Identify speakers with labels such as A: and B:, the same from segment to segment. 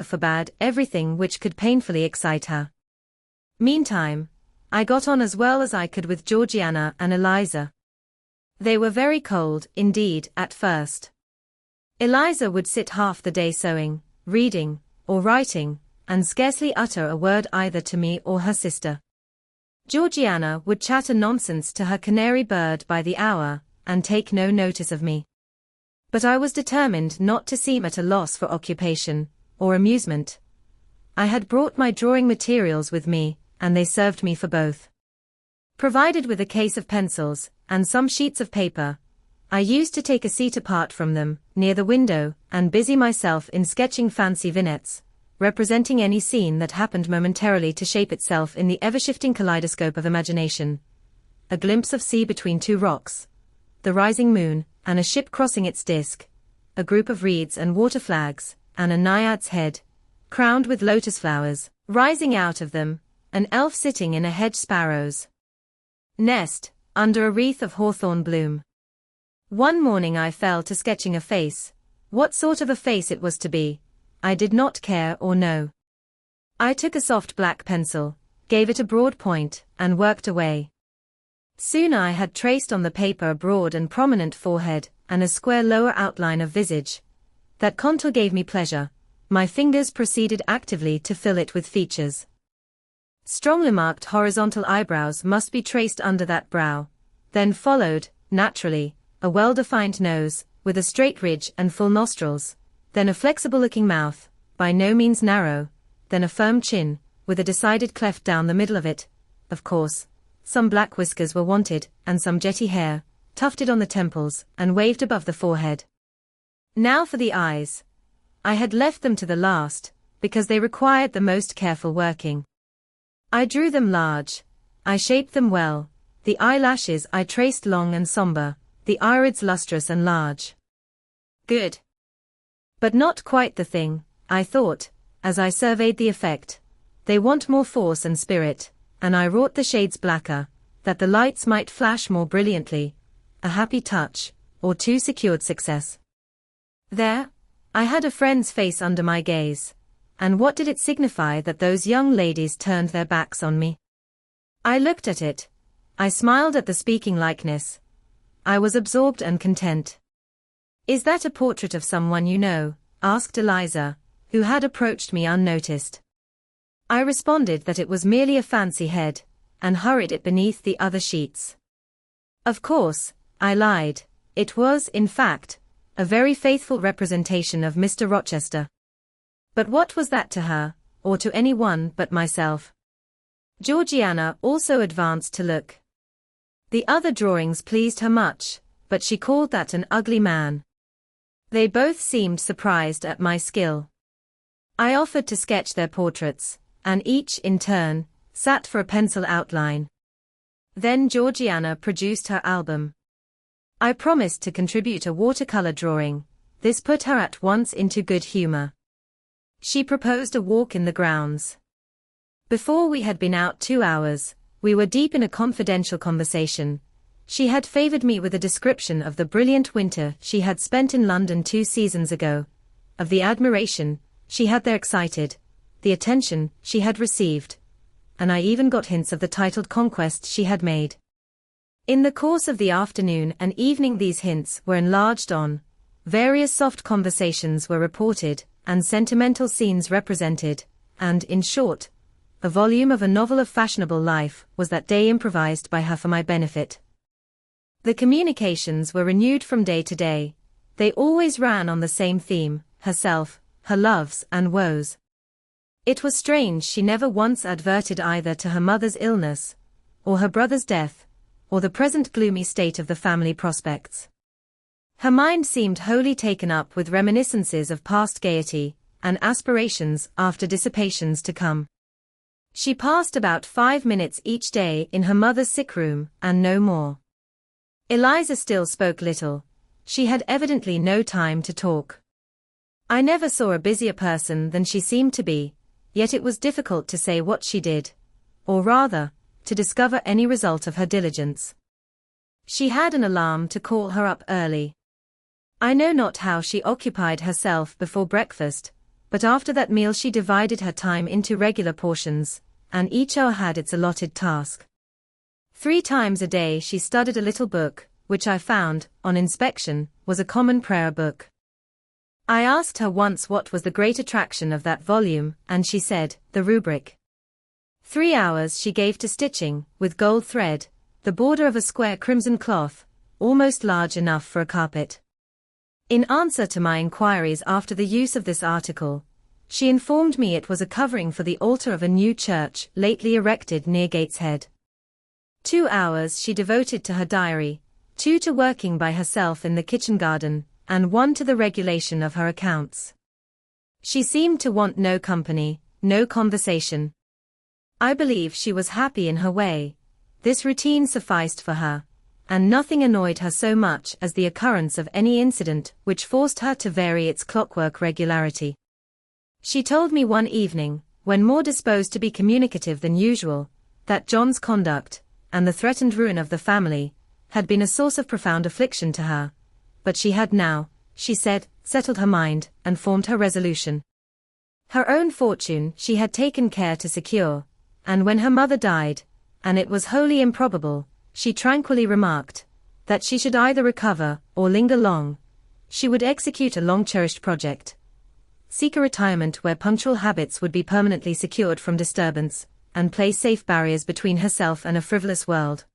A: forbade everything which could painfully excite her. Meantime, I got on as well as I could with Georgiana and Eliza. They were very cold, indeed, at first. Eliza would sit half the day sewing, reading, or writing, and scarcely utter a word either to me or her sister. Georgiana would chatter nonsense to her canary bird by the hour, and take no notice of me. But I was determined not to seem at a loss for occupation, or amusement. I had brought my drawing materials with me, and they served me for both. Provided with a case of pencils, and some sheets of paper, I used to take a seat apart from them, near the window, and busy myself in sketching fancy vignettes, representing any scene that happened momentarily to shape itself in the ever-shifting kaleidoscope of imagination. A glimpse of sea between two rocks, the rising moon, and a ship crossing its disk, a group of reeds and water flags, and a naiad's head, crowned with lotus flowers, rising out of them, an elf sitting in a hedge sparrow's nest, under a wreath of hawthorn bloom. One morning I fell to sketching a face. What sort of a face it was to be, I did not care or know. I took a soft black pencil, gave it a broad point, and worked away. Soon I had traced on the paper a broad and prominent forehead, and a square lower outline of visage. That contour gave me pleasure. My fingers proceeded actively to fill it with features. Strongly marked horizontal eyebrows must be traced under that brow. Then followed, naturally, a well-defined nose, with a straight ridge and full nostrils, then a flexible-looking mouth, by no means narrow, then a firm chin, with a decided cleft down the middle of it. Of course, some black whiskers were wanted, and some jetty hair, tufted on the temples, and waved above the forehead. Now for the eyes. I had left them to the last, because they required the most careful working. I drew them large. I shaped them well. The eyelashes I traced long and somber, the irids lustrous and large. Good. But not quite the thing, I thought, as I surveyed the effect. They want more force and spirit, and I wrought the shades blacker, that the lights might flash more brilliantly. A happy touch, or two secured success. There, I had a friend's face under my gaze. And what did it signify that those young ladies turned their backs on me? I looked at it. I smiled at the speaking likeness. I was absorbed and content. "Is that a portrait of someone you know?" asked Eliza, who had approached me unnoticed. I responded that it was merely a fancy head, and hurried it beneath the other sheets. Of course, I lied. It was, in fact, a very faithful representation of Mr. Rochester. But what was that to her, or to any one but myself? Georgiana also advanced to look. The other drawings pleased her much, but she called that an ugly man. They both seemed surprised at my skill. I offered to sketch their portraits, and each, in turn, sat for a pencil outline. Then Georgiana produced her album. I promised to contribute a watercolor drawing. This put her at once into good humor. She proposed a walk in the grounds. Before we had been out 2 hours, we were deep in a confidential conversation. She had favored me with a description of the brilliant winter she had spent in London 2 seasons ago, of the admiration she had there excited, the attention she had received, and I even got hints of the titled conquest she had made. In the course of the afternoon and evening these hints were enlarged on, various soft conversations were reported, and sentimental scenes represented, and, in short, a volume of a novel of fashionable life was that day improvised by her for my benefit. The communications were renewed from day to day. They always ran on the same theme, herself, her loves and woes. It was strange she never once adverted either to her mother's illness, or her brother's death, or the present gloomy state of the family prospects. Her mind seemed wholly taken up with reminiscences of past gaiety, and aspirations after dissipations to come. She passed about 5 minutes each day in her mother's sick room, and no more. Eliza still spoke little. She had evidently no time to talk. I never saw a busier person than she seemed to be, yet it was difficult to say what she did, or rather, to discover any result of her diligence. She had an alarm to call her up early. I know not how she occupied herself before breakfast, but after that meal she divided her time into regular portions, and each hour had its allotted task. 3 times a day she studied a little book, which I found, on inspection, was a common prayer book. I asked her once what was the great attraction of that volume, and she said, the rubric. 3 hours she gave to stitching, with gold thread, the border of a square crimson cloth, almost large enough for a carpet. In answer to my inquiries after the use of this article, she informed me it was a covering for the altar of a new church lately erected near Gateshead. 2 hours she devoted to her diary, 2 to working by herself in the kitchen garden, and 1 to the regulation of her accounts. She seemed to want no company, no conversation. I believe she was happy in her way. This routine sufficed for her, and nothing annoyed her so much as the occurrence of any incident which forced her to vary its clockwork regularity. She told me one evening, when more disposed to be communicative than usual, that John's conduct, and the threatened ruin of the family, had been a source of profound affliction to her, but she had now, she said, settled her mind, and formed her resolution. Her own fortune she had taken care to secure, and when her mother died, and it was wholly improbable, she tranquilly remarked, that she should either recover, or linger long, she would execute a long-cherished project. Seek a retirement where punctual habits would be permanently secured from disturbance, and place safe barriers between herself and a frivolous world.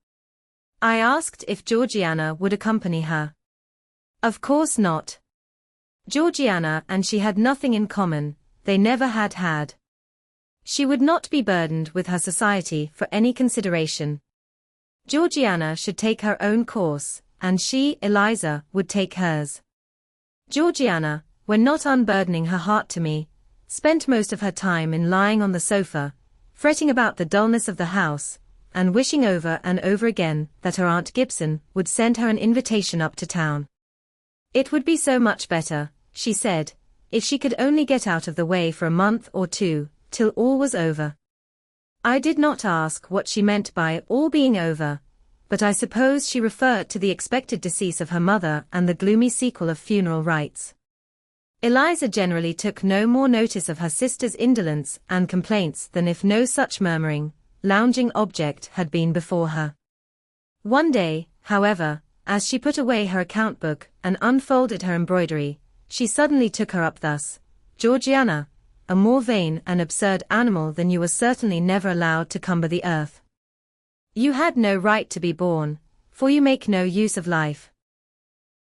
A: I asked if Georgiana would accompany her. Of course not. Georgiana and she had nothing in common, they never had had. She would not be burdened with her society for any consideration. Georgiana should take her own course, and she, Eliza, would take hers. Georgiana, when not unburdening her heart to me, spent most of her time in lying on the sofa, fretting about the dullness of the house, and wishing over and over again that her Aunt Gibson would send her an invitation up to town. It would be so much better, she said, if she could only get out of the way for a month or 2, till all was over. I did not ask what she meant by all being over, but I suppose she referred to the expected decease of her mother and the gloomy sequel of funeral rites. Eliza generally took no more notice of her sister's indolence and complaints than if no such murmuring, lounging object had been before her. One day, however, as she put away her account book and unfolded her embroidery, she suddenly took her up thus, Georgiana, a more vain and absurd animal than you were certainly never allowed to cumber the earth. You had no right to be born, for you make no use of life.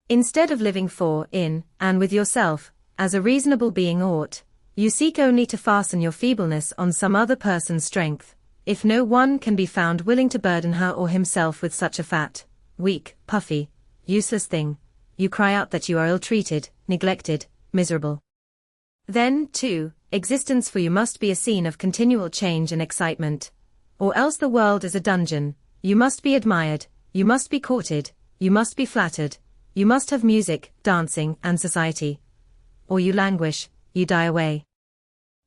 A: Instead of living for, in, and with yourself, as a reasonable being ought, you seek only to fasten your feebleness on some other person's strength. If no one can be found willing to burden her or himself with such a fat, weak, puffy, useless thing, you cry out that you are ill-treated, neglected, miserable. Then, too, existence for you must be a scene of continual change and excitement, or else the world is a dungeon. You must be admired, you must be courted, you must be flattered, you must have music, dancing, and society. Or you languish, you die away.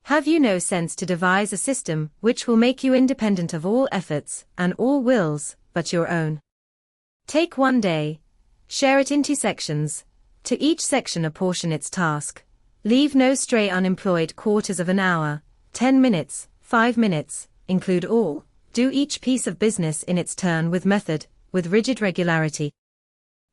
A: Have you no sense to devise a system which will make you independent of all efforts, and all wills, but your own? Take one day, share it into sections, to each section apportion its task, leave no stray unemployed quarters of an hour, 10 minutes, 5 minutes, include all, do each piece of business in its turn with method, with rigid regularity.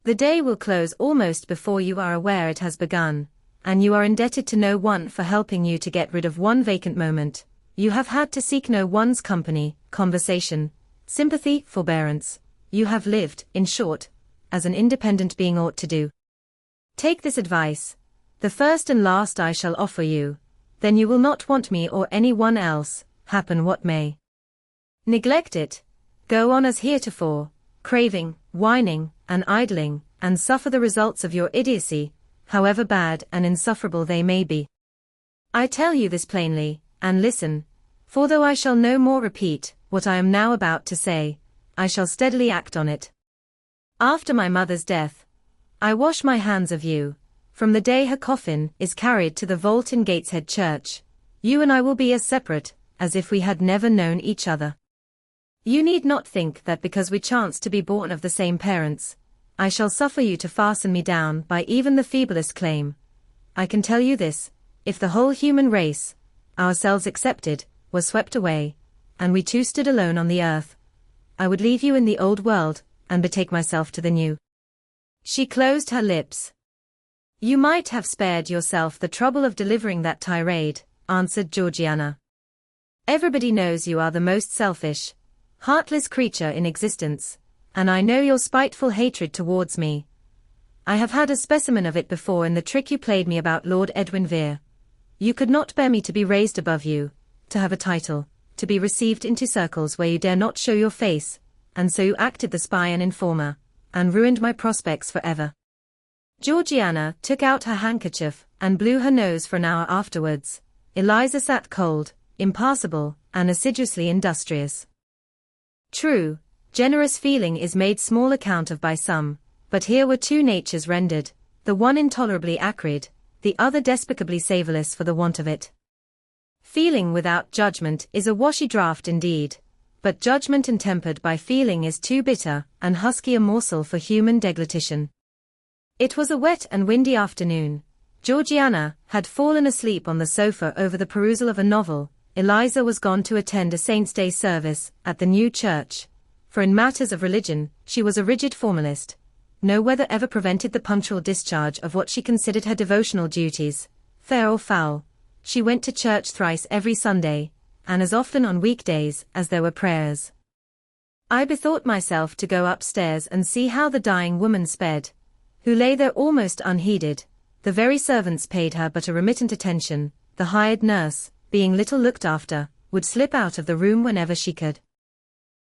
A: The day will close almost before you are aware it has begun, and you are indebted to no one for helping you to get rid of one vacant moment. You have had to seek no one's company, conversation, sympathy, forbearance. You have lived, in short, as an independent being ought to do. Take this advice, the first and last I shall offer you, then you will not want me or any one else, happen what may. Neglect it, go on as heretofore, craving, whining, and idling, and suffer the results of your idiocy, however bad and insufferable they may be. I tell you this plainly, and listen, for though I shall no more repeat what I am now about to say, I shall steadily act on it. After my mother's death, I wash my hands of you. From the day her coffin is carried to the vault in Gateshead Church, you and I will be as separate as if we had never known each other. You need not think that because we chance to be born of the same parents, I shall suffer you to fasten me down by even the feeblest claim. I can tell you this, if the whole human race, ourselves excepted, was swept away, and we two stood alone on the earth, I would leave you in the old world, and betake myself to the new. She closed her lips. You might have spared yourself the trouble of delivering that tirade, answered Georgiana. Everybody knows you are the most selfish, heartless creature in existence, and I know your spiteful hatred towards me. I have had a specimen of it before in the trick you played me about Lord Edwin Vere. You could not bear me to be raised above you, to have a title, to be received into circles where you dare not show your face, and so you acted the spy and informer, and ruined my prospects forever. Georgiana took out her handkerchief and blew her nose for an hour afterwards. Eliza sat cold, impassible, and assiduously industrious. True, generous feeling is made small account of by some, but here were two natures rendered, the one intolerably acrid, the other despicably savourless for the want of it. Feeling without judgment is a washy draught indeed, but judgment untempered by feeling is too bitter and husky a morsel for human deglutition. It was a wet and windy afternoon. Georgiana had fallen asleep on the sofa over the perusal of a novel. Eliza was gone to attend a Saint's Day service at the new church, for in matters of religion she was a rigid formalist. No weather ever prevented the punctual discharge of what she considered her devotional duties, fair or foul. She went to church thrice every Sunday, and as often on weekdays as there were prayers. I bethought myself to go upstairs and see how the dying woman sped, who lay there almost unheeded. The very servants paid her but a remittent attention. The hired nurse, being little looked after, would slip out of the room whenever she could.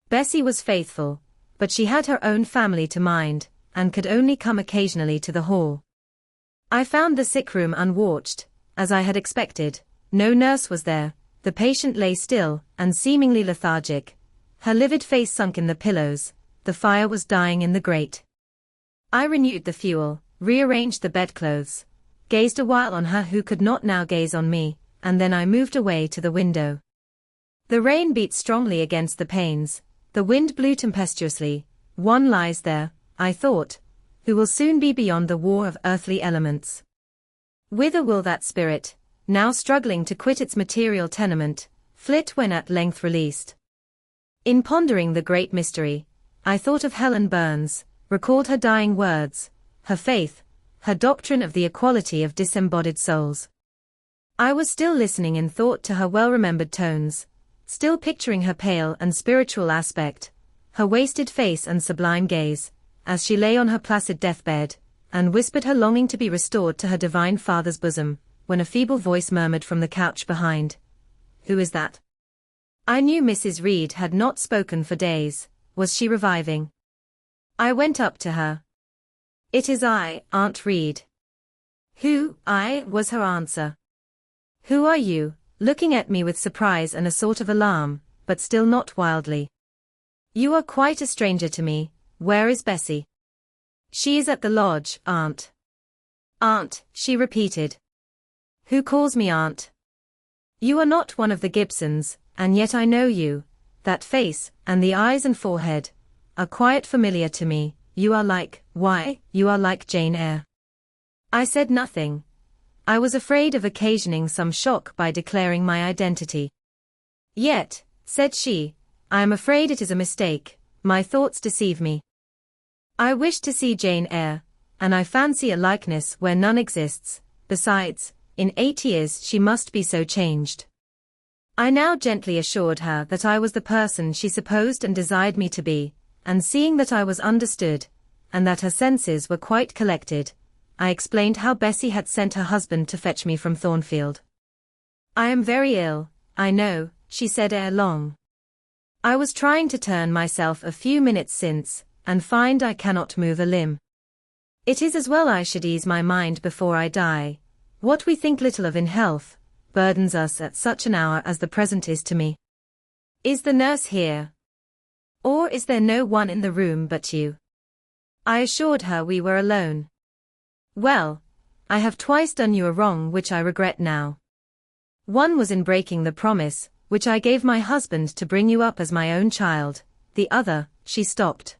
A: Bessie was faithful, but she had her own family to mind, and could only come occasionally to the hall. I found the sick room unwatched, as I had expected. No nurse was there. The patient lay still and seemingly lethargic, her livid face sunk in the pillows. The fire was dying in the grate. I renewed the fuel, rearranged the bedclothes, gazed a while on her who could not now gaze on me, and then I moved away to the window. The rain beat strongly against the panes, the wind blew tempestuously. One lies there, I thought, who will soon be beyond the war of earthly elements. Whither will that spirit, now struggling to quit its material tenement, flit when at length released? In pondering the great mystery, I thought of Helen Burns, recalled her dying words, her faith, her doctrine of the equality of disembodied souls. I was still listening in thought to her well-remembered tones, still picturing her pale and spiritual aspect, her wasted face and sublime gaze, as she lay on her placid deathbed, and whispered her longing to be restored to her divine Father's bosom, when a feeble voice murmured from the couch behind, "Who is that?" I knew Mrs. Reed had not spoken for days. Was she reviving? I went up to her. "It is I, Aunt Reed." "Who, I?" was her answer. "Who are you?" looking at me with surprise and a sort of alarm, but still not wildly. "You are quite a stranger to me. Where is Bessie?" "She is at the lodge, Aunt." "Aunt," she repeated. "Who calls me Aunt?" "You are not one of the Gibsons, and yet I know you. That face, and the eyes and forehead, are quite familiar to me. You are you are like Jane Eyre." I said nothing. I was afraid of occasioning some shock by declaring my identity. "Yet," said she, "I am afraid it is a mistake. My thoughts deceive me. I wish to see Jane Eyre, and I fancy a likeness where none exists. Besides, in 8 years she must be so changed." I now gently assured her that I was the person she supposed and desired me to be, and seeing that I was understood, and that her senses were quite collected, I explained how Bessie had sent her husband to fetch me from Thornfield. "I am very ill, I know," she said ere long. "I was trying to turn myself a few minutes since, and find I cannot move a limb. It is as well I should ease my mind before I die. What we think little of in health, burdens us at such an hour as the present is to me. Is the nurse here? Or is there no one in the room but you?" I assured her we were alone. "Well, I have twice done you a wrong which I regret now. One was in breaking the promise, which I gave my husband to bring you up as my own child. The other," she stopped.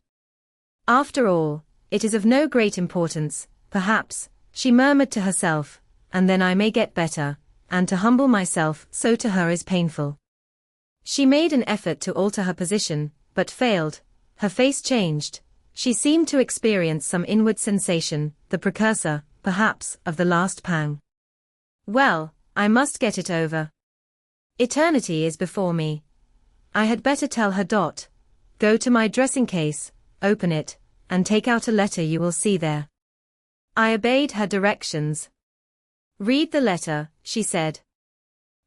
A: "After all, it is of no great importance, perhaps," she murmured to herself, "and then I may get better, and to humble myself so to her is painful. She made an effort to alter her position, but failed. Her face changed. She seemed to experience some inward sensation, the precursor, perhaps, of the last pang. Well, I must get it over. Eternity is before me. I had better tell her. Go to my dressing case, open it, and take out a letter you will see there. I obeyed her directions. Read the letter, she said.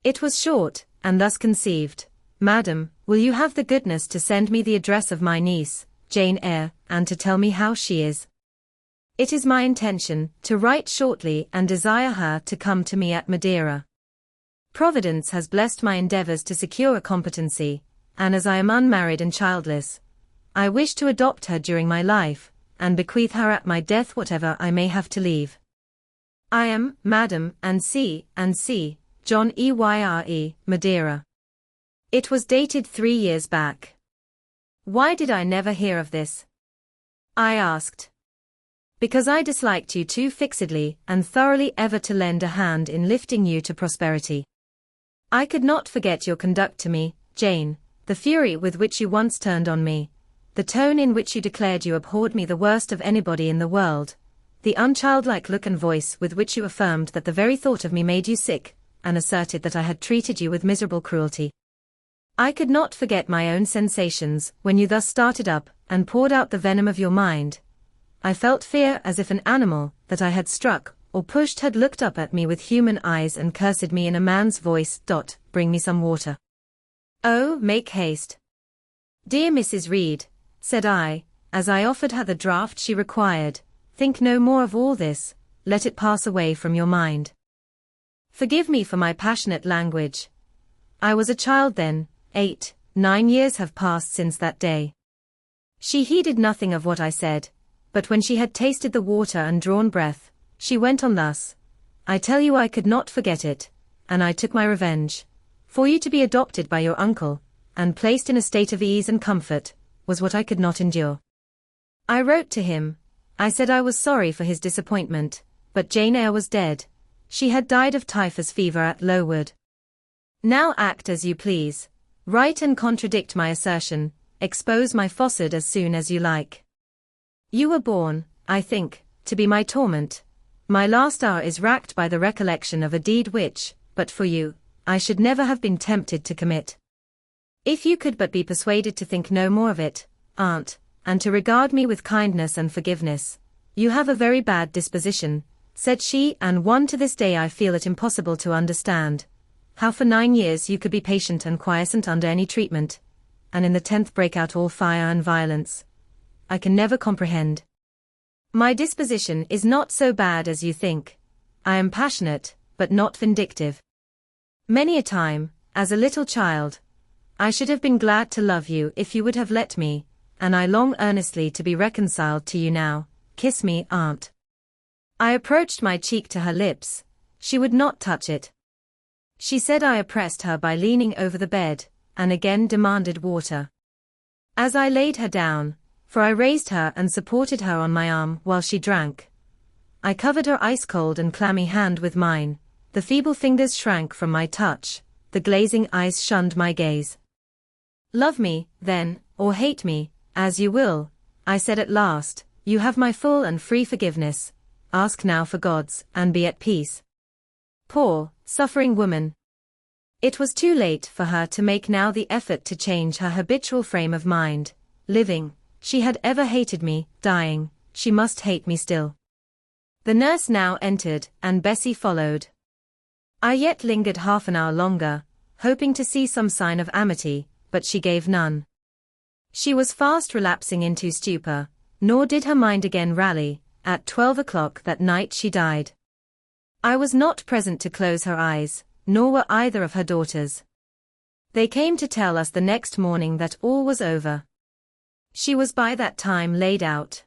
A: It was short, and thus conceived. Madam, will you have the goodness to send me the address of my niece, Jane Eyre, and to tell me how she is? It is my intention to write shortly and desire her to come to me at Madeira. Providence has blessed my endeavors to secure a competency, and as I am unmarried and childless, I wish to adopt her during my life, and bequeath her at my death whatever I may have to leave. I am, Madam, and C. John Eyre, Madeira. It was dated 3 years back. Why did I never hear of this? I asked. Because I disliked you too fixedly and thoroughly ever to lend a hand in lifting you to prosperity. I could not forget your conduct to me, Jane, the fury with which you once turned on me, the tone in which you declared you abhorred me the worst of anybody in the world, the unchildlike look and voice with which you affirmed that the very thought of me made you sick, and asserted that I had treated you with miserable cruelty. I could not forget my own sensations when you thus started up and poured out the venom of your mind. I felt fear as if an animal that I had struck or pushed had looked up at me with human eyes and cursed me in a man's voice. Bring me some water. Oh, make haste. Dear Mrs. Reed, said I, as I offered her the draught she required, think no more of all this, let it pass away from your mind. Forgive me for my passionate language. I was a child then, 8, 9 years have passed since that day. She heeded nothing of what I said, but when she had tasted the water and drawn breath, she went on thus. I tell you I could not forget it, and I took my revenge. For you to be adopted by your uncle, and placed in a state of ease and comfort, was what I could not endure. I wrote to him. I said I was sorry for his disappointment, but Jane Eyre was dead. She had died of typhus fever at Lowood. Now act as you please. Write and contradict my assertion, expose my falsehood as soon as you like. You were born, I think, to be my torment. My last hour is racked by the recollection of a deed which, but for you, I should never have been tempted to commit. If you could but be persuaded to think no more of it, aunt, and to regard me with kindness and forgiveness. You have a very bad disposition, said she, and one to this day I feel it impossible to understand. How for 9 years you could be patient and quiescent under any treatment, and in the 10th break out all fire and violence. I can never comprehend. My disposition is not so bad as you think. I am passionate, but not vindictive. Many a time, as a little child, I should have been glad to love you if you would have let me, and I long earnestly to be reconciled to you now. Kiss me, aunt. I approached my cheek to her lips. She would not touch it. She said I oppressed her by leaning over the bed, and again demanded water. As I laid her down, for I raised her and supported her on my arm while she drank, I covered her ice-cold and clammy hand with mine. The feeble fingers shrank from my touch, the glazing eyes shunned my gaze. Love me, then, or hate me, as you will, I said at last. You have my full and free forgiveness. Ask now for God's, and be at peace. Poor, suffering woman. It was too late for her to make now the effort to change her habitual frame of mind. Living, she had ever hated me. Dying, she must hate me still. The nurse now entered, and Bessie followed. I yet lingered half an hour longer, hoping to see some sign of amity, but she gave none. She was fast relapsing into stupor, nor did her mind again rally. At 12 o'clock that night she died. I was not present to close her eyes, nor were either of her daughters. They came to tell us the next morning that all was over. She was by that time laid out.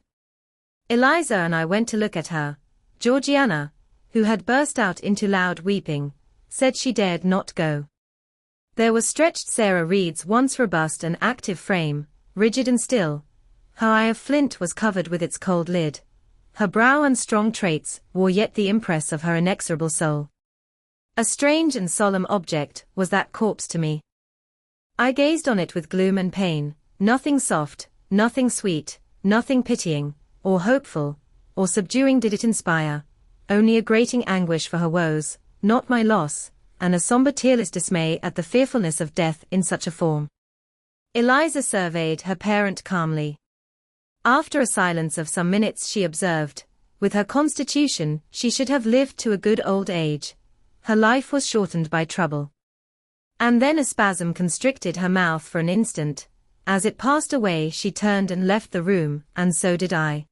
A: Eliza and I went to look at her. Georgiana, who had burst out into loud weeping, said she dared not go. There was stretched Sarah Reed's once robust and active frame, rigid and still. Her eye of flint was covered with its cold lid. Her brow and strong traits wore yet the impress of her inexorable soul. A strange and solemn object was that corpse to me. I gazed on it with gloom and pain, nothing soft, nothing sweet, nothing pitying, or hopeful, or subduing did it inspire, only a grating anguish for her woes, not my loss, and a somber tearless dismay at the fearfulness of death in such a form. Eliza surveyed her parent calmly. After a silence of some minutes she observed, with her constitution she should have lived to a good old age. Her life was shortened by trouble. And then a spasm constricted her mouth for an instant. As it passed away she turned and left the room, and so did I.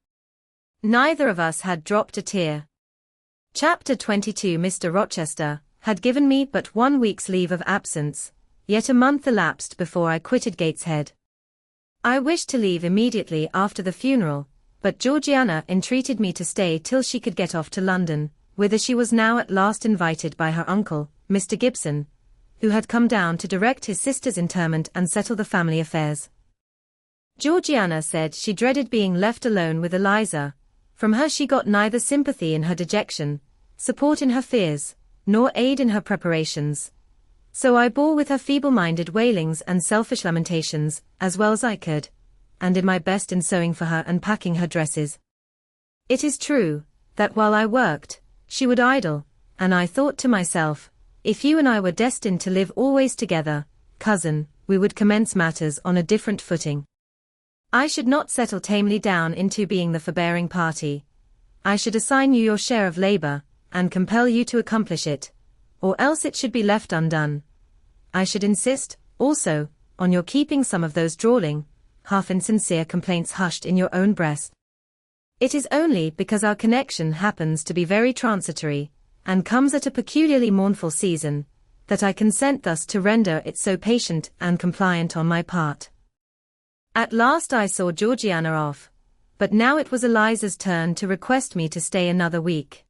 A: Neither of us had dropped a tear. Chapter 22. Mr. Rochester had given me but 1 week's leave of absence, yet a month elapsed before I quitted Gateshead. I wished to leave immediately after the funeral, but Georgiana entreated me to stay till she could get off to London, whither she was now at last invited by her uncle, Mr. Gibson, who had come down to direct his sister's interment and settle the family affairs. Georgiana said she dreaded being left alone with Eliza. From her she got neither sympathy in her dejection, support in her fears, nor aid in her preparations. So I bore with her feeble-minded wailings and selfish lamentations, as well as I could, and did my best in sewing for her and packing her dresses. It is true, that while I worked, she would idle, and I thought to myself, if you and I were destined to live always together, cousin, we would commence matters on a different footing. I should not settle tamely down into being the forbearing party. I should assign you your share of labor, and compel you to accomplish it, or else it should be left undone. I should insist, also, on your keeping some of those drawling, half-insincere complaints hushed in your own breast. It is only because our connection happens to be very transitory, and comes at a peculiarly mournful season, that I consent thus to render it so patient and compliant on my part. At last I saw Georgiana off, but now it was Eliza's turn to request me to stay another week.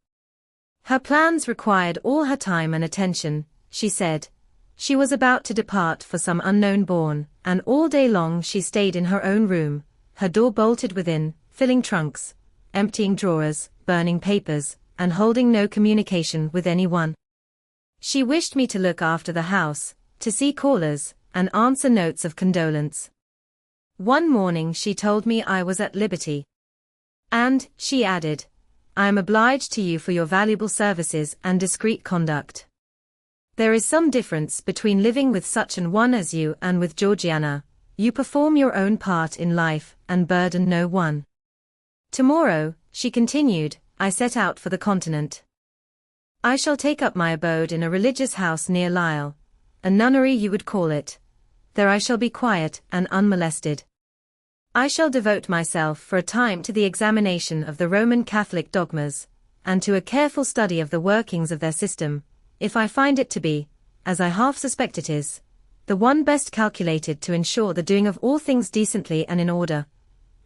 A: Her plans required all her time and attention, she said. She was about to depart for some unknown bourne, and all day long she stayed in her own room, her door bolted within, filling trunks, emptying drawers, burning papers, and holding no communication with anyone. She wished me to look after the house, to see callers, and answer notes of condolence. One morning she told me I was at liberty. And, she added, I am obliged to you for your valuable services and discreet conduct. There is some difference between living with such an one as you and with Georgiana. You perform your own part in life, and burden no one. Tomorrow, she continued, I set out for the continent. I shall take up my abode in a religious house near Lisle, a nunnery you would call it. There I shall be quiet and unmolested. I shall devote myself for a time to the examination of the Roman Catholic dogmas, and to a careful study of the workings of their system, if I find it to be, as I half suspect it is, the one best calculated to ensure the doing of all things decently and in order.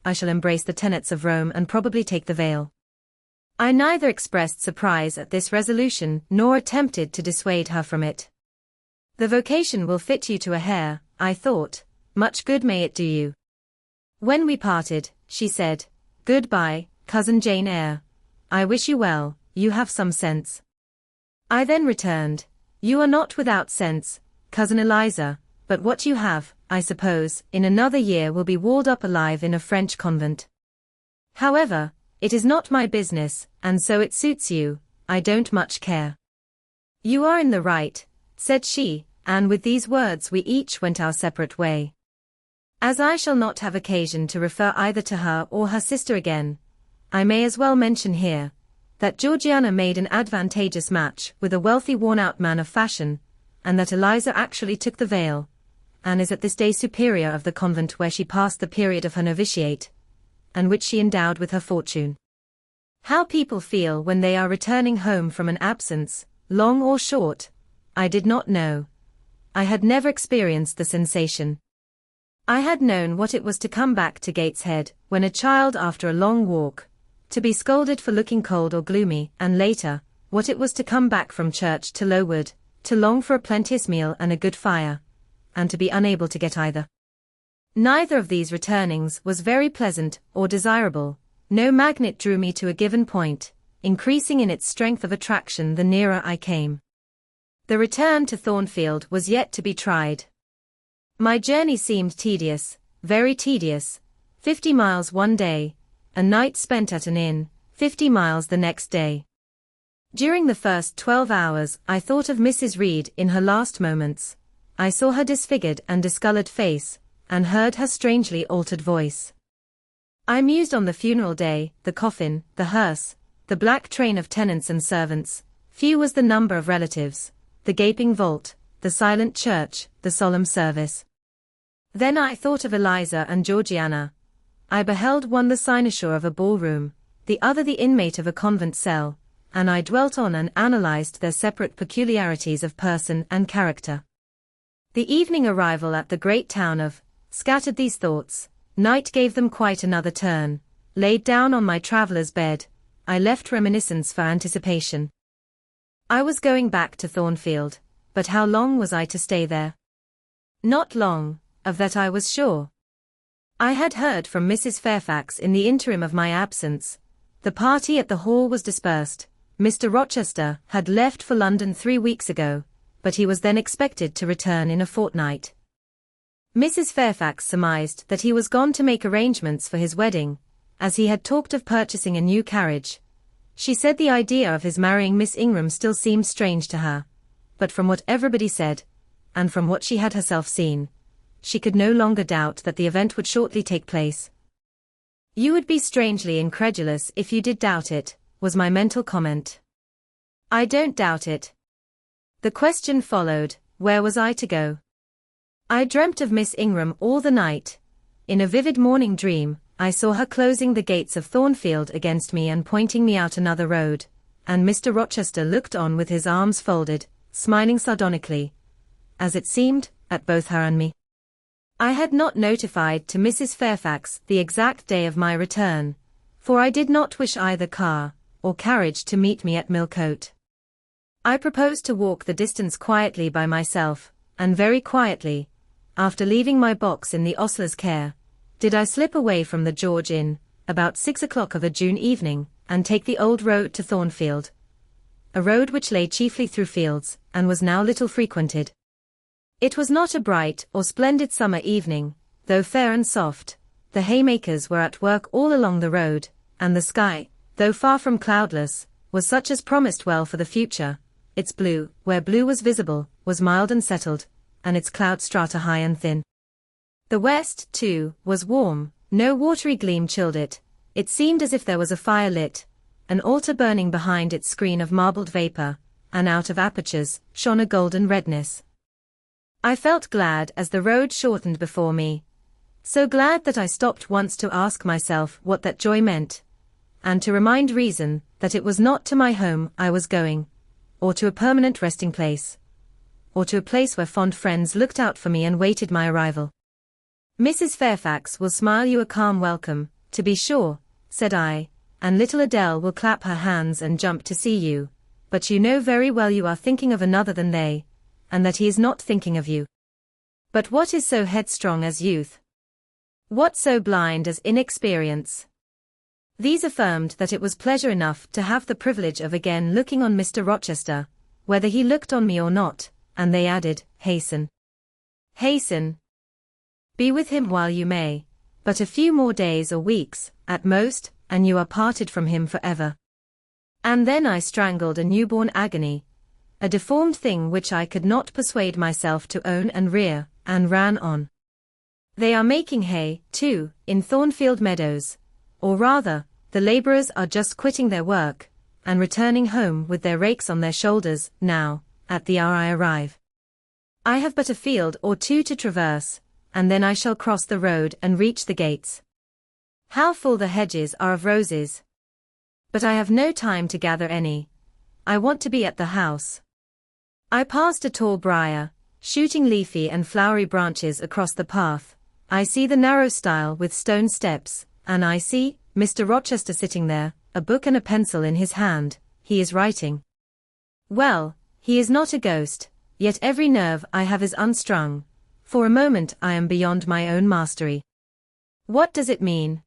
A: I shall embrace the tenets of Rome and probably take the veil. I neither expressed surprise at this resolution nor attempted to dissuade her from it. The vocation will fit you to a hair, I thought. Much good may it do you. When we parted, she said, Goodbye, cousin Jane Eyre. I wish you well, you have some sense. I then returned, You are not without sense, cousin Eliza, but what you have, I suppose, in another year will be walled up alive in a French convent. However, it is not my business, and so it suits you, I don't much care. You are in the right, said she, and with these words we each went our separate way. As I shall not have occasion to refer either to her or her sister again, I may as well mention here, that Georgiana made an advantageous match with a wealthy worn-out man of fashion, and that Eliza actually took the veil, and is at this day superior of the convent where she passed the period of her novitiate, and which she endowed with her fortune. How people feel when they are returning home from an absence, long or short, I did not know. I had never experienced the sensation. I had known what it was to come back to Gateshead, when a child after a long walk, to be scolded for looking cold or gloomy, and later, what it was to come back from church to Lowood, to long for a plenteous meal and a good fire, and to be unable to get either. Neither of these returnings was very pleasant or desirable. No magnet drew me to a given point, increasing in its strength of attraction the nearer I came. The return to Thornfield was yet to be tried. My journey seemed tedious, very tedious. 50 miles one day, a night spent at an inn, 50 miles the next day. During the first 12 hours I thought of Mrs. Reed in her last moments. I saw her disfigured and discolored face, and heard her strangely altered voice. I mused on the funeral day, the coffin, the hearse, the black train of tenants and servants. Few was the number of relatives, the gaping vault, the silent church, the solemn service. Then I thought of Eliza and Georgiana. I beheld one the cynosure of a ballroom, the other the inmate of a convent cell, and I dwelt on and analyzed their separate peculiarities of person and character. The evening arrival at the great town of scattered these thoughts. Night gave them quite another turn. Laid down on my traveller's bed, I left reminiscence for anticipation. I was going back to Thornfield, but how long was I to stay there? Not long, of that I was sure. I had heard from Mrs. Fairfax in the interim of my absence. The party at the Hall was dispersed. Mr. Rochester had left for London 3 weeks ago, but he was then expected to return in a fortnight. Mrs. Fairfax surmised that he was gone to make arrangements for his wedding, as he had talked of purchasing a new carriage. She said the idea of his marrying Miss Ingram still seemed strange to her, but from what everybody said, and from what she had herself seen, she could no longer doubt that the event would shortly take place. "You would be strangely incredulous if you did doubt it," was my mental comment. "I don't doubt it." The question followed, where was I to go? I dreamt of Miss Ingram all the night. In a vivid morning dream, I saw her closing the gates of Thornfield against me and pointing me out another road, and Mr. Rochester looked on with his arms folded, smiling sardonically, as it seemed, at both her and me. I had not notified to Mrs. Fairfax the exact day of my return, for I did not wish either car or carriage to meet me at Millcote. I proposed to walk the distance quietly by myself, and very quietly, after leaving my box in the ostler's care, did I slip away from the George Inn, about 6 o'clock of a June evening, and take the old road to Thornfield. A road which lay chiefly through fields, and was now little frequented. It was not a bright or splendid summer evening, though fair and soft. The haymakers were at work all along the road, and the sky, though far from cloudless, was such as promised well for the future. Its blue, where blue was visible, was mild and settled, and its cloud strata high and thin. The west, too, was warm. No watery gleam chilled it. It seemed as if there was a fire lit, an altar burning behind its screen of marbled vapor, and out of apertures shone a golden redness. I felt glad as the road shortened before me. So glad that I stopped once to ask myself what that joy meant, and to remind reason that it was not to my home I was going, or to a permanent resting place, or to a place where fond friends looked out for me and waited my arrival. "Mrs. Fairfax will smile you a calm welcome, to be sure," said I, "and little Adele will clap her hands and jump to see you, but you know very well you are thinking of another than they, and that he is not thinking of you. But what is so headstrong as youth? What so blind as inexperience?" These affirmed that it was pleasure enough to have the privilege of again looking on Mr. Rochester, whether he looked on me or not, and they added, "Hasten. Hasten. Be with him while you may, but a few more days or weeks, at most, and you are parted from him forever." And then I strangled a newborn agony, a deformed thing which I could not persuade myself to own and rear, and ran on. They are making hay, too, in Thornfield meadows, or rather, the labourers are just quitting their work, and returning home with their rakes on their shoulders, now, at the hour I arrive. I have but a field or two to traverse, and then I shall cross the road and reach the gates. How full the hedges are of roses! But I have no time to gather any. I want to be at the house. I passed a tall briar, shooting leafy and flowery branches across the path. I see the narrow stile with stone steps, and I see Mr. Rochester sitting there, a book and a pencil in his hand. He is writing. Well, he is not a ghost, yet every nerve I have is unstrung. For a moment I am beyond my own mastery. What does it mean?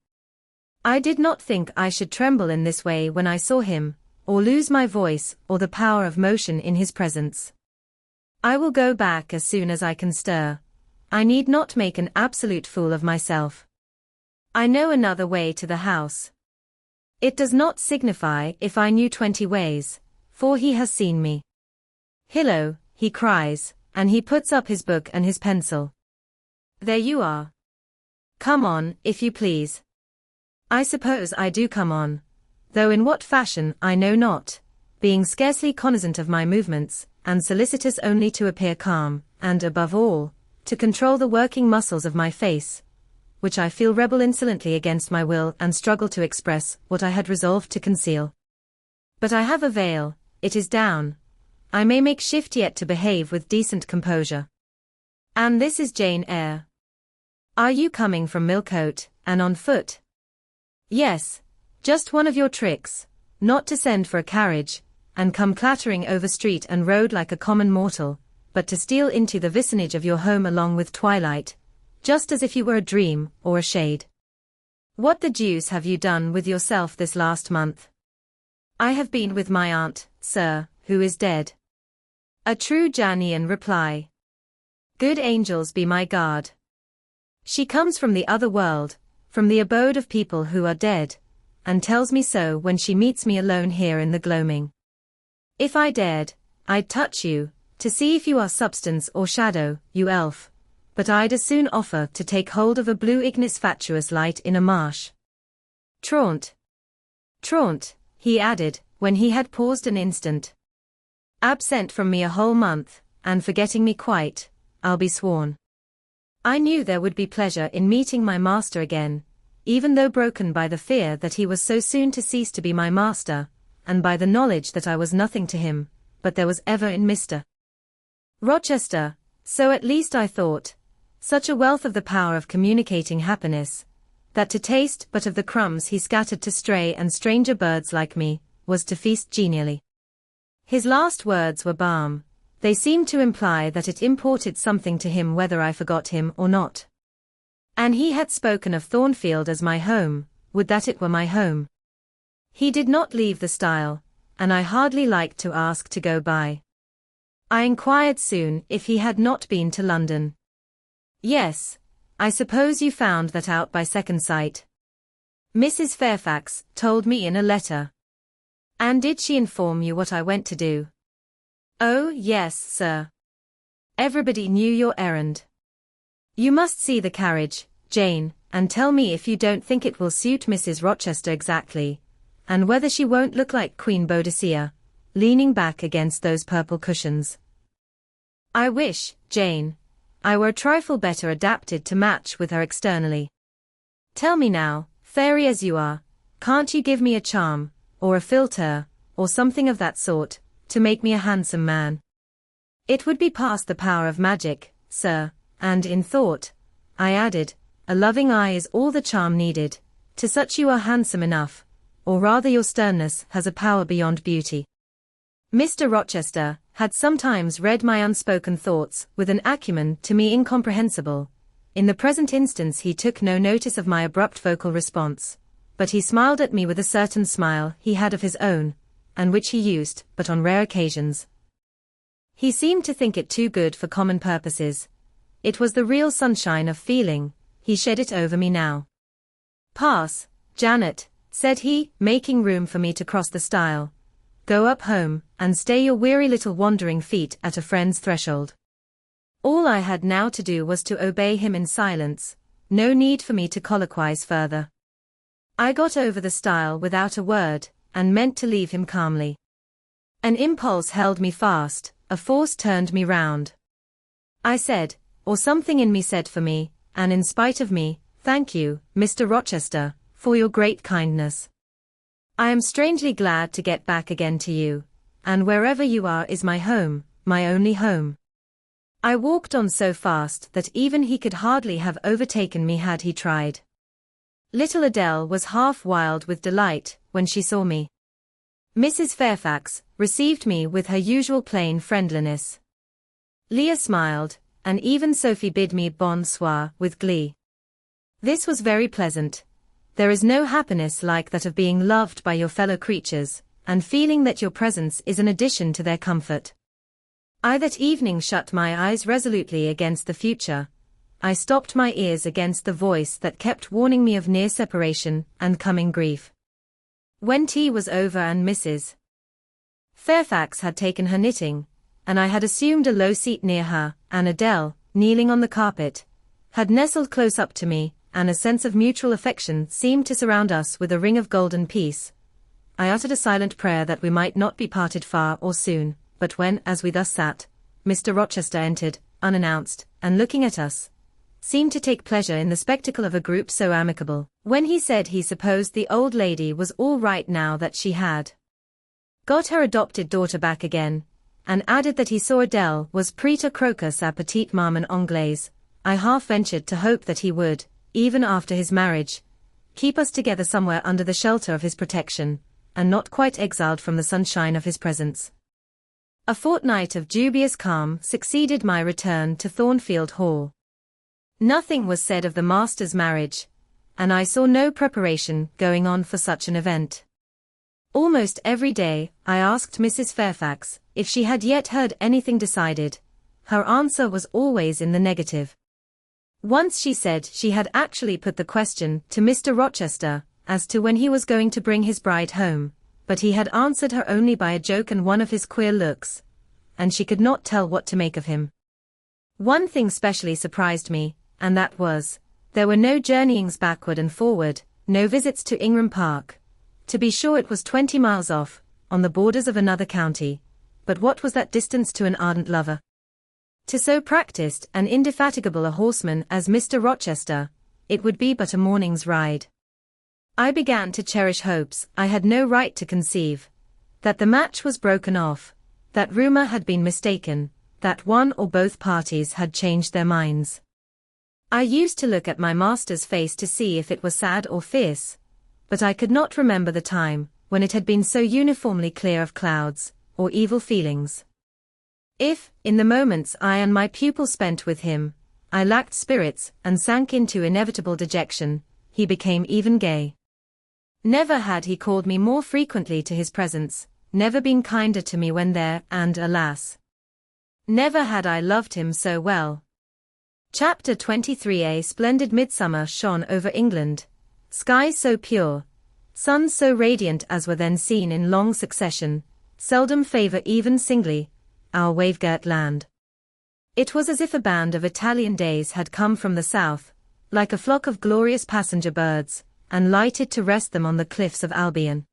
A: I did not think I should tremble in this way when I saw him, or lose my voice or the power of motion in his presence. I will go back as soon as I can stir. I need not make an absolute fool of myself. I know another way to the house. It does not signify if I knew 20 ways, for he has seen me. Hillo, he cries, and he puts up his book and his pencil. There you are. Come on, if you please. I suppose I do come on, though in what fashion I know not, being scarcely cognizant of my movements, and solicitous only to appear calm, and above all, to control the working muscles of my face, which I feel rebel insolently against my will and struggle to express what I had resolved to conceal. But I have a veil, it is down. I may make shift yet to behave with decent composure. And this is Jane Eyre. Are you coming from Millcote, and on foot? Yes, just one of your tricks, not to send for a carriage, and come clattering over street and road like a common mortal, but to steal into the vicinage of your home along with twilight, just as if you were a dream, or a shade. What the deuce have you done with yourself this last month? I have been with my aunt, sir, who is dead. A true Janean reply. Good angels be my guard. She comes from the other world, from the abode of people who are dead, and tells me so when she meets me alone here in the gloaming. If I dared, I'd touch you, to see if you are substance or shadow, you elf, but I'd as soon offer to take hold of a blue ignis fatuus light in a marsh. Traunt. Traunt, he added, when he had paused an instant. Absent from me a whole month, and forgetting me quite, I'll be sworn. I knew there would be pleasure in meeting my master again, even though broken by the fear that he was so soon to cease to be my master, and by the knowledge that I was nothing to him, but there was ever in Mr. Rochester, so at least I thought, such a wealth of the power of communicating happiness, that to taste but of the crumbs he scattered to stray and stranger birds like me, was to feast genially. His last words were balm. They seemed to imply that it imported something to him whether I forgot him or not. And he had spoken of Thornfield as my home, would that it were my home. He did not leave the stile, and I hardly liked to ask to go by. I inquired soon if he had not been to London. Yes, I suppose you found that out by second sight. Mrs. Fairfax told me in a letter. And did she inform you what I went to do? Oh, yes, sir. Everybody knew your errand. You must see the carriage, Jane, and tell me if you don't think it will suit Mrs. Rochester exactly, and whether she won't look like Queen Boadicea, leaning back against those purple cushions. I wish, Jane, I were a trifle better adapted to match with her externally. Tell me now, fairy as you are, can't you give me a charm, or a philtre, or something of that sort, to make me a handsome man? It would be past the power of magic, sir, and in thought, I added, a loving eye is all the charm needed, to such you are handsome enough, or rather your sternness has a power beyond beauty. Mr. Rochester had sometimes read my unspoken thoughts with an acumen to me incomprehensible. In the present instance he took no notice of my abrupt vocal response, but he smiled at me with a certain smile he had of his own, and which he used but on rare occasions. He seemed to think it too good for common purposes. It was the real sunshine of feeling, he shed it over me now. Pass, Janet, said he, making room for me to cross the stile. Go up home, and stay your weary little wandering feet at a friend's threshold. All I had now to do was to obey him in silence, no need for me to colloquize further. I got over the stile without a word, and meant to leave him calmly. An impulse held me fast, a force turned me round. I said, or something in me said for me, and in spite of me, thank you, Mr. Rochester, for your great kindness. I am strangely glad to get back again to you, and wherever you are is my home, my only home. I walked on so fast that even he could hardly have overtaken me had he tried. Little Adele was half wild with delight when she saw me. Mrs. Fairfax received me with her usual plain friendliness. Leah smiled, and even Sophie bid me bonsoir with glee. This was very pleasant. There is no happiness like that of being loved by your fellow creatures, and feeling that your presence is an addition to their comfort. I that evening shut my eyes resolutely against the future. I stopped my ears against the voice that kept warning me of near separation and coming grief. When tea was over and Mrs. Fairfax had taken her knitting, and I had assumed a low seat near her, and Adele, kneeling on the carpet, had nestled close up to me, and a sense of mutual affection seemed to surround us with a ring of golden peace, I uttered a silent prayer that we might not be parted far or soon, but when, as we thus sat, Mr. Rochester entered, unannounced, and looking at us, seemed to take pleasure in the spectacle of a group so amicable, when he said he supposed the old lady was all right now that she had got her adopted daughter back again, and added that he saw Adele was prête à croquer sa petite maman anglaise, I half ventured to hope that he would, even after his marriage, keep us together somewhere under the shelter of his protection, and not quite exiled from the sunshine of his presence. A fortnight of dubious calm succeeded my return to Thornfield Hall. Nothing was said of the master's marriage, and I saw no preparation going on for such an event. Almost every day, I asked Mrs. Fairfax if she had yet heard anything decided. Her answer was always in the negative. Once she said she had actually put the question to Mr. Rochester as to when he was going to bring his bride home, but he had answered her only by a joke and one of his queer looks, and she could not tell what to make of him. One thing specially surprised me, and that was, there were no journeyings backward and forward, no visits to Ingram Park. To be sure it was 20 miles off, on the borders of another county, but what was that distance to an ardent lover? To so practised and indefatigable a horseman as Mr. Rochester, it would be but a morning's ride. I began to cherish hopes I had no right to conceive, that the match was broken off, that rumor had been mistaken, that one or both parties had changed their minds. I used to look at my master's face to see if it was sad or fierce, but I could not remember the time when it had been so uniformly clear of clouds or evil feelings. If, in the moments I and my pupil spent with him, I lacked spirits and sank into inevitable dejection, he became even gay. Never had he called me more frequently to his presence, never been kinder to me when there, and alas, never had I loved him so well. Chapter 23. A splendid midsummer shone over England, skies so pure, suns so radiant as were then seen in long succession, seldom favor even singly, our wave-girt land. It was as if a band of Italian days had come from the south, like a flock of glorious passenger birds, and lighted to rest them on the cliffs of Albion.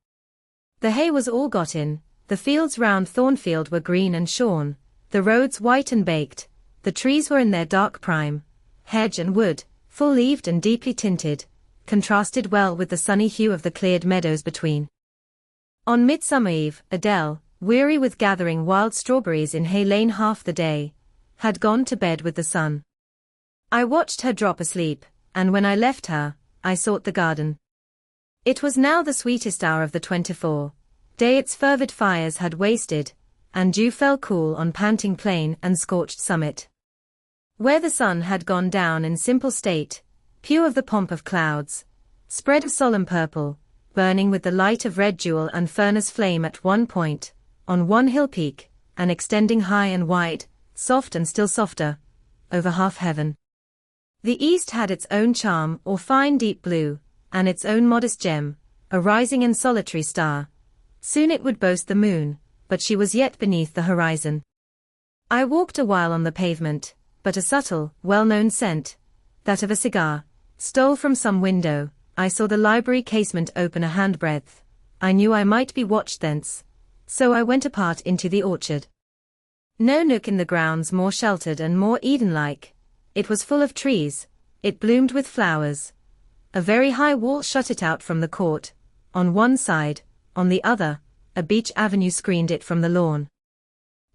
A: The hay was all got in, the fields round Thornfield were green and shorn, the roads white and baked, the trees were in their dark prime, hedge and wood, full-leaved and deeply tinted, contrasted well with the sunny hue of the cleared meadows between. On Midsummer Eve, Adele, weary with gathering wild strawberries in Hay Lane half the day, had gone to bed with the sun. I watched her drop asleep, and when I left her, I sought the garden. It was now the sweetest hour of the 24 day its fervid fires had wasted, and dew fell cool on panting plain and scorched summit. Where the sun had gone down in simple state, pure of the pomp of clouds, spread of solemn purple, burning with the light of red jewel and furnace flame at one point, on one hill peak, and extending high and wide, soft and still softer, over half heaven. The east had its own charm or fine deep blue, and its own modest gem, a rising and solitary star. Soon it would boast the moon, but she was yet beneath the horizon. I walked a while on the pavement, but a subtle, well-known scent, that of a cigar, stole from some window. I saw the library casement open a handbreadth. I knew I might be watched thence, so I went apart into the orchard. No nook in the grounds more sheltered and more Eden-like. It was full of trees, it bloomed with flowers. A very high wall shut it out from the court, on one side, on the other, a beech avenue screened it from the lawn.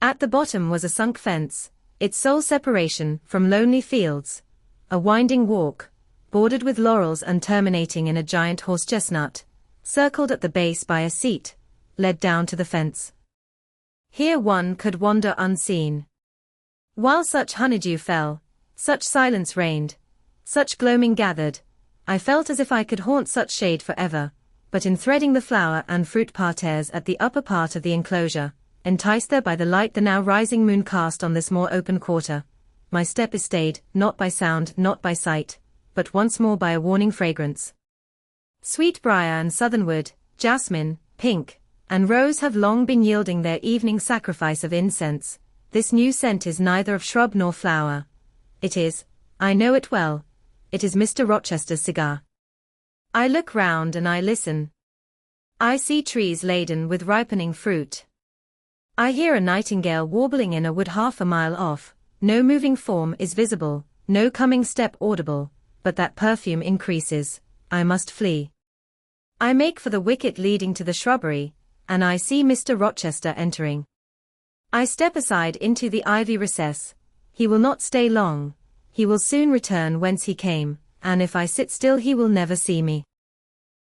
A: At the bottom was a sunk fence, its sole separation from lonely fields, a winding walk, bordered with laurels and terminating in a giant horse-chestnut, circled at the base by a seat, led down to the fence. Here one could wander unseen. While such honeydew fell, such silence reigned, such gloaming gathered, I felt as if I could haunt such shade forever, but in threading the flower and fruit parterres at the upper part of the enclosure, enticed there by the light the now rising moon cast on this more open quarter. My step is stayed, not by sound, not by sight, but once more by a warning fragrance. Sweetbriar and southernwood, jasmine, pink, and rose have long been yielding their evening sacrifice of incense. This new scent is neither of shrub nor flower. It is, I know it well, it is Mr. Rochester's cigar. I look round and I listen. I see trees laden with ripening fruit. I hear a nightingale warbling in a wood half a mile off. No moving form is visible, no coming step audible, but that perfume increases. I must flee. I make for the wicket leading to the shrubbery, and I see Mr. Rochester entering. I step aside into the ivy recess. He will not stay long. He will soon return whence he came, and if I sit still he will never see me.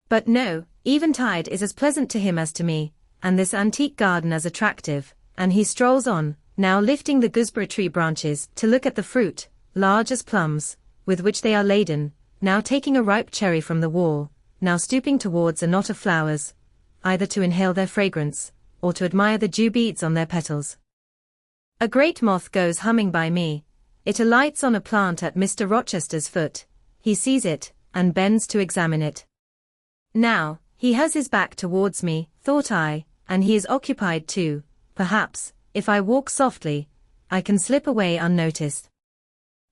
A: But no, eventide is as pleasant to him as to me, and this antique garden as attractive, and he strolls on, now lifting the gooseberry tree branches to look at the fruit, large as plums, with which they are laden, now taking a ripe cherry from the wall, now stooping towards a knot of flowers, either to inhale their fragrance, or to admire the dew beads on their petals. A great moth goes humming by me. It alights on a plant at Mr. Rochester's foot. He sees it, and bends to examine it. Now, he has his back towards me, thought I, and he is occupied too. Perhaps, if I walk softly, I can slip away unnoticed.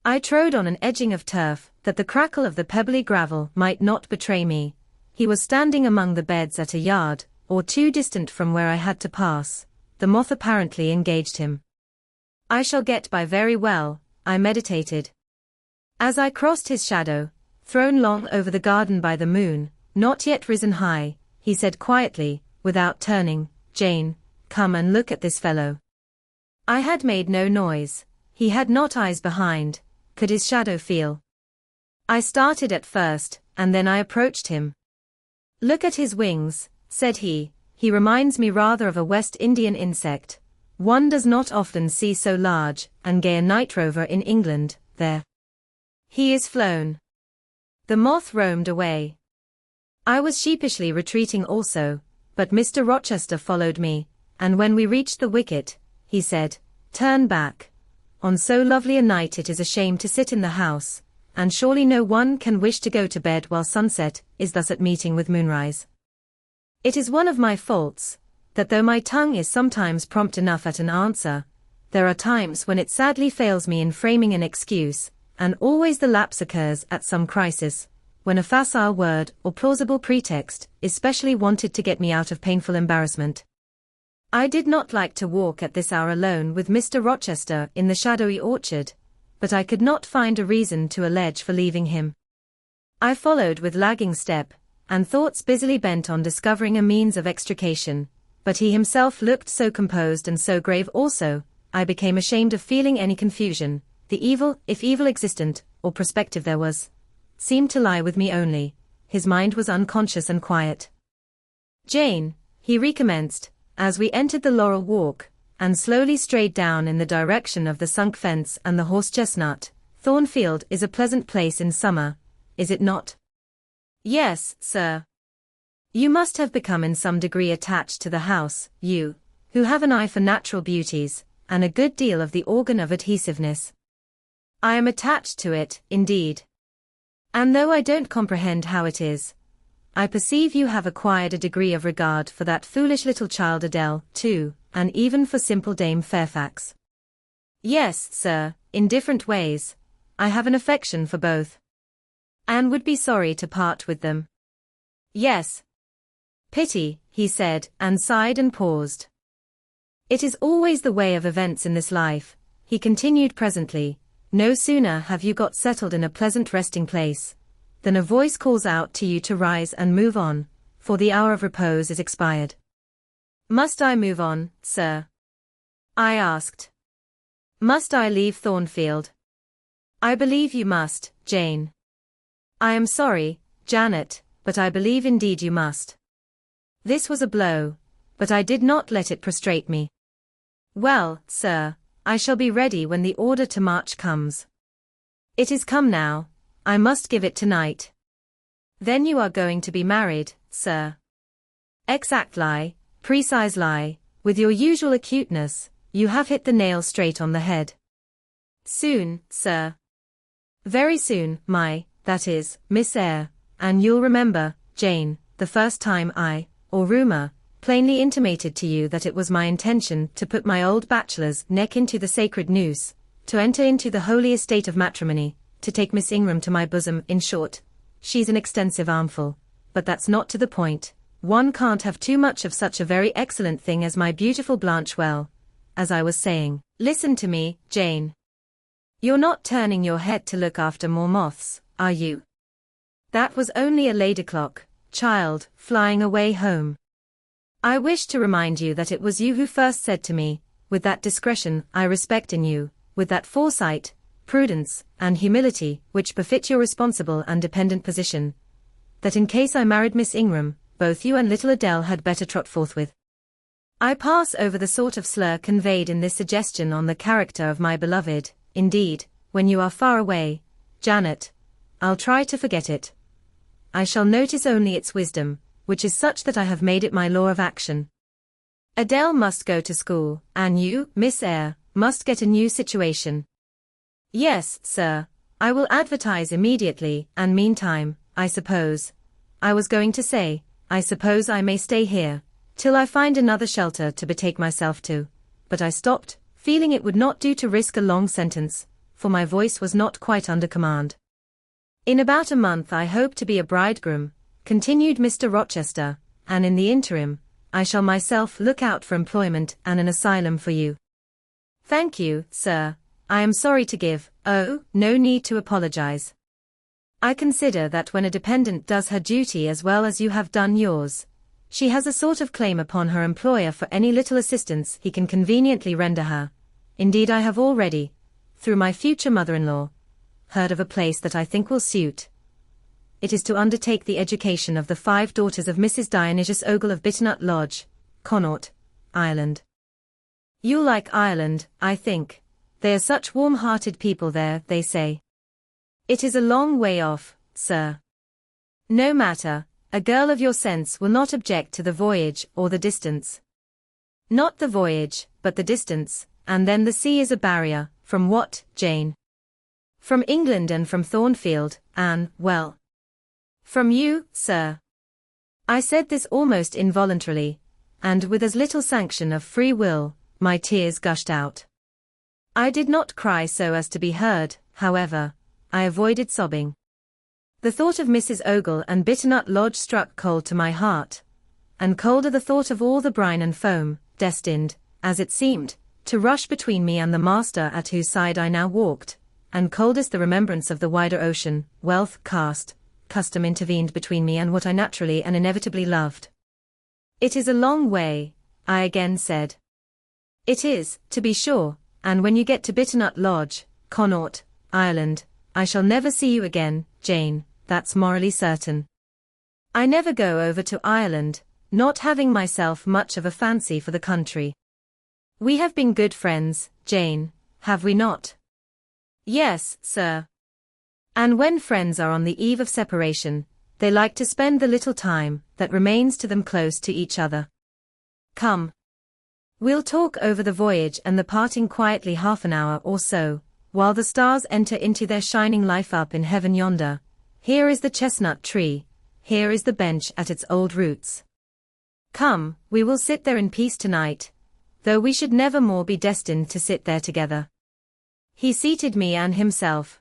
A: I trode on an edging of turf, that the crackle of the pebbly gravel might not betray me. He was standing among the beds at a yard or two distant from where I had to pass. The moth apparently engaged him. I shall get by very well, I meditated. As I crossed his shadow, thrown long over the garden by the moon, not yet risen high, he said quietly, without turning, "Jane, come and look at this fellow." I had made no noise. He had not eyes behind. Could his shadow feel? I started at first, and then I approached him. "Look at his wings," said he. "He reminds me rather of a West Indian insect. One does not often see so large and gay a night rover in England. There. He is flown." The moth roamed away. I was sheepishly retreating also, but Mr. Rochester followed me, and when we reached the wicket, he said, "Turn back. On so lovely a night it is a shame to sit in the house, and surely no one can wish to go to bed while sunset is thus at meeting with moonrise. It is one of my faults, that though my tongue is sometimes prompt enough at an answer, there are times when it sadly fails me in framing an excuse, and always the lapse occurs at some crisis, when a facile word or plausible pretext is specially wanted to get me out of painful embarrassment. I did not like to walk at this hour alone with Mr. Rochester in the shadowy orchard, but I could not find a reason to allege for leaving him. I followed with lagging step, and thoughts busily bent on discovering a means of extrication, but he himself looked so composed and so grave also, I became ashamed of feeling any confusion. The evil, if evil existent, or prospective there was, seemed to lie with me only. His mind was unconscious and quiet. "Jane," he recommenced, as we entered the laurel walk, and slowly strayed down in the direction of the sunk fence and the horse-chestnut, "Thornfield is a pleasant place in summer, is it not?" "Yes, sir." "You must have become in some degree attached to the house, you, who have an eye for natural beauties, and a good deal of the organ of adhesiveness." "I am attached to it, indeed. And though I don't comprehend how it is, I perceive you have acquired a degree of regard for that foolish little child Adele, too, and even for simple Dame Fairfax." "Yes, sir, in different ways. I have an affection for both, and would be sorry to part with them." "Yes." "Pity," he said, and sighed and paused. "It is always the way of events in this life," he continued presently. "No sooner have you got settled in a pleasant resting place, than a voice calls out to you to rise and move on, for the hour of repose is expired." "Must I move on, sir?" I asked. "Must I leave Thornfield?" "I believe you must, Jane." "I am sorry, Janet, but I believe indeed you must." This was a blow, but I did not let it prostrate me. "Well, sir, I shall be ready when the order to march comes." "It is come now. I must give it tonight." "Then you are going to be married, sir?" "Exact lie, precise lie, with your usual acuteness, you have hit the nail straight on the head. Soon, sir. Very soon, that is, Miss Eyre, and you'll remember, Jane, the first time or rumour, plainly intimated to you that it was my intention to put my old bachelor's neck into the sacred noose, to enter into the holy estate of matrimony, to take Miss Ingram to my bosom. In short, she's an extensive armful, but that's not to the point. One can't have too much of such a very excellent thing as my beautiful Blanche. Well, as I was saying, listen to me, Jane. You're not turning your head to look after more moths, are you? That was only a lady clock, child, flying away home. I wish to remind you that it was you who first said to me, with that discretion I respect in you, with that foresight, prudence, and humility which befit your responsible and dependent position, that in case I married Miss Ingram, both you and little Adele had better trot forthwith. I pass over the sort of slur conveyed in this suggestion on the character of my beloved. Indeed, when you are far away, Janet, I'll try to forget it. I shall notice only its wisdom, which is such that I have made it my law of action. Adele must go to school, and you, Miss Eyre, must get a new situation. Yes, sir, I will advertise immediately, and meantime, I suppose I I may stay here, till I find another shelter to betake myself to. But I stopped, feeling it would not do to risk a long sentence, for my voice was not quite under command. In about a month I hope to be a bridegroom, continued Mr. Rochester, and in the interim, I shall myself look out for employment and an asylum for you. Thank you, sir. I am sorry to give, no need to apologize. I consider that when a dependent does her duty as well as you have done yours, she has a sort of claim upon her employer for any little assistance he can conveniently render her. Indeed, I have already, through my future mother-in-law, heard of a place that I think will suit. It is to undertake the education of the 5 daughters of Mrs. Dionysius Ogle of Bitternut Lodge, Connaught, Ireland. You'll like Ireland, I think. They are such warm-hearted people there, they say. It is a long way off, sir. No matter, a girl of your sense will not object to the voyage or the distance. Not the voyage, but the distance, and then the sea is a barrier. From what, Jane? From England and from Thornfield, well. From you, sir. I said this almost involuntarily, and with as little sanction of free will, my tears gushed out. I did not cry so as to be heard, however. I avoided sobbing. The thought of Mrs. Ogle and Bitternut Lodge struck cold to my heart, and colder the thought of all the brine and foam, destined, as it seemed, to rush between me and the master at whose side I now walked, and coldest the remembrance of the wider ocean, wealth, caste, custom intervened between me and what I naturally and inevitably loved. It is a long way, I again said. It is, to be sure, and when you get to Bitternut Lodge, Connaught, Ireland, I shall never see you again, Jane, that's morally certain. I never go over to Ireland, not having myself much of a fancy for the country. We have been good friends, Jane, have we not? Yes, sir. And when friends are on the eve of separation, they like to spend the little time that remains to them close to each other. Come. We'll talk over the voyage and the parting quietly half an hour or so, while the stars enter into their shining life up in heaven yonder. Here is the chestnut tree, here is the bench at its old roots. Come, we will sit there in peace tonight, though we should never more be destined to sit there together. He seated me and himself.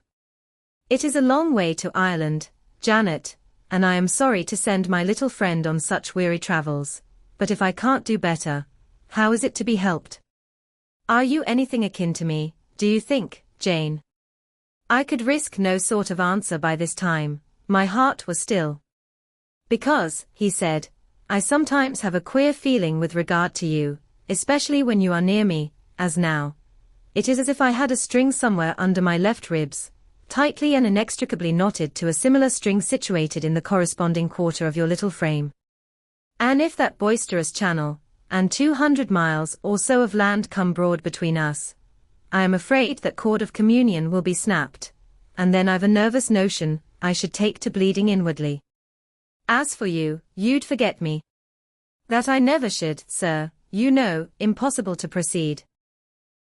A: It is a long way to Ireland, Janet, and I am sorry to send my little friend on such weary travels, but if I can't do better, how is it to be helped? Are you anything akin to me, do you think, Jane? I could risk no sort of answer by this time. My heart was still. Because, he said, I sometimes have a queer feeling with regard to you, especially when you are near me, as now. It is as if I had a string somewhere under my left ribs, tightly and inextricably knotted to a similar string situated in the corresponding quarter of your little frame. And if that boisterous channel, and 200 miles or so of land come broad between us, I am afraid that cord of communion will be snapped, and then I've a nervous notion I should take to bleeding inwardly. As for you, you'd forget me. That I never should, sir, you know, impossible to proceed.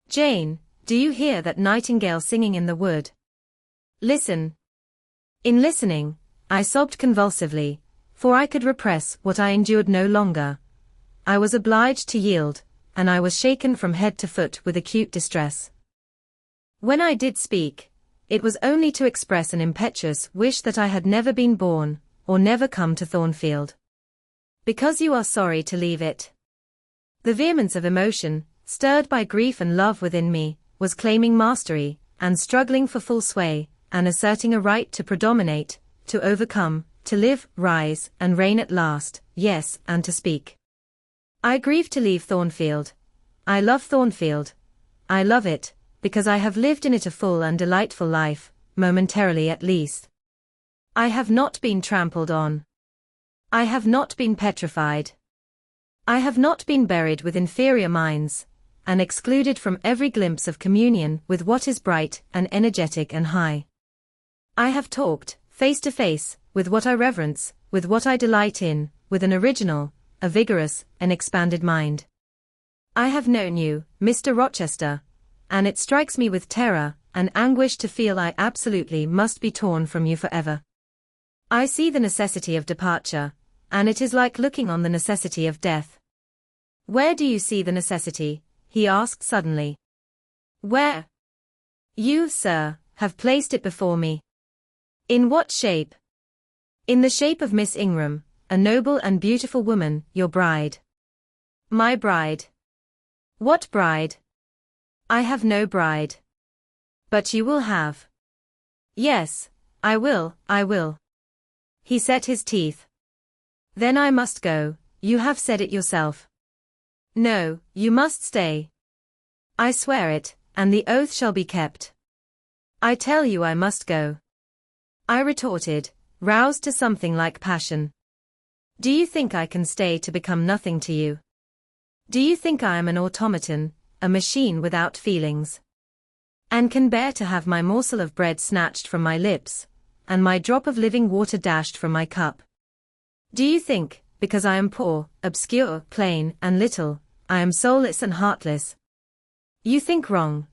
A: Jane, do you hear that nightingale singing in the wood? Listen. In listening, I sobbed convulsively, for I could repress what I endured no longer. I was obliged to yield, and I was shaken from head to foot with acute distress. When I did speak, it was only to express an impetuous wish that I had never been born, or never come to Thornfield. Because you are sorry to leave it. The vehemence of emotion, stirred by grief and love within me, was claiming mastery, and struggling for full sway, and asserting a right to predominate, to overcome, to live, rise, and reign at last, yes, and to speak. I grieve to leave Thornfield. I love Thornfield. I love it, because I have lived in it a full and delightful life, momentarily at least. I have not been trampled on. I have not been petrified. I have not been buried with inferior minds, and excluded from every glimpse of communion with what is bright and energetic and high. I have talked, face to face, with what I reverence, with what I delight in, with an original, a vigorous, an expanded mind. I have known you, Mr. Rochester, and it strikes me with terror and anguish to feel I absolutely must be torn from you forever. I see the necessity of departure, and it is like looking on the necessity of death. Where do you see the necessity? He asked suddenly. Where? You, sir, have placed it before me. In what shape? In the shape of Miss Ingram, a noble and beautiful woman, your bride. My bride. What bride? I have no bride. But you will have. Yes, I will, I will. He set his teeth. Then I must go, you have said it yourself. No, you must stay. I swear it, and the oath shall be kept. I tell you I must go. I retorted, roused to something like passion. Do you think I can stay to become nothing to you? Do you think I am an automaton, a machine without feelings? And can bear to have my morsel of bread snatched from my lips, and my drop of living water dashed from my cup? Do you think, because I am poor, obscure, plain, and little, I am soulless and heartless? You think wrong.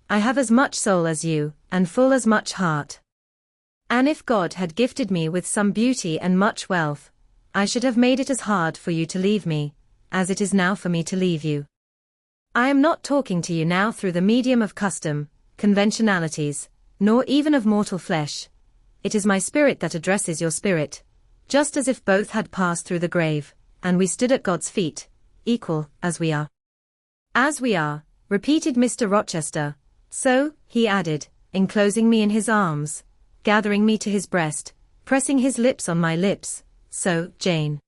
A: I have as much soul as you, and full as much heart. And if God had gifted me with some beauty and much wealth, I should have made it as hard for you to leave me, as it is now for me to leave you. I am not talking to you now through the medium of custom, conventionalities, nor even of mortal flesh. It is my spirit that addresses your spirit, just as if both had passed through the grave, and we stood at God's feet, equal, as we are. As we are, repeated Mr. Rochester. So, he added, enclosing me in his arms, gathering me to his breast, pressing his lips on my lips, so, Jane.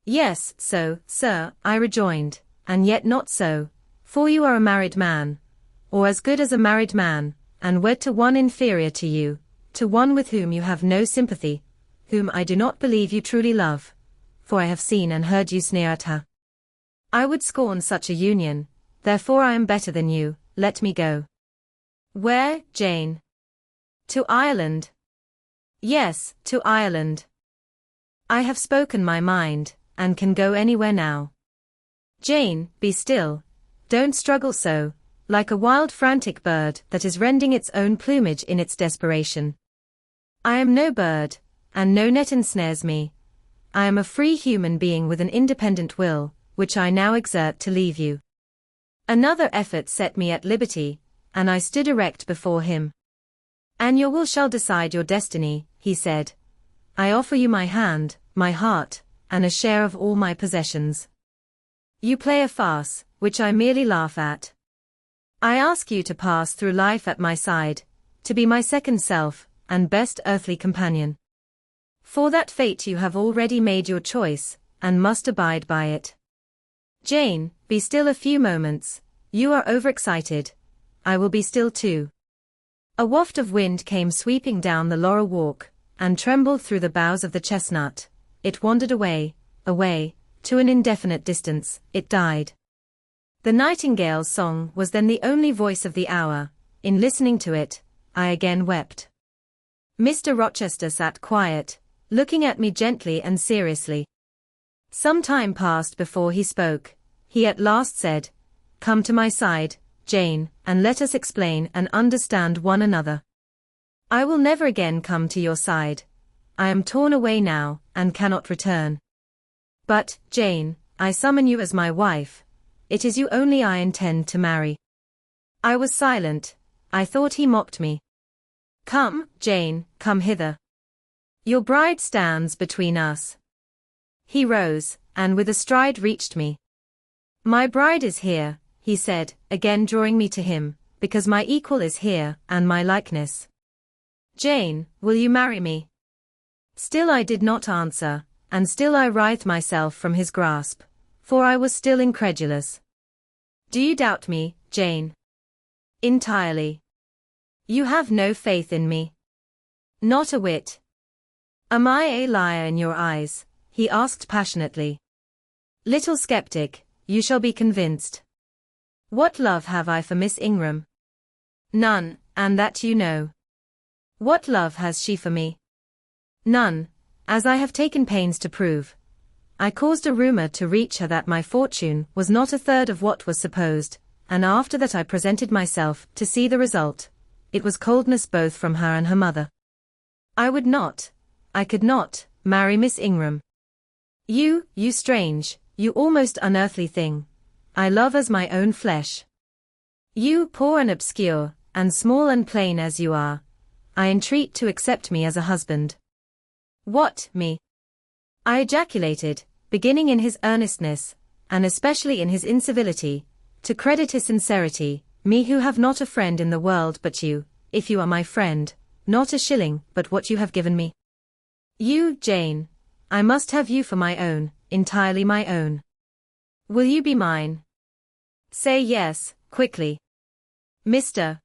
A: Yes, so, sir, I rejoined, and yet not so, for you are a married man, or as good as a married man, and wed to one inferior to you, to one with whom you have no sympathy, whom I do not believe you truly love, for I have seen and heard you sneer at her. I would scorn such a union, therefore I am better than you, let me go. Where, Jane? To Ireland. Yes, to Ireland. I have spoken my mind, and can go anywhere now. Jane, be still. Don't struggle so, like a wild frantic bird that is rending its own plumage in its desperation. I am no bird, and no net ensnares me. I am a free human being with an independent will, which I now exert to leave you. Another effort set me at liberty, and I stood erect before him. And your will shall decide your destiny, he said. I offer you my hand, my heart, and a share of all my possessions. You play a farce, which I merely laugh at. I ask you to pass through life at my side, to be my second self, and best earthly companion. For that fate you have already made your choice, and must abide by it. Jane, be still a few moments, you are overexcited. I will be still too. A waft of wind came sweeping down the laurel walk, and trembled through the boughs of the chestnut. It wandered away, away, to an indefinite distance, it died. The nightingale's song was then the only voice of the hour. In listening to it, I again wept. Mr. Rochester sat quiet, looking at me gently and seriously. Some time passed before he spoke, he at last said. Come to my side, Jane, and let us explain and understand one another. I will never again come to your side. I am torn away now, and cannot return. But, Jane, I summon you as my wife. It is you only I intend to marry. I was silent. I thought he mocked me. Come, Jane, come hither. Your bride stands between us. He rose, and with a stride reached me. My bride is here, he said, again drawing me to him, because my equal is here, and my likeness. Jane, will you marry me? Still I did not answer, and still I writhed myself from his grasp, for I was still incredulous. Do you doubt me, Jane? Entirely. You have no faith in me? Not a whit. Am I a liar in your eyes? He asked passionately. Little skeptic, you shall be convinced. What love have I for Miss Ingram? None, and that you know. What love has she for me? None, as I have taken pains to prove. I caused a rumor to reach her that my fortune was not a third of what was supposed, and after that I presented myself to see the result. It was coldness both from her and her mother. I could not, marry Miss Ingram. You strange, you almost unearthly thing, I love as my own flesh. You poor and obscure, and small and plain as you are, I entreat to accept me as a husband. What, me? I ejaculated, beginning in his earnestness, and especially in his incivility, to credit his sincerity, me who have not a friend in the world but you, if you are my friend, not a shilling but what you have given me. You, Jane, I must have you for my own, entirely my own. Will you be mine? Say yes, quickly. Mr.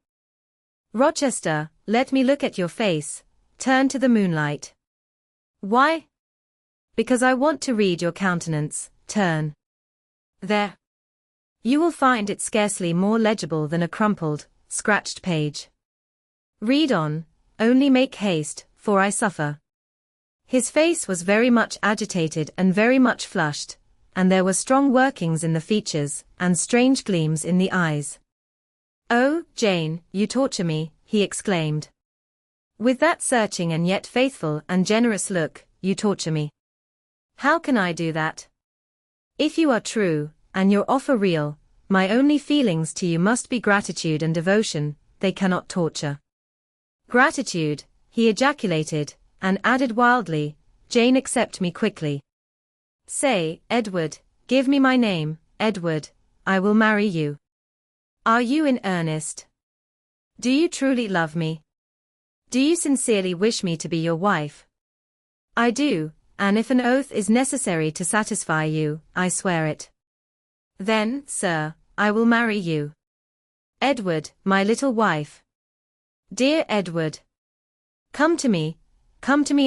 A: Rochester, let me look at your face, turn to the moonlight. Why? Because I want to read your countenance, turn. There. You will find it scarcely more legible than a crumpled, scratched page. Read on, only make haste, for I suffer. His face was very much agitated and very much flushed, and there were strong workings in the features, and strange gleams in the eyes. Oh, Jane, you torture me, he exclaimed. With that searching and yet faithful and generous look, you torture me. How can I do that? If you are true, and your offer real, my only feelings to you must be gratitude and devotion, they cannot torture. Gratitude, he ejaculated, and added wildly, Jane, accept me quickly. Say, Edward, give me my name, Edward, I will marry you. Are you in earnest? Do you truly love me? Do you sincerely wish me to be your wife? I do, and if an oath is necessary to satisfy you, I swear it. Then, sir, I will marry you. Edward, my little wife. Dear Edward. Come to me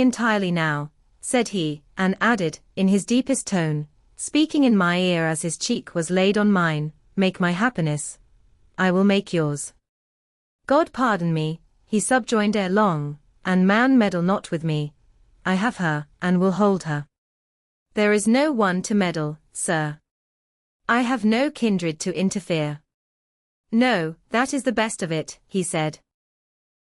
A: entirely now, said he, and added, in his deepest tone, speaking in my ear as his cheek was laid on mine, make my happiness. I will make yours. God pardon me, he subjoined ere long, and man meddle not with me. I have her, and will hold her. There is no one to meddle, sir. I have no kindred to interfere. No, that is the best of it, he said.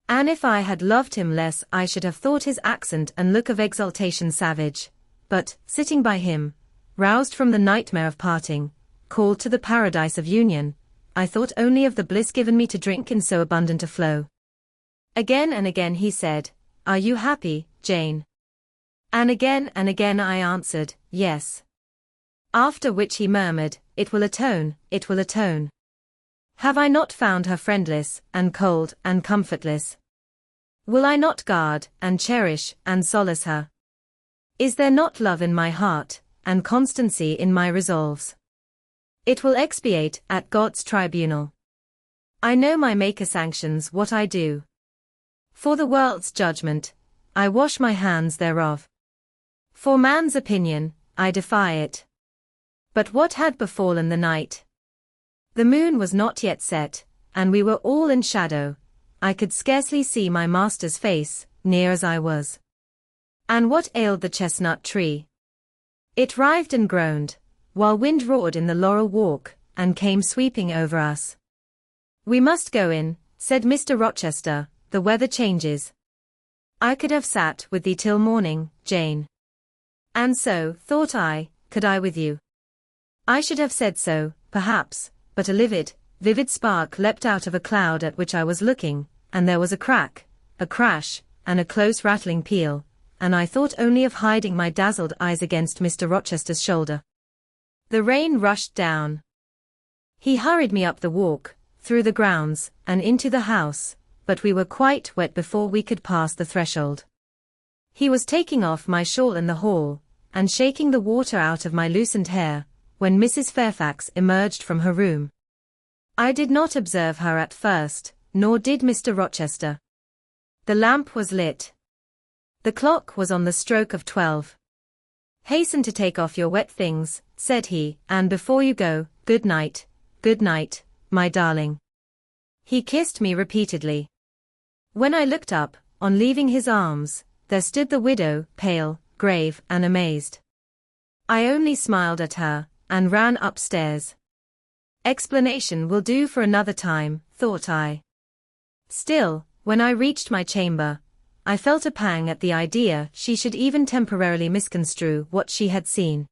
A: And if I had loved him less I should have thought his accent and look of exultation savage, but, sitting by him, roused from the nightmare of parting, called to the paradise of union, I thought only of the bliss given me to drink in so abundant a flow. Again and again he said, Are you happy, Jane? And again I answered, Yes. After which he murmured, It will atone, it will atone. Have I not found her friendless, and cold, and comfortless? Will I not guard, and cherish, and solace her? Is there not love in my heart, and constancy in my resolves? It will expiate at God's tribunal. I know my Maker sanctions what I do. For the world's judgment, I wash my hands thereof. For man's opinion, I defy it. But what had befallen the night? The moon was not yet set, and we were all in shadow. I could scarcely see my master's face, near as I was. And what ailed the chestnut tree? It writhed and groaned, while wind roared in the laurel walk, and came sweeping over us. "We must go in," said Mr. Rochester, "the weather changes." "I could have sat with thee till morning, Jane." And so, thought I, could I with you. I should have said so, perhaps, but a vivid spark leapt out of a cloud at which I was looking, and there was a crack, a crash, and a close rattling peal, and I thought only of hiding my dazzled eyes against Mr. Rochester's shoulder. The rain rushed down. He hurried me up the walk, through the grounds, and into the house, but we were quite wet before we could pass the threshold. He was taking off my shawl in the hall, and shaking the water out of my loosened hair, when Mrs. Fairfax emerged from her room. I did not observe her at first, nor did Mr. Rochester. The lamp was lit. The clock was on the stroke of 12. "Hasten to take off your wet things," said he, "and before you go, good night, my darling." He kissed me repeatedly. When I looked up, on leaving his arms, there stood the widow, pale, grave, and amazed. I only smiled at her, and ran upstairs. Explanation will do for another time, thought I. Still, when I reached my chamber, I felt a pang at the idea she should even temporarily misconstrue what she had seen.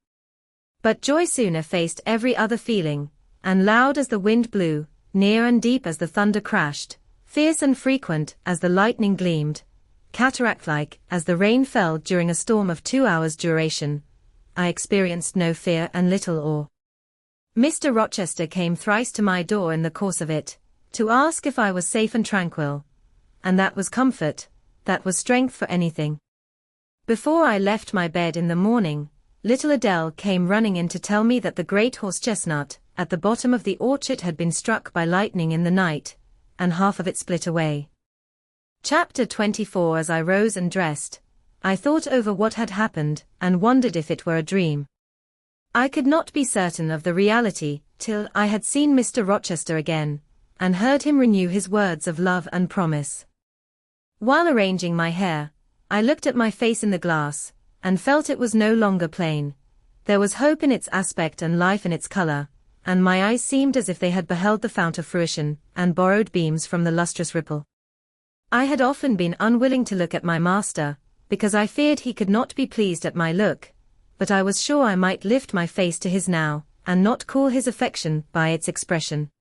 A: But joy soon effaced every other feeling, and loud as the wind blew, near and deep as the thunder crashed, fierce and frequent as the lightning gleamed, cataract-like as the rain fell during a storm of 2 hours' duration, I experienced no fear and little awe. Mr. Rochester came thrice to my door in the course of it, to ask if I was safe and tranquil, and that was comfort, that was strength for anything. Before I left my bed in the morning, little Adele came running in to tell me that the great horse-chestnut at the bottom of the orchard had been struck by lightning in the night, and half of it split away. Chapter 24. As I rose and dressed, I thought over what had happened, and wondered if it were a dream. I could not be certain of the reality, till I had seen Mr. Rochester again, and heard him renew his words of love and promise. While arranging my hair, I looked at my face in the glass, and felt it was no longer plain. There was hope in its aspect and life in its color, and my eyes seemed as if they had beheld the fount of fruition, and borrowed beams from the lustrous ripple. I had often been unwilling to look at my master, because I feared he could not be pleased at my look, but I was sure I might lift my face to his now, and not cool his affection by its expression.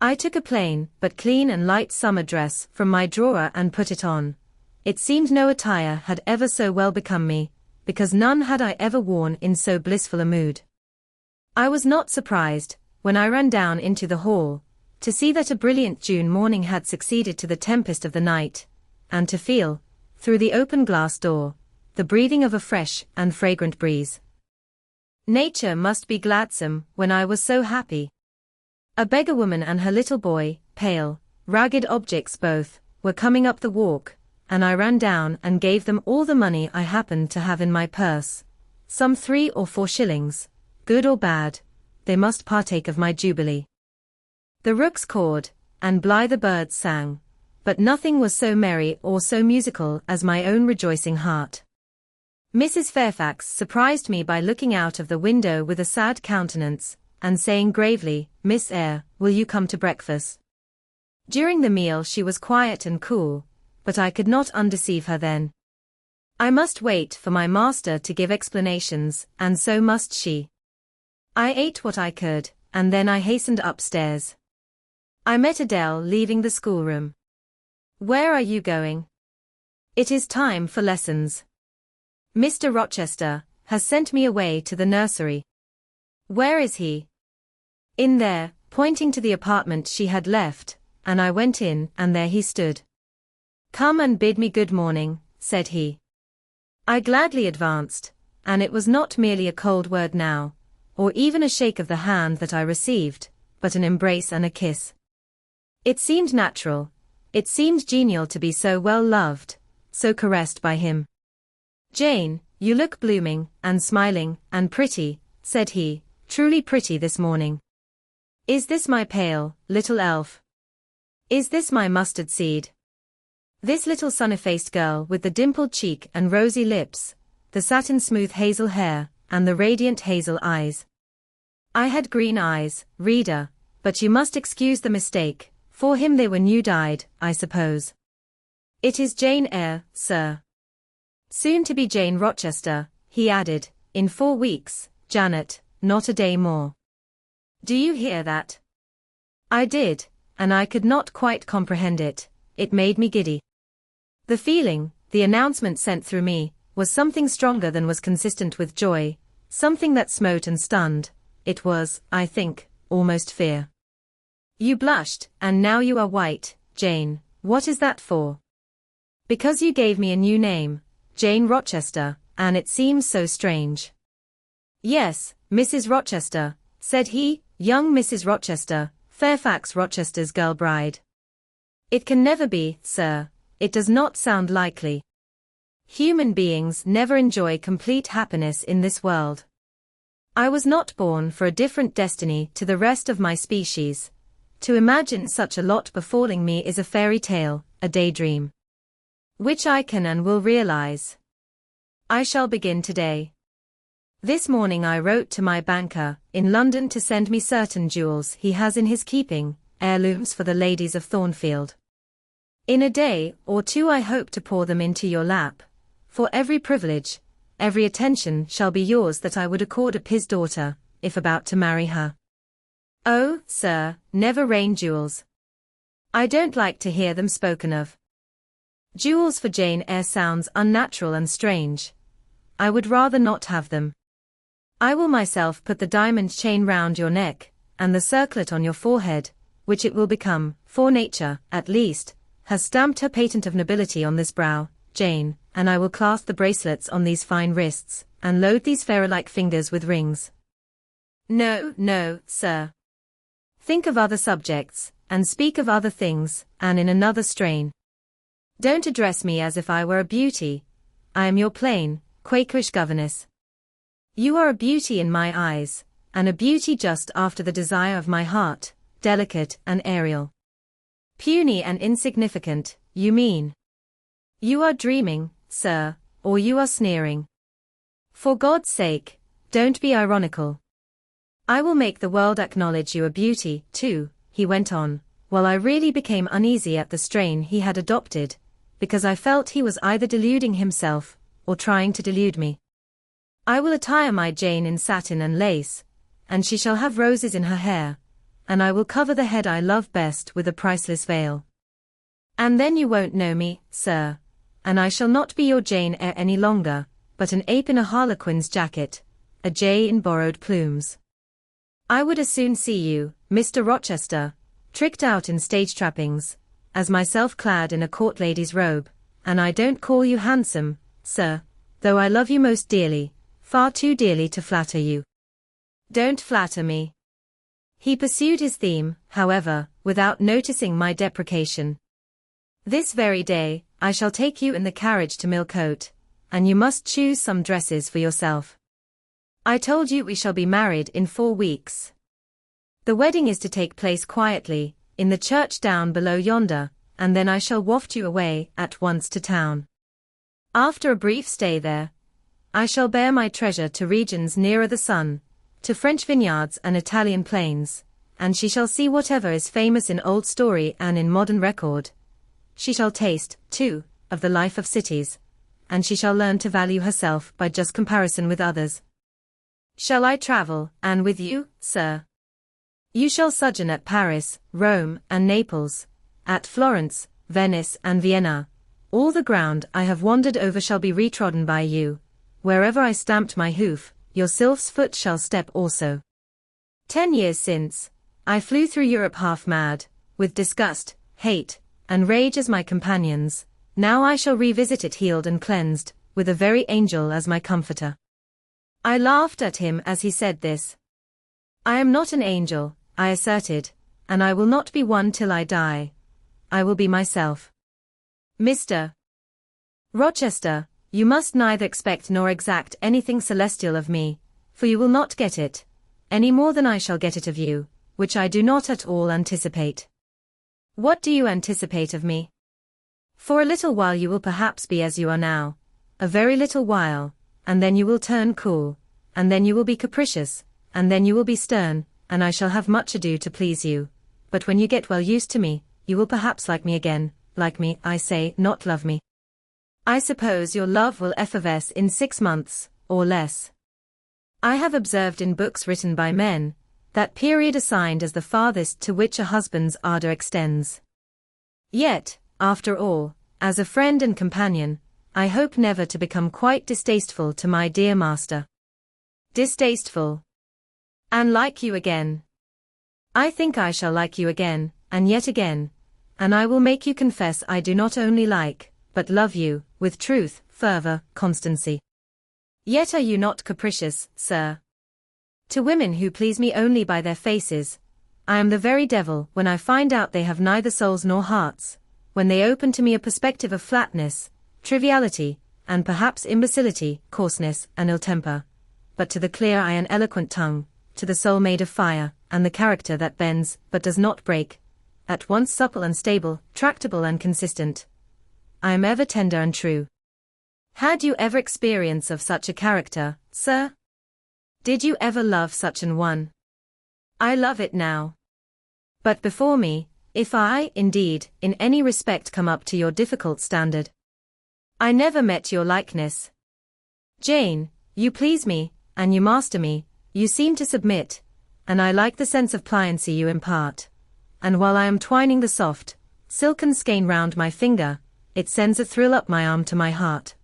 A: I took a plain, but clean and light summer dress from my drawer and put it on. It seemed no attire had ever so well become me, because none had I ever worn in so blissful a mood. I was not surprised, when I ran down into the hall, to see that a brilliant June morning had succeeded to the tempest of the night, and to feel, through the open glass door, the breathing of a fresh and fragrant breeze. Nature must be gladsome when I was so happy. A beggar woman and her little boy, pale, ragged objects both, were coming up the walk, and I ran down and gave them all the money I happened to have in my purse, some 3 or 4 shillings, good or bad, they must partake of my jubilee. The rooks cawed, and blithe birds sang, but nothing was so merry or so musical as my own rejoicing heart. Mrs. Fairfax surprised me by looking out of the window with a sad countenance, and saying gravely, "Miss Eyre, will you come to breakfast?" During the meal she was quiet and cool, but I could not undeceive her then. I must wait for my master to give explanations, and so must she. I ate what I could, and then I hastened upstairs. I met Adele leaving the schoolroom. "Where are you going?" "It is time for lessons. Mr. Rochester has sent me away to the nursery." "Where is he?" "In there," pointing to the apartment she had left, and I went in, and there he stood. "Come and bid me good morning," said he. I gladly advanced, and it was not merely a cold word now, or even a shake of the hand that I received, but an embrace and a kiss. It seemed natural, it seemed genial to be so well loved, so caressed by him. "Jane, you look blooming, and smiling, and pretty," said he, "truly pretty this morning. Is this my pale, little elf? Is this my mustard seed? This little sunny-faced girl with the dimpled cheek and rosy lips, the satin-smooth hazel hair, and the radiant hazel eyes? I had green eyes, reader, but you must excuse the mistake, for him they were new-dyed, I suppose. It is Jane Eyre, sir. Soon to be Jane Rochester, he added, in 4 weeks, Janet, not a day more. Do you hear that? I did, and I could not quite comprehend it. It made me giddy. The feeling, the announcement sent through me, was something stronger than was consistent with joy, something that smote and stunned. It was, I think, almost fear. You blushed, and now you are white, Jane. What is that for? Because you gave me a new name, Jane Rochester, and it seems so strange. Yes, Mrs. Rochester, said he, young Mrs. Rochester, Fairfax Rochester's girl bride. It can never be, sir. It does not sound likely. Human beings never enjoy complete happiness in this world. I was not born for a different destiny to the rest of my species. To imagine such a lot befalling me is a fairy tale, a daydream, which I can and will realize. I shall begin today. This morning I wrote to my banker in London to send me certain jewels he has in his keeping, heirlooms for the ladies of Thornfield. In a day or two I hope to pour them into your lap, for every privilege, every attention shall be yours that I would accord a P's daughter, if about to marry her. Oh, sir, never rain jewels. I don't like to hear them spoken of. Jewels for Jane Eyre sounds unnatural and strange. I would rather not have them. I will myself put the diamond chain round your neck, and the circlet on your forehead, which it will become, for nature, at least, has stamped her patent of nobility on this brow, Jane, and I will clasp the bracelets on these fine wrists, and load these pharaoh-like fingers with rings. No, no, sir. Think of other subjects, and speak of other things, and in another strain. Don't address me as if I were a beauty. I am your plain, Quakerish governess. You are a beauty in my eyes, and a beauty just after the desire of my heart, delicate and aerial. Puny and insignificant, you mean. You are dreaming, sir, or you are sneering. For God's sake, don't be ironical. I will make the world acknowledge you a beauty, too, he went on, while I really became uneasy at the strain he had adopted, because I felt he was either deluding himself, or trying to delude me. I will attire my Jane in satin and lace, and she shall have roses in her hair, and I will cover the head I love best with a priceless veil. And then you won't know me, sir, and I shall not be your Jane Eyre any longer, but an ape in a harlequin's jacket, a jay in borrowed plumes. I would as soon see you, Mr. Rochester, tricked out in stage trappings, as myself clad in a court lady's robe, and I don't call you handsome, sir, though I love you most dearly, far too dearly to flatter you. Don't flatter me. He pursued his theme, however, without noticing my deprecation. This very day, I shall take you in the carriage to Millcote, and you must choose some dresses for yourself. I told you we shall be married in 4 weeks. The wedding is to take place quietly, in the church down below yonder, and then I shall waft you away at once to town. After a brief stay there, I shall bear my treasure to regions nearer the sun, to French vineyards and Italian plains, and she shall see whatever is famous in old story and in modern record. She shall taste, too, of the life of cities, and she shall learn to value herself by just comparison with others. Shall I travel, and with you, sir? You shall sojourn at Paris, Rome, and Naples, at Florence, Venice, and Vienna. All the ground I have wandered over shall be retrodden by you. Wherever I stamped my hoof, your sylph's foot shall step also. 10 years since, I flew through Europe half mad, with disgust, hate, and rage as my companions. Now I shall revisit it healed and cleansed, with a very angel as my comforter. I laughed at him as he said this. I am not an angel, I asserted, and I will not be one till I die. I will be myself. Mr. Rochester, you must neither expect nor exact anything celestial of me, for you will not get it, any more than I shall get it of you, which I do not at all anticipate. What do you anticipate of me? For a little while you will perhaps be as you are now, a very little while, and then you will turn cool, and then you will be capricious, and then you will be stern, and I shall have much ado to please you. But when you get well used to me, you will perhaps like me again, like me, I say, not love me. I suppose your love will effervesce in 6 months, or less. I have observed in books written by men, that period assigned as the farthest to which a husband's ardor extends. Yet, after all, as a friend and companion, I hope never to become quite distasteful to my dear master. Distasteful. And like you again. I think I shall like you again, and yet again, and I will make you confess I do not only like, but love you, with truth, fervor, constancy. Yet are you not capricious, sir? To women who please me only by their faces, I am the very devil when I find out they have neither souls nor hearts, when they open to me a perspective of flatness, triviality, and perhaps imbecility, coarseness, and ill temper. But to the clear eye and eloquent tongue, to the soul made of fire, and the character that bends, but does not break, at once supple and stable, tractable and consistent, I am ever tender and true. Had you ever experience of such a character, sir? Did you ever love such an one? I love it now. But before me, if I, indeed, in any respect come up to your difficult standard. I never met your likeness. Jane, you please me, and you master me, you seem to submit, and I like the sense of pliancy you impart. And while I am twining the soft, silken skein round my finger, it sends a thrill up my arm to my heart.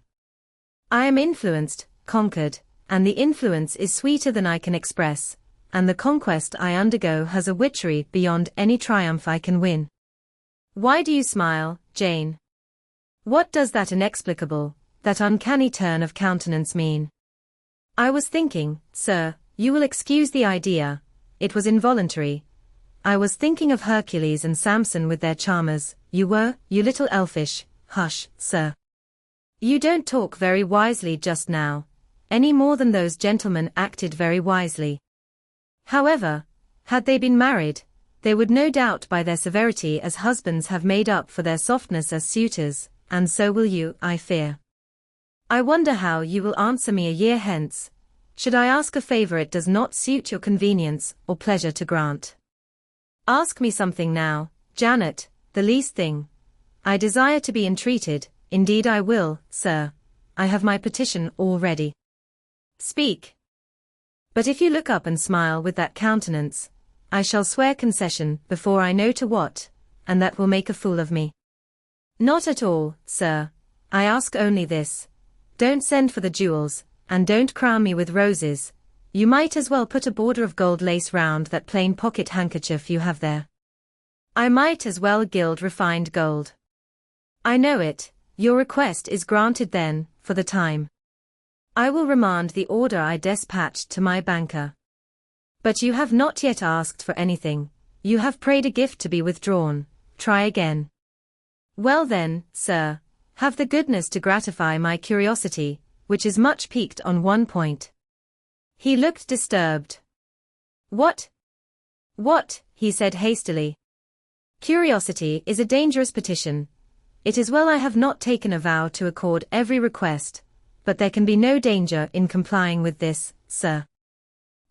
A: I am influenced, conquered, and the influence is sweeter than I can express, and the conquest I undergo has a witchery beyond any triumph I can win. Why do you smile, Jane? What does that inexplicable, that uncanny turn of countenance mean? I was thinking, sir, you will excuse the idea, it was involuntary. I was thinking of Hercules and Samson with their charmers, you little elfish, hush, sir. You don't talk very wisely just now, any more than those gentlemen acted very wisely. However, had they been married, they would no doubt by their severity as husbands have made up for their softness as suitors, and so will you, I fear. I wonder how you will answer me a year hence, should I ask a favor it does not suit your convenience or pleasure to grant. Ask me something now, Janet, the least thing. I desire to be entreated, indeed I will, sir. I have my petition all ready. Speak. But if you look up and smile with that countenance, I shall swear concession before I know to what, and that will make a fool of me. Not at all, sir. I ask only this. Don't send for the jewels, and don't crown me with roses. You might as well put a border of gold lace round that plain pocket handkerchief you have there. I might as well gild refined gold. I know it. Your request is granted then, for the time. I will remand the order I despatched to my banker. But you have not yet asked for anything, you have prayed a gift to be withdrawn, try again. Well then, sir, have the goodness to gratify my curiosity, which is much piqued on one point. He looked disturbed. What? What? He said hastily. Curiosity is a dangerous petition. It is well I have not taken a vow to accord every request, but there can be no danger in complying with this, sir.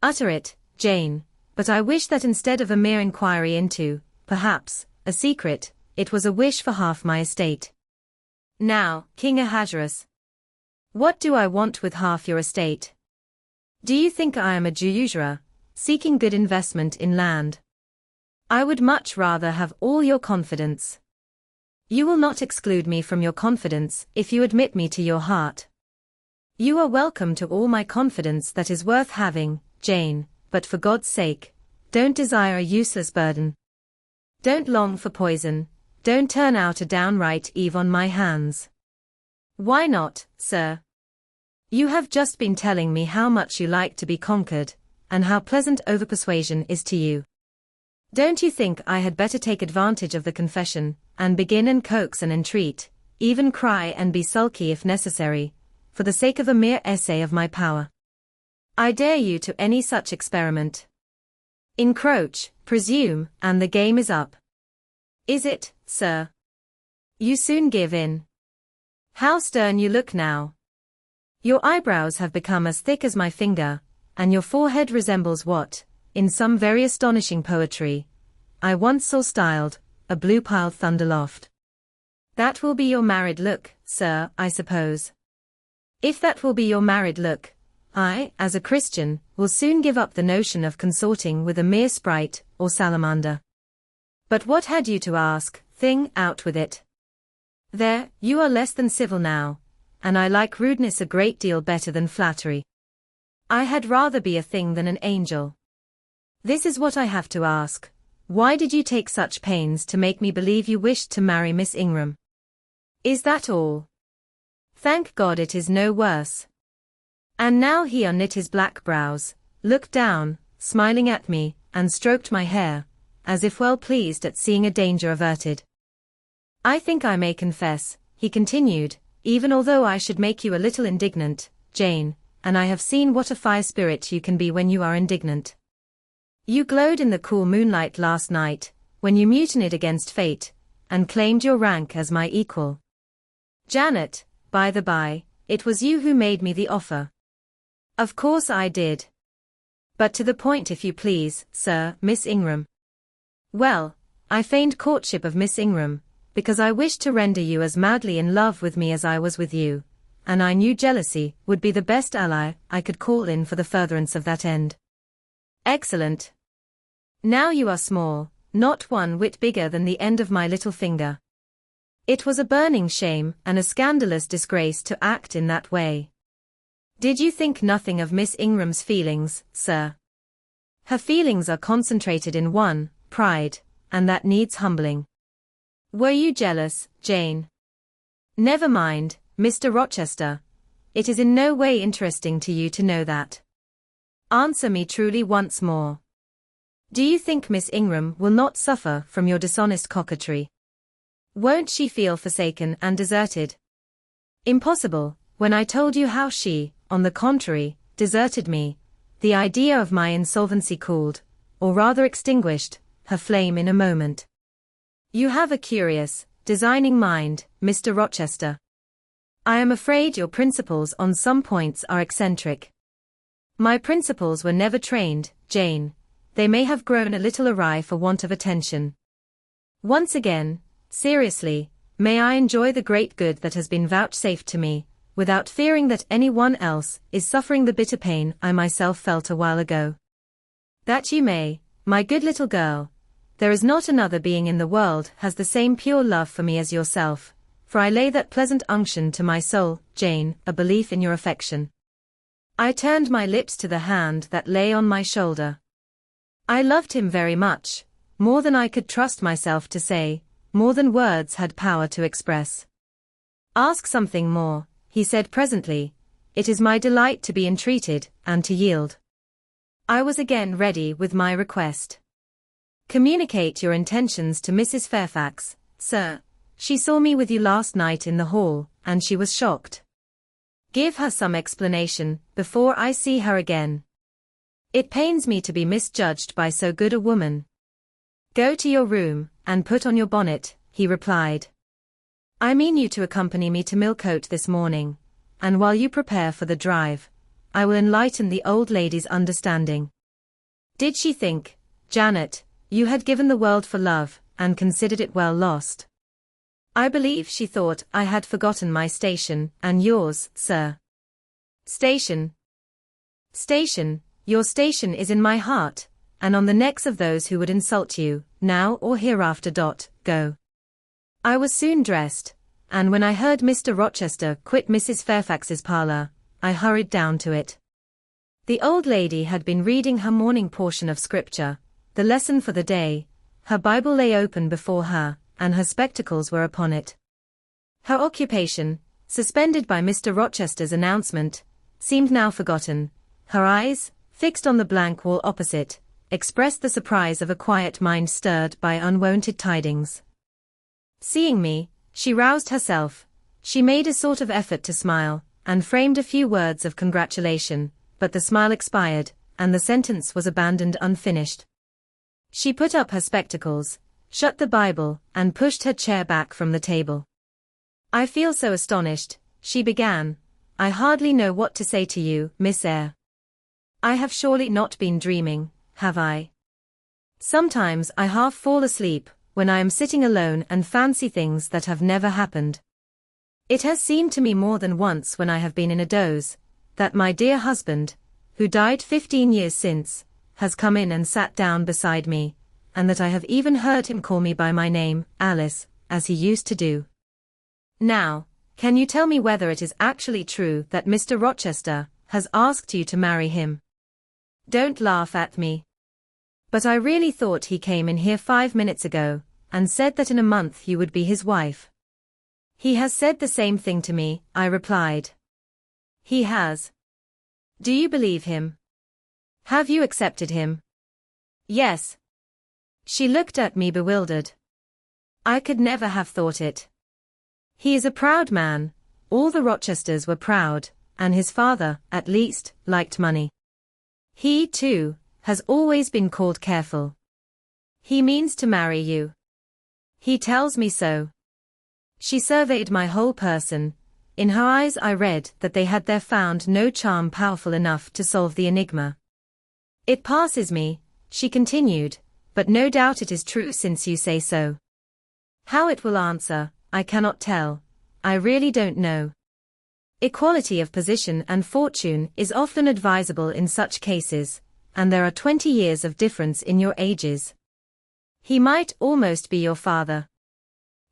A: Utter it, Jane, but I wish that instead of a mere inquiry into, perhaps, a secret, it was a wish for half my estate. Now, King Ahasuerus, what do I want with half your estate? Do you think I am a usurer, seeking good investment in land? I would much rather have all your confidence. You will not exclude me from your confidence if you admit me to your heart. You are welcome to all my confidence that is worth having, Jane, but for God's sake, don't desire a useless burden. Don't long for poison, don't turn out a downright Eve on my hands. Why not, sir? You have just been telling me how much you like to be conquered, and how pleasant overpersuasion is to you. Don't you think I had better take advantage of the confession, and begin and coax and entreat, even cry and be sulky if necessary, for the sake of a mere essay of my power? I dare you to any such experiment. Encroach, presume, and the game is up. Is it, sir? You soon give in. How stern you look now. Your eyebrows have become as thick as my finger, and your forehead resembles what, in some very astonishing poetry, I once saw styled, a blue-piled thunderloft. That will be your married look, sir, I suppose. If that will be your married look, I, as a Christian, will soon give up the notion of consorting with a mere sprite, or salamander. But what had you to ask? Thing, out with it. There, you are less than civil now, and I like rudeness a great deal better than flattery. I had rather be a thing than an angel. This is what I have to ask. Why did you take such pains to make me believe you wished to marry Miss Ingram? Is that all? Thank God it is no worse. And now he unknit his black brows, looked down, smiling at me, and stroked my hair, as if well pleased at seeing a danger averted. I think I may confess, he continued, even although I should make you a little indignant, Jane, and I have seen what a fire spirit you can be when you are indignant. You glowed in the cool moonlight last night, when you mutinied against fate, and claimed your rank as my equal. Janet, by the by, it was you who made me the offer. Of course I did. But to the point if you please, sir, Miss Ingram. Well, I feigned courtship of Miss Ingram, because I wished to render you as madly in love with me as I was with you, and I knew jealousy would be the best ally I could call in for the furtherance of that end. Excellent. Now you are small, not one whit bigger than the end of my little finger. It was a burning shame and a scandalous disgrace to act in that way. Did you think nothing of Miss Ingram's feelings, sir? Her feelings are concentrated in one, pride, and that needs humbling. Were you jealous, Jane? Never mind, Mr. Rochester. It is in no way interesting to you to know that. Answer me truly once more. Do you think Miss Ingram will not suffer from your dishonest coquetry? Won't she feel forsaken and deserted? Impossible, when I told you how she, on the contrary, deserted me, the idea of my insolvency cooled, or rather extinguished, her flame in a moment. You have a curious, designing mind, Mr. Rochester. I am afraid your principles on some points are eccentric. My principles were never trained, Jane. They may have grown a little awry for want of attention. Once again, seriously, may I enjoy the great good that has been vouchsafed to me, without fearing that any one else is suffering the bitter pain I myself felt a while ago. That you may, my good little girl. There is not another being in the world has the same pure love for me as yourself, for I lay that pleasant unction to my soul, Jane, a belief in your affection. I turned my lips to the hand that lay on my shoulder. I loved him very much, more than I could trust myself to say, more than words had power to express. Ask something more, he said presently. It is my delight to be entreated, and to yield. I was again ready with my request. Communicate your intentions to Mrs. Fairfax, sir. She saw me with you last night in the hall, and she was shocked. Give her some explanation, before I see her again. It pains me to be misjudged by so good a woman. Go to your room, and put on your bonnet, he replied. I mean you to accompany me to Millcote this morning, and while you prepare for the drive, I will enlighten the old lady's understanding. Did she think, Janet, you had given the world for love, and considered it well lost? I believe she thought I had forgotten my station, and yours, sir. Station? Station, your station is in my heart, and on the necks of those who would insult you, now or hereafter. Go. I was soon dressed, and when I heard Mr. Rochester quit Mrs. Fairfax's parlour, I hurried down to it. The old lady had been reading her morning portion of scripture, the lesson for the day. Her Bible lay open before her, and her spectacles were upon it. Her occupation, suspended by Mr. Rochester's announcement, seemed now forgotten. Her eyes, fixed on the blank wall opposite, expressed the surprise of a quiet mind stirred by unwonted tidings. Seeing me, she roused herself. She made a sort of effort to smile, and framed a few words of congratulation, but the smile expired, and the sentence was abandoned unfinished. She put up her spectacles, shut the Bible, and pushed her chair back from the table. I feel so astonished, she began. I hardly know what to say to you, Miss Eyre. I have surely not been dreaming, have I? Sometimes I half fall asleep, when I am sitting alone and fancy things that have never happened. It has seemed to me more than once when I have been in a doze, that my dear husband, who died 15 years since, has come in and sat down beside me, and that I have even heard him call me by my name, Alice, as he used to do. Now, can you tell me whether it is actually true that Mr. Rochester has asked you to marry him? Don't laugh at me. But I really thought he came in here 5 minutes ago, and said that in a month you would be his wife. He has said the same thing to me, I replied. He has. Do you believe him? Have you accepted him? Yes. She looked at me bewildered. I could never have thought it. He is a proud man, all the Rochesters were proud, and his father, at least, liked money. He, too, has always been called careful. He means to marry you. He tells me so. She surveyed my whole person. In her eyes I read that they had there found no charm powerful enough to solve the enigma. It passes me, she continued, but no doubt it is true since you say so. How it will answer, I cannot tell. I really don't know. Equality of position and fortune is often advisable in such cases, and there are 20 years of difference in your ages. He might almost be your father.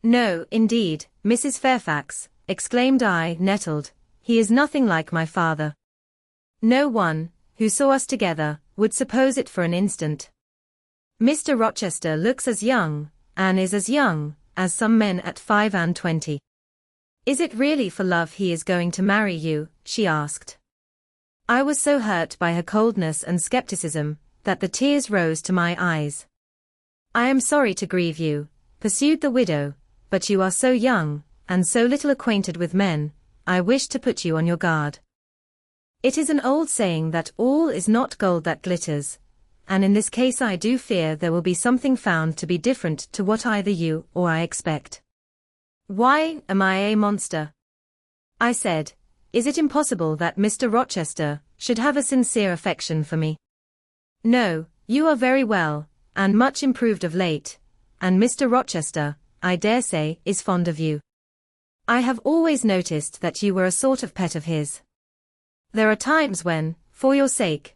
A: No, indeed, Mrs. Fairfax, exclaimed I, nettled, he is nothing like my father. No one, who saw us together, would suppose it for an instant. Mr. Rochester looks as young, and is as young, as some men at 25. Is it really for love he is going to marry you? She asked. I was so hurt by her coldness and skepticism, that the tears rose to my eyes. I am sorry to grieve you, pursued the widow, but you are so young, and so little acquainted with men, I wish to put you on your guard. It is an old saying that all is not gold that glitters, and in this case I do fear there will be something found to be different to what either you or I expect. Why, am I a monster? I said, is it impossible that Mr. Rochester should have a sincere affection for me? No, you are very well, and much improved of late, and Mr. Rochester, I dare say, is fond of you. I have always noticed that you were a sort of pet of his. There are times when, for your sake,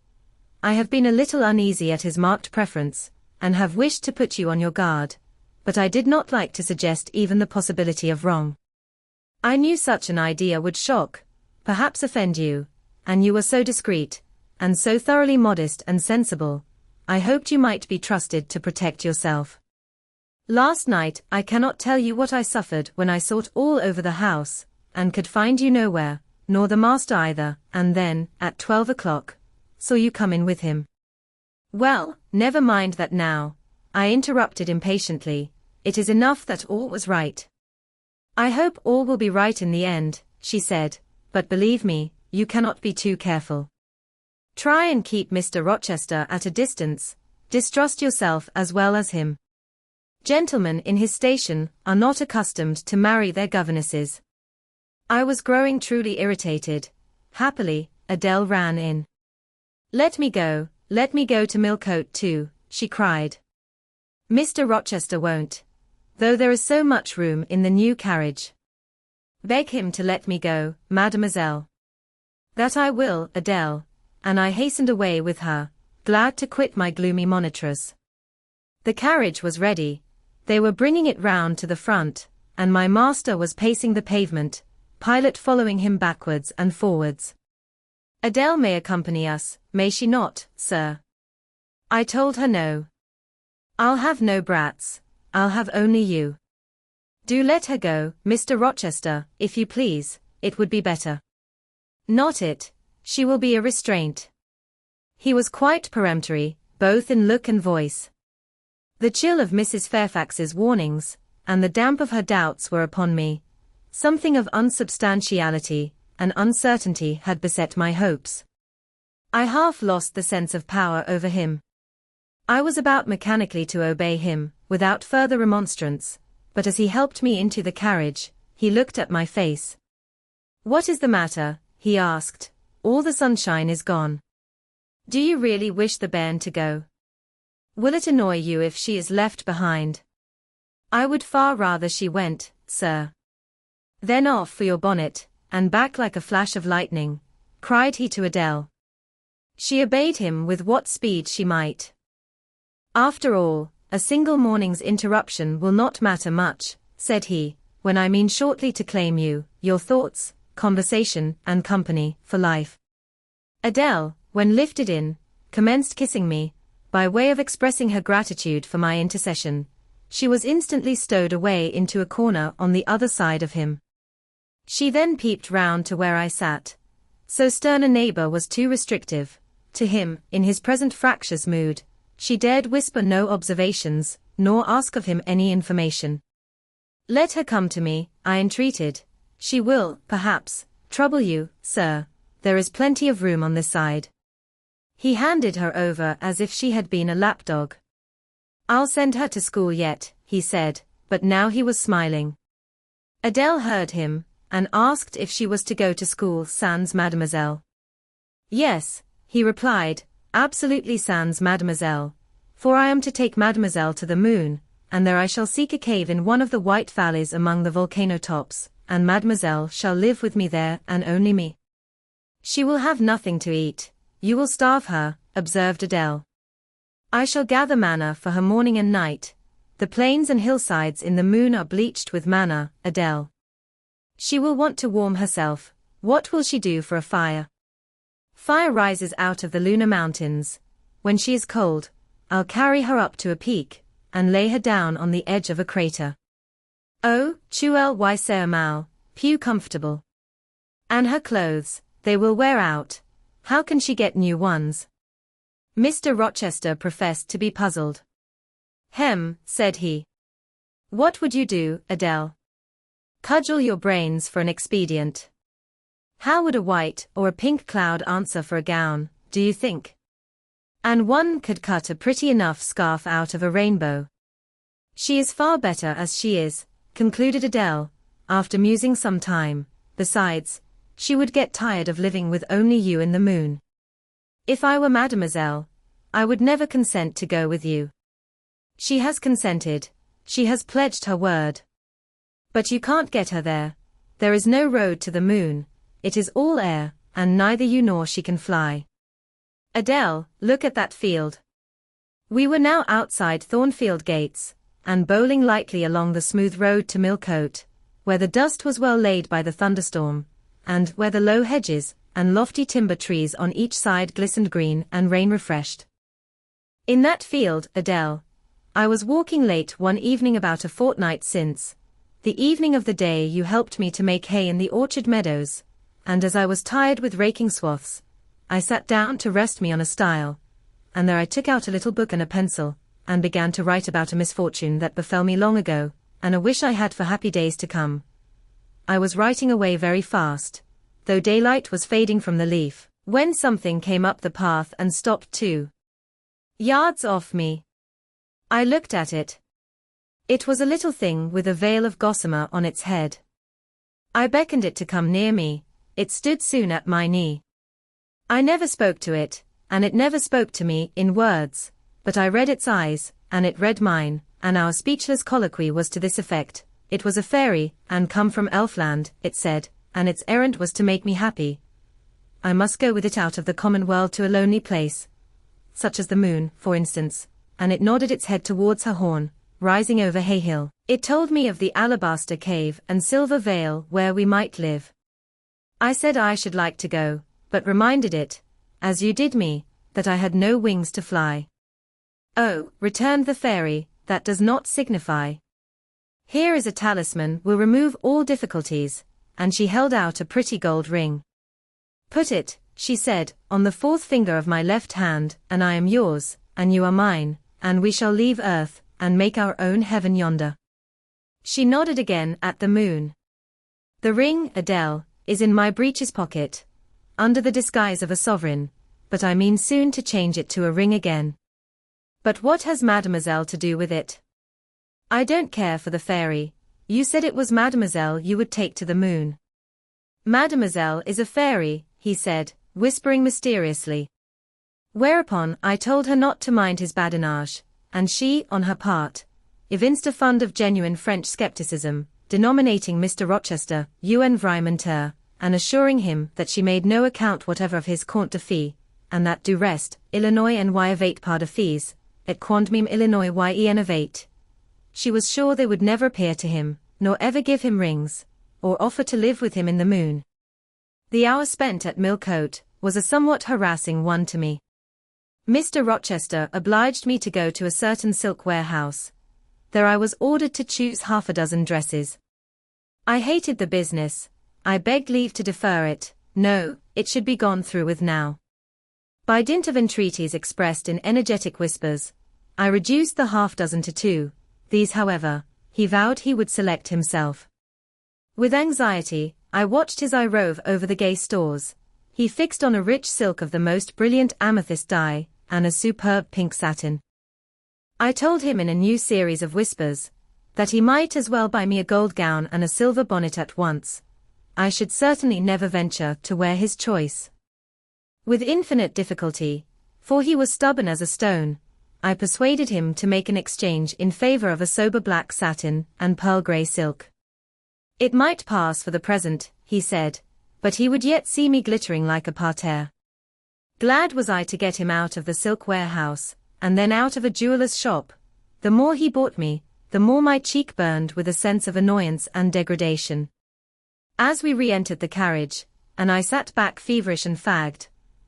A: I have been a little uneasy at his marked preference, and have wished to put you on your guard, but I did not like to suggest even the possibility of wrong. I knew such an idea would shock, perhaps offend you, and you were so discreet, and so thoroughly modest and sensible, I hoped you might be trusted to protect yourself. Last night I cannot tell you what I suffered when I sought all over the house, and could find you nowhere, nor the master either, and then, at 12 o'clock, saw you come in with him. Well, never mind that now, I interrupted impatiently, it is enough that all was right. I hope all will be right in the end, she said, but believe me, you cannot be too careful. Try and keep Mr. Rochester at a distance, distrust yourself as well as him. Gentlemen in his station are not accustomed to marry their governesses. I was growing truly irritated. Happily, Adele ran in. Let me go to Millcote too, she cried. Mr. Rochester won't, though there is so much room in the new carriage. Beg him to let me go, mademoiselle. That I will, Adele, and I hastened away with her, glad to quit my gloomy monitress. The carriage was ready. They were bringing it round to the front, and my master was pacing the pavement, Pilot following him backwards and forwards. Adele may accompany us, may she not, sir? I told her no. I'll have no brats, I'll have only you. Do let her go, Mr. Rochester, if you please, it would be better. Not it, she will be a restraint. He was quite peremptory, both in look and voice. The chill of Mrs. Fairfax's warnings, and the damp of her doubts were upon me. Something of unsubstantiality and uncertainty had beset my hopes. I half lost the sense of power over him. I was about mechanically to obey him, without further remonstrance, but as he helped me into the carriage, he looked at my face. What is the matter? He asked. All the sunshine is gone. Do you really wish the bairn to go? Will it annoy you if she is left behind? I would far rather she went, sir. Then off for your bonnet, and back like a flash of lightning, cried he to Adele. She obeyed him with what speed she might. After all, a single morning's interruption will not matter much, said he, when I mean shortly to claim you, your thoughts, conversation, and company, for life. Adele, when lifted in, commenced kissing me, by way of expressing her gratitude for my intercession. She was instantly stowed away into a corner on the other side of him. She then peeped round to where I sat. So stern a neighbor was too restrictive. To him, in his present fractious mood, she dared whisper no observations, nor ask of him any information. Let her come to me, I entreated. She will, perhaps, trouble you, sir. There is plenty of room on this side. He handed her over as if she had been a lapdog. I'll send her to school yet, he said, but now he was smiling. Adele heard him, and asked if she was to go to school sans mademoiselle. Yes, he replied, absolutely sans mademoiselle, for I am to take mademoiselle to the moon, and there I shall seek a cave in one of the white valleys among the volcano tops, and mademoiselle shall live with me there and only me. She will have nothing to eat. You will starve her, observed Adele. I shall gather manna for her morning and night. The plains and hillsides in the moon are bleached with manna, Adele. She will want to warm herself. What will she do for a fire? Fire rises out of the lunar mountains. When she is cold, I'll carry her up to a peak, and lay her down on the edge of a crater. Oh, tuelle y ser mal, pew comfortable. And her clothes, they will wear out. How can she get new ones? Mr. Rochester professed to be puzzled. Hem, said he. What would you do, Adele? Cudgel your brains for an expedient. How would a white or a pink cloud answer for a gown, do you think? And one could cut a pretty enough scarf out of a rainbow. She is far better as she is, concluded Adele, after musing some time. Besides, she would get tired of living with only you in the moon. If I were mademoiselle, I would never consent to go with you. She has consented. She has pledged her word. But you can't get her there. There is no road to the moon. It is all air, and neither you nor she can fly. Adele, look at that field. We were now outside Thornfield gates, and bowling lightly along the smooth road to Millcote, where the dust was well laid by the thunderstorm, and where the low hedges and lofty timber trees on each side glistened green and rain-refreshed. In that field, Adele, I was walking late one evening about a fortnight since, the evening of the day you helped me to make hay in the orchard meadows, and as I was tired with raking swaths, I sat down to rest me on a stile, and there I took out a little book and a pencil, and began to write about a misfortune that befell me long ago, and a wish I had for happy days to come. I was writing away very fast, though daylight was fading from the leaf, when something came up the path and stopped 2 yards off me. I looked at it. It was a little thing with a veil of gossamer on its head. I beckoned it to come near me. It stood soon at my knee. I never spoke to it, and it never spoke to me in words, but I read its eyes, and it read mine, and our speechless colloquy was to this effect. It was a fairy, and come from Elfland, it said, and its errand was to make me happy. I must go with it out of the common world to a lonely place, such as the moon, for instance, and it nodded its head towards her horn, rising over Hay Hill. It told me of the alabaster cave and silver vale where we might live. I said I should like to go, but reminded it, as you did me, that I had no wings to fly. Oh, returned the fairy, that does not signify. Here is a talisman will remove all difficulties, and she held out a pretty gold ring. Put it, she said, on the 4th finger of my left hand, and I am yours, and you are mine, and we shall leave earth, and make our own heaven yonder. She nodded again at the moon. The ring, Adele, is in my breeches pocket, under the disguise of a sovereign, but I mean soon to change it to a ring again. But what has mademoiselle to do with it? I don't care for the fairy. You said it was mademoiselle you would take to the moon. Mademoiselle is a fairy, he said, whispering mysteriously. Whereupon I told her not to mind his badinage, and she, on her part, evinced a fund of genuine French scepticism, denominating Mr. Rochester un vrai menteur, and assuring him that she made no account whatever of his conte de fées, and that du reste, Illinois and y avate par de fées, et quandmeme Illinois y en avate. She was sure they would never appear to him, nor ever give him rings, or offer to live with him in the moon. The hour spent at Millcote was a somewhat harassing one to me. Mr. Rochester obliged me to go to a certain silk warehouse. There I was ordered to choose half a dozen dresses. I hated the business. I begged leave to defer it. No, it should be gone through with now. By dint of entreaties expressed in energetic whispers, I reduced the half dozen to 2. These, however, he vowed he would select himself. With anxiety, I watched his eye rove over the gay stores. He fixed on a rich silk of the most brilliant amethyst dye, and a superb pink satin. I told him in a new series of whispers, that he might as well buy me a gold gown and a silver bonnet at once. I should certainly never venture to wear his choice. With infinite difficulty, for he was stubborn as a stone, I persuaded him to make an exchange in favor of a sober black satin and pearl grey silk. It might pass for the present, he said, but he would yet see me glittering like a parterre. Glad was I to get him out of the silk warehouse, and then out of a jeweller's shop. The more he bought me, the more my cheek burned with a sense of annoyance and degradation. As we re-entered the carriage, and I sat back feverish and fagged,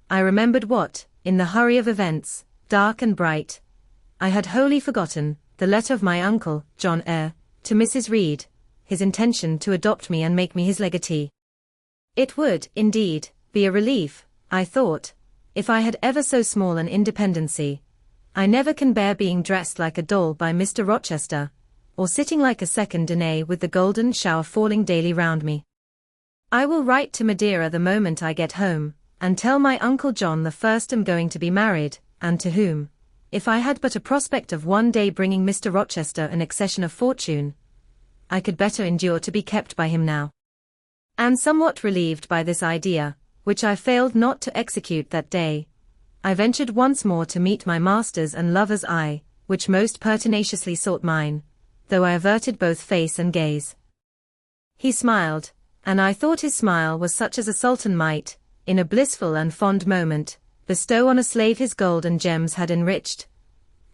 A: I remembered what, in the hurry of events, dark and bright, I had wholly forgotten, the letter of my uncle, Jane Eyre, to Mrs. Reed, his intention to adopt me and make me his legatee. It would, indeed, be a relief, I thought, if I had ever so small an independency. I never can bear being dressed like a doll by Mr. Rochester, or sitting like a second Danae with the golden shower falling daily round me. I will write to Madeira the moment I get home, and tell my Uncle John the first am going to be married, and to whom, if I had but a prospect of one day bringing Mr. Rochester an accession of fortune, I could better endure to be kept by him now. And somewhat relieved by this idea, which I failed not to execute that day, I ventured once more to meet my master's and lover's eye, which most pertinaciously sought mine, though I averted both face and gaze. He smiled, and I thought his smile was such as a sultan might, in a blissful and fond moment, bestow on a slave his gold and gems had enriched.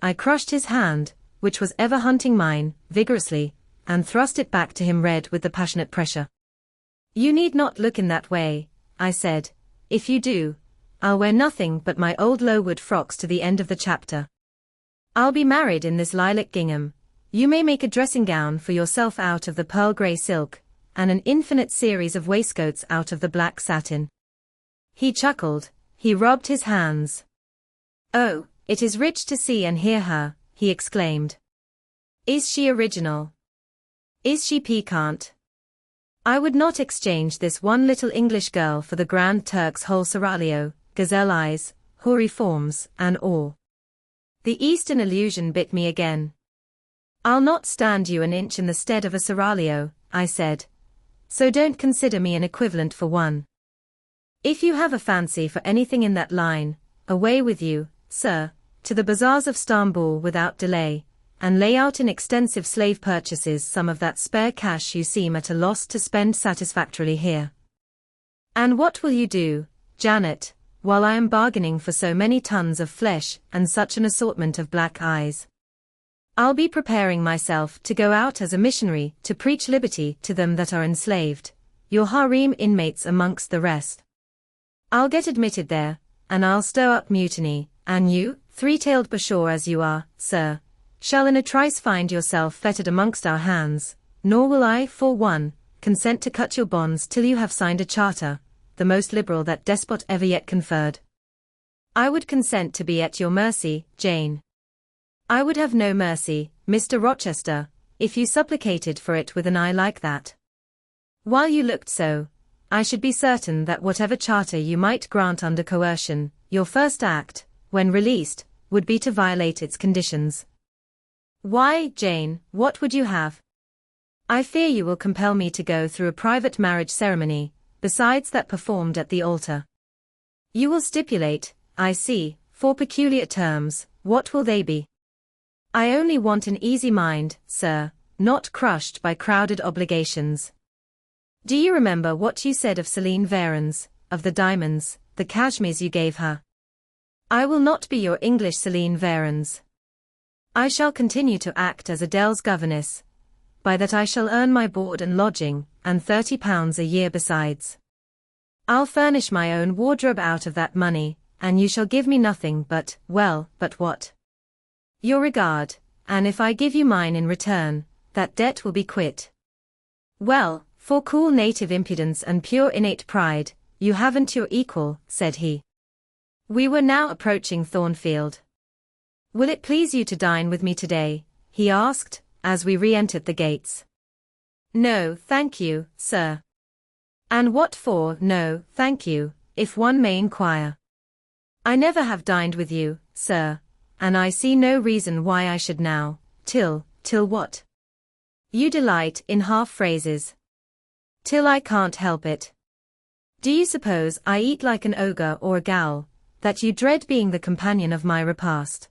A: I crushed his hand, which was ever hunting mine, vigorously, and thrust it back to him red with the passionate pressure. You need not look in that way, I said. If you do, I'll wear nothing but my old Lowood frocks to the end of the chapter. I'll be married in this lilac gingham. You may make a dressing gown for yourself out of the pearl grey silk, and an infinite series of waistcoats out of the black satin. He chuckled, he rubbed his hands. Oh, it is rich to see and hear her, he exclaimed. Is she original? Is she piquant? I would not exchange this one little English girl for the Grand Turk's whole seraglio, gazelle eyes, hoary forms, and all. The Eastern illusion bit me again. I'll not stand you an inch in the stead of a seraglio, I said. So don't consider me an equivalent for one. If you have a fancy for anything in that line, away with you, sir, to the bazaars of Stamboul without delay, and lay out in extensive slave purchases some of that spare cash you seem at a loss to spend satisfactorily here. And what will you do, Janet, while I am bargaining for so many tons of flesh and such an assortment of black eyes? I'll be preparing myself to go out as a missionary to preach liberty to them that are enslaved, your harem inmates amongst the rest. I'll get admitted there, and I'll stir up mutiny, and you, three-tailed bashaw as you are, sir, shall in a trice find yourself fettered amongst our hands, nor will I, for one, consent to cut your bonds till you have signed a charter, the most liberal that despot ever yet conferred. I would consent to be at your mercy, Jane. I would have no mercy, Mr. Rochester, if you supplicated for it with an eye like that. While you looked so, I should be certain that whatever charter you might grant under coercion, your first act, when released, would be to violate its conditions. Why, Jane, what would you have? I fear you will compel me to go through a private marriage ceremony, besides that performed at the altar. You will stipulate, I see, For peculiar terms, what will they be? I only want an easy mind, sir, not crushed by crowded obligations. Do you remember what you said of Celine Varens, of the diamonds, the cashmeres you gave her? I will not be your English Celine Varens. I shall continue to act as Adele's governess. By that I shall earn my board and lodging, and £30 a year besides. I'll furnish my own wardrobe out of that money, and you shall give me nothing but, well, but what? Your regard, and if I give you mine in return, that debt will be quit. Well, for cool native impudence and pure innate pride, you haven't your equal, said he. We were now approaching Thornfield. Will it please you to dine with me today? He asked, as we re-entered the gates. No, thank you, sir. And what for, no, thank you, if one may inquire? I never have dined with you, sir, and I see no reason why I should now, till what? You delight in half-phrases. Till I can't help it. Do you suppose I eat like an ogre or a ghoul, that you dread being the companion of my repast?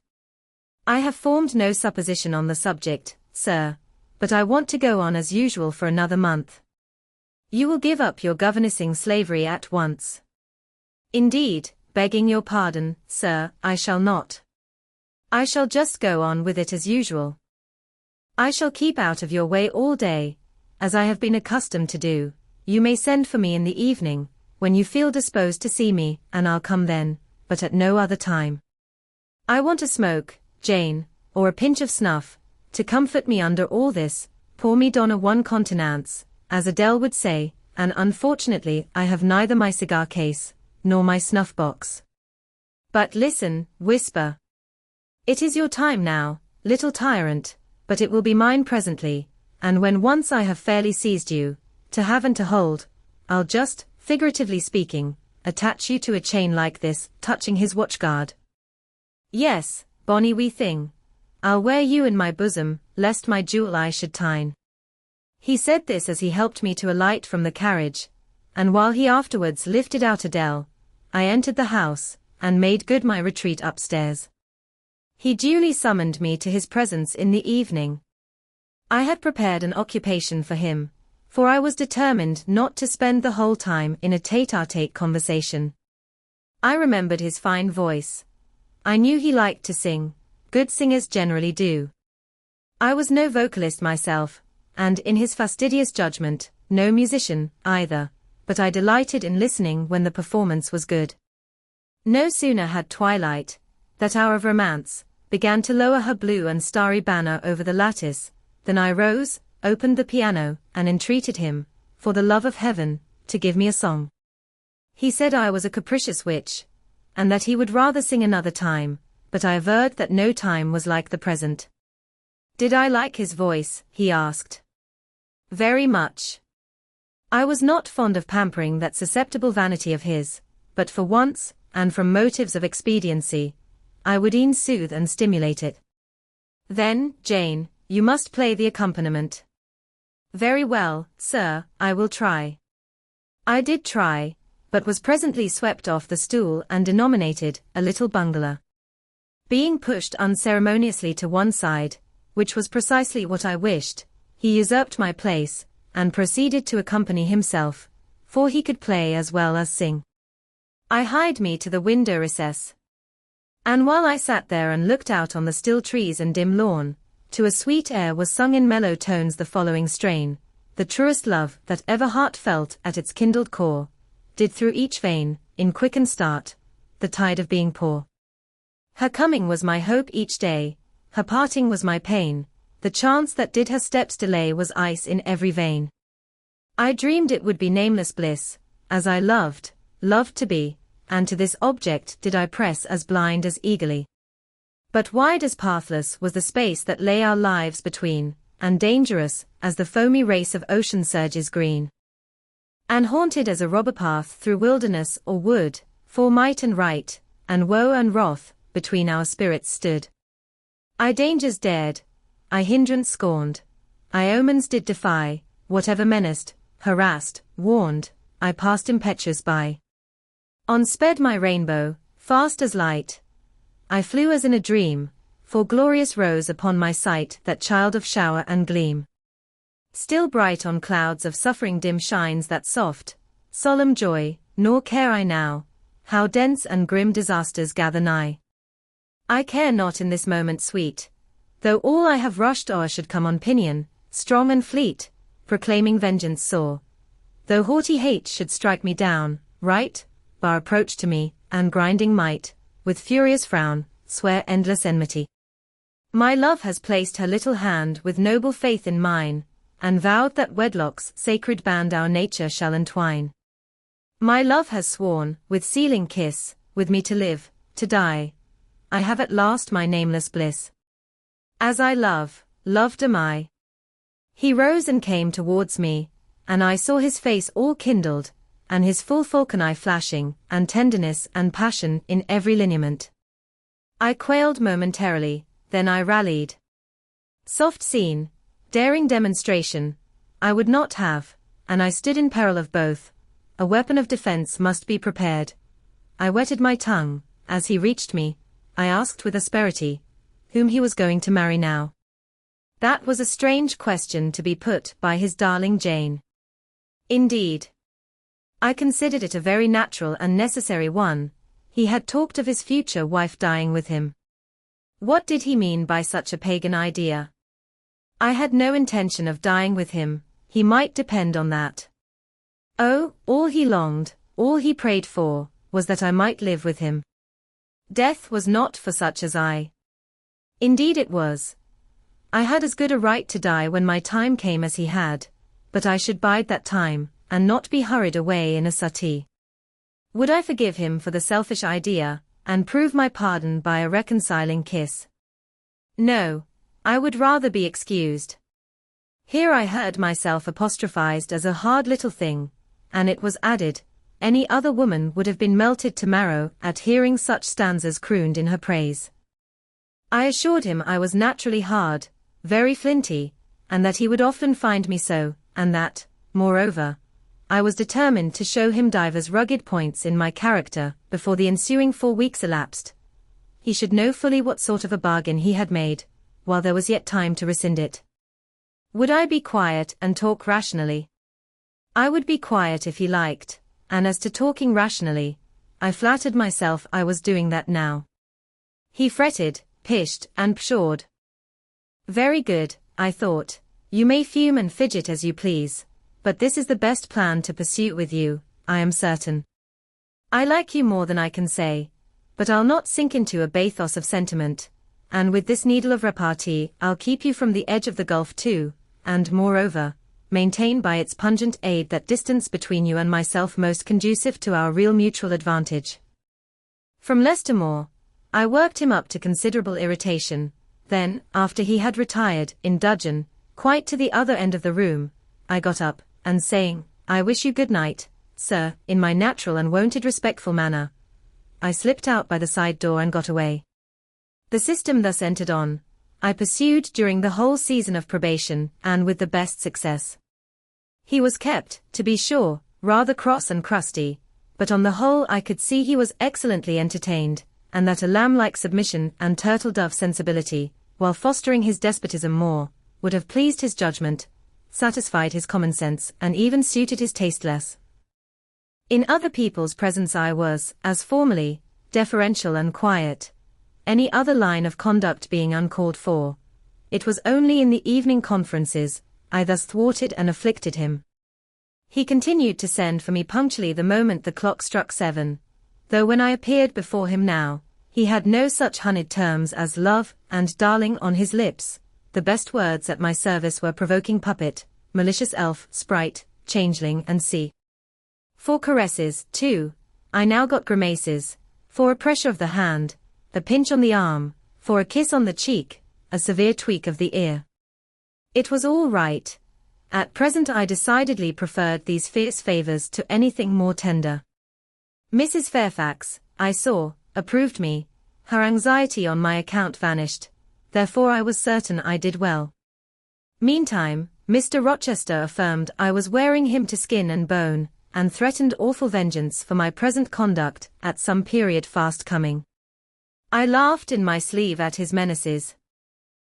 A: I have formed no supposition on the subject, sir, but I want to go on as usual for another month. You will give up your governessing slavery at once. Indeed, begging your pardon, sir, I shall not. I shall just go on with it as usual. I shall keep out of your way all day, as I have been accustomed to do. You may send for me in the evening, when you feel disposed to see me, and I'll come then, but at no other time. I want a smoke, Jane, or a pinch of snuff, to comfort me under all this. Pour me donna one contenance, as Adele would say, and unfortunately I have neither my cigar case, nor my snuff box. But listen, whisper. It is your time now, little tyrant, but it will be mine presently, and when once I have fairly seized you, to have and to hold, I'll just, figuratively speaking, attach you to a chain like this, touching his watchguard. Yes, bonny wee thing. I'll wear you in my bosom, lest my jewel eye should tine. He said this as he helped me to alight from the carriage, and while he afterwards lifted out Adele, I entered the house, and made good my retreat upstairs. He duly summoned me to his presence in the evening. I had prepared an occupation for him, for I was determined not to spend the whole time in a tete-a-tete conversation. I remembered his fine voice. I knew he liked to sing. Good singers generally do. I was no vocalist myself, and in his fastidious judgment, no musician, either, but I delighted in listening when the performance was good. No sooner had twilight, that hour of romance, began to lower her blue and starry banner over the lattice, than I rose, opened the piano, and entreated him, for the love of heaven, to give me a song. He said I was a capricious witch, and that he would rather sing another time, but I averred that no time was like the present. Did I like his voice, he asked. Very much. I was not fond of pampering that susceptible vanity of his, but for once, and from motives of expediency, I would e'en soothe and stimulate it. Then, Jane, you must play the accompaniment. Very well, sir, I will try. I did try, but was presently swept off the stool and denominated a little bungler. Being pushed unceremoniously to one side, which was precisely what I wished, he usurped my place, and proceeded to accompany himself, for he could play as well as sing. I hied me to the window recess. And while I sat there and looked out on the still trees and dim lawn, to a sweet air was sung in mellow tones the following strain: the truest love that ever heart felt at its kindled core, did through each vein, in quicken start, the tide of being pour. Her coming was my hope each day, her parting was my pain, the chance that did her steps delay was ice in every vein. I dreamed it would be nameless bliss, as I loved to be, and to this object did I press as blind as eagerly. But wide as pathless was the space that lay our lives between, and dangerous as the foamy race of ocean surges green. And haunted as a robber path through wilderness or wood, for might and right, and woe and wrath, between our spirits stood. I dangers dared, I hindrance scorned, I omens did defy, whatever menaced, harassed, warned, I passed impetuous by. On sped my rainbow, fast as light, I flew as in a dream, for glorious rose upon my sight that child of shower and gleam. Still bright on clouds of suffering dim shines that soft, solemn joy, nor care I now, how dense and grim disasters gather nigh. I care not in this moment sweet, though all I have rushed o'er should come on pinion, strong and fleet, proclaiming vengeance sore. Though haughty hate should strike me down, right, bar approach to me, and grinding might, with furious frown, swear endless enmity. My love has placed her little hand with noble faith in mine, and vowed that wedlock's sacred band our nature shall entwine. My love has sworn, with sealing kiss, with me to live, to die. I have at last my nameless bliss. As I love, loved am I. He rose and came towards me, and I saw his face all kindled, and his full falcon eye flashing, and tenderness and passion in every lineament. I quailed momentarily, then I rallied. Soft scene, daring demonstration, I would not have, and I stood in peril of both. A weapon of defense must be prepared. I wetted my tongue, as he reached me. I asked with asperity, whom he was going to marry now. That was a strange question to be put by his darling Jane. Indeed, I considered it a very natural and necessary one. He had talked of his future wife dying with him. What did he mean by such a pagan idea? I had no intention of dying with him, he might depend on that. Oh, all he longed, all he prayed for, was that I might live with him. Death was not for such as I. Indeed it was. I had as good a right to die when my time came as he had, but I should bide that time, and not be hurried away in a suttee. Would I forgive him for the selfish idea, and prove my pardon by a reconciling kiss? No, I would rather be excused. Here I heard myself apostrophized as a hard little thing, and it was added, any other woman would have been melted to marrow at hearing such stanzas crooned in her praise. I assured him I was naturally hard, very flinty, and that he would often find me so, and that, moreover, I was determined to show him divers rugged points in my character before the ensuing 4 weeks elapsed. He should know fully what sort of a bargain he had made, while there was yet time to rescind it. Would I be quiet and talk rationally? I would be quiet if he liked, and as to talking rationally, I flattered myself I was doing that now. He fretted, pished, and pshawed. Very good, I thought, you may fume and fidget as you please, but this is the best plan to pursue with you, I am certain. I like you more than I can say, but I'll not sink into a bathos of sentiment, and with this needle of repartee I'll keep you from the edge of the gulf too, and moreover, maintain by its pungent aid that distance between you and myself most conducive to our real mutual advantage. From Leicester Moor, I worked him up to considerable irritation, then, after he had retired, in dudgeon, quite to the other end of the room, I got up, and saying, I wish you good night, sir, in my natural and wonted respectful manner, I slipped out by the side door and got away. The system thus entered on, I pursued during the whole season of probation, and with the best success. He was kept, to be sure, rather cross and crusty, but on the whole I could see he was excellently entertained, and that a lamb-like submission and turtle-dove sensibility, while fostering his despotism more, would have pleased his judgment, satisfied his common sense, and even suited his taste less. In other people's presence I was, as formerly, deferential and quiet, any other line of conduct being uncalled for. It was only in the evening conferences I thus thwarted and afflicted him. He continued to send for me punctually the moment the clock struck 7, though when I appeared before him now, he had no such honeyed terms as love and darling on his lips. The best words at my service were provoking puppet, malicious elf, sprite, changeling, and sea. For caresses, too, I now got grimaces, for a pressure of the hand, a pinch on the arm, for a kiss on the cheek, a severe tweak of the ear. It was all right. At present I decidedly preferred these fierce favors to anything more tender. Mrs. Fairfax, I saw, approved me, her anxiety on my account vanished, therefore I was certain I did well. Meantime, Mr. Rochester affirmed I was wearing him to skin and bone, and threatened awful vengeance for my present conduct at some period fast coming. I laughed in my sleeve at his menaces.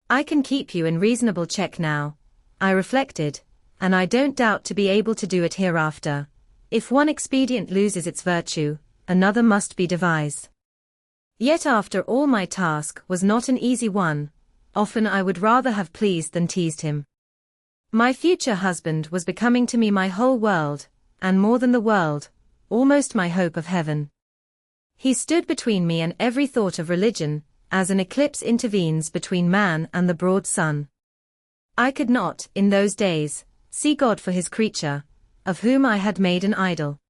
A: I can keep you in reasonable check now, I reflected, and I don't doubt to be able to do it hereafter. If one expedient loses its virtue, another must be devised. Yet after all my task was not an easy one, often I would rather have pleased than teased him. My future husband was becoming to me my whole world, and more than the world, almost my hope of heaven. He stood between me and every thought of religion, as an eclipse intervenes between man and the broad sun. I could not, in those days, see God for his creature, of whom I had made an idol.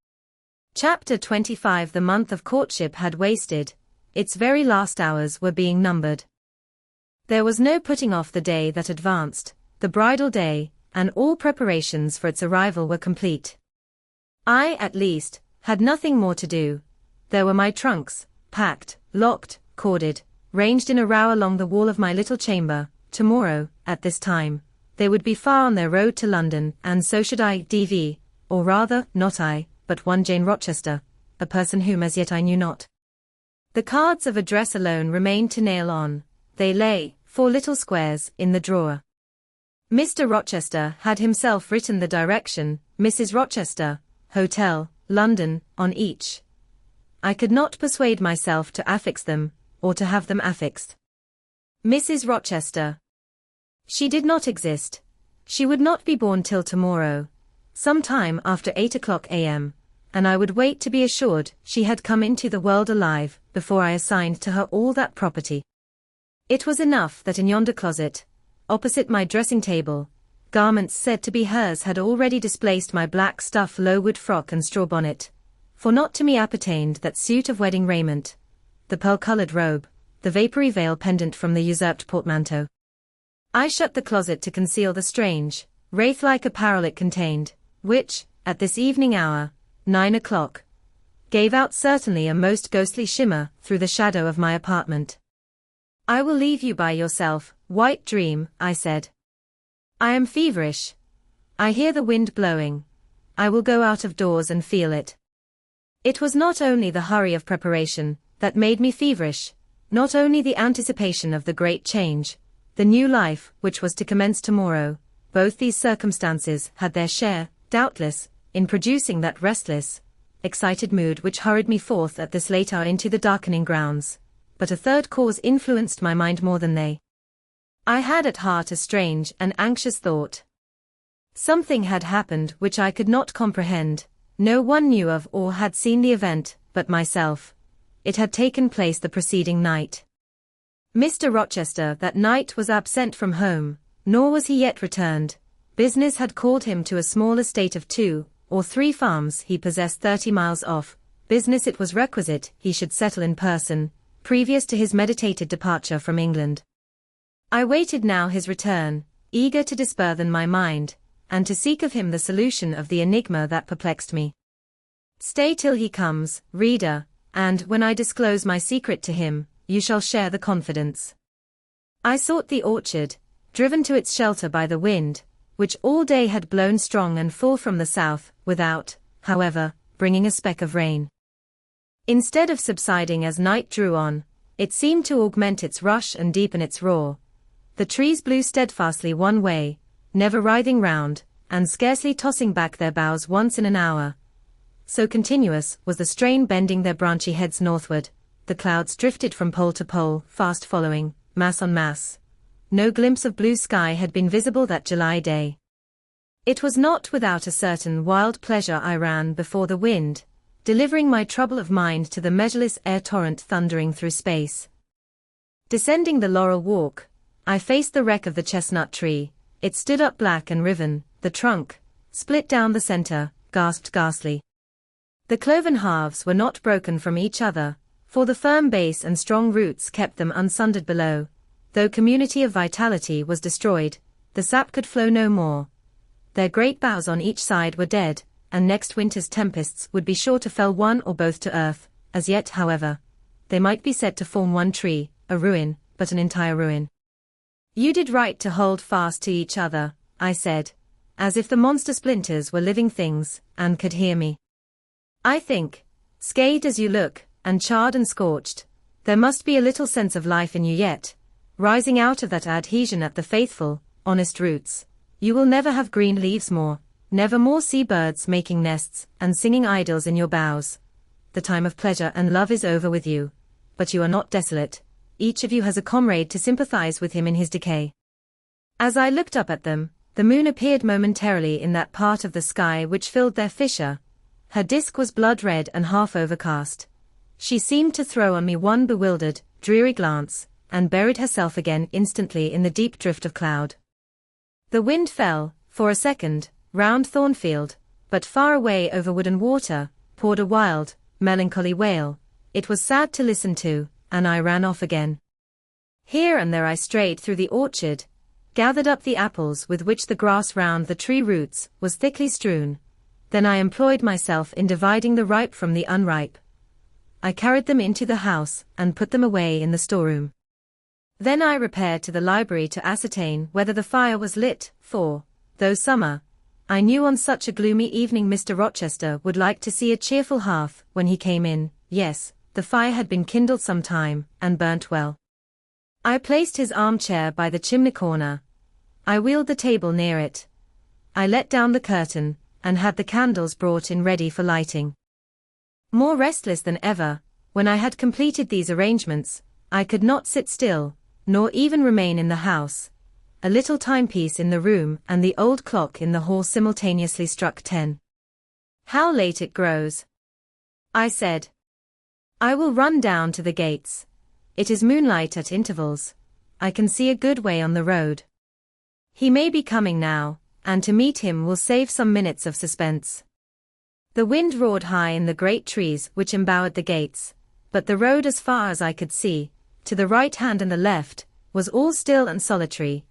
A: Chapter 25. The month of courtship had wasted, its very last hours were being numbered. There was no putting off the day that advanced, the bridal day, and all preparations for its arrival were complete. I, at least, had nothing more to do. There were my trunks, packed, locked, corded, ranged in a row along the wall of my little chamber. Tomorrow, at this time, they would be far on their road to London, and so should I, D.V., or rather, not I, but one Jane Rochester, a person whom as yet I knew not. The cards of address alone remained to nail on. They lay, 4 little squares, in the drawer. Mr. Rochester had himself written the direction, Mrs. Rochester, Hotel, London, on each. I could not persuade myself to affix them, or to have them affixed. Mrs. Rochester. She did not exist. She would not be born till tomorrow, some time after 8 o'clock a.m., and I would wait to be assured she had come into the world alive, before I assigned to her all that property. It was enough that in yonder closet, opposite my dressing table, garments said to be hers had already displaced my black stuff low-wood frock and straw bonnet, for not to me appertained that suit of wedding raiment, the pearl-coloured robe, the vapoury veil pendant from the usurped portmanteau. I shut the closet to conceal the strange, wraith-like apparel it contained, which, at this evening hour, 9 o'clock, gave out certainly a most ghostly shimmer through the shadow of my apartment. I will leave you by yourself, white dream, I said. I am feverish. I hear the wind blowing. I will go out of doors and feel it. It was not only the hurry of preparation that made me feverish, not only the anticipation of the great change, the new life which was to commence tomorrow. Both these circumstances had their share, doubtless, in producing that restless, excited mood which hurried me forth at this late hour into the darkening grounds, but a third cause influenced my mind more than they. I had at heart a strange and anxious thought. Something had happened which I could not comprehend. No one knew of or had seen the event, but myself. It had taken place the preceding night. Mr. Rochester that night was absent from home, nor was he yet returned. Business had called him to a small estate of 2 or 3 farms he possessed 30 miles off. Business it was requisite he should settle in person, previous to his meditated departure from England. I waited now his return, eager to disburthen my mind, and to seek of him the solution of the enigma that perplexed me. Stay till he comes, reader, and when I disclose my secret to him, you shall share the confidence. I sought the orchard, driven to its shelter by the wind, which all day had blown strong and full from the south, without, however, bringing a speck of rain. Instead of subsiding as night drew on, it seemed to augment its rush and deepen its roar. The trees blew steadfastly one way, never writhing round, and scarcely tossing back their boughs once in an hour. So continuous was the strain bending their branchy heads northward. The clouds drifted from pole to pole, fast following, mass on mass. No glimpse of blue sky had been visible that July day. It was not without a certain wild pleasure I ran before the wind, delivering my trouble of mind to the measureless air torrent thundering through space. Descending the laurel walk, I faced the wreck of the chestnut tree. It stood up black and riven, the trunk, split down the center, gasped ghastly. The cloven halves were not broken from each other, for the firm base and strong roots kept them unsundered below. Though community of vitality was destroyed, the sap could flow no more. Their great boughs on each side were dead, and next winter's tempests would be sure to fell one or both to earth. As yet, however, they might be said to form one tree, a ruin, but an entire ruin. You did right to hold fast to each other, I said, as if the monster splinters were living things, and could hear me. I think, scathed as you look, and charred and scorched, There must be a little sense of life in you yet, rising out of that adhesion at the faithful, honest roots. You will never have green leaves more, never more see birds making nests and singing idyls in your boughs. The time of pleasure and love is over with you, but you are not desolate. Each of you has a comrade to sympathize with him in his decay. As I looked up at them, the moon appeared momentarily in that part of the sky which filled their fissure. Her disk was blood-red and half overcast. She seemed to throw on me one bewildered, dreary glance, and buried herself again instantly in the deep drift of cloud. The wind fell, for a second, round Thornfield, but far away over wood and water, poured a wild, melancholy wail. It was sad to listen to, and I ran off again. Here and there I strayed through the orchard, gathered up the apples with which the grass round the tree roots was thickly strewn. Then I employed myself in dividing the ripe from the unripe. I carried them into the house and put them away in the storeroom. Then I repaired to the library to ascertain whether the fire was lit, for, though summer, I knew on such a gloomy evening Mr. Rochester would like to see a cheerful hearth when he came in. Yes, the fire had been kindled some time, and burnt well. I placed his armchair by the chimney corner. I wheeled the table near it. I let down the curtain, and had the candles brought in ready for lighting. More restless than ever, when I had completed these arrangements, I could not sit still, nor even remain in the house. A little timepiece in the room and the old clock in the hall simultaneously struck 10. How late it grows, I said. I will run down to the gates. It is moonlight at intervals. I can see a good way on the road. He may be coming now, and to meet him will save some minutes of suspense. The wind roared high in the great trees which embowered the gates, but the road as far as I could see, to the right hand and the left, was all still and solitary.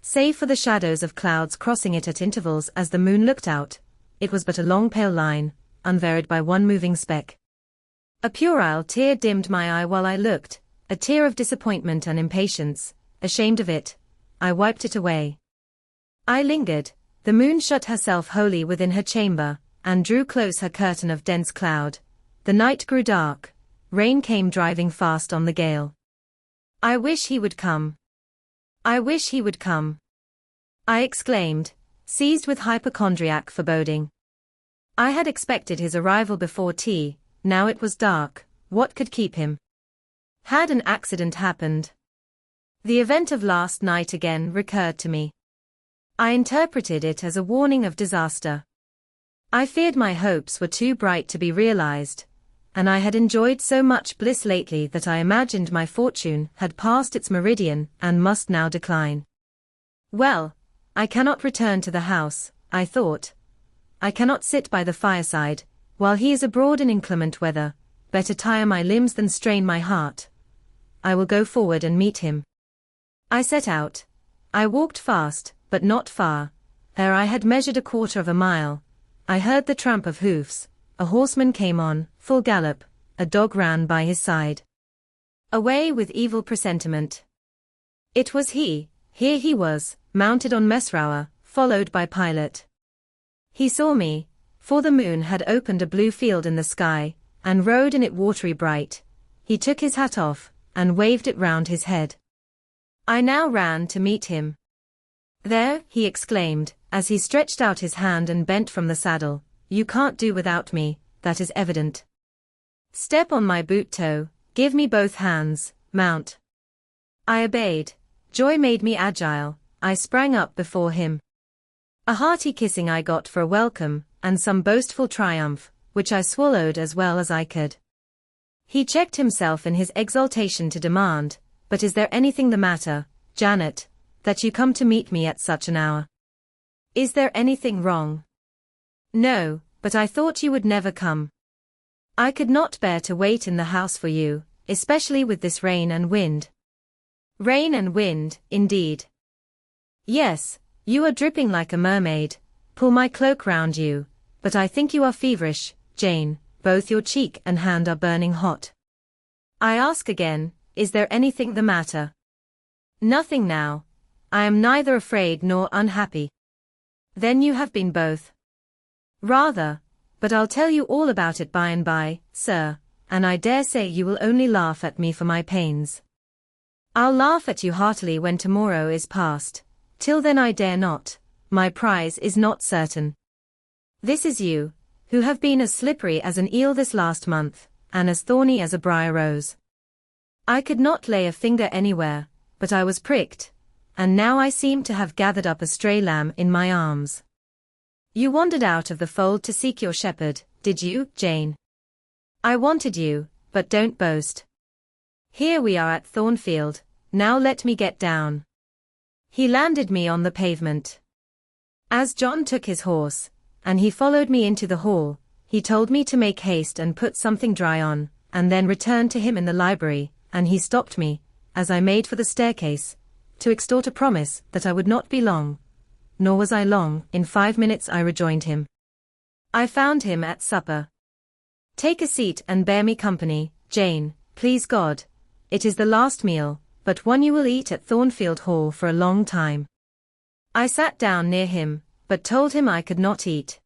A: Save for the shadows of clouds crossing it at intervals as the moon looked out, it was but a long pale line, unvaried by one moving speck. A puerile tear dimmed my eye while I looked, a tear of disappointment and impatience. Ashamed of it, I wiped it away. I lingered. The moon shut herself wholly within her chamber, and drew close her curtain of dense cloud. The night grew dark. Rain came driving fast on the gale. I wish he would come. I wish he would come, I exclaimed, seized with hypochondriac foreboding. I had expected his arrival before tea. Now it was dark. What could keep him? Had an accident happened? The event of last night again recurred to me. I interpreted it as a warning of disaster. I feared my hopes were too bright to be realized, and I had enjoyed so much bliss lately that I imagined my fortune had passed its meridian and must now decline. Well, I cannot return to the house, I thought. I cannot sit by the fireside, while he is abroad in inclement weather. Better tire my limbs than strain my heart. I will go forward and meet him. I set out. I walked fast, but not far. Ere I had measured a quarter of a mile, I heard the tramp of hoofs. A horseman came on, full gallop. A dog ran by his side. Away with evil presentiment. It was he. Here he was, mounted on Mesrour, followed by Pilot. He saw me, for the moon had opened a blue field in the sky, and rode in it watery bright. He took his hat off, and waved it round his head. I now ran to meet him. There, he exclaimed, as he stretched out his hand and bent from the saddle, you can't do without me, that is evident. Step on my boot toe, give me both hands, mount. I obeyed. Joy made me agile. I sprang up before him. A hearty kissing I got for a welcome, and some boastful triumph, which I swallowed as well as I could. He checked himself in his exultation to demand, but is there anything the matter, Janet, that you come to meet me at such an hour? Is there anything wrong? No, but I thought you would never come. I could not bear to wait in the house for you, especially with this rain and wind. Rain and wind, indeed. Yes, you are dripping like a mermaid. Pull my cloak round you, but I think you are feverish, Jane. Both your cheek and hand are burning hot. I ask again, is there anything the matter? Nothing now. I am neither afraid nor unhappy. Then you have been both. Rather, but I'll tell you all about it by and by, sir. and I dare say you will only laugh at me for my pains. I'll laugh at you heartily when tomorrow is past. Till then I dare not. My prize is not certain. This is you, who have been as slippery as an eel this last month, and as thorny as a briar rose. I could not lay a finger anywhere, but I was pricked, and now I seem to have gathered up a stray lamb in my arms. You wandered out of the fold to seek your shepherd, did you, Jane? I wanted you, but don't boast. Here we are at Thornfield, now let me get down. He landed me on the pavement. As John took his horse, and he followed me into the hall, he told me to make haste and put something dry on, and then return to him in the library, and he stopped me, as I made for the staircase, to extort a promise that I would not be long. Nor was I long, in 5 minutes I rejoined him. I found him at supper. Take a seat and bear me company, Jane, please God. It is the last meal, but one you will eat at Thornfield Hall for a long time. I sat down near him, but told him I could not eat.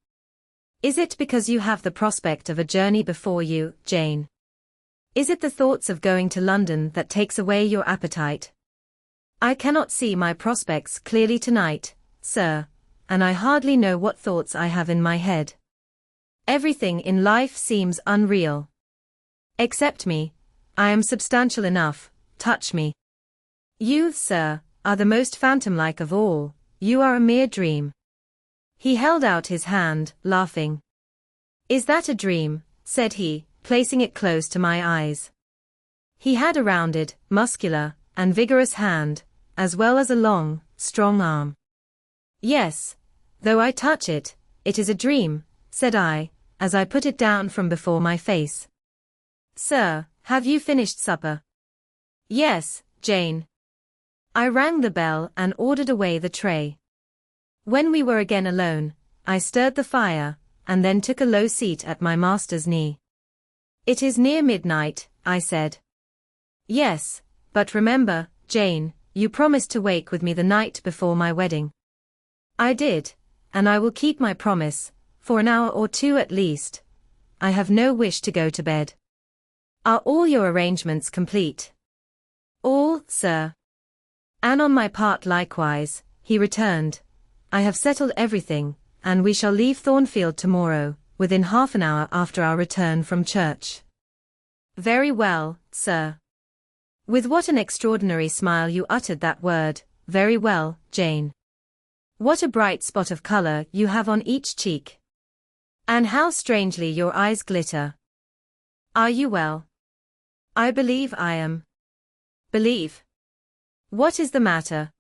A: Is it because you have the prospect of a journey before you, Jane? Is it the thoughts of going to London that takes away your appetite? I cannot see my prospects clearly tonight, sir, and I hardly know what thoughts I have in my head. Everything in life seems unreal. Accept me. I am substantial enough, touch me. You, sir, are the most phantom-like of all, you are a mere dream. He held out his hand, laughing. Is that a dream? Said he, placing it close to my eyes. He had a rounded, muscular, and vigorous hand, as well as a long, strong arm. Yes, though I touch it, it is a dream, said I, as I put it down from before my face. Sir, have you finished supper? Yes, Jane. I rang the bell and ordered away the tray. When we were again alone, I stirred the fire, and then took a low seat at my master's knee. It is near midnight, I said. Yes, but remember, Jane, you promised to wake with me the night before my wedding. I did, and I will keep my promise, for an hour or two at least. I have no wish to go to bed. Are all your arrangements complete? All, sir. And on my part likewise, he returned. I have settled everything, and we shall leave Thornfield tomorrow, within half an hour after our return from church. Very well, sir. With what an extraordinary smile you uttered that word, very well, Jane. What a bright spot of color you have on each cheek. And how strangely your eyes glitter. Are you well? I believe I am. Believe? What is the matter?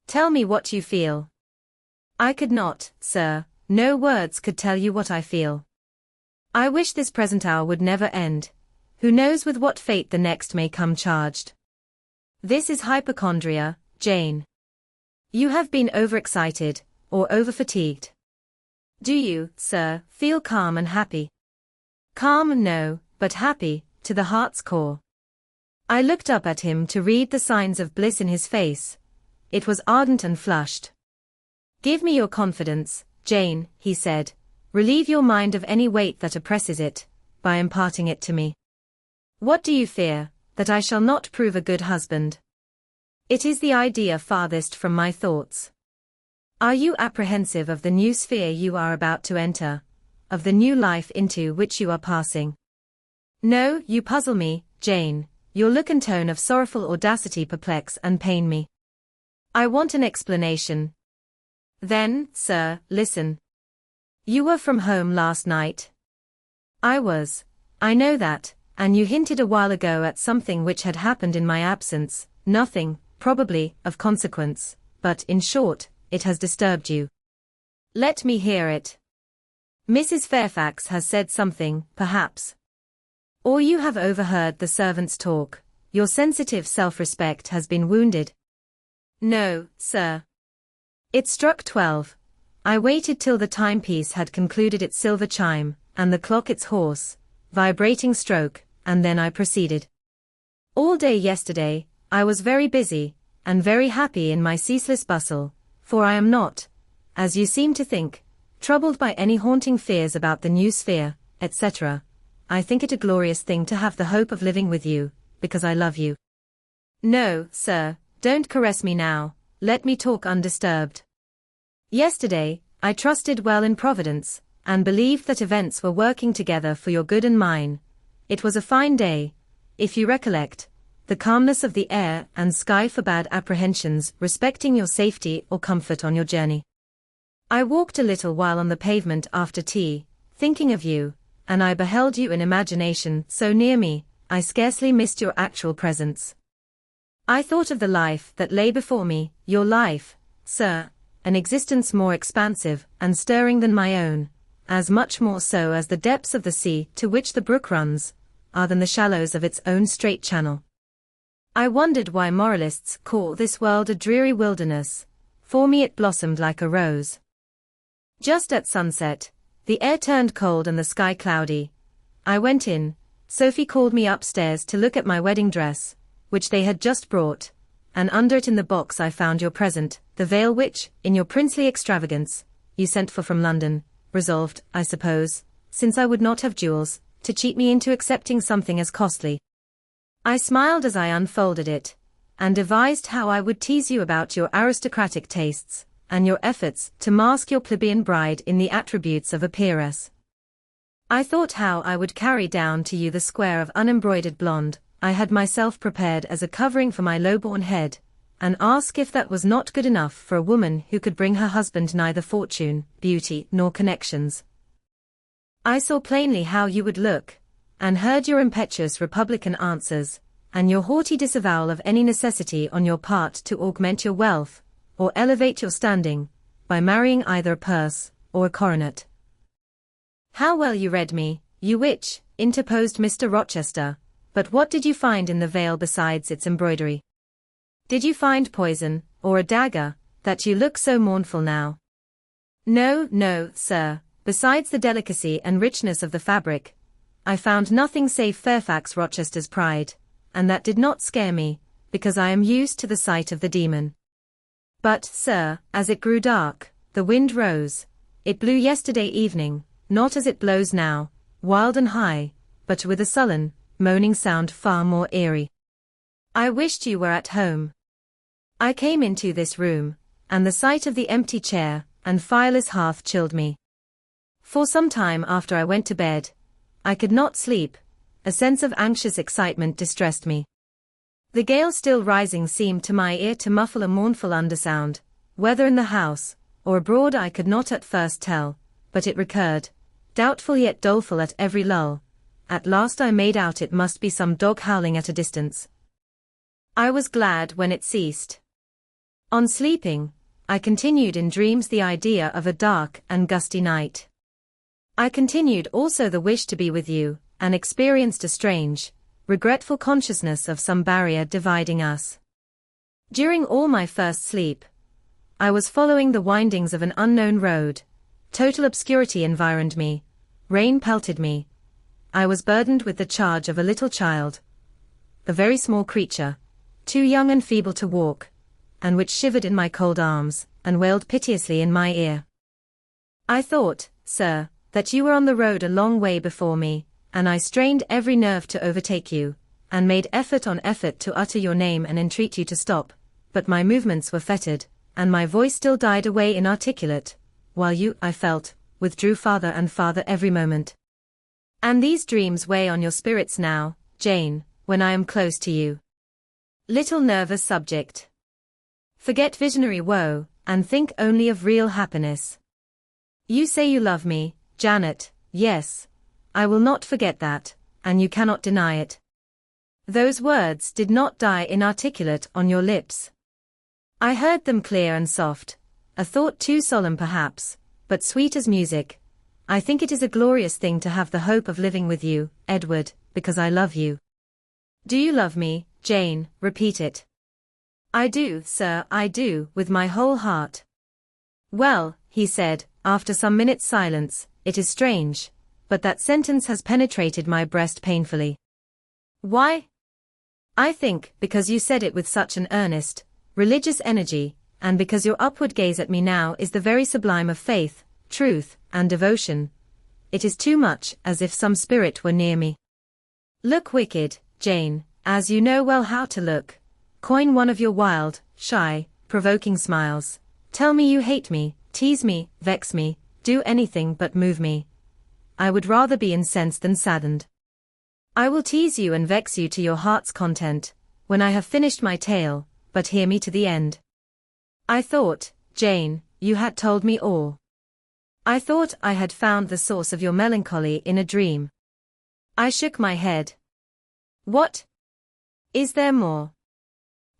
A: Tell me what you feel. I could not, sir, no words could tell you what I feel. I wish this present hour would never end. Who knows with what fate the next may come charged? This is hypochondria, Jane. You have been overexcited, or overfatigued. Do you, sir, feel calm and happy? Calm, no, but happy, to the heart's core. I looked up at him to read the signs of bliss in his face. It was ardent and flushed. Give me your confidence, Jane, he said. Relieve your mind of any weight that oppresses it, by imparting it to me. What do you fear, that I shall not prove a good husband? It is the idea farthest from my thoughts. Are you apprehensive of the new sphere you are about to enter, of the new life into which you are passing? No, you puzzle me, Jane. Your look and tone of sorrowful audacity perplex and pain me. I want an explanation. Then, sir, listen. You were from home last night. I was. I know that, and you hinted a while ago at something which had happened in my absence, nothing, probably, of consequence, but, in short, it has disturbed you. Let me hear it. Mrs. Fairfax has said something, perhaps. Or you have overheard the servants' talk, your sensitive self-respect has been wounded. No, sir. It struck 12. I waited till the timepiece had concluded its silver chime, and the clock its hoarse, vibrating stroke, and then I proceeded. All day yesterday, I was very busy, and very happy in my ceaseless bustle, for I am not, as you seem to think, troubled by any haunting fears about the new sphere, etc., I think it a glorious thing to have the hope of living with you, because I love you. No, sir, don't caress me now, let me talk undisturbed. Yesterday, I trusted well in Providence, and believed that events were working together for your good and mine. It was a fine day, if you recollect. The calmness of the air and sky forbade apprehensions respecting your safety or comfort on your journey. I walked a little while on the pavement after tea, thinking of you, and I beheld you in imagination so near me, I scarcely missed your actual presence. I thought of the life that lay before me, your life, sir, an existence more expansive and stirring than my own, as much more so as the depths of the sea to which the brook runs, are than the shallows of its own straight channel. I wondered why moralists call this world a dreary wilderness. For me it blossomed like a rose. Just at sunset, the air turned cold and the sky cloudy. I went in. Sophie called me upstairs to look at my wedding dress, which they had just brought, and under it in the box I found your present, the veil which, in your princely extravagance, you sent for from London, resolved, I suppose, since I would not have jewels, to cheat me into accepting something as costly. I smiled as I unfolded it, and devised how I would tease you about your aristocratic tastes, and your efforts to mask your plebeian bride in the attributes of a peeress. I thought how I would carry down to you the square of unembroidered blonde I had myself prepared as a covering for my low-born head, and ask if that was not good enough for a woman who could bring her husband neither fortune, beauty, nor connections. I saw plainly how you would look, and heard your impetuous republican answers, and your haughty disavowal of any necessity on your part to augment your wealth, or elevate your standing, by marrying either a purse, or a coronet. How well you read me, you witch, interposed Mr. Rochester, but what did you find in the veil besides its embroidery? Did you find poison, or a dagger, that you look so mournful now? No, no, sir, besides the delicacy and richness of the fabric, I found nothing save Fairfax Rochester's pride, and that did not scare me, because I am used to the sight of the demon. But, sir, as it grew dark, the wind rose. It blew yesterday evening, not as it blows now, wild and high, but with a sullen, moaning sound far more eerie. I wished you were at home. I came into this room, and the sight of the empty chair and fireless hearth chilled me. For some time after I went to bed, I could not sleep. A sense of anxious excitement distressed me. The gale still rising seemed to my ear to muffle a mournful undersound, whether in the house, or abroad I could not at first tell, but it recurred, doubtful yet doleful at every lull. At last I made out it must be some dog howling at a distance. I was glad when it ceased. On sleeping, I continued in dreams the idea of a dark and gusty night. I continued also the wish to be with you, and experienced a strange, regretful consciousness of some barrier dividing us. During all my first sleep, I was following the windings of an unknown road. Total obscurity environed me. Rain pelted me. I was burdened with the charge of a little child, a very small creature, too young and feeble to walk, and which shivered in my cold arms, and wailed piteously in my ear. I thought, sir, that you were on the road a long way before me, and I strained every nerve to overtake you, and made effort on effort to utter your name and entreat you to stop, but my movements were fettered, and my voice still died away inarticulate, while you, I felt, withdrew farther and farther every moment. And these dreams weigh on your spirits now, Jane, when I am close to you. Little nervous subject. Forget visionary woe, and think only of real happiness. You say you love me, Janet, yes. I will not forget that, and you cannot deny it. Those words did not die inarticulate on your lips. I heard them clear and soft, a thought too solemn perhaps, but sweet as music. I think it is a glorious thing to have the hope of living with you, Edward, because I love you. Do you love me, Jane? Repeat it. I do, sir, I do, with my whole heart. Well, he said, after some minutes' silence, it is strange, but that sentence has penetrated my breast painfully. Why? I think, because you said it with such an earnest, religious energy, and because your upward gaze at me now is the very sublime of faith, truth, and devotion. it is too much as if some spirit were near me. Look wicked, Jane, as you know well how to look. Coin one of your wild, shy, provoking smiles. Tell me you hate me, tease me, vex me, do anything but move me. I would rather be incensed than saddened. I will tease you and vex you to your heart's content, when I have finished my tale, but hear me to the end. I thought, Jane, you had told me all. I thought I had found the source of your melancholy in a dream. I shook my head. What? Is there more?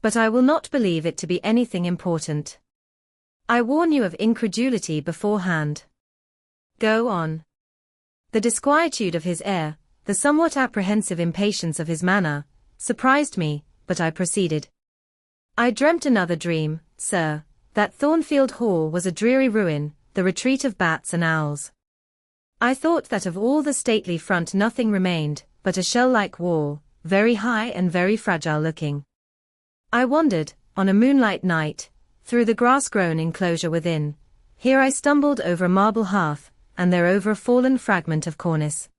A: But I will not believe it to be anything important. I warn you of incredulity beforehand. Go on. The disquietude of his air, the somewhat apprehensive impatience of his manner, surprised me, but I proceeded. I dreamt another dream, sir, that Thornfield Hall was a dreary ruin, the retreat of bats and owls. I thought that of all the stately front nothing remained, but a shell-like wall, very high and very fragile-looking. I wandered, on a moonlight night, through the grass-grown enclosure within. Here I stumbled over a marble hearth, and there over a fallen fragment of cornice.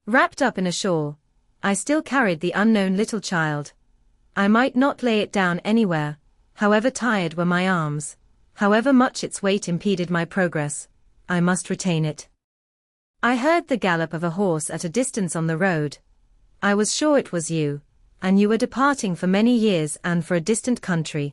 A: Wrapped up in a shawl, I still carried the unknown little child. I might not lay it down anywhere, however tired were my arms, however much its weight impeded my progress, I must retain it. I heard the gallop of a horse at a distance on the road. I was sure it was you, and you were departing for many years and for a distant country.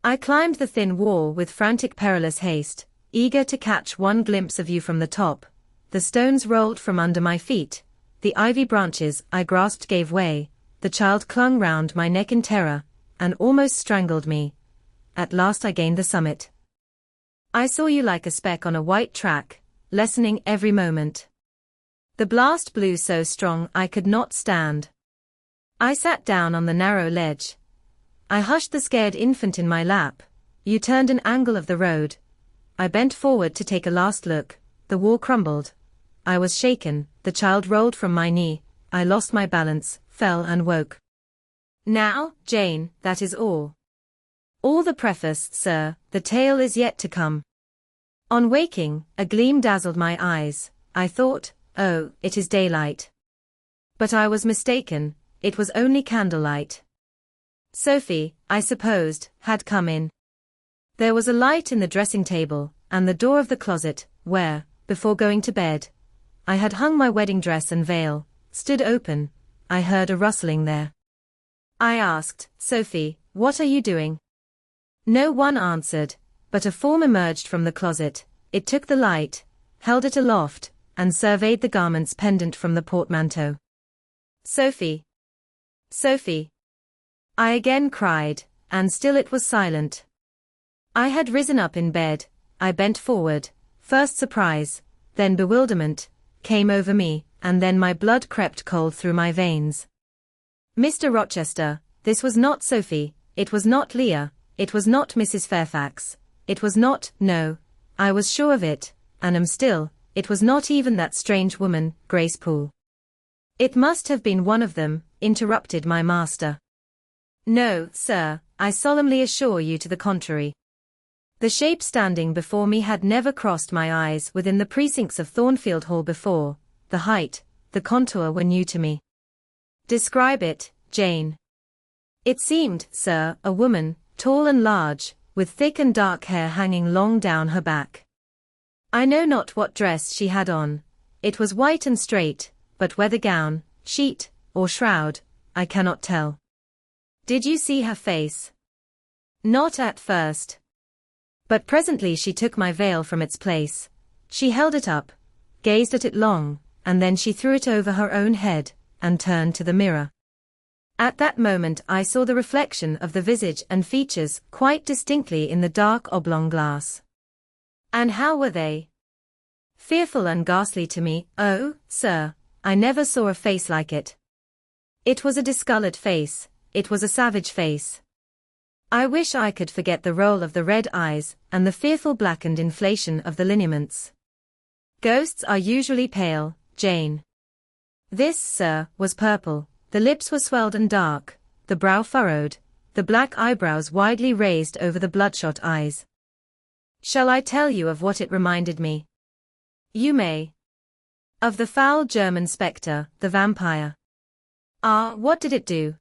A: I climbed the thin wall with frantic perilous haste, eager to catch one glimpse of you from the top. The stones rolled from under my feet, the ivy branches I grasped gave way, the child clung round my neck in terror, and almost strangled me. At last I gained the summit. I saw you like a speck on a white track, lessening every moment. The blast blew so strong I could not stand. I sat down on the narrow ledge. I hushed the scared infant in my lap. You turned an angle of the road. I bent forward to take a last look. The wall crumbled. I was shaken, the child rolled from my knee, I lost my balance, fell and woke. Now, Jane, that is all. All the preface, sir, the tale is yet to come. On waking, a gleam dazzled my eyes. I thought, oh, it is daylight. But I was mistaken, it was only candlelight. Sophie, I supposed, had come in. There was a light in the dressing table, and the door of the closet, where, before going to bed, I had hung my wedding dress and veil, stood open. I heard a rustling there. I asked, Sophie, what are you doing? No one answered, but a form emerged from the closet. It took the light, held it aloft, and surveyed the garments pendant from the portmanteau. Sophie! Sophie! I again cried, and still it was silent. I had risen up in bed. I bent forward. First surprise, then bewilderment, came over me, and then my blood crept cold through my veins. Mr. Rochester, this was not Sophie, it was not Leah, it was not Mrs. Fairfax, it was not, no, I was sure of it, and am still, it was not even that strange woman, Grace Poole. It must have been one of them, interrupted my master. No, sir, I solemnly assure you to the contrary. The shape standing before me had never crossed my eyes within the precincts of Thornfield Hall before. The height, the contour were new to me. Describe it, Jane. It seemed, sir, a woman, tall and large, with thick and dark hair hanging long down her back. I know not what dress she had on. It was white and straight, but whether gown, sheet, or shroud, I cannot tell. Did you see her face? Not at first. But presently she took my veil from its place. She held it up, gazed at it long, and then she threw it over her own head, and turned to the mirror. At that moment I saw the reflection of the visage and features quite distinctly in the dark oblong glass. And how were they? Fearful and ghastly to me. Oh, sir, I never saw a face like it. It was a discolored face, it was a savage face. I wish I could forget the roll of the red eyes and the fearful blackened inflation of the lineaments. Ghosts are usually pale, Jane. This, sir, was purple. The lips were swelled and dark, the brow furrowed, the black eyebrows widely raised over the bloodshot eyes. Shall I tell you of what it reminded me? You may. Of the foul German spectre, the vampire. Ah, what did it do?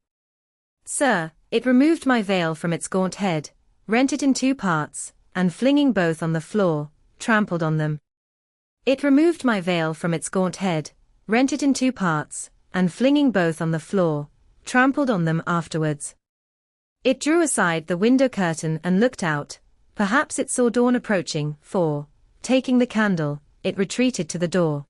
A: Sir, it removed my veil from its gaunt head, rent it in two parts, and flinging both on the floor, trampled on them. It removed my veil from its gaunt head, rent it in two parts, and flinging both on the floor, trampled on them afterwards. It drew aside the window curtain and looked out. Perhaps it saw dawn approaching, for, taking the candle, it retreated to the door.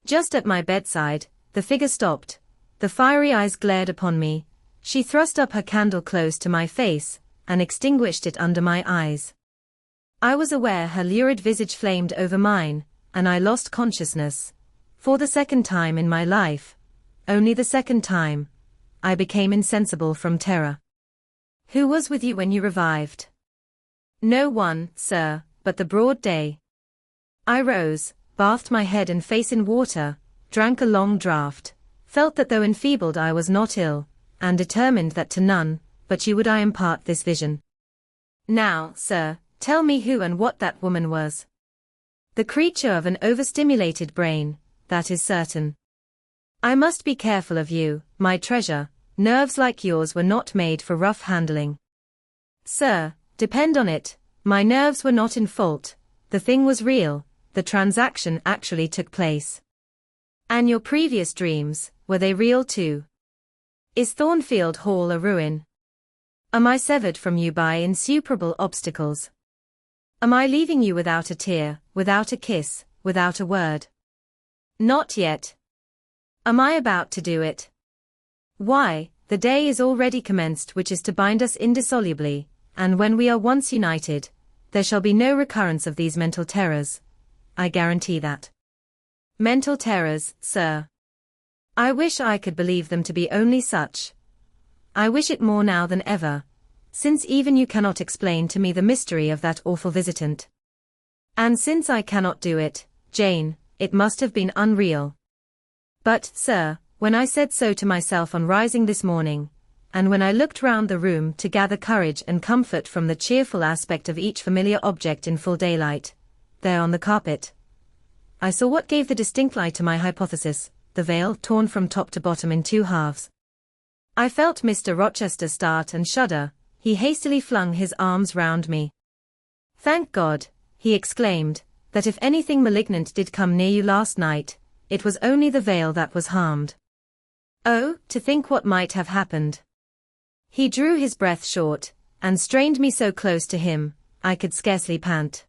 A: Just at my bedside, the figure stopped. The fiery eyes glared upon me. She thrust up her candle close to my face, and extinguished it under my eyes. I was aware her lurid visage flamed over mine, and I lost consciousness. For the second time in my life, only the second time, I became insensible from terror. Who was with you when you revived? No one, sir, but the broad day. I rose, bathed my head and face in water, drank a long draught, felt that though enfeebled I was not ill, and determined that to none but you would I impart this vision. Now, sir, tell me who and what that woman was. The creature of an overstimulated brain, that is certain. I must be careful of you, my treasure. Nerves like yours were not made for rough handling. Sir, depend on it, my nerves were not in fault. The thing was real, the transaction actually took place. And your previous dreams, were they real too? Is Thornfield Hall a ruin? Am I severed from you by insuperable obstacles? Am I leaving you without a tear, without a kiss, without a word? Not yet. Am I about to do it? Why, the day is already commenced which is to bind us indissolubly, and when we are once united, there shall be no recurrence of these mental terrors. I guarantee that. Mental terrors, sir. I wish I could believe them to be only such. I wish it more now than ever, since even you cannot explain to me the mystery of that awful visitant. And since I cannot do it, Jane, it must have been unreal. But, sir, when I said so to myself on rising this morning, and when I looked round the room to gather courage and comfort from the cheerful aspect of each familiar object in full daylight, there on the carpet, I saw what gave the distinct lie to my hypothesis, the veil torn from top to bottom in two halves. I felt Mr. Rochester start and shudder. He hastily flung his arms round me. Thank God, he exclaimed, that if anything malignant did come near you last night, it was only the veil that was harmed. Oh, to think what might have happened. He drew his breath short, and strained me so close to him, I could scarcely pant.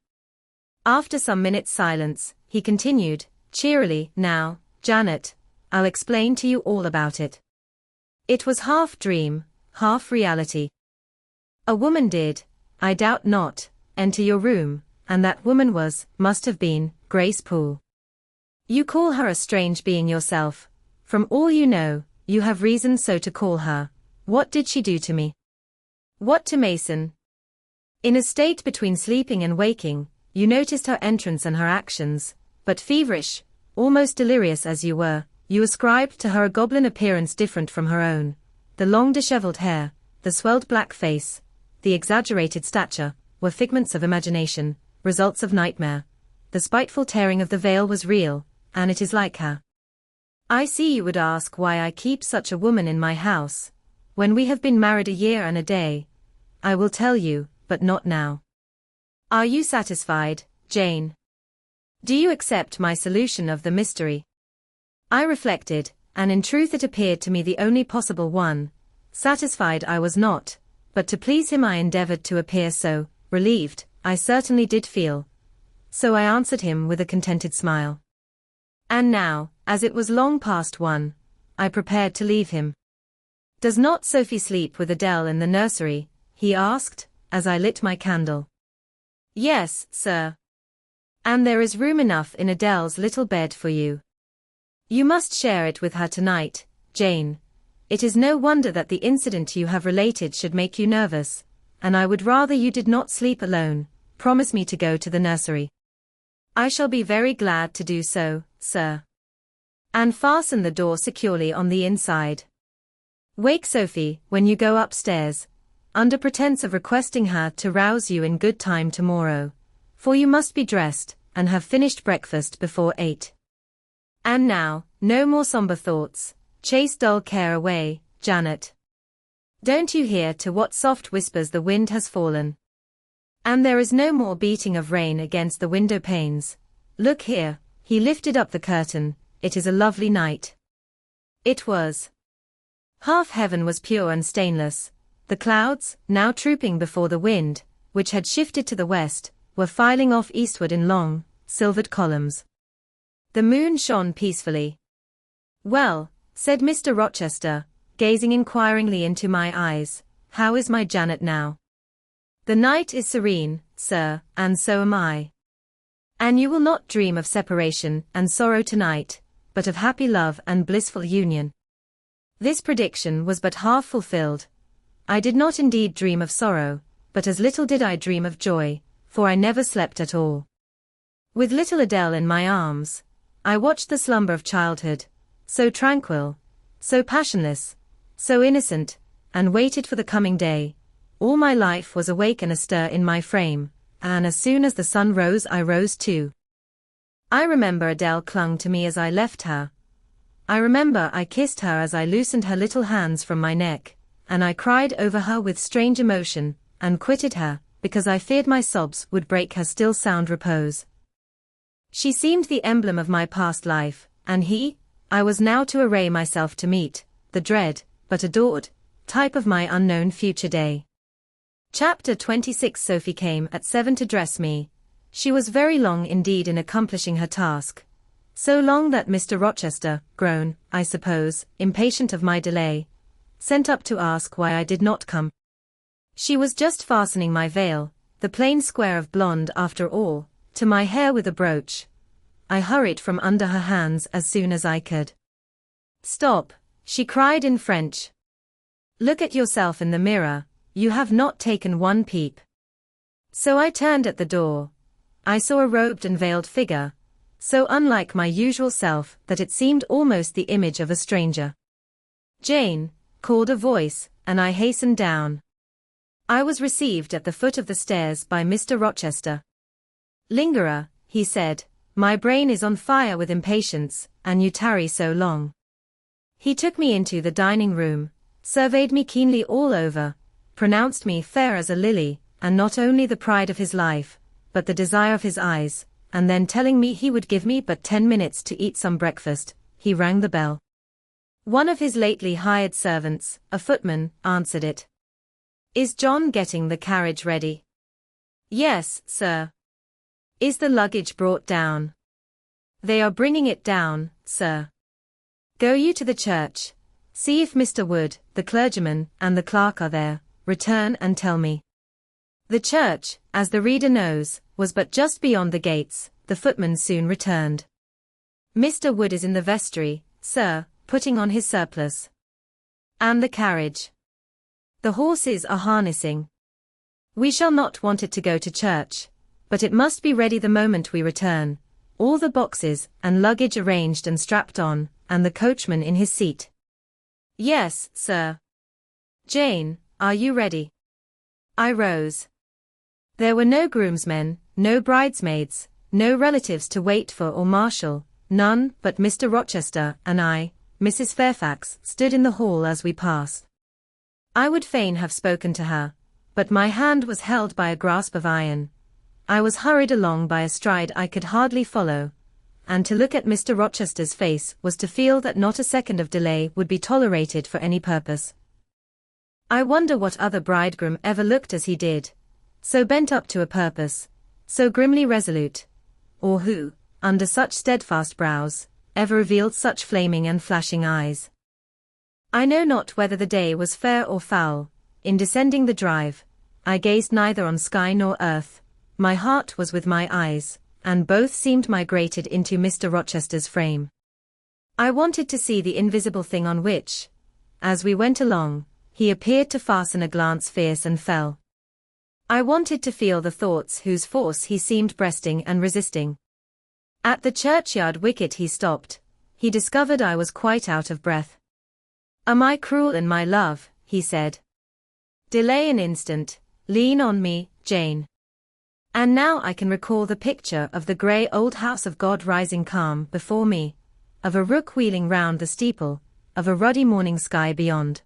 A: After some minutes' silence, he continued, cheerily, now, Janet, I'll explain to you all about it. It was half dream, half reality. A woman did, I doubt not, enter your room, and that woman must have been, Grace Poole. You call her a strange being yourself. From all you know, you have reason so to call her. What did she do to me? What to Mason? In a state between sleeping and waking, you noticed her entrance and her actions, but feverish, almost delirious as you were, you ascribed to her a goblin appearance different from her own. The long dishevelled hair, the swelled black face, the exaggerated stature, were figments of imagination, results of nightmare. The spiteful tearing of the veil was real, and it is like her. I see you would ask why I keep such a woman in my house, when we have been married a year and a day. I will tell you, but not now. Are you satisfied, Jane? Do you accept my solution of the mystery? I reflected, and in truth it appeared to me the only possible one. Satisfied I was not, but to please him I endeavored to appear so. Relieved, I certainly did feel. So I answered him with a contented smile. And now, as it was long past 1, I prepared to leave him. Does not Sophie sleep with Adele in the nursery? He asked, as I lit my candle. Yes, sir. And there is room enough in Adele's little bed for you. You must share it with her tonight, Jane. It is no wonder that the incident you have related should make you nervous, and I would rather you did not sleep alone. Promise me to go to the nursery. I shall be very glad to do so, sir. And fasten the door securely on the inside. Wake Sophie when you go upstairs, under pretense of requesting her to rouse you in good time tomorrow, for you must be dressed, and have finished breakfast before 8. And now, no more somber thoughts, chase dull care away, Janet. Don't you hear to what soft whispers the wind has fallen? And there is no more beating of rain against the window panes. Look here, he lifted up the curtain, it is a lovely night. It was. Half heaven was pure and stainless. The clouds, now trooping before the wind, which had shifted to the west, were filing off eastward in long, silvered columns. The moon shone peacefully. Well, said Mr. Rochester, gazing inquiringly into my eyes, how is my Janet now? The night is serene, sir, and so am I. And you will not dream of separation and sorrow tonight, but of happy love and blissful union. This prediction was but half fulfilled. I did not indeed dream of sorrow, but as little did I dream of joy, for I never slept at all. With little Adele in my arms, I watched the slumber of childhood, so tranquil, so passionless, so innocent, and waited for the coming day. All my life was awake and astir in my frame, and as soon as the sun rose I rose too. I remember Adele clung to me as I left her. I remember I kissed her as I loosened her little hands from my neck, and I cried over her with strange emotion, and quitted her, because I feared my sobs would break her still sound repose. She seemed the emblem of my past life, and I was now to array myself to meet the dread, but adored, type of my unknown future day. Chapter 26. Sophie came at 7 to dress me. She was very long indeed in accomplishing her task. So long that Mr. Rochester, grown, I suppose, impatient of my delay, sent up to ask why I did not come. She was just fastening my veil, the plain square of blonde after all, to my hair with a brooch. I hurried from under her hands as soon as I could. Stop, she cried in French. Look at yourself in the mirror, you have not taken one peep. So I turned at the door. I saw a robed and veiled figure, so unlike my usual self that it seemed almost the image of a stranger. Jane, called a voice, and I hastened down. I was received at the foot of the stairs by Mr. Rochester. Lingerer, he said, my brain is on fire with impatience, and you tarry so long. He took me into the dining room, surveyed me keenly all over, pronounced me fair as a lily, and not only the pride of his life, but the desire of his eyes, and then telling me he would give me but 10 minutes to eat some breakfast, he rang the bell. One of his lately hired servants, a footman, answered it. Is John getting the carriage ready? Yes, sir. Is the luggage brought down? They are bringing it down, sir. Go you to the church. See if Mr. Wood, the clergyman, and the clerk are there. Return and tell me. The church, as the reader knows, was but just beyond the gates. The footman soon returned. Mr. Wood is in the vestry, sir, putting on his surplice. And the carriage? The horses are harnessing. We shall not want it to go to church, but it must be ready the moment we return. All the boxes and luggage arranged and strapped on, and the coachman in his seat. Yes, sir. Jane, are you ready? I rose. There were no groomsmen, no bridesmaids, no relatives to wait for or marshal, none but Mr. Rochester and I, Mrs. Fairfax, stood in the hall as we passed. I would fain have spoken to her, but my hand was held by a grasp of iron. I was hurried along by a stride I could hardly follow, and to look at Mr. Rochester's face was to feel that not a second of delay would be tolerated for any purpose. I wonder what other bridegroom ever looked as he did, so bent up to a purpose, so grimly resolute, or who, under such steadfast brows, ever revealed such flaming and flashing eyes. I know not whether the day was fair or foul. In descending the drive, I gazed neither on sky nor earth. My heart was with my eyes, and both seemed migrated into Mr. Rochester's frame. I wanted to see the invisible thing on which, as we went along, he appeared to fasten a glance fierce and fell. I wanted to feel the thoughts whose force he seemed breasting and resisting. At the churchyard wicket he stopped. He discovered I was quite out of breath. Am I cruel in my love? He said. Delay an instant, lean on me, Jane. And now I can recall the picture of the grey old house of God rising calm before me, of a rook wheeling round the steeple, of a ruddy morning sky beyond.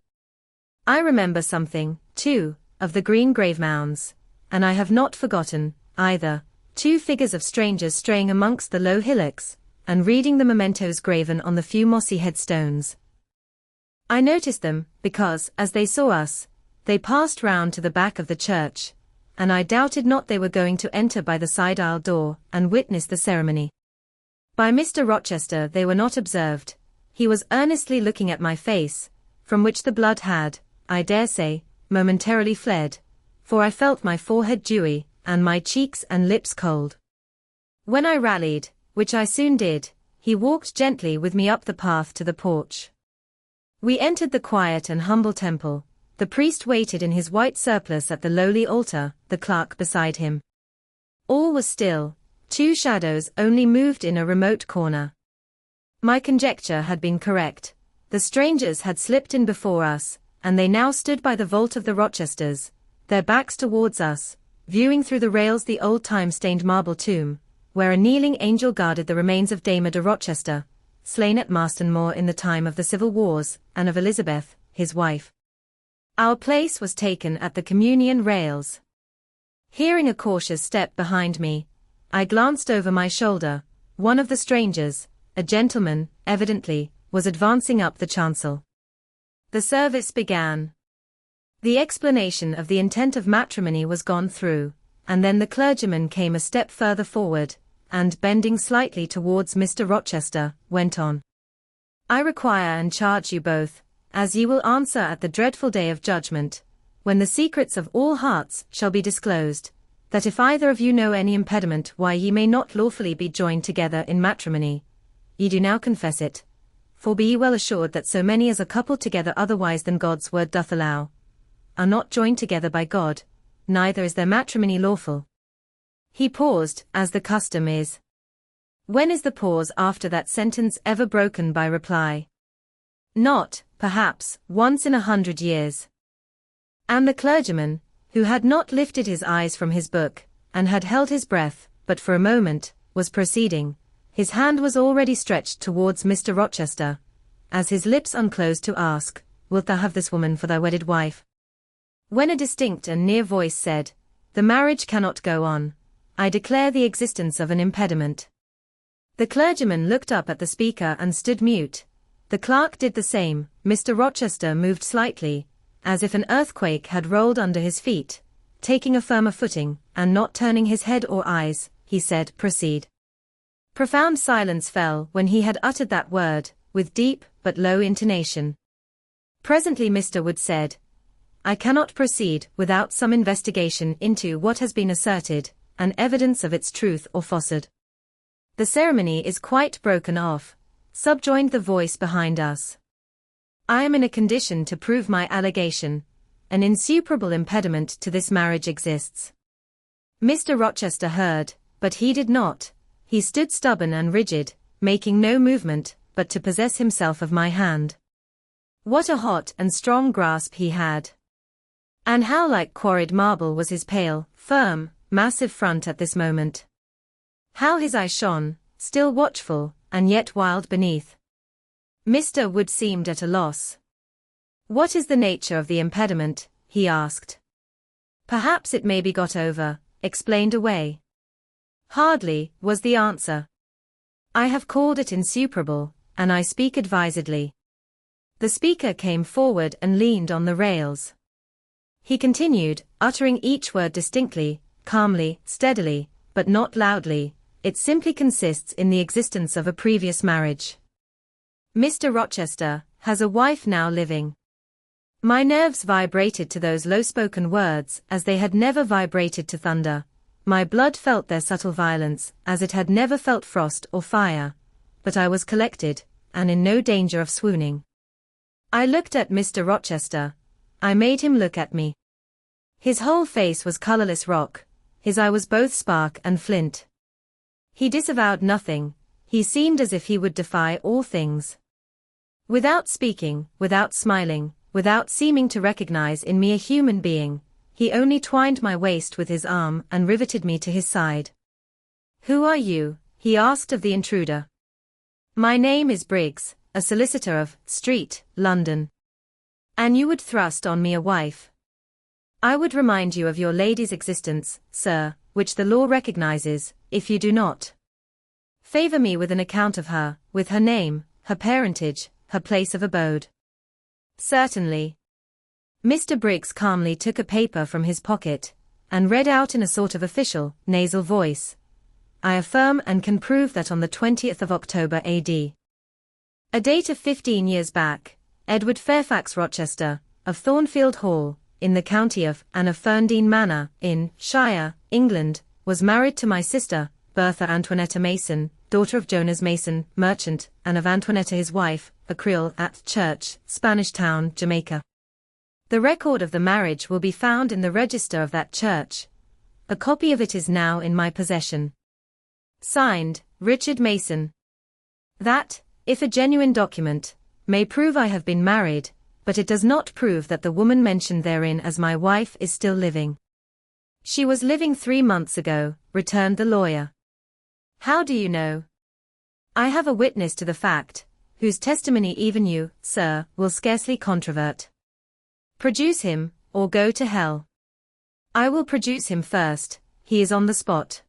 A: I remember something, too, of the green grave mounds, and I have not forgotten, either, 2 figures of strangers straying amongst the low hillocks, and reading the mementos graven on the few mossy headstones. I noticed them, because, as they saw us, they passed round to the back of the church, and I doubted not they were going to enter by the side aisle door, and witness the ceremony. By Mr. Rochester they were not observed. He was earnestly looking at my face, from which the blood had, I dare say, momentarily fled, for I felt my forehead dewy, and my cheeks and lips cold. When I rallied, which I soon did, he walked gently with me up the path to the porch. We entered the quiet and humble temple. The priest waited in his white surplice at the lowly altar, the clerk beside him. All was still, 2 shadows only moved in a remote corner. My conjecture had been correct. The strangers had slipped in before us, and they now stood by the vault of the Rochesters, their backs towards us, viewing through the rails the old time-stained marble tomb, where a kneeling angel guarded the remains of Dame de Rochester, slain at Marston Moor in the time of the civil wars, and of Elizabeth, his wife. Our place was taken at the communion rails. Hearing a cautious step behind me, I glanced over my shoulder. One of the strangers, a gentleman, evidently, was advancing up the chancel. The service began. The explanation of the intent of matrimony was gone through, and then the clergyman came a step further forward, and, bending slightly towards Mr. Rochester, went on. I require and charge you both, as ye will answer at the dreadful day of judgment, when the secrets of all hearts shall be disclosed, that if either of you know any impediment why ye may not lawfully be joined together in matrimony, ye do now confess it. For be ye well assured that so many as are coupled together otherwise than God's word doth allow, are not joined together by God, neither is their matrimony lawful. He paused, as the custom is. When is the pause after that sentence ever broken by reply? Not, perhaps, once in 100 years. And the clergyman, who had not lifted his eyes from his book, and had held his breath, but for a moment, was proceeding. His hand was already stretched towards Mr. Rochester, as his lips unclosed to ask, "Wilt thou have this woman for thy wedded wife?" When a distinct and near voice said, "The marriage cannot go on. I declare the existence of an impediment." The clergyman looked up at the speaker and stood mute. The clerk did the same. Mr. Rochester moved slightly, as if an earthquake had rolled under his feet. Taking a firmer footing, and not turning his head or eyes, he said, "Proceed." Profound silence fell when he had uttered that word, with deep but low intonation. Presently Mr. Wood said, "I cannot proceed without some investigation into what has been asserted, and evidence of its truth or falsehood." "The ceremony is quite broken off," subjoined the voice behind us. "I am in a condition to prove my allegation. An insuperable impediment to this marriage exists." Mr. Rochester heard, but he did not. He stood stubborn and rigid, making no movement, but to possess himself of my hand. What a hot and strong grasp he had! And how like quarried marble was his pale, firm, massive front at this moment! How his eye shone, still watchful, and yet wild beneath! Mr. Wood seemed at a loss. "What is the nature of the impediment?" he asked. "Perhaps it may be got over, explained away." "Hardly," was the answer. "I have called it insuperable, and I speak advisedly." The speaker came forward and leaned on the rails. He continued, uttering each word distinctly, calmly, steadily, but not loudly. "It simply consists in the existence of a previous marriage. Mr. Rochester has a wife now living." My nerves vibrated to those low-spoken words as they had never vibrated to thunder. My blood felt their subtle violence as it had never felt frost or fire. But I was collected, and in no danger of swooning. I looked at Mr. Rochester. I made him look at me. His whole face was colorless rock. His eye was both spark and flint. He disavowed nothing. He seemed as if he would defy all things. Without speaking, without smiling, without seeming to recognize in me a human being, he only twined my waist with his arm and riveted me to his side. "Who are you?" he asked of the intruder. My name is Briggs, a solicitor of Street, London. And you would thrust on me a wife. I would remind you of your lady's existence, sir, which the law recognizes, if you do not. Favor me with an account of her, with her name, her parentage, her place of abode. Certainly. Mr. Briggs calmly took a paper from his pocket, and read out in a sort of official, nasal voice. I affirm and can prove that on the 20th of October A.D. a date of 15 years back, Edward Fairfax Rochester, of Thornfield Hall, in the county of, and of Ferndean Manor, in Shire, England, was married to my sister, Bertha Antoinetta Mason, daughter of Jonas Mason, merchant, and of Antoinetta his wife, a Creole, at Church, Spanish Town, Jamaica. The record of the marriage will be found in the register of that church. A copy of it is now in my possession. Signed, Richard Mason. That, if a genuine document, may prove I have been married, but it does not prove that the woman mentioned therein as my wife is still living. She was living 3 months ago, returned the lawyer. How do you know? I have a witness to the fact, whose testimony even you, sir, will scarcely controvert. Produce him, or go to hell. I will produce him first, he is on the spot.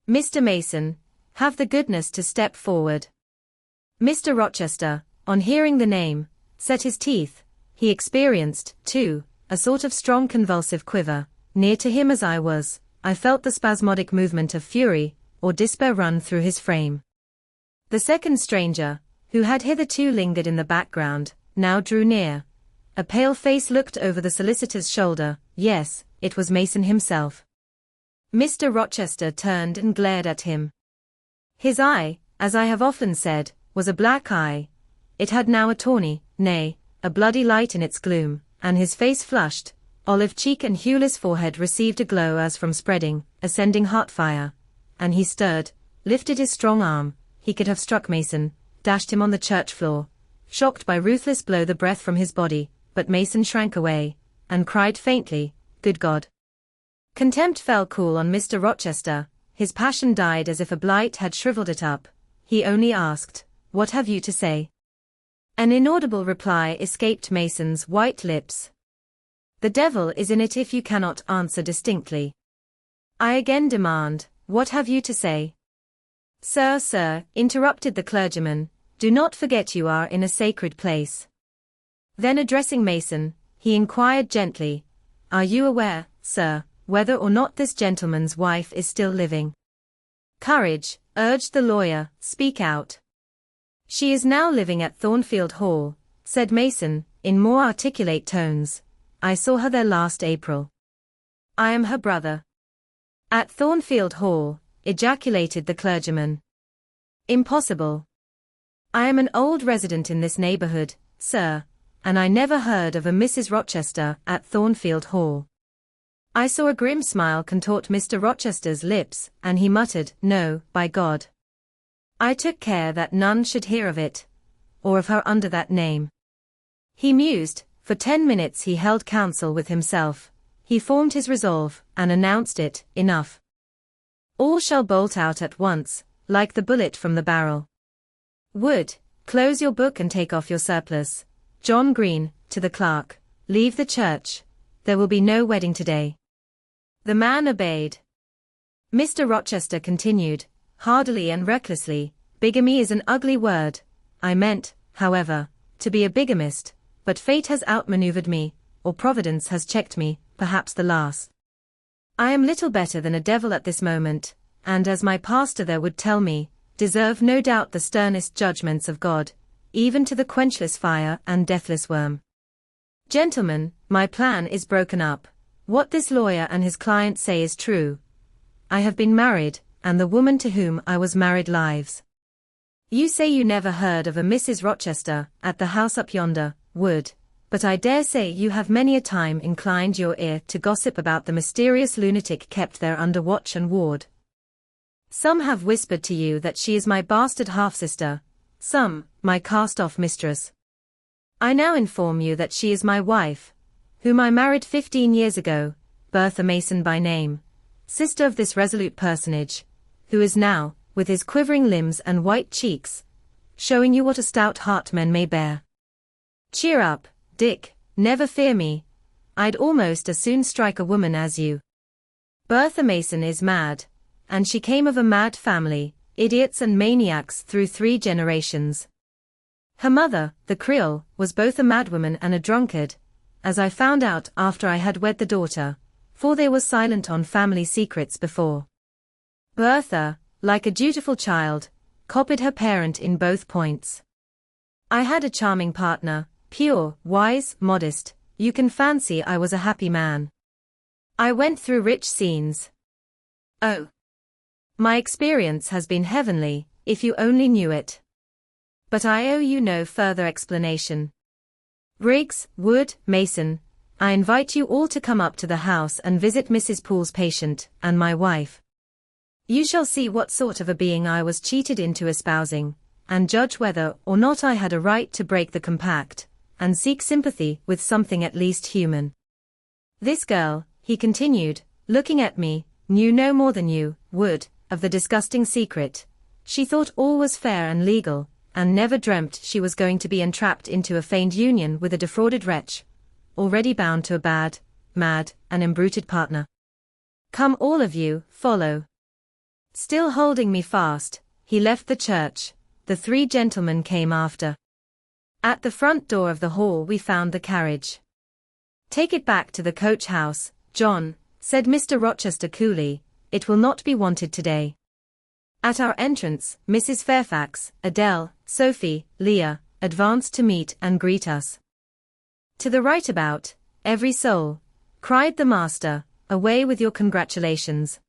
A: Mr. Mason, have the goodness to step forward. Mr. Rochester, on hearing the name, set his teeth. He experienced, too, a sort of strong convulsive quiver. Near to him as I was, I felt the spasmodic movement of fury, or despair run through his frame. The second stranger, who had hitherto lingered in the background, now drew near. A pale face looked over the solicitor's shoulder. Yes, it was Mason himself. Mr. Rochester turned and glared at him. His eye, as I have often said, was a black eye. It had now a tawny, nay, a bloody light in its gloom, and his face flushed, olive cheek and hueless forehead received a glow as from spreading, ascending heart fire. And he stirred, lifted his strong arm. He could have struck Mason, dashed him on the church floor, shocked by ruthless blow the breath from his body, but Mason shrank away, and cried faintly, "Good God!" Contempt fell cool on Mr. Rochester, his passion died as if a blight had shriveled it up. He only asked, "What have you to say?" An inaudible reply escaped Mason's white lips. "The devil is in it if you cannot answer distinctly. I again demand, what have you to say?" Sir, interrupted the clergyman, "do not forget you are in a sacred place." Then addressing Mason, he inquired gently, "Are you aware, sir, whether or not this gentleman's wife is still living?" "Courage," urged the lawyer, "speak out." "She is now living at Thornfield Hall," said Mason, in more articulate tones. "I saw her there last April. I am her brother." "At Thornfield Hall," ejaculated the clergyman. "Impossible. I am an old resident in this neighborhood, sir, and I never heard of a Mrs. Rochester at Thornfield Hall." I saw a grim smile contort Mr. Rochester's lips, and he muttered, "No, by God. I took care that none should hear of it, or of her under that name." He mused. For 10 minutes he held counsel with himself. He formed his resolve, and announced it. "Enough. All shall bolt out at once, like the bullet from the barrel. Wood, close your book and take off your surplice. John Green, to the clerk, leave the church. There will be no wedding today." The man obeyed. Mr. Rochester continued, hardily and recklessly, "Bigamy is an ugly word. I meant, however, to be a bigamist, but fate has outmaneuvered me, or Providence has checked me, perhaps the last. I am little better than a devil at this moment, and as my pastor there would tell me, deserve no doubt the sternest judgments of God, even to the quenchless fire and deathless worm. Gentlemen, my plan is broken up. What this lawyer and his client say is true. I have been married, and the woman to whom I was married lives. You say you never heard of a Mrs. Rochester, at the house up yonder, Wood, but I dare say you have many a time inclined your ear to gossip about the mysterious lunatic kept there under watch and ward. Some have whispered to you that she is my bastard half-sister, some, my cast-off mistress. I now inform you that she is my wife, whom I married 15 years ago, Bertha Mason by name, sister of this resolute personage, who is now, with his quivering limbs and white cheeks, showing you what a stout heart men may bear. Cheer up, Dick, never fear me. I'd almost as soon strike a woman as you. Bertha Mason is mad, and she came of a mad family, idiots and maniacs through 3 generations. Her mother, the Creole, was both a madwoman and a drunkard, as I found out after I had wed the daughter, for they were silent on family secrets before. Bertha, like a dutiful child, copied her parent in both points. I had a charming partner, pure, wise, modest. You can fancy I was a happy man. I went through rich scenes. Oh, my experience has been heavenly, if you only knew it. But I owe you no further explanation. Briggs, Wood, Mason, I invite you all to come up to the house and visit Mrs. Poole's patient, and my wife. You shall see what sort of a being I was cheated into espousing, and judge whether or not I had a right to break the compact, and seek sympathy with something at least human. This girl, he continued, looking at me, knew no more than you, Wood, of the disgusting secret. She thought all was fair and legal, and never dreamt she was going to be entrapped into a feigned union with a defrauded wretch, already bound to a bad, mad, and embruted partner. Come all of you, follow. Still holding me fast, he left the church. The 3 gentlemen came after. At the front door of the hall we found the carriage. Take it back to the coach house, John, said Mr. Rochester coolly, it will not be wanted today. At our entrance, Mrs. Fairfax, Adele, Sophie, Leah, advanced to meet and greet us. To the right about, every soul, cried the master, away with your congratulations.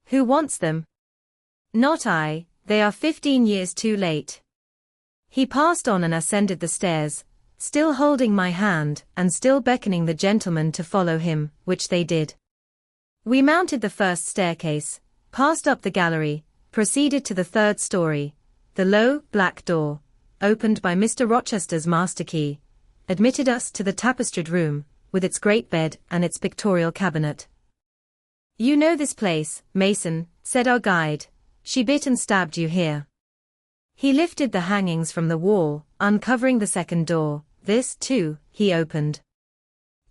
A: Who wants them? Not I, they are 15 years too late. He passed on and ascended the stairs, still holding my hand and still beckoning the gentlemen to follow him, which they did. We mounted the first staircase, passed up the gallery, proceeded to the 3rd story. The low, black door, opened by Mr. Rochester's master key, admitted us to the tapestried room, with its great bed and its pictorial cabinet. You know this place, Mason, said our guide. She bit and stabbed you here. He lifted the hangings from the wall, uncovering the 2nd door. This, too, he opened.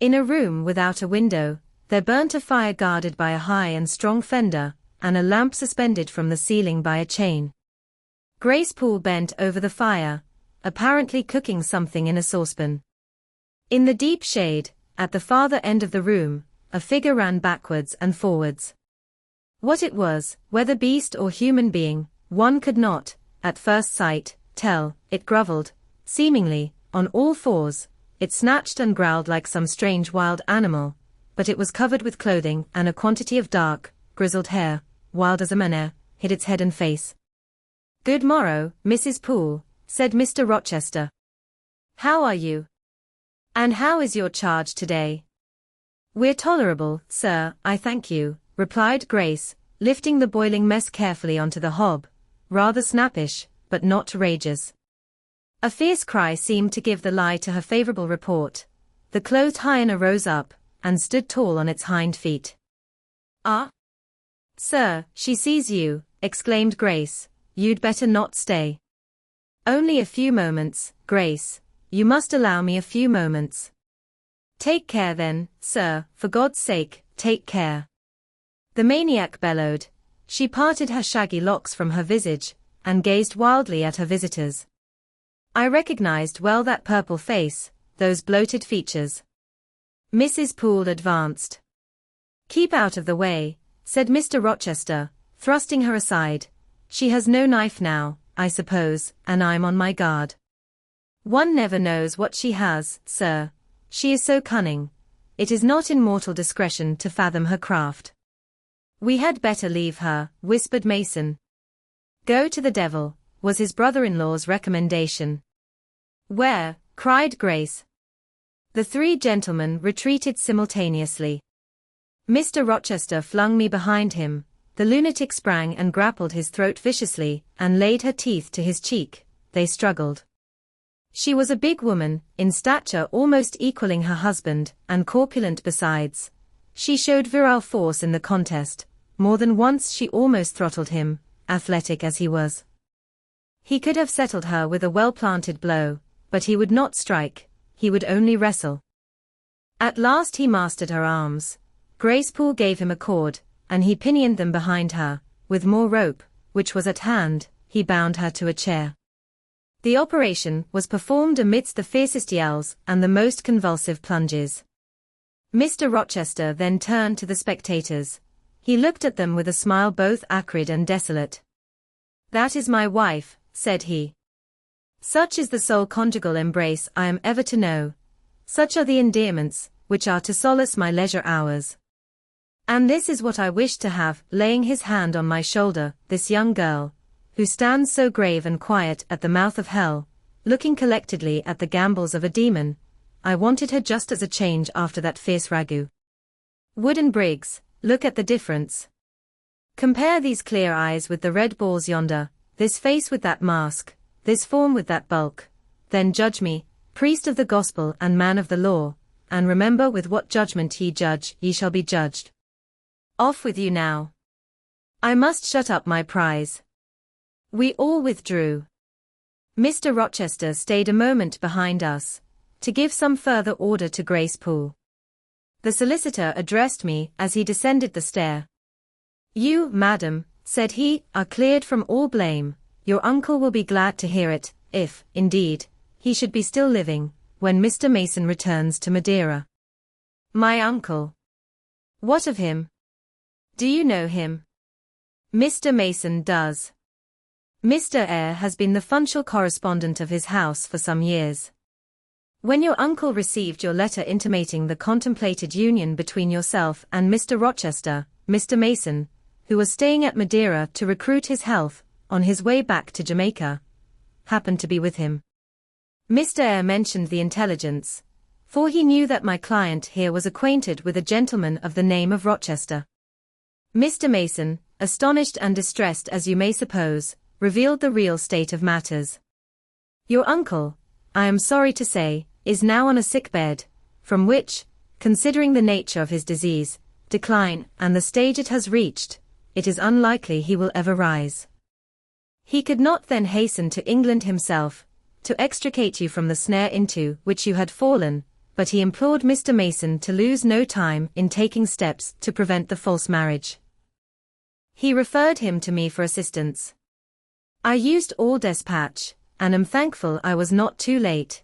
A: In a room without a window, there burnt a fire guarded by a high and strong fender, and a lamp suspended from the ceiling by a chain. Grace Poole bent over the fire, apparently cooking something in a saucepan. In the deep shade, at the farther end of the room, a figure ran backwards and forwards. What it was, whether beast or human being, one could not, at first sight, tell. It grovelled, seemingly, on all fours. It snatched and growled like some strange wild animal, but it was covered with clothing, and a quantity of dark, grizzled hair, wild as a mane, hid its head and face. Good morrow, Mrs. Poole, said Mr. Rochester. How are you? And how is your charge today? We're tolerable, sir, I thank you, replied Grace, lifting the boiling mess carefully onto the hob, rather snappish, but not rageous. A fierce cry seemed to give the lie to her favorable report. The clothed hyena rose up, and stood tall on its hind feet. Ah! Sir, she sees you, exclaimed Grace, you'd better not stay. Only a few moments, Grace, you must allow me a few moments. Take care then, sir, for God's sake, take care. The maniac bellowed. She parted her shaggy locks from her visage, and gazed wildly at her visitors. I recognized well that purple face, those bloated features. Mrs. Poole advanced. Keep out of the way, said Mr. Rochester, thrusting her aside. She has no knife now, I suppose, and I'm on my guard. One never knows what she has, sir. She is so cunning. It is not in mortal discretion to fathom her craft. We had better leave her, whispered Mason. Go to the devil, was his brother-in-law's recommendation. Where? Cried Grace. The 3 gentlemen retreated simultaneously. Mr. Rochester flung me behind him. The lunatic sprang and grappled his throat viciously, and laid her teeth to his cheek. They struggled. She was a big woman, in stature almost equaling her husband, and corpulent besides. She showed virile force in the contest. More than once she almost throttled him, athletic as he was. He could have settled her with a well-planted blow, but he would not strike, he would only wrestle. At last he mastered her arms. Gracepool gave him a cord, and he pinioned them behind her. With more rope, which was at hand, he bound her to a chair. The operation was performed amidst the fiercest yells and the most convulsive plunges. Mr. Rochester then turned to the spectators. He looked at them with a smile both acrid and desolate. "That is my wife," said he. "Such is the sole conjugal embrace I am ever to know. Such are the endearments, which are to solace my leisure hours. And this is what I wish to have," laying his hand on my shoulder, "this young girl, who stands so grave and quiet at the mouth of hell, looking collectedly at the gambols of a demon. I wanted her just as a change after that fierce ragout. Wood and Briggs, look at the difference. Compare these clear eyes with the red balls yonder, this face with that mask, this form with that bulk. Then judge me, priest of the gospel and man of the law, and remember with what judgment ye judge, ye shall be judged. Off with you now. I must shut up my prize." We all withdrew. Mr. Rochester stayed a moment behind us, to give some further order to Gracepool. The solicitor addressed me as he descended the stair. "You, madam," said he, "are cleared from all blame. Your uncle will be glad to hear it, if, indeed, he should be still living, when Mr. Mason returns to Madeira." "My uncle? What of him? Do you know him?" "Mr. Mason does. Mr. Eyre has been the functional correspondent of his house for some years. When your uncle received your letter intimating the contemplated union between yourself and Mr. Rochester, Mr. Mason, who was staying at Madeira to recruit his health, on his way back to Jamaica, happened to be with him. Mr. Eyre mentioned the intelligence, for he knew that my client here was acquainted with a gentleman of the name of Rochester. Mr. Mason, astonished and distressed as you may suppose, revealed the real state of matters. Your uncle, I am sorry to say, is now on a sick bed, from which, considering the nature of his disease, decline, and the stage it has reached, it is unlikely he will ever rise. He could not then hasten to England himself, to extricate you from the snare into which you had fallen, but he implored Mr. Mason to lose no time in taking steps to prevent the false marriage. He referred him to me for assistance. I used all despatch, and am thankful I was not too late,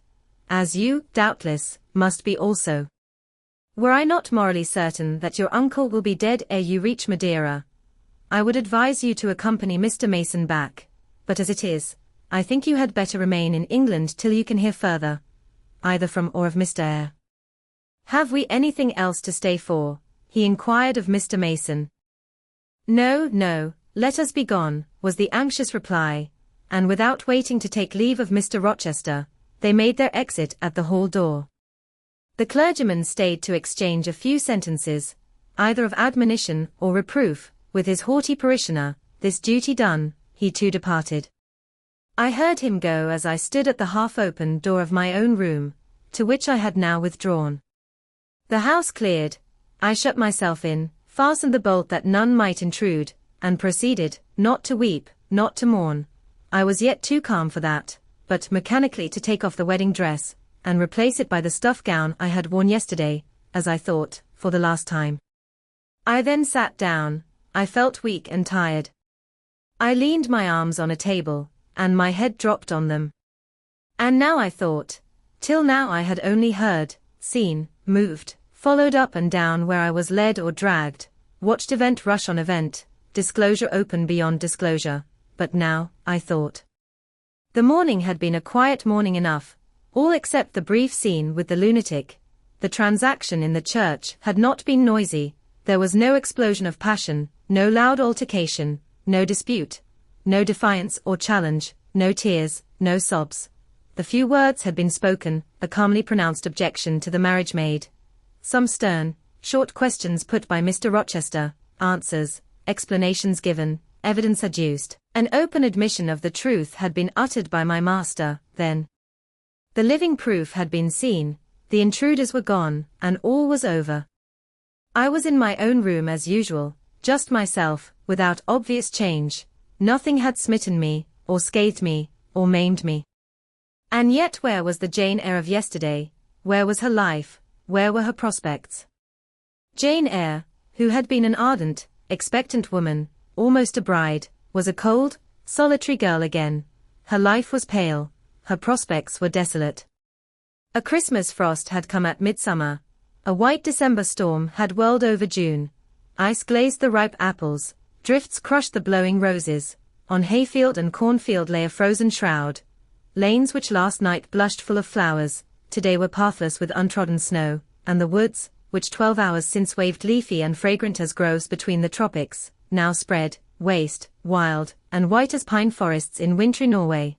A: as you, doubtless, must be also. Were I not morally certain that your uncle will be dead ere you reach Madeira, I would advise you to accompany Mr. Mason back, but as it is, I think you had better remain in England till you can hear further, either from or of Mr. Eyre. Have we anything else to stay for? He inquired of Mr. Mason. No, no, let us be gone, was the anxious reply, and without waiting to take leave of Mr. Rochester, they made their exit at the hall door. The clergyman stayed to exchange a few sentences, either of admonition or reproof, with his haughty parishioner. This duty done, he too departed. I heard him go as I stood at the half-open door of my own room, to which I had now withdrawn. The house cleared, I shut myself in, fastened the bolt that none might intrude, and proceeded, not to weep, not to mourn. I was yet too calm for that, but mechanically to take off the wedding dress, and replace it by the stuff gown I had worn yesterday, as I thought, for the last time. I then sat down. I felt weak and tired. I leaned my arms on a table, and my head dropped on them. And now I thought, till now I had only heard, seen, moved, followed up and down where I was led or dragged, watched event rush on event, disclosure open beyond disclosure, but now, I thought. The morning had been a quiet morning enough, all except the brief scene with the lunatic. The transaction in the church had not been noisy, there was no explosion of passion, no loud altercation, no dispute, no defiance or challenge, no tears, no sobs. The few words had been spoken, a calmly pronounced objection to the marriage made, some stern, short questions put by Mr. Rochester, answers, explanations given, evidence adduced, an open admission of the truth had been uttered by my master. Then the living proof had been seen, the intruders were gone, and all was over. I was in my own room as usual, just myself, without obvious change. Nothing had smitten me, or scathed me, or maimed me. And yet where was the Jane Eyre of yesterday? Where was her life? Where were her prospects? Jane Eyre, who had been an ardent, expectant woman, almost a bride, was a cold, solitary girl again. Her life was pale, her prospects were desolate. A Christmas frost had come at midsummer. A white December storm had whirled over June. Ice glazed the ripe apples, drifts crushed the blowing roses. On hayfield and cornfield lay a frozen shroud. Lanes which last night blushed full of flowers, today were pathless with untrodden snow, and the woods, which 12 hours since waved leafy and fragrant as groves between the tropics, now spread, waste, wild, and white as pine forests in wintry Norway.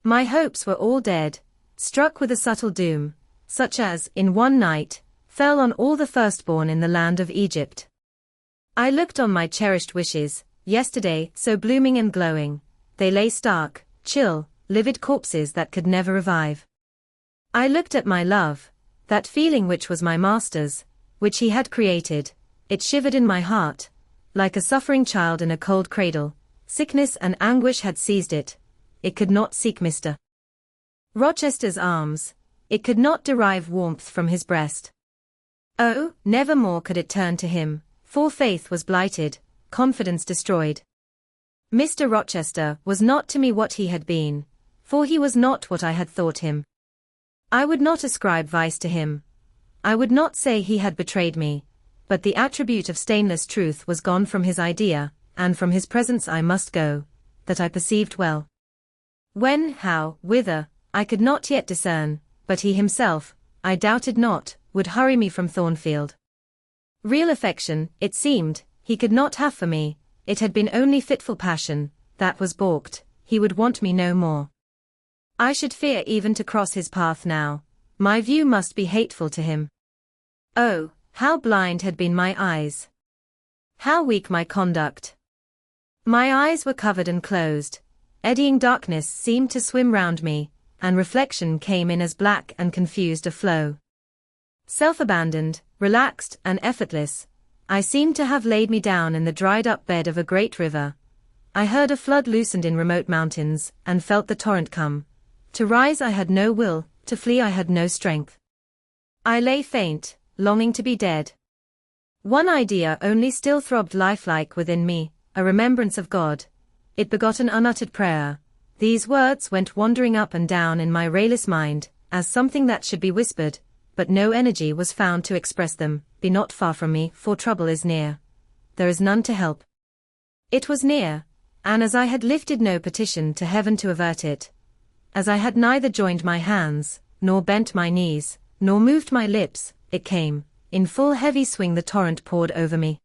A: My hopes were all dead, struck with a subtle doom, such as, in one night, fell on all the firstborn in the land of Egypt. I looked on my cherished wishes, yesterday so blooming and glowing, they lay stark, chill, livid corpses that could never revive. I looked at my love, that feeling which was my master's, which he had created, it shivered in my heart, like a suffering child in a cold cradle. Sickness and anguish had seized it. It could not seek Mr. Rochester's arms. It could not derive warmth from his breast. Oh, never more could it turn to him, for faith was blighted, confidence destroyed. Mr. Rochester was not to me what he had been, for he was not what I had thought him. I would not ascribe vice to him. I would not say he had betrayed me, but the attribute of stainless truth was gone from his idea, and from his presence I must go, that I perceived well. When, how, whither, I could not yet discern, but he himself, I doubted not, would hurry me from Thornfield. Real affection, it seemed, he could not have for me, it had been only fitful passion, that was balked, he would want me no more. I should fear even to cross his path now, my view must be hateful to him. Oh, how blind had been my eyes! How weak my conduct! My eyes were covered and closed, eddying darkness seemed to swim round me, and reflection came in as black and confused a flow. Self-abandoned, relaxed and effortless, I seemed to have laid me down in the dried-up bed of a great river. I heard a flood loosened in remote mountains, and felt the torrent come. To rise I had no will, to flee I had no strength. I lay faint, longing to be dead. One idea only still throbbed lifelike within me, a remembrance of God. It begot an unuttered prayer. These words went wandering up and down in my rayless mind, as something that should be whispered, but no energy was found to express them. Be not far from me, for trouble is near. There is none to help. It was near, and as I had lifted no petition to heaven to avert it, as I had neither joined my hands, nor bent my knees, nor moved my lips, it came, in full heavy swing the torrent poured over me.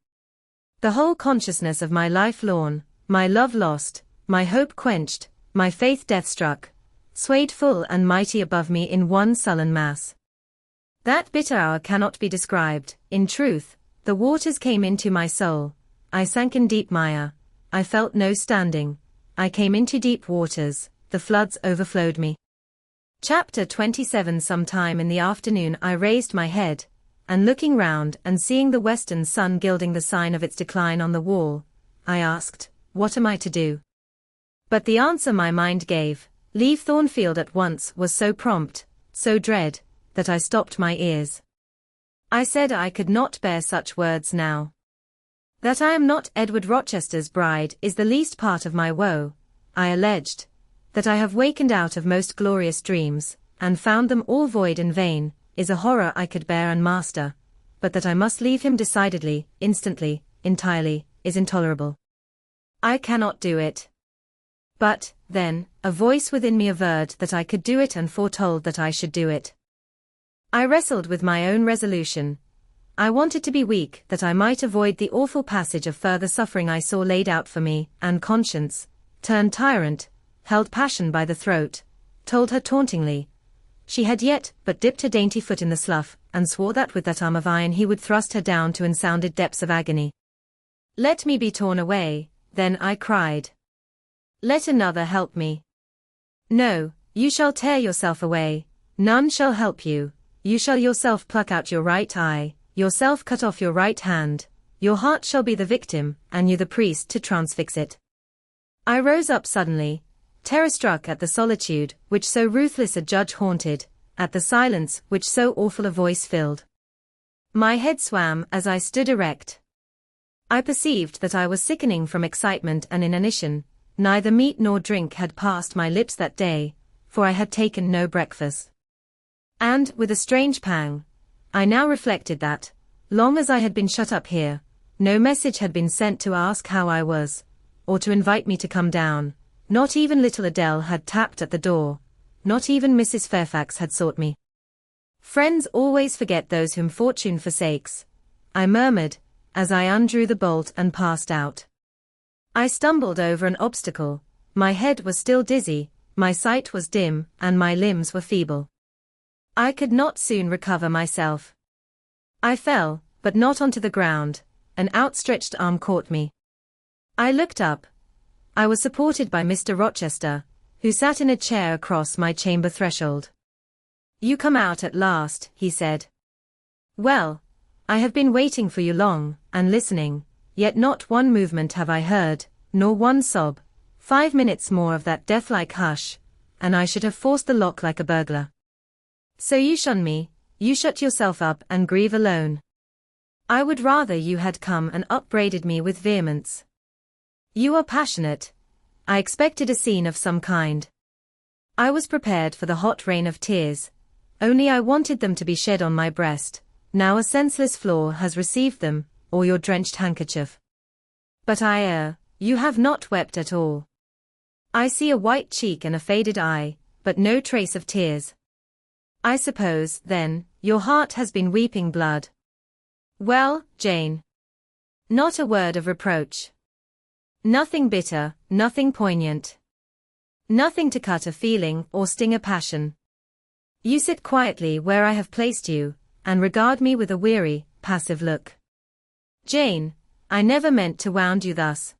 A: The whole consciousness of my life lorn, my love lost, my hope quenched, my faith death-struck, swayed full and mighty above me in one sullen mass. That bitter hour cannot be described. In truth, the waters came into my soul. I sank in deep mire. I felt no standing. I came into deep waters. The floods overflowed me. Chapter 27. Sometime in the afternoon I raised my head, and looking round and seeing the western sun gilding the sign of its decline on the wall, I asked, what am I to do? But the answer my mind gave, leave Thornfield at once, was so prompt, so dread, that I stopped my ears. I said I could not bear such words now. That I am not Edward Rochester's bride is the least part of my woe, I alleged. That I have wakened out of most glorious dreams, and found them all void and vain, is a horror I could bear and master, but that I must leave him decidedly, instantly, entirely, is intolerable. I cannot do it. But, then, a voice within me averred that I could do it and foretold that I should do it. I wrestled with my own resolution. I wanted to be weak that I might avoid the awful passage of further suffering I saw laid out for me, and conscience, turned tyrant, held passion by the throat, told her tauntingly. She had yet but dipped her dainty foot in the slough, and swore that with that arm of iron he would thrust her down to unsounded depths of agony. Let me be torn away, then I cried. Let another help me. No, you shall tear yourself away, none shall help you, you shall yourself pluck out your right eye, yourself cut off your right hand, your heart shall be the victim, and you the priest to transfix it. I rose up suddenly, terror-struck at the solitude which so ruthless a judge haunted, at the silence which so awful a voice filled. My head swam as I stood erect. I perceived that I was sickening from excitement and inanition. Neither meat nor drink had passed my lips that day, for I had taken no breakfast. And, with a strange pang, I now reflected that, long as I had been shut up here, no message had been sent to ask how I was, or to invite me to come down. Not even little Adele had tapped at the door, not even Mrs. Fairfax had sought me. Friends always forget those whom fortune forsakes, I murmured, as I undrew the bolt and passed out. I stumbled over an obstacle, my head was still dizzy, my sight was dim, and my limbs were feeble. I could not soon recover myself. I fell, but not onto the ground. An outstretched arm caught me. I looked up. I was supported by Mr. Rochester, who sat in a chair across my chamber threshold. "You come out at last," he said. "Well, I have been waiting for you long, and listening, yet not one movement have I heard, nor one sob. 5 minutes more of that death-like hush, and I should have forced the lock like a burglar. So you shun me, you shut yourself up and grieve alone. I would rather you had come and upbraided me with vehemence. You are passionate. I expected a scene of some kind. I was prepared for the hot rain of tears, only I wanted them to be shed on my breast. Now a senseless floor has received them, or your drenched handkerchief. But I err, you have not wept at all. I see a white cheek and a faded eye, but no trace of tears. I suppose, then, your heart has been weeping blood. Well, Jane. Not a word of reproach. Nothing bitter, nothing poignant. Nothing to cut a feeling or sting a passion. You sit quietly where I have placed you, and regard me with a weary, passive look. Jane, I never meant to wound you thus.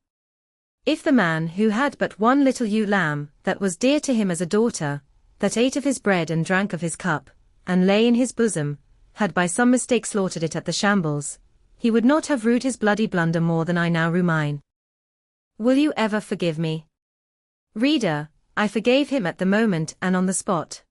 A: If the man who had but one little ewe lamb, that was dear to him as a daughter, that ate of his bread and drank of his cup, and lay in his bosom, had by some mistake slaughtered it at the shambles, he would not have rued his bloody blunder more than I now rue mine. Will you ever forgive me? Reader, I forgave him at the moment and on the spot.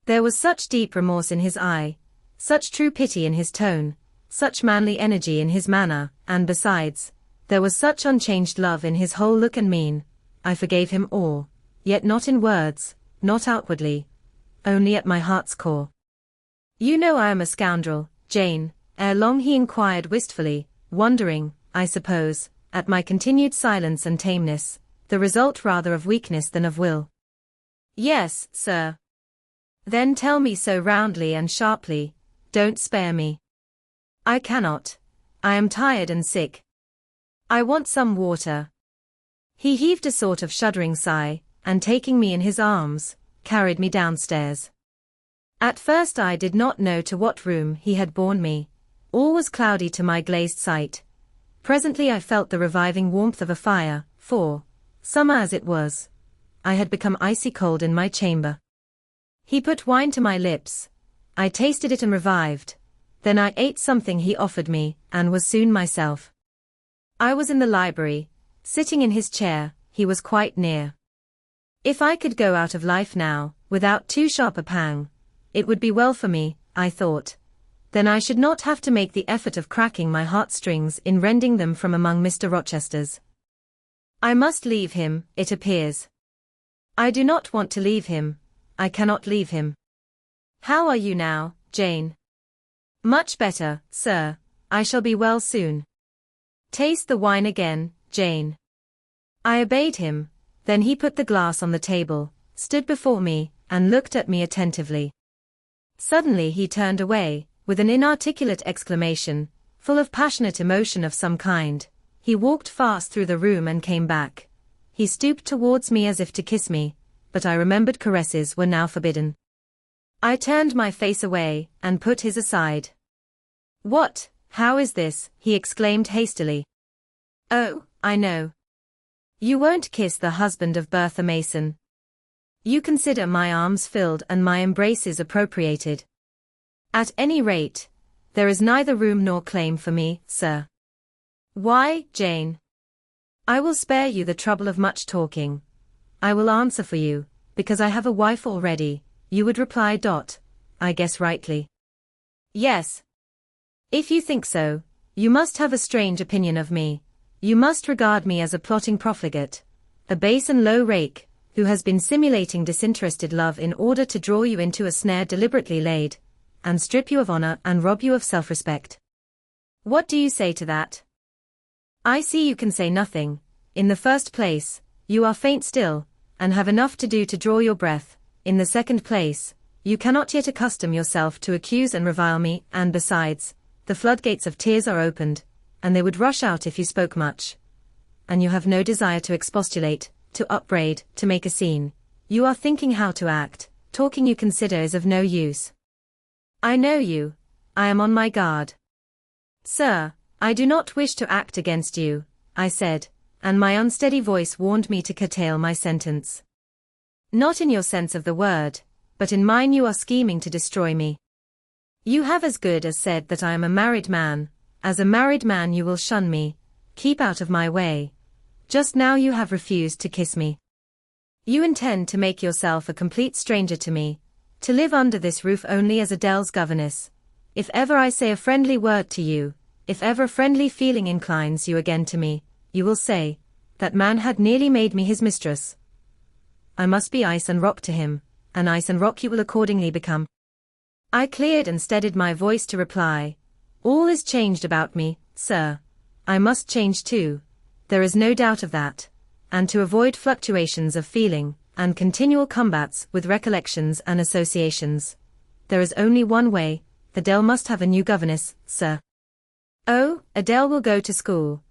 A: There was such deep remorse in his eye, such true pity in his tone, such manly energy in his manner, and besides, there was such unchanged love in his whole look and mien. I forgave him all, yet not in words, not outwardly, only at my heart's core. You know I am a scoundrel, Jane. Ere long he inquired wistfully, wondering, I suppose, at my continued silence and tameness, the result rather of weakness than of will. Yes, sir. Then tell me so roundly and sharply, don't spare me. I cannot. I am tired and sick. I want some water. He heaved a sort of shuddering sigh, and taking me in his arms, carried me downstairs. At first I did not know to what room he had borne me. All was cloudy to my glazed sight. Presently I felt the reviving warmth of a fire, for, summer as it was, I had become icy cold in my chamber. He put wine to my lips. I tasted it and revived. Then I ate something he offered me, and was soon myself. I was in the library, sitting in his chair. He was quite near. If I could go out of life now, without too sharp a pang, it would be well for me, I thought. Then I should not have to make the effort of cracking my heartstrings in rending them from among Mr. Rochester's. I must leave him, it appears. I do not want to leave him. I cannot leave him. How are you now, Jane? Much better, sir. I shall be well soon. Taste the wine again, Jane. I obeyed him. Then he put the glass on the table, stood before me, and looked at me attentively. Suddenly he turned away, with an inarticulate exclamation, full of passionate emotion of some kind. He walked fast through the room and came back. He stooped towards me as if to kiss me, but I remembered caresses were now forbidden. I turned my face away, and put his aside. What, how is this? He exclaimed hastily. Oh, I know. You won't kiss the husband of Bertha Mason. You consider my arms filled and my embraces appropriated. At any rate, there is neither room nor claim for me, sir. Why, Jane? I will spare you the trouble of much talking. I will answer for you, because I have a wife already, you would reply. I guess rightly. Yes. If you think so, you must have a strange opinion of me. You must regard me as a plotting profligate, a base and low rake, who has been simulating disinterested love in order to draw you into a snare deliberately laid, and strip you of honor and rob you of self-respect. What do you say to that? I see you can say nothing. In the first place, you are faint still, and have enough to do to draw your breath. In the second place, you cannot yet accustom yourself to accuse and revile me, and besides, the floodgates of tears are opened, and they would rush out if you spoke much. And you have no desire to expostulate, to upbraid, to make a scene. You are thinking how to act. Talking you consider is of no use. I know you. I am on my guard. Sir, I do not wish to act against you, I said, and my unsteady voice warned me to curtail my sentence. Not in your sense of the word, but in mine you are scheming to destroy me. You have as good as said that I am a married man. As a married man you will shun me, keep out of my way. Just now you have refused to kiss me. You intend to make yourself a complete stranger to me, to live under this roof only as Adele's governess. If ever I say a friendly word to you, if ever a friendly feeling inclines you again to me, you will say, that man had nearly made me his mistress. I must be ice and rock to him, and ice and rock you will accordingly become. I cleared and steadied my voice to reply. All is changed about me, sir. I must change too. There is no doubt of that. And to avoid fluctuations of feeling, and continual combats with recollections and associations, there is only one way. Adele must have a new governess, sir. Oh, Adele will go to school.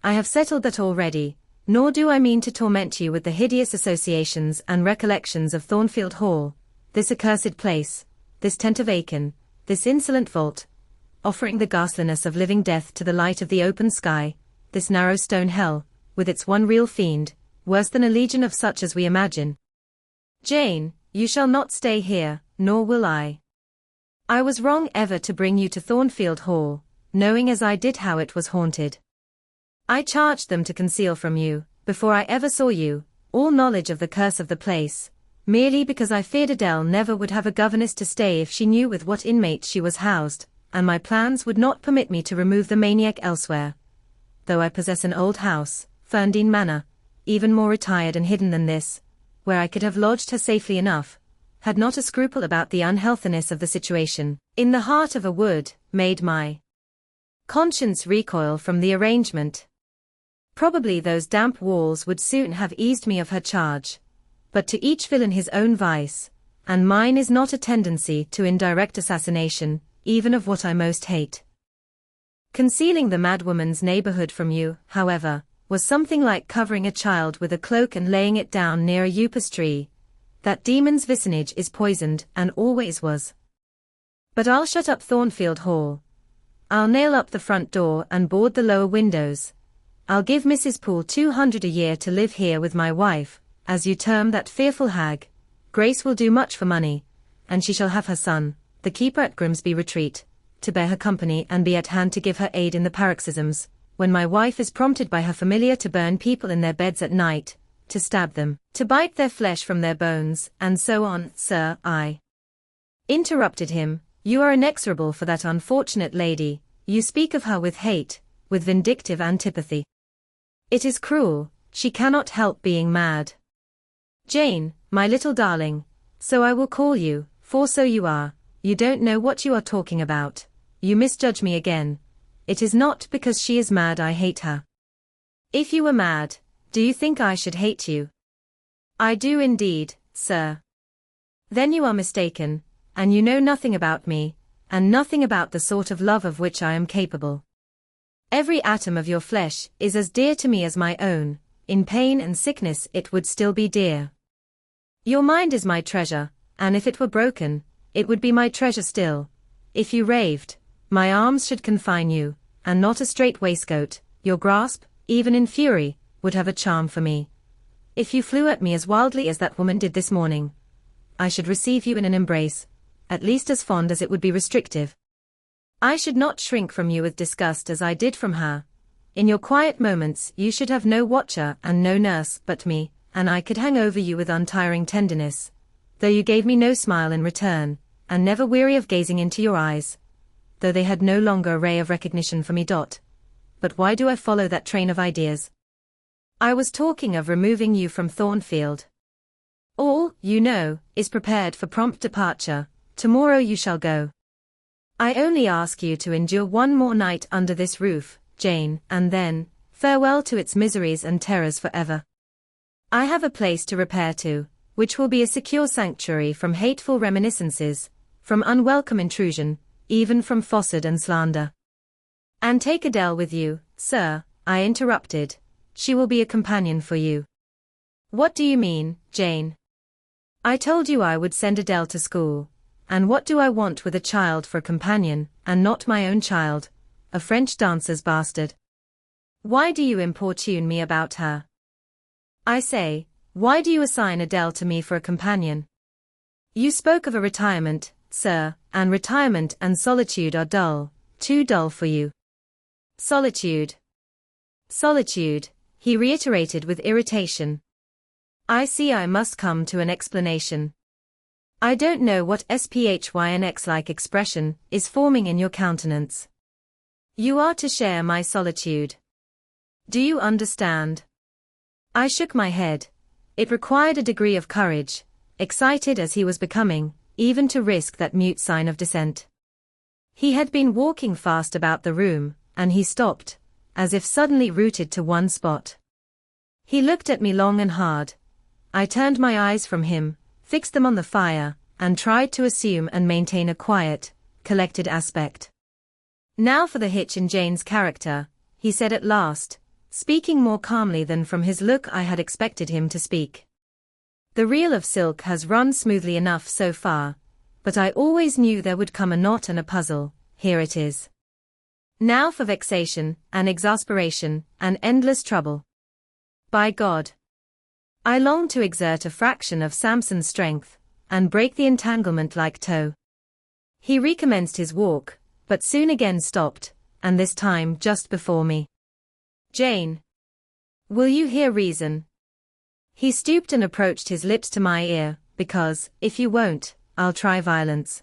A: I have settled that already, nor do I mean to torment you with the hideous associations and recollections of Thornfield Hall, this accursed place, this tent of Acton, this insolent vault, offering the ghastliness of living death to the light of the open sky, this narrow stone hell, with its one real fiend, worse than a legion of such as we imagine. Jane, you shall not stay here, nor will I. I was wrong ever to bring you to Thornfield Hall, knowing as I did how it was haunted. I charged them to conceal from you, before I ever saw you, all knowledge of the curse of the place, merely because I feared Adele never would have a governess to stay if she knew with what inmates she was housed, and my plans would not permit me to remove the maniac elsewhere. Though I possess an old house, Ferndean Manor, even more retired and hidden than this, where I could have lodged her safely enough, had not a scruple about the unhealthiness of the situation. In the heart of a wood, made my conscience recoil from the arrangement. Probably those damp walls would soon have eased me of her charge. But to each villain his own vice, and mine is not a tendency to indirect assassination, even of what I most hate. Concealing the madwoman's neighborhood from you, however, was something like covering a child with a cloak and laying it down near a upas tree. That demon's vicinage is poisoned, and always was. But I'll shut up Thornfield Hall. I'll nail up the front door and board the lower windows. I'll give Mrs. Poole 200 a year to live here with my wife, as you term that fearful hag. Grace will do much for money, and she shall have her son, the keeper at Grimsby Retreat, to bear her company and be at hand to give her aid in the paroxysms, when my wife is prompted by her familiar to burn people in their beds at night, to stab them, to bite their flesh from their bones, and so on. Sir, I interrupted him, you are inexorable for that unfortunate lady, you speak of her with hate, with vindictive antipathy. It is cruel, she cannot help being mad. Jane, my little darling, so I will call you, for so you are, you don't know what you are talking about, you misjudge me again. It is not because she is mad I hate her. If you were mad, do you think I should hate you? I do indeed, sir. Then you are mistaken, and you know nothing about me, and nothing about the sort of love of which I am capable. Every atom of your flesh is as dear to me as my own, in pain and sickness it would still be dear. Your mind is my treasure, and if it were broken, it would be my treasure still. If you raved, my arms should confine you, and not a strait waistcoat. Your grasp, even in fury, would have a charm for me. If you flew at me as wildly as that woman did this morning, I should receive you in an embrace, at least as fond as it would be restrictive. I should not shrink from you with disgust as I did from her. In your quiet moments you should have no watcher and no nurse but me, and I could hang over you with untiring tenderness, though you gave me no smile in return, and never weary of gazing into your eyes, though they had no longer a ray of recognition for me. But why do I follow that train of ideas? I was talking of removing you from Thornfield. All, you know, is prepared for prompt departure. Tomorrow you shall go. I only ask you to endure one more night under this roof, Jane, and then, farewell to its miseries and terrors forever. I have a place to repair to, which will be a secure sanctuary from hateful reminiscences, from unwelcome intrusion, even from falsehood and slander. And take Adele with you, sir, I interrupted. She will be a companion for you. What do you mean, Jane? I told you I would send Adele to school. And what do I want with a child for a companion, and not my own child, a French dancer's bastard? Why do you importune me about her? I say, why do you assign Adele to me for a companion? You spoke of a retirement, sir, and retirement and solitude are dull, too dull for you. Solitude. Solitude, he reiterated with irritation. I see I must come to an explanation. I don't know what SPHYNX-like expression is forming in your countenance. You are to share my solitude. Do you understand? I shook my head. It required a degree of courage, excited as he was becoming, even to risk that mute sign of dissent. He had been walking fast about the room, and he stopped, as if suddenly rooted to one spot. He looked at me long and hard. I turned my eyes from him, fixed them on the fire, and tried to assume and maintain a quiet, collected aspect. Now for the hitch in Jane's character, he said at last, speaking more calmly than from his look I had expected him to speak. The reel of silk has run smoothly enough so far, but I always knew there would come a knot and a puzzle. Here it is. Now for vexation, and exasperation, and endless trouble. By God! I long to exert a fraction of Samson's strength, and break the entanglement like tow. He recommenced his walk, but soon again stopped, and this time just before me. Jane! Will you hear reason? He stooped and approached his lips to my ear, because, if you won't, I'll try violence.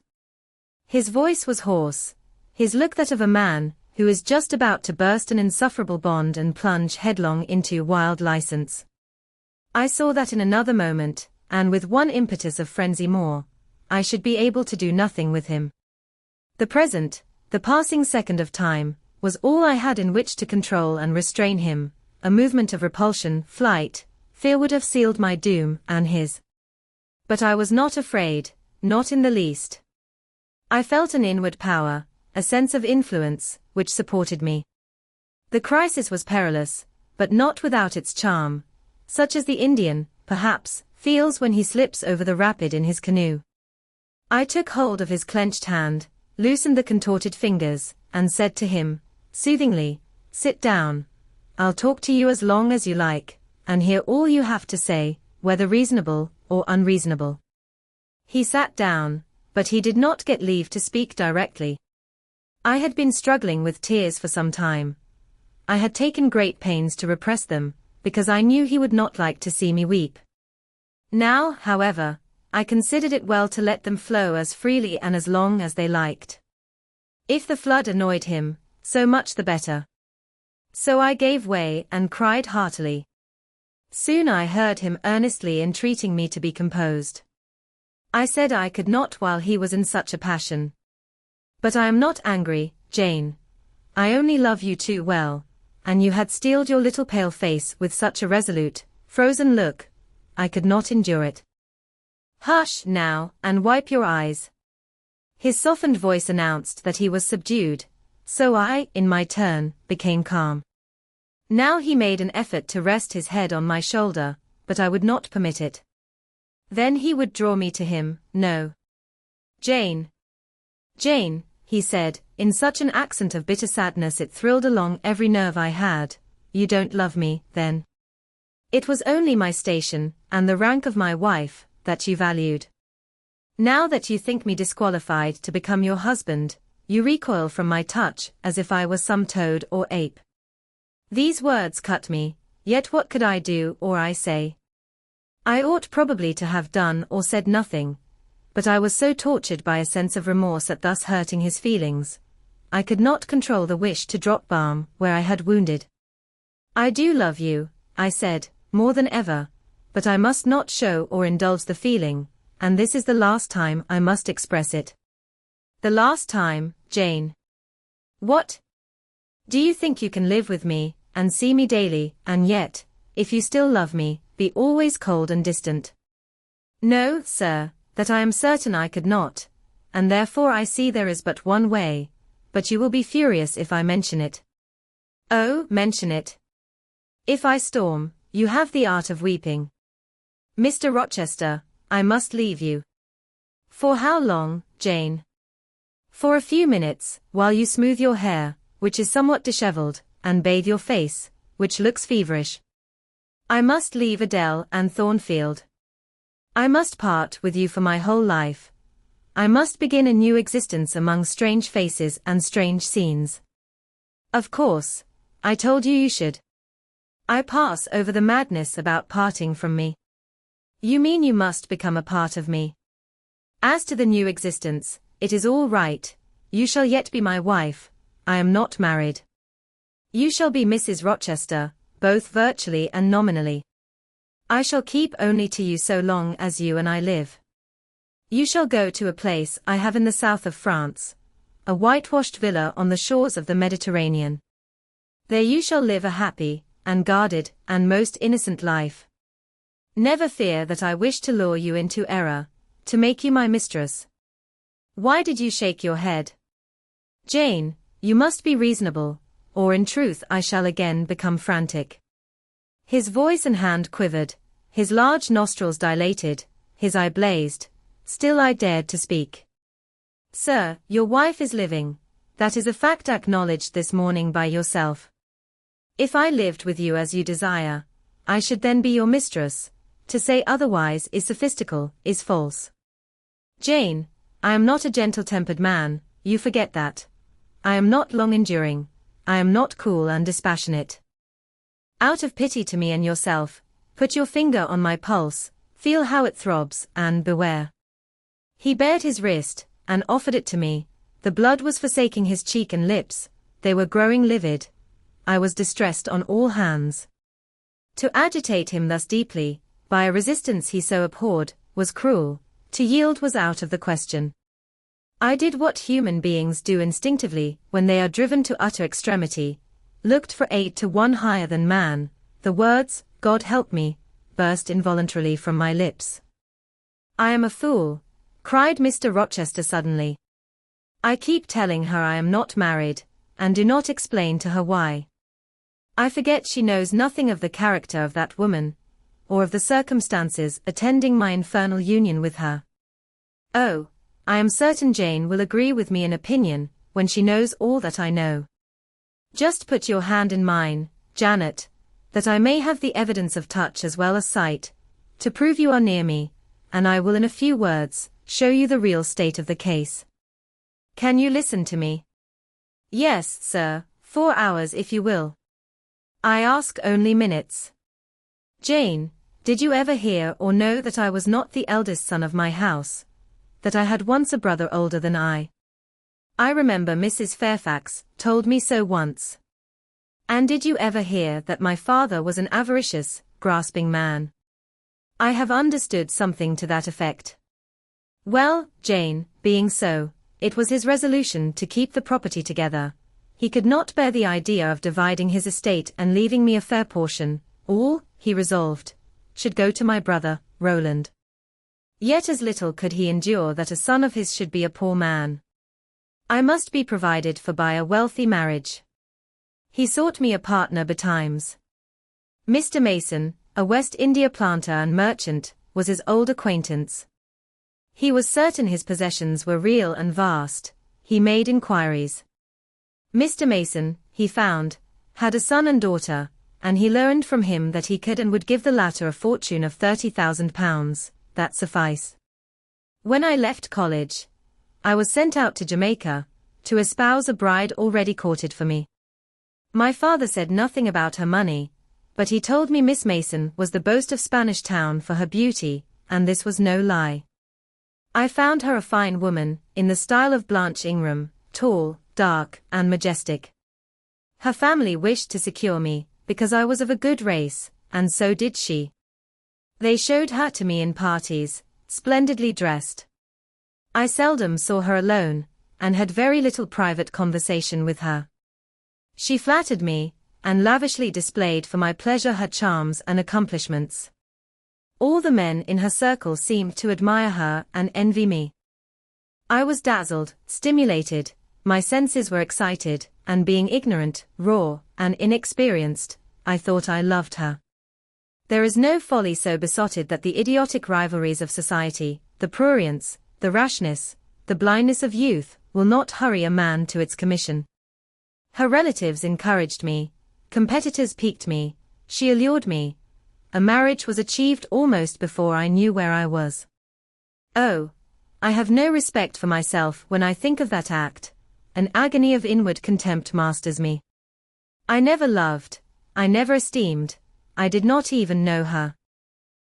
A: His voice was hoarse, his look that of a man who is just about to burst an insufferable bond and plunge headlong into wild license. I saw that in another moment, and with one impetus of frenzy more, I should be able to do nothing with him. The present, the passing second of time, was all I had in which to control and restrain him. A movement of repulsion, flight, fear would have sealed my doom and his. But I was not afraid, not in the least. I felt an inward power, a sense of influence, which supported me. The crisis was perilous, but not without its charm, such as the Indian, perhaps, feels when he slips over the rapid in his canoe. I took hold of his clenched hand, loosened the contorted fingers, and said to him, soothingly, sit down. I'll talk to you as long as you like, and hear all you have to say, whether reasonable or unreasonable. He sat down, but he did not get leave to speak directly. I had been struggling with tears for some time. I had taken great pains to repress them, because I knew he would not like to see me weep. Now, however, I considered it well to let them flow as freely and as long as they liked. If the flood annoyed him, so much the better. So I gave way and cried heartily. Soon I heard him earnestly entreating me to be composed. I said I could not while he was in such a passion. But I am not angry, Jane. I only love you too well. And you had steeled your little pale face with such a resolute, frozen look, I could not endure it. Hush, now, and wipe your eyes. His softened voice announced that he was subdued, so I, in my turn, became calm. Now he made an effort to rest his head on my shoulder, but I would not permit it. Then he would draw me to him. No. Jane. Jane, he said, in such an accent of bitter sadness it thrilled along every nerve I had, you don't love me, then? It was only my station, and the rank of my wife, that you valued. Now that you think me disqualified to become your husband, you recoil from my touch as if I was some toad or ape. These words cut me, yet what could I do or I say? I ought probably to have done or said nothing, but I was so tortured by a sense of remorse at thus hurting his feelings. I could not control the wish to drop balm where I had wounded. I do love you, I said, more than ever, but I must not show or indulge the feeling, and this is the last time I must express it. The last time, Jane. What? Do you think you can live with me, and see me daily, and yet, if you still love me, be always cold and distant? No, sir, that I am certain I could not, and therefore I see there is but one way, but you will be furious if I mention it. Oh, mention it. If I storm, you have the art of weeping. Mr. Rochester, I must leave you. For how long, Jane? For a few minutes, while you smooth your hair, which is somewhat dishevelled, and bathe your face, which looks feverish. I must leave Adele and Thornfield. I must part with you for my whole life. I must begin a new existence among strange faces and strange scenes. Of course, I told you you should. I pass over the madness about parting from me. You mean you must become a part of me. As to the new existence, it is all right, you shall yet be my wife, I am not married. You shall be Mrs. Rochester, both virtually and nominally. I shall keep only to you so long as you and I live. You shall go to a place I have in the south of France, a whitewashed villa on the shores of the Mediterranean. There you shall live a happy, and guarded, and most innocent life. Never fear that I wish to lure you into error, to make you my mistress. Why did you shake your head? Jane, you must be reasonable, or in truth I shall again become frantic. His voice and hand quivered, his large nostrils dilated, his eye blazed. Still I dared to speak. Sir, your wife is living. That is a fact acknowledged this morning by yourself. If I lived with you as you desire, I should then be your mistress. To say otherwise is sophistical, is false. Jane, I am not a gentle-tempered man, you forget that. I am not long-enduring, I am not cool and dispassionate. Out of pity to me and yourself, put your finger on my pulse, feel how it throbs, and beware. He bared his wrist, and offered it to me. The blood was forsaking his cheek and lips, they were growing livid. I was distressed on all hands. To agitate him thus deeply, by a resistance he so abhorred, was cruel. To yield was out of the question. I did what human beings do instinctively when they are driven to utter extremity, looked for aid to one higher than man. The words, God help me, burst involuntarily from my lips. I am a fool, cried Mr. Rochester suddenly. I keep telling her I am not married, and do not explain to her why. I forget she knows nothing of the character of that woman, or of the circumstances attending my infernal union with her. Oh, I am certain Jane will agree with me in opinion, when she knows all that I know. Just put your hand in mine, Janet, that I may have the evidence of touch as well as sight, to prove you are near me, and I will in a few words, show you the real state of the case. Can you listen to me? Yes, sir, 4 hours if you will. I ask only minutes. Jane, did you ever hear or know that I was not the eldest son of my house? That I had once a brother older than I? I remember Mrs. Fairfax told me so once. And did you ever hear that my father was an avaricious, grasping man? I have understood something to that effect. Well, Jane, being so, it was his resolution to keep the property together. He could not bear the idea of dividing his estate and leaving me a fair portion. All, he resolved, should go to my brother, Roland. Yet as little could he endure that a son of his should be a poor man. I must be provided for by a wealthy marriage. He sought me a partner betimes. Mr. Mason, a West India planter and merchant, was his old acquaintance. He was certain his possessions were real and vast. He made inquiries. Mr. Mason, he found, had a son and daughter, and he learned from him that he could and would give the latter a fortune of £30,000, that suffice. When I left college, I was sent out to Jamaica, to espouse a bride already courted for me. My father said nothing about her money, but he told me Miss Mason was the boast of Spanish Town for her beauty, and this was no lie. I found her a fine woman, in the style of Blanche Ingram, tall, dark, and majestic. Her family wished to secure me, because I was of a good race, and so did she. They showed her to me in parties, splendidly dressed. I seldom saw her alone, and had very little private conversation with her. She flattered me, and lavishly displayed for my pleasure her charms and accomplishments. All the men in her circle seemed to admire her and envy me. I was dazzled, stimulated, my senses were excited, and being ignorant, raw, and inexperienced, I thought I loved her. There is no folly so besotted that the idiotic rivalries of society, the prurience, the rashness, the blindness of youth, will not hurry a man to its commission. Her relatives encouraged me, competitors piqued me, she allured me. A marriage was achieved almost before I knew where I was. Oh, I have no respect for myself when I think of that act. An agony of inward contempt masters me. I never loved, I never esteemed, I did not even know her.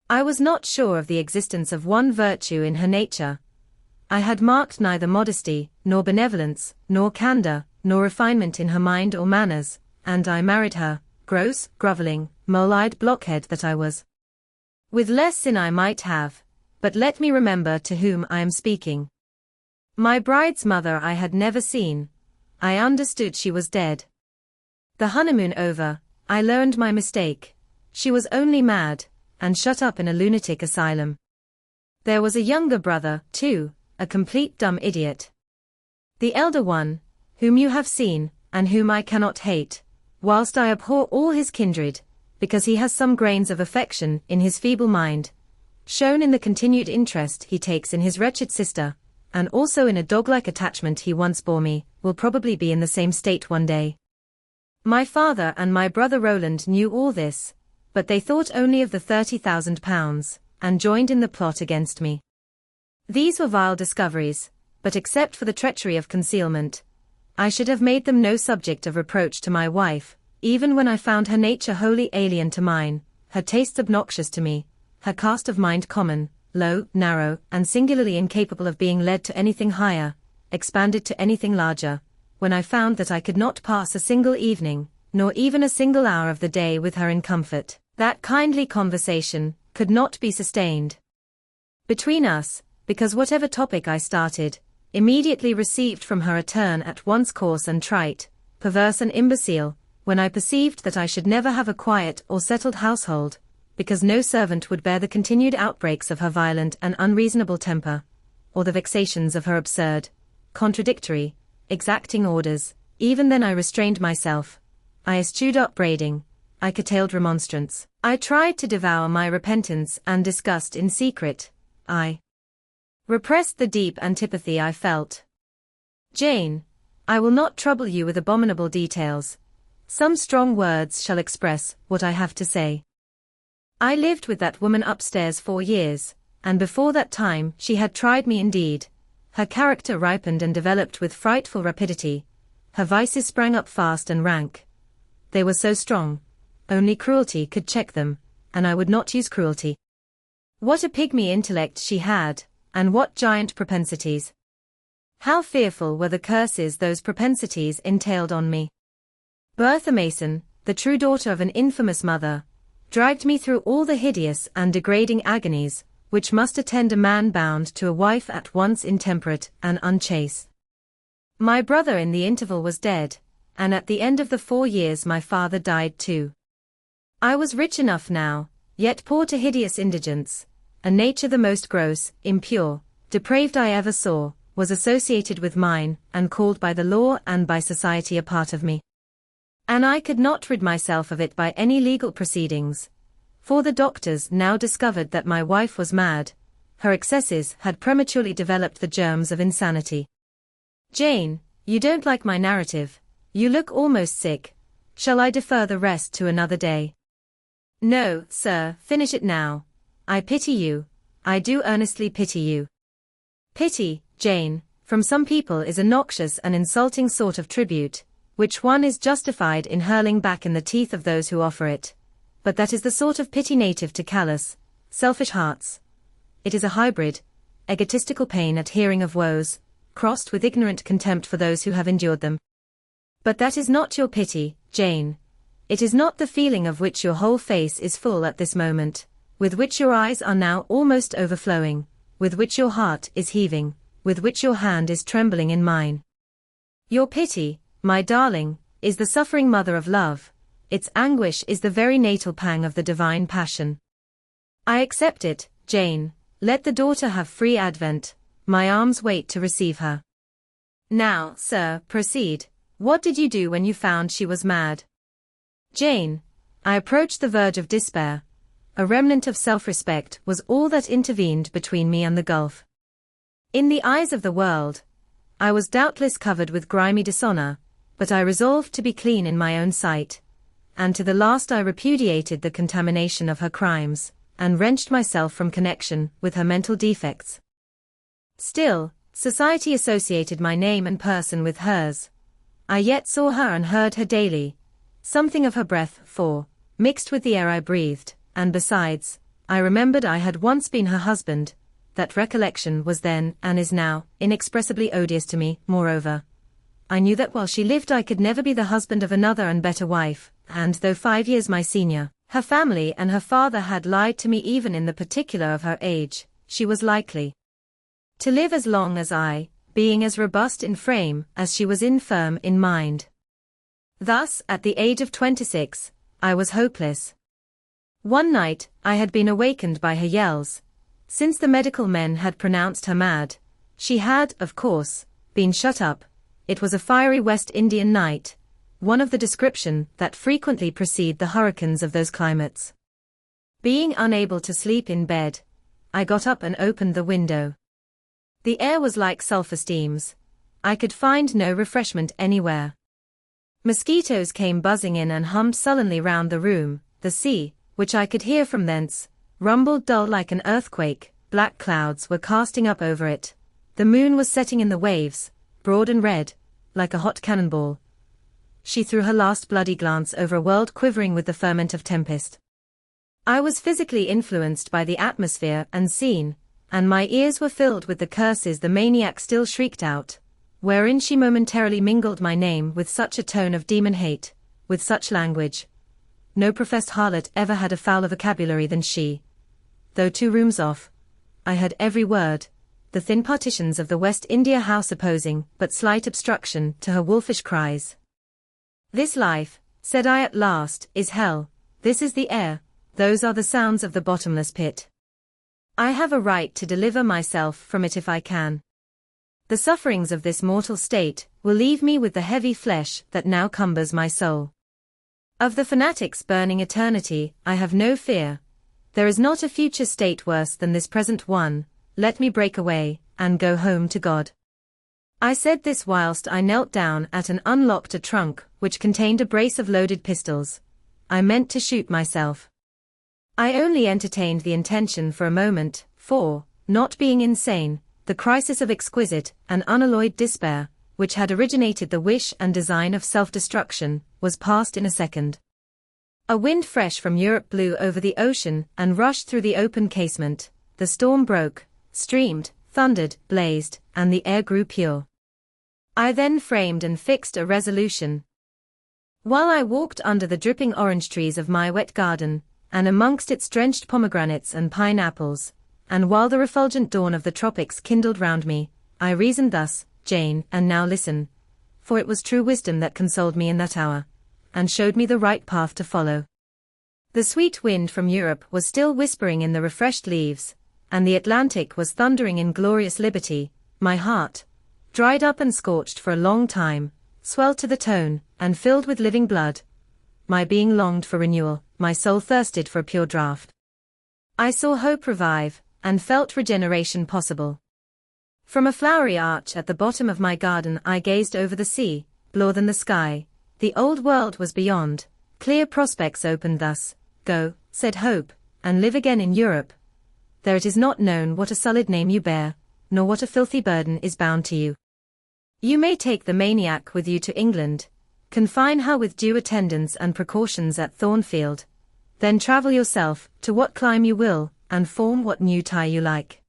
A: I was not sure of the existence of one virtue in her nature. I had marked neither modesty, nor benevolence, nor candor, nor refinement in her mind or manners, and I married her, gross, grovelling, mole-eyed blockhead that I was. With less sin I might have, but let me remember to whom I am speaking. My bride's mother I had never seen. I understood she was dead. The honeymoon over, I learned my mistake. She was only mad, and shut up in a lunatic asylum. There was a younger brother, too, a complete dumb idiot. The elder one, whom you have seen, and whom I cannot hate, whilst I abhor all his kindred, because he has some grains of affection in his feeble mind, shown in the continued interest he takes in his wretched sister, and also in a dog-like attachment he once bore me, will probably be in the same state one day. My father and my brother Roland knew all this, but they thought only of the £30,000, and joined in the plot against me. These were vile discoveries, but except for the treachery of concealment, I should have made them no subject of reproach to my wife, even when I found her nature wholly alien to mine, her tastes obnoxious to me, her cast of mind common, low, narrow, and singularly incapable of being led to anything higher, expanded to anything larger, when I found that I could not pass a single evening, nor even a single hour of the day with her in comfort, that kindly conversation could not be sustained between us, because whatever topic I started, immediately received from her a turn at once coarse and trite, perverse and imbecile, when I perceived that I should never have a quiet or settled household, because no servant would bear the continued outbreaks of her violent and unreasonable temper, or the vexations of her absurd, contradictory, exacting orders. Even then I restrained myself. I eschewed upbraiding, I curtailed remonstrance, I tried to devour my repentance and disgust in secret, I repressed the deep antipathy I felt. Jane, I will not trouble you with abominable details. Some strong words shall express what I have to say. I lived with that woman upstairs 4 years, and before that time she had tried me indeed. Her character ripened and developed with frightful rapidity. Her vices sprang up fast and rank. They were so strong, only cruelty could check them, and I would not use cruelty. What a pygmy intellect she had, and what giant propensities! How fearful were the curses those propensities entailed on me! Bertha Mason, the true daughter of an infamous mother, dragged me through all the hideous and degrading agonies which must attend a man bound to a wife at once intemperate and unchaste. My brother in the interval was dead, and at the end of the 4 years my father died too. I was rich enough now, yet poor to hideous indigence. A nature the most gross, impure, depraved I ever saw, was associated with mine, and called by the law and by society a part of me. And I could not rid myself of it by any legal proceedings, for the doctors now discovered that my wife was mad. Her excesses had prematurely developed the germs of insanity. Jane, you don't like my narrative, you look almost sick. Shall I defer the rest to another day? No, sir, finish it now. I pity you, I do earnestly pity you. Pity, Jane, from some people is a noxious and insulting sort of tribute, which one is justified in hurling back in the teeth of those who offer it. but that is the sort of pity native to callous, selfish hearts. It is a hybrid, egotistical pain at hearing of woes, crossed with ignorant contempt for those who have endured them. But that is not your pity, Jane. It is not the feeling of which your whole face is full at this moment, with which your eyes are now almost overflowing, with which your heart is heaving, with which your hand is trembling in mine. Your pity, my darling, is the suffering mother of love. Its anguish is the very natal pang of the divine passion. I accept it, Jane. Let the daughter have free advent. My arms wait to receive her. Now, sir, proceed. What did you do when you found she was mad? Jane, I approached the verge of despair. A remnant of self-respect was all that intervened between me and the gulf. In the eyes of the world, I was doubtless covered with grimy dishonor, but I resolved to be clean in my own sight, and to the last I repudiated the contamination of her crimes, and wrenched myself from connection with her mental defects. Still, society associated my name and person with hers. I yet saw her and heard her daily, something of her breath, mixed with the air I breathed, and besides, I remembered I had once been her husband. That recollection was then, and is now, inexpressibly odious to me. Moreover, I knew that while she lived I could never be the husband of another and better wife, and though 5 years my senior, her family and her father had lied to me even in the particular of her age, she was likely to live as long as I, being as robust in frame as she was infirm in mind. Thus, at the age of 26, I was hopeless. One night, I had been awakened by her yells. Since the medical men had pronounced her mad, she had, of course, been shut up. It was a fiery West Indian night, one of the description that frequently precede the hurricanes of those climates. Being unable to sleep in bed, I got up and opened the window. The air was like sulphur steams. I could find no refreshment anywhere. Mosquitoes came buzzing in and hummed sullenly round the room. The sea, which I could hear from thence, rumbled dull like an earthquake. Black clouds were casting up over it. The moon was setting in the waves, broad and red, like a hot cannonball. She threw her last bloody glance over a world quivering with the ferment of tempest. I was physically influenced by the atmosphere and scene, and my ears were filled with the curses the maniac still shrieked out, wherein she momentarily mingled my name with such a tone of demon hate, with such language. No professed harlot ever had a fouler vocabulary than she. Though 2 rooms off, I heard every word, the thin partitions of the West India house opposing but slight obstruction to her wolfish cries. This life, said I at last, is hell. This is the air, those are the sounds of the bottomless pit. I have a right to deliver myself from it if I can. The sufferings of this mortal state will leave me with the heavy flesh that now cumbers my soul. Of the fanatic's burning eternity, I have no fear. There is not a future state worse than this present one. Let me break away, and go home to God. I said this whilst I knelt down at and unlocked a trunk, which contained a brace of loaded pistols. I meant to shoot myself. I only entertained the intention for a moment, for, not being insane, the crisis of exquisite and unalloyed despair, which had originated the wish and design of self-destruction, was past in a second. A wind fresh from Europe blew over the ocean and rushed through the open casement. The storm broke, streamed, thundered, blazed, and the air grew pure. I then framed and fixed a resolution. While I walked under the dripping orange trees of my wet garden, and amongst its drenched pomegranates and pineapples, and while the refulgent dawn of the tropics kindled round me, I reasoned thus, Jane, and now listen, for it was true wisdom that consoled me in that hour, and showed me the right path to follow. The sweet wind from Europe was still whispering in the refreshed leaves, and the Atlantic was thundering in glorious liberty. My heart, dried up and scorched for a long time, swelled to the tone, and filled with living blood. My being longed for renewal, my soul thirsted for a pure draught. I saw hope revive, and felt regeneration possible. From a flowery arch at the bottom of my garden I gazed over the sea, bluer than the sky. The old world was beyond, clear prospects opened thus. Go, said Hope, and live again in Europe. There it is not known what a sullied name you bear, nor what a filthy burden is bound to you. You may take the maniac with you to England, confine her with due attendance and precautions at Thornfield. Then travel yourself, to what clime you will, and form what new tie you like.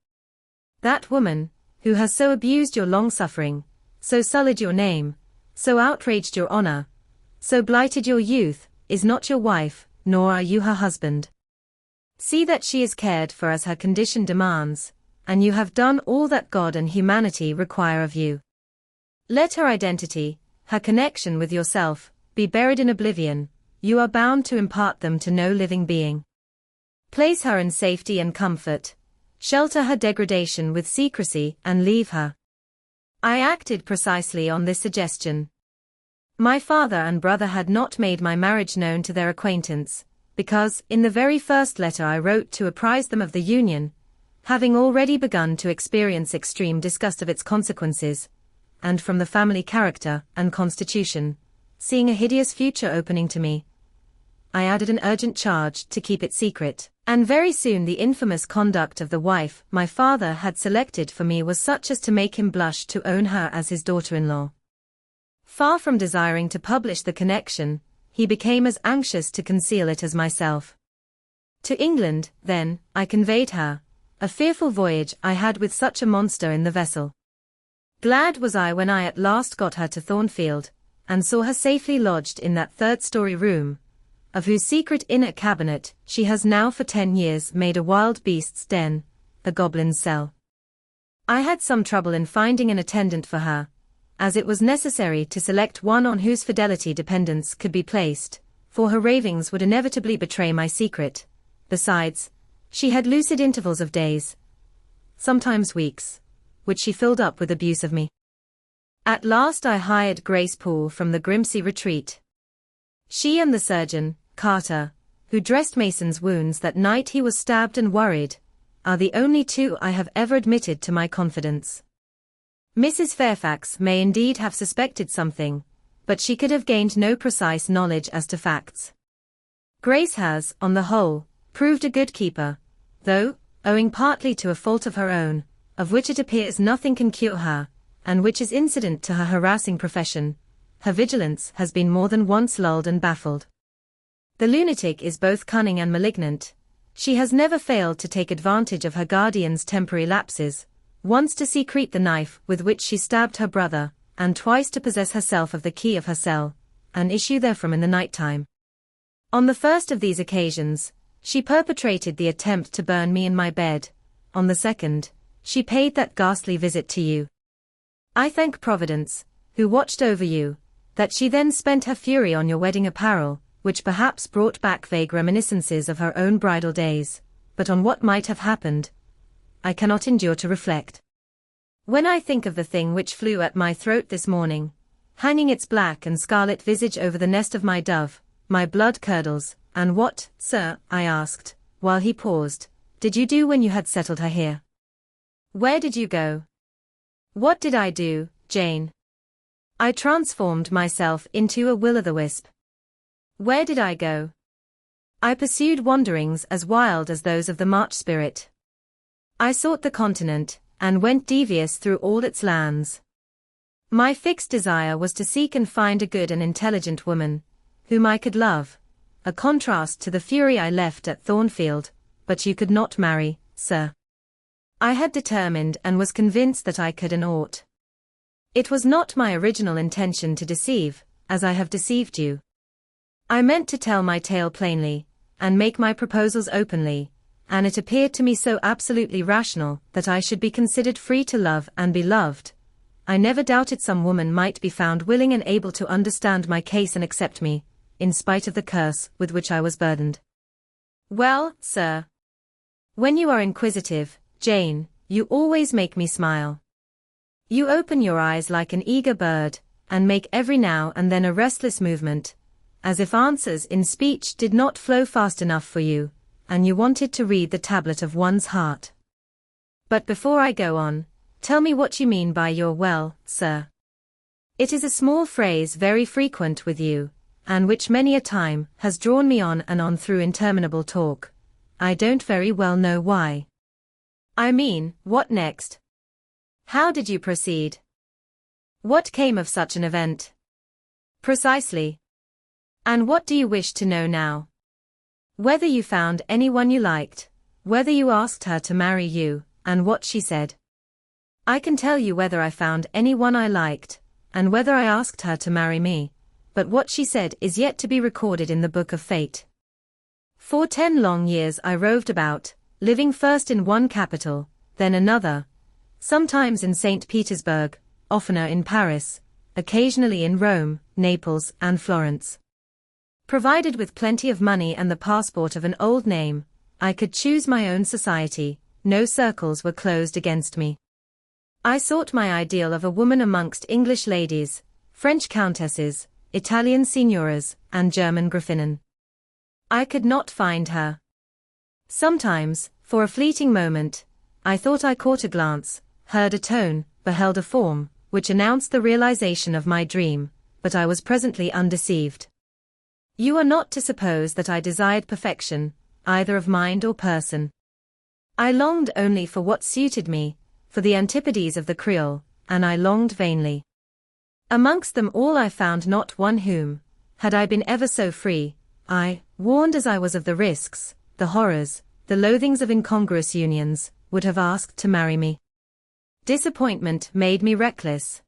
A: That woman, who has so abused your long-suffering, so sullied your name, so outraged your honor, so blighted your youth, is not your wife, nor are you her husband. See that she is cared for as her condition demands, and you have done all that God and humanity require of you. Let her identity, her connection with yourself, be buried in oblivion. You are bound to impart them to no living being. Place her in safety and comfort, shelter her degradation with secrecy, and leave her. I acted precisely on this suggestion. My father and brother had not made my marriage known to their acquaintance, because, in the very first letter I wrote to apprise them of the union, having already begun to experience extreme disgust of its consequences, and from the family character and constitution, seeing a hideous future opening to me, I added an urgent charge to keep it secret, and very soon the infamous conduct of the wife my father had selected for me was such as to make him blush to own her as his daughter-in-law. Far from desiring to publish the connection, he became as anxious to conceal it as myself. To England, then, I conveyed her. A fearful voyage I had with such a monster in the vessel. Glad was I when I at last got her to Thornfield, and saw her safely lodged in that third-story room, of whose secret inner cabinet she has now for 10 years made a wild beast's den, a goblin's cell. I had some trouble in finding an attendant for her, as it was necessary to select one on whose fidelity dependence could be placed, for her ravings would inevitably betray my secret. Besides, she had lucid intervals of days, sometimes weeks, which she filled up with abuse of me. At last I hired Grace Poole from the Grimsey retreat. She and the surgeon, Carter, who dressed Mason's wounds that night he was stabbed and worried, are the only two I have ever admitted to my confidence. Mrs. Fairfax may indeed have suspected something, but she could have gained no precise knowledge as to facts. Grace has, on the whole, proved a good keeper, though, owing partly to a fault of her own, of which it appears nothing can cure her, and which is incident to her harassing profession, her vigilance has been more than once lulled and baffled. The lunatic is both cunning and malignant. She has never failed to take advantage of her guardian's temporary lapses, once to secrete the knife with which she stabbed her brother, and twice to possess herself of the key of her cell, and issue therefrom in the night time. On the first of these occasions, she perpetrated the attempt to burn me in my bed. On the second, she paid that ghastly visit to you. I thank Providence, who watched over you, that she then spent her fury on your wedding apparel, which perhaps brought back vague reminiscences of her own bridal days, but on what might have happened, I cannot endure to reflect. When I think of the thing which flew at my throat this morning, hanging its black and scarlet visage over the nest of my dove, my blood curdles. And what, sir, I asked, while he paused, did you do when you had settled her here? Where did you go? What did I do, Jane? I transformed myself into a will-o'-the-wisp. Where did I go? I pursued wanderings as wild as those of the March spirit. I sought the continent, and went devious through all its lands. My fixed desire was to seek and find a good and intelligent woman, whom I could love, a contrast to the fury I left at Thornfield, but you could not marry, sir. I had determined and was convinced that I could and ought. It was not my original intention to deceive, as I have deceived you. I meant to tell my tale plainly, and make my proposals openly, and it appeared to me so absolutely rational that I should be considered free to love and be loved. I never doubted some woman might be found willing and able to understand my case and accept me, in spite of the curse with which I was burdened. Well, sir, when you are inquisitive, Jane, you always make me smile. You open your eyes like an eager bird, and make every now and then a restless movement, as if answers in speech did not flow fast enough for you, and you wanted to read the tablet of one's heart. But before I go on, tell me what you mean by your well, sir. It is a small phrase very frequent with you, and which many a time has drawn me on and on through interminable talk. I don't very well know why. I mean, what next? How did you proceed? What came of such an event? Precisely. And what do you wish to know now? Whether you found anyone you liked, whether you asked her to marry you, and what she said. I can tell you whether I found anyone I liked, and whether I asked her to marry me, but what she said is yet to be recorded in the book of fate. For 10 long years I roved about, living first in one capital, then another, sometimes in St. Petersburg, oftener in Paris, occasionally in Rome, Naples, and Florence. Provided with plenty of money and the passport of an old name, I could choose my own society, no circles were closed against me. I sought my ideal of a woman amongst English ladies, French countesses, Italian signoras, and German Gräfinnen. I could not find her. Sometimes, for a fleeting moment, I thought I caught a glance, heard a tone, beheld a form, which announced the realization of my dream, but I was presently undeceived. You are not to suppose that I desired perfection, either of mind or person. I longed only for what suited me, for the antipodes of the Creole, and I longed vainly. Amongst them all I found not one whom, had I been ever so free, I, warned as I was of the risks, the horrors, the loathings of incongruous unions, would have asked to marry me. Disappointment made me reckless.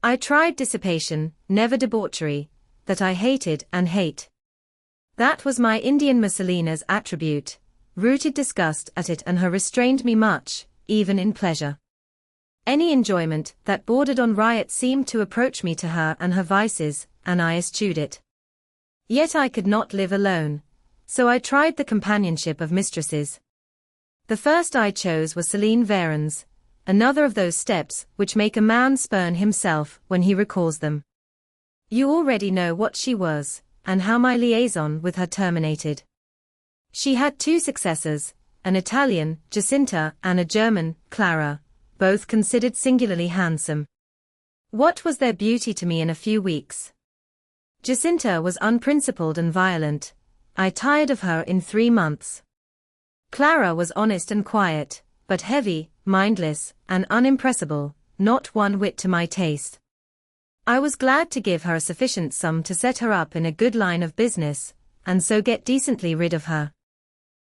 A: I tried dissipation, never debauchery, that I hated and hate. That was my Indian Messalina's attribute, rooted disgust at it and her restrained me much, even in pleasure. Any enjoyment that bordered on riot seemed to approach me to her and her vices, and I eschewed it. Yet I could not live alone, so I tried the companionship of mistresses. The first I chose was Céline Varens, another of those steps which make a man spurn himself when he recalls them. You already know what she was, and how my liaison with her terminated. She had 2 successors, an Italian, Jacinta, and a German, Clara, both considered singularly handsome. What was their beauty to me in a few weeks? Jacinta was unprincipled and violent. I tired of her in 3 months. Clara was honest and quiet, but heavy, mindless, and unimpressible, not one whit to my taste. I was glad to give her a sufficient sum to set her up in a good line of business, and so get decently rid of her.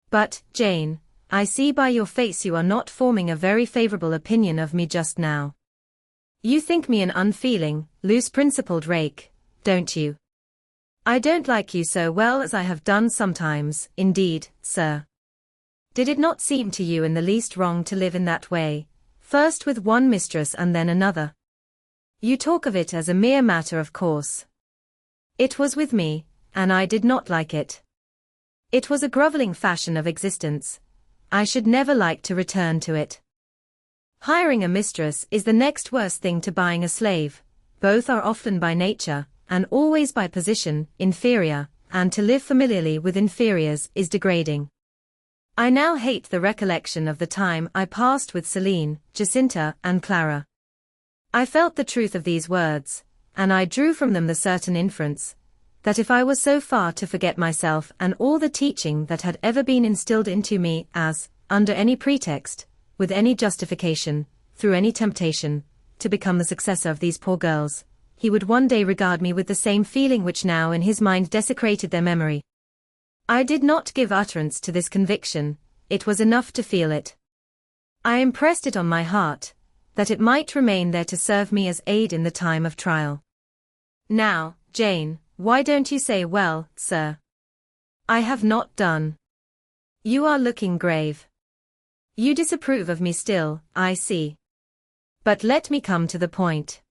A: But, Jane, I see by your face you are not forming a very favorable opinion of me just now. You think me an unfeeling, loose-principled rake, don't you? I don't like you so well as I have done sometimes, indeed, sir. Did it not seem to you in the least wrong to live in that way, first with one mistress and then another? You talk of it as a mere matter of course. It was with me, and I did not like it. It was a grovelling fashion of existence. I should never like to return to it. Hiring a mistress is the next worst thing to buying a slave. Both are often by nature, and always by position, inferior, and to live familiarly with inferiors is degrading. I now hate the recollection of the time I passed with Céline, Jacinta, and Clara. I felt the truth of these words, and I drew from them the certain inference, that if I was so far to forget myself and all the teaching that had ever been instilled into me as, under any pretext, with any justification, through any temptation, to become the successor of these poor girls, he would one day regard me with the same feeling which now in his mind desecrated their memory. I did not give utterance to this conviction, it was enough to feel it. I impressed it on my heart, that it might remain there to serve me as aid in the time of trial. Now, Jane, why don't you say, well, sir? I have not done. You are looking grave. You disapprove of me still, I see. But let me come to the point.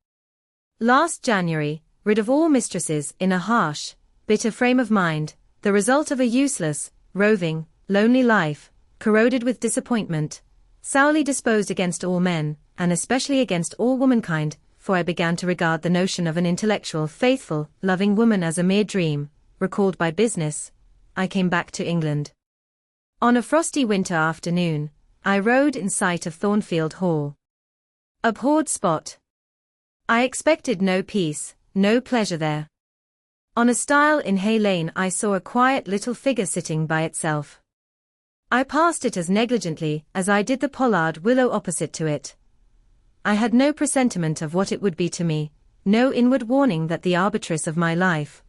A: Last January, rid of all mistresses in a harsh, bitter frame of mind, the result of a useless, roving, lonely life, corroded with disappointment, sourly disposed against all men, and especially against all womankind, for I began to regard the notion of an intellectual, faithful, loving woman as a mere dream, recalled by business, I came back to England. On a frosty winter afternoon, I rode in sight of Thornfield Hall. Abhorred spot. I expected no peace, no pleasure there. On a stile in Hay Lane I saw a quiet little figure sitting by itself. I passed it as negligently as I did the pollard willow opposite to it. I had no presentiment of what it would be to me, no inward warning that the arbitress of my life,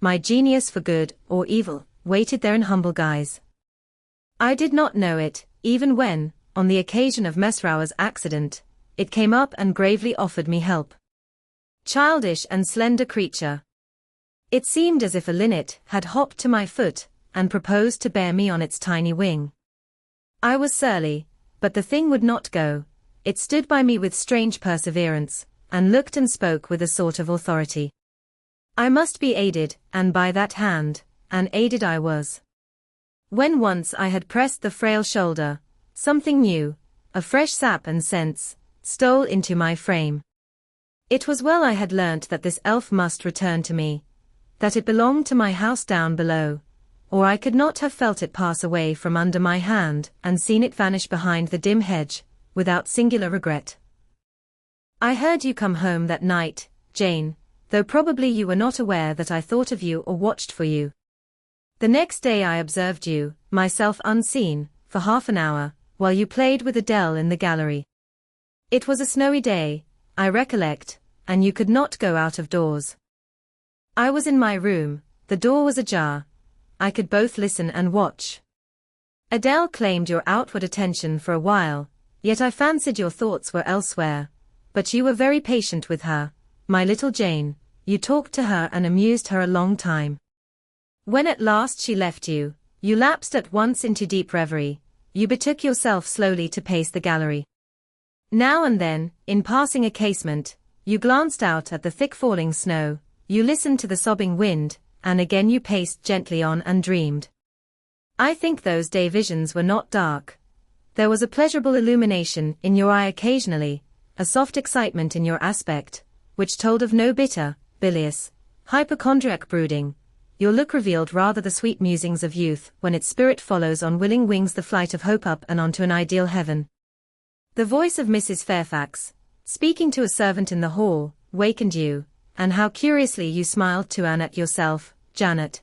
A: my genius for good or evil, waited there in humble guise. I did not know it, even when, on the occasion of Mesrour's accident, it came up and gravely offered me help. Childish and slender creature. It seemed as if a linnet had hopped to my foot and proposed to bear me on its tiny wing. I was surly, but the thing would not go. It stood by me with strange perseverance, and looked and spoke with a sort of authority. I must be aided, and by that hand, and aided I was. When once I had pressed the frail shoulder, something new, a fresh sap and sense, stole into my frame. It was well I had learnt that this elf must return to me, that it belonged to my house down below, or I could not have felt it pass away from under my hand and seen it vanish behind the dim hedge, without singular regret. I heard you come home that night, Jane, though probably you were not aware that I thought of you or watched for you. The next day I observed you, myself unseen, for half an hour, while you played with Adele in the gallery. It was a snowy day, I recollect, and you could not go out of doors. I was in my room, the door was ajar. I could both listen and watch. Adele claimed your outward attention for a while, yet I fancied your thoughts were elsewhere. But you were very patient with her, my little Jane, you talked to her and amused her a long time. When at last she left you, you lapsed at once into deep reverie, you betook yourself slowly to pace the gallery. Now and then, in passing a casement, you glanced out at the thick falling snow, you listened to the sobbing wind, and again you paced gently on and dreamed. I think those day visions were not dark. There was a pleasurable illumination in your eye occasionally, a soft excitement in your aspect, which told of no bitter, bilious, hypochondriac brooding. Your look revealed rather the sweet musings of youth when its spirit follows on willing wings the flight of hope up and onto an ideal heaven. The voice of Mrs. Fairfax, speaking to a servant in the hall, wakened you, and how curiously you smiled to and at yourself, Janet.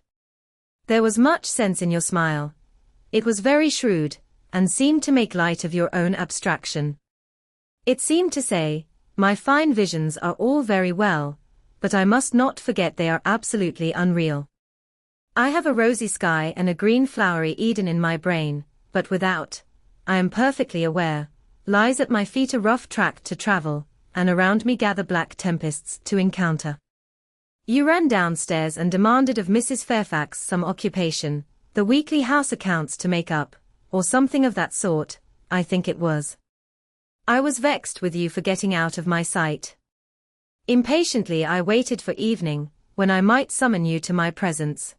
A: There was much sense in your smile. It was very shrewd, and seemed to make light of your own abstraction. It seemed to say, my fine visions are all very well, but I must not forget they are absolutely unreal. I have a rosy sky and a green flowery Eden in my brain, but without, I am perfectly aware, lies at my feet a rough track to travel, and around me gather black tempests to encounter. You ran downstairs and demanded of Mrs. Fairfax some occupation, the weekly house accounts to make up, or something of that sort, I think it was. I was vexed with you for getting out of my sight. Impatiently I waited for evening, when I might summon you to my presence.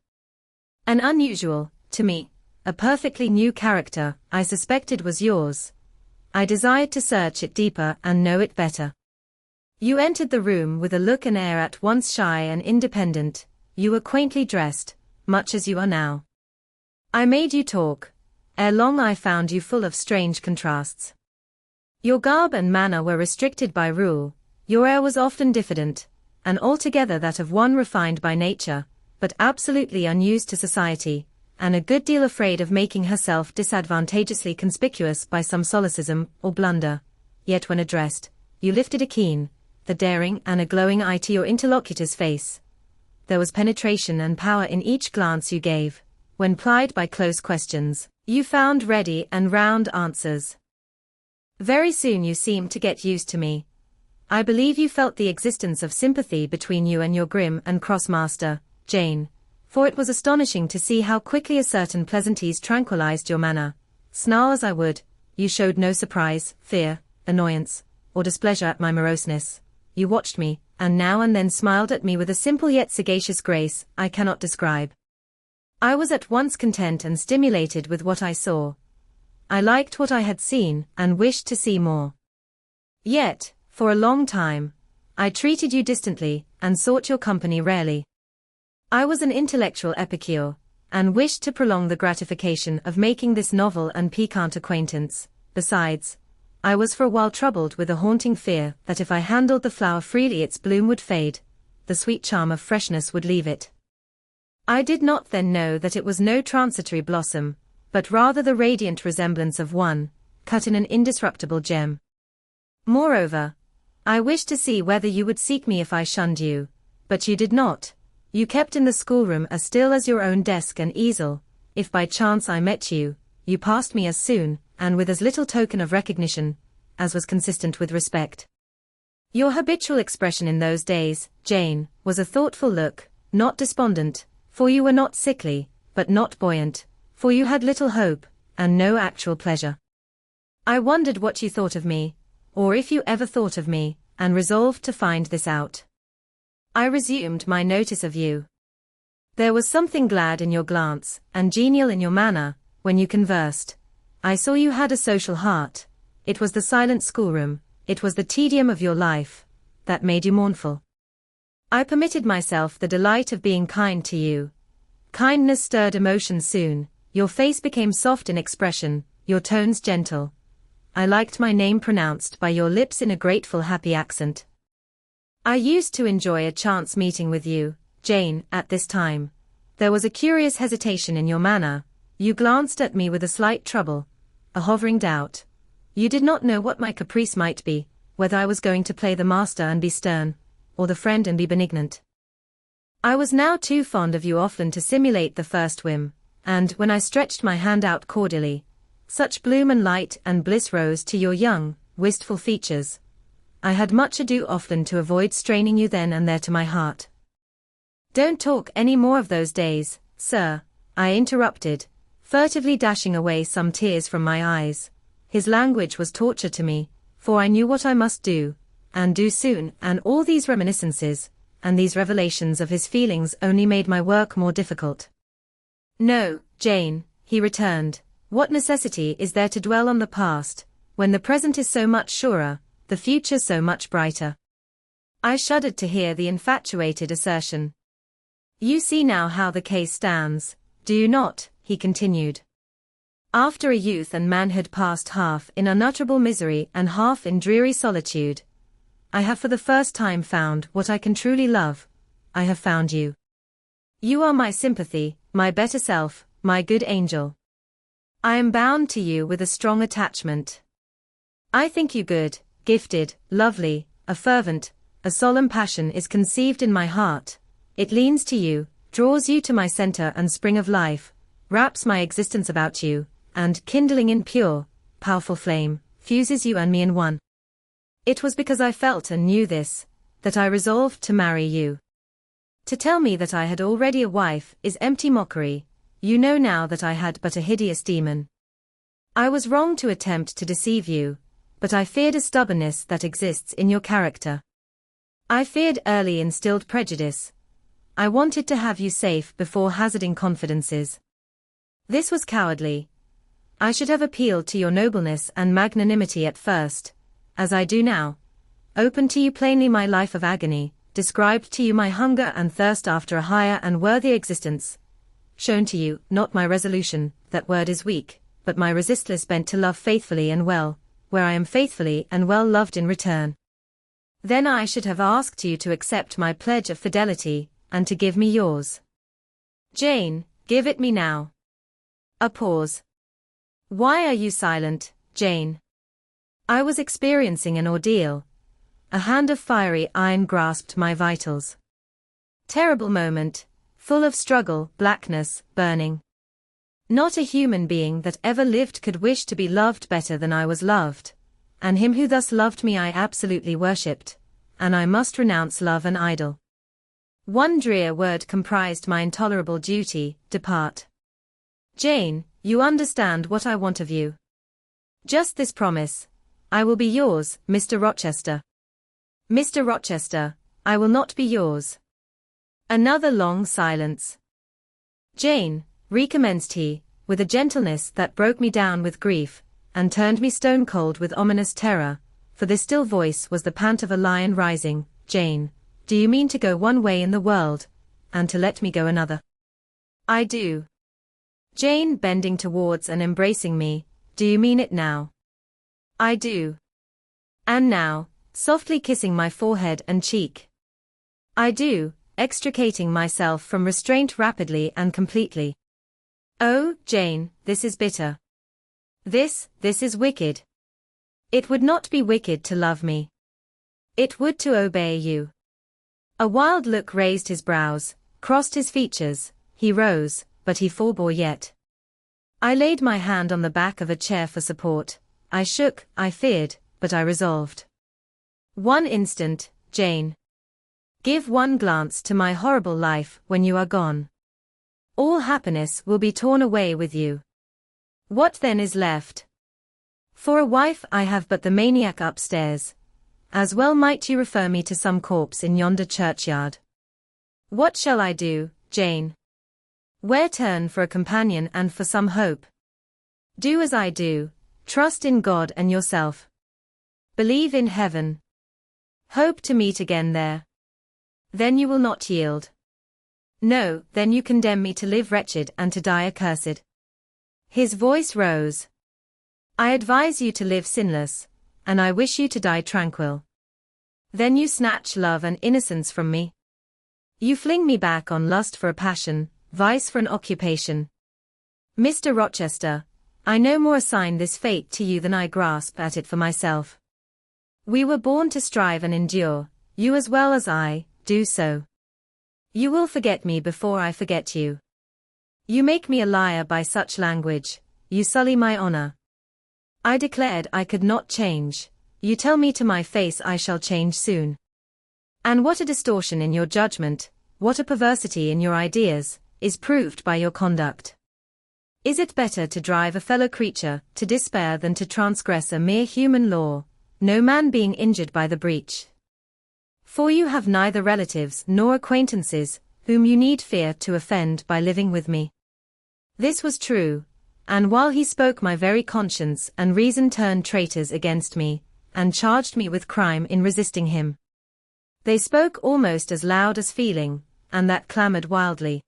A: An unusual, to me, a perfectly new character, I suspected was yours. I desired to search it deeper and know it better. You entered the room with a look and air at once shy and independent. You were quaintly dressed, much as you are now. I made you talk. Ere long I found you full of strange contrasts. Your garb and manner were restricted by rule, your air was often diffident, and altogether that of one refined by nature, but absolutely unused to society, and a good deal afraid of making herself disadvantageously conspicuous by some solecism or blunder. Yet when addressed, you lifted a keen, the daring and a glowing eye to your interlocutor's face. There was penetration and power in each glance you gave. When plied by close questions, you found ready and round answers. Very soon you seemed to get used to me. I believe you felt the existence of sympathy between you and your grim and cross master, Jane, for it was astonishing to see how quickly a certain pleasantries tranquilized your manner. Snarl as I would, you showed no surprise, fear, annoyance, or displeasure at my moroseness. You watched me, and now and then smiled at me with a simple yet sagacious grace I cannot describe. I was at once content and stimulated with what I saw. I liked what I had seen, and wished to see more. Yet, for a long time, I treated you distantly, and sought your company rarely. I was an intellectual epicure, and wished to prolong the gratification of making this novel and piquant acquaintance. Besides, I was for a while troubled with a haunting fear that if I handled the flower freely its bloom would fade, the sweet charm of freshness would leave it. I did not then know that it was no transitory blossom, but rather the radiant resemblance of one, cut in an indisruptible gem. Moreover, I wished to see whether you would seek me if I shunned you, but you did not. You kept in the schoolroom as still as your own desk and easel. If by chance I met you, you passed me as soon, and with as little token of recognition, as was consistent with respect. Your habitual expression in those days, Jane, was a thoughtful look, not despondent, for you were not sickly, but not buoyant, for you had little hope, and no actual pleasure. I wondered what you thought of me, or if you ever thought of me, and resolved to find this out. I resumed my notice of you. There was something glad in your glance, and genial in your manner, when you conversed. I saw you had a social heart. It was the silent schoolroom, it was the tedium of your life, that made you mournful. I permitted myself the delight of being kind to you. Kindness stirred emotion soon, your face became soft in expression, your tones gentle. I liked my name pronounced by your lips in a grateful happy accent. I used to enjoy a chance meeting with you, Jane, at this time. There was a curious hesitation in your manner. You glanced at me with a slight trouble, a hovering doubt. You did not know what my caprice might be, whether I was going to play the master and be stern, or the friend and be benignant. I was now too fond of you often to simulate the first whim, and when I stretched my hand out cordially, such bloom and light and bliss rose to your young, wistful features. I had much ado often to avoid straining you then and there to my heart. Don't talk any more of those days, sir, I interrupted, furtively dashing away some tears from my eyes. His language was torture to me, for I knew what I must do, and do soon, and all these reminiscences, and these revelations of his feelings only made my work more difficult. No, Jane, he returned, what necessity is there to dwell on the past, when the present is so much surer, the future so much brighter? I shuddered to hear the infatuated assertion. You see now how the case stands, do you not? He continued. After a youth and manhood passed half in unutterable misery and half in dreary solitude, I have for the first time found what I can truly love. I have found you. You are my sympathy, my better self, my good angel. I am bound to you with a strong attachment. I think you good, gifted, lovely, a fervent, a solemn passion is conceived in my heart. It leans to you, draws you to my center and spring of life, wraps my existence about you, and, kindling in pure, powerful flame, fuses you and me in one. It was because I felt and knew this, that I resolved to marry you. To tell me that I had already a wife is empty mockery. You know now that I had but a hideous demon. I was wrong to attempt to deceive you, but I feared a stubbornness that exists in your character. I feared early instilled prejudice. I wanted to have you safe before hazarding confidences. This was cowardly. I should have appealed to your nobleness and magnanimity at first, as I do now. Opened to you plainly my life of agony, described to you my hunger and thirst after a higher and worthier existence. Shown to you, not my resolution, that word is weak, but my resistless bent to love faithfully and well, where I am faithfully and well loved in return. Then I should have asked you to accept my pledge of fidelity, and to give me yours. Jane, give it me now. A pause. Why are you silent, Jane? I was experiencing an ordeal. A hand of fiery iron grasped my vitals. Terrible moment, full of struggle, blackness, burning. Not a human being that ever lived could wish to be loved better than I was loved, and him who thus loved me I absolutely worshipped, and I must renounce love an idol. One drear word comprised my intolerable duty, depart. Jane, you understand what I want of you. Just this promise. I will be yours, Mr. Rochester. Mr. Rochester, I will not be yours. Another long silence. Jane, recommenced he, with a gentleness that broke me down with grief, and turned me stone cold with ominous terror, for this still voice was the pant of a lion rising. Jane, do you mean to go one way in the world, and to let me go another? I do. Jane, bending towards and embracing me, do you mean it now? I do. And now, softly kissing my forehead and cheek. I do, extricating myself from restraint rapidly and completely. Oh, Jane, this is bitter. This is wicked. It would not be wicked to love me. It would to obey you. A wild look raised his brows, crossed his features, he rose, but he forbore yet. I laid my hand on the back of a chair for support. I shook, I feared, but I resolved. One instant, Jane. Give one glance to my horrible life when you are gone. All happiness will be torn away with you. What then is left? For a wife I have but the maniac upstairs. As well might you refer me to some corpse in yonder churchyard. What shall I do, Jane? Where turn for a companion and for some hope? Do as I do, trust in God and yourself. Believe in heaven. Hope to meet again there. Then you will not yield. No, then you condemn me to live wretched and to die accursed. His voice rose. I advise you to live sinless, and I wish you to die tranquil. Then you snatch love and innocence from me. You fling me back on lust for a passion, vice for an occupation. Mr. Rochester, I no more assign this fate to you than I grasp at it for myself. We were born to strive and endure, you as well as I, do so. You will forget me before I forget you. You make me a liar by such language, you sully my honor. I declared I could not change, you tell me to my face I shall change soon. And what a distortion in your judgment, what a perversity in your ideas, is proved by your conduct. Is it better to drive a fellow creature to despair than to transgress a mere human law, no man being injured by the breach? For you have neither relatives nor acquaintances, whom you need fear to offend by living with me. This was true, and while he spoke my very conscience and reason turned traitors against me, and charged me with crime in resisting him. They spoke almost as loud as feeling, and that clamoured wildly.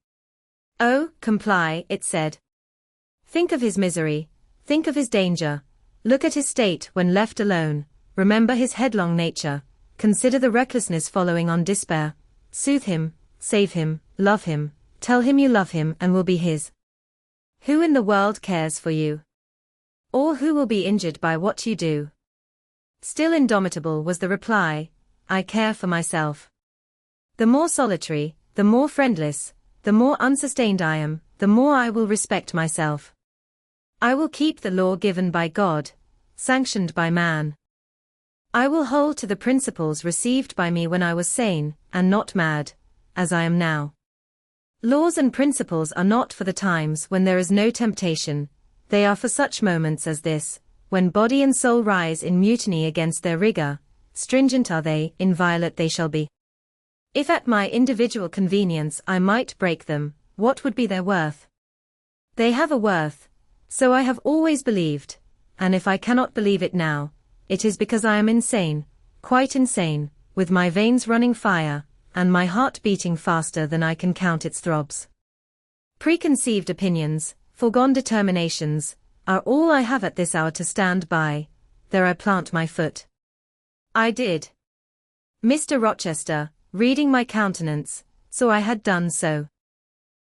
A: Oh, comply, it said. Think of his misery, think of his danger, look at his state when left alone, remember his headlong nature, consider the recklessness following on despair, soothe him, save him, love him, tell him you love him and will be his. Who in the world cares for you? Or who will be injured by what you do? Still indomitable was the reply, I care for myself. The more solitary, the more friendless, the more unsustained I am, the more I will respect myself. I will keep the law given by God, sanctioned by man. I will hold to the principles received by me when I was sane, and not mad, as I am now. Laws and principles are not for the times when there is no temptation, they are for such moments as this, when body and soul rise in mutiny against their rigor, stringent are they, inviolate they shall be. If at my individual convenience I might break them, what would be their worth? They have a worth, so I have always believed, and if I cannot believe it now, it is because I am insane, quite insane, with my veins running fire, and my heart beating faster than I can count its throbs. Preconceived opinions, foregone determinations, are all I have at this hour to stand by, there I plant my foot. I did. Mr. Rochester, reading my countenance, saw I had done so.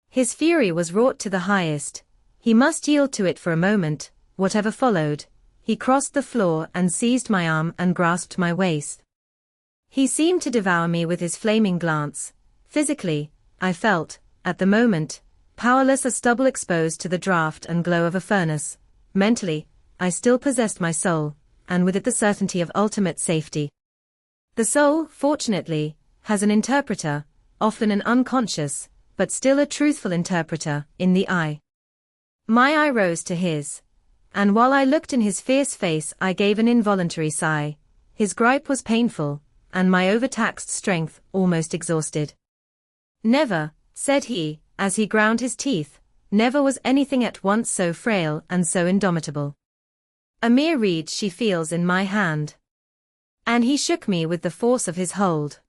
A: His fury was wrought to the highest, he must yield to it for a moment, whatever followed, he crossed the floor and seized my arm and grasped my waist. He seemed to devour me with his flaming glance. Physically, I felt, at the moment, powerless as stubble exposed to the draught and glow of a furnace. Mentally, I still possessed my soul, and with it the certainty of ultimate safety. The soul, fortunately, has an interpreter, often an unconscious, but still a truthful interpreter, in the eye. My eye rose to his, and while I looked in his fierce face I gave an involuntary sigh. His gripe was painful, and my overtaxed strength almost exhausted. Never, said he, as he ground his teeth, never was anything at once so frail and so indomitable. A mere reed she feels in my hand. And he shook me with the force of his hold.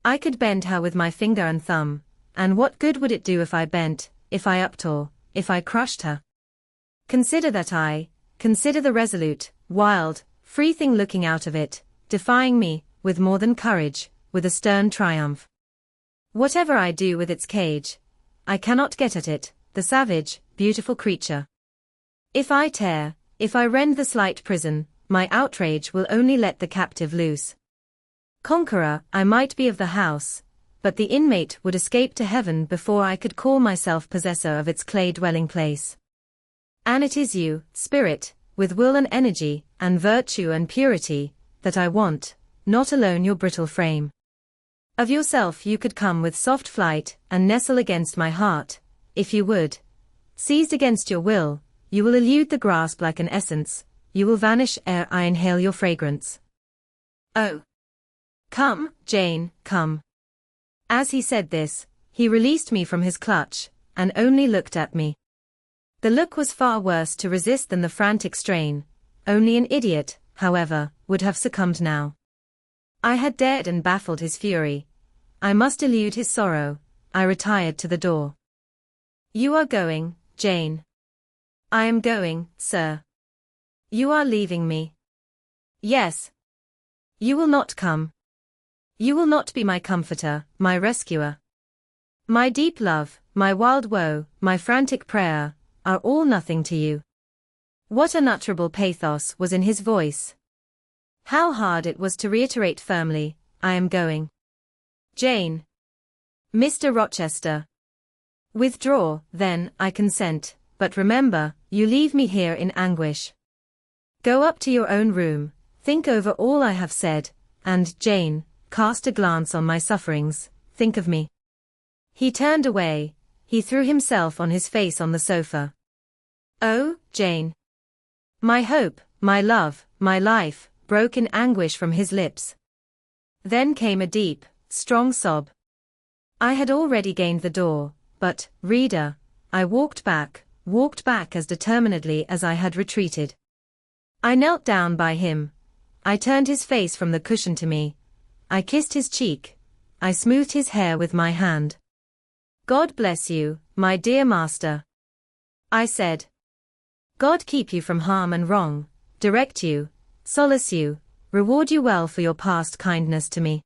A: I could bend her with my finger and thumb, and what good would it do if I bent, if I uptore, if I crushed her? Consider the resolute, wild, free thing looking out of it, defying me, with more than courage, with a stern triumph. Whatever I do with its cage, I cannot get at it, the savage, beautiful creature. If I tear, if I rend the slight prison, my outrage will only let the captive loose. Conqueror I might be of the house, but the inmate would escape to heaven before I could call myself possessor of its clay dwelling place. And it is you, spirit, with will and energy, and virtue and purity, that I want, not alone your brittle frame. Of yourself you could come with soft flight, and nestle against my heart, if you would. Seized against your will, you will elude the grasp like an essence, you will vanish ere I inhale your fragrance. Oh! Come, Jane, come. As he said this, he released me from his clutch, and only looked at me. The look was far worse to resist than the frantic strain. Only an idiot, however, would have succumbed now. I had dared and baffled his fury. I must elude his sorrow. I retired to the door. You are going, Jane. I am going, sir. You are leaving me. Yes. You will not come. You will not be my comforter, my rescuer. My deep love, my wild woe, my frantic prayer, are all nothing to you. What unutterable pathos was in his voice. How hard it was to reiterate firmly, I am going. Jane. Mr. Rochester. Withdraw, then, I consent, but remember, you leave me here in anguish. Go up to your own room, think over all I have said, and, Jane, cast a glance on my sufferings, think of me. He turned away, he threw himself on his face on the sofa. Oh, Jane. My hope, my love, my life, broke in anguish from his lips. Then came a deep, strong sob. I had already gained the door, but, reader, I walked back as determinedly as I had retreated. I knelt down by him. I turned his face from the cushion to me. I kissed his cheek. I smoothed his hair with my hand. God bless you, my dear master. I said. God keep you from harm and wrong, direct you, solace you, reward you well for your past kindness to me.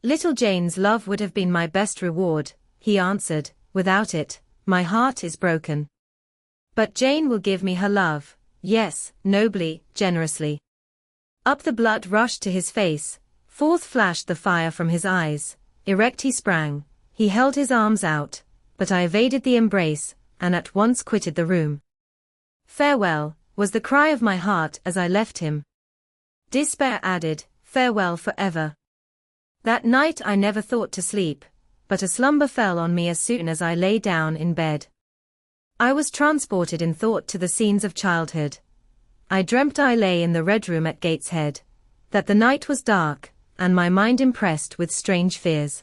A: Little Jane's love would have been my best reward, he answered, without it, my heart is broken. But Jane will give me her love, yes, nobly, generously. Up the blood rushed to his face, forth flashed the fire from his eyes, erect he sprang, he held his arms out, but I evaded the embrace, and at once quitted the room. Farewell, was the cry of my heart as I left him. Despair added, farewell forever. That night I never thought to sleep, but a slumber fell on me as soon as I lay down in bed. I was transported in thought to the scenes of childhood. I dreamt I lay in the Red Room at Gateshead, that the night was dark, and my mind impressed with strange fears.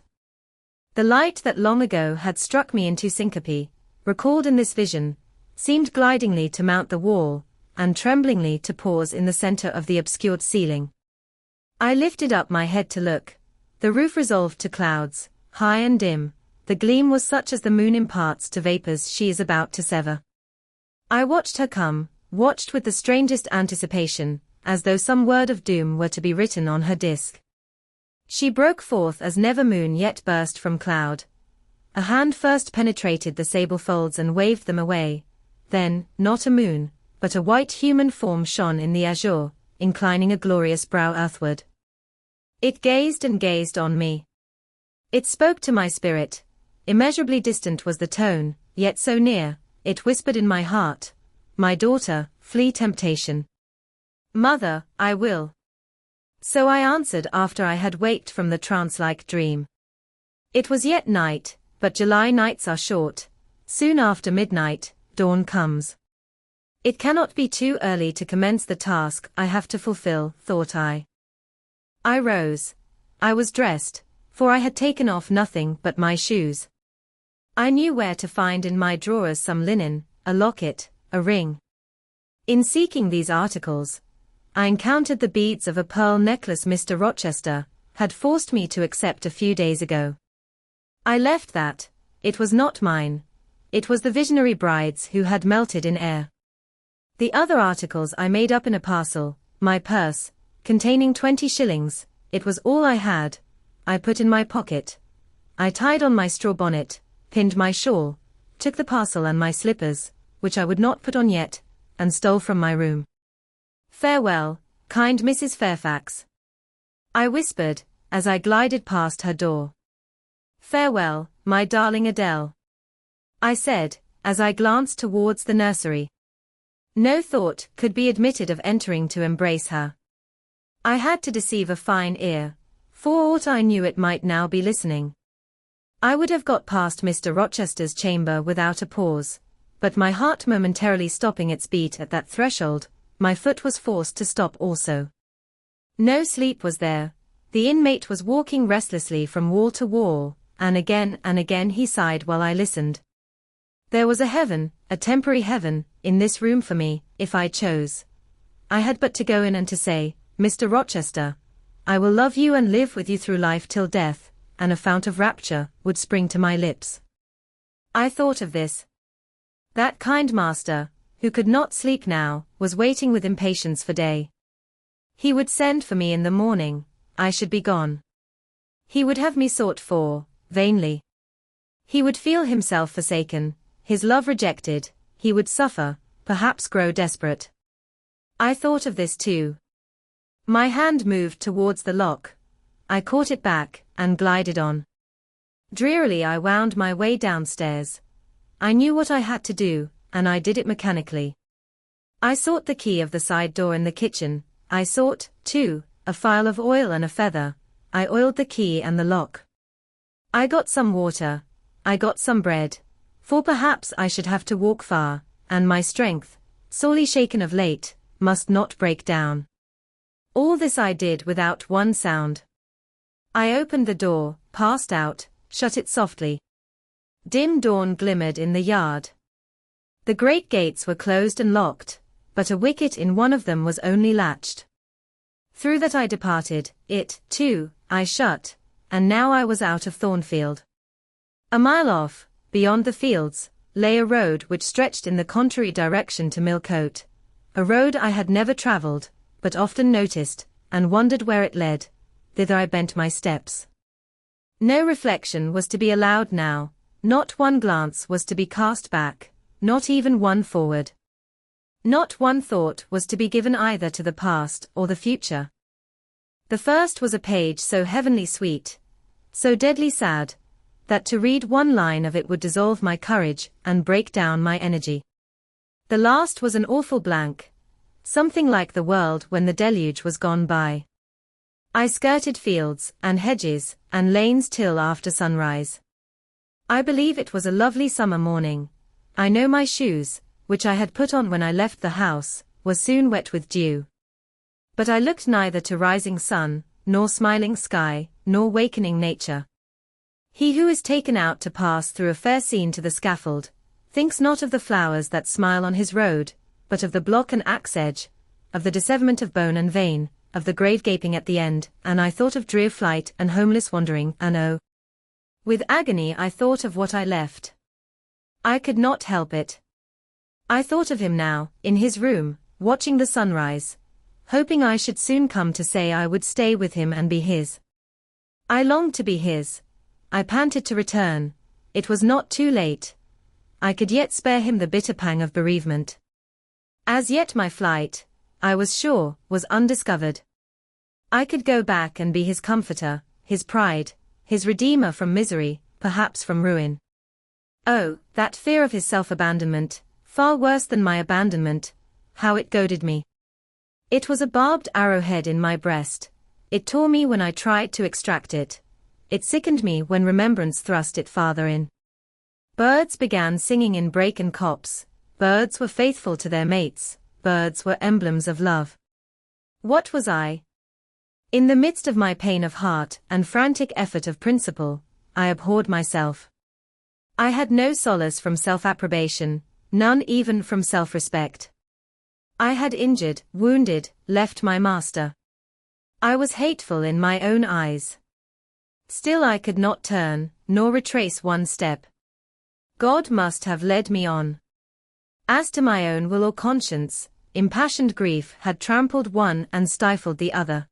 A: The light that long ago had struck me into syncope, recalled in this vision, seemed glidingly to mount the wall, and tremblingly to pause in the center of the obscured ceiling. I lifted up my head to look. The roof resolved to clouds, high and dim, the gleam was such as the moon imparts to vapors she is about to sever. I watched her come, watched with the strangest anticipation, as though some word of doom were to be written on her disk. She broke forth as never moon yet burst from cloud. A hand first penetrated the sable folds and waved them away. Then, not a moon, but a white human form shone in the azure, inclining a glorious brow earthward. It gazed and gazed on me. It spoke to my spirit. Immeasurably distant was the tone, yet so near, it whispered in my heart, my daughter, flee temptation. Mother, I will. So I answered after I had waked from the trance-like dream. It was yet night, but July nights are short. Soon after midnight, dawn comes. It cannot be too early to commence the task I have to fulfill, thought I. I rose. I was dressed, for I had taken off nothing but my shoes. I knew where to find in my drawers some linen, a locket, a ring. In seeking these articles, I encountered the beads of a pearl necklace Mr. Rochester had forced me to accept a few days ago. I left that. It was not mine. It was the visionary bride's who had melted in air. The other articles I made up in a parcel, my purse, containing 20 shillings, it was all I had, I put in my pocket. I tied on my straw bonnet, pinned my shawl, took the parcel and my slippers, which I would not put on yet, and stole from my room. Farewell, kind Mrs. Fairfax, I whispered, as I glided past her door. Farewell, my darling Adele, I said, as I glanced towards the nursery. No thought could be admitted of entering to embrace her. I had to deceive a fine ear. For aught I knew it might now be listening. I would have got past Mr. Rochester's chamber without a pause, but my heart momentarily stopping its beat at that threshold, my foot was forced to stop also. No sleep was there. The inmate was walking restlessly from wall to wall, and again he sighed while I listened. There was a heaven, a temporary heaven, in this room for me, if I chose. I had but to go in and to say, Mr. Rochester, I will love you and live with you through life till death, and a fount of rapture would spring to my lips. I thought of this. That kind master, who could not sleep now, was waiting with impatience for day. He would send for me in the morning, I should be gone. He would have me sought for, vainly. He would feel himself forsaken, his love rejected, he would suffer, perhaps grow desperate. I thought of this too. My hand moved towards the lock. I caught it back, and glided on. Drearily I wound my way downstairs. I knew what I had to do, and I did it mechanically. I sought the key of the side door in the kitchen. I sought, too, a phial of oil and a feather. I oiled the key and the lock. I got some water. I got some bread. For perhaps I should have to walk far, and my strength, sorely shaken of late, must not break down. All this I did without one sound. I opened the door, passed out, shut it softly. Dim dawn glimmered in the yard. The great gates were closed and locked, but a wicket in one of them was only latched. Through that I departed, it, too, I shut, and now I was out of Thornfield. A mile off, beyond the fields, lay a road which stretched in the contrary direction to Millcote, a road I had never travelled, but often noticed, and wondered where it led. Thither I bent my steps. No reflection was to be allowed now, not one glance was to be cast back, not even one forward. Not one thought was to be given either to the past or the future. The first was a page so heavenly sweet, so deadly sad, that to read one line of it would dissolve my courage and break down my energy. The last was an awful blank, something like the world when the deluge was gone by. I skirted fields, and hedges, and lanes till after sunrise. I believe it was a lovely summer morning. I know my shoes, which I had put on when I left the house, were soon wet with dew. But I looked neither to rising sun, nor smiling sky, nor wakening nature. He who is taken out to pass through a fair scene to the scaffold, thinks not of the flowers that smile on his road, but of the block and axe edge, of the disseverment of bone and vein, of the grave gaping at the end, and I thought of drear flight and homeless wandering, and oh, with agony I thought of what I left. I could not help it. I thought of him now, in his room, watching the sunrise, hoping I should soon come to say I would stay with him and be his. I longed to be his. I panted to return. It was not too late. I could yet spare him the bitter pang of bereavement. As yet my flight, I was sure, was undiscovered. I could go back and be his comforter, his pride, his redeemer from misery, perhaps from ruin. Oh, that fear of his self-abandonment, far worse than my abandonment, how it goaded me. It was a barbed arrowhead in my breast. It tore me when I tried to extract it. It sickened me when remembrance thrust it farther in. Birds began singing in brake and copse. Birds were faithful to their mates. Birds were emblems of love. What was I? In the midst of my pain of heart and frantic effort of principle, I abhorred myself. I had no solace from self-approbation, none even from self-respect. I had injured, wounded, left my master. I was hateful in my own eyes. Still I could not turn, nor retrace one step. God must have led me on. As to my own will or conscience, impassioned grief had trampled one and stifled the other.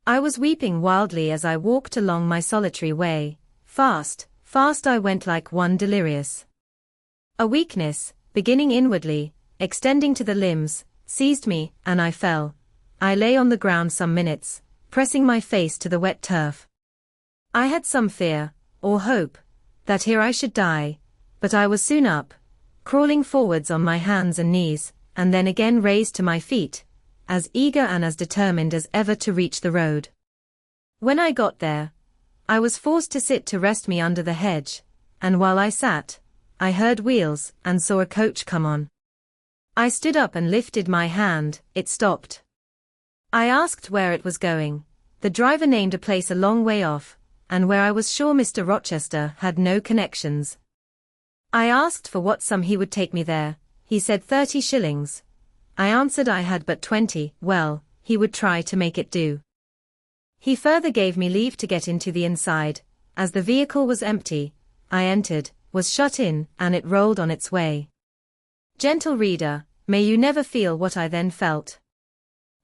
A: I was weeping wildly as I walked along my solitary way. Fast, fast I went like one delirious. A weakness, beginning inwardly, extending to the limbs, seized me, and I fell. I lay on the ground some minutes, pressing my face to the wet turf. I had some fear, or hope, that here I should die, but I was soon up, crawling forwards on my hands and knees, and then again raised to my feet, as eager and as determined as ever to reach the road. When I got there, I was forced to sit to rest me under the hedge, and while I sat, I heard wheels and saw a coach come on. I stood up and lifted my hand, it stopped. I asked where it was going. The driver named a place a long way off, and where I was sure Mr. Rochester had no connections. I asked for what sum he would take me there. He said 30 shillings. I answered I had but 20, well, he would try to make it do. He further gave me leave to get into the inside. As the vehicle was empty, I entered, was shut in, and it rolled on its way. Gentle reader, may you never feel what I then felt.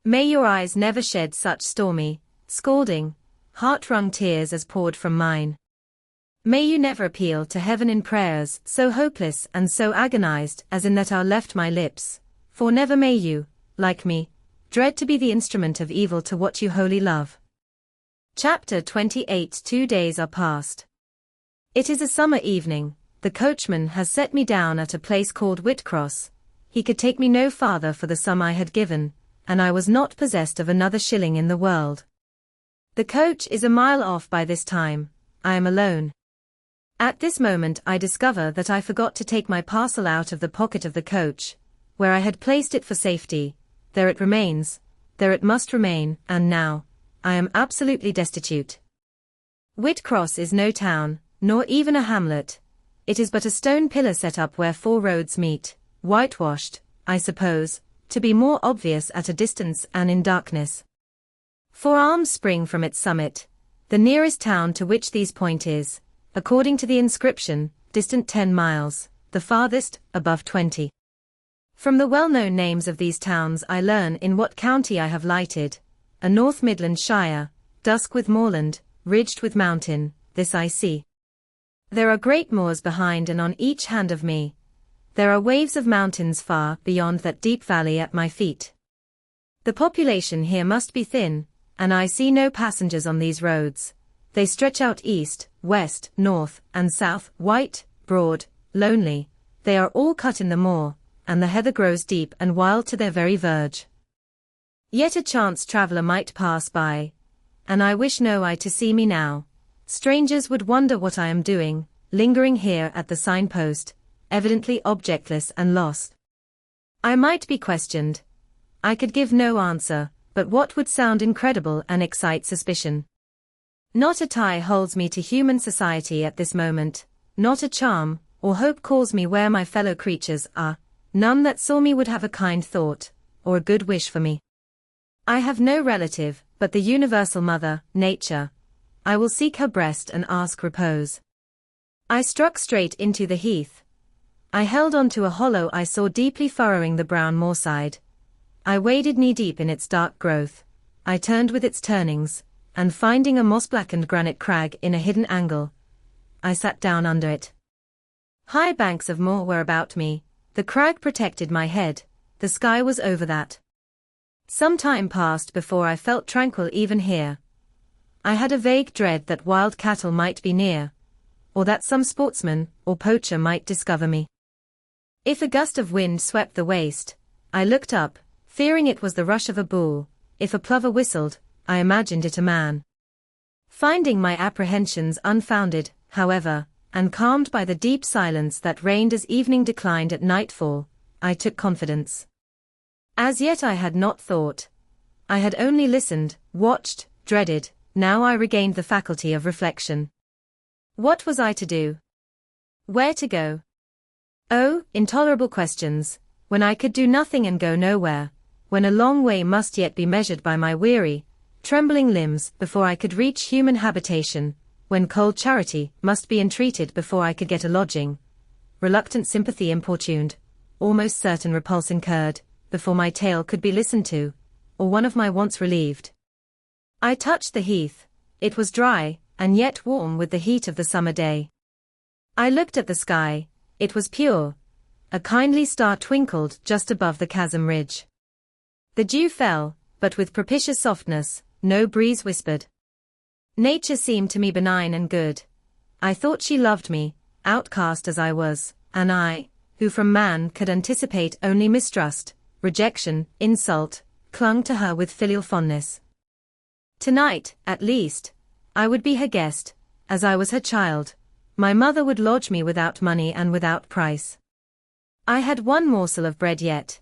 A: May your eyes never shed such stormy, scalding, heart-wrung tears as poured from mine. May you never appeal to heaven in prayers so hopeless and so agonized as in that hour left my lips, for never may you, like me, dread to be the instrument of evil to what you wholly love. Chapter 28. 2 days are past. It is a summer evening. The coachman has set me down at a place called Whitcross. He could take me no farther for the sum I had given, and I was not possessed of another shilling in the world. The coach is a mile off by this time. I am alone. At this moment I discover that I forgot to take my parcel out of the pocket of the coach, where I had placed it for safety. There it remains, there it must remain, and now, I am absolutely destitute. Whitcross is no town, nor even a hamlet. It is but a stone pillar set up where 4 roads meet, whitewashed, I suppose, to be more obvious at a distance and in darkness. 4 arms spring from its summit. The nearest town to which these point is, according to the inscription, distant 10 miles, the farthest, above 20. From the well-known names of these towns I learn in what county I have lighted, a North Midland shire, dusk with moorland, ridged with mountain, this I see. There are great moors behind and on each hand of me. There are waves of mountains far beyond that deep valley at my feet. The population here must be thin, and I see no passengers on these roads. They stretch out east, west, north, and south, white, broad, lonely. They are all cut in the moor, and the heather grows deep and wild to their very verge. Yet a chance traveller might pass by, and I wish no eye to see me now. Strangers would wonder what I am doing, lingering here at the signpost, evidently objectless and lost. I might be questioned. I could give no answer, but what would sound incredible and excite suspicion. Not a tie holds me to human society at this moment, not a charm or hope calls me where my fellow creatures are, none that saw me would have a kind thought, or a good wish for me. I have no relative, but the universal mother, nature. I will seek her breast and ask repose. I struck straight into the heath. I held on to a hollow I saw deeply furrowing the brown moorside. I waded knee-deep in its dark growth. I turned with its turnings, and finding a moss-blackened granite crag in a hidden angle, I sat down under it. High banks of moor were about me. The crag protected my head. The sky was over that. Some time passed before I felt tranquil even here. I had a vague dread that wild cattle might be near, or that some sportsman or poacher might discover me. If a gust of wind swept the waste, I looked up, fearing it was the rush of a bull. If a plover whistled, I imagined it a man. Finding my apprehensions unfounded, however, and calmed by the deep silence that reigned as evening declined at nightfall, I took confidence. As yet I had not thought. I had only listened, watched, dreaded. Now I regained the faculty of reflection. What was I to do? Where to go? Oh, intolerable questions, when I could do nothing and go nowhere, when a long way must yet be measured by my weary, trembling limbs before I could reach human habitation, when cold charity must be entreated before I could get a lodging, reluctant sympathy importuned, almost certain repulse incurred, before my tale could be listened to, or one of my wants relieved. I touched the heath. It was dry, and yet warm with the heat of the summer day. I looked at the sky. It was pure. A kindly star twinkled just above the chasm ridge. The dew fell, but with propitious softness. No breeze whispered. Nature seemed to me benign and good. I thought she loved me, outcast as I was, and I, who from man could anticipate only mistrust, rejection, insult, clung to her with filial fondness. Tonight, at least, I would be her guest, as I was her child. My mother would lodge me without money and without price. I had one morsel of bread yet,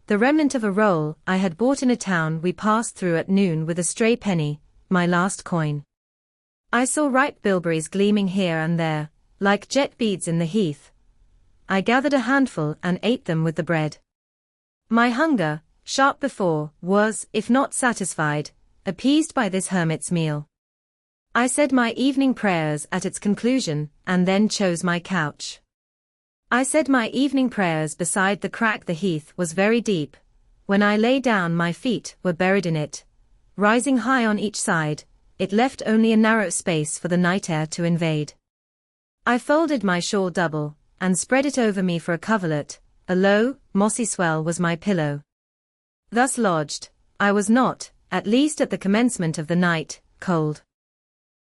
A: the remnant of a roll I had bought in a town we passed through at noon with a stray penny, my last coin. I saw ripe bilberries gleaming here and there, like jet beads in the heath. I gathered a handful and ate them with the bread. My hunger, sharp before, was, if not satisfied, appeased by this hermit's meal. I said my evening prayers at its conclusion, and then chose my couch. I said my evening prayers beside the crack. The heath was very deep. When I lay down my feet were buried in it. Rising high on each side, it left only a narrow space for the night air to invade. I folded my shawl double, and spread it over me for a coverlet. A low, mossy swell was my pillow. Thus lodged, I was not, at least at the commencement of the night, cold.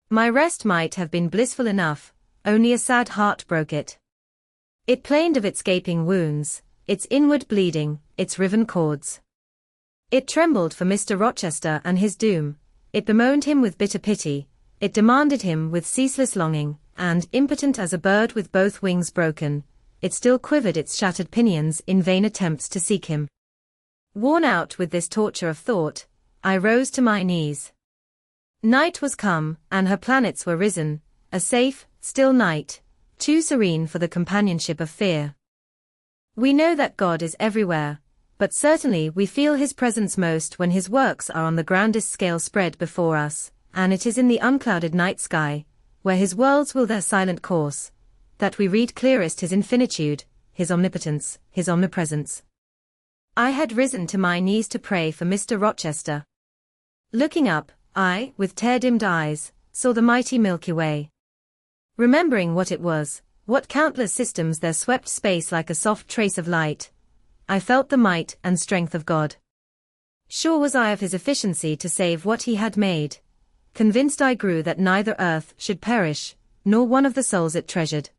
A: My rest might have been blissful enough, only a sad heart broke it. It plained of its gaping wounds, its inward bleeding, its riven cords. It trembled for Mr. Rochester and his doom, it bemoaned him with bitter pity, it demanded him with ceaseless longing, and, impotent as a bird with both wings broken, it still quivered its shattered pinions in vain attempts to seek him. Worn out with this torture of thought, I rose to my knees. Night was come, and her planets were risen, a safe, still night, too serene for the companionship of fear. We know that God is everywhere, but certainly we feel His presence most when His works are on the grandest scale spread before us, and it is in the unclouded night sky, where His worlds will their silent course, that we read clearest His infinitude, His omnipotence, His omnipresence. I had risen to my knees to pray for Mr. Rochester. Looking up, I, with tear-dimmed eyes, saw the mighty Milky Way. Remembering what it was, what countless systems there swept space like a soft trace of light, I felt the might and strength of God. Sure was I of His efficiency to save what He had made. Convinced I grew that neither earth should perish, nor one of the souls it treasured.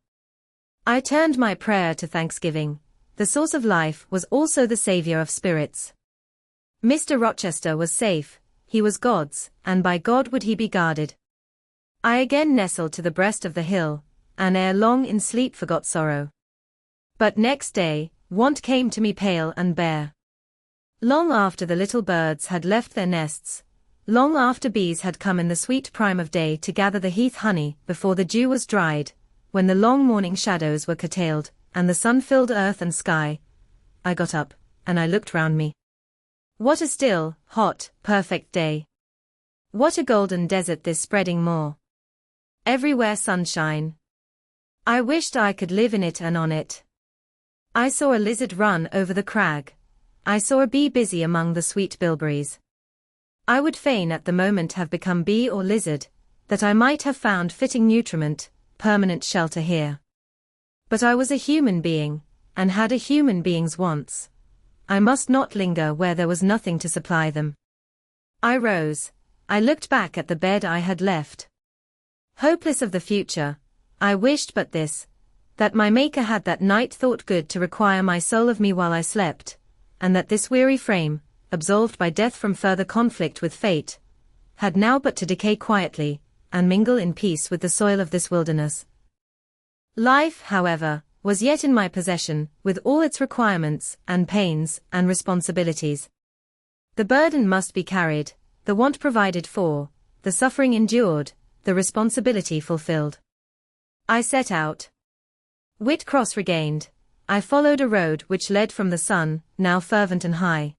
A: I turned my prayer to thanksgiving. The source of life was also the savior of spirits. Mr. Rochester was safe, he was God's, and by God would he be guarded. I again nestled to the breast of the hill, and ere long in sleep forgot sorrow. But next day, want came to me pale and bare. Long after the little birds had left their nests, long after bees had come in the sweet prime of day to gather the heath honey before the dew was dried, when the long morning shadows were curtailed, and the sun filled earth and sky, I got up, and I looked round me. What a still, hot, perfect day. What a golden desert this spreading moor. Everywhere sunshine. I wished I could live in it and on it. I saw a lizard run over the crag. I saw a bee busy among the sweet bilberries. I would fain at the moment have become bee or lizard, that I might have found fitting nutriment, permanent shelter here. But I was a human being, and had a human being's wants. I must not linger where there was nothing to supply them. I rose. I looked back at the bed I had left. Hopeless of the future, I wished but this, that my Maker had that night thought good to require my soul of me while I slept, and that this weary frame, absolved by death from further conflict with fate, had now but to decay quietly, and mingle in peace with the soil of this wilderness. Life, however, was yet in my possession, with all its requirements, and pains, and responsibilities. The burden must be carried, the want provided for, the suffering endured, the responsibility fulfilled. I set out. Whitcross regained, I followed a road which led from the sun, now fervent and high.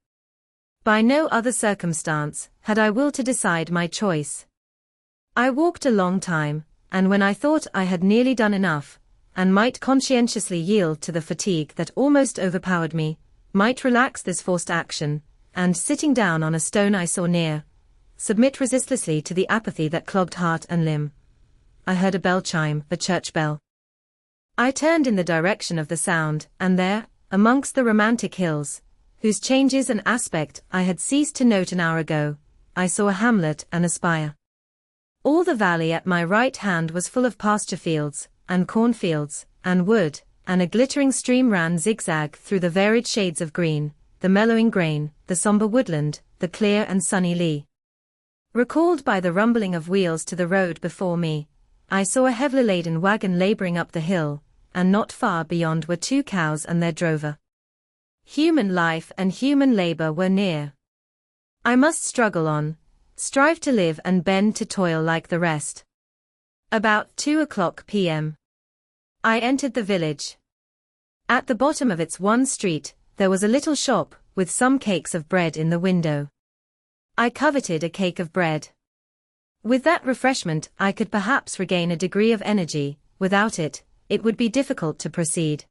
A: By no other circumstance had I will to decide my choice. I walked a long time, and when I thought I had nearly done enough, and might conscientiously yield to the fatigue that almost overpowered me, might relax this forced action, and sitting down on a stone I saw near, submit resistlessly to the apathy that clogged heart and limb, I heard a bell chime, a church bell. I turned in the direction of the sound, and there, amongst the romantic hills, whose changes and aspect I had ceased to note an hour ago, I saw a hamlet and a spire. All the valley at my right hand was full of pasture fields, and cornfields, and wood, and a glittering stream ran zigzag through the varied shades of green, the mellowing grain, the somber woodland, the clear and sunny lea. Recalled by the rumbling of wheels to the road before me, I saw a heavily laden wagon laboring up the hill, and not far beyond were 2 cows and their drover. Human life and human labor were near. I must struggle on, strive to live and bend to toil like the rest. About 2:00 p.m. I entered the village. At the bottom of its one street, there was a little shop, with some cakes of bread in the window. I coveted a cake of bread. With that refreshment I could perhaps regain a degree of energy; without it, it would be difficult to proceed.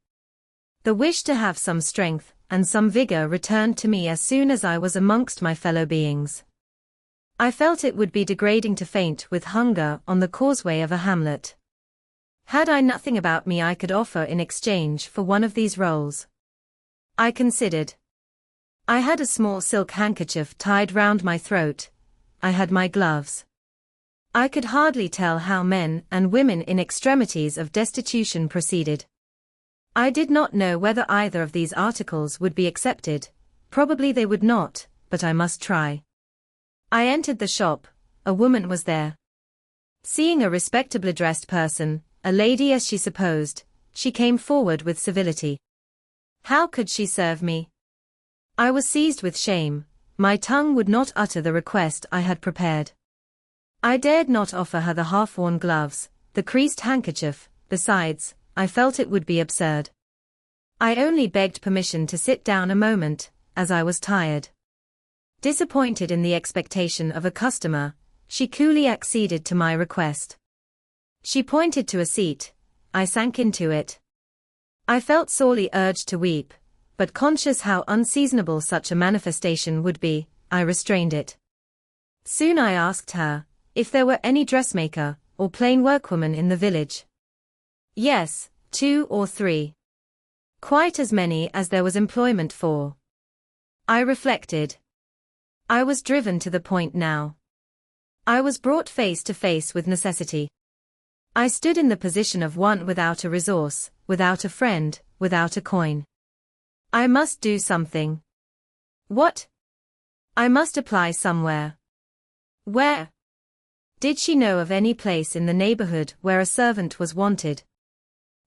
A: The wish to have some strength and some vigor returned to me as soon as I was amongst my fellow beings. I felt it would be degrading to faint with hunger on the causeway of a hamlet. Had I nothing about me I could offer in exchange for one of these rolls? I considered. I had a small silk handkerchief tied round my throat. I had my gloves. I could hardly tell how men and women in extremities of destitution proceeded. I did not know whether either of these articles would be accepted. Probably they would not, but I must try. I entered the shop. A woman was there. Seeing a respectably dressed person, a lady as she supposed, she came forward with civility. How could she serve me? I was seized with shame. My tongue would not utter the request I had prepared. I dared not offer her the half-worn gloves, the creased handkerchief; besides, I felt it would be absurd. I only begged permission to sit down a moment, as I was tired. Disappointed in the expectation of a customer, she coolly acceded to my request. She pointed to a seat. I sank into it. I felt sorely urged to weep, but conscious how unseasonable such a manifestation would be, I restrained it. Soon I asked her if there were any dressmaker or plain workwoman in the village. Yes, 2 or 3. Quite as many as there was employment for. I reflected. I was driven to the point now. I was brought face to face with necessity. I stood in the position of one without a resource, without a friend, without a coin. I must do something. What? I must apply somewhere. Where? Did she know of any place in the neighborhood where a servant was wanted?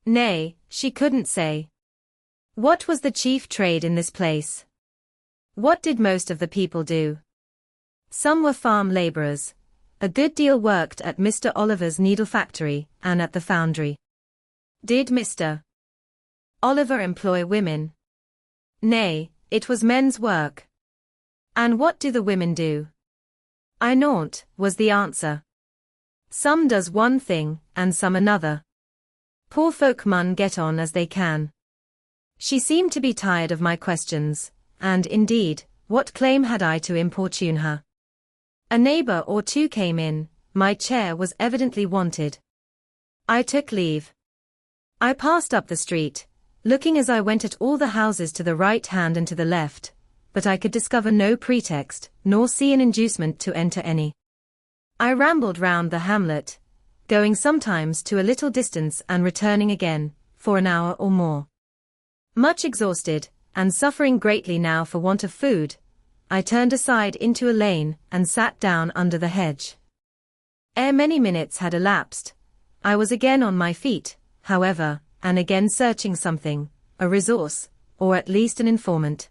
A: Nay, she couldn't say. What was the chief trade in this place? What did most of the people do? Some were farm laborers. A good deal worked at Mr. Oliver's needle factory and at the foundry. Did Mr. Oliver employ women? Nay, it was men's work. And what do the women do? I naught, was the answer. Some does one thing, and some another. Poor folk mun get on as they can. She seemed to be tired of my questions, and indeed, what claim had I to importune her? A neighbor or 2 came in. My chair was evidently wanted. I took leave. I passed up the street, looking as I went at all the houses to the right hand and to the left, but I could discover no pretext, nor see an inducement to enter any. I rambled round the hamlet, going sometimes to a little distance and returning again, for an hour or more. Much exhausted, and suffering greatly now for want of food, I turned aside into a lane and sat down under the hedge. Ere many minutes had elapsed, I was again on my feet, however, and again searching something, a resource, or at least an informant.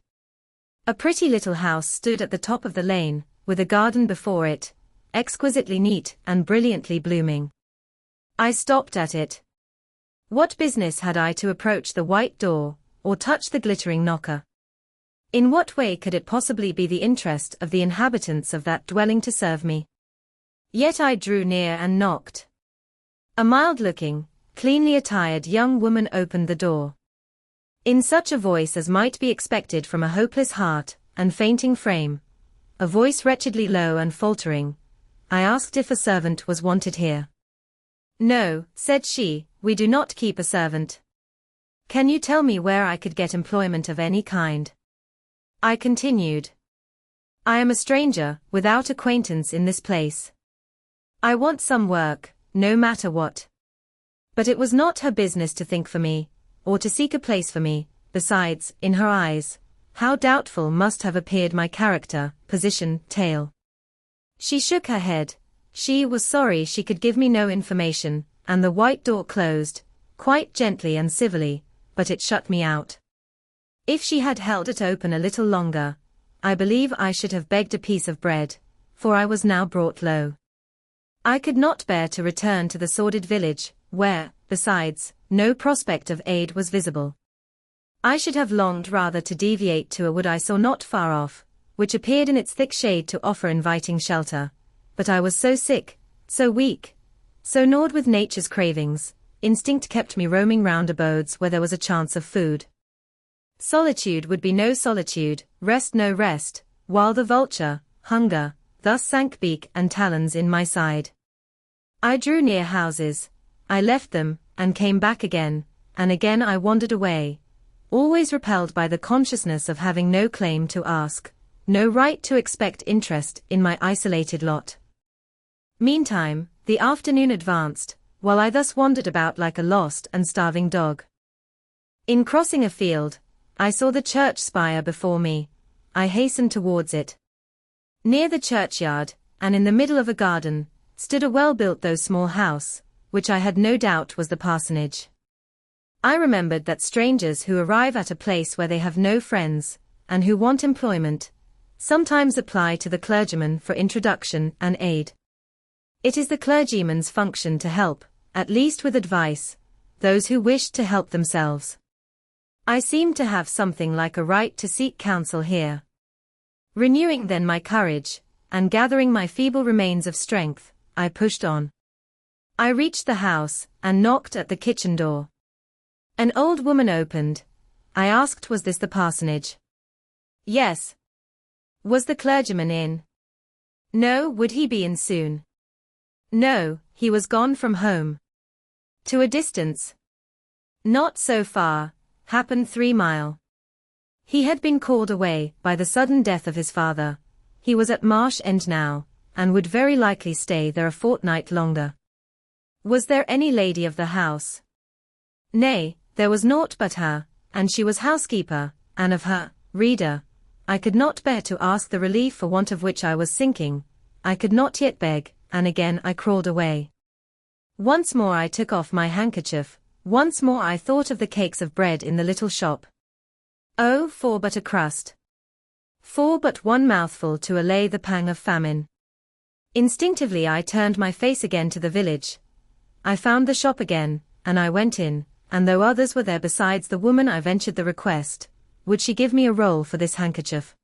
A: A pretty little house stood at the top of the lane, with a garden before it, exquisitely neat and brilliantly blooming. I stopped at it. What business had I to approach the white door, or touch the glittering knocker? In what way could it possibly be the interest of the inhabitants of that dwelling to serve me? Yet I drew near and knocked. A mild-looking, cleanly attired young woman opened the door. In such a voice as might be expected from a hopeless heart and fainting frame, a voice wretchedly low and faltering, I asked if a servant was wanted here. No, said she, we do not keep a servant. Can you tell me where I could get employment of any kind? I continued. I am a stranger, without acquaintance in this place. I want some work, no matter what. But it was not her business to think for me, or to seek a place for me. Besides, in her eyes, how doubtful must have appeared my character, position, tale. She shook her head. She was sorry she could give me no information, and the white door closed, quite gently and civilly, but it shut me out. If she had held it open a little longer, I believe I should have begged a piece of bread, for I was now brought low. I could not bear to return to the sordid village, where, besides, no prospect of aid was visible. I should have longed rather to deviate to a wood I saw not far off, which appeared in its thick shade to offer inviting shelter, but I was so sick, so weak, so gnawed with nature's cravings, instinct kept me roaming round abodes where there was a chance of food. Solitude would be no solitude, rest no rest, while the vulture, hunger, thus sank beak and talons in my side. I drew near houses, I left them, and came back again, and again I wandered away, always repelled by the consciousness of having no claim to ask, no right to expect interest in my isolated lot. Meantime, the afternoon advanced, while I thus wandered about like a lost and starving dog. In crossing a field, I saw the church spire before me. I hastened towards it. Near the churchyard, and in the middle of a garden, stood a well-built though small house, which I had no doubt was the parsonage. I remembered that strangers who arrive at a place where they have no friends, and who want employment, sometimes apply to the clergyman for introduction and aid. It is the clergyman's function to help, at least with advice, those who wish to help themselves. I seemed to have something like a right to seek counsel here. Renewing then my courage, and gathering my feeble remains of strength, I pushed on. I reached the house, and knocked at the kitchen door. An old woman opened. I asked, was this the parsonage? Yes. Was the clergyman in? No. Would he be in soon? No, he was gone from home. To a distance? Not so far, happened 3 mile. He had been called away by the sudden death of his father. He was at Marsh End now, and would very likely stay there a fortnight longer. Was there any lady of the house? Nay, there was naught but her, and she was housekeeper, and of her, reader, I could not bear to ask the relief for want of which I was sinking. I could not yet beg, and again I crawled away. Once more I took off my handkerchief, once more I thought of the cakes of bread in the little shop. Oh, for but a crust! For but one mouthful to allay the pang of famine. Instinctively I turned my face again to the village. I found the shop again, and I went in, and though others were there besides the woman, I ventured the request, would she give me a roll for this handkerchief?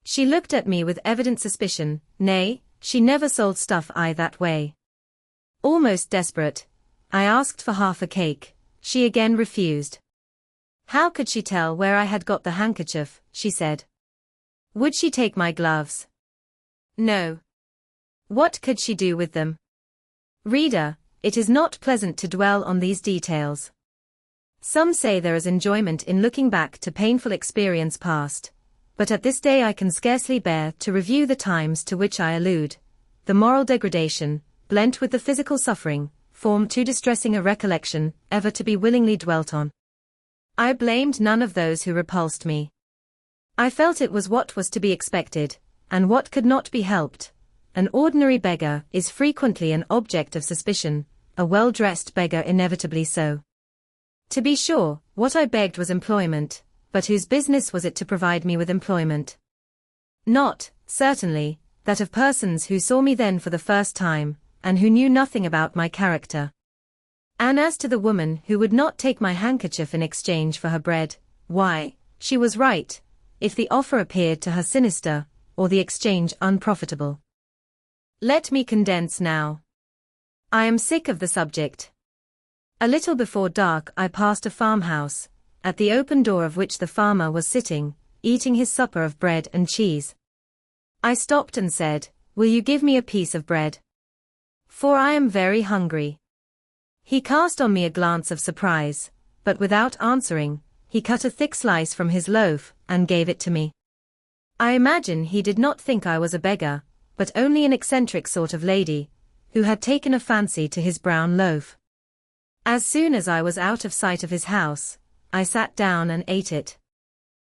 A: She looked at me with evident suspicion. Nay, she never sold stuff that way. Almost desperate, I asked for half a cake. She again refused. How could she tell where I had got the handkerchief, she said. Would she take my gloves? No. What could she do with them? Reader, it is not pleasant to dwell on these details. Some say there is enjoyment in looking back to painful experience past, but at this day I can scarcely bear to review the times to which I allude. The moral degradation, blent with the physical suffering, form too distressing a recollection ever to be willingly dwelt on. I blamed none of those who repulsed me. I felt it was what was to be expected, and what could not be helped. An ordinary beggar is frequently an object of suspicion, a well-dressed beggar inevitably so. To be sure, what I begged was employment, but whose business was it to provide me with employment? Not, certainly, that of persons who saw me then for the first time, and who knew nothing about my character. And as to the woman who would not take my handkerchief in exchange for her bread, why, she was right, if the offer appeared to her sinister, or the exchange unprofitable. Let me condense now. I am sick of the subject. A little before dark I passed a farmhouse, at the open door of which the farmer was sitting, eating his supper of bread and cheese. I stopped and said, "Will you give me a piece of bread? For I am very hungry." He cast on me a glance of surprise, but without answering, he cut a thick slice from his loaf, and gave it to me. I imagine he did not think I was a beggar, but only an eccentric sort of lady, who had taken a fancy to his brown loaf. As soon as I was out of sight of his house, I sat down and ate it.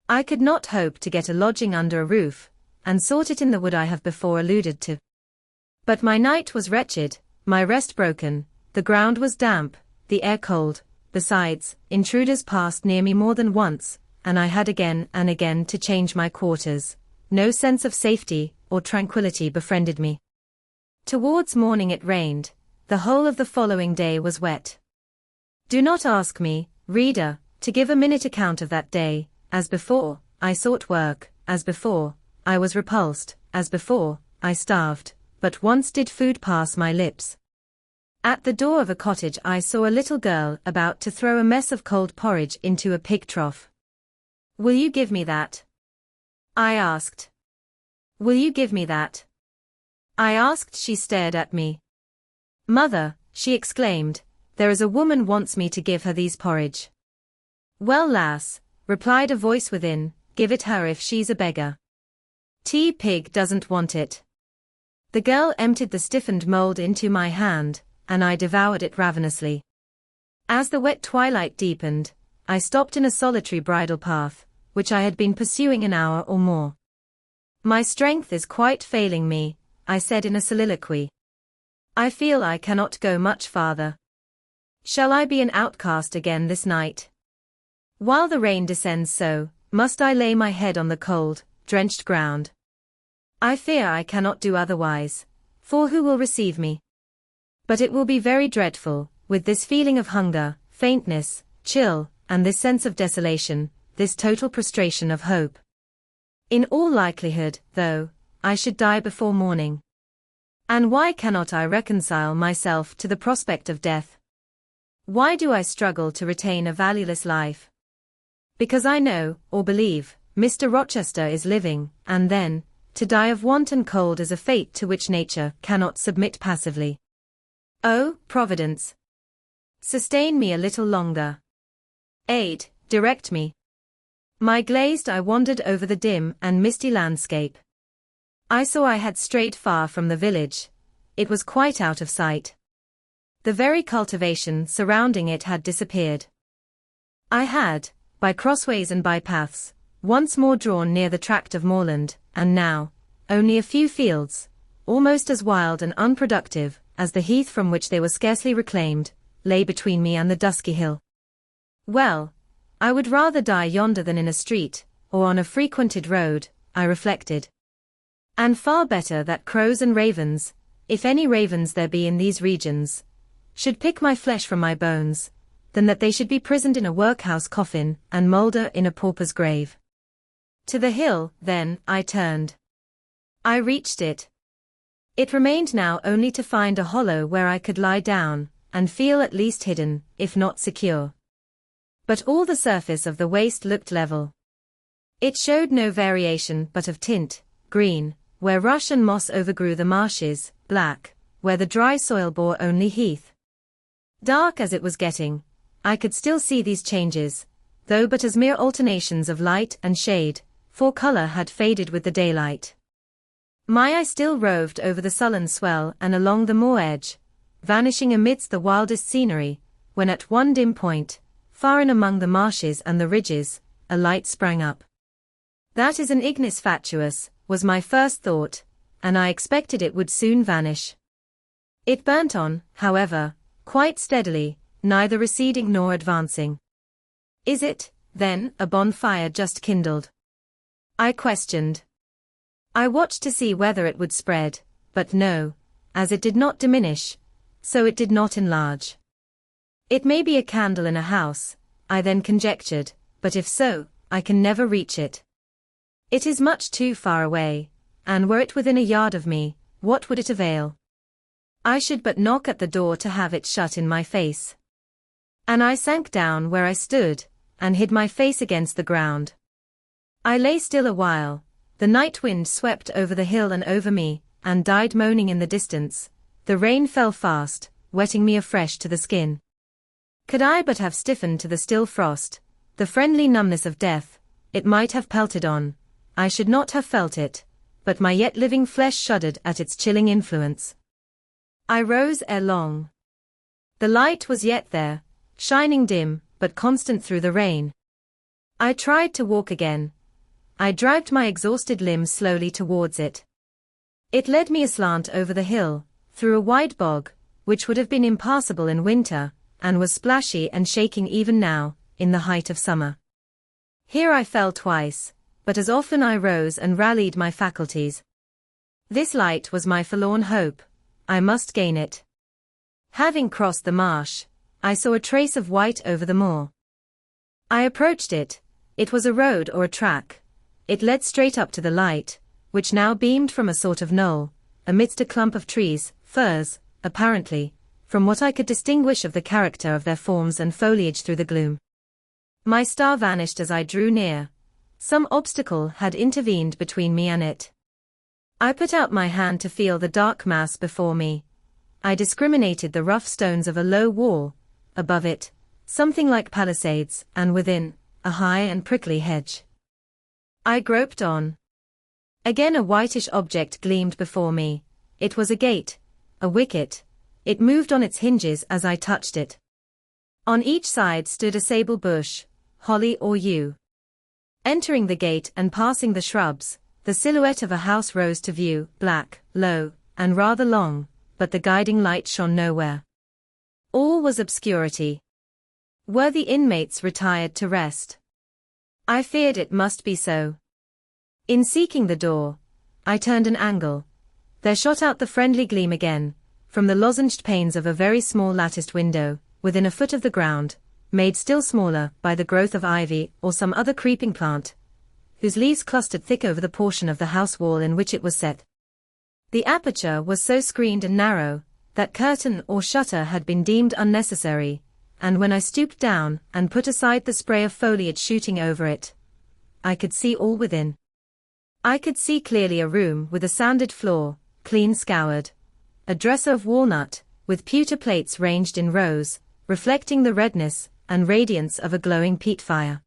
A: I could not hope to get a lodging under a roof, and sought it in the wood I have before alluded to. But my night was wretched, my rest broken, the ground was damp, the air cold, besides, intruders passed near me more than once, and I had again and again to change my quarters. No sense of safety or tranquility befriended me. Towards morning it rained, the whole of the following day was wet. Do not ask me, reader, to give a minute account of that day. As before, I sought work, as before, I was repulsed, as before, I starved, but once did food pass my lips. At the door of a cottage I saw a little girl about to throw a mess of cold porridge into a pig trough. "Will you give me that?" I asked. "Will you give me that?" I asked. She stared at me. "Mother," she exclaimed, "there is a woman wants me to give her these porridge." "Well, lass," replied a voice within, "give it her if she's a beggar. Pig doesn't want it." The girl emptied the stiffened mould into my hand, and I devoured it ravenously. As the wet twilight deepened, I stopped in a solitary bridle path, which I had been pursuing an hour or more. "My strength is quite failing me," I said in a soliloquy. "I feel I cannot go much farther. Shall I be an outcast again this night? While the rain descends so, must I lay my head on the cold, drenched ground? I fear I cannot do otherwise, for who will receive me? But it will be very dreadful, with this feeling of hunger, faintness, chill, and this sense of desolation, this total prostration of hope. In all likelihood, though, I should die before morning. And why cannot I reconcile myself to the prospect of death? Why do I struggle to retain a valueless life? Because I know, or believe, Mr. Rochester is living, and then, to die of want and cold is a fate to which nature cannot submit passively. Oh, Providence! Sustain me a little longer. Aid, direct me. My glazed eye wandered over the dim and misty landscape. I saw I had strayed far from the village. It was quite out of sight. The very cultivation surrounding it had disappeared. I had, by crossways and bypaths, once more drawn near the tract of moorland, and now, only a few fields, almost as wild and unproductive as the heath from which they were scarcely reclaimed, lay between me and the dusky hill. Well, I would rather die yonder than in a street, or on a frequented road, I reflected. And far better that crows and ravens, if any ravens there be in these regions, should pick my flesh from my bones, than that they should be prisoned in a workhouse coffin and moulder in a pauper's grave. To the hill, then, I turned. I reached it. It remained now only to find a hollow where I could lie down, and feel at least hidden, if not secure. But all the surface of the waste looked level. It showed no variation but of tint, green, where rush and moss overgrew the marshes, black, where the dry soil bore only heath. Dark as it was getting, I could still see these changes, though but as mere alternations of light and shade, for color had faded with the daylight. My eye still roved over the sullen swell and along the moor edge, vanishing amidst the wildest scenery, when at one dim point, far in among the marshes and the ridges, a light sprang up. That is an ignis fatuus, was my first thought, and I expected it would soon vanish. It burnt on, however, quite steadily, neither receding nor advancing. Is it, then, a bonfire just kindled? I questioned. I watched to see whether it would spread, but no, as it did not diminish, so it did not enlarge. It may be a candle in a house, I then conjectured, but if so, I can never reach it. It is much too far away, and were it within a yard of me, what would it avail? I should but knock at the door to have it shut in my face. And I sank down where I stood, and hid my face against the ground. I lay still a while. The night wind swept over the hill and over me, and died moaning in the distance. The rain fell fast, wetting me afresh to the skin. Could I but have stiffened to the still frost, the friendly numbness of death, it might have pelted on. I should not have felt it, but my yet living flesh shuddered at its chilling influence. I rose ere long. The light was yet there, shining dim, but constant through the rain. I tried to walk again. I dragged my exhausted limbs slowly towards it. It led me aslant over the hill, through a wide bog, which would have been impassable in winter, and was splashy and shaking even now, in the height of summer. Here I fell twice, but as often I rose and rallied my faculties. This light was my forlorn hope. I must gain it. Having crossed the marsh, I saw a trace of white over the moor. I approached it. It was a road or a track. It led straight up to the light, which now beamed from a sort of knoll, amidst a clump of trees, firs, apparently, from what I could distinguish of the character of their forms and foliage through the gloom. My star vanished as I drew near. Some obstacle had intervened between me and it. I put out my hand to feel the dark mass before me. I discriminated the rough stones of a low wall, above it, something like palisades, and within, a high and prickly hedge. I groped on. Again a whitish object gleamed before me. It was a gate, a wicket. It moved on its hinges as I touched it. On each side stood a sable bush, holly or yew. Entering the gate and passing the shrubs, the silhouette of a house rose to view, black, low, and rather long, but the guiding light shone nowhere. All was obscurity. Were the inmates retired to rest? I feared it must be so. In seeking the door, I turned an angle. There shot out the friendly gleam again, from the lozenged panes of a very small latticed window, within a foot of the ground, made still smaller by the growth of ivy or some other creeping plant, whose leaves clustered thick over the portion of the house wall in which it was set. The aperture was so screened and narrow, that curtain or shutter had been deemed unnecessary, and when I stooped down and put aside the spray of foliage shooting over it, I could see all within. I could see clearly a room with a sanded floor, clean scoured. A dresser of walnut, with pewter plates ranged in rows, reflecting the redness and radiance of a glowing peat fire.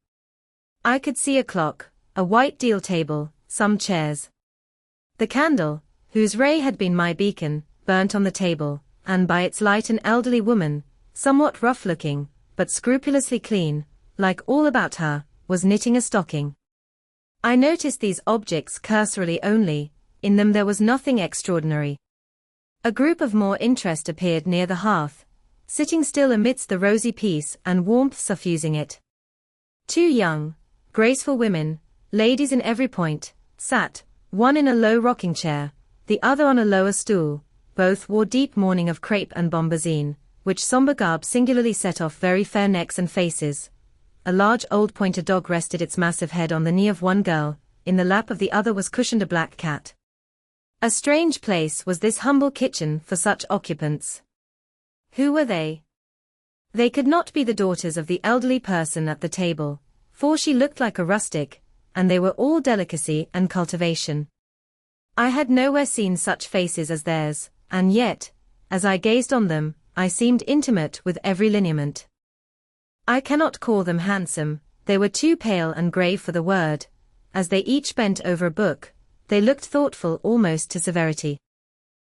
A: I could see a clock, a white deal table, some chairs. The candle, whose ray had been my beacon, burnt on the table, and by its light an elderly woman, somewhat rough-looking, but scrupulously clean, like all about her, was knitting a stocking. I noticed these objects cursorily only. In them there was nothing extraordinary. A group of more interest appeared near the hearth, sitting still amidst the rosy peace and warmth suffusing it. Two young, graceful women, ladies in every point, sat, one in a low rocking chair, the other on a lower stool. Both wore deep mourning of crepe and bombazine, which somber garb singularly set off very fair necks and faces. A large old pointer dog rested its massive head on the knee of one girl, in the lap of the other was cushioned a black cat. A strange place was this humble kitchen for such occupants. Who were they? They could not be the daughters of the elderly person at the table, for she looked like a rustic, and they were all delicacy and cultivation. I had nowhere seen such faces as theirs, and yet, as I gazed on them, I seemed intimate with every lineament. I cannot call them handsome, they were too pale and grave for the word. As they each bent over a book, they looked thoughtful almost to severity.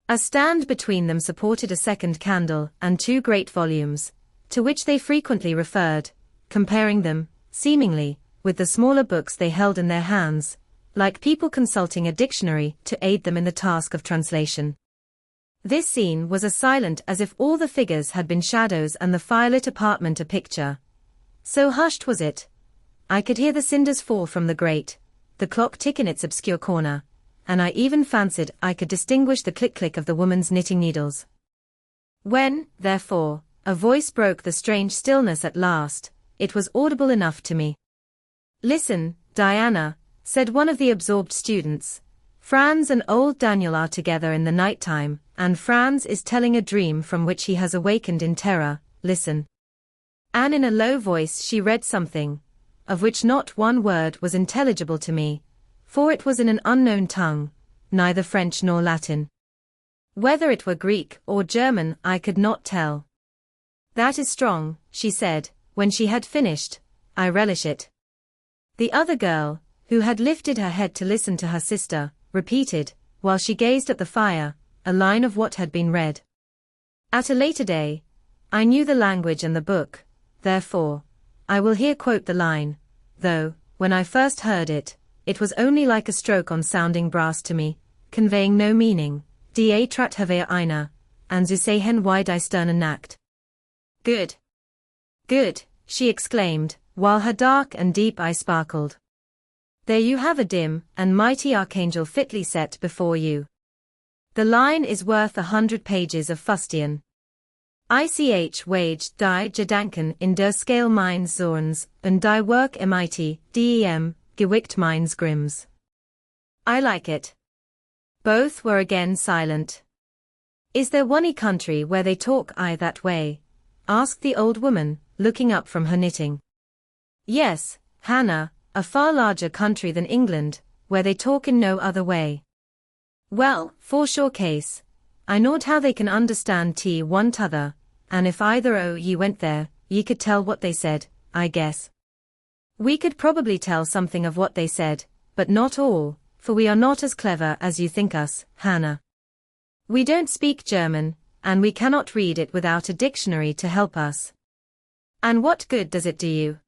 A: A stand between them supported a second candle and two great volumes, to which they frequently referred, comparing them, seemingly, with the smaller books they held in their hands, like people consulting a dictionary to aid them in the task of translation. This scene was as silent as if all the figures had been shadows and the firelit apartment a picture. So hushed was it. I could hear the cinders fall from the grate, the clock tick in its obscure corner, and I even fancied I could distinguish the click-click of the woman's knitting needles. When, therefore, a voice broke the strange stillness at last, it was audible enough to me. "Listen, Diana," said one of the absorbed students. "Franz and old Daniel are together in the night time, and Franz is telling a dream from which he has awakened in terror. Listen." And in a low voice she read something, of which not one word was intelligible to me, for it was in an unknown tongue, neither French nor Latin. Whether it were Greek or German I could not tell. "That is strong," she said, when she had finished. "I relish it." The other girl, who had lifted her head to listen to her sister, repeated, while she gazed at the fire, a line of what had been read. At a later day, I knew the language and the book, therefore, I will here quote the line, though, when I first heard it, it was only like a stroke on sounding brass to me, conveying no meaning. Da trat have einer, and zu sehen wie die Sterne nacht. Good. Good, she exclaimed, while her dark and deep eye sparkled. There you have a dim and mighty archangel fitly set before you. The line is worth 100 pages of fustian. Ich waged die Gedanken in der Scale meines Zorns, und die Work mit dem Gewicht meines Grimms. I like it. Both were again silent. Is there one country where they talk that way? Asked the old woman, looking up from her knitting. Yes, Hannah, a far larger country than England, where they talk in no other way. Well, for sure case, I knowed how they can understand one t'other, and if either o' ye went there, ye could tell what they said, I guess. We could probably tell something of what they said, but not all, for we are not as clever as you think us, Hannah. We don't speak German, and we cannot read it without a dictionary to help us. And what good does it do you?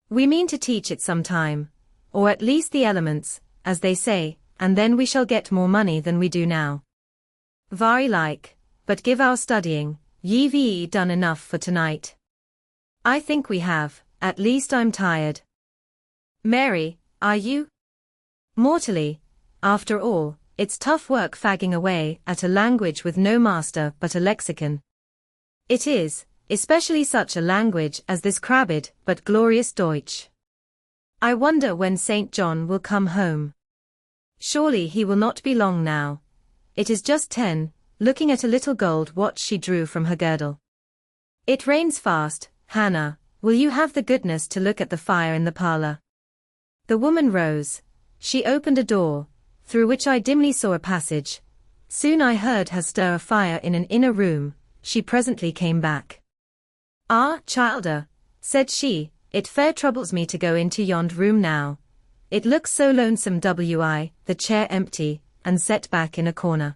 A: We mean to teach it some time, or at least the elements, as they say, and then we shall get more money than we do now. Very like, but give our studying, ye've done enough for tonight. I think we have, at least I'm tired. Mary, are you? Mortally. After all, it's tough work fagging away at a language with no master but a lexicon. It is, especially such a language as this crabbed but glorious Deutsch. I wonder when St. John will come home. Surely he will not be long now. It is just 10, looking at a little gold watch she drew from her girdle. It rains fast, Hannah, will you have the goodness to look at the fire in the parlor? The woman rose. She opened a door, through which I dimly saw a passage. Soon I heard her stir a fire in an inner room. She presently came back. Ah, childer, said she, it fair troubles me to go into yond room now. It looks so lonesome the chair empty, and set back in a corner.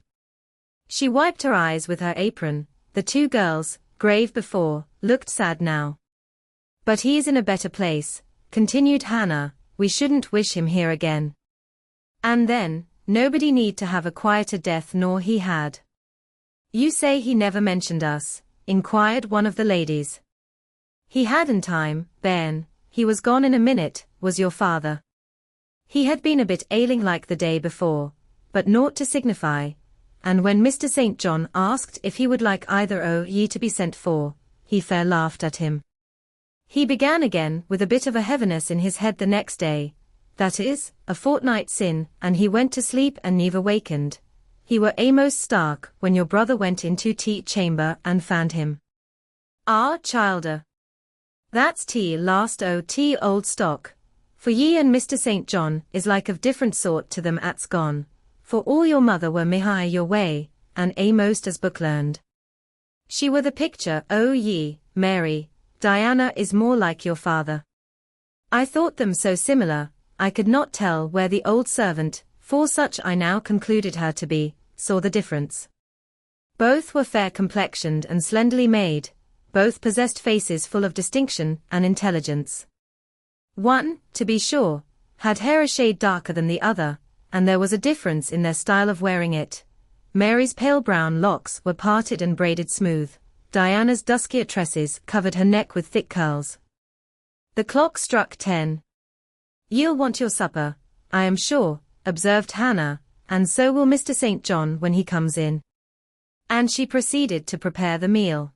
A: She wiped her eyes with her apron. The two girls, grave before, looked sad now. But he is in a better place, continued Hannah, we shouldn't wish him here again. And then, nobody need to have a quieter death nor he had. You say he never mentioned us, inquired one of the ladies. He had in time, bairn, he was gone in a minute, was your father. He had been a bit ailing like the day before, but naught to signify, and when Mr. St. John asked if he would like either o' ye to be sent for, he fair laughed at him. He began again with a bit of a heaviness in his head the next day, that is, a fortnight sin, and he went to sleep and never wakened. He were a'most stark when your brother went into chamber and found him. Ah, childer. That's last o' old stock. For ye and Mr. St. John is like of different sort to them at's gone, for all your mother were mihigh your way, and a'most as book learned. She were the picture o' ye, Mary, Diana is more like your father. I thought them so similar, I could not tell where the old servant, for such I now concluded her to be, saw the difference. Both were fair complexioned and slenderly made, both possessed faces full of distinction and intelligence. One, to be sure, had hair a shade darker than the other, and there was a difference in their style of wearing it. Mary's pale brown locks were parted and braided smooth. Diana's duskier tresses covered her neck with thick curls. The clock struck 10. You'll want your supper, I am sure, observed Hannah, and so will Mr. St. John when he comes in. And she proceeded to prepare the meal.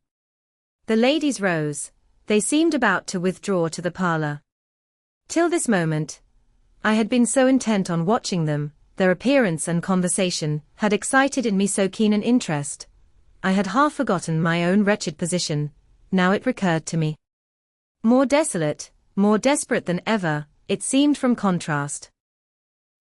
A: The ladies rose. They seemed about to withdraw to the parlor. Till this moment, I had been so intent on watching them, their appearance and conversation had excited in me so keen an interest. I had half forgotten my own wretched position, now it recurred to me. More desolate, more desperate than ever, it seemed from contrast.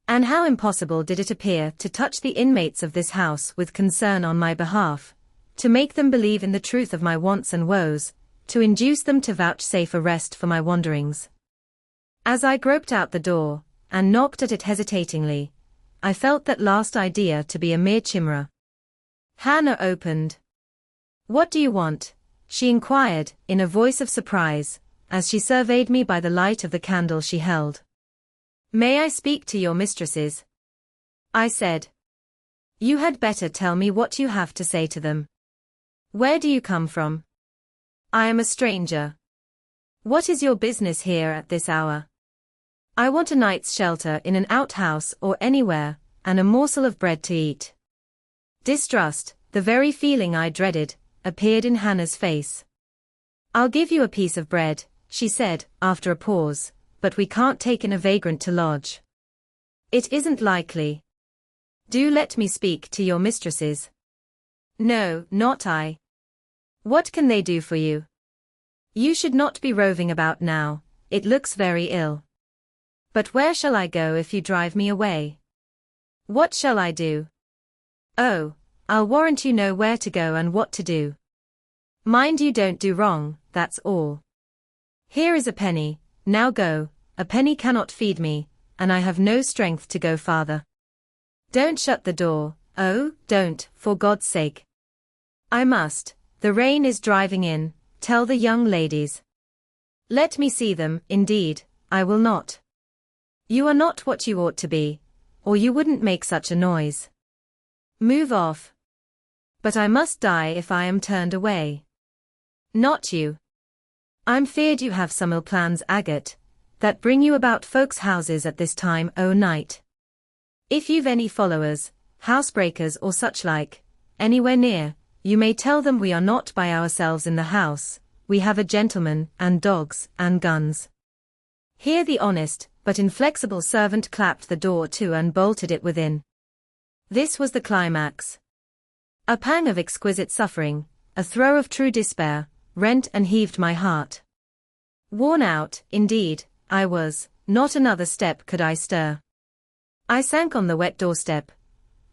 A: And how impossible did it appear to touch the inmates of this house with concern on my behalf, to make them believe in the truth of my wants and woes, to induce them to vouchsafe a rest for my wanderings. As I groped out the door, and knocked at it hesitatingly, I felt that last idea to be a mere chimera. Hannah opened. What do you want? She inquired, in a voice of surprise, as she surveyed me by the light of the candle she held. May I speak to your mistresses? I said. You had better tell me what you have to say to them. Where do you come from? I am a stranger. What is your business here at this hour? I want a night's shelter in an outhouse or anywhere, and a morsel of bread to eat. Distrust, the very feeling I dreaded, appeared in Hannah's face. I'll give you a piece of bread, she said, after a pause, but we can't take in a vagrant to lodge. It isn't likely. Do let me speak to your mistresses. No, not I. What can they do for you? You should not be roving about now, it looks very ill. But where shall I go if you drive me away? What shall I do? Oh, I'll warrant you know where to go and what to do. Mind you don't do wrong, that's all. Here is a penny, now go, a penny cannot feed me, and I have no strength to go farther. Don't shut the door, oh, don't, for God's sake. I must, the rain is driving in, tell the young ladies. Let me see them, indeed, I will not. You are not what you ought to be, or you wouldn't make such a noise. Move off. But I must die if I am turned away. Not you. I'm feared you have some ill plans, agate, that bring you about folks' houses at this time o' night. If you've any followers, housebreakers or such like, anywhere near, you may tell them we are not by ourselves in the house, we have a gentleman, and dogs, and guns. Here the honest, but inflexible servant clapped the door to and bolted it within. This was the climax. A pang of exquisite suffering, a throe of true despair, rent and heaved my heart. Worn out, indeed, I was, not another step could I stir. I sank on the wet doorstep.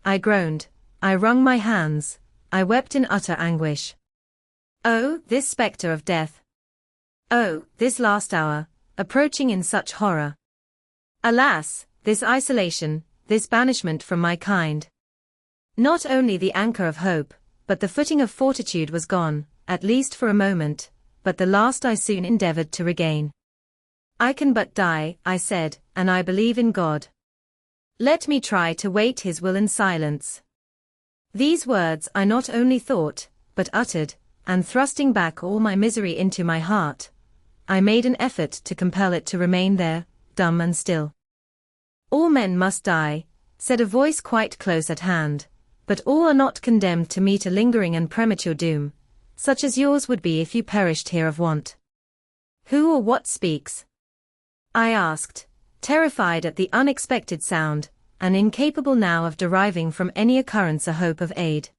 A: I groaned, I wrung my hands, I wept in utter anguish. Oh, this spectre of death! Oh, this last hour, approaching in such horror! Alas, this isolation, this banishment from my kind! Not only the anchor of hope, but the footing of fortitude was gone, at least for a moment, but the last I soon endeavored to regain. I can but die, I said, and I believe in God. Let me try to wait His will in silence. These words I not only thought, but uttered, and thrusting back all my misery into my heart, I made an effort to compel it to remain there, dumb and still. All men must die, said a voice quite close at hand, but all are not condemned to meet a lingering and premature doom, such as yours would be if you perished here of want. Who or what speaks? I asked, terrified at the unexpected sound, and incapable now of deriving from any occurrence a hope of aid.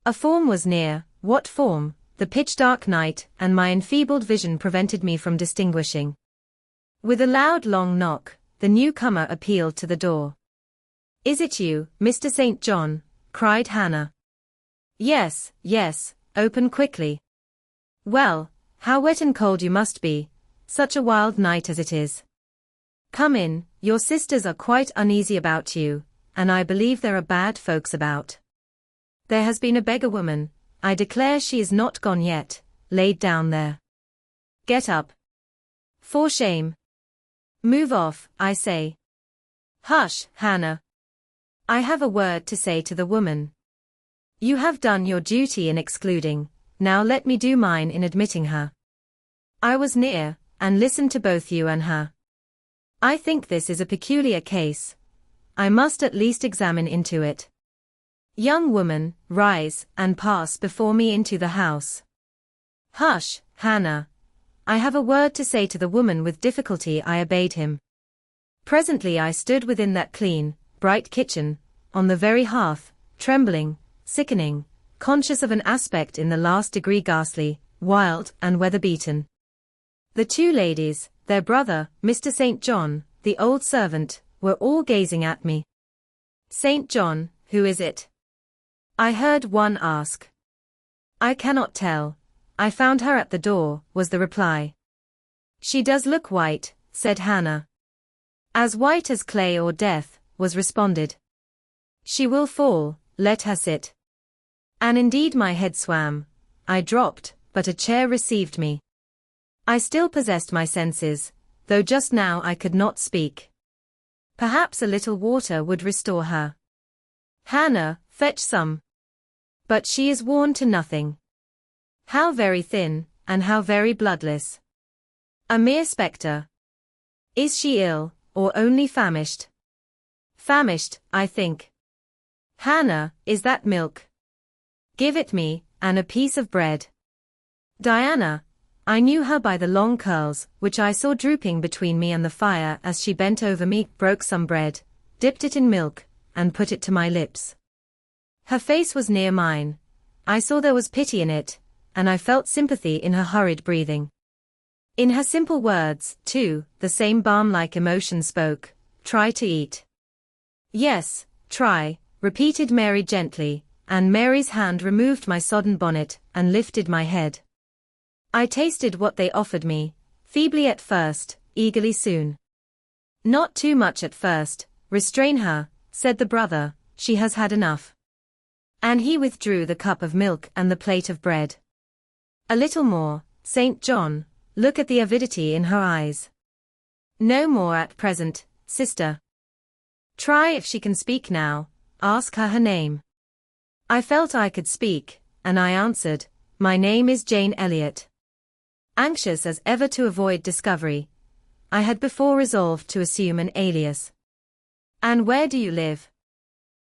A: A form was near. What form? The pitch-dark night and my enfeebled vision prevented me from distinguishing. With a loud long knock, the newcomer appealed to the door. Is it you, Mr. St. John? Cried Hannah. Yes, yes, open quickly. Well, how wet and cold you must be, such a wild night as it is. Come in, your sisters are quite uneasy about you, and I believe there are bad folks about. There has been a beggar woman, I declare she is not gone yet, laid down there. Get up. For shame. Move off, I say. Hush, Hannah. I have a word to say to the woman. You have done your duty in excluding, now let me do mine in admitting her. I was near, and listened to both you and her. I think this is a peculiar case. I must at least examine into it. Young woman, rise, and pass before me into the house. Hush, Hannah. I have a word to say to the woman. With difficulty I obeyed him. Presently I stood within that clean, bright kitchen, on the very hearth, trembling, sickening, conscious of an aspect in the last degree ghastly, wild, and weather-beaten. The two ladies, their brother, Mr. St. John, the old servant, were all gazing at me. St. John, who is it? I heard one ask. I cannot tell. I found her at the door, was the reply. She does look white, said Hannah. As white as clay or death, was responded. She will fall, let her sit. And indeed my head swam, I dropped, but a chair received me. I still possessed my senses, though just now I could not speak. Perhaps a little water would restore her. Hannah, fetch some. But she is worn to nothing. How very thin, and how very bloodless. A mere spectre. Is she ill, or only famished? Famished, I think. Hannah, is that milk? Give it me, and a piece of bread. Diana, I knew her by the long curls, which I saw drooping between me and the fire as she bent over me, broke some bread, dipped it in milk, and put it to my lips. Her face was near mine. I saw there was pity in it, and I felt sympathy in her hurried breathing. In her simple words, too, the same balm-like emotion spoke. Try to eat. Yes, try, repeated Mary gently, and Mary's hand removed my sodden bonnet and lifted my head. I tasted what they offered me, feebly at first, eagerly soon. Not too much at first, restrain her, said the brother, she has had enough. And he withdrew the cup of milk and the plate of bread. A little more, St. John, look at the avidity in her eyes. No more at present, sister. Try if she can speak now, ask her name. I felt I could speak, and I answered, my name is Jane Elliot. Anxious as ever to avoid discovery, I had before resolved to assume an alias. And where do you live?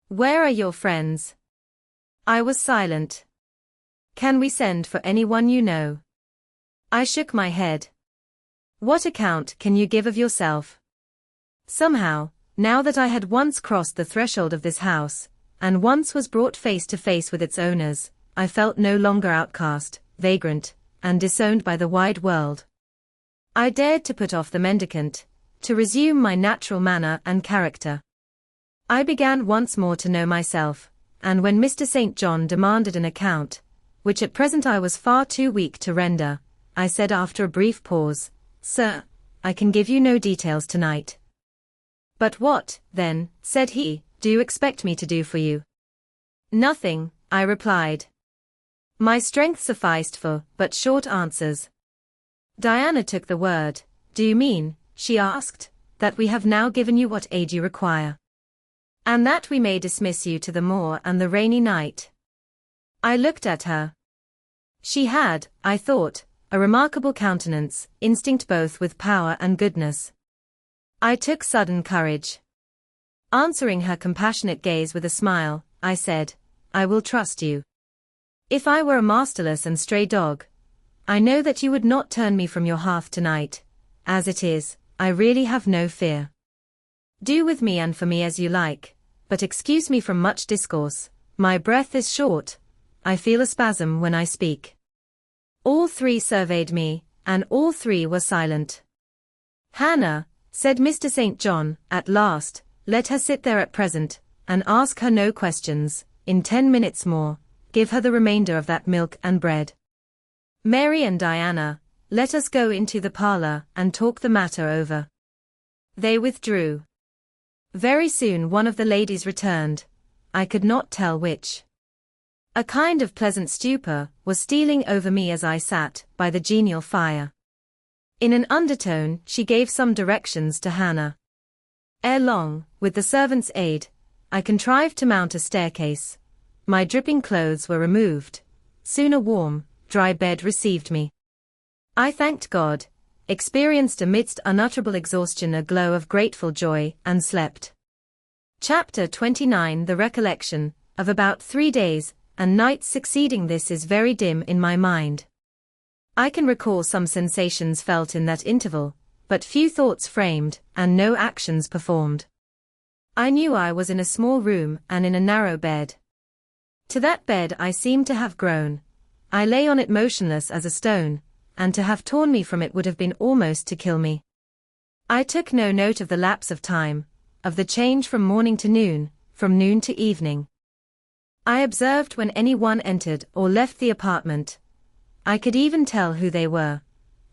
A: Where are your friends? I was silent. Can we send for anyone you know? I shook my head. What account can you give of yourself? Somehow, now that I had once crossed the threshold of this house, and once was brought face to face with its owners, I felt no longer outcast, vagrant, and disowned by the wide world. I dared to put off the mendicant, to resume my natural manner and character. I began once more to know myself, and when Mr. St. John demanded an account, which at present I was far too weak to render, I said after a brief pause, Sir, I can give you no details tonight. But what, then, said he, do you expect me to do for you? Nothing, I replied. My strength sufficed for but short answers. Diana took the word. Do you mean, she asked, that we have now given you what aid you require? And that we may dismiss you to the moor and the rainy night? I looked at her. She had, I thought, a remarkable countenance, instinct both with power and goodness. I took sudden courage. Answering her compassionate gaze with a smile, I said, I will trust you. If I were a masterless and stray dog, I know that you would not turn me from your hearth tonight. As it is, I really have no fear. Do with me and for me as you like, but excuse me from much discourse, my breath is short, I feel a spasm when I speak. All three surveyed me, and all three were silent. Hannah, said Mr. St. John, at last, let her sit there at present, and ask her no questions. In 10 minutes more, give her the remainder of that milk and bread. Mary and Diana, let us go into the parlor and talk the matter over. They withdrew. Very soon one of the ladies returned. I could not tell which. A kind of pleasant stupor was stealing over me as I sat by the genial fire. In an undertone, she gave some directions to Hannah. Ere long, with the servant's aid, I contrived to mount a staircase. My dripping clothes were removed. Soon a warm, dry bed received me. I thanked God, experienced amidst unutterable exhaustion a glow of grateful joy, and slept. Chapter 29. The recollection of about 3 days and nights succeeding this is very dim in my mind. I can recall some sensations felt in that interval, but few thoughts framed, and no actions performed. I knew I was in a small room and in a narrow bed. To that bed I seemed to have grown. I lay on it motionless as a stone, and to have torn me from it would have been almost to kill me. I took no note of the lapse of time, of the change from morning to noon, from noon to evening. I observed when any one entered or left the apartment. I could even tell who they were.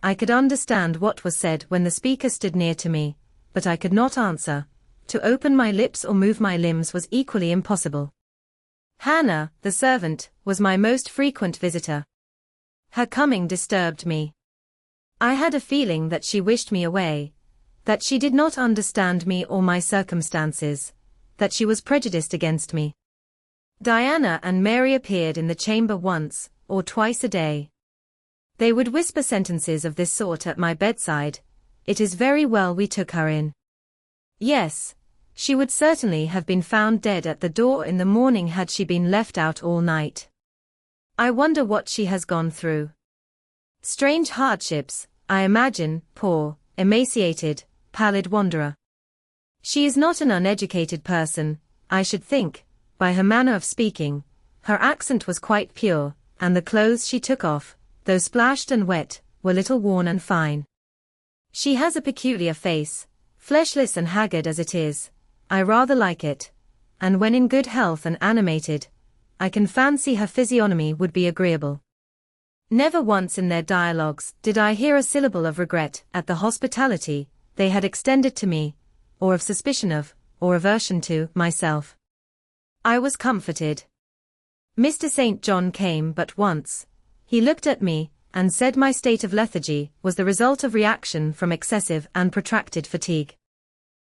A: I could understand what was said when the speaker stood near to me, but I could not answer. To open my lips or move my limbs was equally impossible. Hannah, the servant, was my most frequent visitor. Her coming disturbed me. I had a feeling that she wished me away, that she did not understand me or my circumstances, that she was prejudiced against me. Diana and Mary appeared in the chamber once or twice a day. They would whisper sentences of this sort at my bedside: "It is very well we took her in." Yes, she would certainly have been found dead at the door in the morning had she been left out all night. I wonder what she has gone through. Strange hardships, I imagine, poor, emaciated, pallid wanderer. She is not an uneducated person, I should think, by her manner of speaking. Her accent was quite pure, and the clothes she took off, though splashed and wet, were little worn and fine. She has a peculiar face, fleshless and haggard as it is. I rather like it, and when in good health and animated, I can fancy her physiognomy would be agreeable. Never once in their dialogues did I hear a syllable of regret at the hospitality they had extended to me, or of suspicion of, or aversion to, myself. I was comforted. Mr. St. John came but once. He looked at me, and said my state of lethargy was the result of reaction from excessive and protracted fatigue.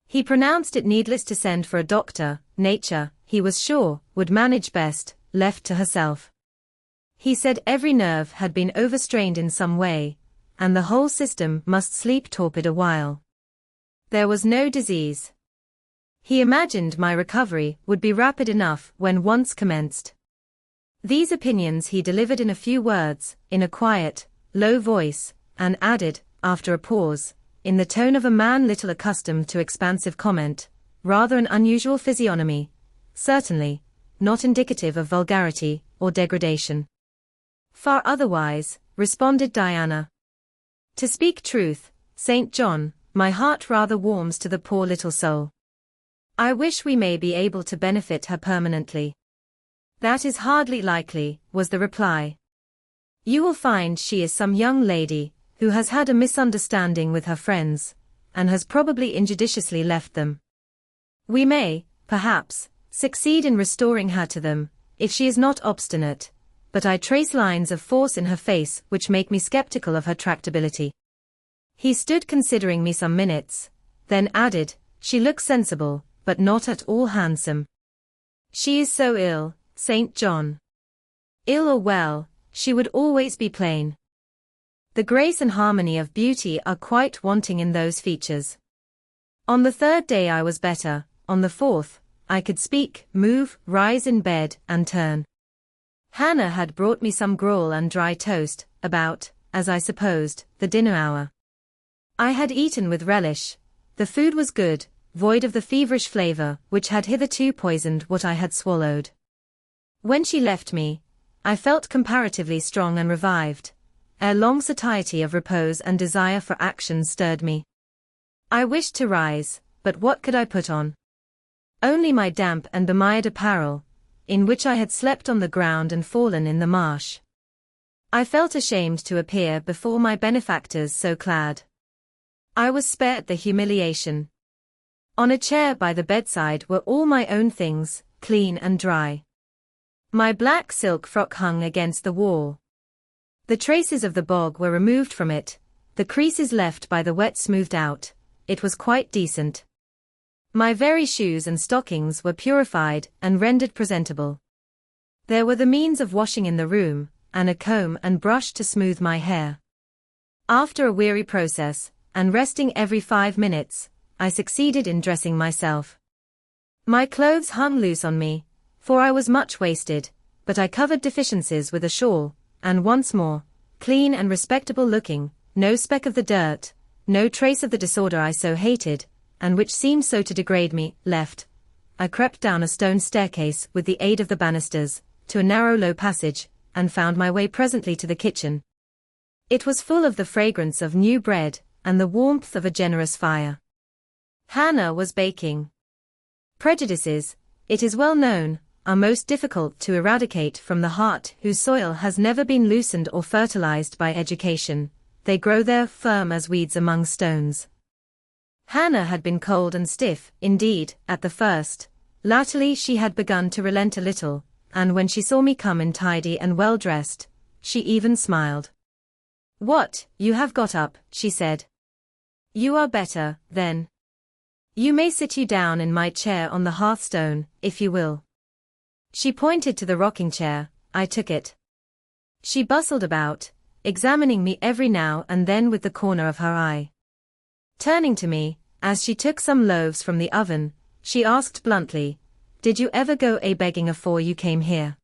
A: He pronounced it needless to send for a doctor. Nature, he was sure, would manage best, left to herself. He said every nerve had been overstrained in some way, and the whole system must sleep torpid a while. There was no disease. He imagined my recovery would be rapid enough when once commenced. These opinions he delivered in a few words, in a quiet, low voice, and added, after a pause, in the tone of a man little accustomed to expansive comment: "Rather an unusual physiognomy. Certainly, not indicative of vulgarity or degradation." "Far otherwise," responded Diana. "To speak truth, St. John, my heart rather warms to the poor little soul. I wish we may be able to benefit her permanently." "That is hardly likely," was the reply. "You will find she is some young lady who has had a misunderstanding with her friends, and has probably injudiciously left them. We may, perhaps, succeed in restoring her to them, if she is not obstinate, but I trace lines of force in her face which make me skeptical of her tractability." He stood considering me some minutes, then added, "She looks sensible, but not at all handsome." "She is so ill, St. John." "Ill or well, she would always be plain. The grace and harmony of beauty are quite wanting in those features." On the third day I was better. On the fourth, I could speak, move, rise in bed, and turn. Hannah had brought me some gruel and dry toast, about, as I supposed, the dinner hour. I had eaten with relish. The food was good, void of the feverish flavor which had hitherto poisoned what I had swallowed. When she left me, I felt comparatively strong and revived. Ere long satiety of repose and desire for action stirred me. I wished to rise, but what could I put on? Only my damp and bemired apparel, in which I had slept on the ground and fallen in the marsh. I felt ashamed to appear before my benefactors so clad. I was spared the humiliation. On a chair by the bedside were all my own things, clean and dry. My black silk frock hung against the wall. The traces of the bog were removed from it, the creases left by the wet smoothed out. It was quite decent. My very shoes and stockings were purified and rendered presentable. There were the means of washing in the room, and a comb and brush to smooth my hair. After a weary process, and resting every 5 minutes, I succeeded in dressing myself. My clothes hung loose on me, for I was much wasted, but I covered deficiencies with a shawl, and once more, clean and respectable looking, no speck of the dirt, no trace of the disorder I so hated, and which seemed so to degrade me, left, I crept down a stone staircase with the aid of the banisters, to a narrow low passage, and found my way presently to the kitchen. It was full of the fragrance of new bread, and the warmth of a generous fire. Hannah was baking. Prejudices, it is well known, are most difficult to eradicate from the heart whose soil has never been loosened or fertilized by education. They grow there firm as weeds among stones. Hannah had been cold and stiff, indeed, at the first. Latterly she had begun to relent a little, and when she saw me come in tidy and well dressed, she even smiled. "What, you have got up," she said. "You are better, then. You may sit you down in my chair on the hearthstone, if you will." She pointed to the rocking chair. I took it. She bustled about, examining me every now and then with the corner of her eye. Turning to me, as she took some loaves from the oven, she asked bluntly, "Did you ever go a-begging afore you came here?"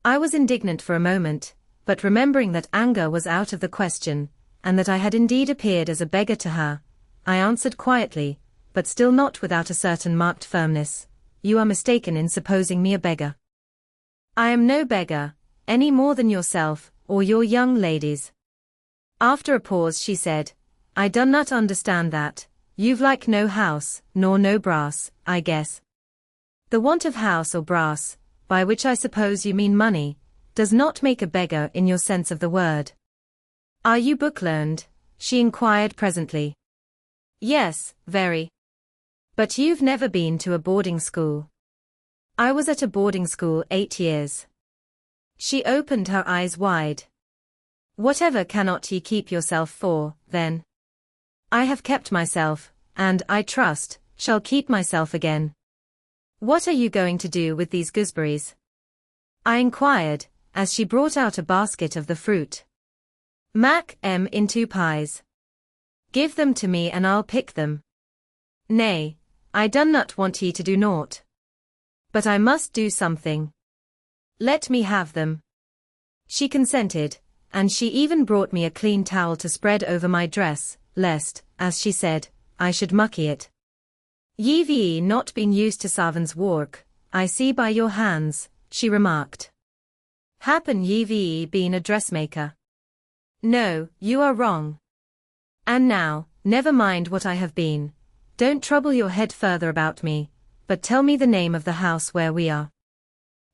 A: I was indignant for a moment, but remembering that anger was out of the question, and that I had indeed appeared as a beggar to her, I answered quietly, but still not without a certain marked firmness, "You are mistaken in supposing me a beggar. I am no beggar, any more than yourself, or your young ladies." After a pause she said, "I do not understand that. You've like no house, nor no brass, I guess." The want of house or brass, by which I suppose you mean money, does not make a beggar in your sense of the word. "Are you book-learned?" she inquired presently. "Yes, very." "But you've never been to a boarding school?" "I was at a boarding school 8 years." She opened her eyes wide. "Whatever cannot ye keep yourself for, then?" "I have kept myself, and, I trust, shall keep myself again." "What are you going to do with these gooseberries?" I inquired, as she brought out a basket of the fruit. "Mac 'em into pies. Give them to me and I'll pick them." "Nay, I do not want ye to do naught." "But I must do something." "Let me have them." She consented, and she even brought me a clean towel to spread over my dress, lest, as she said, I should mucky it. "Ye've not been used to sarvant's work, I see by your hands," she remarked. "Happen ye've been a dressmaker." "No, you are wrong. And now, never mind what I have been. Don't trouble your head further about me, but tell me the name of the house where we are."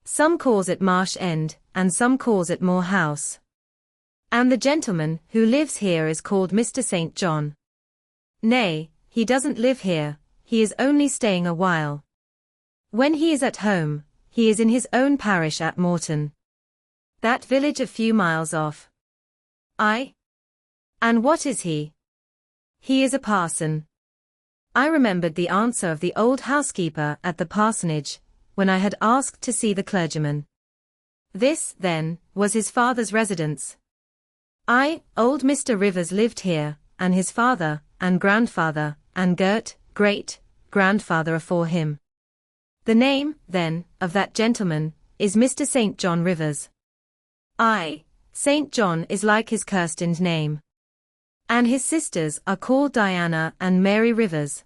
A: "Some calls it Marsh End, and some calls it Moor House." "And the gentleman who lives here is called Mr. St. John." "Nay, he doesn't live here, he is only staying a while. When he is at home, he is in his own parish at Morton. That village a few miles off." "Aye? And what is he?" "He is a parson." I remembered the answer of the old housekeeper at the parsonage, when I had asked to see the clergyman. This, then, was his father's residence. Aye, old Mr. Rivers lived here, and his father, and grandfather, and great-grandfather afore him. The name, then, of that gentleman, is Mr. St. John Rivers. Aye, St. John is like his christened name. And his sisters are called Diana and Mary Rivers.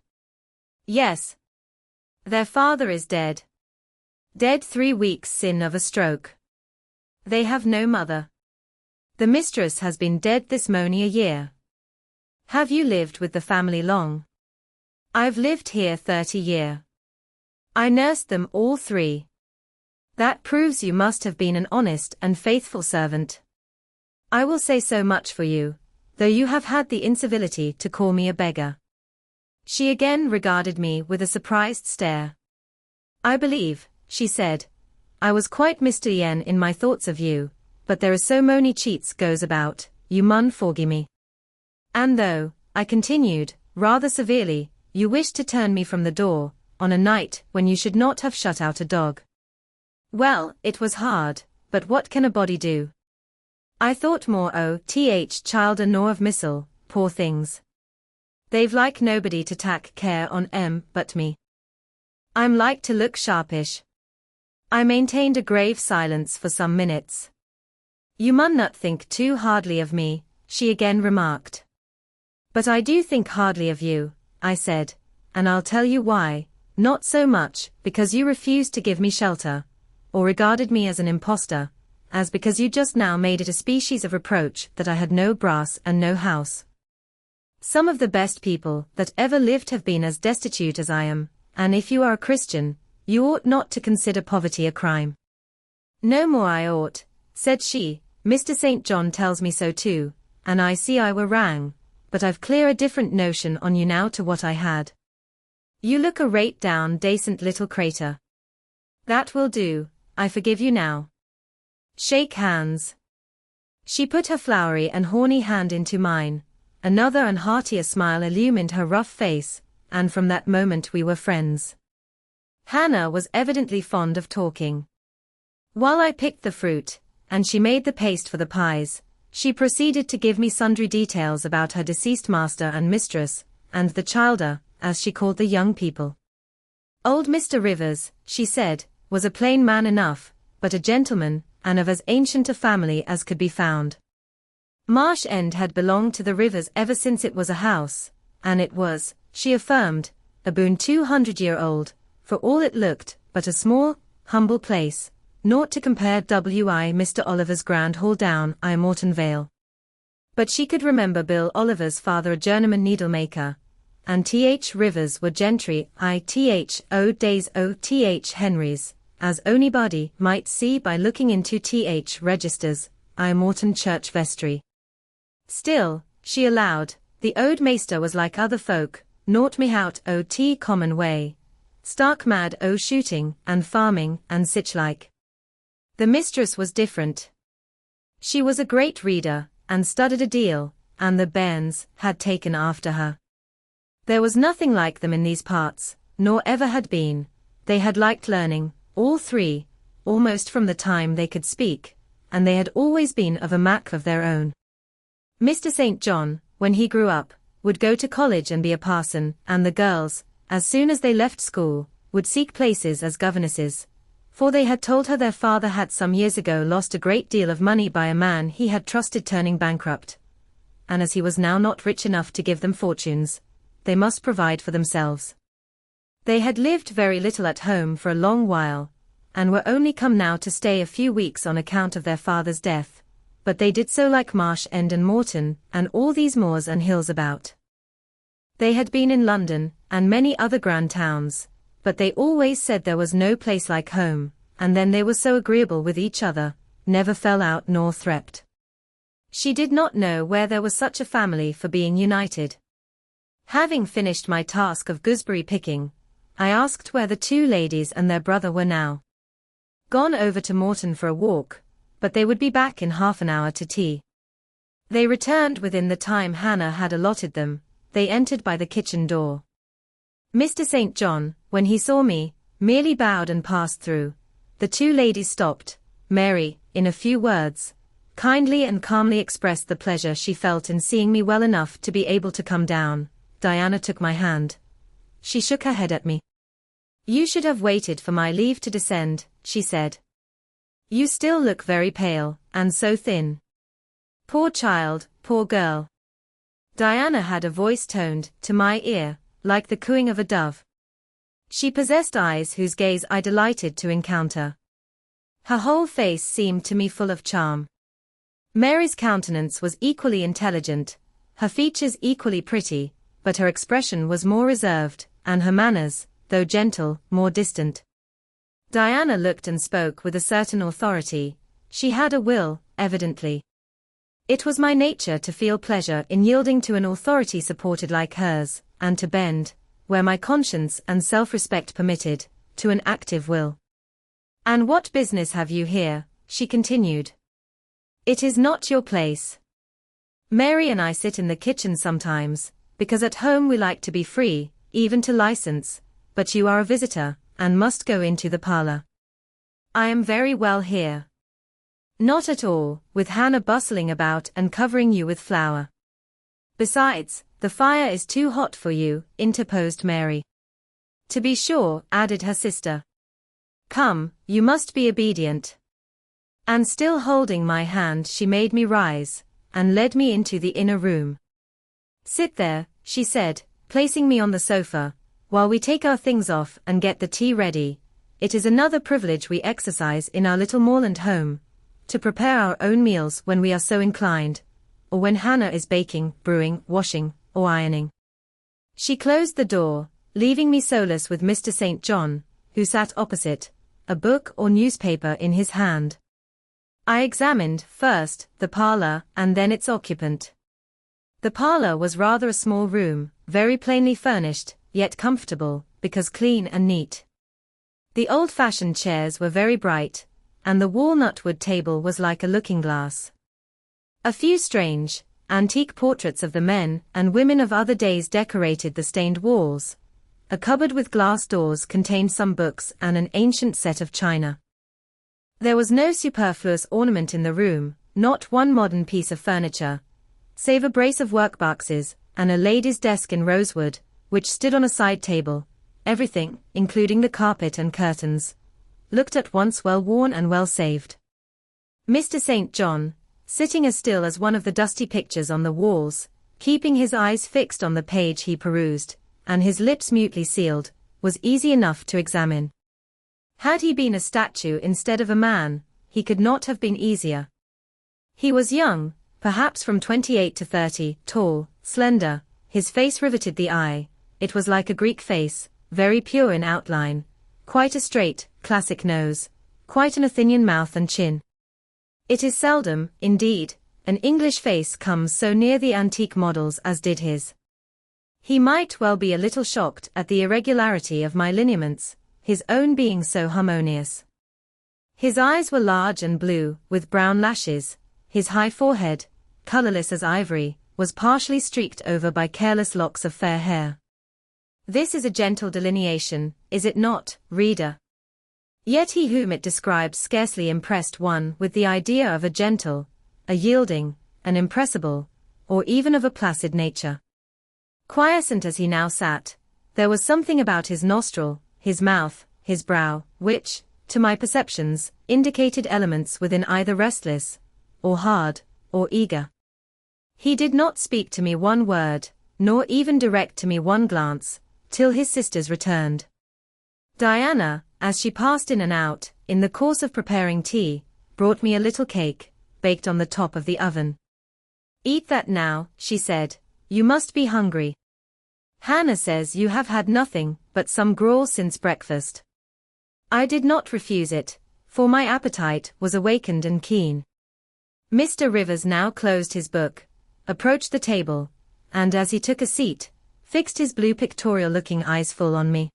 A: Yes. Their father is dead. Dead 3 weeks sin of a stroke. They have no mother. The mistress has been dead this mony a year. Have you lived with the family long?" "I've lived here 30 year. I nursed them all 3. "That proves you must have been an honest and faithful servant. I will say so much for you, though you have had the incivility to call me a beggar." She again regarded me with a surprised stare. "I believe," she said, "I was quite mistaken in my thoughts of you, but there is so mony cheats goes about, you mun forgie me. And though," I continued, rather severely, "you wished to turn me from the door, on a night when you should not have shut out a dog. Well, it was hard, but what can a body do? I thought more o' th childer nor of missile, poor things. They've like nobody to tak care on 'em but me. I'm like to look sharpish." I maintained a grave silence for some minutes. "You mun not think too hardly of me," she again remarked. "But I do think hardly of you," I said, "and I'll tell you why, not so much because you refused to give me shelter, or regarded me as an impostor, as because you just now made it a species of reproach that I had no brass and no house. Some of the best people that ever lived have been as destitute as I am, and if you are a Christian, you ought not to consider poverty a crime." "No more I ought," said she, "Mr. St. John tells me so too, and I see I were wrang, but I've clear a different notion on you now to what I had. You look a rate down dacent little crater. That will do, I forgive you now. Shake hands." She put her flowery and horny hand into mine. Another and heartier smile illumined her rough face, and from that moment we were friends. Hannah was evidently fond of talking. While I picked the fruit, and she made the paste for the pies, she proceeded to give me sundry details about her deceased master and mistress, and the childer, as she called the young people. Old Mr. Rivers, she said, was a plain man enough, but a gentleman, and of as ancient a family as could be found. Marsh End had belonged to the Rivers ever since it was a house, and it was, she affirmed, a boon 200-year-old, for all it looked but a small, humble place, naught to compare W.I. Mr. Oliver's grand hall down I Morton Vale. But she could remember Bill Oliver's father a journeyman needlemaker, and T.H. Rivers were gentry I.T.H.O. days O.T.H. Henrys, as onybody might see by looking into T.H. registers, I Morton church vestry. Still, she allowed, the old maester was like other folk, naught mehout o.t. common way, stark mad o' shooting, and farming, and sich like. The mistress was different. She was a great reader, and studied a deal, and the bairns had taken after her. There was nothing like them in these parts, nor ever had been. They had liked learning, all three, almost from the time they could speak, and they had always been of a mack of their own. Mr. St. John, when he grew up, would go to college and be a parson, and the girls, as soon as they left school, would seek places as governesses, for they had told her their father had some years ago lost a great deal of money by a man he had trusted turning bankrupt, and as he was now not rich enough to give them fortunes, they must provide for themselves. They had lived very little at home for a long while, and were only come now to stay a few weeks on account of their father's death, but they did so like Marsh End and Morton, and all these moors and hills about. They had been in London, and many other grand towns, but they always said there was no place like home, and then they were so agreeable with each other, never fell out nor thrept. She did not know where there was such a family for being united. Having finished my task of gooseberry picking, I asked where the two ladies and their brother were now. Gone over to Morton for a walk, but they would be back in half an hour to tea. They returned within the time Hannah had allotted them. They entered by the kitchen door. Mr. St. John, when he saw me, merely bowed and passed through. The two ladies stopped. Mary, in a few words, kindly and calmly expressed the pleasure she felt in seeing me well enough to be able to come down. Diana took my hand. She shook her head at me. "You should have waited for my leave to descend," she said. "You still look very pale, and so thin. Poor child, poor girl." Diana had a voice toned, to my ear, like the cooing of a dove. She possessed eyes whose gaze I delighted to encounter. Her whole face seemed to me full of charm. Mary's countenance was equally intelligent, her features equally pretty, but her expression was more reserved, and her manners, though gentle, more distant. Diana looked and spoke with a certain authority. She had a will, evidently. It was my nature to feel pleasure in yielding to an authority supported like hers, and to bend, where my conscience and self-respect permitted, to an active will. "And what business have you here?" she continued. "It is not your place. Mary and I sit in the kitchen sometimes, because at home we like to be free, even to license, but you are a visitor, and must go into the parlor." "I am very well here." "Not at all, with Hannah bustling about and covering you with flour." "Besides, the fire is too hot for you," interposed Mary. "To be sure," added her sister. "Come, you must be obedient." And still holding my hand she made me rise, and led me into the inner room. "Sit there," she said, placing me on the sofa, "while we take our things off and get the tea ready. It is another privilege we exercise in our little moorland home, to prepare our own meals when we are so inclined, or when Hannah is baking, brewing, washing, or ironing." She closed the door, leaving me solus with Mr. St. John, who sat opposite, a book or newspaper in his hand. I examined, first, the parlor, and then its occupant. The parlor was rather a small room, very plainly furnished, yet comfortable, because clean and neat. The old-fashioned chairs were very bright, and the walnut wood table was like a looking-glass. A few strange, antique portraits of the men and women of other days decorated the stained walls. A cupboard with glass doors contained some books and an ancient set of china. There was no superfluous ornament in the room, not one modern piece of furniture, save a brace of workboxes and a lady's desk in rosewood, which stood on a side table. Everything, including the carpet and curtains, looked at once well-worn and well-saved. Mr. St. John, sitting as still as one of the dusty pictures on the walls, keeping his eyes fixed on the page he perused, and his lips mutely sealed, was easy enough to examine. Had he been a statue instead of a man, he could not have been easier. He was young, perhaps from 28 to 30, tall, slender, his face riveted the eye. It was like a Greek face, very pure in outline, quite a straight, classic nose, quite an Athenian mouth and chin. It is seldom, indeed, an English face comes so near the antique models as did his. He might well be a little shocked at the irregularity of my lineaments, his own being so harmonious. His eyes were large and blue, with brown lashes. His high forehead, colorless as ivory, was partially streaked over by careless locks of fair hair. This is a gentle delineation, is it not, reader? Yet he whom it describes scarcely impressed one with the idea of a gentle, a yielding, an impressible, or even of a placid nature. Quiescent as he now sat, there was something about his nostril, his mouth, his brow, which, to my perceptions, indicated elements within either restless, or hard, or eager. He did not speak to me one word, nor even direct to me one glance, till his sisters returned. Diana, as she passed in and out, in the course of preparing tea, brought me a little cake, baked on the top of the oven. "Eat that now," she said, "you must be hungry. Hannah says you have had nothing but some gruel since breakfast." I did not refuse it, for my appetite was awakened and keen. Mr. Rivers now closed his book, approached the table, and as he took a seat, fixed his blue pictorial-looking eyes full on me.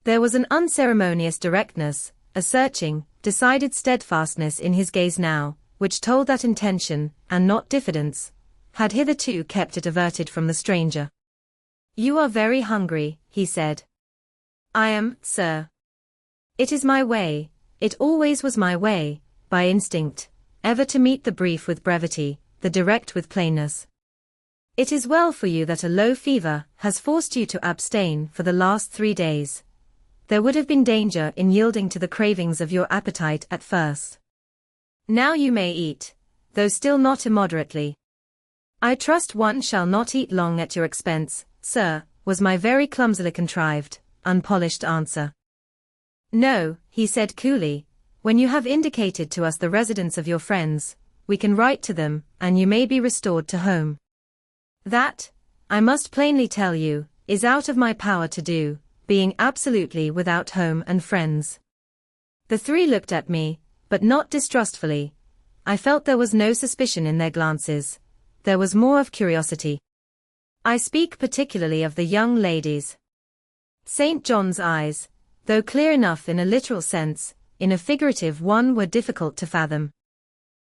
A: There was an unceremonious directness, a searching, decided steadfastness in his gaze now, which told that intention, and not diffidence, had hitherto kept it averted from the stranger. "You are very hungry," he said. "I am, sir. It is my way, it always was my way, by instinct, ever to meet the brief with brevity, the direct with plainness. It is well for you that a low fever has forced you to abstain for the last 3 days. There would have been danger in yielding to the cravings of your appetite at first. Now you may eat, though still not immoderately." "I trust one shall not eat long at your expense, sir," was my very clumsily contrived, unpolished answer. "No," he said coolly, "when you have indicated to us the residence of your friends, we can write to them, and you may be restored to home. That, I must plainly tell you, is out of my power to do, being absolutely without home and friends." The three looked at me, but not distrustfully. I felt there was no suspicion in their glances. There was more of curiosity. I speak particularly of the young ladies. St. John's eyes, though clear enough in a literal sense, in a figurative one were difficult to fathom.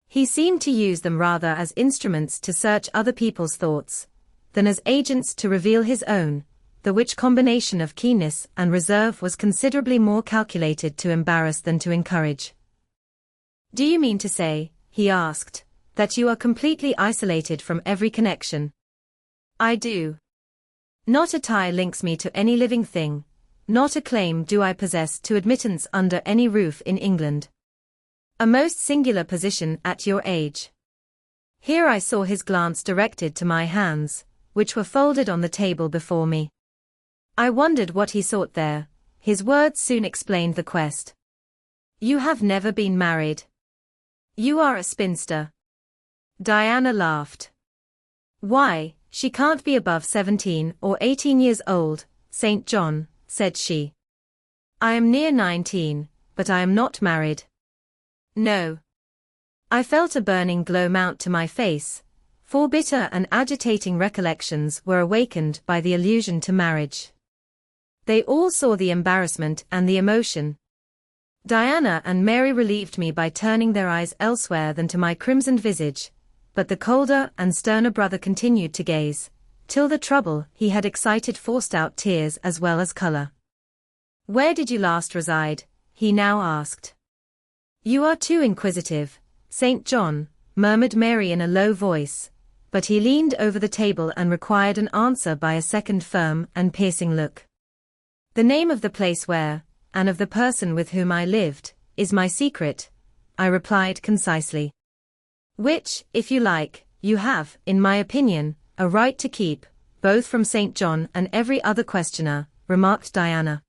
A: He seemed to use them rather as instruments to search other people's thoughts, than as agents to reveal his own, the which combination of keenness and reserve was considerably more calculated to embarrass than to encourage. "Do you mean to say," he asked, "that you are completely isolated from every connection?" "I do. Not a tie links me to any living thing, not a claim do I possess to admittance under any roof in England. A most singular position at your age." Here I saw his glance directed to my hands, which were folded on the table before me. I wondered what he sought there. His words soon explained the quest. "You have never been married. You are a spinster." Diana laughed. "Why, she can't be above 17 or 18 years old, St. John," said she. "I am near 19, but I am not married." "No." I felt a burning glow mount to my face, for bitter and agitating recollections were awakened by the allusion to marriage. They all saw the embarrassment and the emotion. Diana and Mary relieved me by turning their eyes elsewhere than to my crimsoned visage, but the colder and sterner brother continued to gaze, till the trouble he had excited forced out tears as well as color. "Where did you last reside?" he now asked. "You are too inquisitive, St. John," murmured Mary in a low voice, but he leaned over the table and required an answer by a second firm and piercing look. "The name of the place where, and of the person with whom I lived, is my secret," I replied concisely. "Which, if you like, you have, in my opinion, a right to keep, both from St. John and every other questioner," remarked Diana.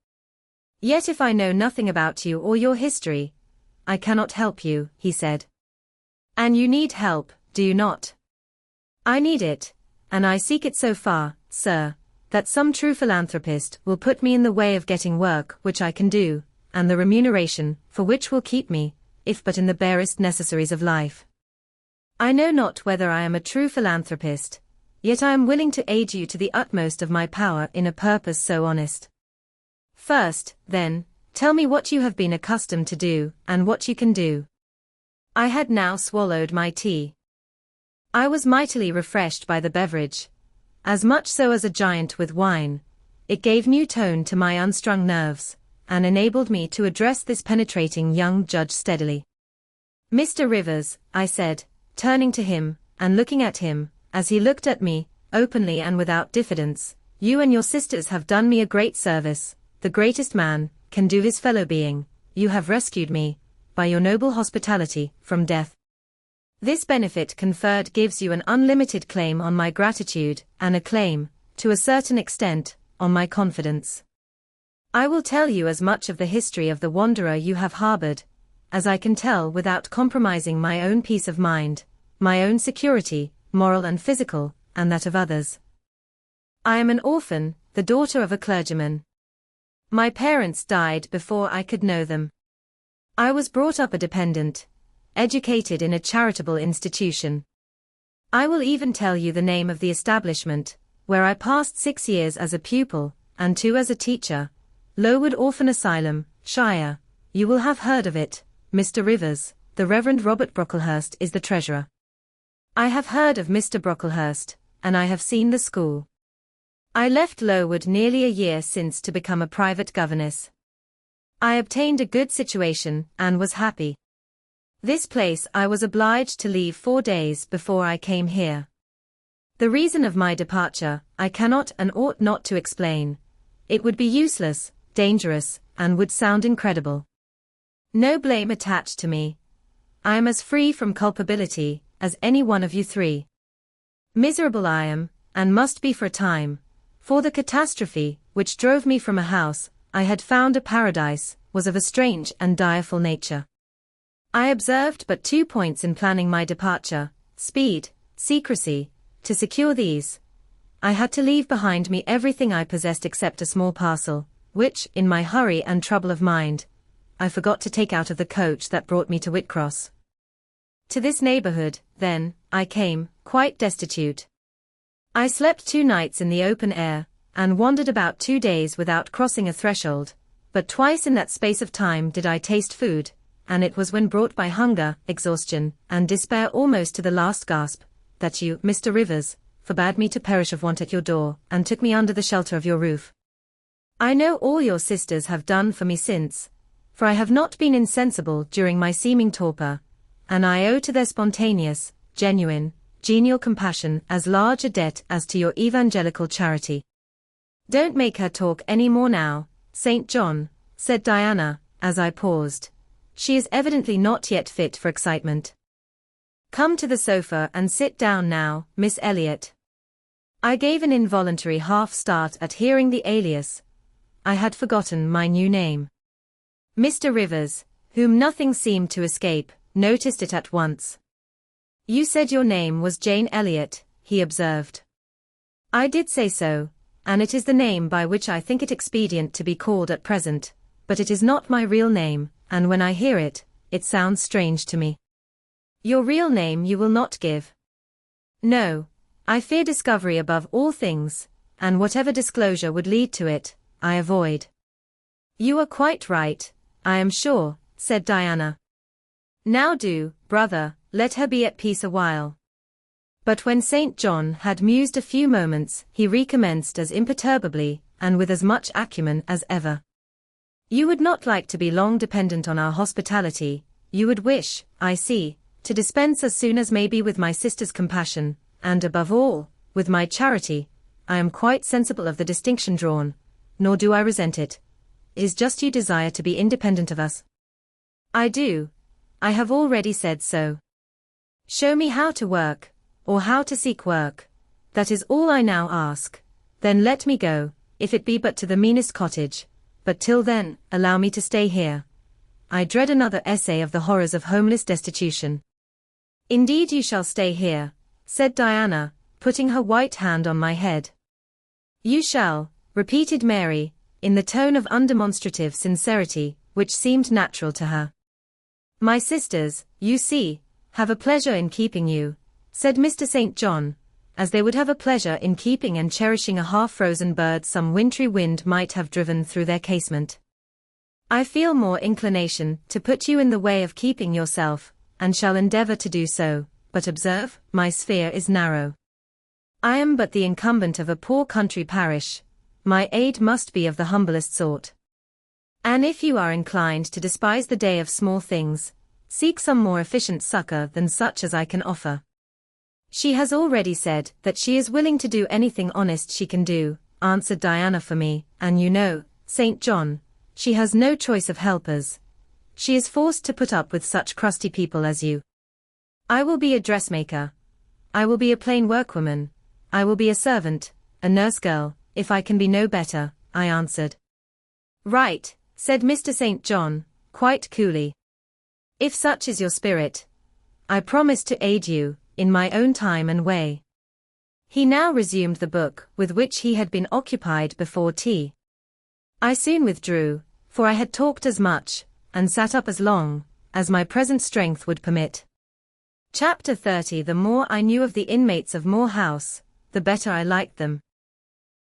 A: "Yet if I know nothing about you or your history, I cannot help you," he said. "And you need help, do you not?" "I need it, and I seek it so far, sir, that some true philanthropist will put me in the way of getting work which I can do, and the remuneration for which will keep me, if but in the barest necessaries of life. I know not whether I am a true philanthropist, yet I am willing to aid you to the utmost of my power in a purpose so honest. First, then, tell me what you have been accustomed to do, and what you can do." I had now swallowed my tea. I was mightily refreshed by the beverage, as much so as a giant with wine. It gave new tone to my unstrung nerves, and enabled me to address this penetrating young judge steadily. "Mr. Rivers," I said, turning to him, and looking at him, as he looked at me, openly and without diffidence, "you and your sisters have done me a great service. The greatest man can do his fellow being. You have rescued me, by your noble hospitality, from death. This benefit conferred gives you an unlimited claim on my gratitude, and a claim, to a certain extent, on my confidence. I will tell you as much of the history of the wanderer you have harbored, as I can tell without compromising my own peace of mind, my own security, moral and physical, and that of others. I am an orphan, the daughter of a clergyman. My parents died before I could know them. I was brought up a dependent, educated in a charitable institution. I will even tell you the name of the establishment, where I passed 6 years as a pupil, and 2 as a teacher, Lowood Orphan Asylum, Shire. You will have heard of it, Mr. Rivers. The Reverend Robert Brocklehurst is the treasurer. I have heard of Mr. Brocklehurst, and I have seen the school. I left Lowood nearly a year since to become a private governess. I obtained a good situation, and was happy. This place I was obliged to leave 4 days before I came here. The reason of my departure, I cannot and ought not to explain. It would be useless, dangerous, and would sound incredible. No blame attached to me. I am as free from culpability as any one of you 3. Miserable I am, and must be for a time, for the catastrophe, which drove me from a house I had found a paradise, was of a strange and direful nature. I observed but 2 points in planning my departure: speed, secrecy. To secure these, I had to leave behind me everything I possessed except a small parcel, which, in my hurry and trouble of mind, I forgot to take out of the coach that brought me to Whitcross. To this neighborhood, then, I came, quite destitute. I slept 2 nights in the open air, and wandered about 2 days without crossing a threshold, but twice in that space of time did I taste food, and it was when brought by hunger, exhaustion, and despair almost to the last gasp, that you, Mr. Rivers, forbade me to perish of want at your door, and took me under the shelter of your roof. I know all your sisters have done for me since, for I have not been insensible during my seeming torpor, and I owe to their spontaneous, genuine, genial compassion as large a debt as to your evangelical charity. Don't make her talk any more now, St. John, said Diana, as I paused. She is evidently not yet fit for excitement. Come to the sofa and sit down now, Miss Elliot. I gave an involuntary half-start at hearing the alias. I had forgotten my new name. Mr. Rivers, whom nothing seemed to escape, noticed it at once. You said your name was Jane Elliot, he observed. I did say so, and it is the name by which I think it expedient to be called at present, but it is not my real name, and when I hear it, it sounds strange to me. Your real name you will not give. No, I fear discovery above all things, and whatever disclosure would lead to it, I avoid. You are quite right, I am sure, said Diana. Now do, brother, let her be at peace a while. But when St. John had mused a few moments, he recommenced as imperturbably, and with as much acumen as ever. You would not like to be long dependent on our hospitality, you would wish, I see, to dispense as soon as may be with my sister's compassion, and above all, with my charity. I am quite sensible of the distinction drawn, nor do I resent it. It is just you desire to be independent of us. I do. I have already said so. Show me how to work, or how to seek work. That is all I now ask. Then let me go, if it be but to the meanest cottage, but till then, allow me to stay here. I dread another essay of the horrors of homeless destitution. Indeed you shall stay here, said Diana, putting her white hand on my head. You shall, repeated Mary, in the tone of undemonstrative sincerity, which seemed natural to her. My sisters, you see, have a pleasure in keeping you, said Mr. St. John, as they would have a pleasure in keeping and cherishing a half-frozen bird some wintry wind might have driven through their casement. I feel more inclination to put you in the way of keeping yourself, and shall endeavor to do so, but observe, my sphere is narrow. I am but the incumbent of a poor country parish. My aid must be of the humblest sort. And if you are inclined to despise the day of small things, seek some more efficient succor than such as I can offer. She has already said that she is willing to do anything honest she can do, answered Diana for me, and you know, St. John, she has no choice of helpers. She is forced to put up with such crusty people as you. I will be a dressmaker. I will be a plain workwoman. I will be a servant, a nurse girl, if I can be no better, I answered. Right, said Mr. St. John, quite coolly. If such is your spirit, I promise to aid you, in my own time and way. He now resumed the book with which he had been occupied before tea. I soon withdrew, for I had talked as much, and sat up as long, as my present strength would permit. Chapter 30. The more I knew of the inmates of Moor House, the better I liked them.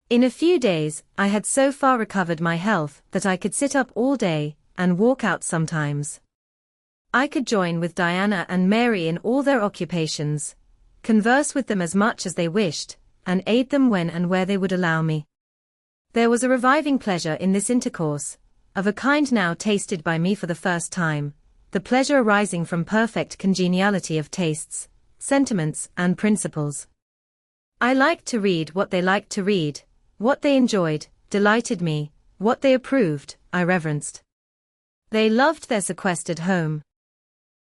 A: In a few days, I had so far recovered my health that I could sit up all day, and walk out sometimes. I could join with Diana and Mary in all their occupations, converse with them as much as they wished, and aid them when and where they would allow me. There was a reviving pleasure in this intercourse, of a kind now tasted by me for the first time, the pleasure arising from perfect congeniality of tastes, sentiments, and principles. I liked to read what they liked to read, what they enjoyed, delighted me, what they approved, I reverenced. They loved their sequestered home.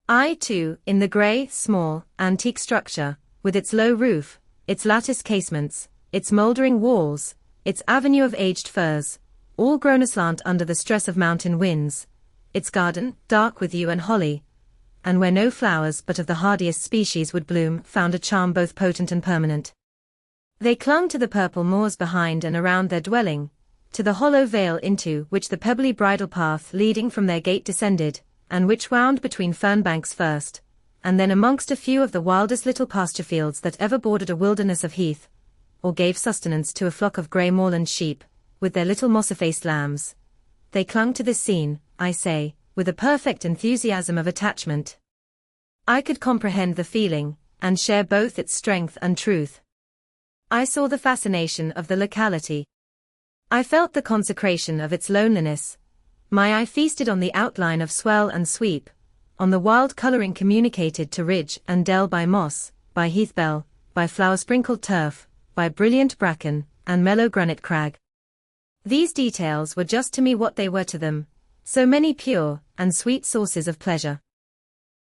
A: I too, in the grey, small, antique structure, with its low roof, its lattice casements, its mouldering walls, its avenue of aged firs, all grown aslant under the stress of mountain winds, its garden, dark with yew and holly, and where no flowers but of the hardiest species would bloom, found a charm both potent and permanent. They clung to the purple moors behind and around their dwelling, to the hollow vale into which the pebbly bridle path leading from their gate descended, and which wound between fern banks first, and then amongst a few of the wildest little pasture fields that ever bordered a wilderness of heath, or gave sustenance to a flock of grey moorland sheep, with their little moss-effaced lambs. They clung to this scene, I say, with a perfect enthusiasm of attachment. I could comprehend the feeling, and share both its strength and truth. I saw the fascination of the locality. I felt the consecration of its loneliness. My eye feasted on the outline of swell and sweep, on the wild colouring communicated to ridge and dell by moss, by heath bell, by flower-sprinkled turf, by brilliant bracken, and mellow granite crag. These details were just to me what they were to them, so many pure and sweet sources of pleasure.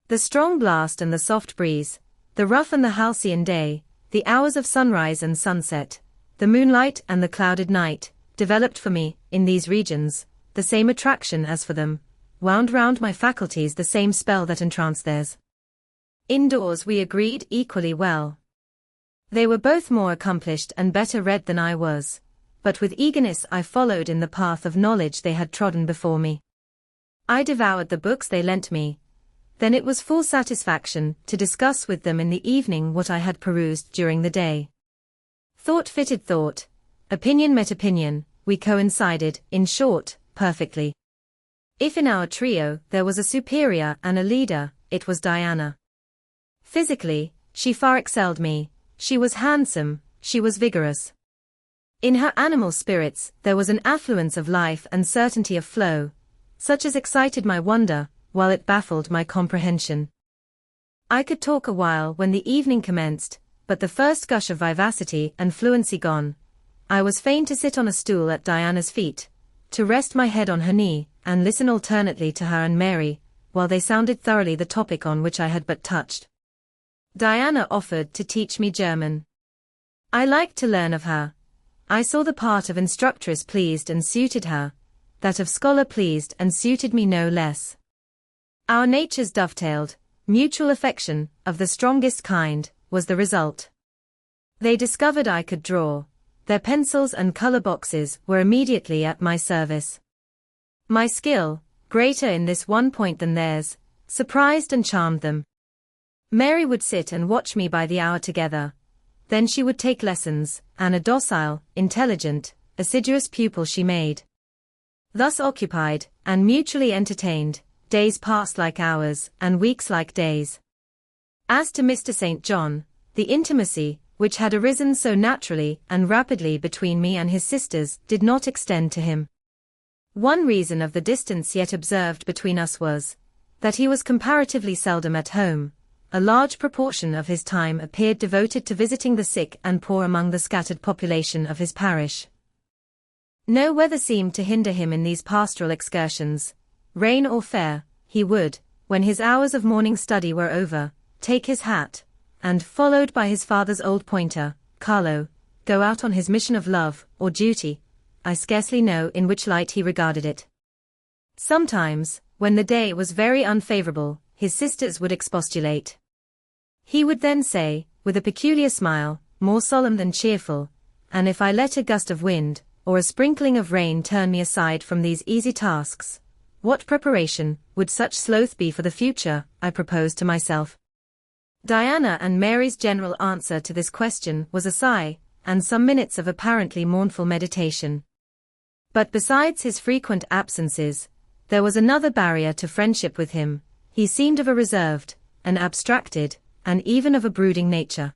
A: The strong blast and the soft breeze, the rough and the halcyon day, the hours of sunrise and sunset, the moonlight and the clouded night, developed for me, in these regions, the same attraction as for them, wound round my faculties the same spell that entranced theirs. Indoors we agreed equally well. They were both more accomplished and better read than I was, but with eagerness I followed in the path of knowledge they had trodden before me. I devoured the books they lent me. Then it was full satisfaction to discuss with them in the evening what I had perused during the day. Thought fitted thought, opinion met opinion, we coincided, in short, perfectly. If in our trio there was a superior and a leader, it was Diana. Physically, she far excelled me, She was handsome, she was vigorous. In her animal spirits there was an affluence of life and certainty of flow, such as excited my wonder, while it baffled my comprehension. I could talk a while when the evening commenced, but the first gush of vivacity and fluency gone, I was fain to sit on a stool at Diana's feet, to rest my head on her knee, and listen alternately to her and Mary, while they sounded thoroughly the topic on which I had but touched. Diana offered to teach me German. I liked to learn of her. I saw the part of instructress pleased and suited her, that of scholar pleased and suited me no less. Our natures dovetailed, mutual affection, of the strongest kind, was the result. They discovered I could draw. Their pencils and color boxes were immediately at my service. My skill, greater in this one point than theirs, surprised and charmed them. Mary would sit and watch me by the hour together. Then she would take lessons, and a docile, intelligent, assiduous pupil she made. Thus occupied, and mutually entertained, days passed like hours, and weeks like days. As to Mr. St. John, the intimacy, which had arisen so naturally and rapidly between me and his sisters, did not extend to him. One reason of the distance yet observed between us was, that he was comparatively seldom at home. A large proportion of his time appeared devoted to visiting the sick and poor among the scattered population of his parish. No weather seemed to hinder him in these pastoral excursions. Rain or fair, he would, when his hours of morning study were over, take his hat, and, followed by his father's old pointer, Carlo, go out on his mission of love, or duty. I scarcely know in which light he regarded it. Sometimes, when the day was very unfavorable, his sisters would expostulate. He would then say, with a peculiar smile, more solemn than cheerful, and if I let a gust of wind, or a sprinkling of rain turn me aside from these easy tasks, what preparation would such sloth be for the future, I proposed to myself. Diana and Mary's general answer to this question was a sigh, and some minutes of apparently mournful meditation. But besides his frequent absences, there was another barrier to friendship with him. He seemed of a reserved, an abstracted, and even of a brooding nature.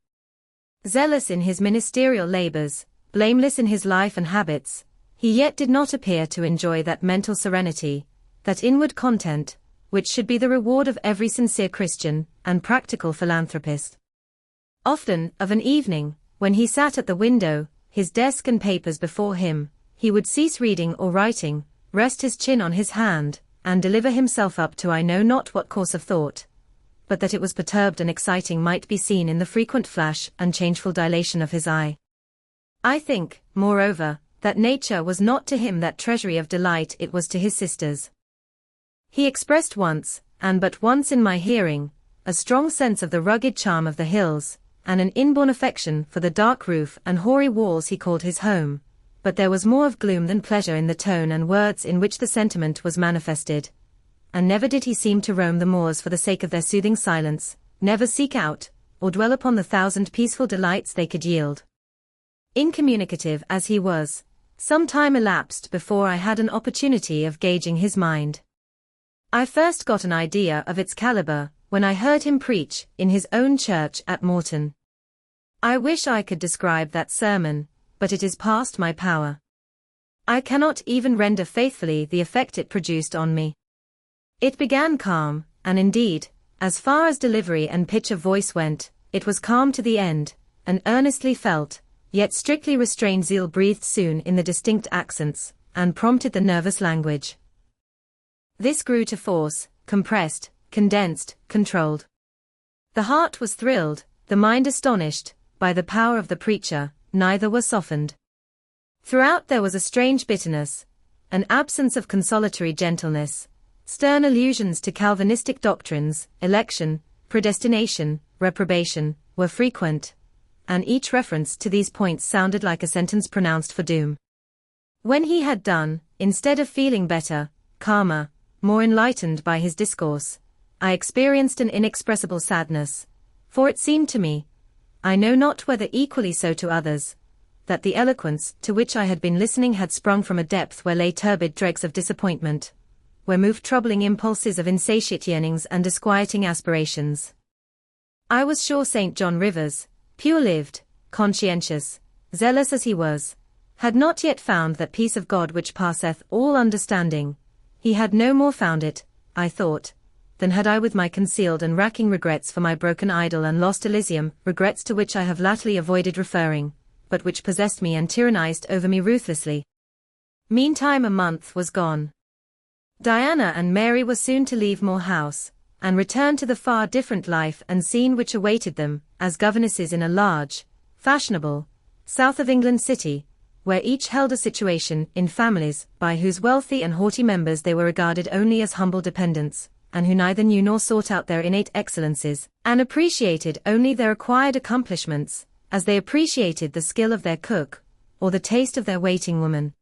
A: Zealous in his ministerial labors, blameless in his life and habits, he yet did not appear to enjoy that mental serenity, that inward content, which should be the reward of every sincere Christian and practical philanthropist. Often, of an evening, when he sat at the window, his desk and papers before him, he would cease reading or writing, rest his chin on his hand, and deliver himself up to I know not what course of thought, but that it was perturbed and exciting might be seen in the frequent flash and changeful dilation of his eye. I think, moreover, that nature was not to him that treasury of delight it was to his sisters. He expressed once, and but once in my hearing, a strong sense of the rugged charm of the hills, and an inborn affection for the dark roof and hoary walls he called his home, but there was more of gloom than pleasure in the tone and words in which the sentiment was manifested. And never did he seem to roam the moors for the sake of their soothing silence, never seek out, or dwell upon the thousand peaceful delights they could yield. Incommunicative as he was, some time elapsed before I had an opportunity of gauging his mind. I first got an idea of its caliber when I heard him preach in his own church at Morton. I wish I could describe that sermon, but it is past my power. I cannot even render faithfully the effect it produced on me. It began calm, and indeed, as far as delivery and pitch of voice went, it was calm to the end, and earnestly felt, yet strictly restrained zeal breathed soon in the distinct accents, and prompted the nervous language. This grew to force, compressed, condensed, controlled. The heart was thrilled, the mind astonished, by the power of the preacher, neither were softened. Throughout there was a strange bitterness, an absence of consolatory gentleness. Stern allusions to Calvinistic doctrines, election, predestination, reprobation, were frequent, and each reference to these points sounded like a sentence pronounced for doom. When he had done, instead of feeling better, calmer, more enlightened by his discourse, I experienced an inexpressible sadness, for it seemed to me, I know not whether equally so to others, that the eloquence to which I had been listening had sprung from a depth where lay turbid dregs of disappointment, where moved troubling impulses of insatiate yearnings and disquieting aspirations. I was sure St. John Rivers, pure-lived, conscientious, zealous as he was, had not yet found that peace of God which passeth all understanding. He had no more found it, I thought, than had I with my concealed and racking regrets for my broken idol and lost Elysium, regrets to which I have latterly avoided referring, but which possessed me and tyrannized over me ruthlessly. Meantime a month was gone. Diana and Mary were soon to leave Moor House, and return to the far different life and scene which awaited them, as governesses in a large, fashionable, south of England city, where each held a situation in families by whose wealthy and haughty members they were regarded only as humble dependents, and who neither knew nor sought out their innate excellences, and appreciated only their acquired accomplishments, as they appreciated the skill of their cook, or the taste of their waiting woman.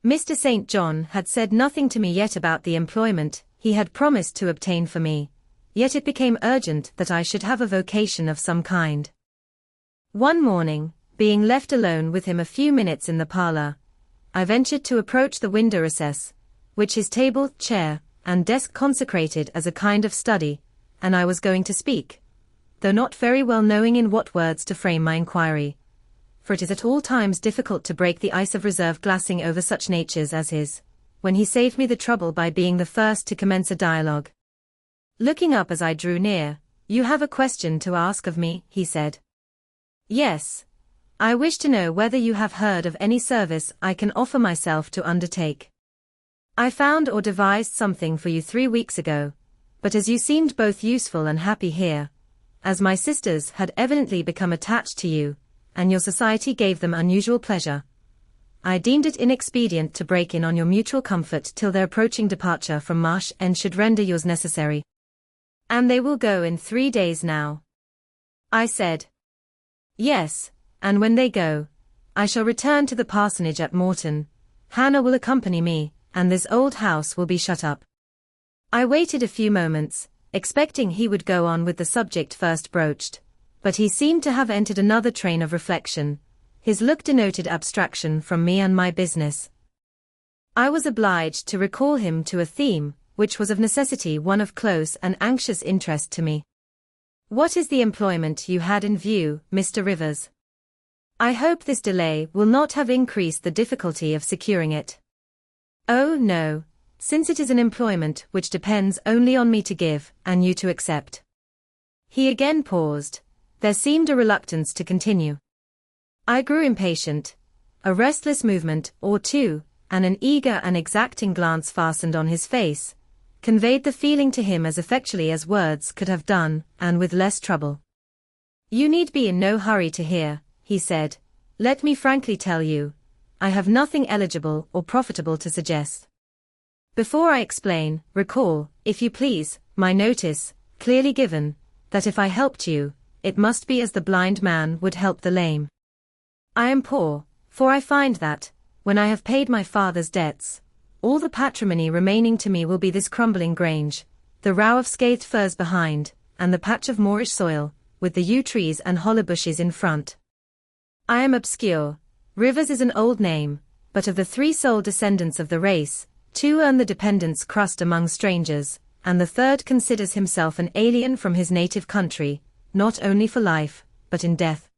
A: Mr. St. John had said nothing to me yet about the employment he had promised to obtain for me, yet it became urgent that I should have a vocation of some kind. One morning, being left alone with him a few minutes in the parlor, I ventured to approach the window recess, which his table, chair, and desk consecrated as a kind of study, and I was going to speak, though not very well knowing in what words to frame my inquiry, for it is at all times difficult to break the ice of reserve glassing over such natures as his, when he saved me the trouble by being the first to commence a dialogue. Looking up as I drew near, "You have a question to ask of me," he said. "Yes. I wish to know whether you have heard of any service I can offer myself to undertake. I found or devised something for you 3 weeks ago, but as you seemed both useful and happy here, as my sisters had evidently become attached to you, and your society gave them unusual pleasure, I deemed it inexpedient to break in on your mutual comfort till their approaching departure from Marsh End should render yours necessary." "And they will go in 3 days now?" I said. "Yes, and when they go, I shall return to the parsonage at Morton. Hannah will accompany me, and this old house will be shut up." I waited a few moments, expecting he would go on with the subject first broached, but he seemed to have entered another train of reflection. His look denoted abstraction from me and my business. I was obliged to recall him to a theme, which was of necessity one of close and anxious interest to me. "What is the employment you had in view, Mr. Rivers? I hope this delay will not have increased the difficulty of securing it." "Oh, no, since it is an employment which depends only on me to give, and you to accept." He again paused. There seemed a reluctance to continue. I grew impatient. A restless movement or two, and an eager and exacting glance fastened on his face, conveyed the feeling to him as effectually as words could have done, and with less trouble. "You need be in no hurry to hear," he said. "Let me frankly tell you, I have nothing eligible or profitable to suggest. Before I explain, recall, if you please, my notice, clearly given, that if I helped you, it must be as the blind man would help the lame. I am poor, for I find that, when I have paid my father's debts, all the patrimony remaining to me will be this crumbling grange, the row of scathed firs behind, and the patch of moorish soil, with the yew trees and holly bushes in front. I am obscure. Rivers is an old name, but of the 3 sole descendants of the race, 2 earn the dependent's crust among strangers, and the 3rd considers himself an alien from his native country, not only for life, but in death.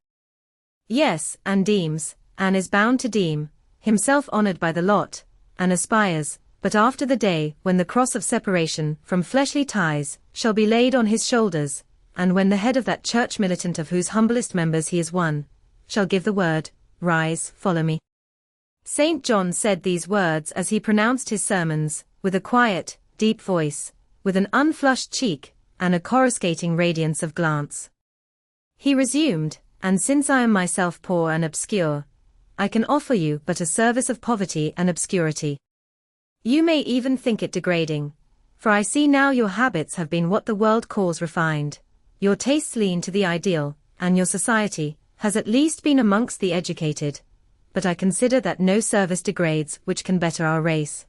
A: Yes, and deems, and is bound to deem, himself honored by the lot, and aspires, but after the day when the cross of separation from fleshly ties shall be laid on his shoulders, and when the head of that church militant of whose humblest members he is one, shall give the word, 'Rise, follow me.'" St. John said these words as he pronounced his sermons, with a quiet, deep voice, with an unflushed cheek, and a coruscating radiance of glance. He resumed, "And since I am myself poor and obscure, I can offer you but a service of poverty and obscurity. You may even think it degrading, for I see now your habits have been what the world calls refined, your tastes lean to the ideal, and your society has at least been amongst the educated, but I consider that no service degrades which can better our race.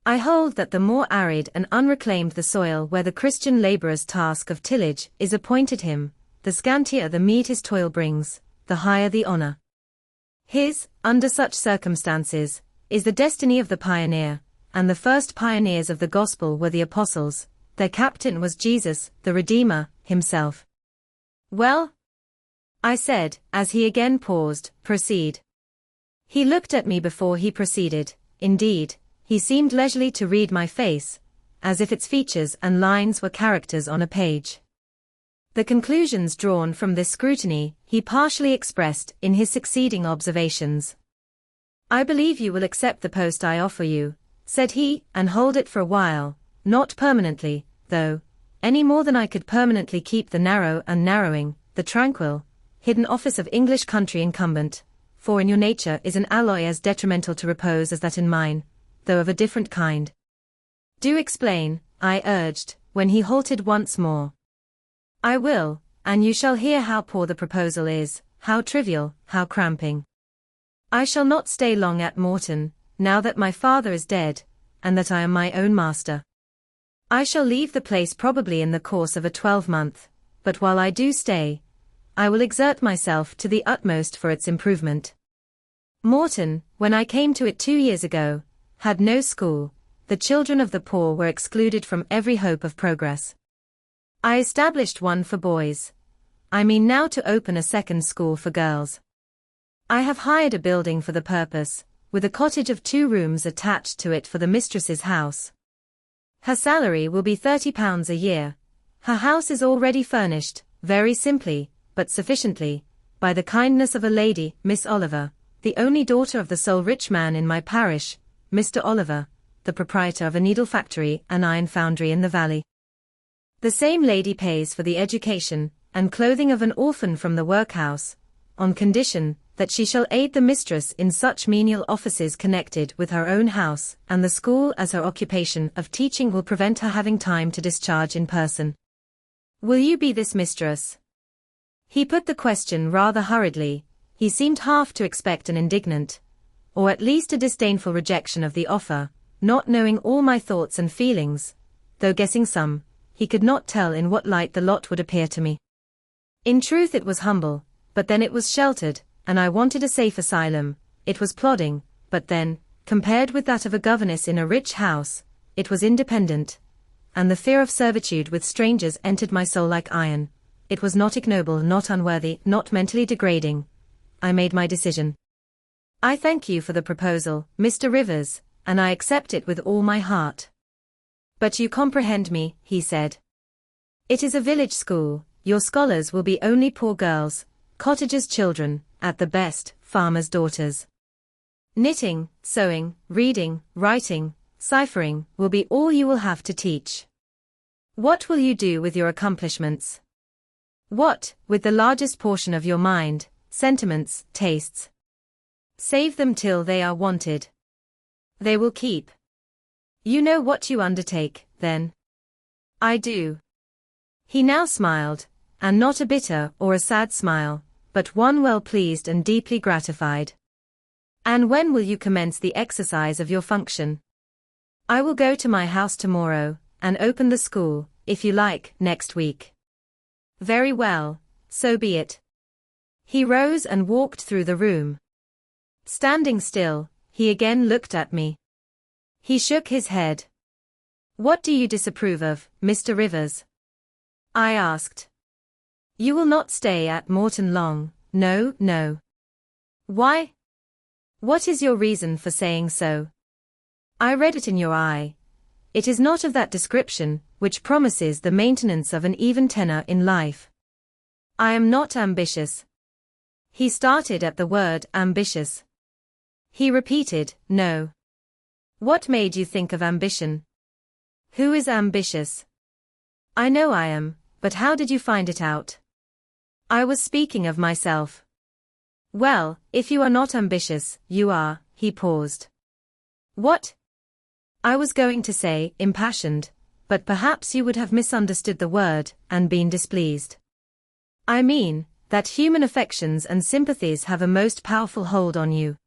A: I hold that the more arid and unreclaimed the soil where the Christian laborer's task of tillage is appointed him, the scantier the meed his toil brings, the higher the honor. His, under such circumstances, is the destiny of the pioneer, and the first pioneers of the gospel were the apostles, their captain was Jesus, the Redeemer, himself. Well, I said, as he again paused. Proceed. He looked at me before he proceeded. Indeed, he seemed leisurely to read my face, as if its features and lines were characters on a page. The conclusions drawn from this scrutiny, he partially expressed in his succeeding observations. I believe you will accept the post I offer you, said he, and hold it for a while, not permanently, though, any more than I could permanently keep the narrow and narrowing, the tranquil, hidden office of English country incumbent, for in your nature is an alloy as detrimental to repose as that in mine, though of a different kind. Do explain, I urged, when he halted once more. I will, and you shall hear how poor the proposal is, how trivial, how cramping. I shall not stay long at Morton, now that my father is dead, and that I am my own master. I shall leave the place probably in the course of a 12-month, but while I do stay, I will exert myself to the utmost for its improvement. Morton, when I came to it 2 years ago, had no school. The children of the poor were excluded from every hope of progress. I established one for boys. I mean now to open a second school for girls. I have hired a building for the purpose, with a cottage of 2 rooms attached to it for the mistress's house. Her salary will be £30 a year. Her house is already furnished, very simply, but sufficiently, by the kindness of a lady, Miss Oliver, the only daughter of the sole rich man in my parish, Mr. Oliver, the proprietor of a needle factory and iron foundry in the valley. The same lady pays for the education and clothing of an orphan from the workhouse, on condition that she shall aid the mistress in such menial offices connected with her own house, and the school as her occupation of teaching will prevent her having time to discharge in person. Will you be this mistress? He put the question rather hurriedly. He seemed half to expect an indignant, or at least a disdainful rejection of the offer, not knowing all my thoughts and feelings, though guessing some, he could not tell in what light the lot would appear to me. In truth it was humble, but then it was sheltered, and I wanted a safe asylum. It was plodding, but then, compared with that of a governess in a rich house, it was independent, and the fear of servitude with strangers entered my soul like iron. It was not ignoble, not unworthy, not mentally degrading. I made my decision. I thank you for the proposal, Mr. Rivers, and I accept it with all my heart. But you comprehend me, he said. It is a village school. Your scholars will be only poor girls, cottagers' children, at the best, farmers' daughters. Knitting, sewing, reading, writing, ciphering will be all you will have to teach. What will you do with your accomplishments? What, with the largest portion of your mind, sentiments, tastes? Save them till they are wanted. They will keep. You know what you undertake, then? I do. He now smiled, and not a bitter or a sad smile, but one well pleased and deeply gratified. And when will you commence the exercise of your function? I will go to my house tomorrow, and open the school, if you like, next week. Very well, so be it. He rose and walked through the room. Standing still, he again looked at me. He shook his head. What do you disapprove of, Mr. Rivers? I asked. You will not stay at Morton long, no, no. Why? What is your reason for saying so? I read it in your eye. It is not of that description which promises the maintenance of an even tenor in life. I am not ambitious. He started at the word ambitious. He repeated, no. What made you think of ambition? Who is ambitious? I know I am, but how did you find it out? I was speaking of myself. Well, if you are not ambitious, you are, he paused. What? I was going to say, impassioned, but perhaps you would have misunderstood the word, and been displeased. I mean, that human affections and sympathies have a most powerful hold on you.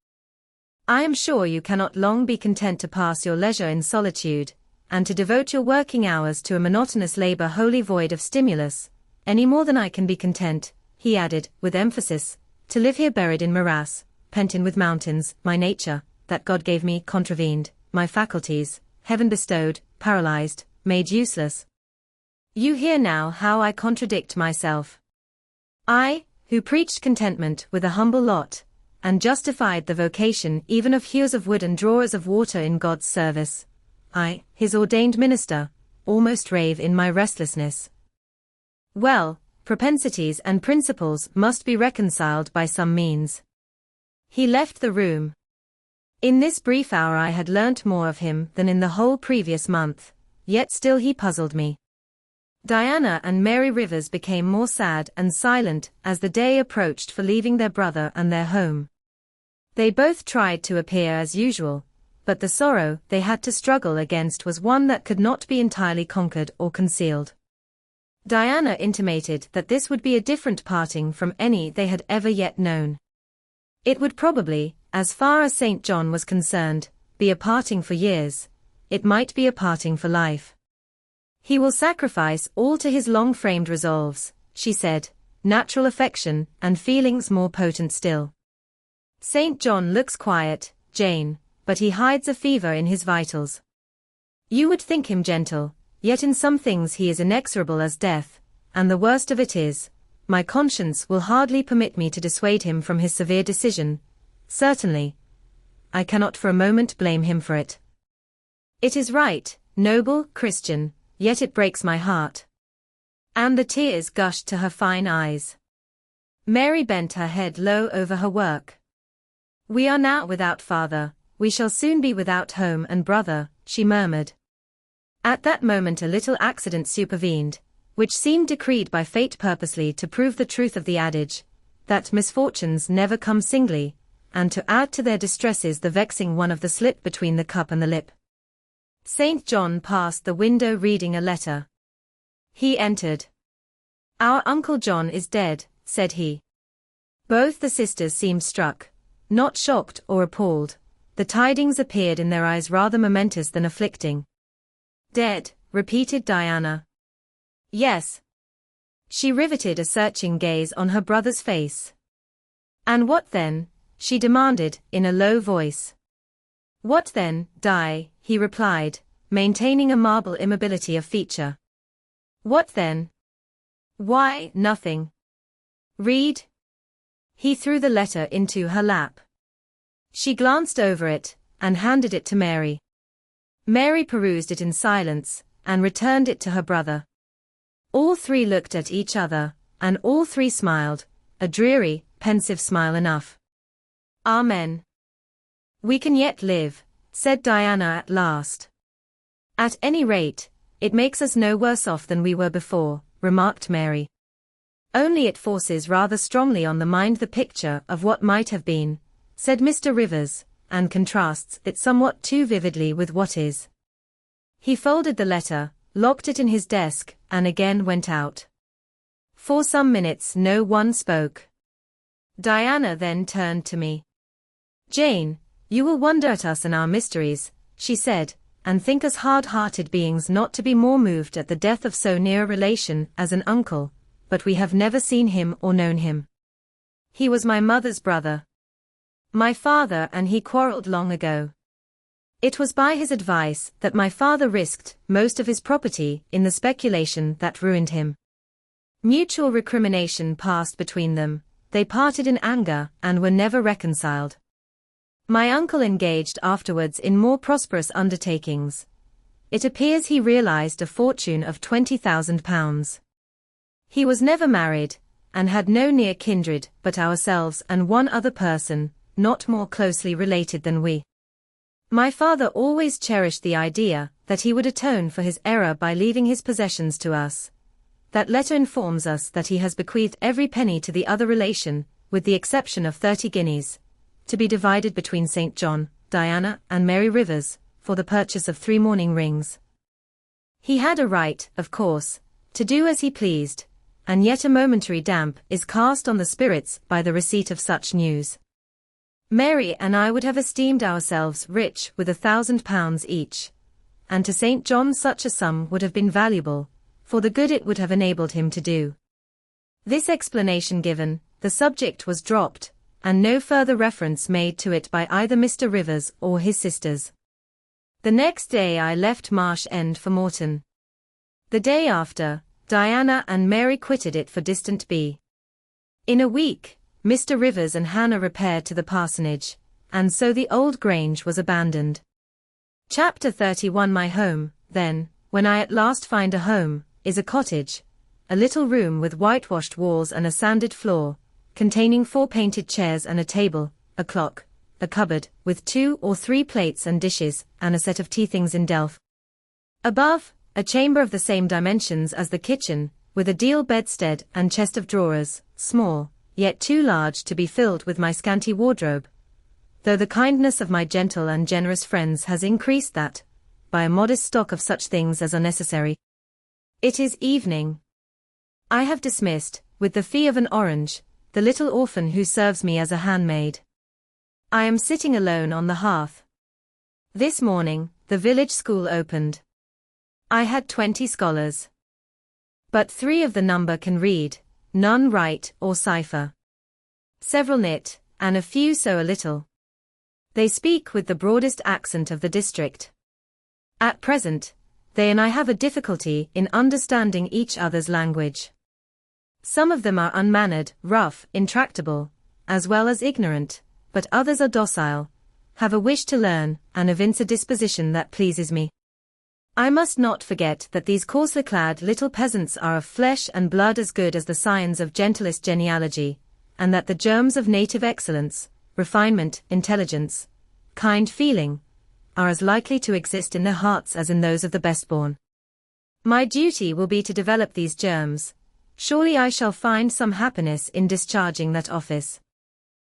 A: I am sure you cannot long be content to pass your leisure in solitude, and to devote your working hours to a monotonous labor wholly void of stimulus, any more than I can be content, he added, with emphasis, to live here buried in morass, pent in with mountains, my nature, that God gave me, contravened, my faculties, heaven bestowed, paralyzed, made useless. You hear now how I contradict myself. I, who preached contentment with a humble lot, and justified the vocation even of hewers of wood and drawers of water in God's service. I, his ordained minister, almost rave in my restlessness. Well, propensities and principles must be reconciled by some means. He left the room. In this brief hour I had learnt more of him than in the whole previous month, yet still he puzzled me. Diana and Mary Rivers became more sad and silent as the day approached for leaving their brother and their home. They both tried to appear as usual, but the sorrow they had to struggle against was one that could not be entirely conquered or concealed. Diana intimated that this would be a different parting from any they had ever yet known. It would probably, as far as St. John was concerned, be a parting for years. It might be a parting for life. He will sacrifice all to his long-framed resolves, she said, natural affection and feelings more potent still. St. John looks quiet, Jane, but he hides a fever in his vitals. You would think him gentle, yet in some things he is inexorable as death, and the worst of it is, my conscience will hardly permit me to dissuade him from his severe decision. Certainly, I cannot for a moment blame him for it. It is right, noble, Christian, yet it breaks my heart. And the tears gushed to her fine eyes. Mary bent her head low over her work. We are now without father, we shall soon be without home and brother, she murmured. At that moment a little accident supervened, which seemed decreed by fate purposely to prove the truth of the adage, that misfortunes never come singly, and to add to their distresses the vexing one of the slip between the cup and the lip. St. John passed the window reading a letter. He entered. Our Uncle John is dead, said he. Both the sisters seemed struck, not shocked or appalled. The tidings appeared in their eyes rather momentous than afflicting. Dead, repeated Diana. Yes. She riveted a searching gaze on her brother's face. And what then? She demanded, in a low voice. What then, Di? He replied, maintaining a marble immobility of feature. What then? Why, nothing. Read. He threw the letter into her lap. She glanced over it, and handed it to Mary. Mary perused it in silence, and returned it to her brother. All three looked at each other, and all three smiled, a dreary, pensive smile enough. Amen. We can yet live, said Diana at last. At any rate, it makes us no worse off than we were before, remarked Mary. Only it forces rather strongly on the mind the picture of what might have been, said Mr. Rivers, and contrasts it somewhat too vividly with what is. He folded the letter, locked it in his desk, and again went out. For some minutes no one spoke. Diana then turned to me. Jane, you will wonder at us and our mysteries, she said, and think us hard-hearted beings not to be more moved at the death of so near a relation as an uncle, but we have never seen him or known him. He was my mother's brother. My father and he quarrelled long ago. It was by his advice that my father risked most of his property in the speculation that ruined him. Mutual recrimination passed between them, they parted in anger and were never reconciled. My uncle engaged afterwards in more prosperous undertakings. It appears he realized a fortune of £20,000. He was never married, and had no near kindred but ourselves and one other person, not more closely related than we. My father always cherished the idea that he would atone for his error by leaving his possessions to us. That letter informs us that he has bequeathed every penny to the other relation, with the exception of 30 guineas, to be divided between St. John, Diana, and Mary Rivers, for the purchase of 3 mourning rings. He had a right, of course, to do as he pleased, and yet a momentary damp is cast on the spirits by the receipt of such news. Mary and I would have esteemed ourselves rich with £1,000 each, and to St. John such a sum would have been valuable, for the good it would have enabled him to do. This explanation given, the subject was dropped, and no further reference made to it by either Mr. Rivers or his sisters. The next day I left Marsh End for Morton. The day after, Diana and Mary quitted it for distant B. In a week, Mr. Rivers and Hannah repaired to the parsonage, and so the old grange was abandoned. Chapter 31. My home, then, when I at last find a home, is a cottage, a little room with whitewashed walls and a sanded floor, containing 4 painted chairs and a table, a clock, a cupboard, with 2 or 3 plates and dishes, and a set of tea things in delf. Above, a chamber of the same dimensions as the kitchen, with a deal bedstead and chest of drawers, small, yet too large to be filled with my scanty wardrobe, though the kindness of my gentle and generous friends has increased that, by a modest stock of such things as are necessary. It is evening. I have dismissed, with the fee of an orange, the little orphan who serves me as a handmaid. I am sitting alone on the hearth. This morning, the village school opened. I had 20 scholars. But 3 of the number can read, none write or cipher. Several knit, and a few sew a little. They speak with the broadest accent of the district. At present, they and I have a difficulty in understanding each other's language. Some of them are unmannered, rough, intractable, as well as ignorant, but others are docile, have a wish to learn, and evince a disposition that pleases me. I must not forget that these coarsely clad little peasants are of flesh and blood as good as the scions of gentlest genealogy, and that the germs of native excellence, refinement, intelligence, kind feeling, are as likely to exist in their hearts as in those of the best-born. My duty will be to develop these germs. Surely I shall find some happiness in discharging that office.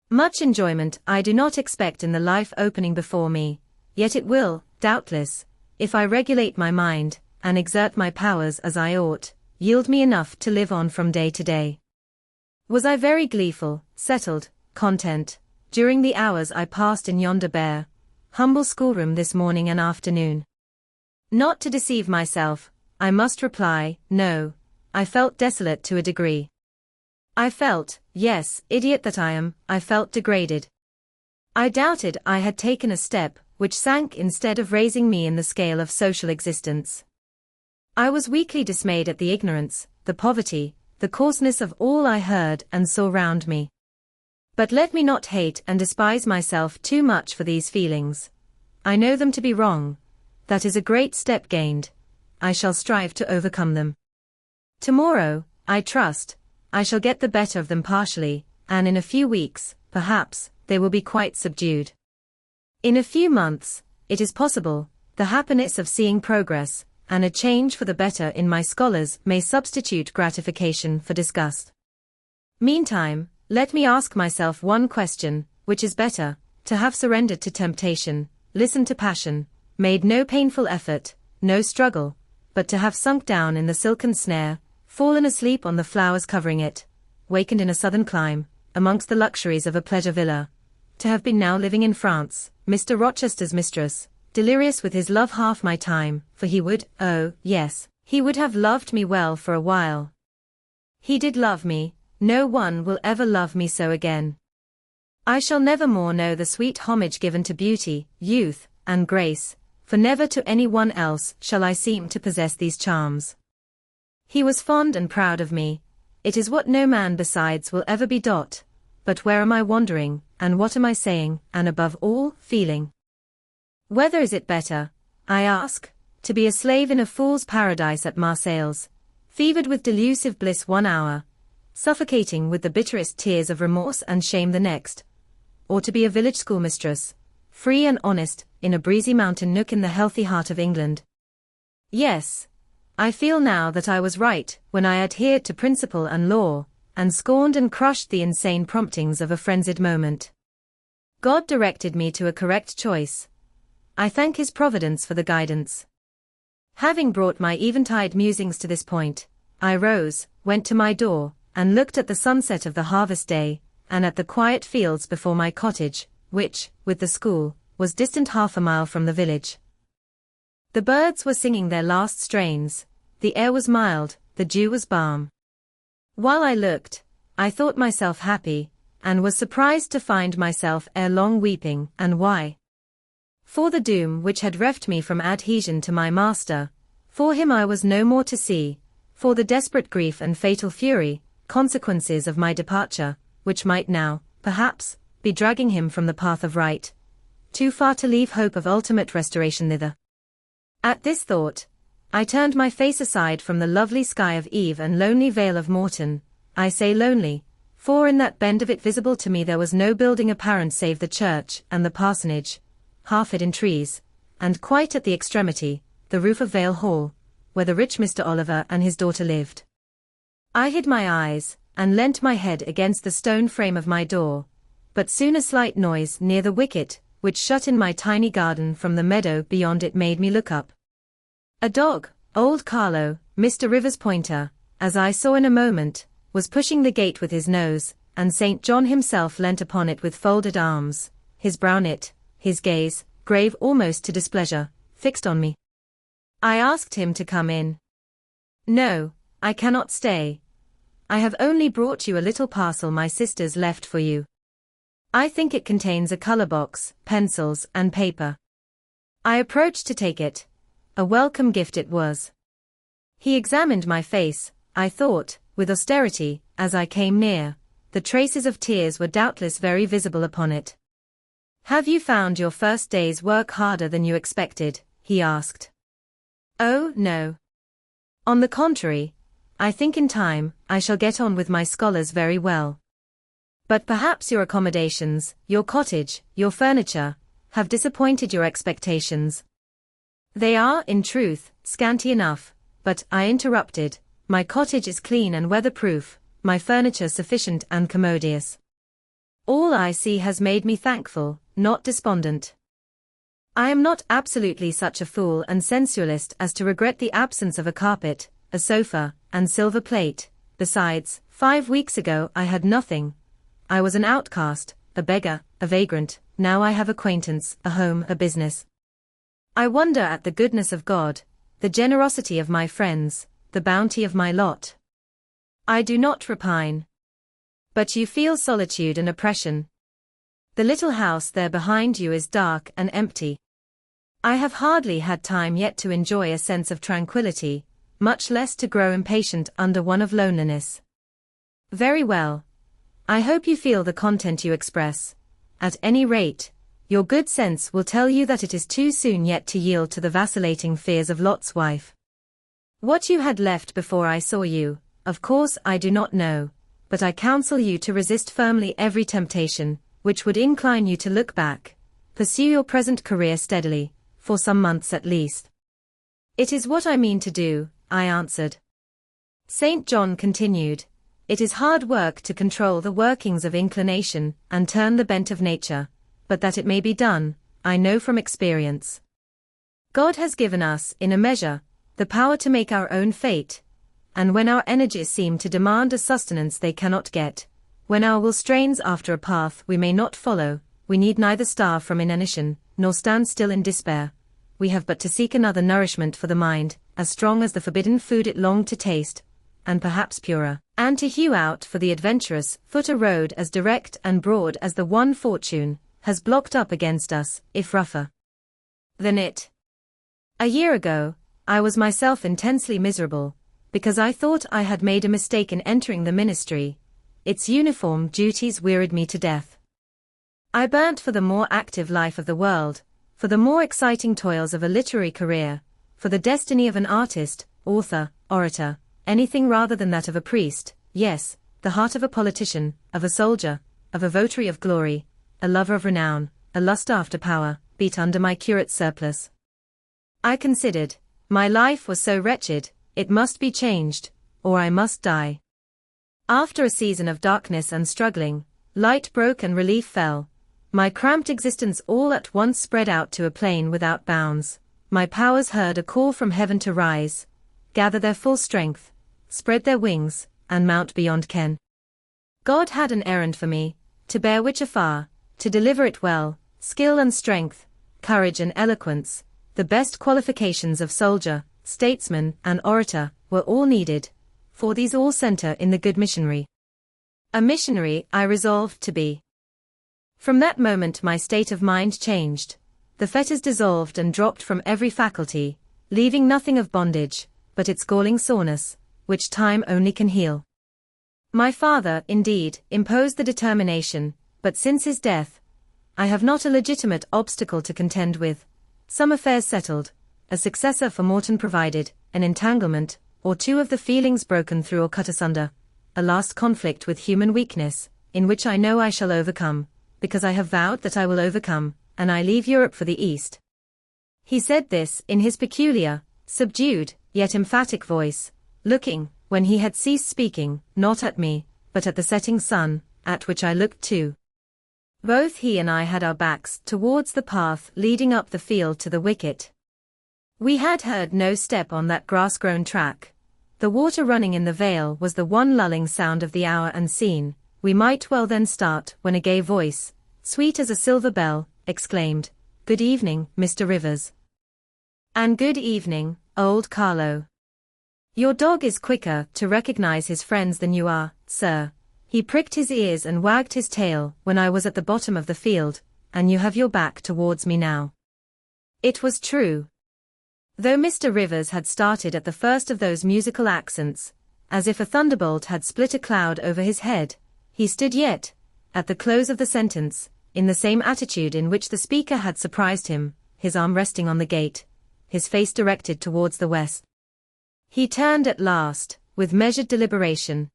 A: Much enjoyment I do not expect in the life opening before me, yet it will, doubtless, if I regulate my mind, and exert my powers as I ought, yield me enough to live on from day to day. Was I very gleeful, settled, content, during the hours I passed in yonder bare, humble schoolroom this morning and afternoon? Not to deceive myself, I must reply, no. I felt desolate to a degree. I felt, yes, idiot that I am, I felt degraded. I doubted I had taken a step which sank instead of raising me in the scale of social existence. I was weakly dismayed at the ignorance, the poverty, the coarseness of all I heard and saw round me. But let me not hate and despise myself too much for these feelings. I know them to be wrong. That is a great step gained. I shall strive to overcome them. Tomorrow, I trust, I shall get the better of them partially, and in a few weeks, perhaps, they will be quite subdued. In a few months, it is possible, the happiness of seeing progress, and a change for the better in my scholars may substitute gratification for disgust. Meantime, let me ask myself one question, which is better, to have surrendered to temptation, listened to passion, made no painful effort, no struggle, but to have sunk down in the silken snare, fallen asleep on the flowers covering it, wakened in a southern clime, amongst the luxuries of a pleasure villa, to have been now living in France, Mr. Rochester's mistress, delirious with his love half my time, for he would, oh, yes, he would have loved me well for a while. He did love me, no one will ever love me so again. I shall never more know the sweet homage given to beauty, youth, and grace, for never to any one else shall I seem to possess these charms. He was fond and proud of me. It is what no man besides will ever be. But where am I wandering, and what am I saying, and above all, feeling? Whether is it better, I ask, to be a slave in a fool's paradise at Marseilles, fevered with delusive bliss 1 hour, suffocating with the bitterest tears of remorse and shame the next, or to be a village schoolmistress, free and honest, in a breezy mountain nook in the healthy heart of England? Yes. I feel now that I was right when I adhered to principle and law, and scorned and crushed the insane promptings of a frenzied moment. God directed me to a correct choice. I thank His providence for the guidance. Having brought my eventide musings to this point, I rose, went to my door, and looked at the sunset of the harvest day, and at the quiet fields before my cottage, which, with the school, was distant 1/2 mile from the village. The birds were singing their last strains, the air was mild, the dew was balm. While I looked, I thought myself happy, and was surprised to find myself ere long weeping, and why? For the doom which had reft me from adhesion to my master, for him I was no more to see, for the desperate grief and fatal fury, consequences of my departure, which might now, perhaps, be dragging him from the path of right, too far to leave hope of ultimate restoration thither. At this thought, I turned my face aside from the lovely sky of Eve and lonely vale of Morton. I say lonely, for in that bend of it visible to me there was no building apparent save the church and the parsonage, half hid in trees, and quite at the extremity, the roof of Vale Hall, where the rich Mr. Oliver and his daughter lived. I hid my eyes, and leant my head against the stone frame of my door, but soon a slight noise near the wicket, which shut in my tiny garden from the meadow beyond it, made me look up. A dog, old Carlo, Mr. Rivers' pointer, as I saw in a moment, was pushing the gate with his nose, and St. John himself leant upon it with folded arms, his brow knit, his gaze, grave almost to displeasure, fixed on me. I asked him to come in. "No, I cannot stay. I have only brought you a little parcel my sisters left for you. I think it contains a colour box, pencils, and paper." I approached to take it. A welcome gift it was. He examined my face, I thought, with austerity, as I came near. The traces of tears were doubtless very visible upon it. "Have you found your first day's work harder than you expected?" he asked. "Oh, no. On the contrary, I think in time I shall get on with my scholars very well. But perhaps your accommodations, your cottage, your furniture, have disappointed your expectations." "They are, in truth, scanty enough, but," I interrupted, "my cottage is clean and weatherproof, my furniture sufficient and commodious. All I see has made me thankful, not despondent. I am not absolutely such a fool and sensualist as to regret the absence of a carpet, a sofa, and silver plate. Besides, 5 weeks ago I had nothing. I was an outcast, a beggar, a vagrant. Now I have acquaintance, a home, a business. I wonder at the goodness of God, the generosity of my friends, the bounty of my lot. I do not repine. But you feel solitude and oppression. The little house there behind you is dark and empty. I have hardly had time yet to enjoy a sense of tranquility, much less to grow impatient under one of loneliness." "Very well. I hope you feel the content you express. At any rate, your good sense will tell you that it is too soon yet to yield to the vacillating fears of Lot's wife. What you had left before I saw you, of course I do not know, but I counsel you to resist firmly every temptation, which would incline you to look back. Pursue your present career steadily, for some months at least." "It is what I mean to do," I answered. St. John continued, "It is hard work to control the workings of inclination and turn the bent of nature, but that it may be done, I know from experience. God has given us, in a measure, the power to make our own fate, and when our energies seem to demand a sustenance they cannot get, when our will strains after a path we may not follow, we need neither starve from inanition, nor stand still in despair. We have but to seek another nourishment for the mind, as strong as the forbidden food it longed to taste, and perhaps purer, and to hew out for the adventurous foot a road as direct and broad as the one fortune has blocked up against us, if rougher than it. A year ago, I was myself intensely miserable, because I thought I had made a mistake in entering the ministry. Its uniform duties wearied me to death. I burnt for the more active life of the world, for the more exciting toils of a literary career, for the destiny of an artist, author, orator, anything rather than that of a priest, yes, the heart of a politician, of a soldier, of a votary of glory, a lover of renown, a lust after power, beat under my curate's surplice. I considered, my life was so wretched, it must be changed, or I must die. After a season of darkness and struggling, light broke and relief fell. My cramped existence all at once spread out to a plain without bounds. My powers heard a call from heaven to rise, gather their full strength, spread their wings, and mount beyond ken. God had an errand for me, to bear which afar, to deliver it well. Skill and strength, courage and eloquence, the best qualifications of soldier, statesman, and orator, were all needed, for these all center in the good missionary. A missionary I resolved to be. From that moment my state of mind changed. The fetters dissolved and dropped from every faculty, leaving nothing of bondage, but its galling soreness, which time only can heal. My father, indeed, imposed the determination, but since his death, I have not a legitimate obstacle to contend with. Some affairs settled, a successor for Morton provided, an entanglement, or two of the feelings broken through or cut asunder, a last conflict with human weakness, in which I know I shall overcome, because I have vowed that I will overcome, and I leave Europe for the East. He said this in his peculiar, subdued, yet emphatic voice, looking, when he had ceased speaking, not at me, but at the setting sun, at which I looked too. Both he and I had our backs towards the path leading up the field to the wicket. We had heard no step on that grass-grown track. The water running in the vale was the one lulling sound of the hour and scene. We might well then start, when a gay voice, sweet as a silver bell, exclaimed, "Good evening, Mr. Rivers." "And good evening, old Carlo. Your dog is quicker to recognize his friends than you are, sir. He pricked his ears and wagged his tail when I was at the bottom of the field, and you have your back towards me now." It was true. Though Mr. Rivers had started at the first of those musical accents, as if a thunderbolt had split a cloud over his head, he stood yet, at the close of the sentence, in the same attitude in which the speaker had surprised him, his arm resting on the gate, his face directed towards the west. He turned at last, with measured deliberation.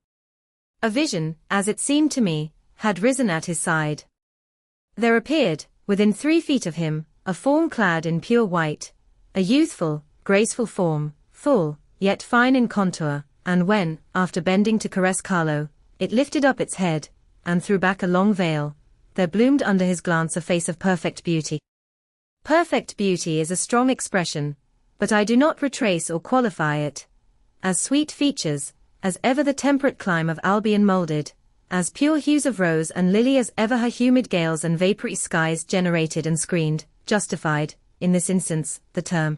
A: A vision, as it seemed to me, had risen at his side. There appeared, within 3 feet of him, a form clad in pure white, a youthful, graceful form, full, yet fine in contour, and when, after bending to caress Carlo, it lifted up its head, and threw back a long veil, there bloomed under his glance a face of perfect beauty. Perfect beauty is a strong expression, but I do not retrace or qualify it. As sweet features, as ever the temperate clime of Albion moulded, as pure hues of rose and lily as ever her humid gales and vapory skies generated and screened, justified, in this instance, the term.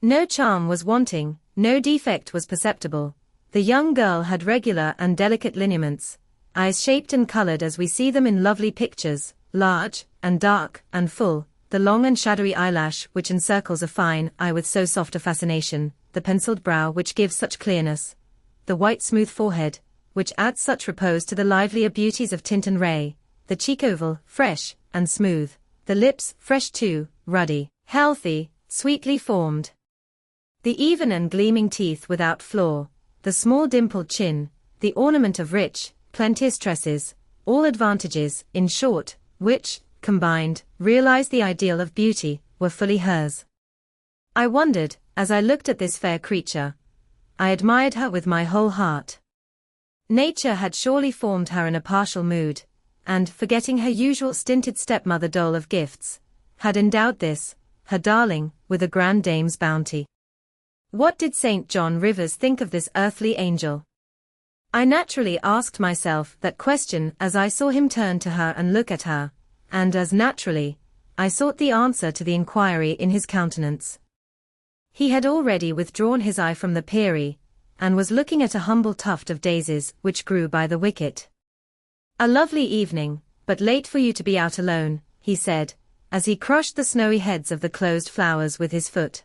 A: No charm was wanting, no defect was perceptible. The young girl had regular and delicate lineaments, eyes shaped and colored as we see them in lovely pictures, large, and dark, and full, the long and shadowy eyelash which encircles a fine eye with so soft a fascination, the penciled brow which gives such clearness, the white smooth forehead, which adds such repose to the livelier beauties of tint and ray, the cheek oval, fresh, and smooth, the lips, fresh too, ruddy, healthy, sweetly formed, the even and gleaming teeth without flaw, the small dimpled chin, the ornament of rich, plenteous tresses, all advantages, in short, which, combined, realized the ideal of beauty, were fully hers. I wondered, as I looked at this fair creature. I admired her with my whole heart. Nature had surely formed her in a partial mood, and, forgetting her usual stinted stepmother dole of gifts, had endowed this, her darling, with a grand dame's bounty. What did St. John Rivers think of this earthly angel? I naturally asked myself that question as I saw him turn to her and look at her, and as naturally, I sought the answer to the inquiry in his countenance. He had already withdrawn his eye from the perie, and was looking at a humble tuft of daisies which grew by the wicket. "A lovely evening, but late for you to be out alone," he said, as he crushed the snowy heads of the closed flowers with his foot.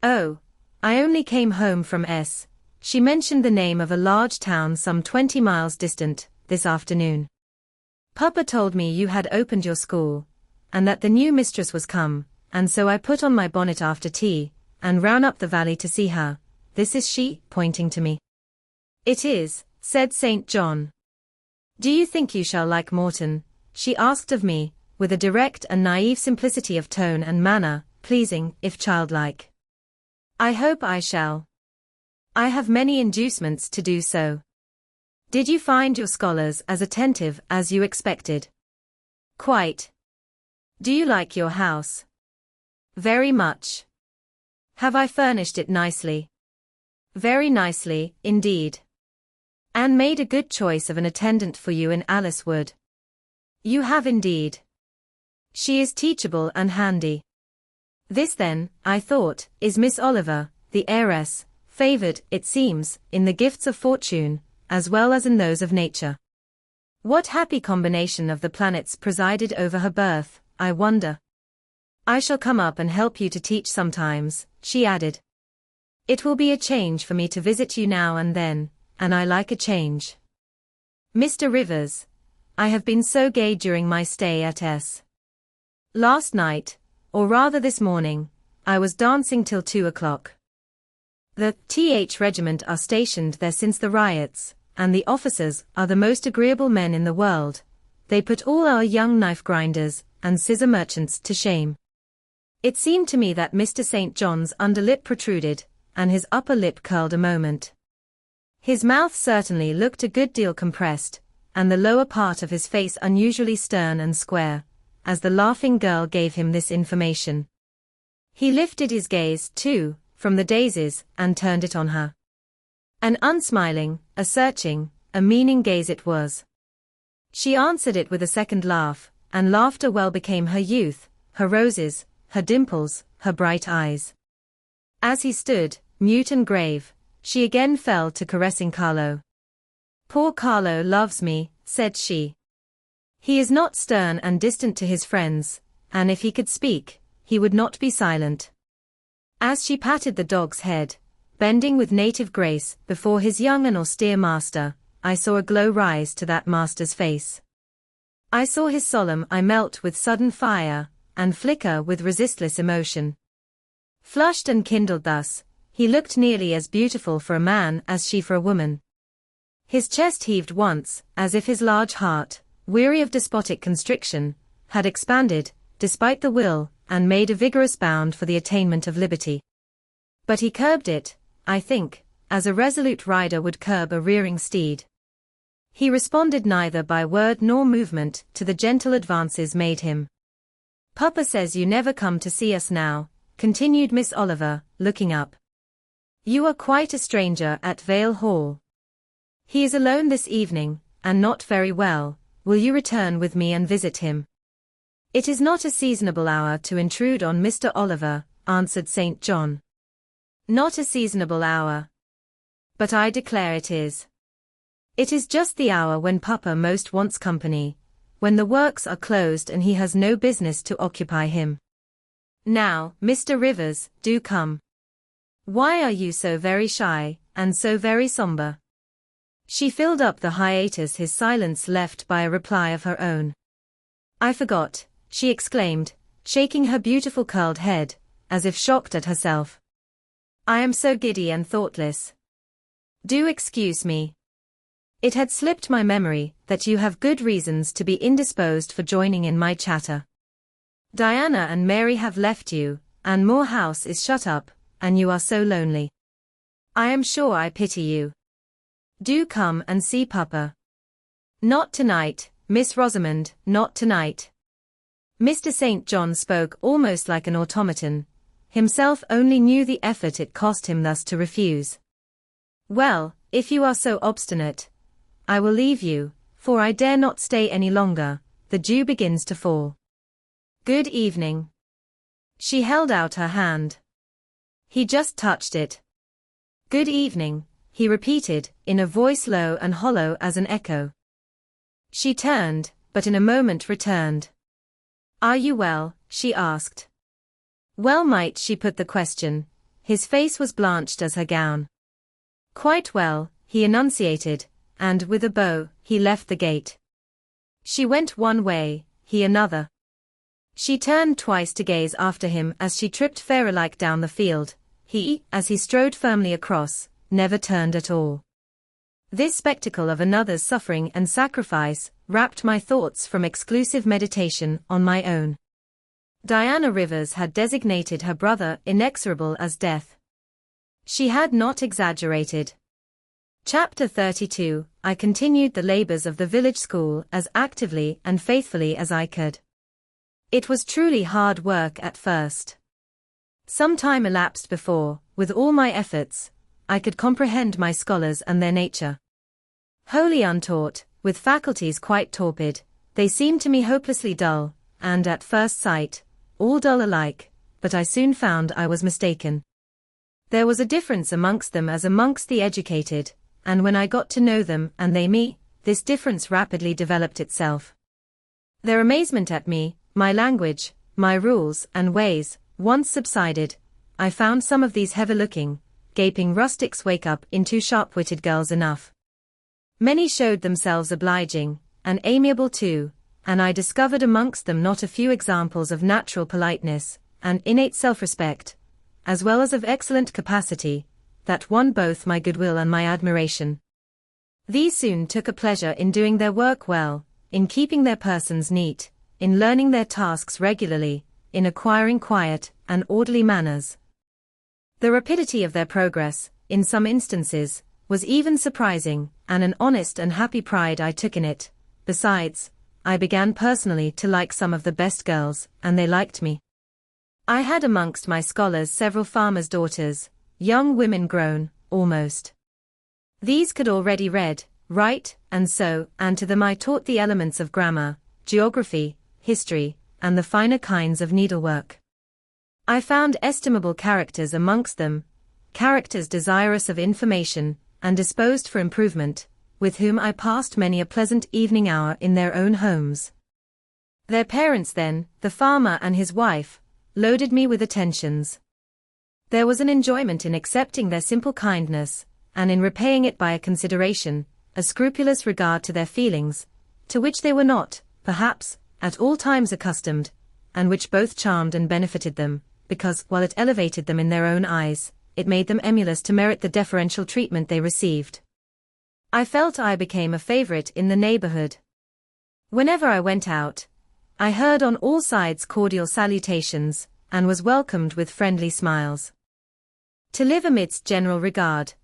A: "Oh, I only came home from S." She mentioned the name of a large town some 20 miles distant, "this afternoon. Papa told me you had opened your school, and that the new mistress was come, and so I put on my bonnet after tea, and ran up the valley to see her. This is she," pointing to me. "It is," said St. John. "Do you think you shall like Morton?" she asked of me, with a direct and naive simplicity of tone and manner, pleasing, if childlike. "I hope I shall. I have many inducements to do so." "Did you find your scholars as attentive as you expected?" "Quite." "Do you like your house?" "Very much." "Have I furnished it nicely?" "Very nicely, indeed." "And made a good choice of an attendant for you in Alice Wood?" "You have indeed. She is teachable and handy." This then, I thought, is Miss Oliver, the heiress, favored, it seems, in the gifts of fortune, as well as in those of nature. What happy combination of the planets presided over her birth, I wonder. "I shall come up and help you to teach sometimes," she added. "It will be a change for me to visit you now and then, and I like a change." Mr. Rivers, I have been so gay during my stay at S. Last night, or rather this morning, I was dancing till 2 o'clock. The th regiment are stationed there since the riots, and the officers are the most agreeable men in the world. They put all our young knife grinders and scissor merchants to shame. It seemed to me that Mr. St. John's underlip protruded, and his upper lip curled a moment. His mouth certainly looked a good deal compressed, and the lower part of his face unusually stern and square, as the laughing girl gave him this information. He lifted his gaze, too, from the daisies, and turned it on her. An unsmiling, a searching, a meaning gaze it was. She answered it with a second laugh, and laughter well became her youth, her roses, her dimples, her bright eyes. As he stood, mute and grave, she again fell to caressing Carlo. "Poor Carlo loves me," said she. "He is not stern and distant to his friends, and if he could speak, he would not be silent." As she patted the dog's head, bending with native grace before his young and austere master, I saw a glow rise to that master's face. I saw his solemn eye melt with sudden fire, and flicker with resistless emotion. Flushed and kindled thus, he looked nearly as beautiful for a man as she for a woman. His chest heaved once, as if his large heart, weary of despotic constriction, had expanded, despite the will, and made a vigorous bound for the attainment of liberty. But he curbed it, I think, as a resolute rider would curb a rearing steed. He responded neither by word nor movement to the gentle advances made him. "Papa says you never come to see us now," continued Miss Oliver, looking up. "You are quite a stranger at Vale Hall. He is alone this evening, and not very well. Will you return with me and visit him?" "It is not a seasonable hour to intrude on Mr. Oliver," answered St. John. "Not a seasonable hour. But I declare it is. It is just the hour when Papa most wants company, when the works are closed and he has no business to occupy him. Now, Mr. Rivers, do come. Why are you so very shy, and so very somber?" She filled up the hiatus his silence left by a reply of her own. "I forgot," she exclaimed, shaking her beautiful curled head, as if shocked at herself. "I am so giddy and thoughtless. Do excuse me. It had slipped my memory that you have good reasons to be indisposed for joining in my chatter. Diana and Mary have left you, and Moor House is shut up, and you are so lonely. I am sure I pity you. Do come and see Papa." "Not tonight, Miss Rosamond, not tonight." Mr. St. John spoke almost like an automaton. Himself only knew the effort it cost him thus to refuse. "Well, if you are so obstinate, I will leave you, for I dare not stay any longer. The dew begins to fall. Good evening." She held out her hand. He just touched it. "Good evening," he repeated, in a voice low and hollow as an echo. She turned, but in a moment returned. "Are you well?" she asked. Well might she put the question. His face was blanched as her gown. "Quite well," he enunciated, and with a bow, he left the gate. She went one way, he another. She turned twice to gaze after him as she tripped fairy-like down the field. He, as he strode firmly across, never turned at all. This spectacle of another's suffering and sacrifice wrapped my thoughts from exclusive meditation on my own. Diana Rivers had designated her brother inexorable as death. She had not exaggerated. Chapter 32. I continued the labors of the village school as actively and faithfully as I could. It was truly hard work at first. Some time elapsed before, with all my efforts, I could comprehend my scholars and their nature. Wholly untaught, with faculties quite torpid, they seemed to me hopelessly dull, and at first sight, all dull alike, but I soon found I was mistaken. There was a difference amongst them as amongst the educated, and when I got to know them and they me, this difference rapidly developed itself. Their amazement at me, my language, my rules and ways, once subsided, I found some of these heavy-looking, gaping rustics wake up into sharp-witted girls enough. Many showed themselves obliging, and amiable too, and I discovered amongst them not a few examples of natural politeness, and innate self-respect, as well as of excellent capacity, that won both my goodwill and my admiration. These soon took a pleasure in doing their work well, in keeping their persons neat, in learning their tasks regularly, in acquiring quiet and orderly manners. The rapidity of their progress, in some instances, was even surprising, and an honest and happy pride I took in it. Besides, I began personally to like some of the best girls, and they liked me. I had amongst my scholars several farmers' daughters, young women grown, almost. These could already read, write, and sew, and to them I taught the elements of grammar, geography, history, and the finer kinds of needlework. I found estimable characters amongst them, characters desirous of information, and disposed for improvement, with whom I passed many a pleasant evening hour in their own homes. Their parents then, the farmer and his wife, loaded me with attentions. There was an enjoyment in accepting their simple kindness, and in repaying it by a consideration, a scrupulous regard to their feelings, to which they were not, perhaps, at all times accustomed, and which both charmed and benefited them, because, while it elevated them in their own eyes, it made them emulous to merit the deferential treatment they received. I felt I became a favorite in the neighborhood. Whenever I went out, I heard on all sides cordial salutations, and was welcomed with friendly smiles. To live amidst general regard,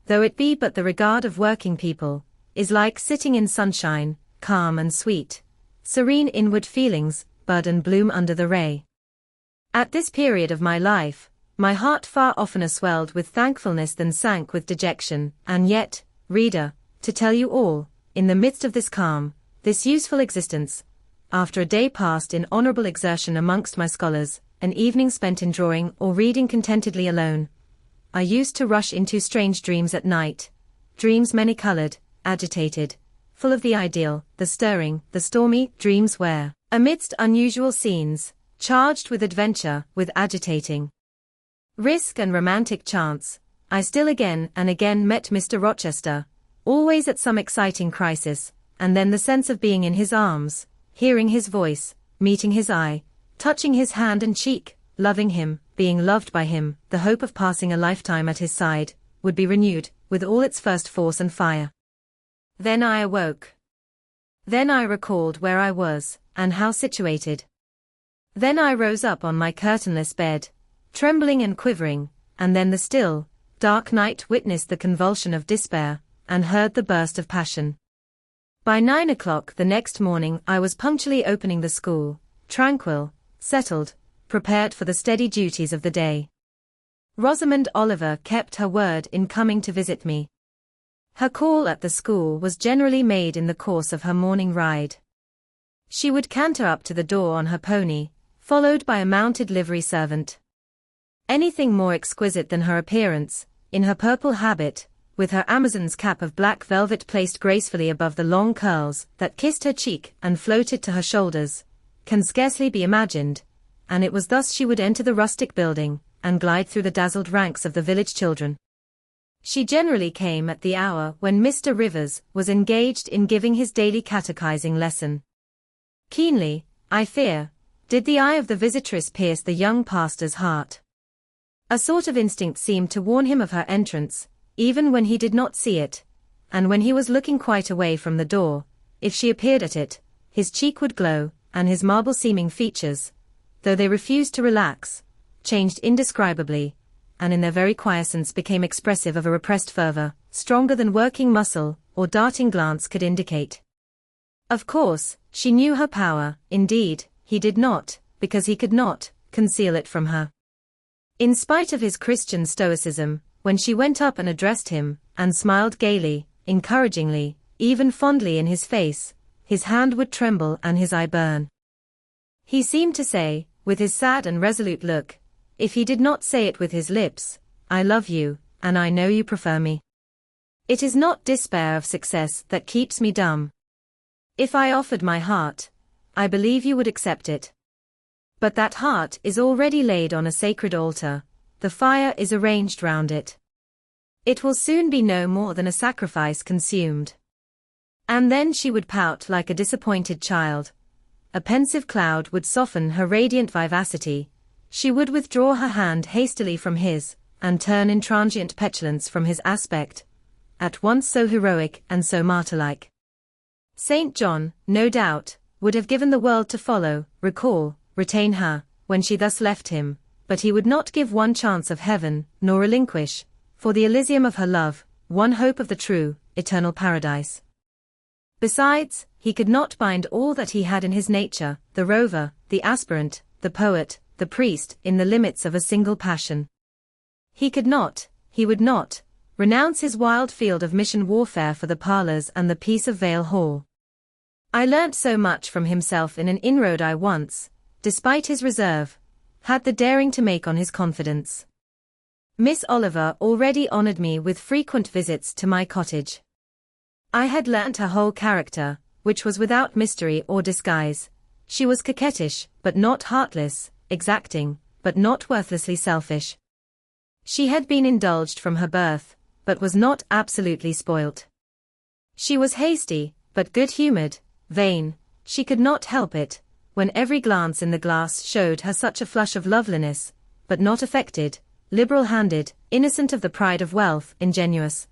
A: though it be but the regard of working people, is like sitting in sunshine, calm and sweet, serene inward feelings, bud and bloom under the ray. At this period of my life, my heart far oftener swelled with thankfulness than sank with dejection, and yet, reader, to tell you all, in the midst of this calm, this useful existence, after a day passed in honorable exertion amongst my scholars, an evening spent in drawing or reading contentedly alone, I used to rush into strange dreams at night, dreams many-colored, agitated, full of the ideal, the stirring, the stormy, dreams where, amidst unusual scenes, charged with adventure, with agitating risk and romantic chance, I still again and again met Mr. Rochester, always at some exciting crisis, and then the sense of being in his arms, hearing his voice, meeting his eye, touching his hand and cheek, loving him, being loved by him, the hope of passing a lifetime at his side, would be renewed, with all its first force and fire. Then I awoke. Then I recalled where I was, and how situated. Then I rose up on my curtainless bed, trembling and quivering, and then the still, dark night witnessed the convulsion of despair, and heard the burst of passion. By 9 o'clock the next morning I was punctually opening the school, tranquil, settled, prepared for the steady duties of the day. Rosamond Oliver kept her word in coming to visit me. Her call at the school was generally made in the course of her morning ride. She would canter up to the door on her pony, followed by a mounted livery servant. Anything more exquisite than her appearance, in her purple habit, with her Amazon's cap of black velvet placed gracefully above the long curls that kissed her cheek and floated to her shoulders, can scarcely be imagined, and it was thus she would enter the rustic building, and glide through the dazzled ranks of the village children. She generally came at the hour when Mr. Rivers was engaged in giving his daily catechizing lesson. Keenly, I fear, did the eye of the visitress pierce the young pastor's heart. A sort of instinct seemed to warn him of her entrance, even when he did not see it, and when he was looking quite away from the door, if she appeared at it, his cheek would glow, and his marble-seeming features, though they refused to relax, changed indescribably, and in their very quiescence became expressive of a repressed fervor, stronger than working muscle or darting glance could indicate. Of course, she knew her power, indeed, he did not, because he could not, conceal it from her. In spite of his Christian stoicism, when she went up and addressed him, and smiled gaily, encouragingly, even fondly in his face, his hand would tremble and his eye burn. He seemed to say, with his sad and resolute look, if he did not say it with his lips, I love you, and I know you prefer me. It is not despair of success that keeps me dumb. If I offered my heart, I believe you would accept it. But that heart is already laid on a sacred altar, the fire is arranged round it. It will soon be no more than a sacrifice consumed. And then she would pout like a disappointed child. A pensive cloud would soften her radiant vivacity. She would withdraw her hand hastily from his, and turn in transient petulance from his aspect, at once so heroic and so martyr-like. St. John, no doubt, would have given the world to follow, recall, retain her, when she thus left him, but he would not give one chance of heaven, nor relinquish, for the Elysium of her love, one hope of the true, eternal paradise. Besides, he could not bind all that he had in his nature, the rover, the aspirant, the poet, the priest, in the limits of a single passion. He could not, he would not, renounce his wild field of mission warfare for the parlours and the peace of Vale Hall. I learnt so much from himself in an inroad I once, despite his reserve, had the daring to make on his confidence. Miss Oliver already honoured me with frequent visits to my cottage. I had learnt her whole character, which was without mystery or disguise. She was coquettish, but not heartless, exacting, but not worthlessly selfish. She had been indulged from her birth, but was not absolutely spoilt. She was hasty, but good-humoured, vain, she could not help it, when every glance in the glass showed her such a flush of loveliness, but not affected, liberal-handed, innocent of the pride of wealth, ingenuous,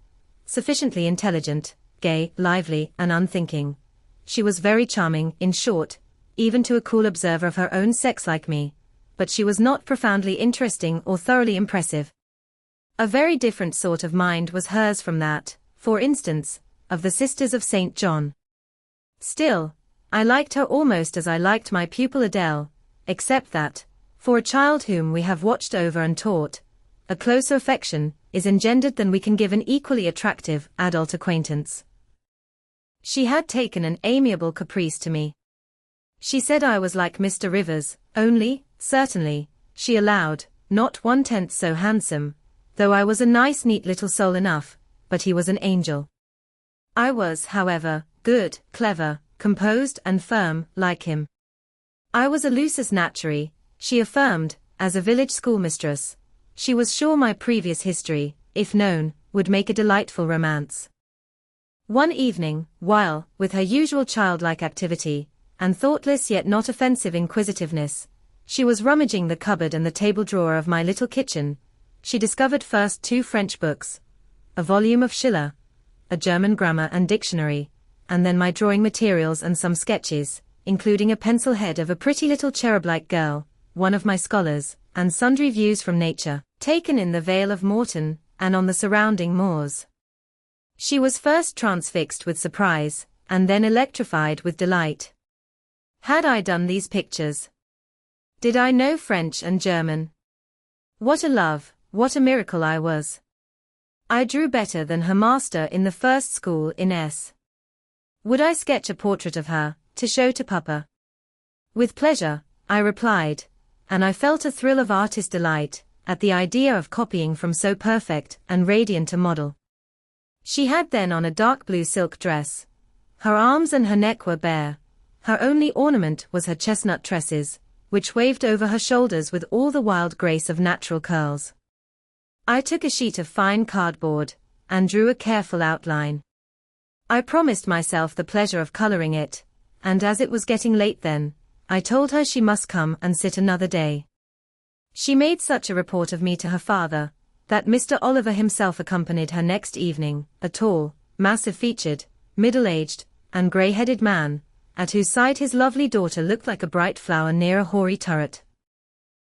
A: sufficiently intelligent, gay, lively, and unthinking. She was very charming, in short, even to a cool observer of her own sex like me, but she was not profoundly interesting or thoroughly impressive. A very different sort of mind was hers from that, for instance, of the Sisters of St. John. Still, I liked her almost as I liked my pupil Adele, except that, for a child whom we have watched over and taught, a closer affection is engendered than we can give an equally attractive adult acquaintance. She had taken an amiable caprice to me. She said I was like Mr. Rivers, only, certainly, she allowed, not 1/10 so handsome, though I was a nice neat little soul enough, but he was an angel. I was, however, good, clever, composed and firm, like him. I was a lusus naturae, she affirmed, as a village schoolmistress. She was sure my previous history, if known, would make a delightful romance. One evening, while, with her usual childlike activity, and thoughtless yet not offensive inquisitiveness, she was rummaging the cupboard and the table drawer of my little kitchen, she discovered first 2 French books, a volume of Schiller, a German grammar and dictionary, and then my drawing materials and some sketches, including a pencil head of a pretty little cherub-like girl, one of my scholars, and sundry views from nature, taken in the Vale of Morton, and on the surrounding moors. She was first transfixed with surprise, and then electrified with delight. Had I done these pictures? Did I know French and German? What a love, what a miracle I was! I drew better than her master in the first school in S. Would I sketch a portrait of her, to show to Papa? With pleasure, I replied, and I felt a thrill of artist delight, at the idea of copying from so perfect and radiant a model. She had then on a dark blue silk dress. Her arms and her neck were bare. Her only ornament was her chestnut tresses, which waved over her shoulders with all the wild grace of natural curls. I took a sheet of fine cardboard, and drew a careful outline. I promised myself the pleasure of coloring it, and as it was getting late then, I told her she must come and sit another day. She made such a report of me to her father, that Mr. Oliver himself accompanied her next evening, a tall, massive-featured, middle-aged, and grey-headed man, at whose side his lovely daughter looked like a bright flower near a hoary turret.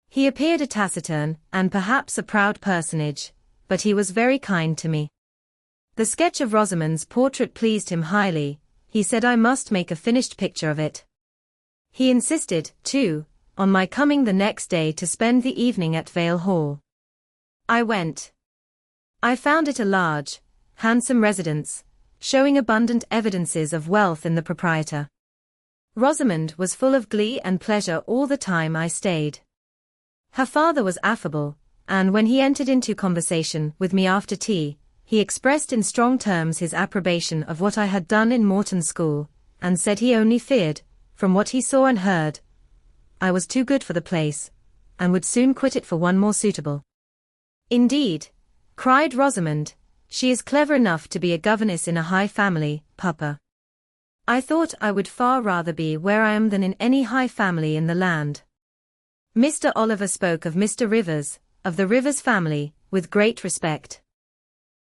A: He appeared a taciturn, and perhaps a proud personage, but he was very kind to me. The sketch of Rosamond's portrait pleased him highly. He said I must make a finished picture of it. He insisted, too, on my coming the next day to spend the evening at Vale Hall. I went. I found it a large, handsome residence, showing abundant evidences of wealth in the proprietor. Rosamond was full of glee and pleasure all the time I stayed. Her father was affable, and when he entered into conversation with me after tea, he expressed in strong terms his approbation of what I had done in Morton School, and said he only feared, from what he saw and heard, I was too good for the place, and would soon quit it for one more suitable. Indeed, cried Rosamond, she is clever enough to be a governess in a high family, Papa. I thought I would far rather be where I am than in any high family in the land. Mr. Oliver spoke of Mr. Rivers, of the Rivers family, with great respect.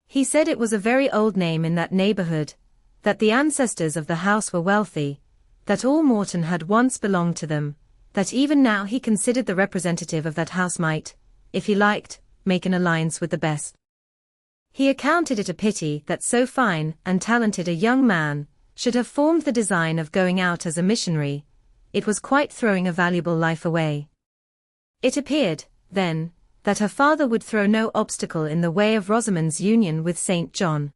A: He said it was a very old name in that neighborhood, that the ancestors of the house were wealthy, that all Morton had once belonged to them, that even now he considered the representative of that house might, if he liked, make an alliance with the best. He accounted it a pity that so fine and talented a young man should have formed the design of going out as a missionary. It was quite throwing a valuable life away. It appeared, then, that her father would throw no obstacle in the way of Rosamond's union with St. John.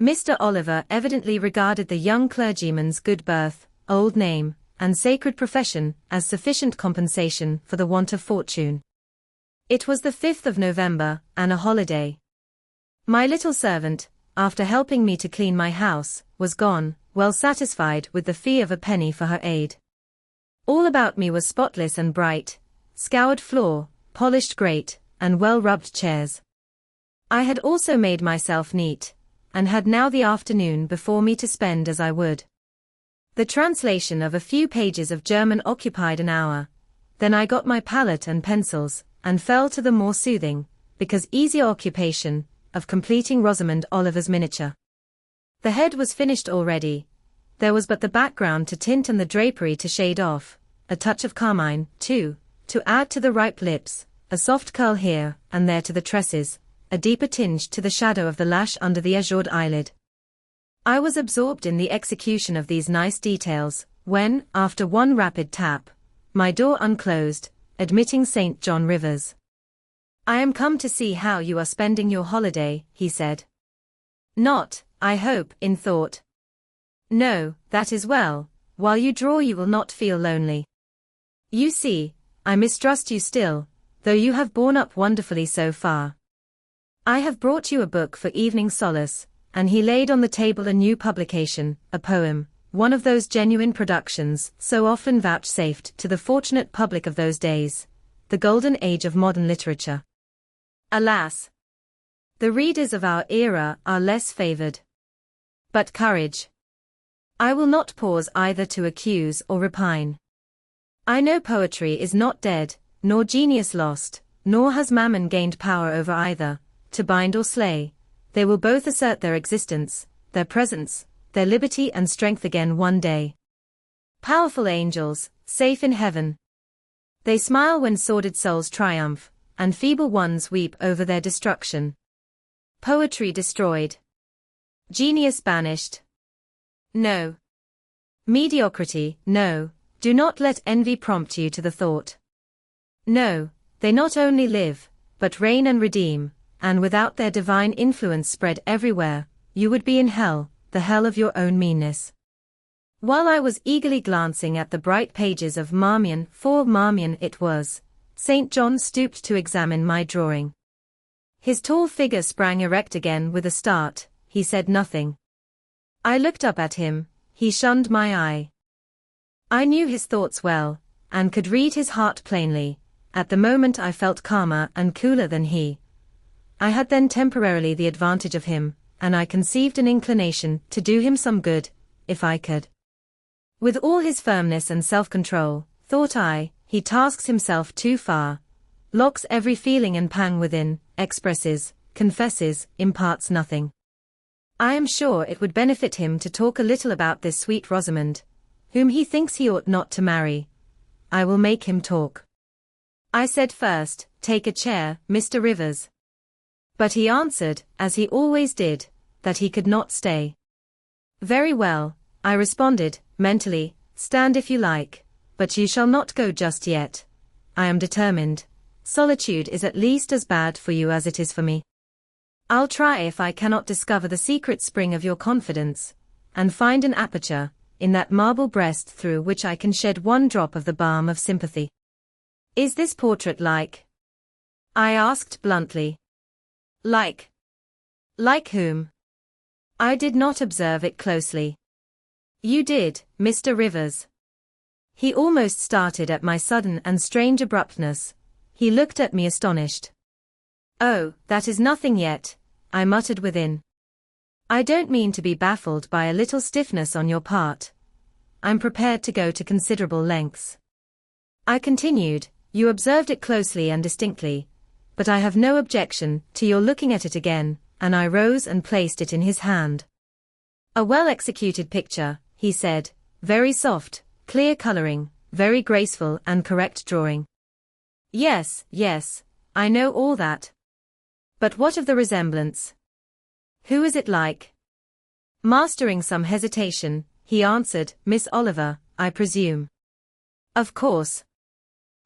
A: Mr. Oliver evidently regarded the young clergyman's good birth, old name, and sacred profession as sufficient compensation for the want of fortune. It was the 5th of November, and a holiday. My little servant, after helping me to clean my house, was gone, well satisfied with the fee of a penny for her aid. All about me was spotless and bright, scoured floor, polished grate, and well-rubbed chairs. I had also made myself neat, and had now the afternoon before me to spend as I would. The translation of a few pages of German occupied an hour. Then I got my palette and pencils, and fell to the more soothing, because easier occupation, of completing Rosamond Oliver's miniature. The head was finished already. There was but the background to tint and the drapery to shade off, a touch of carmine, too, to add to the ripe lips, a soft curl here and there to the tresses, a deeper tinge to the shadow of the lash under the azured eyelid. I was absorbed in the execution of these nice details, when, after one rapid tap, my door unclosed, admitting St. John Rivers. "I am come to see how you are spending your holiday," he said. "Not, I hope, in thought." "No, that is well. While you draw you will not feel lonely. You see, I mistrust you still, though you have borne up wonderfully so far. I have brought you a book for evening solace," and he laid on the table a new publication, a poem, one of those genuine productions so often vouchsafed to the fortunate public of those days, the golden age of modern literature. Alas! The readers of our era are less favored. But courage! I will not pause either to accuse or repine. I know poetry is not dead, nor genius lost, nor has mammon gained power over either, to bind or slay. They will both assert their existence, their presence, their liberty and strength again one day. Powerful angels, safe in heaven. They smile when sordid souls triumph, and feeble ones weep over their destruction. Poetry destroyed. Genius banished. No. Mediocrity, no, do not let envy prompt you to the thought. No, they not only live, but reign and redeem, and without their divine influence spread everywhere, you would be in hell, the hell of your own meanness. While I was eagerly glancing at the bright pages of Marmion, for Marmion it was, St. John stooped to examine my drawing. His tall figure sprang erect again with a start. He said nothing. I looked up at him. He shunned my eye. I knew his thoughts well, and could read his heart plainly. At the moment I felt calmer and cooler than he. I had then temporarily the advantage of him, and I conceived an inclination to do him some good, if I could. With all his firmness and self-control, thought I, he tasks himself too far, locks every feeling and pang within, expresses, confesses, imparts nothing. I am sure it would benefit him to talk a little about this sweet Rosamond, whom he thinks he ought not to marry. I will make him talk. I said first, "Take a chair, Mr. Rivers." But he answered, as he always did, that he could not stay. "Very well," I responded, mentally, "stand if you like, but you shall not go just yet. I am determined. Solitude is at least as bad for you as it is for me. I'll try if I cannot discover the secret spring of your confidence, and find an aperture in that marble breast through which I can shed one drop of the balm of sympathy." "Is this portrait like?" I asked bluntly. Like? Like whom? I did not observe it closely. You did, Mr. Rivers. He almost started at my sudden and strange abruptness. He looked at me astonished. "Oh, that is nothing yet," I muttered within. I don't mean to be baffled by a little stiffness on your part. I'm prepared to go to considerable lengths. I continued, you observed it closely and distinctly, but I have no objection to your looking at it again, and I rose and placed it in his hand. A well-executed picture, he said, very soft, clear coloring, very graceful and correct drawing. Yes, I know all that. But what of the resemblance? Who is it like? Mastering some hesitation, he answered, Miss Oliver, I presume. Of course.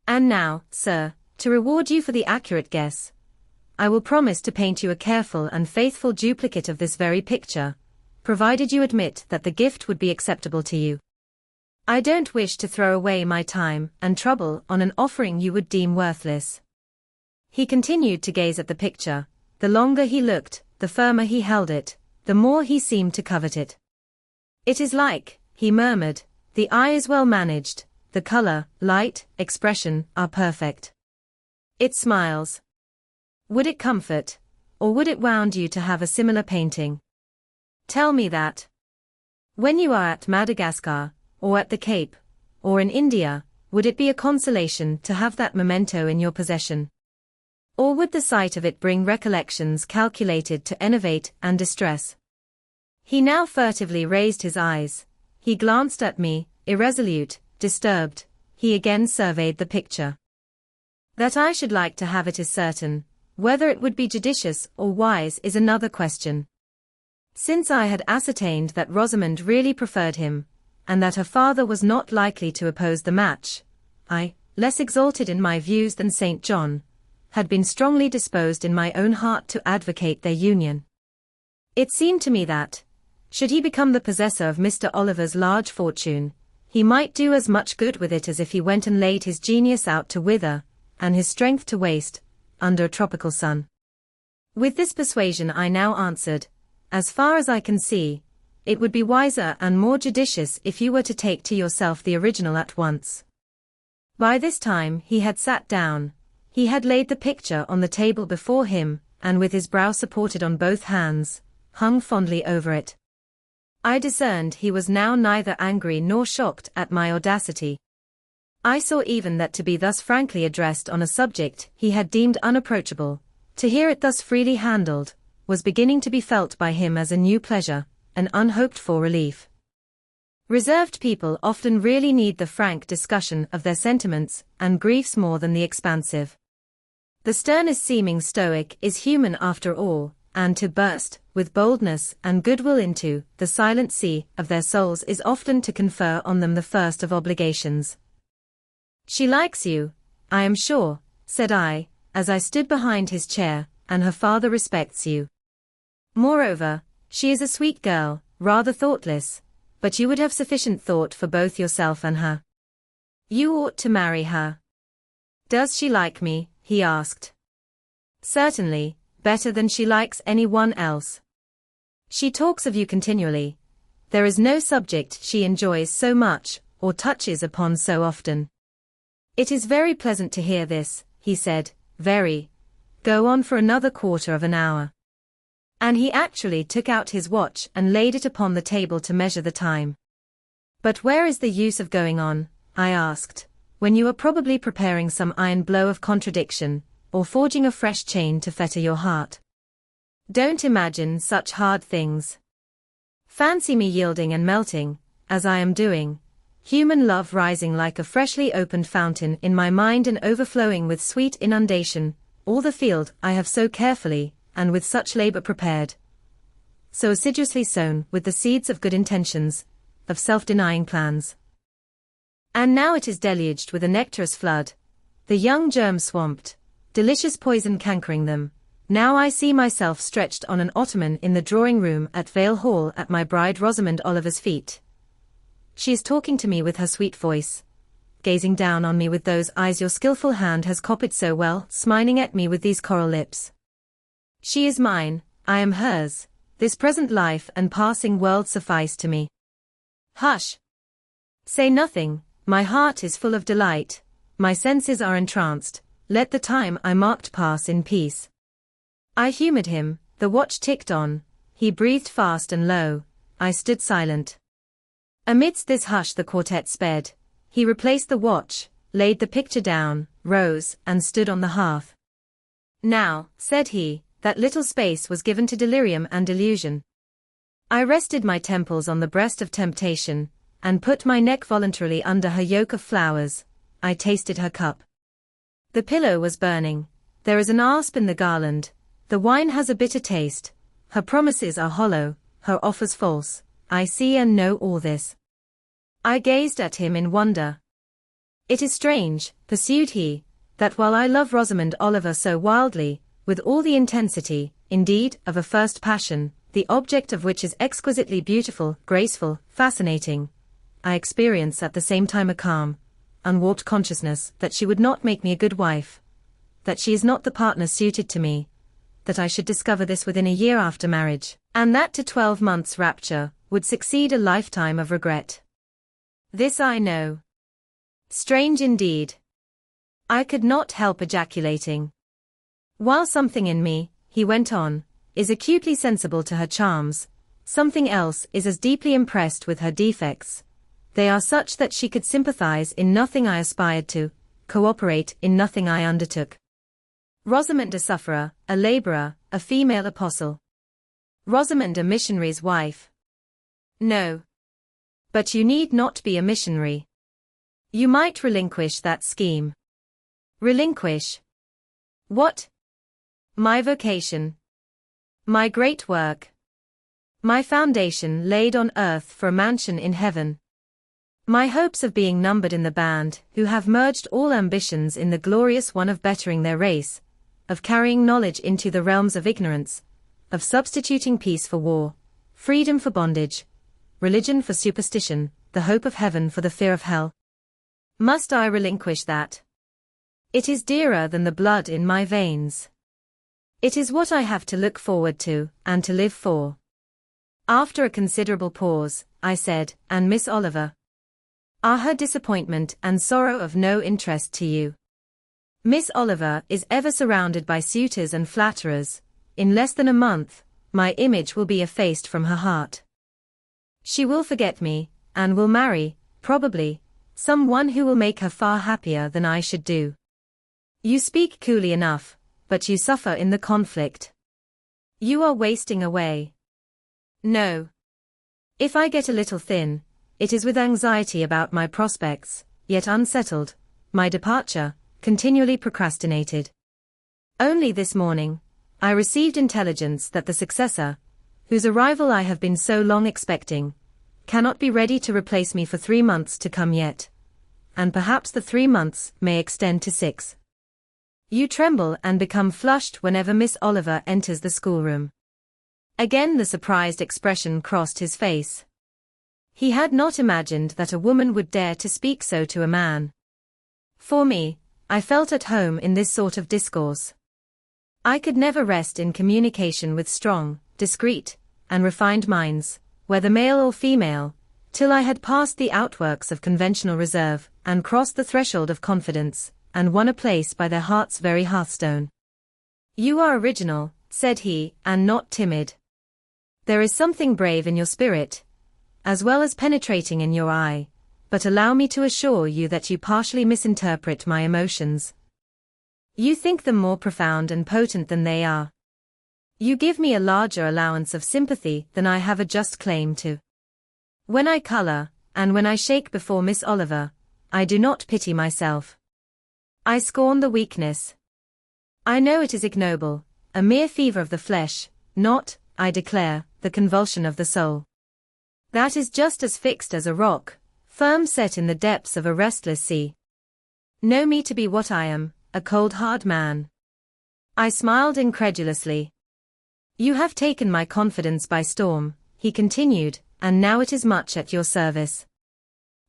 A: And now, sir, to reward you for the accurate guess, I will promise to paint you a careful and faithful duplicate of this very picture, provided you admit that the gift would be acceptable to you. I don't wish to throw away my time and trouble on an offering you would deem worthless. He continued to gaze at the picture. The longer he looked, the firmer he held it, the more he seemed to covet it. It is like, he murmured, the eye is well managed, the color, light, expression, are perfect. It smiles. Would it comfort, or would it wound you to have a similar painting? Tell me that. When you are at Madagascar, or at the Cape, or in India, would it be a consolation to have that memento in your possession? Or would the sight of it bring recollections calculated to enervate and distress? He now furtively raised his eyes. He glanced at me, irresolute, disturbed. He again surveyed the picture. That I should like to have it is certain. Whether it would be judicious or wise is another question. Since I had ascertained that Rosamond really preferred him, and that her father was not likely to oppose the match, I, less exalted in my views than St. John, had been strongly disposed in my own heart to advocate their union. It seemed to me that, should he become the possessor of Mr. Oliver's large fortune, he might do as much good with it as if he went and laid his genius out to wither, and his strength to waste, under a tropical sun. With this persuasion I now answered, as far as I can see, it would be wiser and more judicious if you were to take to yourself the original at once. By this time he had sat down. He had laid the picture on the table before him, and with his brow supported on both hands, hung fondly over it. I discerned he was now neither angry nor shocked at my audacity. I saw even that to be thus frankly addressed on a subject he had deemed unapproachable, to hear it thus freely handled, was beginning to be felt by him as a new pleasure, an unhoped-for relief. Reserved people often really need the frank discussion of their sentiments and griefs more than the expansive. The sternest seeming stoic is human after all, and to burst, with boldness and goodwill into the silent sea of their souls is often to confer on them the first of obligations. She likes you, I am sure, said I, as I stood behind his chair, and her father respects you. Moreover, she is a sweet girl, rather thoughtless, but you would have sufficient thought for both yourself and her. You ought to marry her. Does she like me? He asked. Certainly, better than she likes anyone else. She talks of you continually. There is no subject she enjoys so much, or touches upon so often. It is very pleasant to hear this, he said, very. Go on for another quarter of an hour. And he actually took out his watch and laid it upon the table to measure the time. But where is the use of going on, I asked, when you are probably preparing some iron blow of contradiction, or forging a fresh chain to fetter your heart? Don't imagine such hard things. Fancy me yielding and melting, as I am doing, human love rising like a freshly opened fountain in my mind and overflowing with sweet inundation, all the field I have so carefully, and with such labor prepared, so assiduously sown with the seeds of good intentions, of self-denying plans. And now it is deluged with a nectarous flood, the young germs swamped, delicious poison cankering them. Now I see myself stretched on an ottoman in the drawing-room at Vale Hall at my bride Rosamond Oliver's feet. She is talking to me with her sweet voice, gazing down on me with those eyes your skillful hand has copied so well, smiling at me with these coral lips. She is mine, I am hers, this present life and passing world suffice to me. Hush! Say nothing, my heart is full of delight, my senses are entranced, let the time I marked pass in peace. I humoured him, the watch ticked on, He breathed fast and low. I stood silent. Amidst this hush the quartet sped. He replaced the watch, laid the picture down, rose, and stood on the hearth. Now, said he, that little space was given to delirium and delusion. I rested my temples on the breast of temptation, and put my neck voluntarily under her yoke of flowers. I tasted her cup. The pillow was burning. There is an asp in the garland. The wine has a bitter taste. Her promises are hollow, her offers false. I see and know all this. I gazed at him in wonder. It is strange, pursued he, that while I love Rosamond Oliver so wildly, with all the intensity, indeed, of a first passion, the object of which is exquisitely beautiful, graceful, fascinating, I experience at the same time a calm, unwarped consciousness that she would not make me a good wife, that she is not the partner suited to me, that I should discover this within a year after marriage, and that to 12 months' rapture would succeed a lifetime of regret. This I know. Strange indeed. I could not help ejaculating. While something in me, he went on, is acutely sensible to her charms, something else is as deeply impressed with her defects. They are such that she could sympathize in nothing I aspired to, cooperate in nothing I undertook. Rosamond a sufferer, a laborer, a female apostle. Rosamond a missionary's wife. No. But you need not be a missionary. You might relinquish that scheme. Relinquish? What? My vocation. My great work. My foundation laid on earth for a mansion in heaven. My hopes of being numbered in the band who have merged all ambitions in the glorious one of bettering their race, of carrying knowledge into the realms of ignorance, of substituting peace for war, freedom for bondage, religion for superstition, the hope of heaven for the fear of hell. Must I relinquish that? It is dearer than the blood in my veins. It is what I have to look forward to, and to live for. After a considerable pause, I said, and Miss Oliver? Are her disappointment and sorrow of no interest to you? Miss Oliver is ever surrounded by suitors and flatterers. In less than a month, my image will be effaced from her heart. She will forget me, and will marry, probably, some one who will make her far happier than I should do. You speak coolly enough, but you suffer in the conflict. You are wasting away. No. If I get a little thin, it is with anxiety about my prospects, yet unsettled, my departure, continually procrastinated. Only this morning, I received intelligence that the successor, whose arrival I have been so long expecting, cannot be ready to replace me for 3 months to come yet. And perhaps the 3 months may extend to 6. You tremble and become flushed whenever Miss Oliver enters the schoolroom. Again the surprised expression crossed his face. He had not imagined that a woman would dare to speak so to a man. For me, I felt at home in this sort of discourse. I could never rest in communication with strong, discreet, and refined minds, whether male or female, till I had passed the outworks of conventional reserve, and crossed the threshold of confidence, and won a place by their heart's very hearthstone. You are original, said he, and not timid. There is something brave in your spirit, as well as penetrating in your eye, but allow me to assure you that you partially misinterpret my emotions. You think them more profound and potent than they are. You give me a larger allowance of sympathy than I have a just claim to. When I color, and when I shake before Miss Oliver, I do not pity myself. I scorn the weakness. I know it is ignoble, a mere fever of the flesh, not, I declare, the convulsion of the soul. That is just as fixed as a rock, firm set in the depths of a restless sea. Know me to be what I am, a cold hard man. I smiled incredulously. You have taken my confidence by storm, he continued, and now it is much at your service.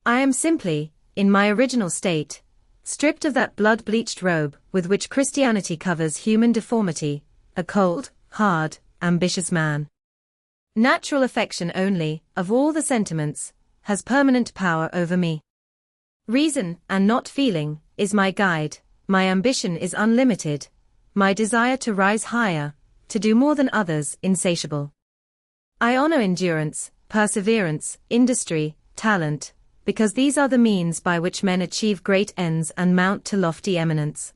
A: I am simply, in my original state, stripped of that blood-bleached robe with which Christianity covers human deformity, a cold, hard, ambitious man. Natural affection only, of all the sentiments, has permanent power over me. Reason, and not feeling, is my guide, my ambition is unlimited, my desire to rise higher, to do more than others, insatiable. I honor endurance, perseverance, industry, talent, because these are the means by which men achieve great ends and mount to lofty eminence.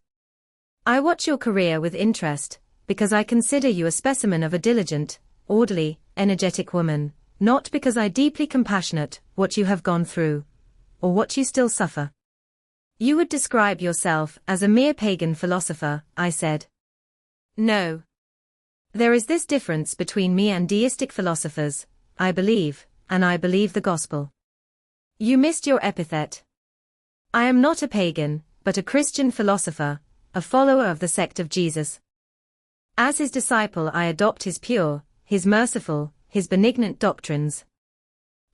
A: I watch your career with interest, because I consider you a specimen of a diligent, orderly, energetic woman, not because I deeply compassionate what you have gone through, or what you still suffer. You would describe yourself as a mere pagan philosopher, I said. No. There is this difference between me and deistic philosophers, I believe, and I believe the gospel. You missed your epithet. I am not a pagan, but a Christian philosopher, a follower of the sect of Jesus. As his disciple I adopt his pure, his merciful, his benignant doctrines.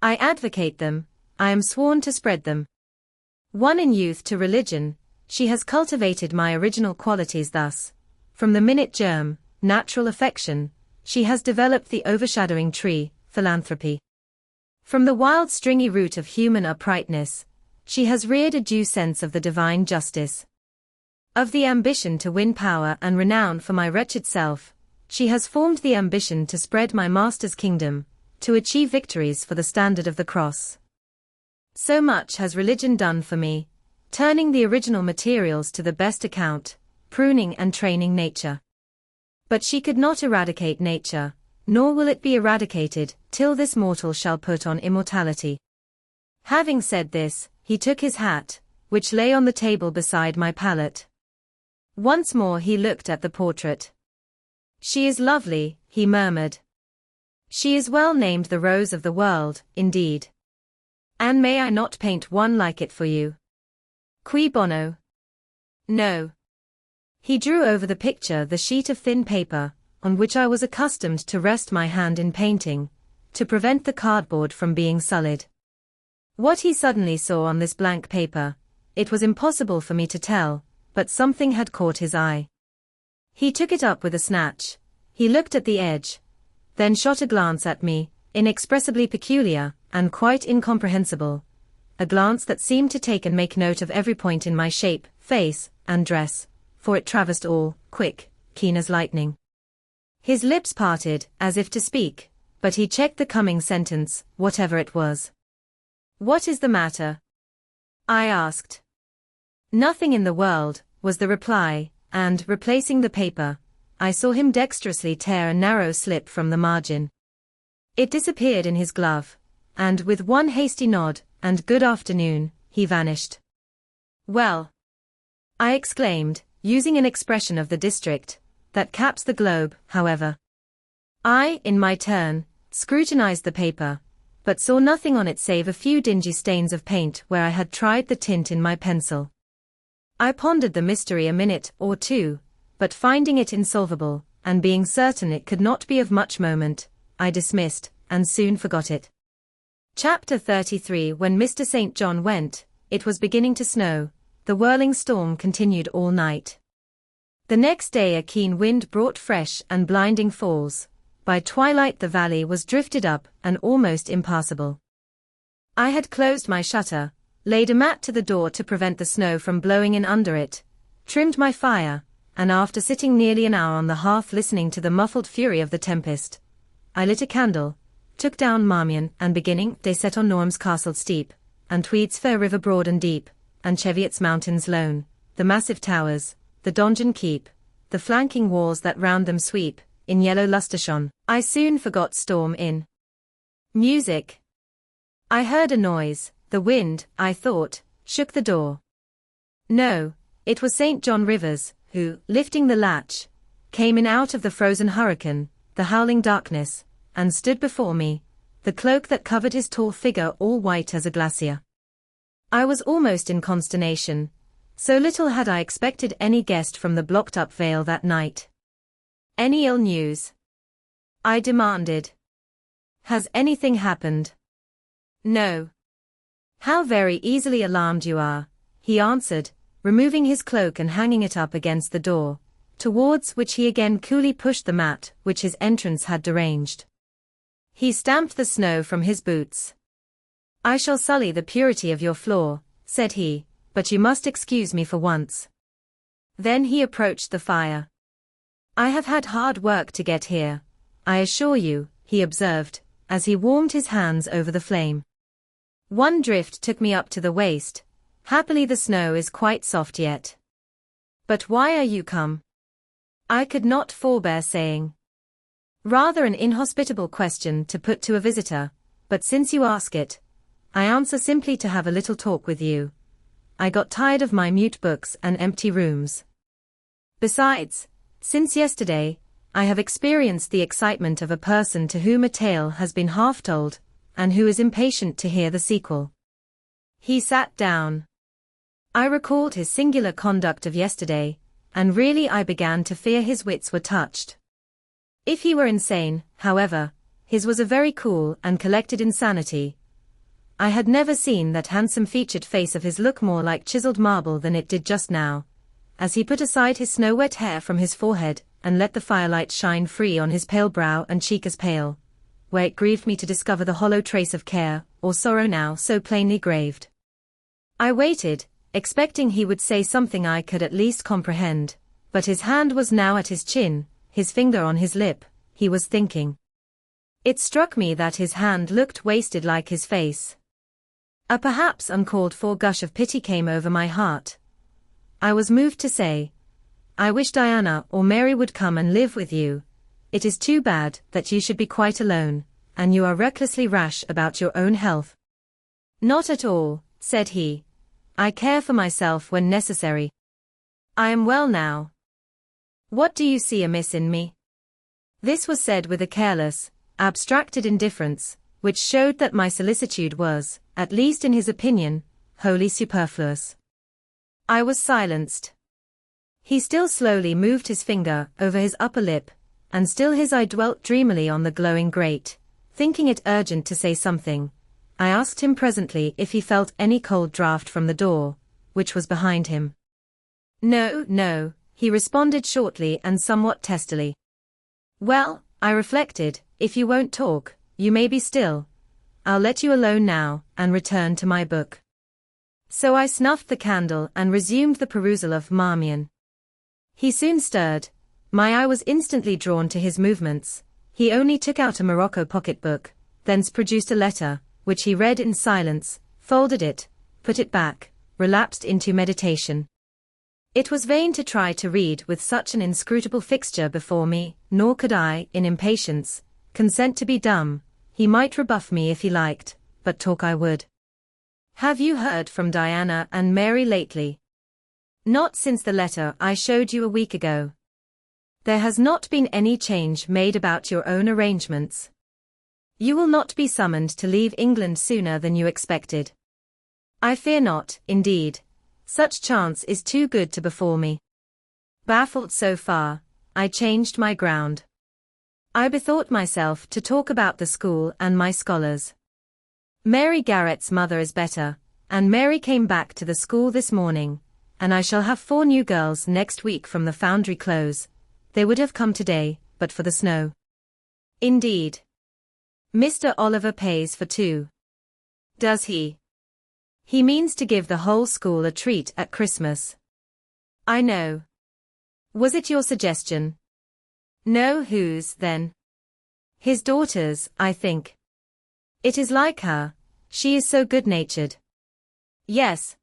A: I advocate them, I am sworn to spread them. Won in youth to religion, she has cultivated my original qualities thus. From the minute germ, natural affection, she has developed the overshadowing tree, philanthropy. From the wild stringy root of human uprightness, she has reared a due sense of the divine justice. Of the ambition to win power and renown for my wretched self, she has formed the ambition to spread my master's kingdom, to achieve victories for the standard of the cross. So much has religion done for me, turning the original materials to the best account, pruning and training nature. But she could not eradicate nature, nor will it be eradicated, till this mortal shall put on immortality. Having said this, he took his hat, which lay on the table beside my pallet. Once more he looked at the portrait. She is lovely, he murmured. She is well named the Rose of the World, indeed. And may I not paint one like it for you? Cui bono? No. He drew over the picture the sheet of thin paper, on which I was accustomed to rest my hand in painting, to prevent the cardboard from being sullied. What he suddenly saw on this blank paper, it was impossible for me to tell, but something had caught his eye. He took it up with a snatch, he looked at the edge, then shot a glance at me, inexpressibly peculiar, and quite incomprehensible, a glance that seemed to take and make note of every point in my shape, face, and dress, for it traversed all, quick, keen as lightning. His lips parted, as if to speak, but he checked the coming sentence, whatever it was. What is the matter? I asked. Nothing in the world, was the reply, and, replacing the paper, I saw him dexterously tear a narrow slip from the margin. It disappeared in his glove, and with one hasty nod, and good afternoon, he vanished. Well, I exclaimed, using an expression of the district, that caps the globe, however. I, in my turn, scrutinized the paper, but saw nothing on it save a few dingy stains of paint where I had tried the tint in my pencil. I pondered the mystery a minute or two, but finding it insolvable, and being certain it could not be of much moment, I dismissed, and soon forgot it. Chapter 33. When Mr. St. John went, it was beginning to snow, the whirling storm continued all night. The next day a keen wind brought fresh and blinding falls. By twilight the valley was drifted up and almost impassable. I had closed my shutter, laid a mat to the door to prevent the snow from blowing in under it, trimmed my fire, and after sitting nearly an hour on the hearth listening to the muffled fury of the tempest, I lit a candle, took down Marmion, and beginning, they set on Norm's castle steep, and Tweed's fair river broad and deep, and Cheviot's mountains lone, the massive towers, the donjon keep, the flanking walls that round them sweep, in yellow lustre shone. I soon forgot storm in music. I heard a noise, the wind, I thought, shook the door. No, it was St. John Rivers, who, lifting the latch, came in out of the frozen hurricane, the howling darkness, and stood before me, the cloak that covered his tall figure all white as a glacier. I was almost in consternation, so little had I expected any guest from the blocked-up vale that night. Any ill news? I demanded. Has anything happened? No. How very easily alarmed you are, he answered, removing his cloak and hanging it up against the door, towards which he again coolly pushed the mat which his entrance had deranged. He stamped the snow from his boots. I shall sully the purity of your floor, said he, but you must excuse me for once. Then he approached the fire. I have had hard work to get here, I assure you, he observed, as he warmed his hands over the flame. One drift took me up to the waist. Happily the snow is quite soft yet. But why are you come? I could not forbear saying. Rather an inhospitable question to put to a visitor, but since you ask it, I answer simply to have a little talk with you. I got tired of my mute books and empty rooms. Besides, since yesterday, I have experienced the excitement of a person to whom a tale has been half told, and who is impatient to hear the sequel. He sat down. I recalled his singular conduct of yesterday, and really I began to fear his wits were touched. If he were insane, however, his was a very cool and collected insanity. I had never seen that handsome-featured face of his look more like chiseled marble than it did just now, as he put aside his snow-wet hair from his forehead and let the firelight shine free on his pale brow and cheek as pale, where it grieved me to discover the hollow trace of care or sorrow now so plainly graved. I waited, expecting he would say something I could at least comprehend, but his hand was now at his chin, his finger on his lip. He was thinking. It struck me that his hand looked wasted like his face. A perhaps uncalled-for gush of pity came over my heart. I was moved to say, I wish Diana or Mary would come and live with you. It is too bad that you should be quite alone, and you are recklessly rash about your own health. Not at all, said he. I care for myself when necessary. I am well now. What do you see amiss in me? This was said with a careless, abstracted indifference, which showed that my solicitude was, at least in his opinion, wholly superfluous. I was silenced. He still slowly moved his finger over his upper lip, and still his eye dwelt dreamily on the glowing grate. Thinking it urgent to say something, I asked him presently if he felt any cold draught from the door, which was behind him. No, no, he responded shortly and somewhat testily. Well, I reflected, if you won't talk, you may be still. I'll let you alone now, and return to my book. So I snuffed the candle and resumed the perusal of Marmion. He soon stirred. My eye was instantly drawn to his movements. He only took out a morocco pocket-book, thence produced a letter, which he read in silence, folded it, put it back, relapsed into meditation. It was vain to try to read with such an inscrutable fixture before me, nor could I, in impatience, consent to be dumb. He might rebuff me if he liked, but talk I would. Have you heard from Diana and Mary lately? Not since the letter I showed you a week ago. There has not been any change made about your own arrangements. You will not be summoned to leave England sooner than you expected. I fear not, indeed. Such chance is too good to befall me. Baffled so far, I changed my ground. I bethought myself to talk about the school and my scholars. Mary Garrett's mother is better, and Mary came back to the school this morning, and I shall have 4 new girls next week from the Foundry Close. They would have come today, but for the snow. Indeed. Mr. Oliver pays for 2. Does he? He means to give the whole school a treat at Christmas. I know. Was it your suggestion? No, whose, then? His daughter's, I think. It is like her. She is so good-natured. Yes.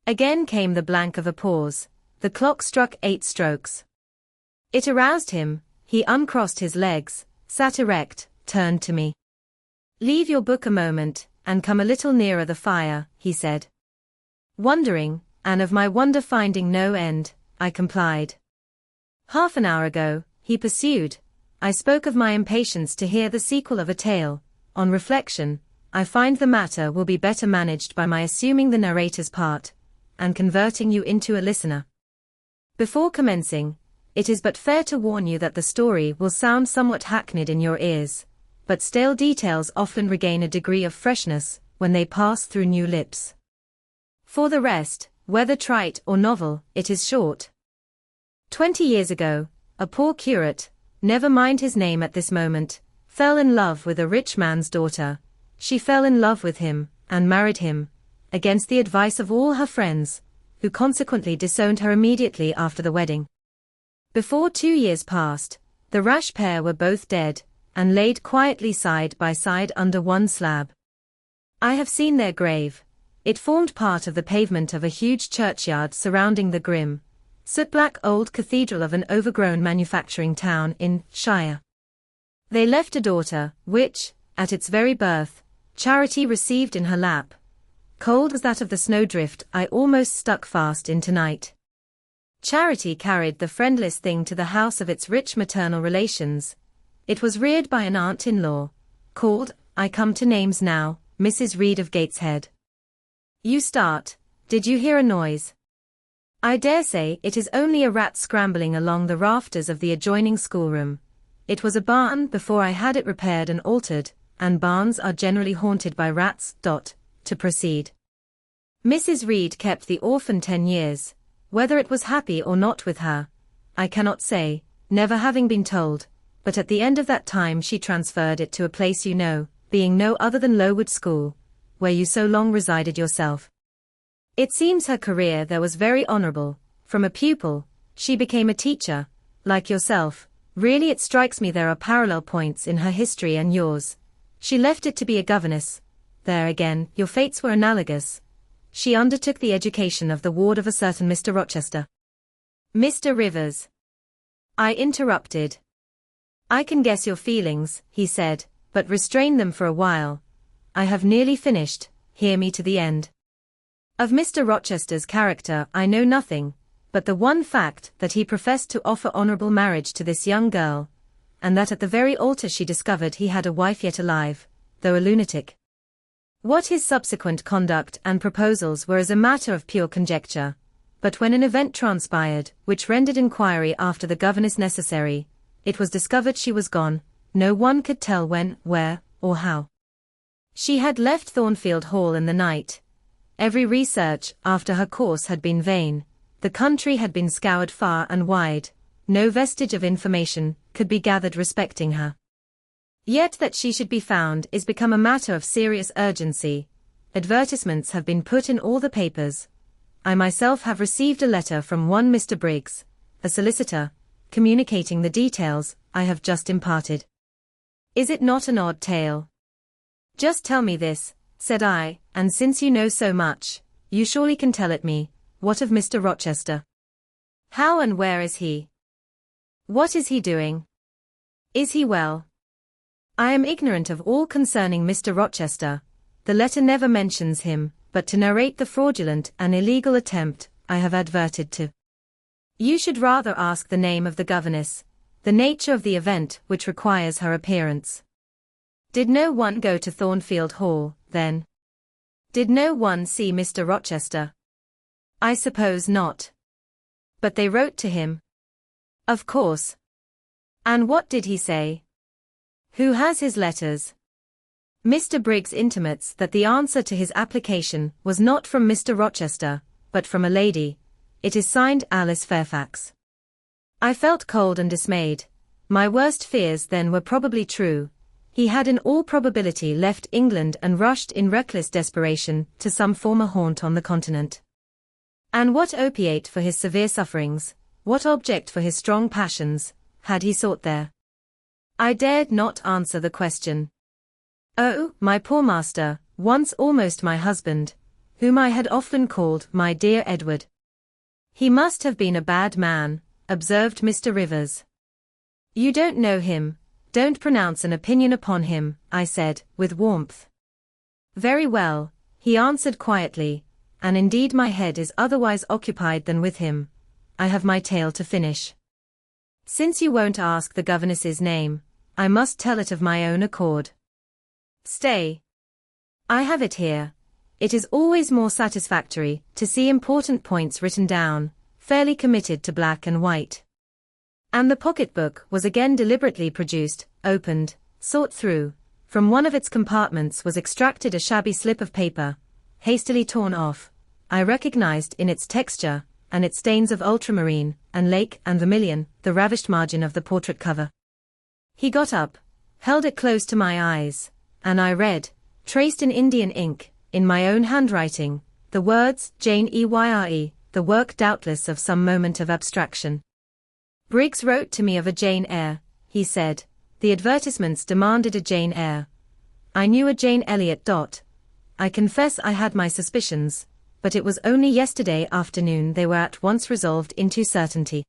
A: Again came the blank of a pause. The clock struck 8 strokes. It aroused him. He uncrossed his legs, sat erect, turned to me. Leave your book a moment, and come a little nearer the fire, he said. Wondering, and of my wonder finding no end, I complied. Half an hour ago, he pursued, I spoke of my impatience to hear the sequel of a tale. On reflection, I find the matter will be better managed by my assuming the narrator's part, and converting you into a listener. Before commencing, it is but fair to warn you that the story will sound somewhat hackneyed in your ears, but stale details often regain a degree of freshness when they pass through new lips. For the rest, whether trite or novel, it is short. 20 years ago, a poor curate, never mind his name at this moment, fell in love with a rich man's daughter. She fell in love with him, and married him, against the advice of all her friends, who consequently disowned her immediately after the wedding. Before 2 years passed, the rash pair were both dead, and laid quietly side by side under one slab. I have seen their grave. It formed part of the pavement of a huge churchyard surrounding the grim, soot-black old cathedral of an overgrown manufacturing town in Shire. They left a daughter, which, at its very birth, Charity received in her lap, cold as that of the snowdrift I almost stuck fast in tonight. Charity carried the friendless thing to the house of its rich maternal relations. It was reared by an aunt-in-law, called, I come to names now, Mrs. Reed of Gateshead. You start. Did you hear a noise? I dare say it is only a rat scrambling along the rafters of the adjoining schoolroom. It was a barn before I had it repaired and altered, and barns are generally haunted by rats. To proceed. Mrs. Reed kept the orphan 10 years. Whether it was happy or not with her, I cannot say, never having been told, but at the end of that time she transferred it to a place you know, being no other than Lowood School, where you so long resided yourself. It seems her career there was very honourable. From a pupil, she became a teacher, like yourself. Really it strikes me there are parallel points in her history and yours. She left it to be a governess. There again, your fates were analogous. She undertook the education of the ward of a certain Mr. Rochester. Mr. Rivers. I interrupted. I can guess your feelings, he said, but restrain them for a while. I have nearly finished, hear me to the end. Of Mr. Rochester's character I know nothing, but the one fact that he professed to offer honourable marriage to this young girl, and that at the very altar she discovered he had a wife yet alive, though a lunatic. What his subsequent conduct and proposals were is a matter of pure conjecture, but when an event transpired which rendered inquiry after the governess necessary, it was discovered she was gone, no one could tell when, where, or how. She had left Thornfield Hall in the night. Every research after her course had been vain, the country had been scoured far and wide, no vestige of information could be gathered respecting her. Yet that she should be found is become a matter of serious urgency. Advertisements have been put in all the papers. I myself have received a letter from one Mr. Briggs, a solicitor, communicating the details I have just imparted. Is it not an odd tale? Just tell me this, said I, and since you know so much, you surely can tell it me. What of Mr. Rochester? How and where is he? What is he doing? Is he well? I am ignorant of all concerning Mr. Rochester. The letter never mentions him, but to narrate the fraudulent and illegal attempt I have adverted to. You should rather ask the name of the governess, the nature of the event which requires her appearance. Did no one go to Thornfield Hall, then? Did no one see Mr. Rochester? I suppose not. But they wrote to him? Of course. And what did he say? Who has his letters? Mr. Briggs intimates that the answer to his application was not from Mr. Rochester, but from a lady. It is signed Alice Fairfax. I felt cold and dismayed. My worst fears then were probably true. He had in all probability left England and rushed in reckless desperation to some former haunt on the continent. And what opiate for his severe sufferings, what object for his strong passions, had he sought there? I dared not answer the question. Oh, my poor master, once almost my husband, whom I had often called my dear Edward. He must have been a bad man, observed Mr. Rivers. You don't know him, don't pronounce an opinion upon him, I said, with warmth. Very well, he answered quietly, and indeed my head is otherwise occupied than with him. I have my tale to finish. Since you won't ask the governess's name, I must tell it of my own accord. Stay. I have it here. It is always more satisfactory to see important points written down, fairly committed to black and white. And the pocketbook was again deliberately produced, opened, sought through. From one of its compartments was extracted a shabby slip of paper, hastily torn off. I recognized in its texture, and its stains of ultramarine, and lake and vermilion, the ravished margin of the portrait cover. He got up, held it close to my eyes, and I read, traced in Indian ink, in my own handwriting, the words Jane Eyre, the work doubtless of some moment of abstraction. Briggs wrote to me of a Jane Eyre, he said, The advertisements demanded a Jane Eyre. I knew a Jane Elliott. I confess I had my suspicions, but it was only yesterday afternoon they were at once resolved into certainty.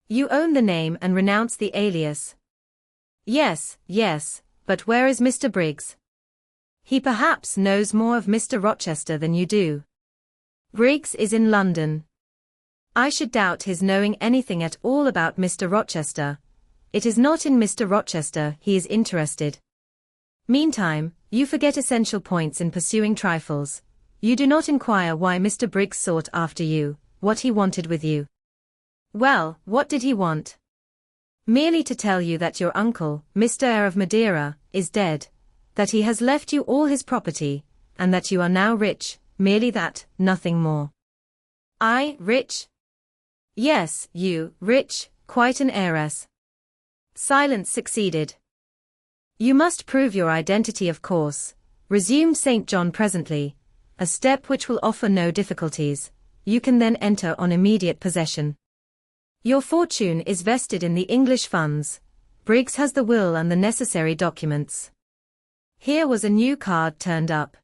A: You own the name and renounce the alias. Yes, but where is Mr. Briggs? He perhaps knows more of Mr. Rochester than you do. Briggs is in London. I should doubt his knowing anything at all about Mr. Rochester. It is not in Mr. Rochester he is interested. Meantime, you forget essential points in pursuing trifles. You do not inquire why Mr. Briggs sought after you, what he wanted with you. Well, what did he want? Merely to tell you that your uncle, Mr. Eyre of Madeira, is dead, that he has left you all his property, and that you are now rich, merely that, nothing more. I, rich? Yes, you, rich, quite an heiress. Silence succeeded. You must prove your identity, of course, resumed St. John presently, a step which will offer no difficulties. You can then enter on immediate possession. Your fortune is vested in the English funds. Briggs has the will and the necessary documents. Here was a new card turned up.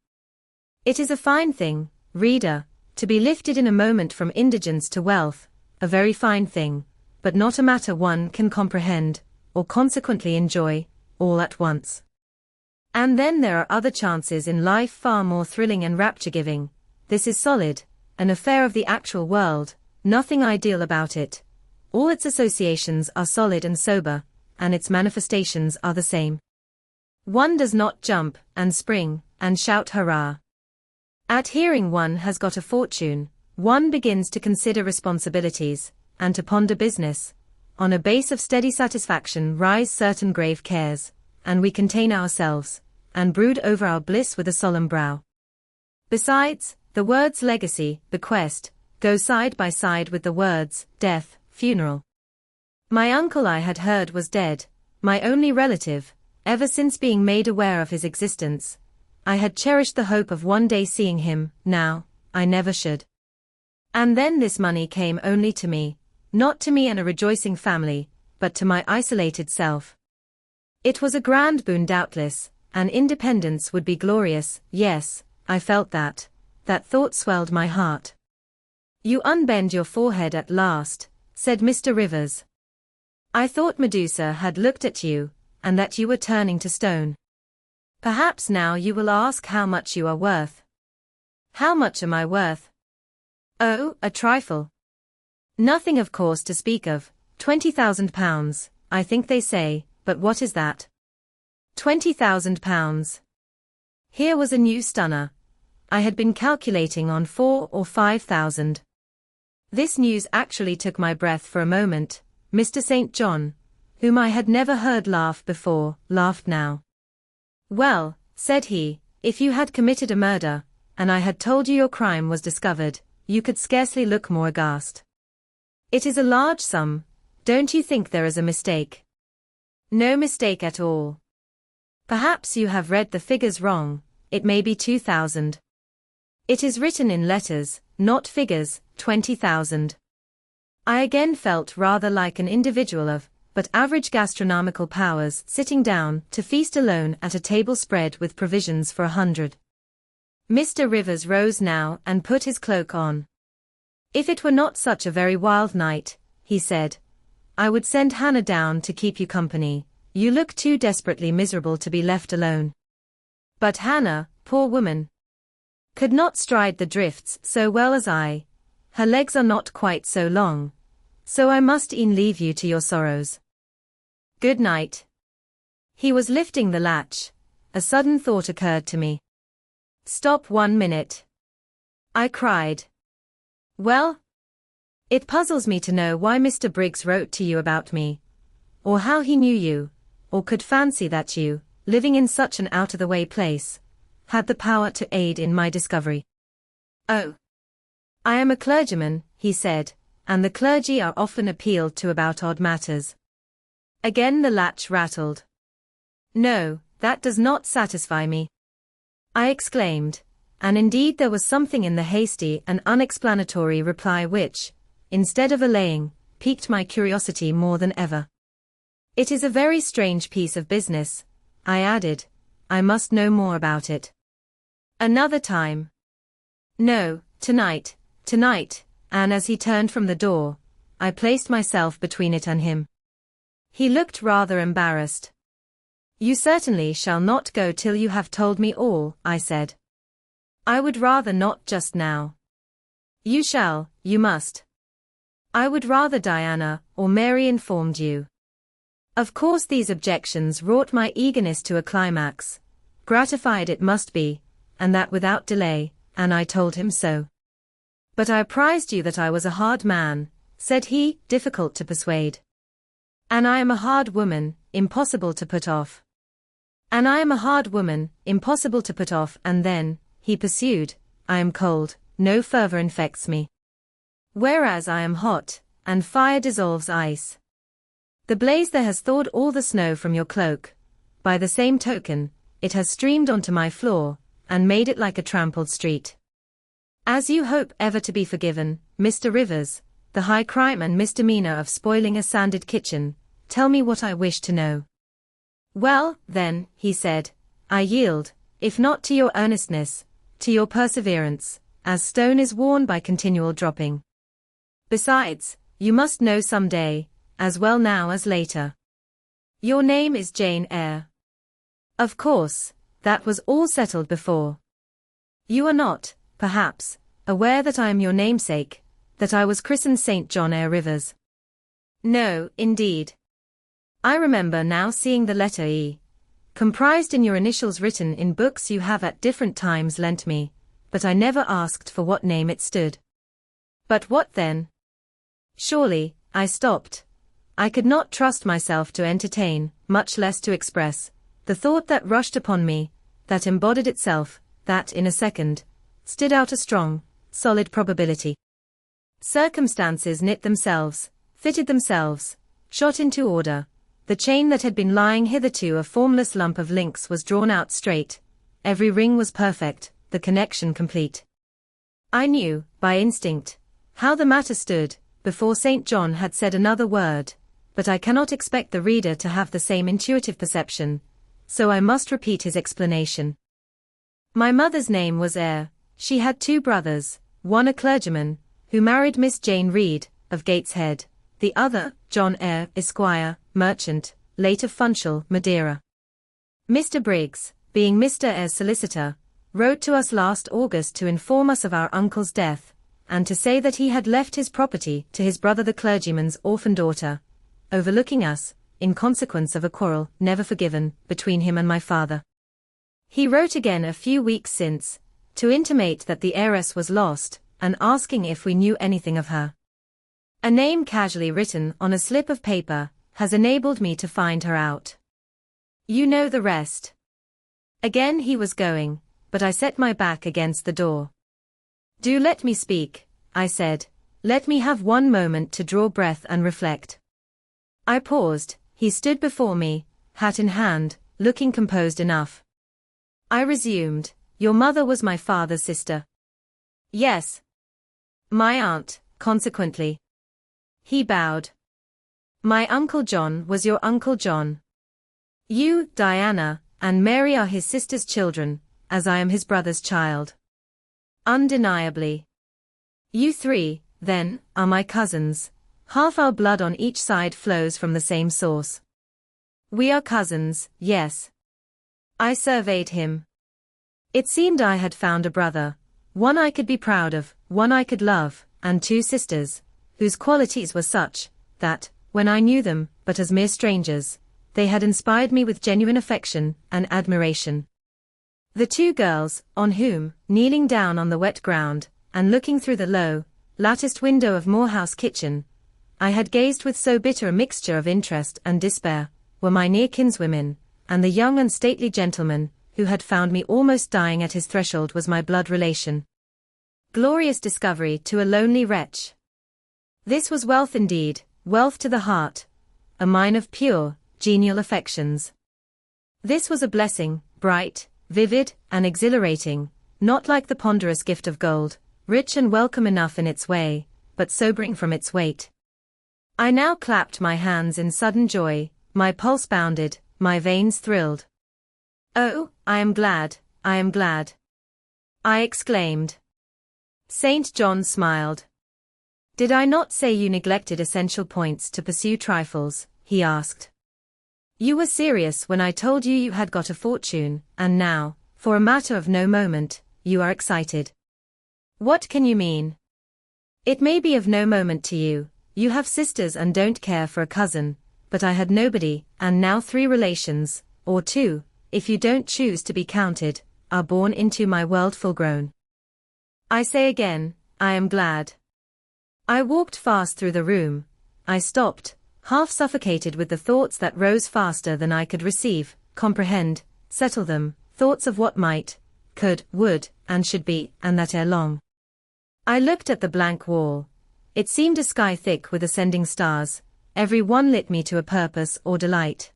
A: It is a fine thing, reader, to be lifted in a moment from indigence to wealth, a very fine thing, but not a matter one can comprehend, or consequently enjoy, all at once. And then there are other chances in life far more thrilling and rapture-giving. This is solid, an affair of the actual world, nothing ideal about it. All its associations are solid and sober, and its manifestations are the same. One does not jump, and spring, and shout hurrah. At hearing one has got a fortune, one begins to consider responsibilities, and to ponder business. On a base of steady satisfaction rise certain grave cares, and we contain ourselves, and brood over our bliss with a solemn brow. Besides, the words legacy, bequest, go side by side with the words death, funeral. My uncle I had heard was dead, my only relative. Ever since being made aware of his existence, I had cherished the hope of one day seeing him. Now, I never should. And then this money came only to me. Not to me and a rejoicing family, but to my isolated self. It was a grand boon doubtless, and independence would be glorious. Yes, I felt that. That thought swelled my heart. You unbend your forehead at last, said Mr. Rivers. I thought Medusa had looked at you, and that you were turning to stone. Perhaps now you will ask how much you are worth. How much am I worth? Oh, a trifle. Nothing of course to speak of, £20,000, I think they say, but what is that? £20,000. Here was a new stunner. I had been calculating on 4,000 or 5,000. This news actually took my breath for a moment. Mr. St. John, whom I had never heard laugh before, laughed now. Well, said he, if you had committed a murder, and I had told you your crime was discovered, you could scarcely look more aghast. It is a large sum. Don't you think there is a mistake? No mistake at all. Perhaps you have read the figures wrong. It may be 2,000. It is written in letters, not figures, 20,000. I again felt rather like an individual of, but average gastronomical powers sitting down to feast alone at a table spread with provisions for 100. Mr. Rivers rose now and put his cloak on. If it were not such a very wild night, he said, I would send Hannah down to keep you company. You look too desperately miserable to be left alone. But Hannah, poor woman, could not stride the drifts so well as I. Her legs are not quite so long. So I must e'en leave you to your sorrows. Good night. He was lifting the latch. A sudden thought occurred to me. Stop 1 minute. I cried. Well? It puzzles me to know why Mr. Briggs wrote to you about me. Or how he knew you, or could fancy that you, living in such an out-of-the-way place, had the power to aid in my discovery. Oh. I am a clergyman, he said, and the clergy are often appealed to about odd matters. Again the latch rattled. No, that does not satisfy me, I exclaimed, and indeed there was something in the hasty and unexplanatory reply which, instead of allaying, piqued my curiosity more than ever. It is a very strange piece of business, I added. I must know more about it. Another time. No, tonight, and as he turned from the door, I placed myself between it and him. He looked rather embarrassed. You certainly shall not go till you have told me all, I said. I would rather not just now. You shall, you must. I would rather Diana or Mary informed you. Of course these objections wrought my eagerness to a climax. Gratified it must be, and that without delay, and I told him so. But I apprised you that I was a hard man, said he, difficult to persuade. And I am a hard woman, impossible to put off. And I am a hard woman, impossible to put off, and then, he pursued, I am cold, no fervor infects me. Whereas I am hot, and fire dissolves ice. The blaze there has thawed all the snow from your cloak. By the same token, it has streamed onto my floor, and made it like a trampled street. As you hope ever to be forgiven, Mr. Rivers, the high crime and misdemeanor of spoiling a sanded kitchen, tell me what I wish to know. Well, then, he said, I yield, if not to your earnestness, to your perseverance, as stone is worn by continual dropping. Besides, you must know some day, as well now as later. Your name is Jane Eyre. Of course, that was all settled before. You are not, perhaps, aware that I am your namesake, that I was christened St. John Eyre Rivers. No, indeed. I remember now seeing the letter E, comprised in your initials written in books you have at different times lent me, but I never asked for what name it stood. But what then? Surely, I stopped. I could not trust myself to entertain, much less to express, the thought that rushed upon me, that embodied itself, that in a second, stood out a strong, solid probability. Circumstances knit themselves, fitted themselves, shot into order. The chain that had been lying hitherto a formless lump of links was drawn out straight. Every ring was perfect, the connection complete. I knew, by instinct, how the matter stood, before St. John had said another word, but I cannot expect the reader to have the same intuitive perception, so I must repeat his explanation. My mother's name was Eyre. She had two brothers, one a clergyman, who married Miss Jane Reed, of Gateshead, the other, John Eyre, Esquire, merchant, late of Funchal, Madeira. Mr. Briggs, being Mr. Eyre's solicitor, wrote to us last August to inform us of our uncle's death, and to say that he had left his property to his brother the clergyman's orphan daughter, overlooking us, in consequence of a quarrel, never forgiven, between him and my father. He wrote again a few weeks since, to intimate that the heiress was lost, and asking if we knew anything of her. A name casually written on a slip of paper has enabled me to find her out. You know the rest. Again he was going, but I set my back against the door. Do let me speak, I said. Let me have one moment to draw breath and reflect. I paused. He stood before me, hat in hand, looking composed enough. I resumed. Your mother was my father's sister. Yes. My aunt, consequently. He bowed. My Uncle John was your Uncle John. You, Diana, and Mary are his sister's children, as I am his brother's child. Undeniably. You three, then, are my cousins. Half our blood on each side flows from the same source. We are cousins, yes. I surveyed him. It seemed I had found a brother, one I could be proud of, one I could love, and two sisters, whose qualities were such, that, when I knew them, but as mere strangers, they had inspired me with genuine affection and admiration. The two girls, on whom, kneeling down on the wet ground, and looking through the low, latticed window of Moorhouse kitchen, I had gazed with so bitter a mixture of interest and despair, were my near kinswomen, and the young and stately gentleman, who had found me almost dying at his threshold, was my blood relation. Glorious discovery to a lonely wretch. This was wealth indeed, wealth to the heart, a mine of pure, genial affections. This was a blessing, bright, vivid, and exhilarating, not like the ponderous gift of gold, rich and welcome enough in its way, but sobering from its weight. I now clapped my hands in sudden joy, My pulse bounded, my veins thrilled. "Oh, I am glad, I am glad," I exclaimed. St. John smiled. "Did I not say you neglected essential points to pursue trifles?" he asked. "You were serious when I told you you had got a fortune, and now, for a matter of no moment, you are excited. What can you mean? It may be of no moment to you, you have sisters and don't care for a cousin, but I had nobody, and now 3 relations, or 2, if you don't choose to be counted, are born into my world full grown. I say again, I am glad." I walked fast through the room. I stopped, half suffocated with the thoughts that rose faster than I could receive, comprehend, settle them, thoughts of what might, could, would, and should be, and that ere long. I looked at the blank wall. It seemed a sky thick with ascending stars, every one lit me to a purpose or delight.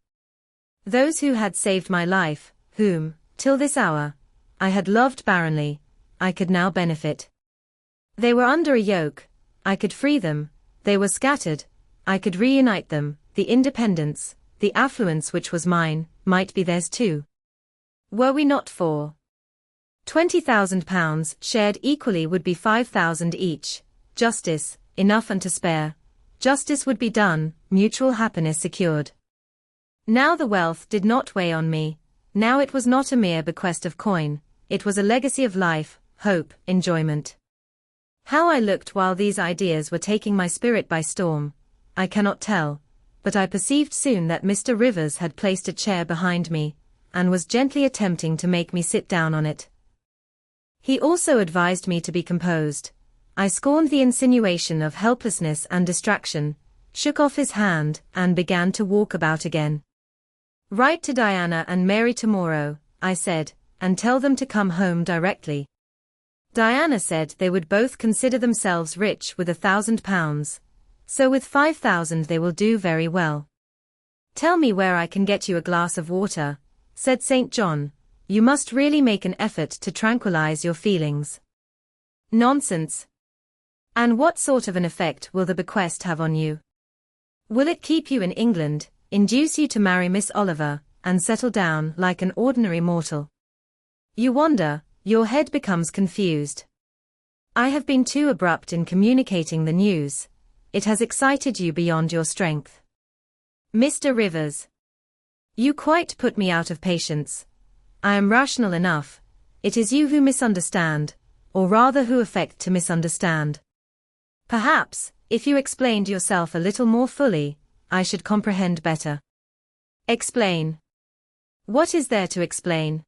A: Those who had saved my life, whom, till this hour, I had loved barrenly, I could now benefit. They were under a yoke, I could free them; they were scattered, I could reunite them; the independence, the affluence which was mine, might be theirs too. Were we not for £20,000 shared equally would be 5,000 each, justice, enough and to spare, justice would be done, mutual happiness secured. Now the wealth did not weigh on me, now it was not a mere bequest of coin, it was a legacy of life, hope, enjoyment. How I looked while these ideas were taking my spirit by storm, I cannot tell, but I perceived soon that Mr. Rivers had placed a chair behind me, and was gently attempting to make me sit down on it. He also advised me to be composed. I scorned the insinuation of helplessness and distraction, shook off his hand, and began to walk about again. "Write to Diana and Mary tomorrow," I said, "and tell them to come home directly." Diana said they would both consider themselves rich with £1,000, so with 5,000 they will do very well. "Tell me where I can get you a glass of water," said St. John. "You must really make an effort to tranquilize your feelings." "Nonsense. And what sort of an effect will the bequest have on you? Will it keep you in England, induce you to marry Miss Oliver, and settle down like an ordinary mortal? You wonder, your head becomes confused. I have been too abrupt in communicating the news. It has excited you beyond your strength. Mr. Rivers, you quite put me out of patience. I am rational enough. It is you who misunderstand, or rather who affect to misunderstand. Perhaps, if you explained yourself a little more fully, I should comprehend better." "Explain? What is there to explain?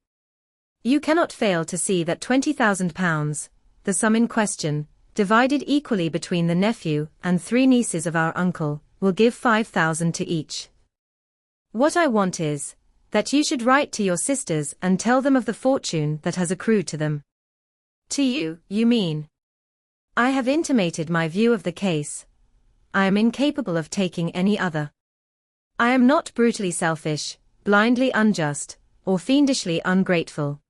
A: You cannot fail to see that £20,000, the sum in question, divided equally between the nephew and 3 nieces of our uncle, will give 5,000 to each. What I want is, that you should write to your sisters and tell them of the fortune that has accrued to them." "To you, you mean?" "I have intimated my view of the case. I am incapable of taking any other. I am not brutally selfish, blindly unjust, or fiendishly ungrateful.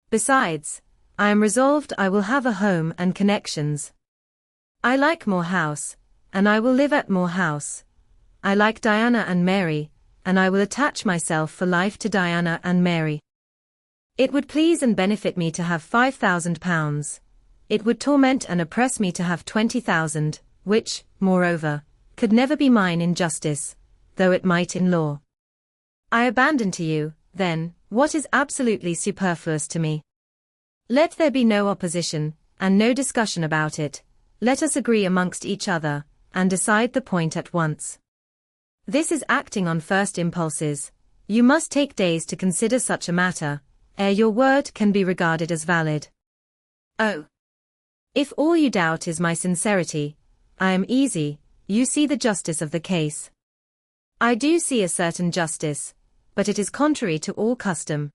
A: Besides, I am resolved I will have a home and connections. I like Moor House, and I will live at Moor House. I like Diana and Mary, and I will attach myself for life to Diana and Mary. It would please and benefit me to have £5,000. It would torment and oppress me to have 20,000, which, moreover, could never be mine in justice, though it might in law. I abandon to you, then, what is absolutely superfluous to me. Let there be no opposition, and no discussion about it. Let us agree amongst each other, and decide the point at once. This is acting on first impulses. You must take days to consider such a matter, ere your word can be regarded as valid. Oh! If all you doubt is my sincerity, I am easy. You see the justice of the case. I do see a certain justice, but it is contrary to all custom.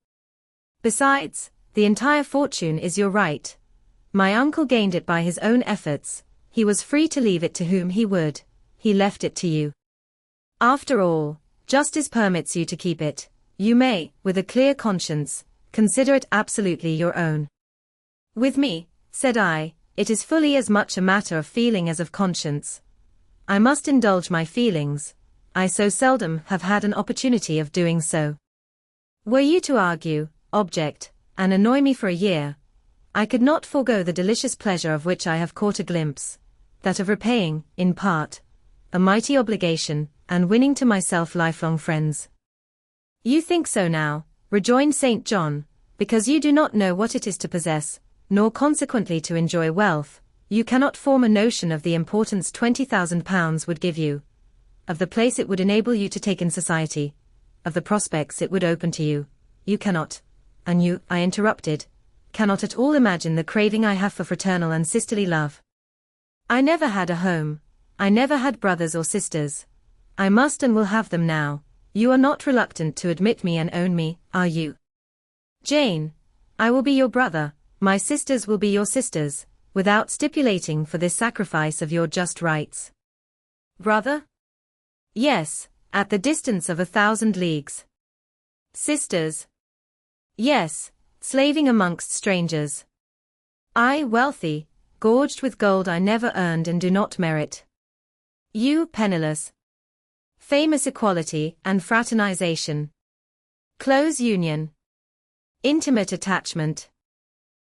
A: Besides, the entire fortune is your right. My uncle gained it by his own efforts. He was free to leave it to whom he would. He left it to you. After all, justice permits you to keep it. You may, with a clear conscience, consider it absolutely your own. With me, said I, it is fully as much a matter of feeling as of conscience. I must indulge my feelings. I so seldom have had an opportunity of doing so. Were you to argue, object, and annoy me for a year, I could not forego the delicious pleasure of which I have caught a glimpse, that of repaying, in part, a mighty obligation, and winning to myself lifelong friends. You think so now, rejoined St. John, because you do not know what it is to possess, nor consequently to enjoy wealth. You cannot form a notion of the importance £20,000 would give you, of the place it would enable you to take in society, of the prospects it would open to you. You cannot, and you, I interrupted, cannot at all imagine the craving I have for fraternal and sisterly love. I never had a home. I never had brothers or sisters. I must and will have them now. You are not reluctant to admit me and own me, are you? Jane, I will be your brother, my sisters will be your sisters, without stipulating for this sacrifice of your just rights. Brother? Yes, at the distance of 1,000 leagues. Sisters? Yes, slaving amongst strangers. I, wealthy, gorged with gold I never earned and do not merit. You, penniless. Famous equality and fraternization. Close union. Intimate attachment.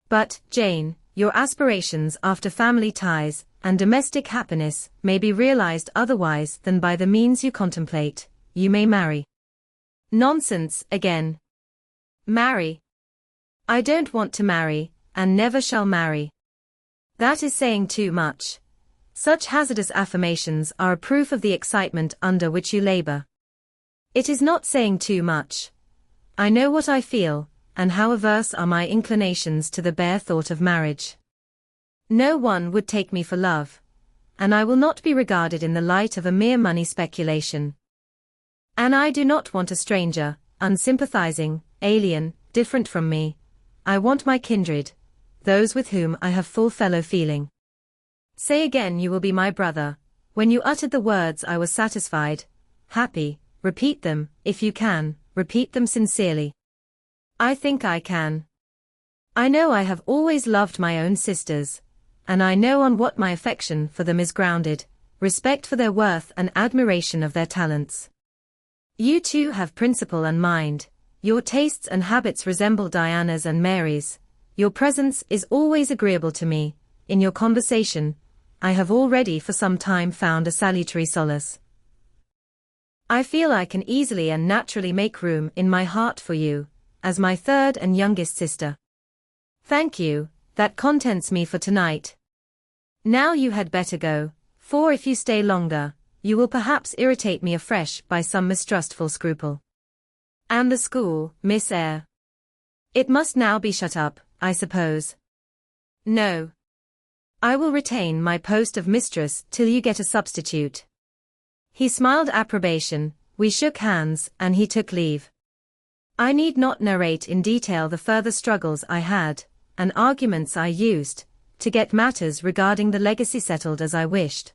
A: But, Jane, your aspirations after family ties and domestic happiness may be realized otherwise than by the means you contemplate. You may marry. Nonsense, again. Marry. I don't want to marry, and never shall marry. That is saying too much. Such hazardous affirmations are a proof of the excitement under which you labor. It is not saying too much. I know what I feel, and how averse are my inclinations to the bare thought of marriage. No one would take me for love, and I will not be regarded in the light of a mere money speculation. And I do not want a stranger, unsympathizing, alien, different from me. I want my kindred, those with whom I have full fellow feeling. Say again you will be my brother. When you uttered the words I was satisfied, happy. Repeat them, if you can, repeat them sincerely. I think I can. I know I have always loved my own sisters, and I know on what my affection for them is grounded, respect for their worth and admiration of their talents. You too have principle and mind, your tastes and habits resemble Diana's and Mary's, your presence is always agreeable to me, in your conversation, I have already for some time found a salutary solace. I feel I can easily and naturally make room in my heart for you, as my third and youngest sister. Thank you, that contents me for tonight. Now you had better go, for if you stay longer, you will perhaps irritate me afresh by some mistrustful scruple. And the school, Miss Eyre? It must now be shut up, I suppose. No. I will retain my post of mistress till you get a substitute. He smiled approbation, we shook hands, and he took leave. I need not narrate in detail the further struggles I had, and arguments I used, to get matters regarding the legacy settled as I wished.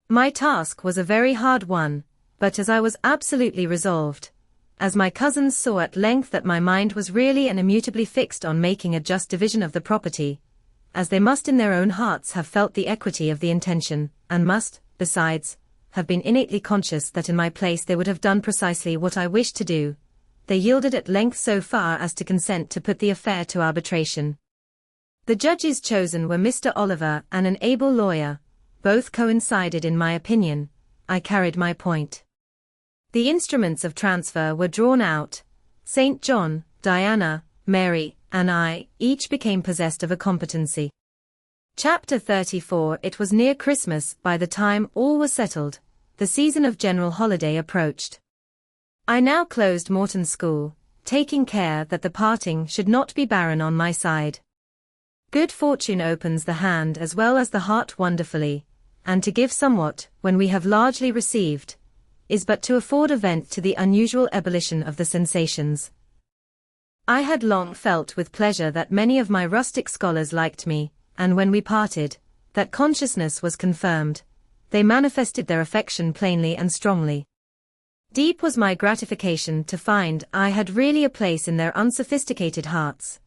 A: My task was a very hard one, but as I was absolutely resolved, as my cousins saw at length that my mind was really and immutably fixed on making a just division of the property, as they must in their own hearts have felt the equity of the intention, and must, besides, have been innately conscious that in my place they would have done precisely what I wished to do, they yielded at length so far as to consent to put the affair to arbitration. The judges chosen were Mr. Oliver and an able lawyer, both coincided in my opinion. I carried my point. The instruments of transfer were drawn out. St. John, Diana, Mary, and I, each became possessed of a competency. Chapter 34. It was near Christmas by the time all was settled. The season of general holiday approached. I now closed Morton School, taking care that the parting should not be barren on my side. Good fortune opens the hand as well as the heart wonderfully, and to give somewhat, when we have largely received, is but to afford a vent to the unusual ebullition of the sensations. I had long felt with pleasure that many of my rustic scholars liked me, and when we parted, that consciousness was confirmed. They manifested their affection plainly and strongly. Deep was my gratification to find I had really a place in their unsophisticated hearts.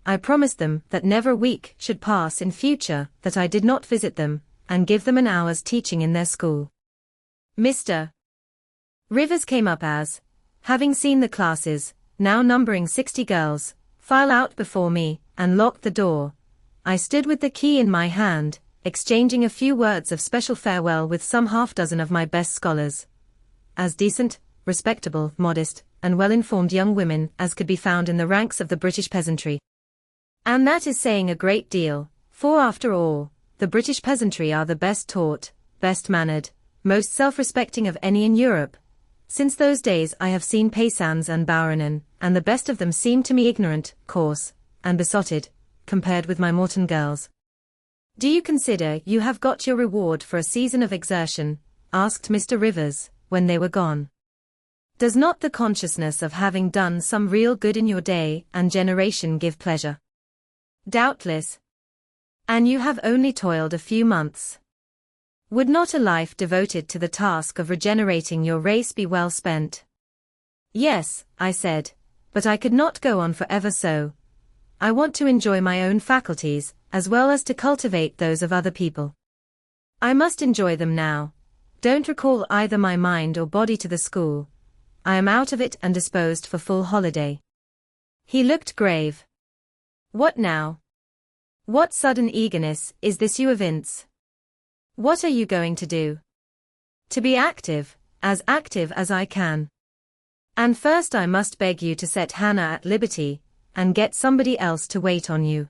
A: I promised them that never a week should pass in future that I did not visit them, and give them an hour's teaching in their school. Mr. Rivers came up as, having seen the classes, now numbering 60 girls, file out before me, and locked the door. I stood with the key in my hand, exchanging a few words of special farewell with some half-dozen of my best scholars. As decent, respectable, modest, and well-informed young women as could be found in the ranks of the British peasantry. And that is saying a great deal, for after all, the British peasantry are the best taught, best mannered, most self-respecting of any in Europe. Since those days I have seen paysans and bourgeois, and the best of them seem to me ignorant, coarse, and besotted, compared with my Morton girls. Do you consider you have got your reward for a season of exertion? Asked Mr. Rivers, when they were gone. Does not the consciousness of having done some real good in your day and generation give pleasure? Doubtless. And you have only toiled a few months. Would not a life devoted to the task of regenerating your race be well spent? Yes, I said, but I could not go on forever so. I want to enjoy my own faculties, as well as to cultivate those of other people. I must enjoy them now. Don't recall either my mind or body to the school. I am out of it and disposed for full holiday. He looked grave. What now? What sudden eagerness is this you evince? What are you going to do? To be active as I can. And first I must beg you to set Hannah at liberty, and get somebody else to wait on you.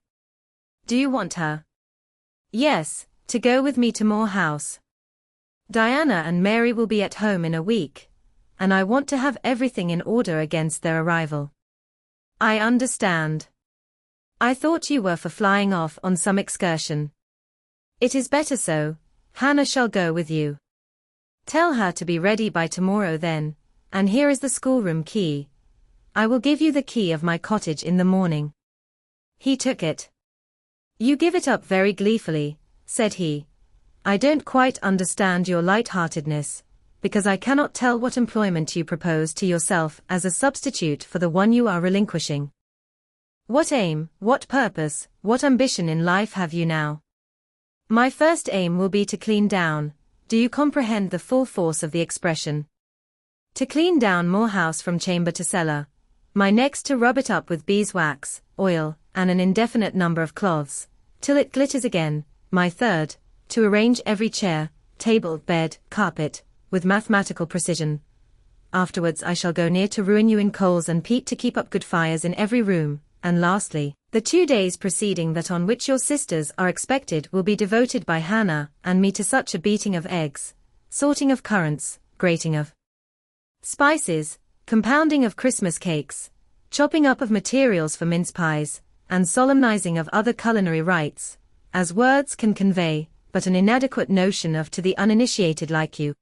A: Do you want her? Yes, to go with me to Moor House. Diana and Mary will be at home in a week, and I want to have everything in order against their arrival. I understand. I thought you were for flying off on some excursion. It is better so. Hannah shall go with you. Tell her to be ready by tomorrow then, and here is the schoolroom key. I will give you the key of my cottage in the morning. He took it. You give it up very gleefully, said he. I don't quite understand your light-heartedness, because I cannot tell what employment you propose to yourself as a substitute for the one you are relinquishing. What aim, what purpose, what ambition in life have you now? My first aim will be to clean down. Do you comprehend the full force of the expression? To clean down Moor House from chamber to cellar. My next to rub it up with beeswax, oil, and an indefinite number of cloths, till it glitters again. My third, to arrange every chair, table, bed, carpet, with mathematical precision. Afterwards I shall go near to ruin you in coals and peat to keep up good fires in every room, and lastly, the 2 days preceding that on which your sisters are expected will be devoted by Hannah and me to such a beating of eggs, sorting of currants, grating of spices, compounding of Christmas cakes, chopping up of materials for mince pies, and solemnizing of other culinary rites, as words can convey but an inadequate notion of to the uninitiated like you.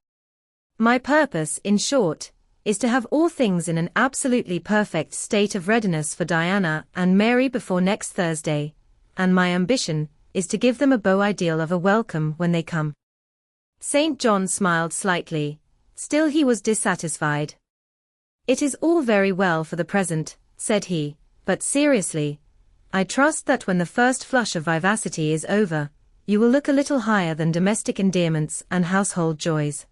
A: My purpose, in short, is to have all things in an absolutely perfect state of readiness for Diana and Mary before next Thursday, and my ambition is to give them a beau ideal of a welcome when they come. St. John smiled slightly, still he was dissatisfied. It is all very well for the present, said he, but seriously, I trust that when the first flush of vivacity is over, you will look a little higher than domestic endearments and household joys.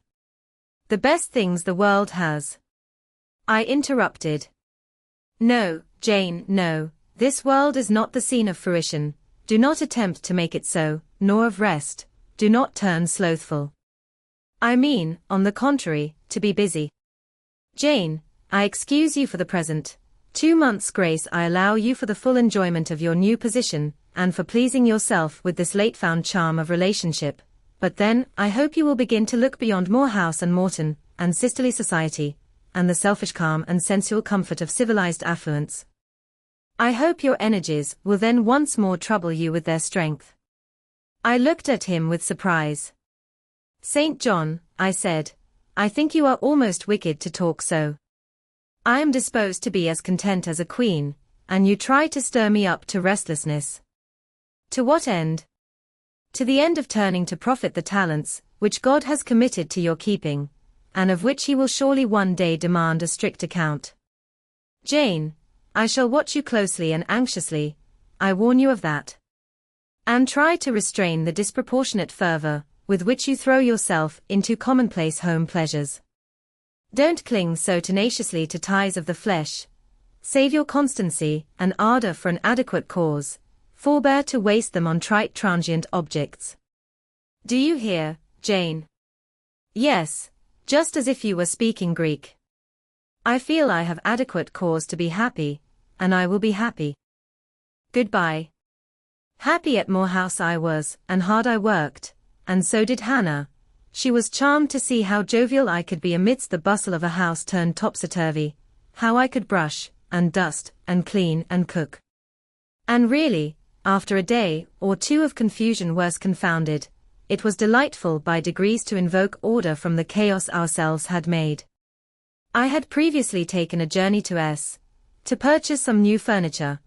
A: The best things the world has. I interrupted. No, Jane, no, this world is not the scene of fruition, do not attempt to make it so, nor of rest, do not turn slothful. I mean, on the contrary, to be busy. Jane, I excuse you for the present. 2 months' grace I allow you for the full enjoyment of your new position, and for pleasing yourself with this late-found charm of relationship, but then I hope you will begin to look beyond Moor House and Morton, and sisterly society, and the selfish calm and sensual comfort of civilized affluence. I hope your energies will then once more trouble you with their strength. I looked at him with surprise. St. John, I said, I think you are almost wicked to talk so. I am disposed to be as content as a queen, and you try to stir me up to restlessness. To what end? To the end of turning to profit the talents, which God has committed to your keeping, and of which he will surely one day demand a strict account. Jane, I shall watch you closely and anxiously, I warn you of that. And try to restrain the disproportionate fervor with which you throw yourself into commonplace home pleasures. Don't cling so tenaciously to ties of the flesh. Save your constancy and ardor for an adequate cause. Forbear to waste them on trite transient objects. Do you hear, Jane? Yes, just as if you were speaking Greek. I feel I have adequate cause to be happy, and I will be happy. Goodbye. Happy at Moor House I was, and hard I worked, and so did Hannah. She was charmed to see how jovial I could be amidst the bustle of a house turned topsy-turvy, how I could brush, and dust, and clean, and cook. And really, after a day or two of confusion worse confounded, it was delightful by degrees to invoke order from the chaos ourselves had made. I had previously taken a journey to S. to purchase some new furniture,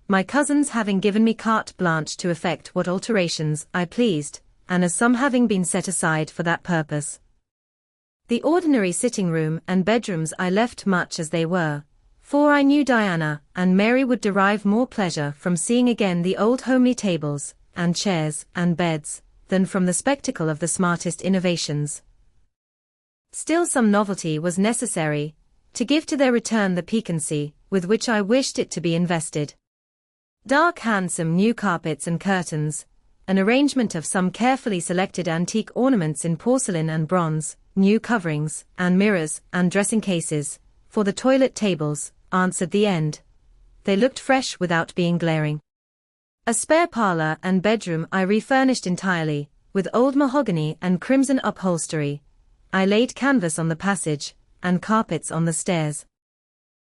A: my cousins having given me carte blanche to effect what alterations I pleased, and as some having been set aside for that purpose. The ordinary sitting room and bedrooms I left much as they were, for I knew Diana and Mary would derive more pleasure from seeing again the old homely tables, and chairs, and beds, than from the spectacle of the smartest innovations. Still some novelty was necessary, to give to their return the piquancy with which I wished it to be invested. Dark handsome new carpets and curtains, an arrangement of some carefully selected antique ornaments in porcelain and bronze, new coverings, and mirrors, and dressing cases, for the toilet tables, answered the end. They looked fresh without being glaring. A spare parlor and bedroom I refurnished entirely, with old mahogany and crimson upholstery. I laid canvas on the passage, and carpets on the stairs.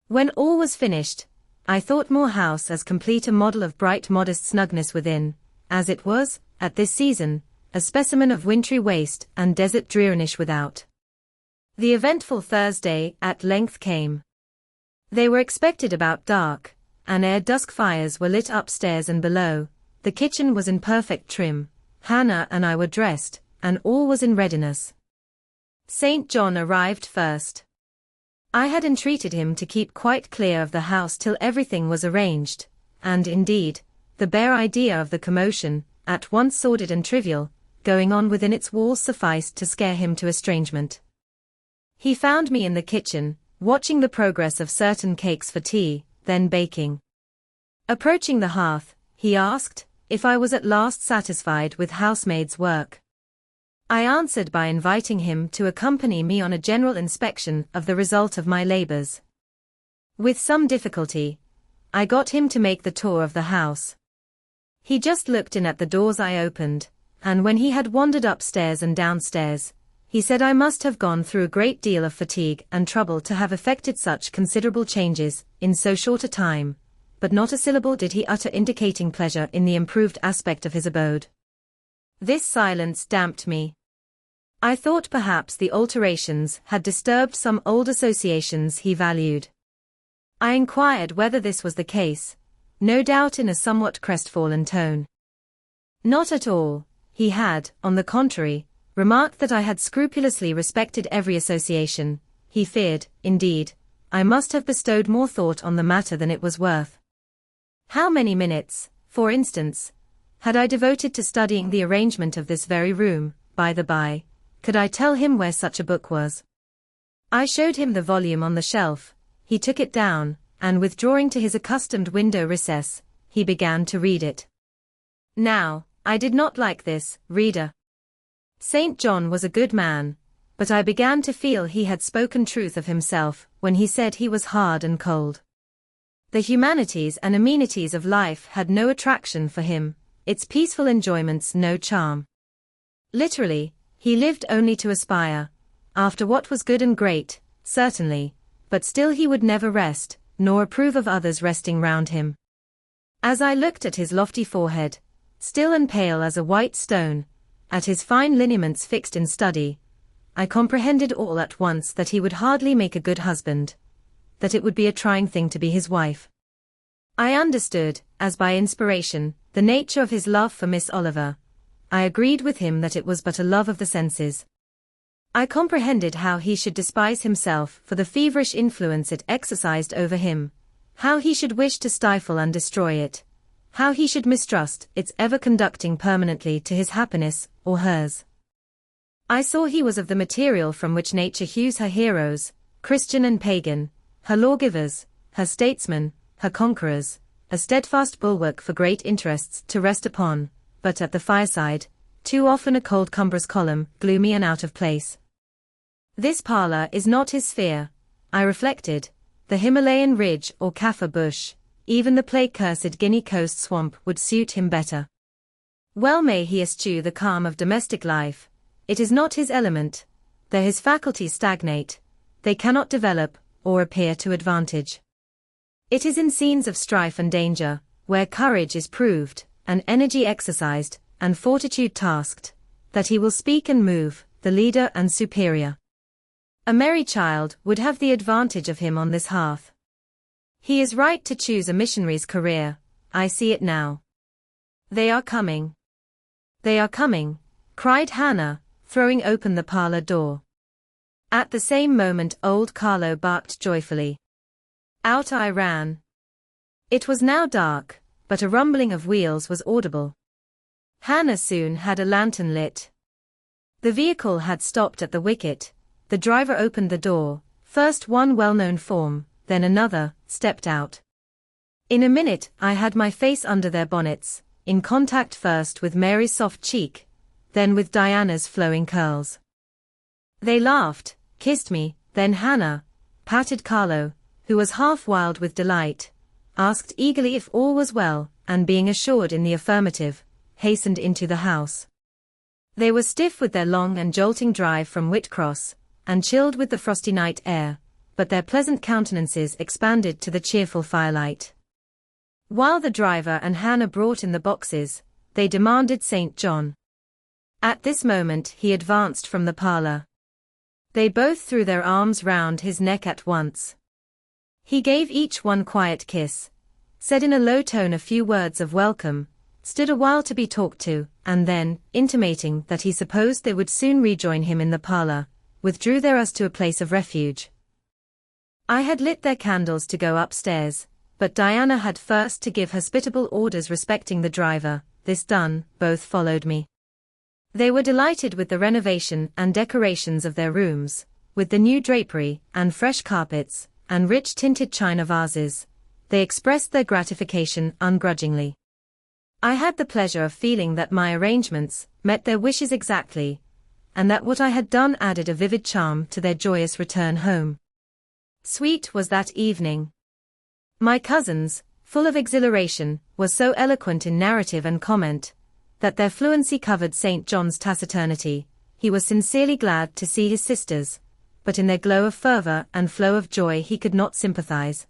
A: When all was finished, I thought Moor House as complete a model of bright modest snugness within, as it was, at this season, a specimen of wintry waste and desert dreariness without. The eventful Thursday at length came. They were expected about dark, and ere dusk fires were lit upstairs and below, the kitchen was in perfect trim, Hannah and I were dressed, and all was in readiness. St. John arrived first. I had entreated him to keep quite clear of the house till everything was arranged, and indeed, the bare idea of the commotion, at once sordid and trivial, going on within its walls sufficed to scare him to estrangement. He found me in the kitchen, watching the progress of certain cakes for tea, then baking. Approaching the hearth, he asked if I was at last satisfied with housemaid's work. I answered by inviting him to accompany me on a general inspection of the result of my labors. With some difficulty, I got him to make the tour of the house. He just looked in at the doors I opened, and when he had wandered upstairs and downstairs, he said I must have gone through a great deal of fatigue and trouble to have effected such considerable changes in so short a time, but not a syllable did he utter indicating pleasure in the improved aspect of his abode. This silence damped me. I thought perhaps the alterations had disturbed some old associations he valued. I inquired whether this was the case, no doubt in a somewhat crestfallen tone. Not at all, he had, on the contrary, remarked that I had scrupulously respected every association. He feared, indeed, I must have bestowed more thought on the matter than it was worth. How many minutes, for instance, had I devoted to studying the arrangement of this very room? By the by, could I tell him where such a book was? I showed him the volume on the shelf. He took it down, and withdrawing to his accustomed window recess, he began to read it. Now, I did not like this, reader. St. John was a good man, but I began to feel he had spoken truth of himself when he said he was hard and cold. The humanities and amenities of life had no attraction for him, its peaceful enjoyments no charm. Literally, he lived only to aspire, after what was good and great, certainly, but still he would never rest, nor approve of others resting round him. As I looked at his lofty forehead, still and pale as a white stone, at his fine lineaments fixed in study, I comprehended all at once that he would hardly make a good husband, that it would be a trying thing to be his wife. I understood, as by inspiration, the nature of his love for Miss Oliver. I agreed with him that it was but a love of the senses. I comprehended how he should despise himself for the feverish influence it exercised over him, how he should wish to stifle and destroy it, how he should mistrust its ever conducting permanently to his happiness, or hers. I saw he was of the material from which nature hews her heroes, Christian and pagan, her lawgivers, her statesmen, her conquerors, a steadfast bulwark for great interests to rest upon, but at the fireside, too often a cold cumbrous column, gloomy and out of place. This parlour is not his sphere, I reflected, the Himalayan ridge or Kaffir bush, even the plague-cursed Guinea coast swamp would suit him better. Well may he eschew the calm of domestic life, it is not his element, there his faculties stagnate, they cannot develop, or appear to advantage. It is in scenes of strife and danger, where courage is proved, and energy exercised, and fortitude tasked, that he will speak and move, the leader and superior. A merry child would have the advantage of him on this hearth. He is right to choose a missionary's career, I see it now. They are coming. They are coming, cried Hannah, throwing open the parlour door. At the same moment old Carlo barked joyfully. Out I ran. It was now dark, but a rumbling of wheels was audible. Hannah soon had a lantern lit. The vehicle had stopped at the wicket, the driver opened the door, first one well-known form, then another, stepped out. In a minute I had my face under their bonnets, in contact first with Mary's soft cheek, then with Diana's flowing curls. They laughed, kissed me, then Hannah patted Carlo, who was half wild with delight, asked eagerly if all was well, and being assured in the affirmative, hastened into the house. They were stiff with their long and jolting drive from Whitcross, and chilled with the frosty night air, but their pleasant countenances expanded to the cheerful firelight. While the driver and Hannah brought in the boxes, they demanded St. John. At this moment he advanced from the parlour. They both threw their arms round his neck at once. He gave each one quiet kiss, said in a low tone a few words of welcome, stood a while to be talked to, and then, intimating that he supposed they would soon rejoin him in the parlour, withdrew thereas to a place of refuge. I had lit their candles to go upstairs, but Diana had first to give hospitable orders respecting the driver. This done, both followed me. They were delighted with the renovation and decorations of their rooms, with the new drapery, and fresh carpets, and rich tinted china vases. They expressed their gratification ungrudgingly. I had the pleasure of feeling that my arrangements met their wishes exactly, and that what I had done added a vivid charm to their joyous return home. Sweet was that evening. My cousins, full of exhilaration, were so eloquent in narrative and comment, that their fluency covered St. John's taciturnity. He was sincerely glad to see his sisters, but in their glow of fervour and flow of joy he could not sympathise.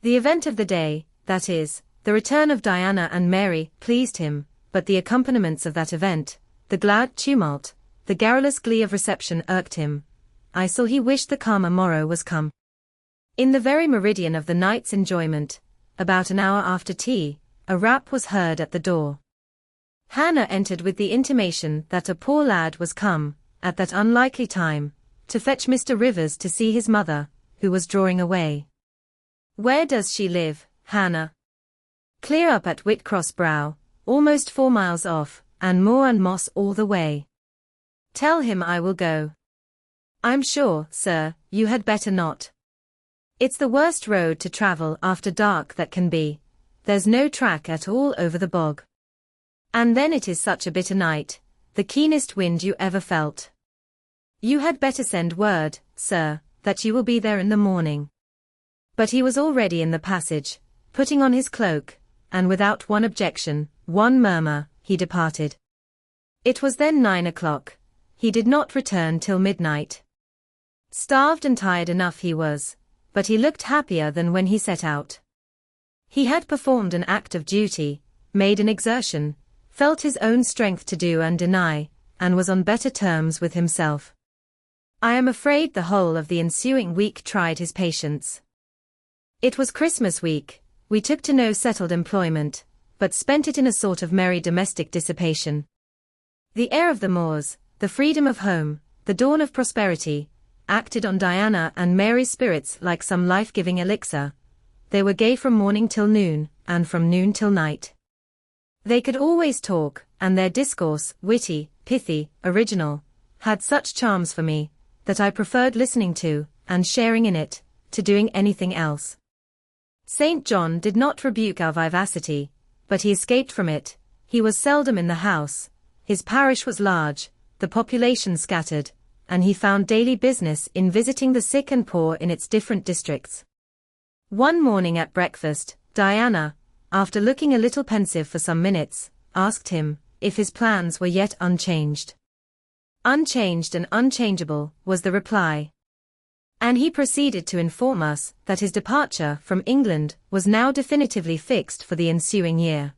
A: The event of the day, that is, the return of Diana and Mary, pleased him, but the accompaniments of that event, the glad tumult, the garrulous glee of reception irked him. I saw he wished the calmer morrow was come. In the very meridian of the night's enjoyment, about an hour after tea, a rap was heard at the door. Hannah entered with the intimation that a poor lad was come, at that unlikely time, to fetch Mr. Rivers to see his mother, who was drawing away. Where does she live, Hannah? Clear up at Whitcross Brow, almost 4 miles off, and moor and moss all the way. Tell him I will go. I'm sure, sir, you had better not. It's the worst road to travel after dark that can be. There's no track at all over the bog. And then it is such a bitter night, the keenest wind you ever felt. You had better send word, sir, that you will be there in the morning. But he was already in the passage, putting on his cloak, and without one objection, one murmur, he departed. It was then 9 o'clock. He did not return till midnight. Starved and tired enough he was, but he looked happier than when he set out. He had performed an act of duty, made an exertion, felt his own strength to do and deny, and was on better terms with himself. I am afraid the whole of the ensuing week tried his patience. It was Christmas week. We took to no settled employment, but spent it in a sort of merry domestic dissipation. The air of the moors, the freedom of home, the dawn of prosperity, acted on Diana and Mary's spirits like some life-giving elixir. They were gay from morning till noon, and from noon till night. They could always talk, and their discourse, witty, pithy, original, had such charms for me, that I preferred listening to, and sharing in it, to doing anything else. St. John did not rebuke our vivacity, but he escaped from it. He was seldom in the house, his parish was large, the population scattered, and he found daily business in visiting the sick and poor in its different districts. One morning at breakfast, Diana, after looking a little pensive for some minutes, asked him if his plans were yet unchanged. Unchanged and unchangeable, was the reply. And he proceeded to inform us that his departure from England was now definitively fixed for the ensuing year.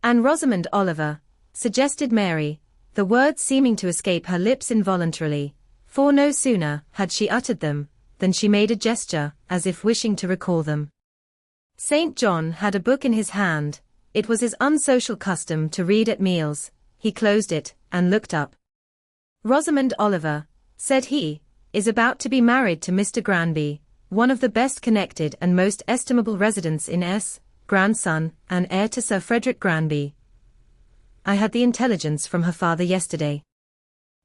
A: And Rosamond Oliver, suggested Mary, the words seeming to escape her lips involuntarily, for no sooner had she uttered them, than she made a gesture, as if wishing to recall them. St. John had a book in his hand. It was his unsocial custom to read at meals. He closed it, and looked up. "Rosamond Oliver," said he, "is about to be married to Mr. Granby, one of the best connected and most estimable residents in S., grandson and heir to Sir Frederick Granby. I had the intelligence from her father yesterday."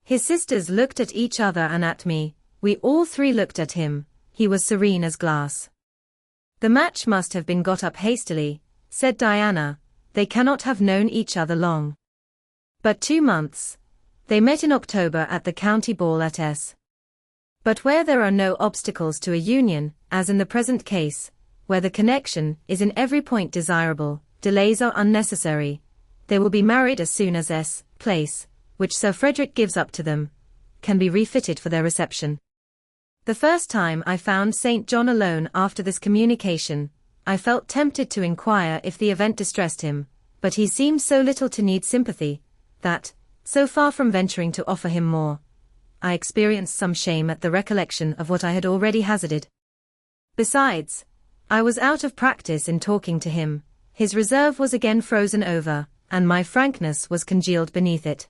A: His sisters looked at each other and at me. We all three looked at him. He was serene as glass. "The match must have been got up hastily," said Diana. "They cannot have known each other long." "But 2 months. They met in October at the county ball at S. But where there are no obstacles to a union, as in the present case, where the connection is in every point desirable, delays are unnecessary. They will be married as soon as S. place, which Sir Frederick gives up to them, can be refitted for their reception." The first time I found St. John alone after this communication, I felt tempted to inquire if the event distressed him, but he seemed so little to need sympathy, that, so far from venturing to offer him more, I experienced some shame at the recollection of what I had already hazarded. Besides, I was out of practice in talking to him, his reserve was again frozen over, and my frankness was congealed beneath it.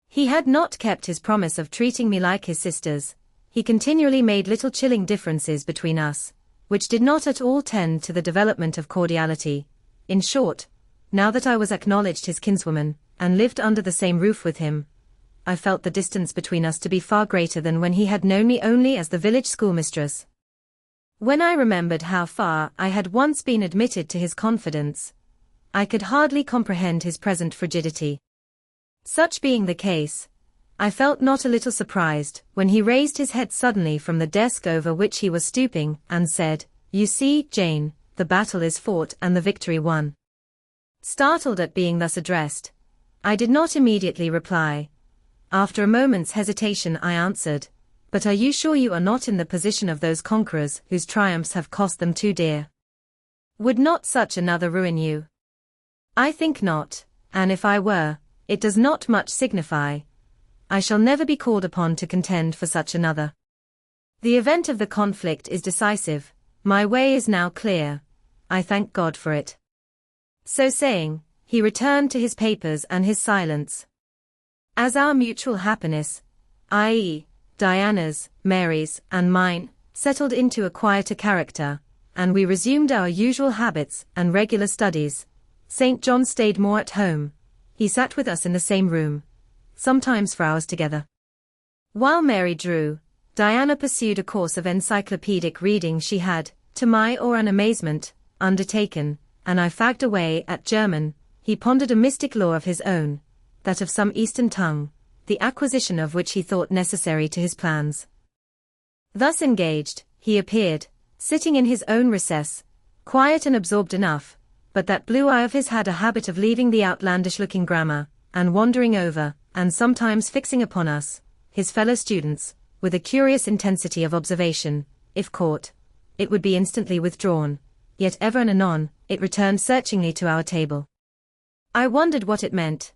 A: He had not kept his promise of treating me like his sisters. He continually made little chilling differences between us, which did not at all tend to the development of cordiality. In short, now that I was acknowledged his kinswoman, and lived under the same roof with him, I felt the distance between us to be far greater than when he had known me only as the village schoolmistress. When I remembered how far I had once been admitted to his confidence, I could hardly comprehend his present frigidity. Such being the case, I felt not a little surprised when he raised his head suddenly from the desk over which he was stooping, and said, "You see, Jane, the battle is fought and the victory won." Startled at being thus addressed, I did not immediately reply. After a moment's hesitation I answered, "But are you sure you are not in the position of those conquerors whose triumphs have cost them too dear? Would not such another ruin you?" "I think not, and if I were, it does not much signify. I shall never be called upon to contend for such another. The event of the conflict is decisive. My way is now clear. I thank God for it." So saying, he returned to his papers and his silence. As our mutual happiness, i.e., Diana's, Mary's, and mine, settled into a quieter character, and we resumed our usual habits and regular studies, St. John stayed more at home. He sat with us in the same room, sometimes for hours together. While Mary drew, Diana pursued a course of encyclopedic reading she had, to my awe and amazement, undertaken, and I fagged away at German. He pondered a mystic law of his own, that of some Eastern tongue, the acquisition of which he thought necessary to his plans. Thus engaged, he appeared, sitting in his own recess, quiet and absorbed enough, but that blue eye of his had a habit of leaving the outlandish-looking grammar, and wandering over, and sometimes fixing upon us, his fellow students, with a curious intensity of observation. If caught, it would be instantly withdrawn, yet ever and anon, it returned searchingly to our table. I wondered what it meant.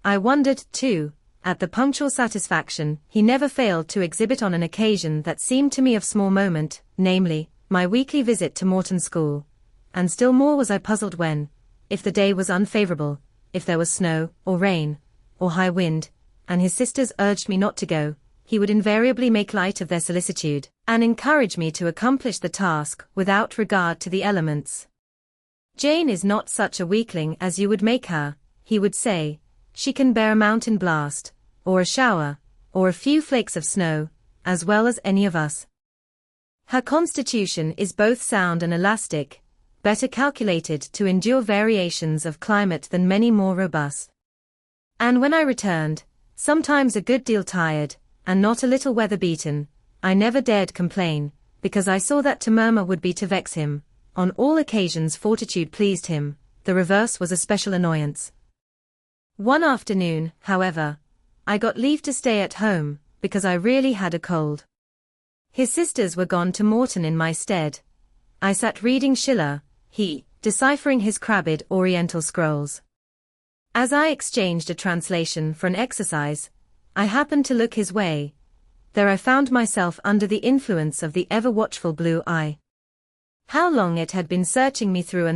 A: I wondered, too, at the punctual satisfaction he never failed to exhibit on an occasion that seemed to me of small moment, namely, my weekly visit to Morton School. And still more was I puzzled when, if the day was unfavorable, if there was snow, or rain, or high wind, and his sisters urged me not to go, he would invariably make light of their solicitude, and encourage me to accomplish the task without regard to the elements. "Jane is not such a weakling as you would make her," he would say. "She can bear a mountain blast, or a shower, or a few flakes of snow, as well as any of us." Her constitution is both sound and elastic, better calculated to endure variations of climate than many more robust. And when I returned, sometimes a good deal tired, and not a little weather-beaten, I never dared complain, because I saw that to murmur would be to vex him. On all occasions fortitude pleased him, the reverse was a special annoyance. One afternoon, however, I got leave to stay at home, because I really had a cold. His sisters were gone to Morton in my stead. I sat reading Schiller, he, deciphering his crabbed Oriental scrolls. As I exchanged a translation for an exercise, I happened to look his way. There I found myself under the influence of the ever-watchful blue eye. How long it had been searching me through,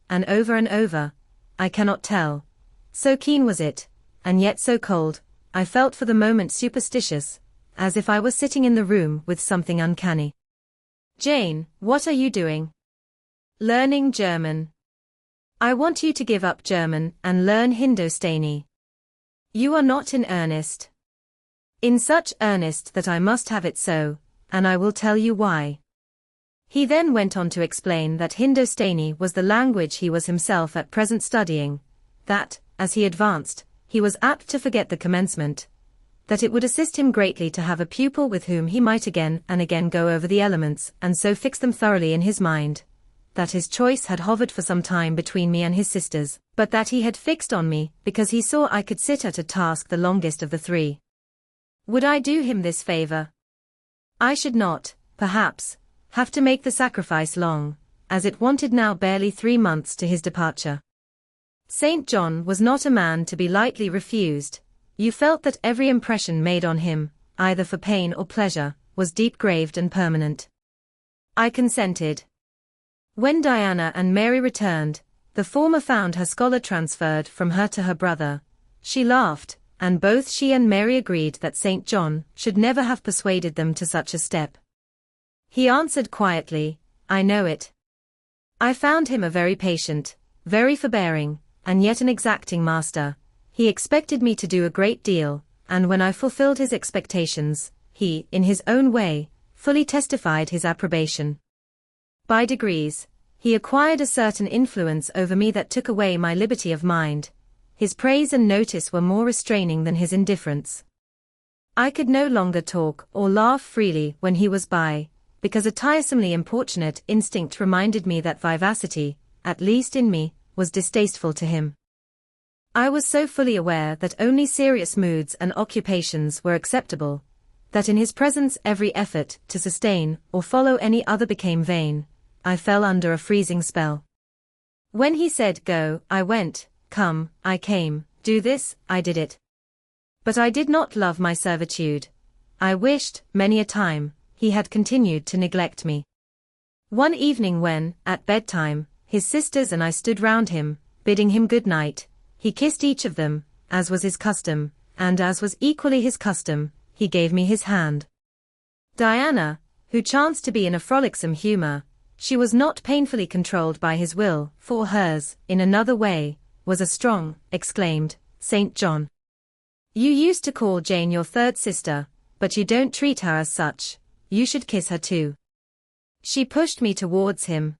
A: and over, I cannot tell. So keen was it, and yet so cold, I felt for the moment superstitious, as if I were sitting in the room with something uncanny. "Jane, what are you doing?" "Learning German." "I want you to give up German and learn Hindostani." "You are not in earnest." "In such earnest that I must have it so, and I will tell you why." He then went on to explain that Hindostani was the language he was himself at present studying, that, as he advanced, he was apt to forget the commencement, that it would assist him greatly to have a pupil with whom he might again and again go over the elements and so fix them thoroughly in his mind, that his choice had hovered for some time between me and his sisters, but that he had fixed on me because he saw I could sit at a task the longest of the three. Would I do him this favor? I should not, perhaps, have to make the sacrifice long, as it wanted now barely 3 months to his departure. St. John was not a man to be lightly refused. You felt that every impression made on him, either for pain or pleasure, was deep-graved and permanent. I consented. When Diana and Mary returned, the former found her scholar transferred from her to her brother. She laughed, and both she and Mary agreed that St. John should never have persuaded them to such a step. He answered quietly, "I know it." I found him a very patient, very forbearing, and yet an exacting master. He expected me to do a great deal, and when I fulfilled his expectations, he, in his own way, fully testified his approbation. By degrees, he acquired a certain influence over me that took away my liberty of mind. His praise and notice were more restraining than his indifference. I could no longer talk or laugh freely when he was by, because a tiresomely importunate instinct reminded me that vivacity, at least in me, was distasteful to him. I was so fully aware that only serious moods and occupations were acceptable, that in his presence every effort to sustain or follow any other became vain. I fell under a freezing spell. When he said go, I went, come, I came, do this, I did it. But I did not love my servitude. I wished, many a time, he had continued to neglect me. One evening when, at bedtime, his sisters and I stood round him, bidding him good night, he kissed each of them, as was his custom, and as was equally his custom, he gave me his hand. Diana, who chanced to be in a frolicsome humor, she was not painfully controlled by his will, for hers, in another way, was a strong, exclaimed, "St. John. You used to call Jane your third sister, but you don't treat her as such, you should kiss her too." She pushed me towards him.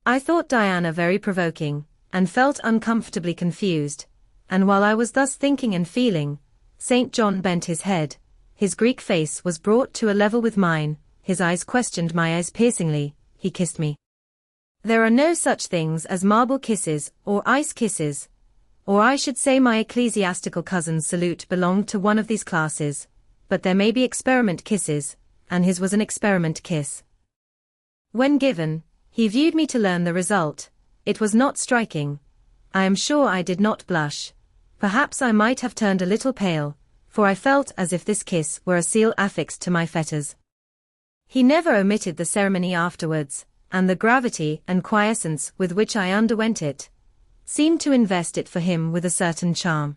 A: I thought Diana very provoking, and felt uncomfortably confused, and while I was thus thinking and feeling, St. John bent his head, his Greek face was brought to a level with mine, his eyes questioned my eyes piercingly, he kissed me. There are no such things as marble kisses, or ice kisses, or I should say my ecclesiastical cousin's salute belonged to one of these classes, but there may be experiment kisses, and his was an experiment kiss. When given, he viewed me to learn the result. It was not striking. I am sure I did not blush. Perhaps I might have turned a little pale, for I felt as if this kiss were a seal affixed to my fetters. He never omitted the ceremony afterwards, and the gravity and quiescence with which I underwent it seemed to invest it for him with a certain charm.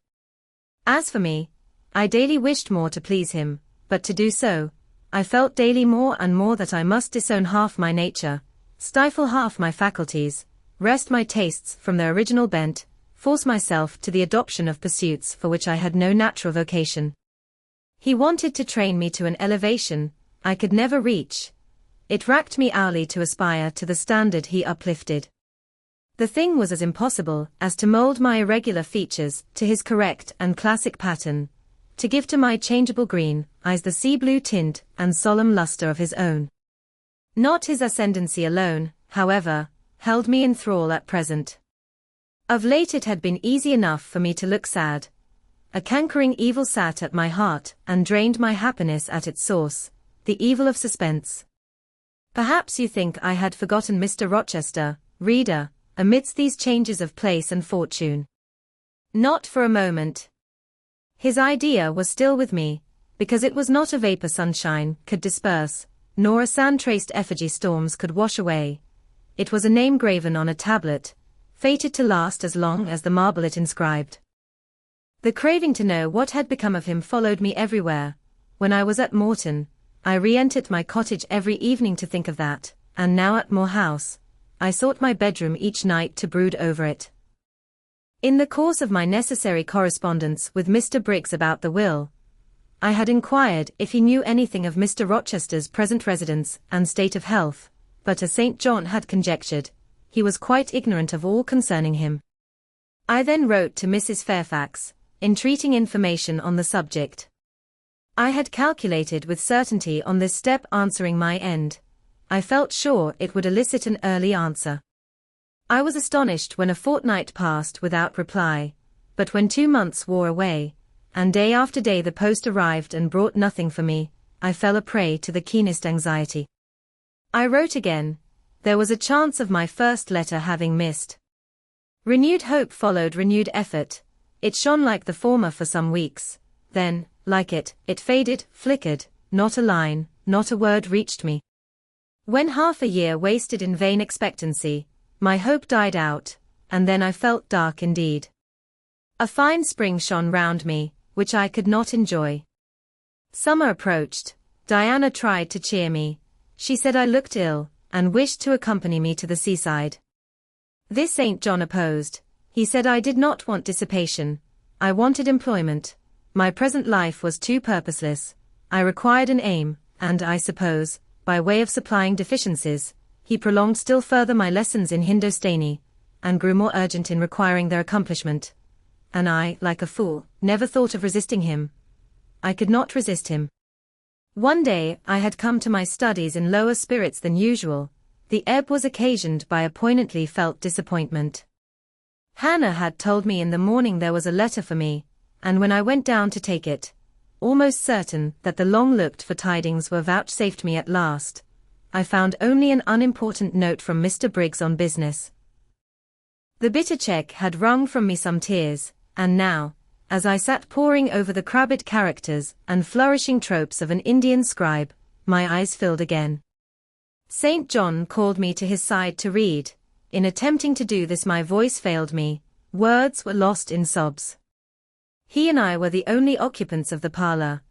A: As for me, I daily wished more to please him, but to do so, I felt daily more and more that I must disown half my nature, stifle half my faculties, wrest my tastes from their original bent, force myself to the adoption of pursuits for which I had no natural vocation. He wanted to train me to an elevation I could never reach. It racked me hourly to aspire to the standard he uplifted. The thing was as impossible as to mold my irregular features to his correct and classic pattern, to give to my changeable green eyes the sea-blue tint and solemn luster of his own. Not his ascendancy alone, however, held me in thrall at present. Of late it had been easy enough for me to look sad. A cankering evil sat at my heart and drained my happiness at its source, the evil of suspense. Perhaps you think I had forgotten Mr. Rochester, reader, amidst these changes of place and fortune. Not for a moment. His idea was still with me, because it was not a vapor sunshine could disperse, nor a sand-traced effigy storms could wash away. It was a name graven on a tablet, fated to last as long as the marble it inscribed. The craving to know what had become of him followed me everywhere. When I was at Morton, I re-entered my cottage every evening to think of that, and now at Moor House, I sought my bedroom each night to brood over it. In the course of my necessary correspondence with Mr. Briggs about the will, I had inquired if he knew anything of Mr. Rochester's present residence and state of health, but as St. John had conjectured, he was quite ignorant of all concerning him. I then wrote to Mrs. Fairfax, entreating information on the subject. I had calculated with certainty on this step answering my end. I felt sure it would elicit an early answer. I was astonished when a fortnight passed without reply, but when 2 months wore away, and day after day the post arrived and brought nothing for me, I fell a prey to the keenest anxiety. I wrote again. There was a chance of my first letter having missed. Renewed hope followed renewed effort. It shone like the former for some weeks, then, like it faded, flickered, not a line, not a word reached me. When half a year wasted in vain expectancy, my hope died out, and then I felt dark indeed. A fine spring shone round me, which I could not enjoy. Summer approached. Diana tried to cheer me. She said I looked ill, and wished to accompany me to the seaside. This St. John opposed. He said I did not want dissipation. I wanted employment. My present life was too purposeless. I required an aim, and I suppose, by way of supplying deficiencies, he prolonged still further my lessons in Hindostani, and grew more urgent in requiring their accomplishment. And I, like a fool, never thought of resisting him. I could not resist him. One day I had come to my studies in lower spirits than usual. The ebb was occasioned by a poignantly felt disappointment. Hannah had told me in the morning there was a letter for me, and when I went down to take it, almost certain that the long-looked-for tidings were vouchsafed me at last, I found only an unimportant note from Mr. Briggs on business. The bitter check had wrung from me some tears, and now, as I sat poring over the crabbed characters and flourishing tropes of an Indian scribe, my eyes filled again. St. John called me to his side to read. In attempting to do this my voice failed me, words were lost in sobs. He and I were the only occupants of the parlor.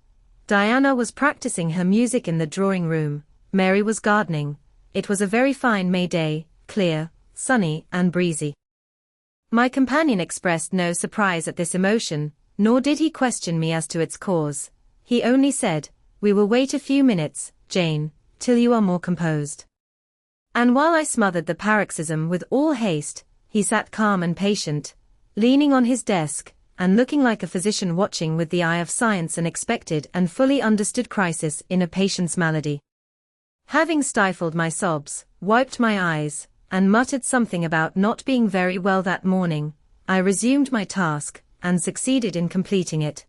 A: Diana was practicing her music in the drawing-room, Mary was gardening. It was a very fine May day, clear, sunny, and breezy. My companion expressed no surprise at this emotion, nor did he question me as to its cause. He only said, "We will wait a few minutes, Jane, till you are more composed." And while I smothered the paroxysm with all haste, he sat calm and patient, leaning on his desk, and looking like a physician watching with the eye of science an expected and fully understood crisis in a patient's malady. Having stifled my sobs, wiped my eyes, and muttered something about not being very well that morning, I resumed my task, and succeeded in completing it.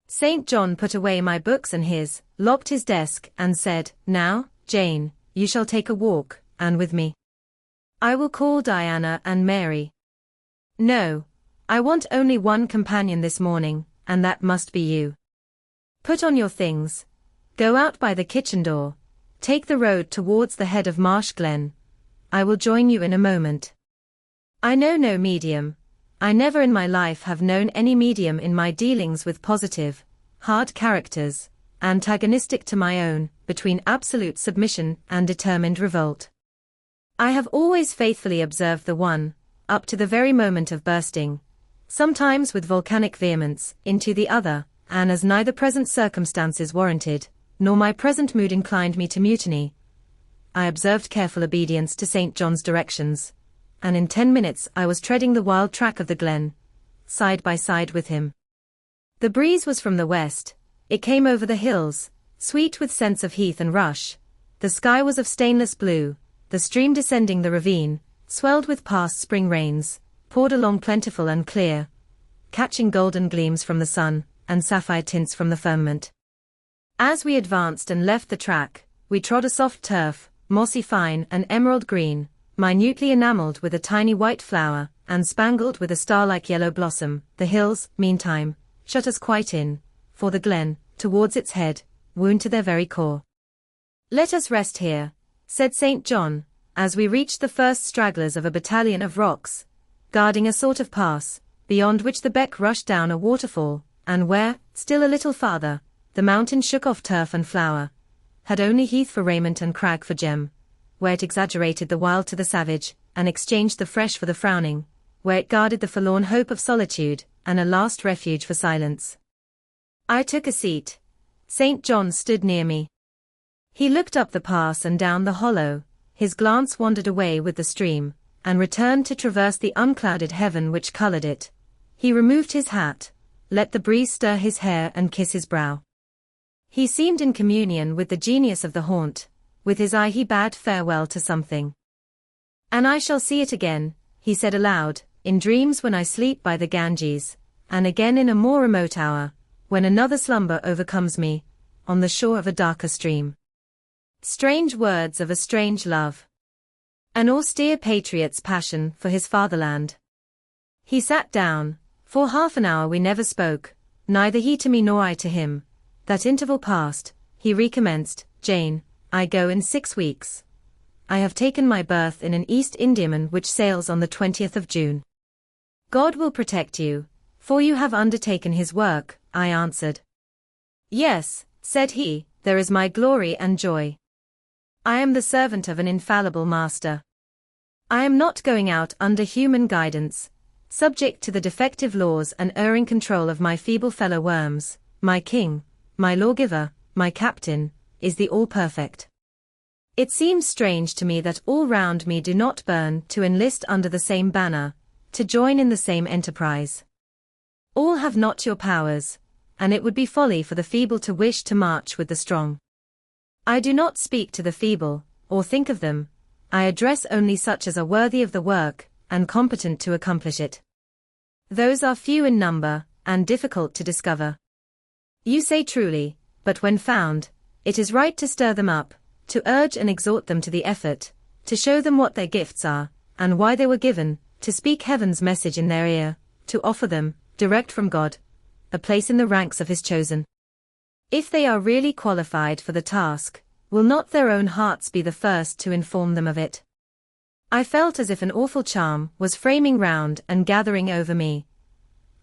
A: St. John put away my books and his, locked his desk, and said, "Now, Jane, you shall take a walk, and with me. I will call Diana and Mary." "No. I want only one companion this morning, and that must be you. Put on your things. Go out by the kitchen door. Take the road towards the head of Marsh Glen. I will join you in a moment. I know no medium. I never in my life have known any medium in my dealings with positive, hard characters, antagonistic to my own, between absolute submission and determined revolt. I have always faithfully observed the one, up to the very moment of bursting, sometimes with volcanic vehemence, into the other, and as neither present circumstances warranted, nor my present mood inclined me to mutiny, I observed careful obedience to St. John's directions, and in 10 minutes I was treading the wild track of the glen, side by side with him. The breeze was from the west, it came over the hills, sweet with scents of heath and rush. The sky was of stainless blue, the stream descending the ravine, swelled with past spring rains, poured along plentiful and clear, catching golden gleams from the sun, and sapphire tints from the firmament. As we advanced and left the track, we trod a soft turf, mossy fine and emerald green, minutely enameled with a tiny white flower, and spangled with a star-like yellow blossom. The hills, meantime, shut us quite in, for the glen, towards its head, wound to their very core. "Let us rest here," said St. John, as we reached the first stragglers of a battalion of rocks, guarding a sort of pass, beyond which the beck rushed down a waterfall, and where, still a little farther, the mountain shook off turf and flower, had only heath for raiment and crag for gem, where it exaggerated the wild to the savage, and exchanged the fresh for the frowning, where it guarded the forlorn hope of solitude, and a last refuge for silence. I took a seat. St. John stood near me. He looked up the pass and down the hollow, his glance wandered away with the stream, and returned to traverse the unclouded heaven which colored it. He removed his hat, let the breeze stir his hair and kiss his brow. He seemed in communion with the genius of the haunt, with his eye he bade farewell to something. "And I shall see it again," he said aloud, "in dreams when I sleep by the Ganges, and again in a more remote hour, when another slumber overcomes me, on the shore of a darker stream." Strange words of a strange love. An austere patriot's passion for his fatherland. He sat down. For half an hour we never spoke, neither he to me nor I to him. That interval passed, he recommenced. "Jane, I go in 6 weeks. I have taken my berth in an East Indiaman which sails on the 20th of June. God will protect you, for you have undertaken his work," I answered. "Yes," said he, "there is my glory and joy. I am the servant of an infallible master. I am not going out under human guidance, subject to the defective laws and erring control of my feeble fellow worms. My king, my lawgiver, my captain, is the all-perfect. It seems strange to me that all round me do not burn to enlist under the same banner, to join in the same enterprise. All have not your powers, and it would be folly for the feeble to wish to march with the strong. I do not speak to the feeble, or think of them, I address only such as are worthy of the work, and competent to accomplish it. Those are few in number, and difficult to discover. You say truly, but when found, it is right to stir them up, to urge and exhort them to the effort, to show them what their gifts are, and why they were given, to speak heaven's message in their ear, to offer them, direct from God, a place in the ranks of his chosen. If they are really qualified for the task, will not their own hearts be the first to inform them of it? I felt as if an awful charm was framing round and gathering over me.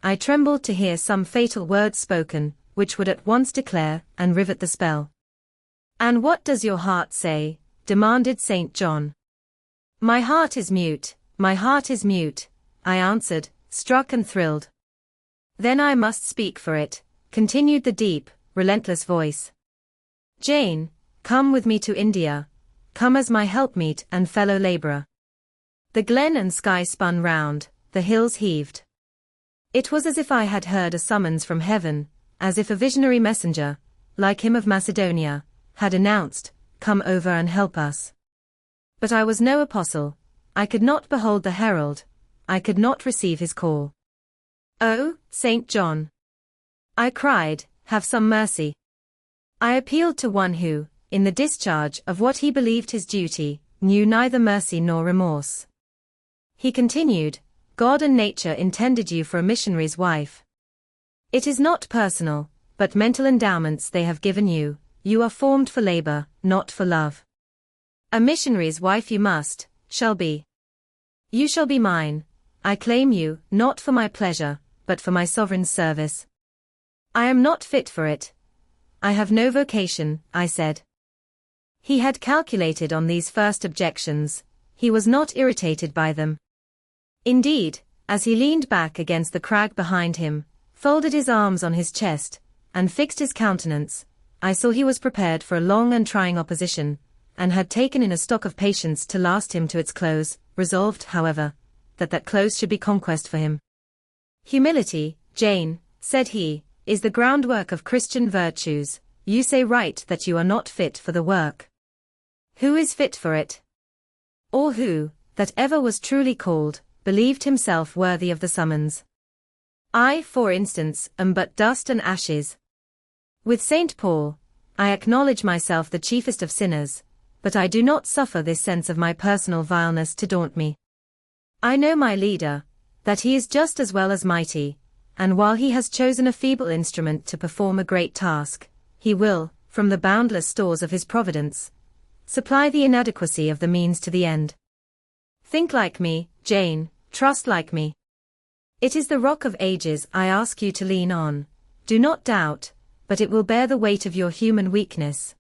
A: I trembled to hear some fatal words spoken, which would at once declare and rivet the spell. "And what does your heart say?" demanded St. John. "My heart is mute, my heart is mute," I answered, struck and thrilled. "Then I must speak for it," continued the deep, relentless voice. "Jane, come with me to India, come as my helpmeet and fellow laborer." The glen and sky spun round, the hills heaved. It was as if I had heard a summons from heaven, as if a visionary messenger, like him of Macedonia, had announced, "Come over and help us." But I was no apostle, I could not behold the herald, I could not receive his call. "Oh, St. John," I cried, "have some mercy." I appealed to one who, in the discharge of what he believed his duty, knew neither mercy nor remorse. He continued, "God and nature intended you for a missionary's wife. It is not personal, but mental endowments they have given you. You are formed for labor, not for love. A missionary's wife you shall be. You shall be mine. I claim you, not for my pleasure, but for my sovereign's service. I am not fit for it. I have no vocation," I said. He had calculated on these first objections, he was not irritated by them. Indeed, as he leaned back against the crag behind him, folded his arms on his chest, and fixed his countenance, I saw he was prepared for a long and trying opposition, and had taken in a stock of patience to last him to its close, resolved, however, that close should be conquest for him. Humility, Jane, said he, is the groundwork of Christian virtues. You say right that you are not fit for the work. Who is fit for it? Or who, that ever was truly called, believed himself worthy of the summons? I, for instance, am but dust and ashes. With St. Paul, I acknowledge myself the chiefest of sinners, but I do not suffer this sense of my personal vileness to daunt me. I know my leader, that he is just as well as mighty, and while he has chosen a feeble instrument to perform a great task, he will, from the boundless stores of his providence, supply the inadequacy of the means to the end. Think like me, Jane, trust like me. It is the rock of ages I ask you to lean on. Do not doubt, but it will bear the weight of your human weakness.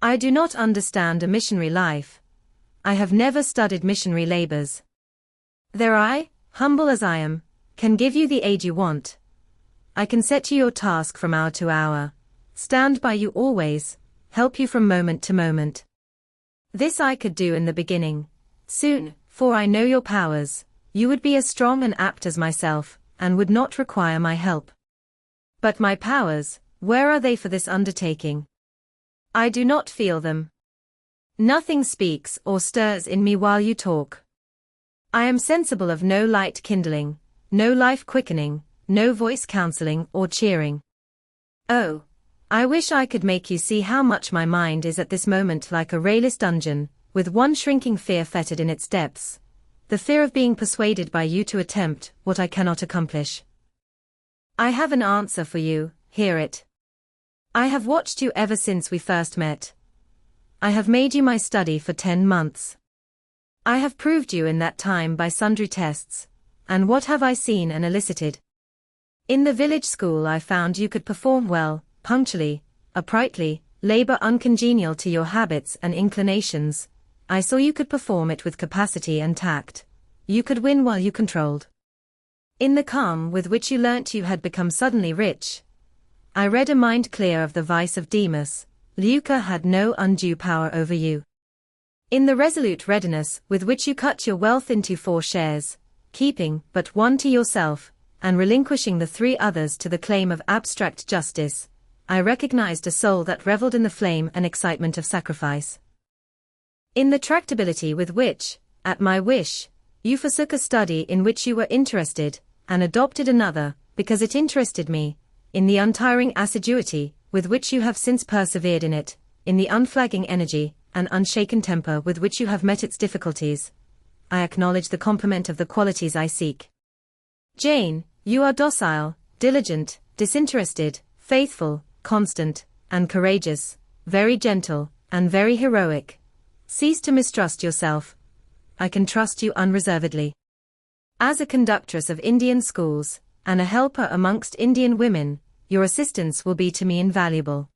A: I do not understand a missionary life. I have never studied missionary labors. There I, humble as I am, can give you the aid you want. I can set you your task from hour to hour, stand by you always, help you from moment to moment. This I could do in the beginning. Soon, for I know your powers, you would be as strong and apt as myself, and would not require my help. But my powers, where are they for this undertaking? I do not feel them. Nothing speaks or stirs in me while you talk. I am sensible of no light kindling, no life quickening, no voice counseling or cheering. Oh, I wish I could make you see how much my mind is at this moment like a rayless dungeon, with one shrinking fear fettered in its depths, the fear of being persuaded by you to attempt what I cannot accomplish. I have an answer for you, hear it. I have watched you ever since we first met. I have made you my study for 10 months. I have proved you in that time by sundry tests, and what have I seen and elicited? In the village school I found you could perform well, punctually, uprightly, labor uncongenial to your habits and inclinations. I saw you could perform it with capacity and tact. You could win while you controlled. In the calm with which you learnt you had become suddenly rich, I read a mind clear of the vice of Demas. Lucre had no undue power over you. In the resolute readiness with which you cut your wealth into 4 shares, keeping but one to yourself, and relinquishing the 3 others to the claim of abstract justice, I recognized a soul that reveled in the flame and excitement of sacrifice. In the tractability with which, at my wish, you forsook a study in which you were interested, and adopted another, because it interested me, in the untiring assiduity with which you have since persevered in it, in the unflagging energy and unshaken temper with which you have met its difficulties, I acknowledge the complement of the qualities I seek. Jane, you are docile, diligent, disinterested, faithful, constant, and courageous, very gentle, and very heroic. Cease to mistrust yourself. I can trust you unreservedly. As a conductress of Indian schools, and a helper amongst Indian women, your assistance will be to me invaluable.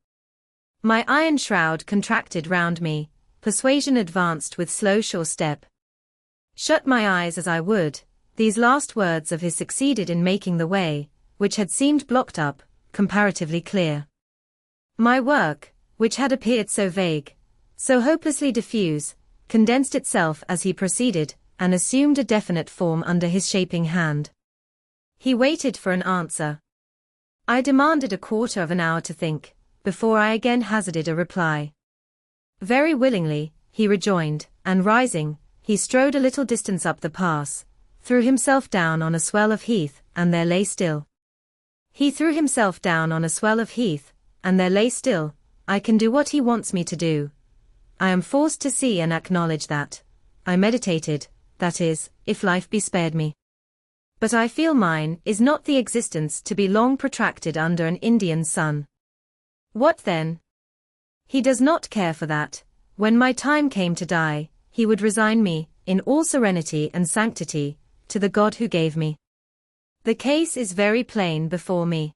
A: My iron shroud contracted round me, persuasion advanced with slow sure step. Shut my eyes as I would, these last words of his succeeded in making the way, which had seemed blocked up, comparatively clear. My work, which had appeared so vague, so hopelessly diffuse, condensed itself as he proceeded, and assumed a definite form under his shaping hand. He waited for an answer. I demanded a quarter of an hour to think, before I again hazarded a reply. Very willingly, he rejoined, and rising, he strode a little distance up the pass, threw himself down on a swell of heath, and there lay still. He threw himself down on a swell of heath, and there lay still. I can do what he wants me to do. I am forced to see and acknowledge that. I meditated, that is, if life be spared me. But I feel mine is not the existence to be long protracted under an Indian sun. What then? He does not care for that. When my time came to die, he would resign me, in all serenity and sanctity, to the God who gave me. The case is very plain before me.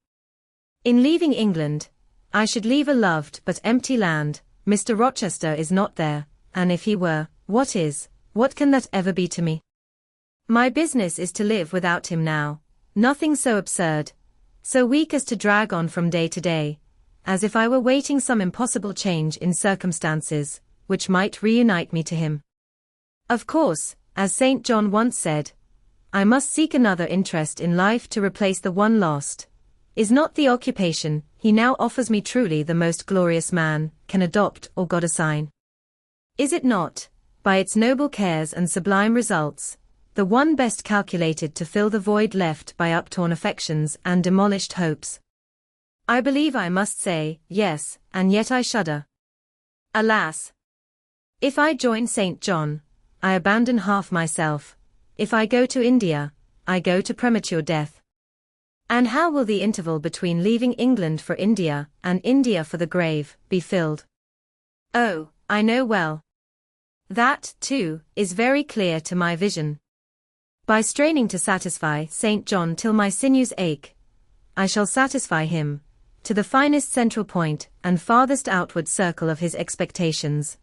A: In leaving England, I should leave a loved but empty land. Mr. Rochester is not there, and if he were, what can that ever be to me? My business is to live without him now, nothing so absurd, so weak as to drag on from day to day, as if I were waiting some impossible change in circumstances, which might reunite me to him. Of course, as St. John once said, I must seek another interest in life to replace the one lost. Is not the occupation he now offers me truly the most glorious man can adopt or God assign? Is it not, by its noble cares and sublime results, the one best calculated to fill the void left by uptorn affections and demolished hopes? I believe I must say, yes, and yet I shudder. Alas! If I join St. John, I abandon half myself. If I go to India, I go to premature death. And how will the interval between leaving England for India and India for the grave be filled? Oh, I know well. That, too, is very clear to my vision. By straining to satisfy St. John till my sinews ache, I shall satisfy him, to the finest central point and farthest outward circle of his expectations.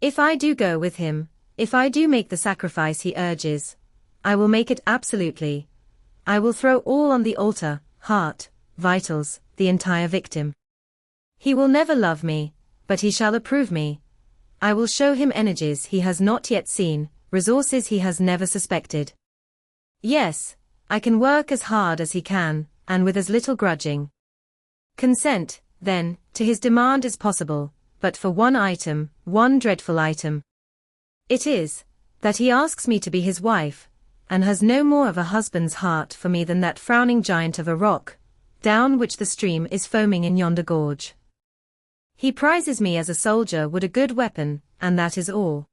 A: If I do go with him, if I do make the sacrifice he urges, I will make it absolutely. I will throw all on the altar, heart, vitals, the entire victim. He will never love me, but he shall approve me. I will show him energies he has not yet seen, resources he has never suspected. Yes, I can work as hard as he can, and with as little grudging consent, then, to his demand as possible, but for one item, one dreadful item. It is, that he asks me to be his wife, and has no more of a husband's heart for me than that frowning giant of a rock, down which the stream is foaming in yonder gorge. He prizes me as a soldier would a good weapon, and that is all.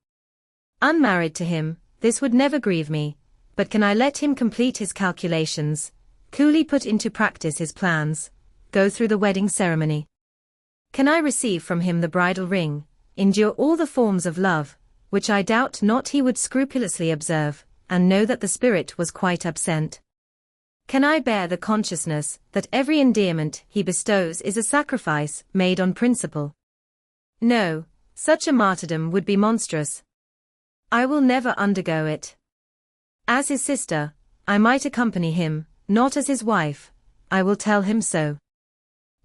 A: Unmarried to him, this would never grieve me, but can I let him complete his calculations, coolly put into practice his plans, go through the wedding ceremony? Can I receive from him the bridal ring, endure all the forms of love, which I doubt not he would scrupulously observe, and know that the spirit was quite absent? Can I bear the consciousness that every endearment he bestows is a sacrifice made on principle? No, such a martyrdom would be monstrous. I will never undergo it. As his sister, I might accompany him, not as his wife. I will tell him so.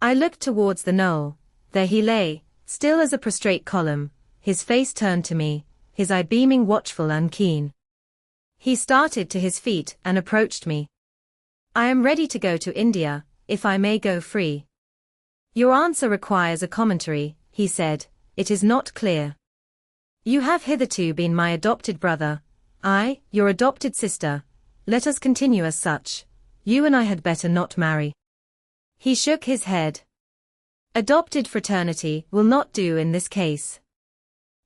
A: I looked towards the knoll. There he lay, still as a prostrate column, his face turned to me, his eye beaming watchful and keen. He started to his feet and approached me. I am ready to go to India, if I may go free. Your answer requires a commentary, he said, it is not clear. You have hitherto been my adopted brother, I, your adopted sister. Let us continue as such. You and I had better not marry. He shook his head. Adopted fraternity will not do in this case.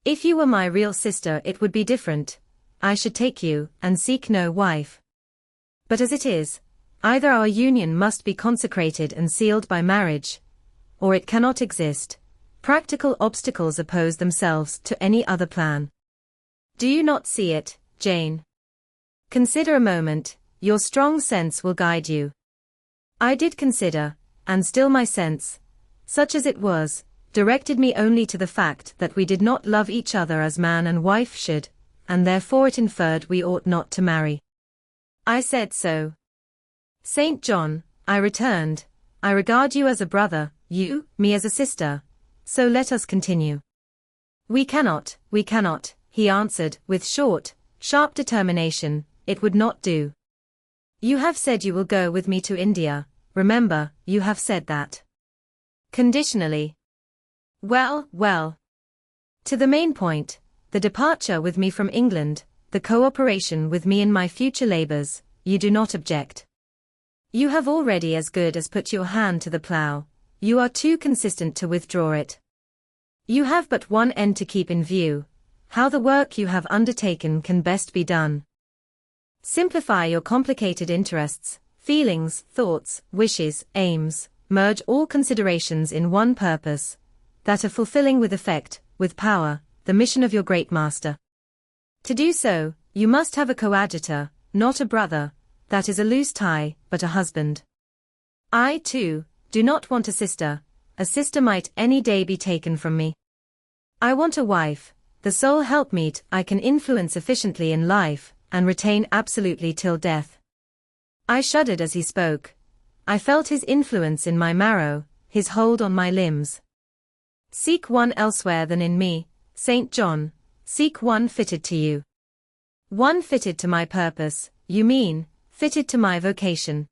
A: If you were my real sister it would be different. I should take you and seek no wife. But as it is, either our union must be consecrated and sealed by marriage, or it cannot exist. Practical obstacles oppose themselves to any other plan. Do you not see it, Jane? Consider a moment, your strong sense will guide you. I did consider, and still my sense, such as it was, directed me only to the fact that we did not love each other as man and wife should, and therefore it inferred we ought not to marry. I said so. St. John, I returned, I regard you as a brother, you, me as a sister, so let us continue. We cannot, he answered, with short, sharp determination, it would not do. You have said you will go with me to India, remember, you have said that. Conditionally. Well, well. To the main point, the departure with me from England, the cooperation with me in my future labors, you do not object. You have already as good as put your hand to the plough, you are too consistent to withdraw it. You have but one end to keep in view, how the work you have undertaken can best be done. Simplify your complicated interests, feelings, thoughts, wishes, aims, merge all considerations in one purpose, that of fulfilling with effect, with power, the mission of your great master. To do so, you must have a coadjutor, not a brother, that is a loose tie, but a husband. I, too, do not want a sister might any day be taken from me. I want a wife, the sole helpmeet I can influence efficiently in life, and retain absolutely till death. I shuddered as he spoke. I felt his influence in my marrow, his hold on my limbs. Seek one elsewhere than in me, St. John, seek one fitted to you. One fitted to my purpose, you mean, fitted to my vocation.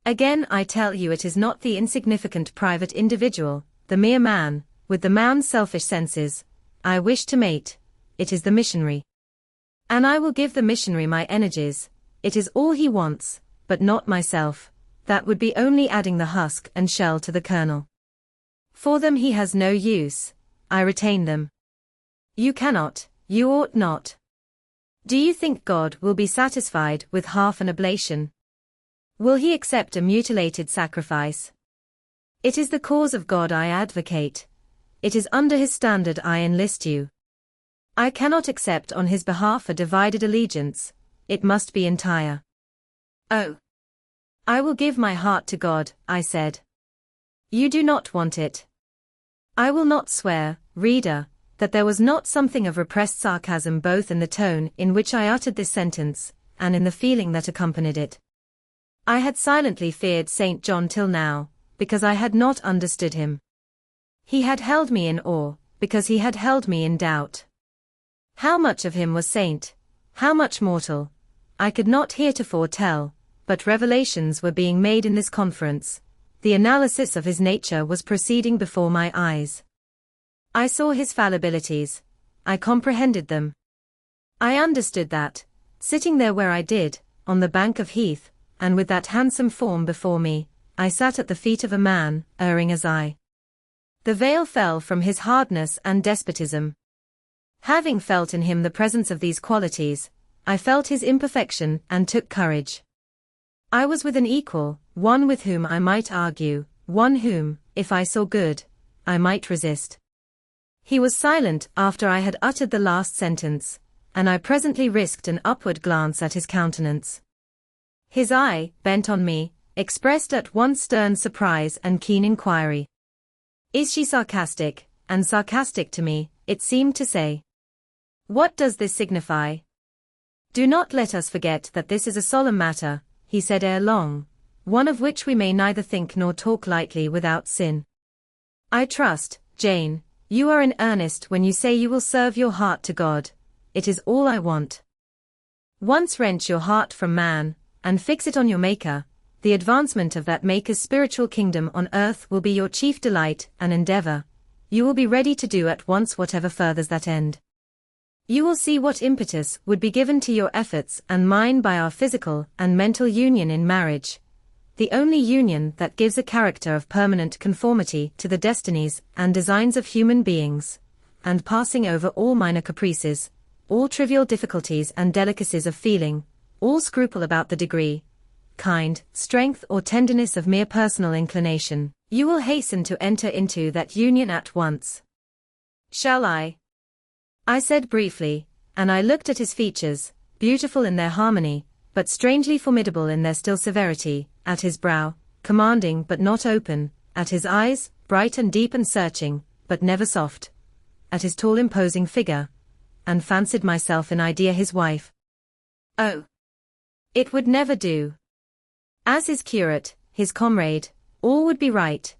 A: Again I tell you it is not the insignificant private individual, the mere man, with the man's selfish senses, I wish to mate, it is the missionary. And I will give the missionary my energies, it is all he wants, but not myself, that would be only adding the husk and shell to the kernel. For them he has no use, I retain them. You cannot, you ought not. Do you think God will be satisfied with half an oblation? Will he accept a mutilated sacrifice? It is the cause of God I advocate. It is under his standard I enlist you. I cannot accept on his behalf a divided allegiance, it must be entire. Oh! I will give my heart to God, I said. You do not want it. I will not swear, reader, that there was not something of repressed sarcasm both in the tone in which I uttered this sentence, and in the feeling that accompanied it. I had silently feared St. John till now, because I had not understood him. He had held me in awe, because he had held me in doubt. How much of him was saint, how much mortal, I could not heretofore tell, but revelations were being made in this conference, the analysis of his nature was proceeding before my eyes. I saw his fallibilities, I comprehended them. I understood that, sitting there where I did, on the bank of heath, and with that handsome form before me, I sat at the feet of a man, erring as I. The veil fell from his hardness and despotism. Having felt in him the presence of these qualities, I felt his imperfection and took courage. I was with an equal, one with whom I might argue, one whom, if I saw good, I might resist. He was silent after I had uttered the last sentence, and I presently risked an upward glance at his countenance. His eye, bent on me, expressed at once stern surprise and keen inquiry. Is she sarcastic, and sarcastic to me, it seemed to say. What does this signify? Do not let us forget that this is a solemn matter, he said ere long, one of which we may neither think nor talk lightly without sin. I trust, Jane, you are in earnest when you say you will serve your heart to God, it is all I want. Once wrench your heart from man, and fix it on your Maker, the advancement of that Maker's spiritual kingdom on earth will be your chief delight and endeavor, you will be ready to do at once whatever furthers that end. You will see what impetus would be given to your efforts and mine by our physical and mental union in marriage, the only union that gives a character of permanent conformity to the destinies and designs of human beings, and passing over all minor caprices, all trivial difficulties and delicacies of feeling, all scruple about the degree, kind, strength or tenderness of mere personal inclination, you will hasten to enter into that union at once. Shall I? I said briefly, and I looked at his features, beautiful in their harmony, but strangely formidable in their still severity, at his brow, commanding but not open, at his eyes, bright and deep and searching, but never soft, at his tall imposing figure, and fancied myself in idea his wife. Oh! It would never do. As his curate, his comrade, all would be right.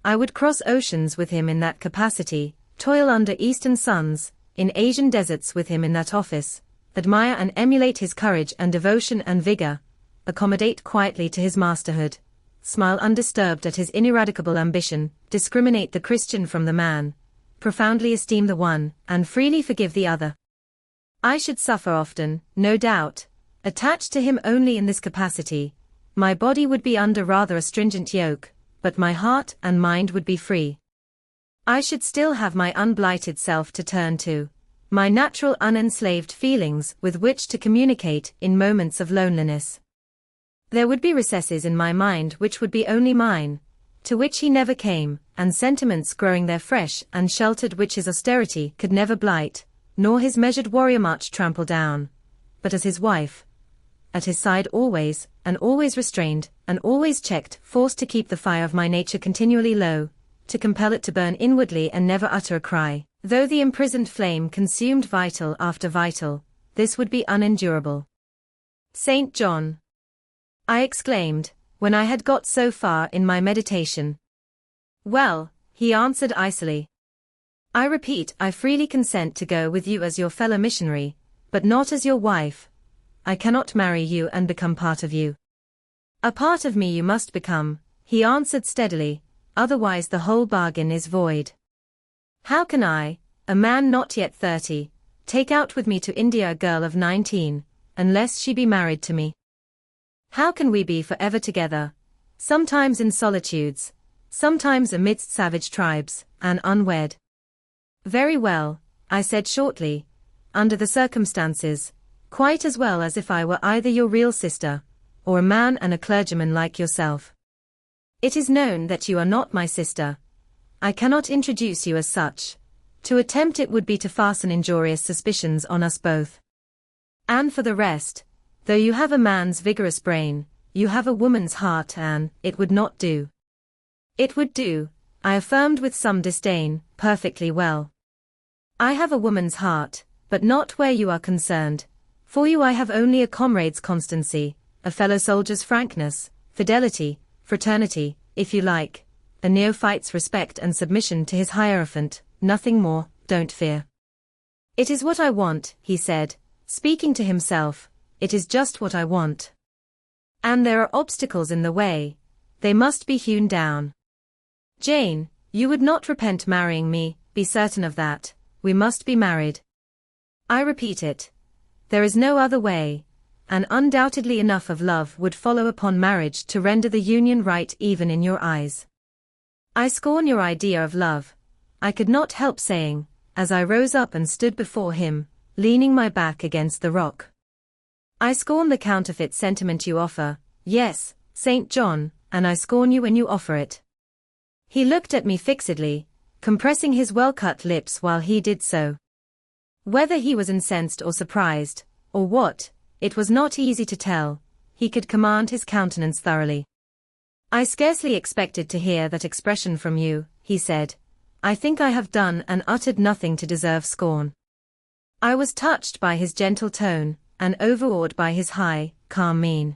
A: I would cross oceans with him in that capacity, toil under eastern suns, in Asian deserts with him in that office, admire and emulate his courage and devotion and vigor, accommodate quietly to his masterhood, smile undisturbed at his ineradicable ambition, discriminate the Christian from the man, profoundly esteem the one, and freely forgive the other. I should suffer often, no doubt, attached to him only in this capacity, my body would be under rather a stringent yoke, but my heart and mind would be free. I should still have my unblighted self to turn to, my natural unenslaved feelings with which to communicate in moments of loneliness. There would be recesses in my mind which would be only mine, to which he never came, and sentiments growing there fresh and sheltered which his austerity could never blight, nor his measured warrior march trample down. But as his wife, at his side always, and always restrained, and always checked, forced to keep the fire of my nature continually low, to compel it to burn inwardly and never utter a cry, though the imprisoned flame consumed vital after vital, this would be unendurable. St. John! I exclaimed, when I had got so far in my meditation. Well, he answered icily. I repeat, I freely consent to go with you as your fellow missionary, but not as your wife. I cannot marry you and become part of you. A part of me you must become, he answered steadily, otherwise the whole bargain is void. How can I, a man not yet 30, take out with me to India a girl of 19, unless she be married to me? How can we be forever together, sometimes in solitudes, sometimes amidst savage tribes, and unwed? Very well, I said shortly, under the circumstances, quite as well as if I were either your real sister, or a man and a clergyman like yourself. It is known that you are not my sister. I cannot introduce you as such. To attempt it would be to fasten injurious suspicions on us both. And for the rest, though you have a man's vigorous brain, you have a woman's heart, and it would not do. It would do, I affirmed with some disdain, perfectly well. I have a woman's heart, but not where you are concerned. For you I have only a comrade's constancy, a fellow soldier's frankness, fidelity, fraternity, if you like, a neophyte's respect and submission to his hierophant, nothing more, don't fear. It is what I want, he said, speaking to himself, it is just what I want. And there are obstacles in the way, they must be hewn down. Jane, you would not repent marrying me, be certain of that. We must be married. I repeat it. There is no other way, and undoubtedly enough of love would follow upon marriage to render the union right even in your eyes. I scorn your idea of love, I could not help saying, as I rose up and stood before him, leaning my back against the rock. I scorn the counterfeit sentiment you offer, yes, St. John, and I scorn you when you offer it. He looked at me fixedly, compressing his well-cut lips while he did so. Whether he was incensed or surprised, or what, it was not easy to tell, he could command his countenance thoroughly. I scarcely expected to hear that expression from you, he said. I think I have done and uttered nothing to deserve scorn. I was touched by his gentle tone, and overawed by his high, calm mien.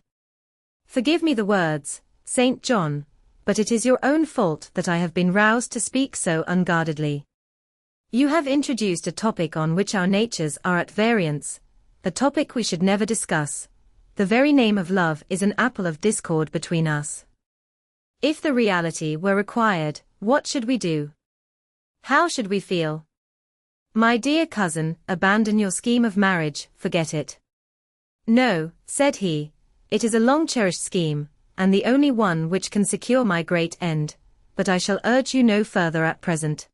A: Forgive me the words, St. John, but it is your own fault that I have been roused to speak so unguardedly. You have introduced a topic on which our natures are at variance, a topic we should never discuss. The very name of love is an apple of discord between us. If the reality were required, what should we do? How should we feel? My dear cousin, abandon your scheme of marriage, forget it. No, said he, it is a long-cherished scheme, and the only one which can secure my great end, but I shall urge you no further at present.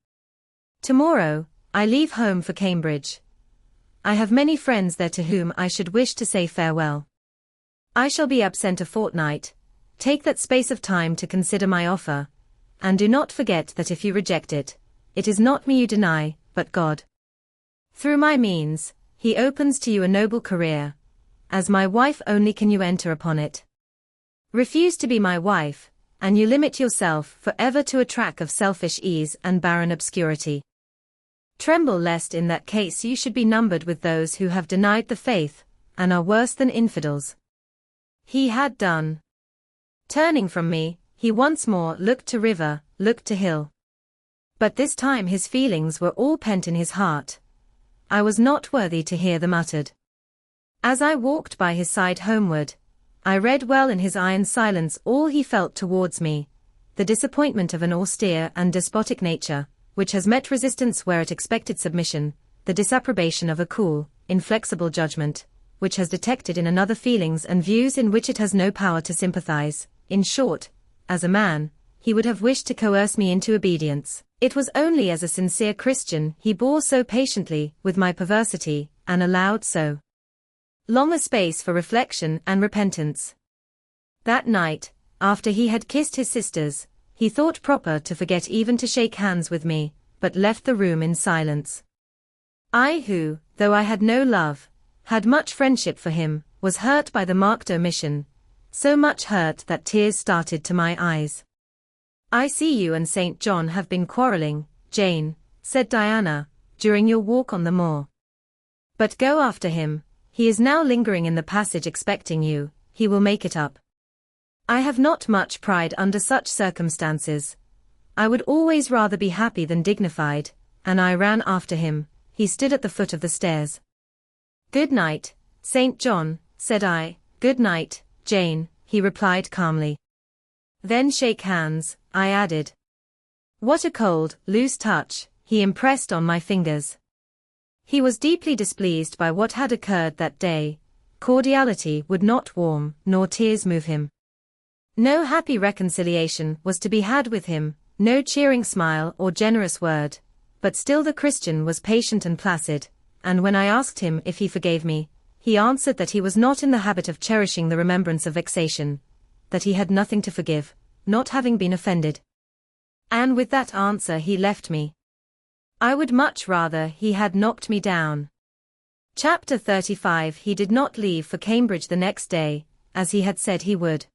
A: Tomorrow, I leave home for Cambridge. I have many friends there to whom I should wish to say farewell. I shall be absent a fortnight. Take that space of time to consider my offer, and do not forget that if you reject it, it is not me you deny, but God. Through my means, he opens to you a noble career. As my wife only can you enter upon it. Refuse to be my wife, and you limit yourself forever to a track of selfish ease and barren obscurity. Tremble lest in that case you should be numbered with those who have denied the faith, and are worse than infidels. He had done. Turning from me, he once more looked to river, looked to hill. But this time his feelings were all pent in his heart. I was not worthy to hear them uttered. As I walked by his side homeward, I read well in his iron silence all he felt towards me, the disappointment of an austere and despotic nature, which has met resistance where it expected submission, the disapprobation of a cool, inflexible judgment, which has detected in another feelings and views in which it has no power to sympathize. In short, as a man, he would have wished to coerce me into obedience. It was only as a sincere Christian he bore so patiently with my perversity, and allowed so long a space for reflection and repentance. That night, after he had kissed his sisters, he thought proper to forget even to shake hands with me, but left the room in silence. I who, though I had no love, had much friendship for him, was hurt by the marked omission, so much hurt that tears started to my eyes. I see you and St. John have been quarrelling, Jane, said Diana, during your walk on the moor. But go after him, he is now lingering in the passage expecting you, he will make it up. I have not much pride under such circumstances. I would always rather be happy than dignified, and I ran after him. He stood at the foot of the stairs. "Good night, St. John," said I. "Good night, Jane," he replied calmly. "Then shake hands," I added. What a cold, loose touch he impressed on my fingers. He was deeply displeased by what had occurred that day. Cordiality would not warm, nor tears move him. No happy reconciliation was to be had with him, no cheering smile or generous word, but still the Christian was patient and placid, and when I asked him if he forgave me, he answered that he was not in the habit of cherishing the remembrance of vexation, that he had nothing to forgive, not having been offended. And with that answer he left me. I would much rather he had knocked me down. Chapter 35. He did not leave for Cambridge the next day, as he had said he would.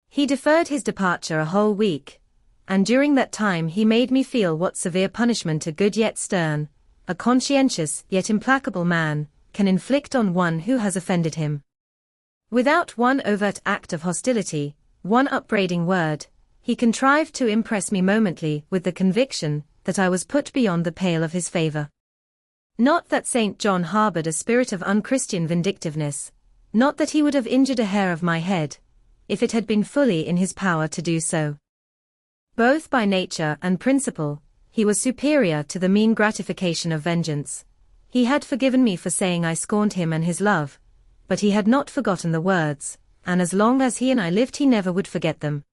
A: He deferred his departure a whole week, and during that time he made me feel what severe punishment a good yet stern, a conscientious yet implacable man, can inflict on one who has offended him. Without one overt act of hostility, one upbraiding word, he contrived to impress me momently with the conviction that I was put beyond the pale of his favor. Not that St. John harbored a spirit of unchristian vindictiveness, not that he would have injured a hair of my head, if it had been fully in his power to do so. Both by nature and principle, he was superior to the mean gratification of vengeance. He had forgiven me for saying I scorned him and his love, but he had not forgotten the words, and as long as he and I lived he never would forget them.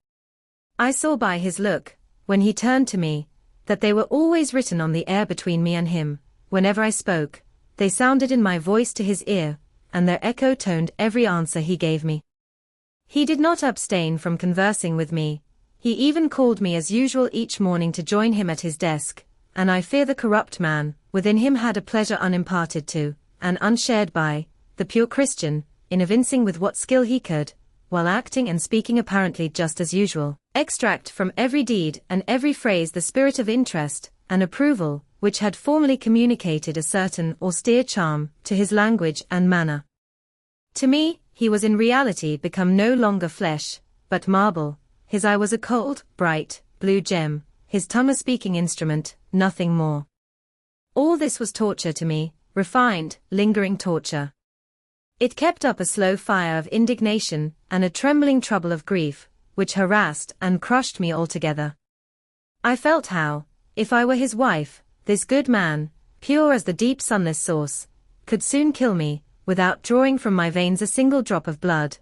A: I saw by his look, when he turned to me, that they were always written on the air between me and him. Whenever I spoke, they sounded in my voice to his ear, and their echo toned every answer he gave me. He did not abstain from conversing with me. He even called me as usual each morning to join him at his desk, and I fear the corrupt man within him had a pleasure unimparted to, and unshared by, the pure Christian, in evincing with what skill he could, while acting and speaking apparently just as usual, extract from every deed and every phrase the spirit of interest and approval, which had formerly communicated a certain austere charm to his language and manner. To me, he was in reality become no longer flesh, but marble. His eye was a cold, bright, blue gem, his tongue a speaking instrument, nothing more. All this was torture to me, refined, lingering torture. It kept up a slow fire of indignation and a trembling trouble of grief, which harassed and crushed me altogether. I felt how, if I were his wife, this good man, pure as the deep sunless source, could soon kill me, without drawing from my veins a single drop of blood,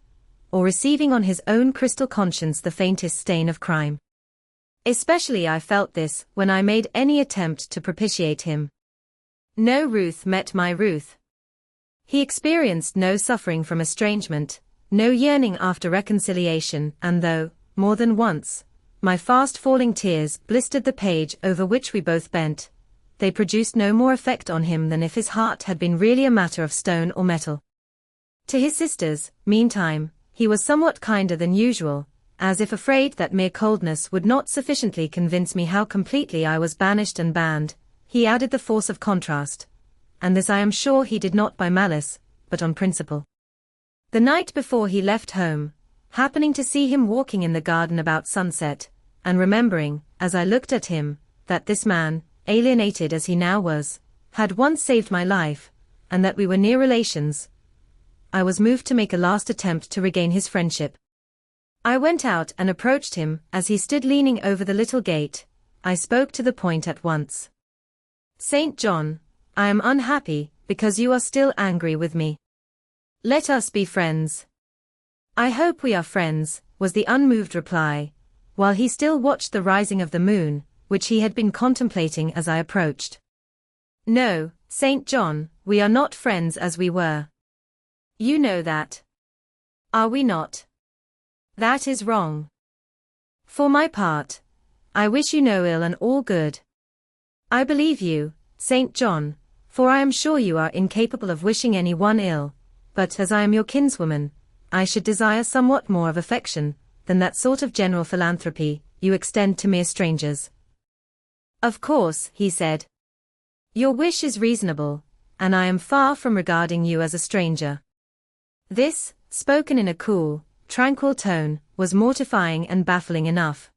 A: or receiving on his own crystal conscience the faintest stain of crime. Especially I felt this when I made any attempt to propitiate him. No ruth met my ruth. He experienced no suffering from estrangement, no yearning after reconciliation, and though, more than once, my fast-falling tears blistered the page over which we both bent, they produced no more effect on him than if his heart had been really a matter of stone or metal. To his sisters, meantime, he was somewhat kinder than usual, as if afraid that mere coldness would not sufficiently convince me how completely I was banished and banned. He added the force of contrast, and this I am sure he did not by malice, but on principle. The night before he left home, happening to see him walking in the garden about sunset, and remembering, as I looked at him, that this man, alienated as he now was, had once saved my life, and that we were near relations, I was moved to make a last attempt to regain his friendship. I went out and approached him as he stood leaning over the little gate. I spoke to the point at once. "St. John, I am unhappy because you are still angry with me. Let us be friends." "I hope we are friends," was the unmoved reply, while he still watched the rising of the moon, which he had been contemplating as I approached. "No, St. John, we are not friends as we were. You know that. Are we not? That is wrong. For my part, I wish you no ill and all good. I believe you, St. John, for I am sure you are incapable of wishing any one ill, but as I am your kinswoman, I should desire somewhat more of affection than that sort of general philanthropy you extend to mere strangers." "Of course," he said. "Your wish is reasonable, and I am far from regarding you as a stranger." This, spoken in a cool, tranquil tone, was mortifying and baffling enough.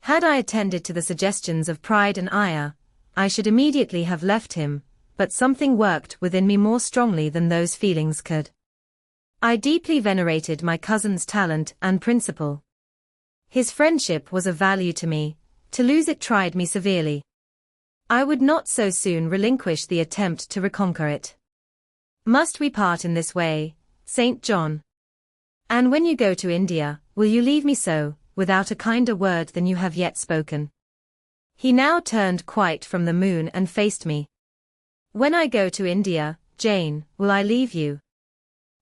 A: Had I attended to the suggestions of pride and ire, I should immediately have left him, but something worked within me more strongly than those feelings could. I deeply venerated my cousin's talent and principle. His friendship was of value to me, to lose it tried me severely. I would not so soon relinquish the attempt to reconquer it. Must we part in this way, St. John? And when you go to India, will you leave me so, without a kinder word than you have yet spoken? He now turned quite from the moon and faced me. When I go to India, Jane, will I leave you?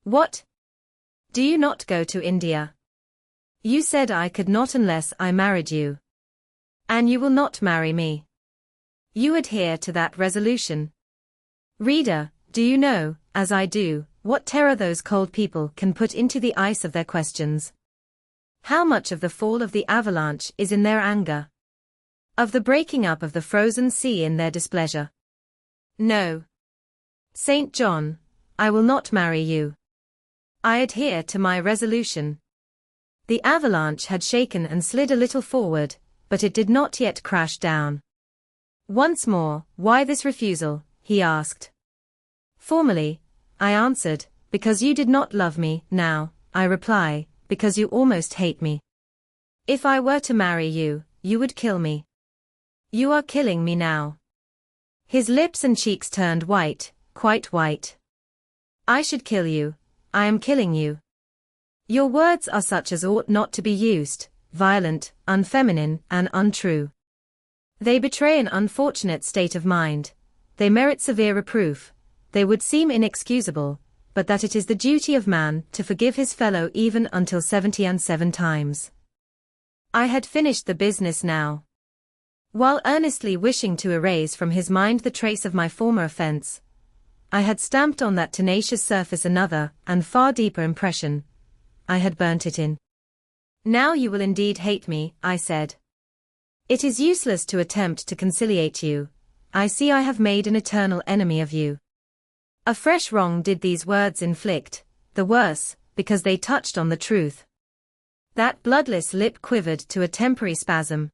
A: What? Do you not go to India? You said I could not unless I married you. And you will not marry me. You adhere to that resolution. Reader, do you know, as I do, what terror those cold people can put into the ice of their questions? How much of the fall of the avalanche is in their anger? Of the breaking up of the frozen sea in their displeasure? No. St. John, I will not marry you. I adhere to my resolution. The avalanche had shaken and slid a little forward, but it did not yet crash down. Once more, why this refusal? He asked. Formally, I answered, because you did not love me. Now, I reply, because you almost hate me. If I were to marry you, you would kill me. You are killing me now. His lips and cheeks turned white, quite white. I should kill you. I am killing you. Your words are such as ought not to be used, violent, unfeminine, and untrue. They betray an unfortunate state of mind. They merit severe reproof. They would seem inexcusable, but that it is the duty of man to forgive his fellow even until 77 times. I had finished the business now. While earnestly wishing to erase from his mind the trace of my former offense, I had stamped on that tenacious surface another, and far deeper impression. I had burnt it in. Now you will indeed hate me, I said. It is useless to attempt to conciliate you. I see I have made an eternal enemy of you. A fresh wrong did these words inflict, the worse, because they touched on the truth. That bloodless lip quivered to a temporary spasm.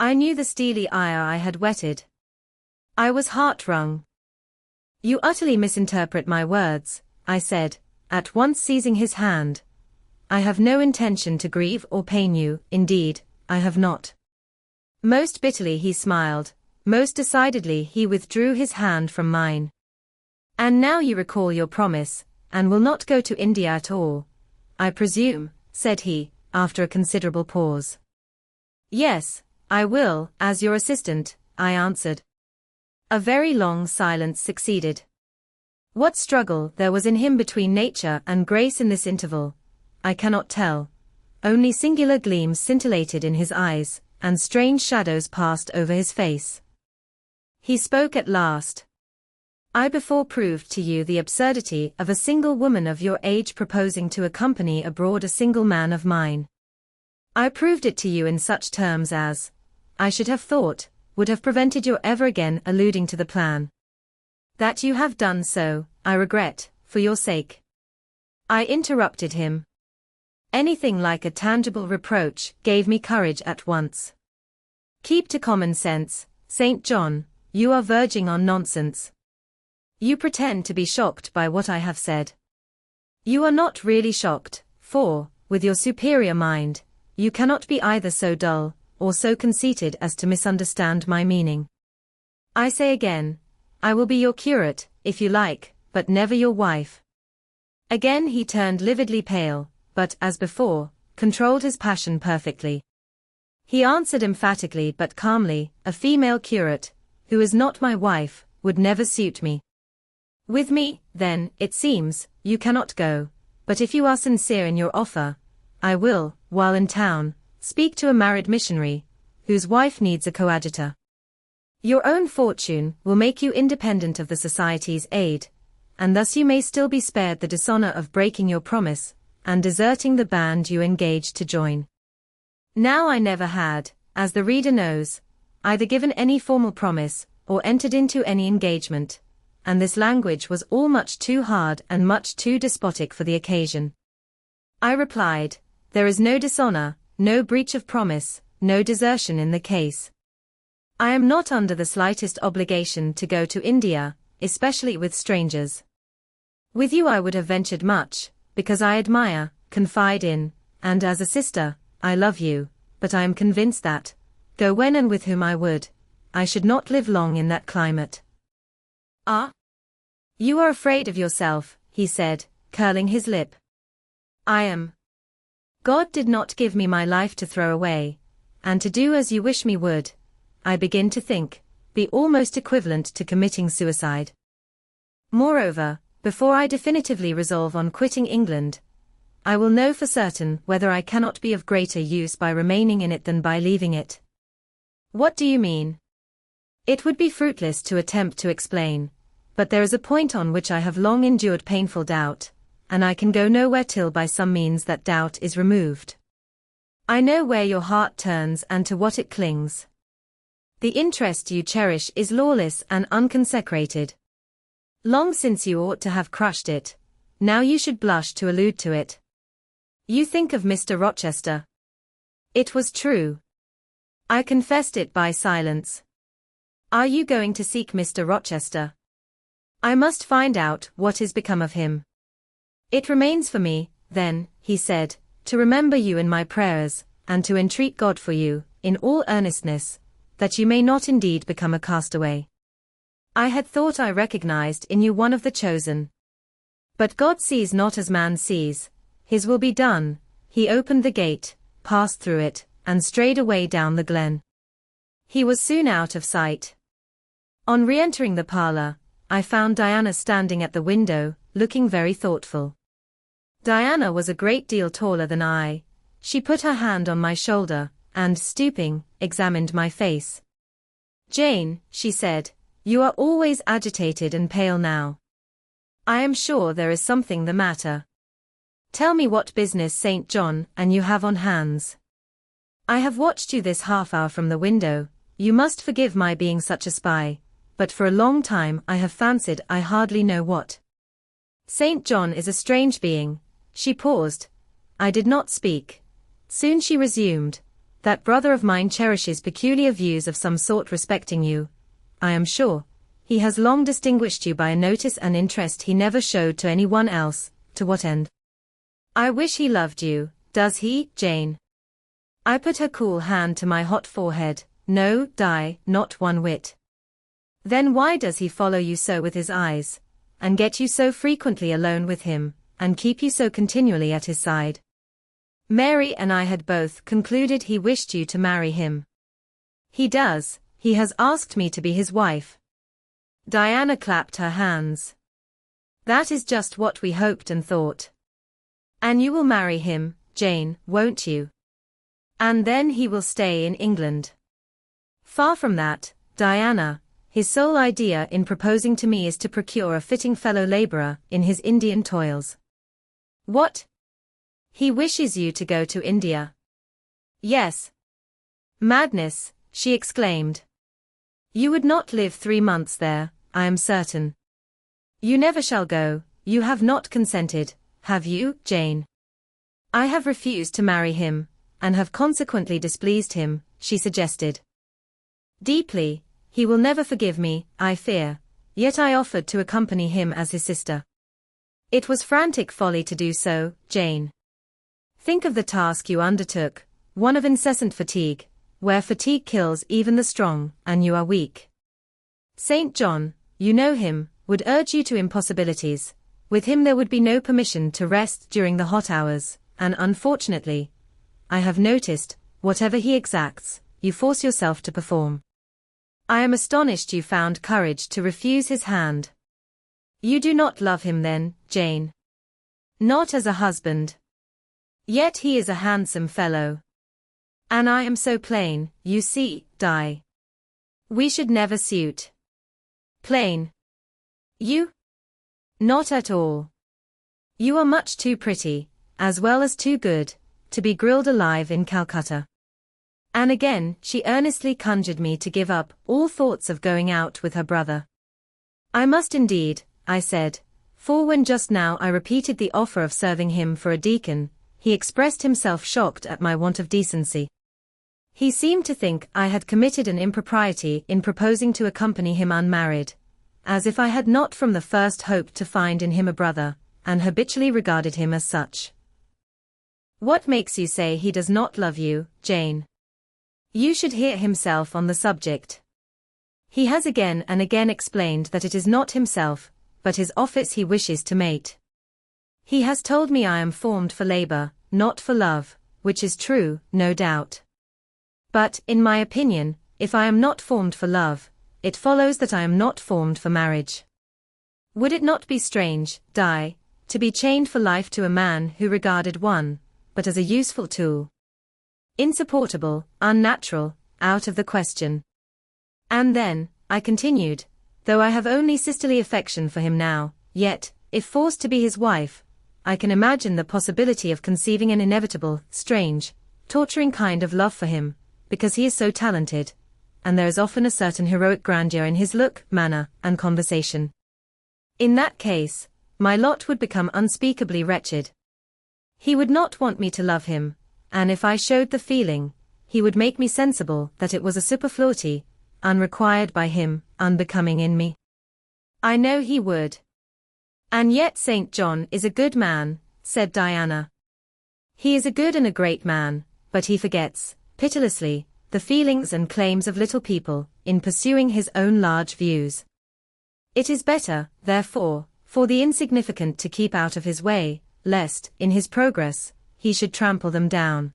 A: I knew the steely ire I had whetted. I was heart-wrung. You utterly misinterpret my words, I said, at once seizing his hand. I have no intention to grieve or pain you, indeed, I have not. Most bitterly he smiled, most decidedly he withdrew his hand from mine. And now you recall your promise, and will not go to India at all, I presume, said he, after a considerable pause. Yes, I will, as your assistant, I answered. A very long silence succeeded. What struggle there was in him between nature and grace in this interval, I cannot tell. Only singular gleams scintillated in his eyes, and strange shadows passed over his face. He spoke at last. I before proved to you the absurdity of a single woman of your age proposing to accompany abroad a single man of mine. I proved it to you in such terms as, I should have thought, would have prevented your ever again alluding to the plan. That you have done so, I regret, for your sake. I interrupted him. Anything like a tangible reproach gave me courage at once. Keep to common sense, St. John, you are verging on nonsense. You pretend to be shocked by what I have said. You are not really shocked, for, with your superior mind, you cannot be either so dull, or so conceited as to misunderstand my meaning. I say again, I will be your curate, if you like, but never your wife. Again he turned lividly pale, but, as before, controlled his passion perfectly. He answered emphatically but calmly, a female curate, who is not my wife, would never suit me. With me, then, it seems, you cannot go, but if you are sincere in your offer, I will, while in town, speak to a married missionary, whose wife needs a coadjutor. Your own fortune will make you independent of the Society's aid, and thus you may still be spared the dishonor of breaking your promise, and deserting the band you engaged to join. Now I never had, as the reader knows, either given any formal promise, or entered into any engagement, and this language was all much too hard and much too despotic for the occasion. I replied, there is no dishonor, no breach of promise, no desertion in the case. I am not under the slightest obligation to go to India, especially with strangers. With you I would have ventured much, because I admire, confide in, and as a sister, I love you, but I am convinced that, go when and with whom I would, I should not live long in that climate. Ah? You are afraid of yourself, he said, curling his lip. I am. God did not give me my life to throw away, and to do as you wish me would, I begin to think, be almost equivalent to committing suicide. Moreover, before I definitively resolve on quitting England, I will know for certain whether I cannot be of greater use by remaining in it than by leaving it. What do you mean? It would be fruitless to attempt to explain, but there is a point on which I have long endured painful doubt, and I can go nowhere till by some means that doubt is removed. I know where your heart turns and to what it clings. The interest you cherish is lawless and unconsecrated. Long since you ought to have crushed it, now you should blush to allude to it. You think of Mr. Rochester. It was true. I confessed it by silence. Are you going to seek Mr. Rochester? I must find out what is become of him. It remains for me, then, he said, to remember you in my prayers, and to entreat God for you, in all earnestness, that you may not indeed become a castaway. I had thought I recognized in you one of the chosen. But God sees not as man sees. His will be done. He opened the gate, passed through it, and strayed away down the glen. He was soon out of sight. On re-entering the parlor, I found Diana standing at the window, looking very thoughtful. Diana was a great deal taller than I. She put her hand on my shoulder, and stooping, examined my face. Jane, she said, you are always agitated and pale now. I am sure there is something the matter. Tell me what business St. John and you have on hands. I have watched you this half hour from the window. You must forgive my being such a spy, but for a long time I have fancied I hardly know what. St. John is a strange being. She paused. I did not speak. Soon she resumed. That brother of mine cherishes peculiar views of some sort respecting you, I am sure. He has long distinguished you by a notice and interest he never showed to any one else. To what end? I wish he loved you. Does he, Jane? I put her cool hand to my hot forehead. No, Di, not one whit. Then why does he follow you so with his eyes, and get you so frequently alone with him, and keep you so continually at his side? Mary and I had both concluded he wished you to marry him. He does. He has asked me to be his wife. Diana clapped her hands. That is just what we hoped and thought. And you will marry him, Jane, won't you? And then he will stay in England. Far from that, Diana. His sole idea in proposing to me is to procure a fitting fellow laborer in his Indian toils. What? He wishes you to go to India. Yes. Madness, she exclaimed. You would not live 3 months there, I am certain. You never shall go. You have not consented, have you, Jane? I have refused to marry him, and have consequently displeased him, she suggested. Deeply. He will never forgive me, I fear, yet I offered to accompany him as his sister. It was frantic folly to do so, Jane. Think of the task you undertook, one of incessant fatigue, where fatigue kills even the strong, and you are weak. St. John, you know him, would urge you to impossibilities. With him there would be no permission to rest during the hot hours, and unfortunately, I have noticed, whatever he exacts, you force yourself to perform. I am astonished you found courage to refuse his hand. You do not love him then, Jane? Not as a husband. Yet he is a handsome fellow. And I am so plain, you see, Di. We should never suit. Plain. You? Not at all. You are much too pretty, as well as too good, to be grilled alive in Calcutta. And again she earnestly conjured me to give up all thoughts of going out with her brother. I must indeed, I said, for when just now I repeated the offer of serving him for a deacon, he expressed himself shocked at my want of decency. He seemed to think I had committed an impropriety in proposing to accompany him unmarried, as if I had not from the first hoped to find in him a brother, and habitually regarded him as such. What makes you say he does not love you, Jane? You should hear himself on the subject. He has again and again explained that it is not himself, but his office he wishes to mate. He has told me I am formed for labor, not for love, which is true, no doubt. But, in my opinion, if I am not formed for love, it follows that I am not formed for marriage. Would it not be strange, Di, to be chained for life to a man who regarded one, but as a useful tool? Insupportable, unnatural, out of the question. And then, I continued, though I have only sisterly affection for him now, yet, if forced to be his wife, I can imagine the possibility of conceiving an inevitable, strange, torturing kind of love for him, because he is so talented, and there is often a certain heroic grandeur in his look, manner, and conversation. In that case, my lot would become unspeakably wretched. He would not want me to love him, and if I showed the feeling, he would make me sensible that it was a superfluity, unrequired by him, unbecoming in me. I know he would. And yet St. John is a good man, said Diana. He is a good and a great man, but he forgets, pitilessly, the feelings and claims of little people, in pursuing his own large views. It is better, therefore, for the insignificant to keep out of his way, lest, in his progress, he should trample them down.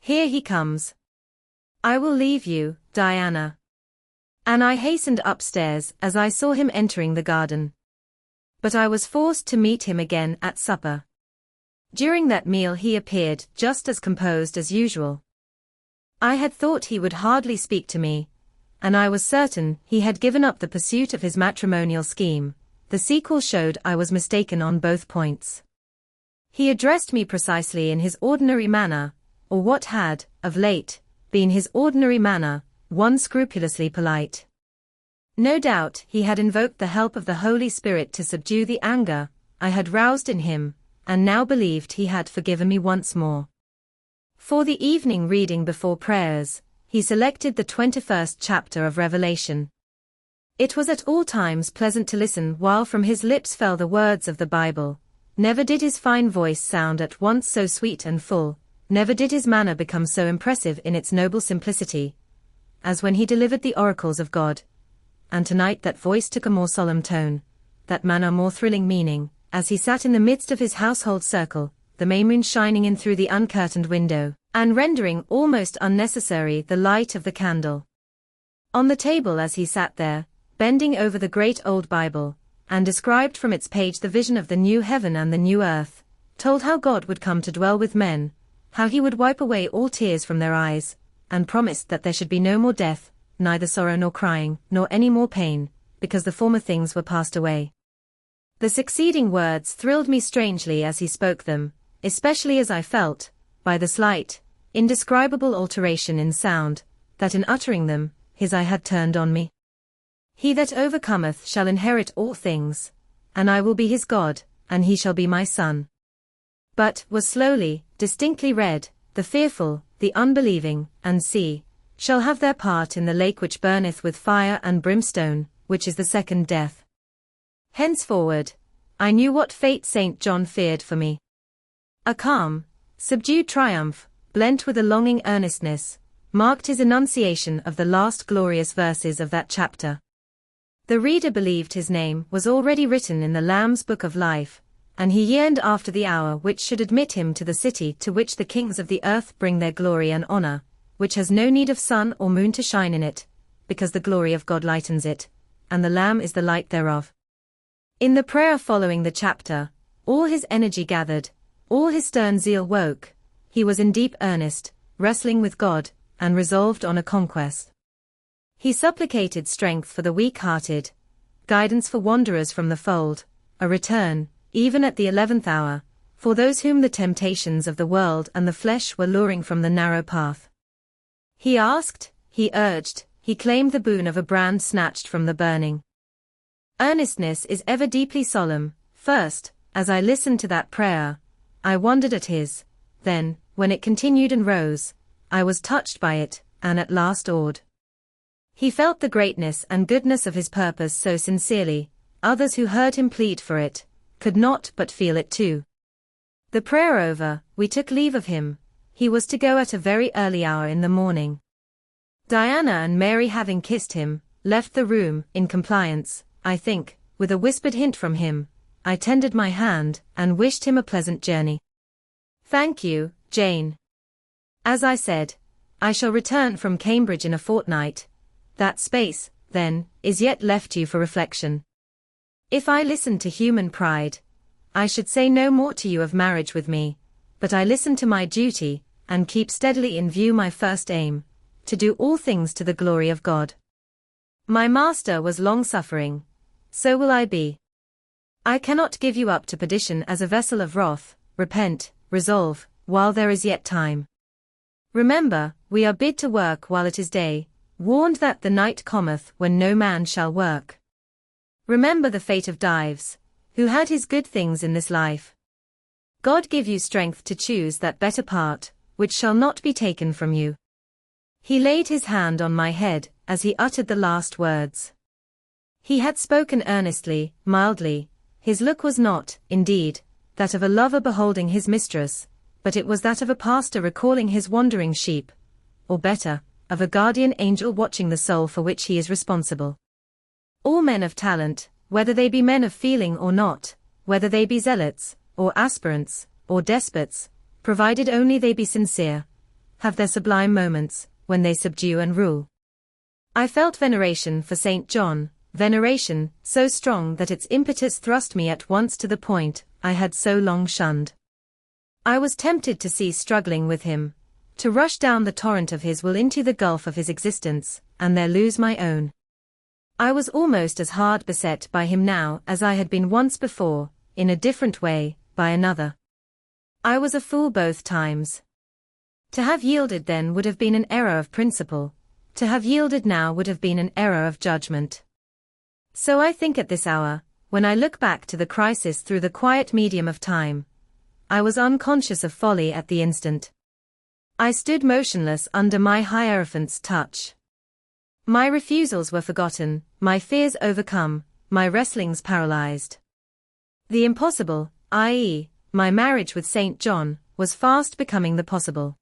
A: Here he comes. I will leave you, Diana. And I hastened upstairs as I saw him entering the garden. But I was forced to meet him again at supper. During that meal he appeared just as composed as usual. I had thought he would hardly speak to me, and I was certain he had given up the pursuit of his matrimonial scheme. The sequel showed I was mistaken on both points. He addressed me precisely in his ordinary manner, or what had, of late, been his ordinary manner, one scrupulously polite. No doubt he had invoked the help of the Holy Spirit to subdue the anger I had roused in him, and now believed he had forgiven me once more. For the evening reading before prayers, he selected the 21st chapter of Revelation. It was at all times pleasant to listen while from his lips fell the words of the Bible. Never did his fine voice sound at once so sweet and full, never did his manner become so impressive in its noble simplicity, as when he delivered the oracles of God. And tonight that voice took a more solemn tone, that manner more thrilling meaning, as he sat in the midst of his household circle, the May moon shining in through the uncurtained window, and rendering almost unnecessary the light of the candle. On the table as he sat there, bending over the great old Bible, and described from its page the vision of the new heaven and the new earth, told how God would come to dwell with men, how he would wipe away all tears from their eyes, and promised that there should be no more death, neither sorrow nor crying, nor any more pain, because the former things were passed away. The succeeding words thrilled me strangely as he spoke them, especially as I felt, by the slight, indescribable alteration in sound, that in uttering them, his eye had turned on me. He that overcometh shall inherit all things, and I will be his God, and he shall be my son. But, was slowly, distinctly read, the fearful, the unbelieving, and shall have their part in the lake which burneth with fire and brimstone, which is the second death. Henceforward, I knew what fate St. John feared for me. A calm, subdued triumph, blent with a longing earnestness, marked his enunciation of the last glorious verses of that chapter. The reader believed his name was already written in the Lamb's book of life, and he yearned after the hour which should admit him to the city to which the kings of the earth bring their glory and honor, which has no need of sun or moon to shine in it, because the glory of God lightens it, and the Lamb is the light thereof. In the prayer following the chapter, all his energy gathered, all his stern zeal woke. He was in deep earnest, wrestling with God, and resolved on a conquest. He supplicated strength for the weak-hearted, guidance for wanderers from the fold, a return, even at the 11th hour, for those whom the temptations of the world and the flesh were luring from the narrow path. He asked, he urged, he claimed the boon of a brand snatched from the burning. Earnestness is ever deeply solemn. First, as I listened to that prayer, I wondered at his, then, when it continued and rose, I was touched by it, and at last awed. He felt the greatness and goodness of his purpose so sincerely, others who heard him plead for it, could not but feel it too. The prayer over, we took leave of him. He was to go at a very early hour in the morning. Diana and Mary, having kissed him, left the room, in compliance, I think, with a whispered hint from him. I tendered my hand, and wished him a pleasant journey. "Thank you, Jane. As I said, I shall return from Cambridge in a fortnight. That space, then, is yet left you for reflection. If I listened to human pride, I should say no more to you of marriage with me, but I listen to my duty, and keep steadily in view my first aim, to do all things to the glory of God. My master was long-suffering, so will I be. I cannot give you up to perdition as a vessel of wrath. Repent, resolve, while there is yet time. Remember, we are bid to work while it is day, warned that the night cometh when no man shall work. Remember the fate of Dives, who had his good things in this life. God give you strength to choose that better part, which shall not be taken from you." He laid his hand on my head, as he uttered the last words. He had spoken earnestly, mildly. His look was not, indeed, that of a lover beholding his mistress, but it was that of a pastor recalling his wandering sheep, or better, of a guardian angel watching the soul for which he is responsible. All men of talent, whether they be men of feeling or not, whether they be zealots, or aspirants, or despots, provided only they be sincere, have their sublime moments, when they subdue and rule. I felt veneration for St. John, veneration so strong that its impetus thrust me at once to the point I had so long shunned. I was tempted to cease struggling with him, to rush down the torrent of his will into the gulf of his existence, and there lose my own. I was almost as hard beset by him now as I had been once before, in a different way, by another. I was a fool both times. To have yielded then would have been an error of principle, to have yielded now would have been an error of judgment. So I think at this hour, when I look back to the crisis through the quiet medium of time, I was unconscious of folly at the instant. I stood motionless under my Hierophant's touch. My refusals were forgotten, my fears overcome, my wrestlings paralyzed. The impossible, i.e., my marriage with St. John, was fast becoming the possible.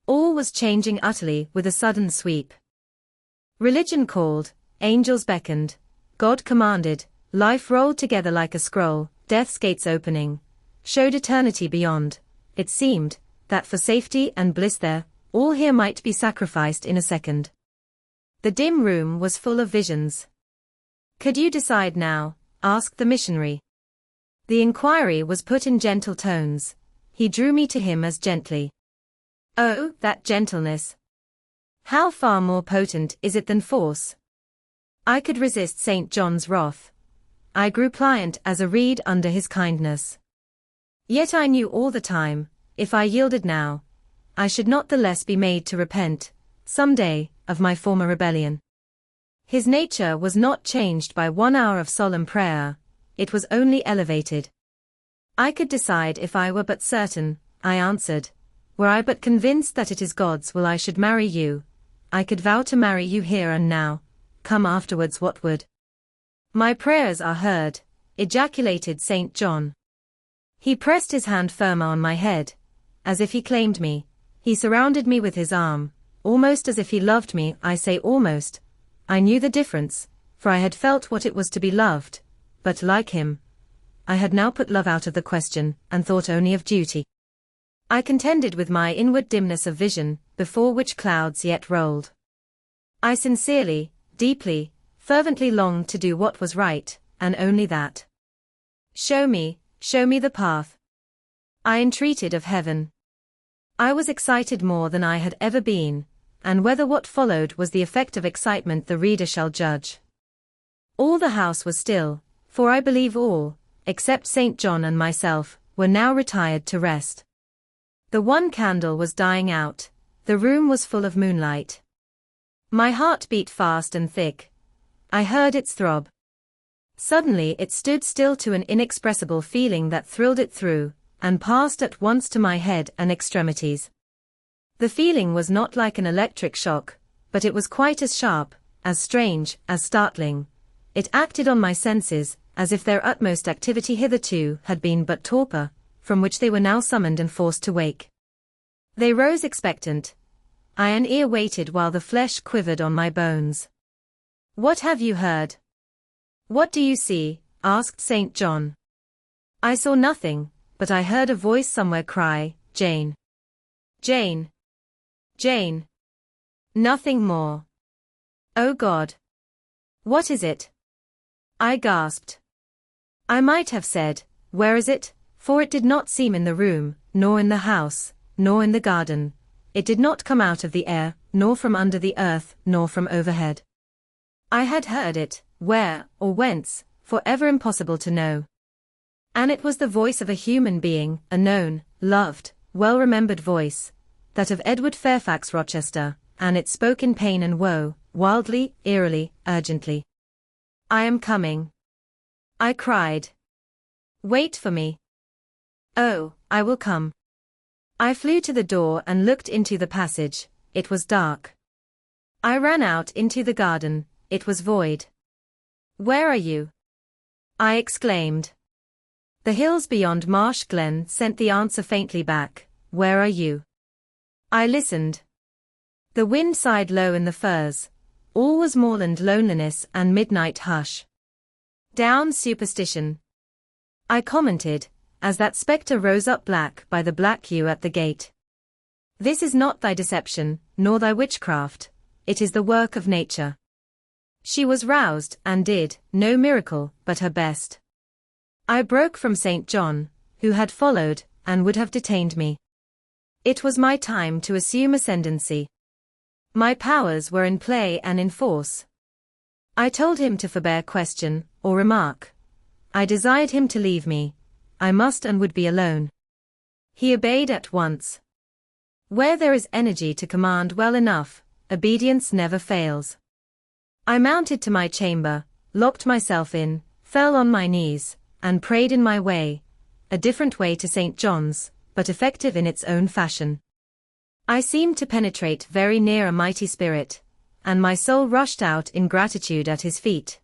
A: All was changing utterly with a sudden sweep. Religion called, angels beckoned, God commanded, life rolled together like a scroll, death's gates opening, showed eternity beyond. It seemed that for safety and bliss there, all here might be sacrificed in a second. The dim room was full of visions. "Could you decide now?" asked the missionary. The inquiry was put in gentle tones. He drew me to him as gently. Oh, that gentleness! How far more potent is it than force? I could resist St. John's wrath. I grew pliant as a reed under his kindness. Yet I knew all the time, if I yielded now, I should not the less be made to repent, some day, of my former rebellion. His nature was not changed by 1 hour of solemn prayer, it was only elevated. I could decide if I were but certain, I answered. Were I but convinced that it is God's will I should marry you, I could vow to marry you here and now, come afterwards what would. My prayers are heard, ejaculated St. John. He pressed his hand firmer on my head, as if he claimed me. He surrounded me with his arm, almost as if he loved me. I say almost. I knew the difference, for I had felt what it was to be loved, but like him, I had now put love out of the question, and thought only of duty. I contended with my inward dimness of vision, before which clouds yet rolled. I sincerely, deeply, fervently longed to do what was right, and only that. Show me the path. I entreated of heaven. I was excited more than I had ever been, and whether what followed was the effect of excitement the reader shall judge. All the house was still, for I believe all, except St. John and myself, were now retired to rest. The one candle was dying out, the room was full of moonlight. My heart beat fast and thick. I heard its throb. Suddenly it stood still to an inexpressible feeling that thrilled it through, and passed at once to my head and extremities. The feeling was not like an electric shock, but it was quite as sharp, as strange, as startling. It acted on my senses, as if their utmost activity hitherto had been but torpor, from which they were now summoned and forced to wake. They rose expectant. Eye and ear waited while the flesh quivered on my bones. "What have you heard? What do you see?" asked St. John. I saw nothing, but I heard a voice somewhere cry, "Jane! Jane! Jane!" Nothing more. "Oh God! What is it?" I gasped. I might have said, "Where is it?" for it did not seem in the room, nor in the house, nor in the garden. It did not come out of the air, nor from under the earth, nor from overhead. I had heard it, where, or whence, for ever impossible to know. And it was the voice of a human being, a known, loved, well-remembered voice, that of Edward Fairfax Rochester, and it spoke in pain and woe, wildly, eerily, urgently. "I am coming," I cried. "Wait for me." "Oh, I will come." I flew to the door and looked into the passage. It was dark. I ran out into the garden. It was void. "Where are you?" I exclaimed. The hills beyond Marsh Glen sent the answer faintly back, "Where are you?" I listened. The wind sighed low in the firs. All was moorland loneliness and midnight hush. "Down superstition," I commented, as that spectre rose up black by the black yew at the gate. "This is not thy deception, nor thy witchcraft, it is the work of nature." She was roused and did, no miracle, but her best. I broke from St. John, who had followed, and would have detained me. It was my time to assume ascendancy. My powers were in play and in force. I told him to forbear question, or remark. I desired him to leave me. I must and would be alone. He obeyed at once. Where there is energy to command well enough, obedience never fails. I mounted to my chamber, locked myself in, fell on my knees, and prayed in my way, a different way to St. John's, but effective in its own fashion. I seemed to penetrate very near a mighty spirit, and my soul rushed out in gratitude at his feet.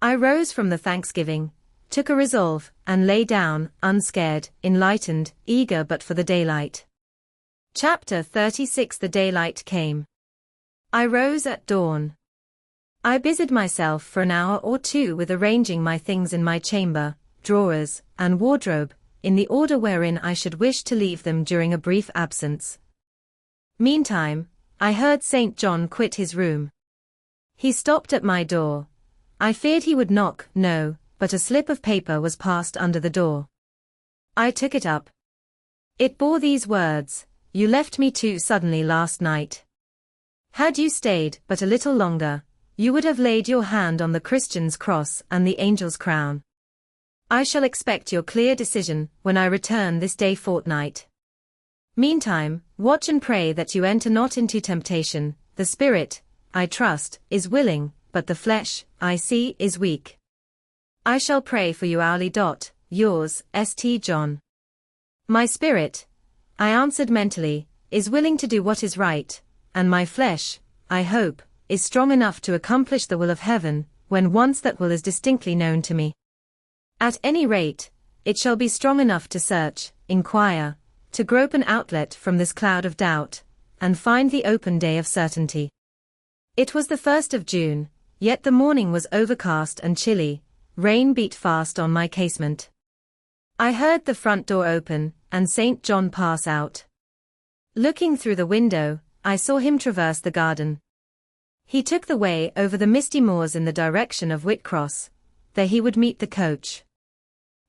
A: I rose from the thanksgiving, took a resolve, and lay down, unscared, enlightened, eager but for the daylight. Chapter 36. The daylight came. I rose at dawn. I busied myself for an hour or two with arranging my things in my chamber, drawers, and wardrobe, in the order wherein I should wish to leave them during a brief absence. Meantime, I heard St. John quit his room. He stopped at my door. I feared he would knock, no, but a slip of paper was passed under the door. I took it up. It bore these words: "You left me too suddenly last night. Had you stayed but a little longer, you would have laid your hand on the Christian's cross and the angel's crown. I shall expect your clear decision when I return this day fortnight. Meantime, watch and pray that you enter not into temptation. The spirit, I trust, is willing, but the flesh, I see, is weak. I shall pray for you hourly. Yours, St. John." My spirit, I answered mentally, is willing to do what is right, and my flesh, I hope, is strong enough to accomplish the will of heaven, when once that will is distinctly known to me. At any rate, it shall be strong enough to search, inquire, to grope an outlet from this cloud of doubt, and find the open day of certainty. It was the 1st of June, yet the morning was overcast and chilly. Rain beat fast on my casement. I heard the front door open, and St. John pass out. Looking through the window, I saw him traverse the garden. He took the way over the misty moors in the direction of Whitcross. There he would meet the coach.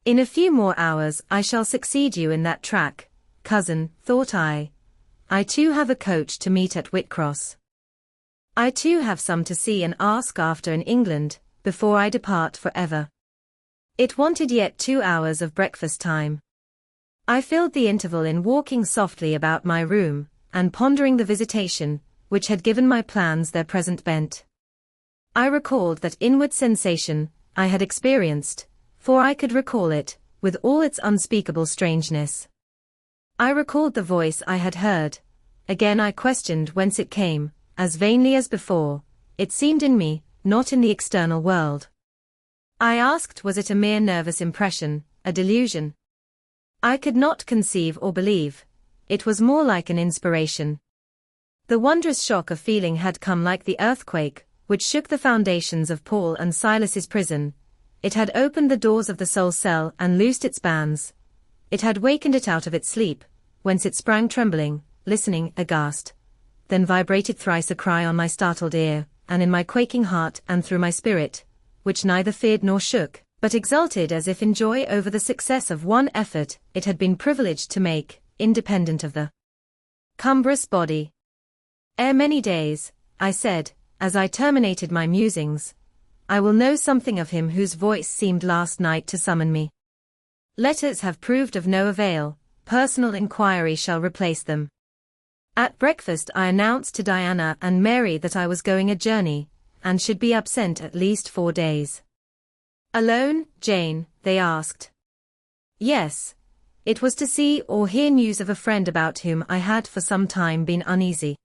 A: In a few more hours I shall succeed you in that track, cousin, thought I. I too have a coach to meet at Whitcross. I too have some to see and ask after in England, before I depart for ever. It wanted yet 2 hours of breakfast time. I filled the interval in walking softly about my room, and pondering the visitation, which had given my plans their present bent. I recalled that inward sensation I had experienced, for I could recall it, with all its unspeakable strangeness. I recalled the voice I had heard, again I questioned whence it came, as vainly as before. It seemed in me, not in the external world. I asked, was it a mere nervous impression, a delusion? I could not conceive or believe. It was more like an inspiration. The wondrous shock of feeling had come like the earthquake, which shook the foundations of Paul and Silas's prison. It had opened the doors of the soul cell and loosed its bands. It had wakened it out of its sleep, whence it sprang trembling, listening, aghast. Then vibrated thrice a cry on my startled ear, and in my quaking heart and through my spirit, which neither feared nor shook, but exulted as if in joy over the success of one effort it had been privileged to make, independent of the cumbrous body. Ere many days, I said, as I terminated my musings, I will know something of him whose voice seemed last night to summon me. Letters have proved of no avail, personal inquiry shall replace them. At breakfast I announced to Diana and Mary that I was going a journey, and should be absent at least 4 days. Alone, Jane? They asked. Yes. It was to see or hear news of a friend about whom I had for some time been uneasy.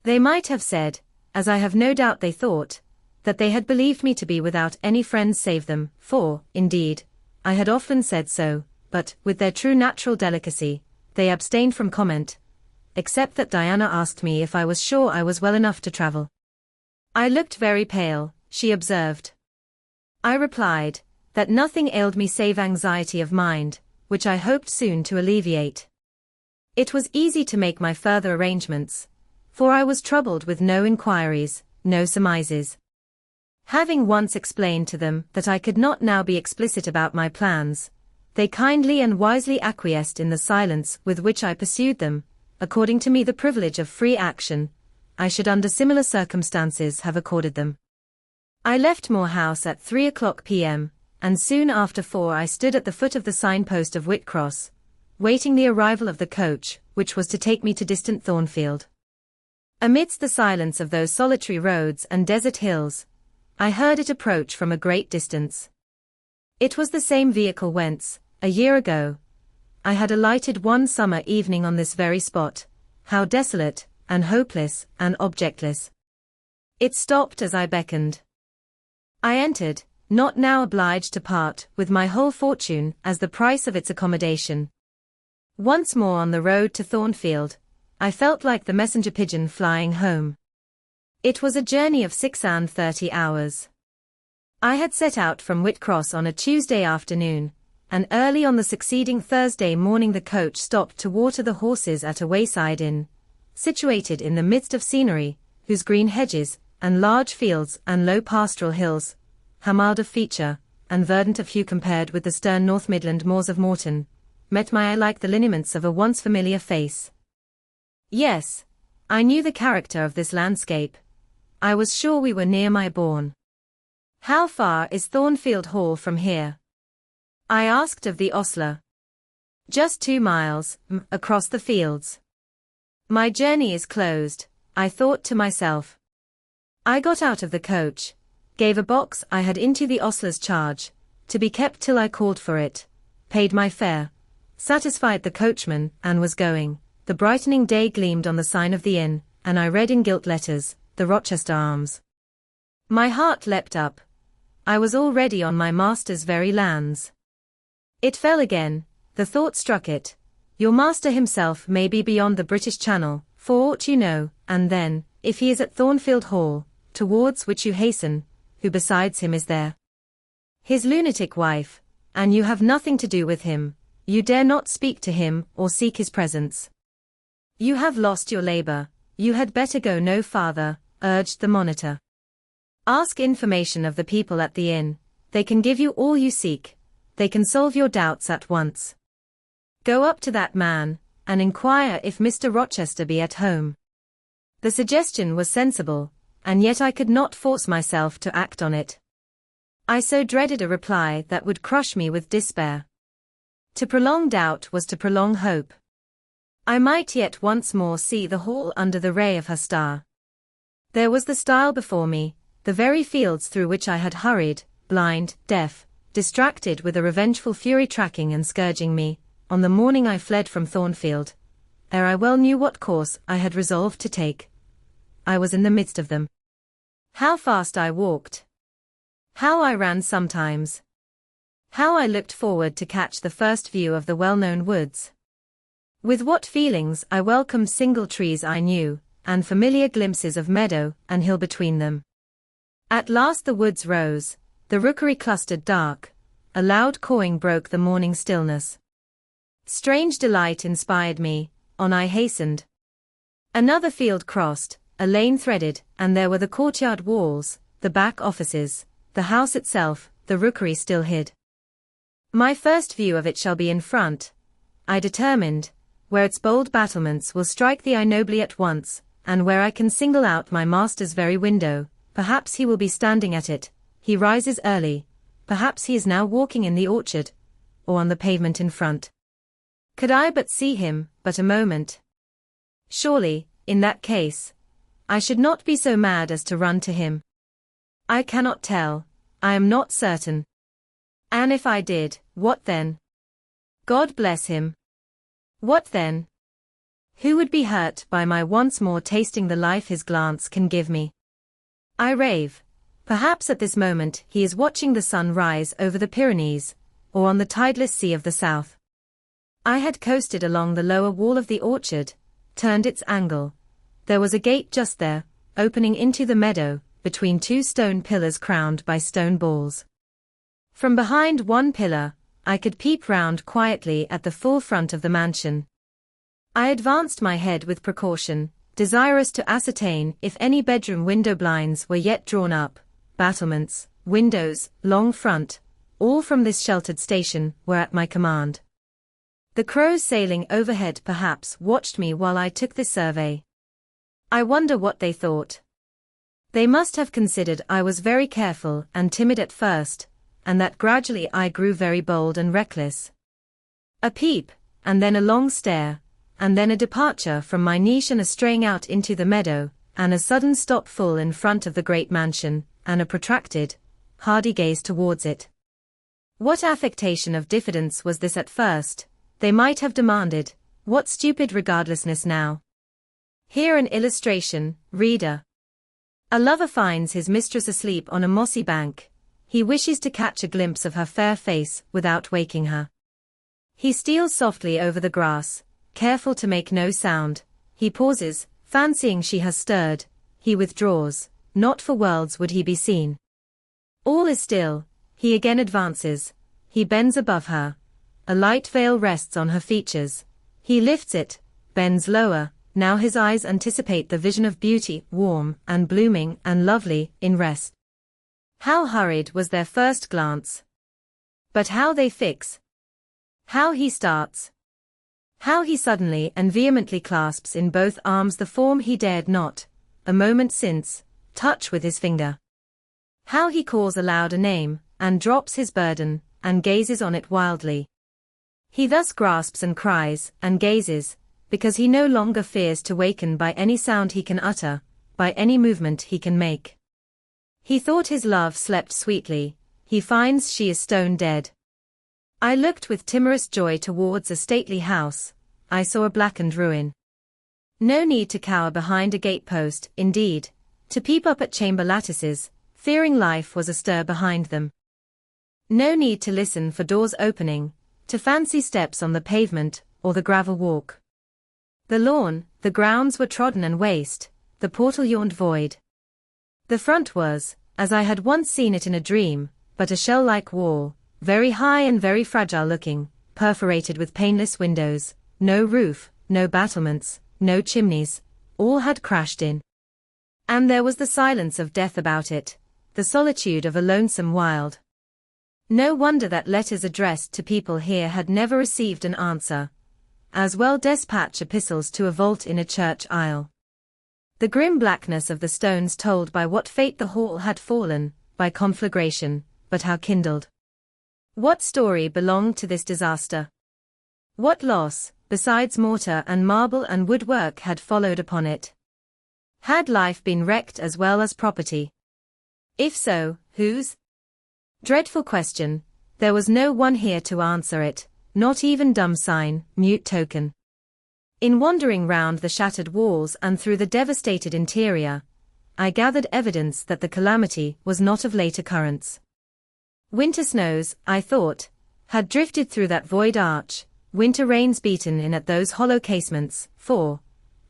A: They might have said, as I have no doubt they thought, that they had believed me to be without any friends save them, for, indeed, I had often said so, but, with their true natural delicacy, they abstained from comment, except that Diana asked me if I was sure I was well enough to travel. I looked very pale, she observed. I replied, that nothing ailed me save anxiety of mind, which I hoped soon to alleviate. It was easy to make my further arrangements, for I was troubled with no inquiries, no surmises. Having once explained to them that I could not now be explicit about my plans, they kindly and wisely acquiesced in the silence with which I pursued them, according to me the privilege of free action, I should under similar circumstances have accorded them. I left Moor House at 3:00 p.m., and soon after 4 I stood at the foot of the signpost of Whitcross, waiting the arrival of the coach, which was to take me to distant Thornfield. Amidst the silence of those solitary roads and desert hills, I heard it approach from a great distance. It was the same vehicle whence, a year ago, I had alighted one summer evening on this very spot. How desolate, and hopeless, and objectless. It stopped as I beckoned. I entered, not now obliged to part with my whole fortune as the price of its accommodation. Once more on the road to Thornfield, I felt like the messenger pigeon flying home. It was a journey of 36 hours. I had set out from Whitcross on a Tuesday afternoon, and early on the succeeding Thursday morning the coach stopped to water the horses at a wayside inn, situated in the midst of scenery, whose green hedges, and large fields and low pastoral hills, how mild of feature, and verdant of hue compared with the stern North Midland moors of Morton, met my eye like the lineaments of a once familiar face. Yes, I knew the character of this landscape. I was sure we were near my bourne. How far is Thornfield Hall from here? I asked of the ostler. Just 2 miles, across the fields. My journey is closed, I thought to myself. I got out of the coach, gave a box I had into the ostler's charge, to be kept till I called for it, paid my fare, satisfied the coachman, and was going. The brightening day gleamed on the sign of the inn, and I read in gilt letters, the Rochester Arms. My heart leapt up. I was already on my master's very lands. It fell again, the thought struck it. Your master himself may be beyond the British Channel, for aught you know, and then, if he is at Thornfield Hall, towards which you hasten, who besides him is there? His lunatic wife, and you have nothing to do with him, you dare not speak to him or seek his presence. You have lost your labor, you had better go no farther, urged the monitor. Ask information of the people at the inn, they can give you all you seek, they can solve your doubts at once. Go up to that man, and inquire if Mr. Rochester be at home. The suggestion was sensible, and yet I could not force myself to act on it. I so dreaded a reply that would crush me with despair. To prolong doubt was to prolong hope. I might yet once more see the hall under the ray of her star. There was the stile before me, the very fields through which I had hurried, blind, deaf, distracted with a revengeful fury tracking and scourging me, on the morning I fled from Thornfield. ere I well knew what course I had resolved to take, I was in the midst of them. How fast I walked! How I ran sometimes! How I looked forward to catch the first view of the well-known woods! With what feelings I welcomed single trees I knew, and familiar glimpses of meadow and hill between them. At last the woods rose, the rookery clustered dark, a loud cawing broke the morning stillness. Strange delight inspired me, on I hastened. Another field crossed, a lane threaded, and there were the courtyard walls, the back offices, the house itself, the rookery still hid. My first view of it shall be in front, I determined, where its bold battlements will strike the eye nobly at once, and where I can single out my master's very window. Perhaps he will be standing at it, he rises early, perhaps he is now walking in the orchard, or on the pavement in front. Could I but see him, but a moment. Surely, in that case, I should not be so mad as to run to him. I cannot tell, I am not certain. And if I did, what then? God bless him. What then? Who would be hurt by my once more tasting the life his glance can give me? I rave. Perhaps at this moment he is watching the sun rise over the Pyrenees, or on the tideless sea of the south. I had coasted along the lower wall of the orchard, turned its angle. There was a gate just there, opening into the meadow, between two stone pillars crowned by stone balls. From behind one pillar, I could peep round quietly at the full front of the mansion. I advanced my head with precaution, desirous to ascertain if any bedroom window blinds were yet drawn up. Battlements, windows, long front, all from this sheltered station, were at my command. The crows sailing overhead perhaps watched me while I took this survey. I wonder what they thought. They must have considered I was very careful and timid at first, and that gradually I grew very bold and reckless. A peep, and then a long stare, and then a departure from my niche and a straying out into the meadow, and a sudden stop full in front of the great mansion, and a protracted, hardy gaze towards it. What affectation of diffidence was this at first, they might have demanded, what stupid regardlessness now? Here an illustration, reader. A lover finds his mistress asleep on a mossy bank. He wishes to catch a glimpse of her fair face without waking her. He steals softly over the grass, careful to make no sound. He pauses, fancying she has stirred. He withdraws, not for worlds would he be seen. All is still. He again advances. He bends above her. A light veil rests on her features. He lifts it, bends lower. Now his eyes anticipate the vision of beauty, warm and blooming and lovely, in rest. How hurried was their first glance! But how they fix! How he starts! How he suddenly and vehemently clasps in both arms the form he dared not, a moment since, touch with his finger. How he calls aloud a name, and drops his burden, and gazes on it wildly. He thus grasps and cries, and gazes, because he no longer fears to waken by any sound he can utter, by any movement he can make. He thought his love slept sweetly, he finds she is stone dead. I looked with timorous joy towards a stately house, I saw a blackened ruin. No need to cower behind a gatepost, indeed, to peep up at chamber lattices, fearing life was astir behind them. No need to listen for doors opening, to fancy steps on the pavement, or the gravel walk. The lawn, the grounds were trodden and waste, the portal yawned void. The front was, as I had once seen it in a dream, but a shell-like wall, very high and very fragile-looking, perforated with paneless windows, no roof, no battlements, no chimneys, all had crashed in. And there was the silence of death about it, the solitude of a lonesome wild. No wonder that letters addressed to people here had never received an answer. As well despatch epistles to a vault in a church aisle. The grim blackness of the stones told by what fate the hall had fallen, by conflagration, but how kindled. What story belonged to this disaster? What loss, besides mortar and marble and woodwork, had followed upon it? Had life been wrecked as well as property? If so, whose? Dreadful question, there was no one here to answer it, not even dumb sign, mute token. In wandering round the shattered walls and through the devastated interior, I gathered evidence that the calamity was not of late occurrence. Winter snows, I thought, had drifted through that void arch, winter rains beaten in at those hollow casements, for,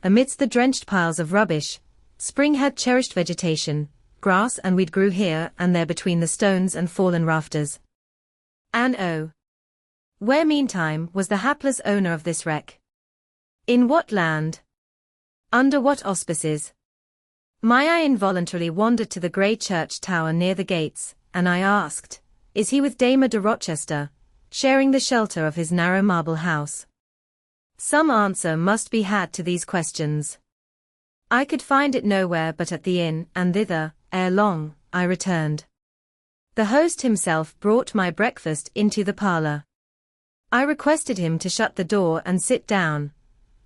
A: amidst the drenched piles of rubbish, spring had cherished vegetation, grass and weed grew here and there between the stones and fallen rafters. And oh, where meantime was the hapless owner of this wreck? In what land? Under what auspices? My eye involuntarily wandered to the grey church tower near the gates, and I asked, is he with Dame de Rochester, sharing the shelter of his narrow marble house? Some answer must be had to these questions. I could find it nowhere but at the inn, and thither, ere long, I returned. The host himself brought my breakfast into the parlour. I requested him to shut the door and sit down.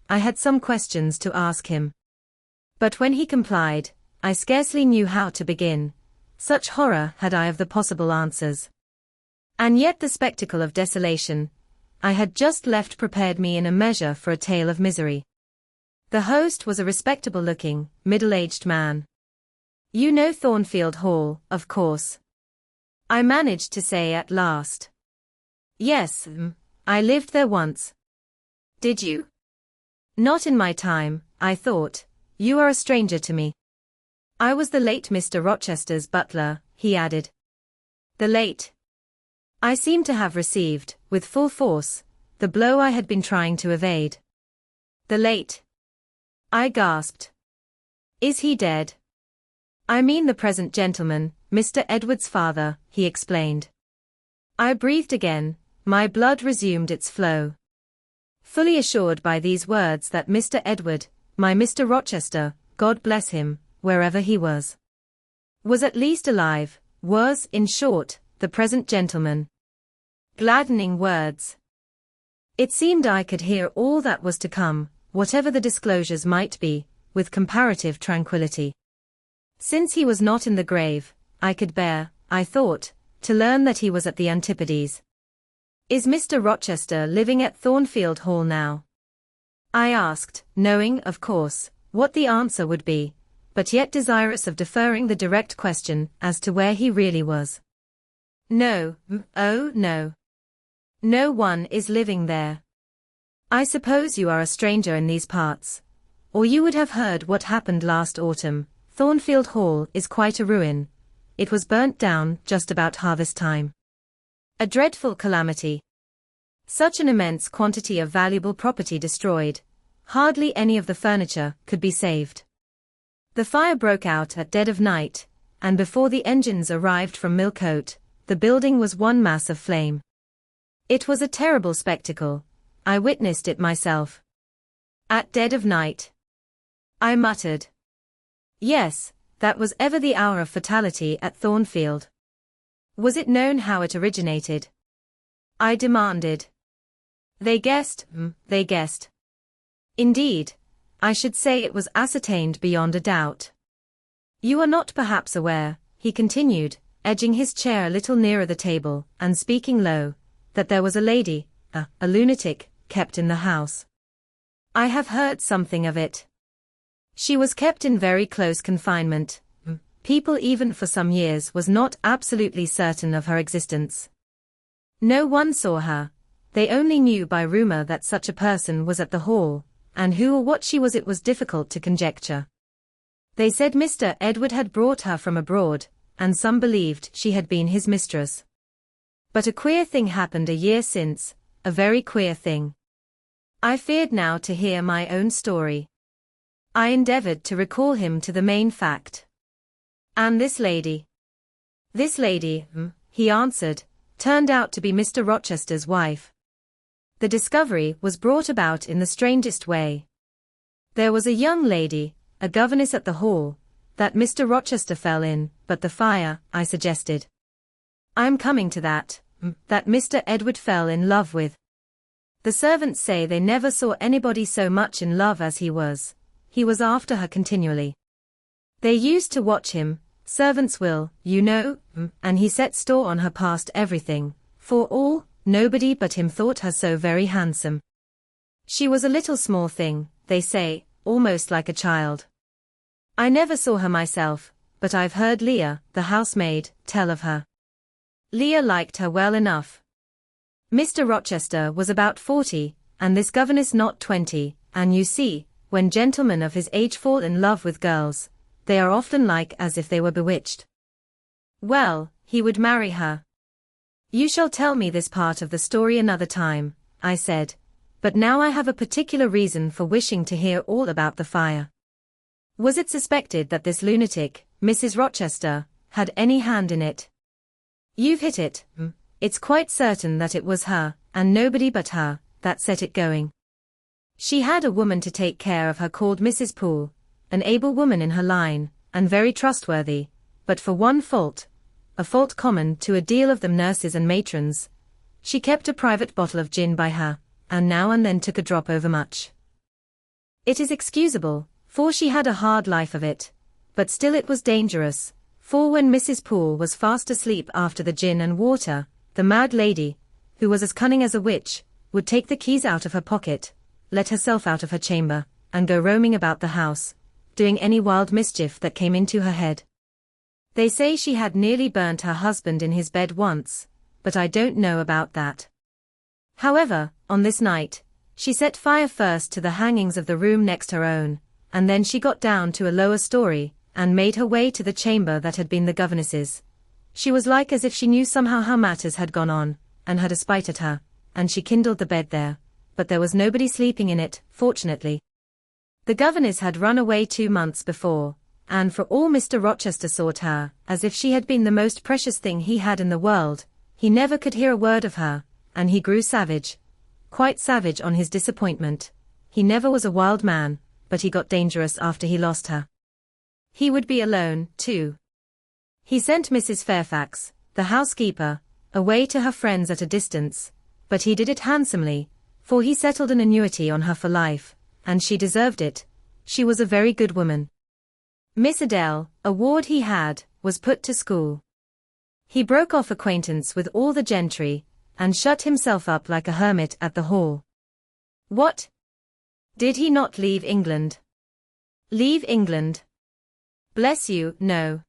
A: I had some questions to ask him. But when he complied, I scarcely knew how to begin. Such horror had I of the possible answers. And yet the spectacle of desolation I had just left prepared me in a measure for a tale of misery. The host was a respectable-looking, middle-aged man. You know Thornfield Hall, of course? I managed to say at last. Yes, I lived there once. Did you? Not in my time, I thought. You are a stranger to me. I was the late Mr. Rochester's butler, he added. The late. I seemed to have received, with full force, the blow I had been trying to evade. The late. I gasped. Is he dead? I mean the present gentleman, Mr. Edward's father, he explained. I breathed again, my blood resumed its flow. Fully assured by these words that Mr. Edward, my Mr. Rochester, God bless him, wherever he was at least alive, was, in short, the present gentleman. Gladdening words. It seemed I could hear all that was to come, whatever the disclosures might be, with comparative tranquillity. Since he was not in the grave, I could bear, I thought, to learn that he was at the Antipodes. Is Mr. Rochester living at Thornfield Hall now? I asked, knowing, of course, what the answer would be, but yet desirous of deferring the direct question as to where he really was. No, oh no. No one is living there. I suppose you are a stranger in these parts, or you would have heard what happened last autumn. Thornfield Hall is quite a ruin. It was burnt down just about harvest time. A dreadful calamity. Such an immense quantity of valuable property destroyed, hardly any of the furniture could be saved. The fire broke out at dead of night, and before the engines arrived from Millcote, the building was one mass of flame. It was a terrible spectacle. I witnessed it myself. At dead of night. I muttered. Yes, that was ever the hour of fatality at Thornfield. Was it known how it originated? I demanded. They guessed. Indeed, I should say it was ascertained beyond a doubt. You are not perhaps aware, he continued, edging his chair a little nearer the table, and speaking low, that there was a lady, a lunatic, kept in the house. I have heard something of it. She was kept in very close confinement. People even for some years was not absolutely certain of her existence. No one saw her. They only knew by rumor that such a person was at the hall, and who or what she was it was difficult to conjecture. They said Mr. Edward had brought her from abroad, and some believed she had been his mistress. But a queer thing happened a year since, a very queer thing. I feared now to hear my own story. I endeavored to recall him to the main fact. And this lady, he answered, turned out to be Mr. Rochester's wife. The discovery was brought about in the strangest way. There was a young lady, a governess at the hall, that Mr. Rochester fell in, but the fire, I suggested. I'm coming to that Mr. Edward fell in love with. The servants say they never saw anybody so much in love as he was. He was after her continually. They used to watch him, servants will, you know, and he set store on her past everything, for all, nobody but him thought her so very handsome. She was a little small thing, they say, almost like a child. I never saw her myself, but I've heard Leah, the housemaid, tell of her. Leah liked her well enough. Mr. Rochester was about 40, and this governess not 20, and you see, when gentlemen of his age fall in love with girls, they are often like as if they were bewitched. Well, he would marry her. You shall tell me this part of the story another time, I said, but now I have a particular reason for wishing to hear all about the fire. Was it suspected that this lunatic, Mrs. Rochester, had any hand in it? You've hit it. It's quite certain that it was her, and nobody but her, that set it going. She had a woman to take care of her called Mrs. Poole, an able woman in her line, and very trustworthy, but for one fault, a fault common to a deal of them nurses and matrons. She kept a private bottle of gin by her, and now and then took a drop overmuch. It is excusable, for she had a hard life of it, but still it was dangerous, for when Mrs. Poole was fast asleep after the gin and water, the mad lady, who was as cunning as a witch, would take the keys out of her pocket, let herself out of her chamber, and go roaming about the house, doing any wild mischief that came into her head. They say she had nearly burnt her husband in his bed once, but I don't know about that. However, on this night, she set fire first to the hangings of the room next her own, and then she got down to a lower story, and made her way to the chamber that had been the governess's. She was like as if she knew somehow how matters had gone on, and had a spite at her, and she kindled the bed there, but there was nobody sleeping in it, fortunately. The governess had run away 2 months before, and for all Mr. Rochester sought her, as if she had been the most precious thing he had in the world, he never could hear a word of her, and he grew savage. Quite savage on his disappointment. He never was a wild man, but he got dangerous after he lost her. He would be alone, too. He sent Mrs. Fairfax, the housekeeper, away to her friends at a distance, but he did it handsomely, for he settled an annuity on her for life, and she deserved it. She was a very good woman. Miss Adele, a ward he had, was put to school. He broke off acquaintance with all the gentry, and shut himself up like a hermit at the Hall. What? Did he not leave England? Leave England? Bless you, no.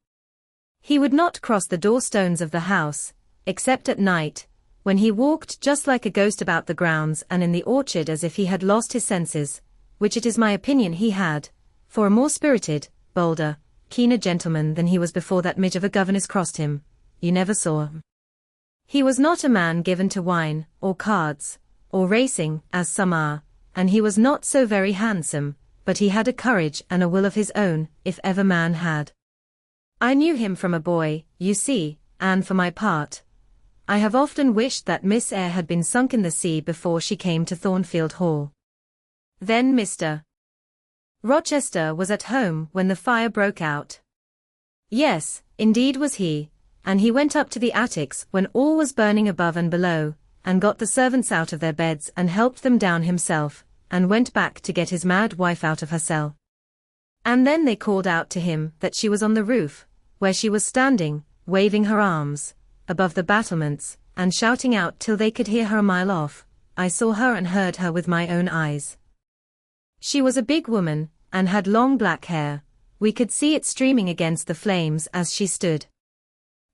A: He would not cross the door-stones of the house, except at night, when he walked just like a ghost about the grounds and in the orchard as if he had lost his senses, which it is my opinion he had, for a more spirited, bolder, keener gentleman than he was before that midge of a governess crossed him, you never saw. He was not a man given to wine, or cards, or racing, as some are, and he was not so very handsome, but he had a courage and a will of his own, if ever man had. I knew him from a boy, you see, and for my part, I have often wished that Miss Eyre had been sunk in the sea before she came to Thornfield Hall. Then Mr. Rochester was at home when the fire broke out. Yes, indeed was he, and he went up to the attics when all was burning above and below, and got the servants out of their beds and helped them down himself, and went back to get his mad wife out of her cell. And then they called out to him that she was on the roof, where she was standing, waving her arms, above the battlements, and shouting out till they could hear her a mile off. I saw her and heard her with my own eyes. She was a big woman, and had long black hair. We could see it streaming against the flames as she stood.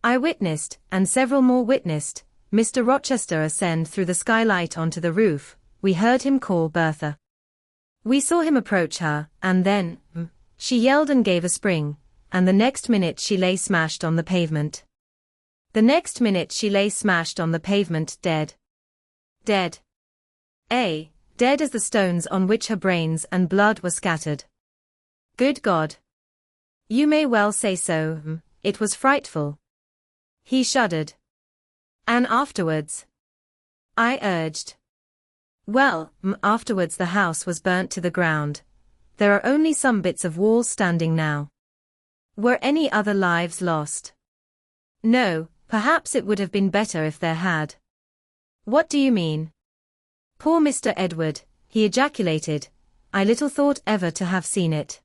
A: I witnessed, and several more witnessed, Mr. Rochester ascend through the skylight onto the roof. We heard him call Bertha. We saw him approach her, and then, she yelled and gave a spring, and the next minute she lay smashed on the pavement. The next minute she lay smashed on the pavement, dead. Dead. Dead as the stones on which her brains and blood were scattered. Good God! You may well say so. It was frightful. He shuddered. And afterwards? I urged. Well, afterwards the house was burnt to the ground. There are only some bits of walls standing now. Were any other lives lost? No, perhaps it would have been better if there had. What do you mean? Poor Mr. Edward, he ejaculated, I little thought ever to have seen it.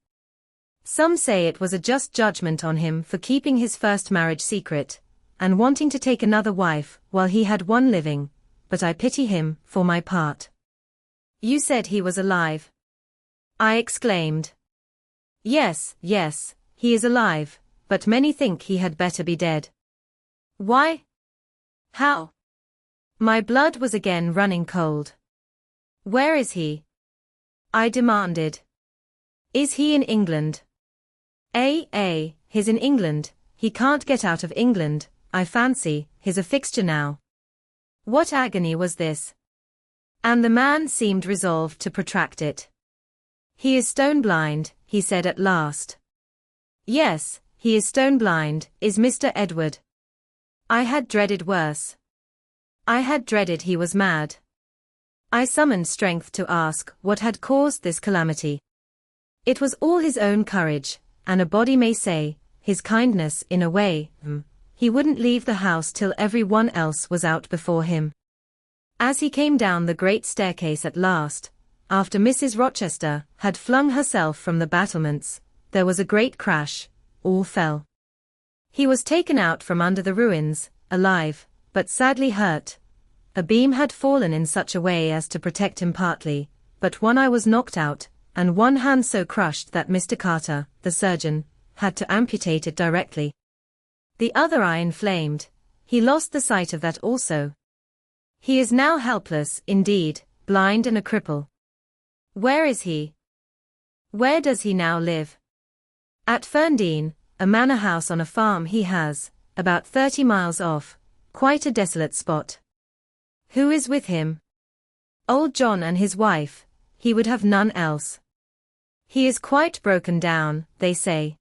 A: Some say it was a just judgment on him for keeping his first marriage secret, and wanting to take another wife while he had one living, but I pity him, for my part. You said he was alive, I exclaimed. Yes, yes, he is alive, but many think he had better be dead. Why? How? My blood was again running cold. Where is he? I demanded. Is he in England? He's in England. He can't get out of England, I fancy, he's a fixture now. What agony was this? And the man seemed resolved to protract it. He is stone blind, he said at last. Yes, he is stone blind, is Mr. Edward. I had dreaded worse. I had dreaded he was mad. I summoned strength to ask what had caused this calamity. It was all his own courage, and a body may say, his kindness in a way. He wouldn't leave the house till every one else was out before him. As he came down the great staircase at last, after Mrs. Rochester had flung herself from the battlements, there was a great crash, all fell. He was taken out from under the ruins, alive, but sadly hurt. A beam had fallen in such a way as to protect him partly, but one eye was knocked out, and one hand so crushed that Mr. Carter, the surgeon, had to amputate it directly. The other eye inflamed. He lost the sight of that also. He is now helpless, indeed, blind and a cripple. Where is he? Where does he now live? At Ferndean, a manor house on a farm he has, about 30 miles off, quite a desolate spot. Who is with him? Old John and his wife, he would have none else. He is quite broken down, they say.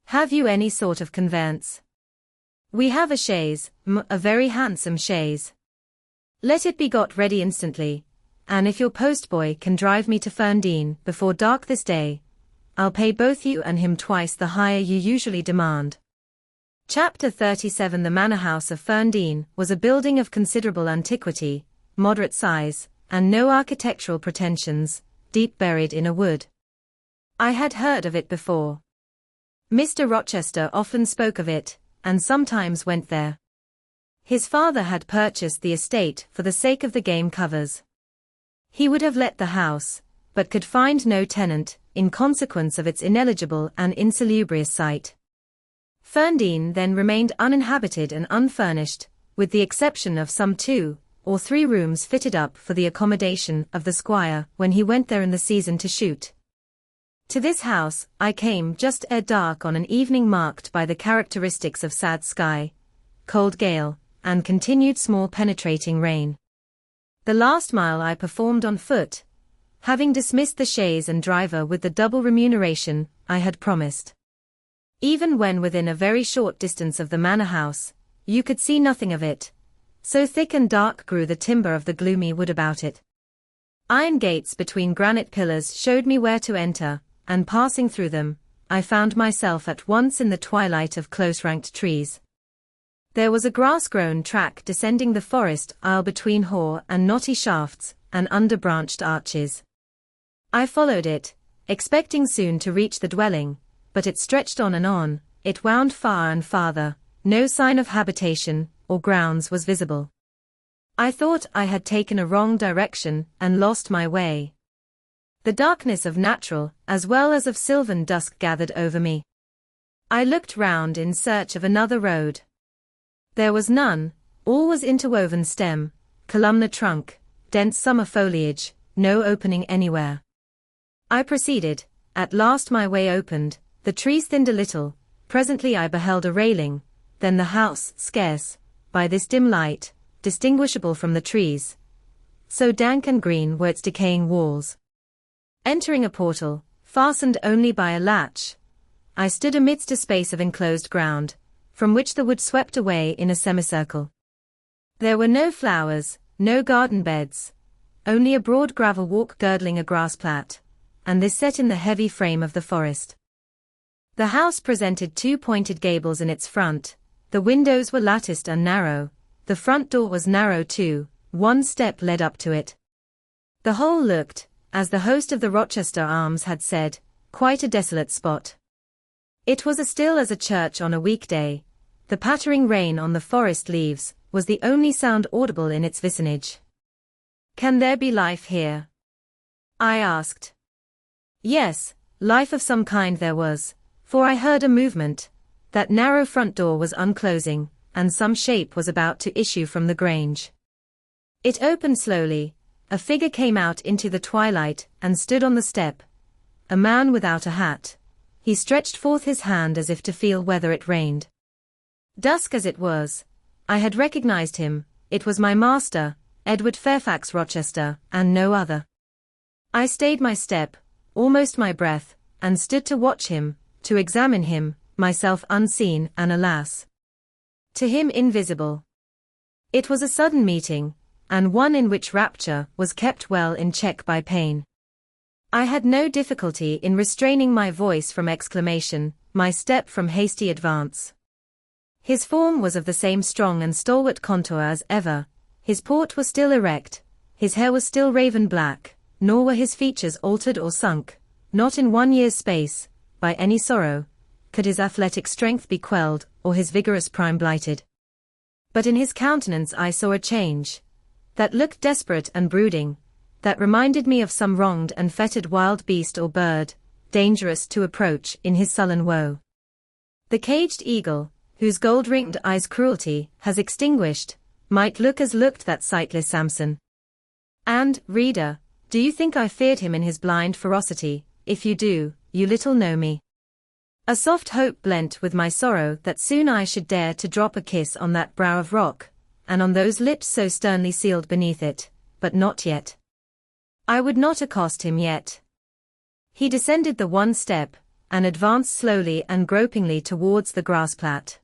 A: Have you any sort of conveyance? We have a chaise, a very handsome chaise. Let it be got ready instantly, and if your postboy can drive me to Ferndean before dark this day, I'll pay both you and him twice the hire you usually demand. Chapter 37. The manor house of Ferndean was a building of considerable antiquity, moderate size, and no architectural pretensions, deep buried in a wood. I had heard of it before. Mr. Rochester often spoke of it, and sometimes went there. His father had purchased the estate for the sake of the game covers. He would have let the house, but could find no tenant, in consequence of its ineligible and insalubrious site. Ferndean then remained uninhabited and unfurnished, with the exception of some 2 or 3 rooms fitted up for the accommodation of the squire when he went there in the season to shoot. To this house I came just ere dark on an evening marked by the characteristics of sad sky, cold gale, and continued small penetrating rain. The last mile I performed on foot, having dismissed the chaise and driver with the double remuneration I had promised. Even when within a very short distance of the manor house, you could see nothing of it, so thick and dark grew the timber of the gloomy wood about it. Iron gates between granite pillars showed me where to enter, and passing through them, I found myself at once in the twilight of close-ranked trees. There was a grass-grown track descending the forest aisle between hoar and knotty shafts, and under branched arches. I followed it, expecting soon to reach the dwelling, but it stretched on and on, it wound far and farther, no sign of habitation or grounds was visible. I thought I had taken a wrong direction and lost my way. The darkness of natural as well as of sylvan dusk gathered over me. I looked round in search of another road. There was none, all was interwoven stem, columnar trunk, dense summer foliage, no opening anywhere. I proceeded, at last my way opened, the trees thinned a little, presently I beheld a railing, then the house, scarce, by this dim light, distinguishable from the trees. So dank and green were its decaying walls. Entering a portal, fastened only by a latch, I stood amidst a space of enclosed ground, from which the wood swept away in a semicircle. There were no flowers, no garden beds, only a broad gravel walk girdling a grass plat, and this set in the heavy frame of the forest. The house presented 2 pointed gables in its front, the windows were latticed and narrow, the front door was narrow too, 1 step led up to it. The whole looked, as the host of the Rochester Arms had said, quite a desolate spot. It was as still as a church on a weekday. The pattering rain on the forest leaves was the only sound audible in its vicinage. Can there be life here? I asked. Yes, life of some kind there was, for I heard a movement. That narrow front door was unclosing, and some shape was about to issue from the grange. It opened slowly, a figure came out into the twilight and stood on the step. A man without a hat. He stretched forth his hand as if to feel whether it rained. Dusk as it was, I had recognized him. It was my master, Edward Fairfax Rochester, and no other. I stayed my step, almost my breath, and stood to watch him, to examine him, myself unseen and alas, to him invisible. It was a sudden meeting, and one in which rapture was kept well in check by pain. I had no difficulty in restraining my voice from exclamation, my step from hasty advance. His form was of the same strong and stalwart contour as ever, his port was still erect, his hair was still raven black, nor were his features altered or sunk, not in 1 year's space, by any sorrow, could his athletic strength be quelled, or his vigorous prime blighted. But in his countenance I saw a change, that looked desperate and brooding, that reminded me of some wronged and fettered wild beast or bird, dangerous to approach in his sullen woe. The caged eagle, whose gold-ringed eyes cruelty has extinguished, might look as looked that sightless Samson. And, reader, do you think I feared him in his blind ferocity? If you do, you little know me. A soft hope blent with my sorrow that soon I should dare to drop a kiss on that brow of rock, and on those lips so sternly sealed beneath it, but not yet. I would not accost him yet. He descended the one step, and advanced slowly and gropingly towards the grass-plat.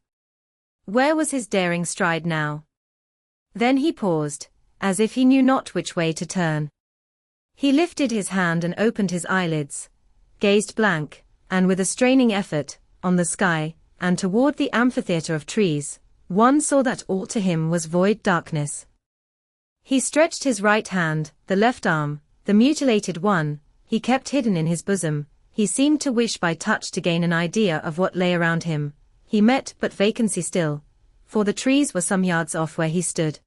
A: Where was his daring stride now? Then he paused, as if he knew not which way to turn. He lifted his hand and opened his eyelids, gazed blank, and with a straining effort, on the sky, and toward the amphitheatre of trees. One saw that all to him was void darkness. He stretched his right hand, the left arm, the mutilated one, he kept hidden in his bosom. He seemed to wish by touch to gain an idea of what lay around him. He met but vacancy still, for the trees were some yards off where he stood.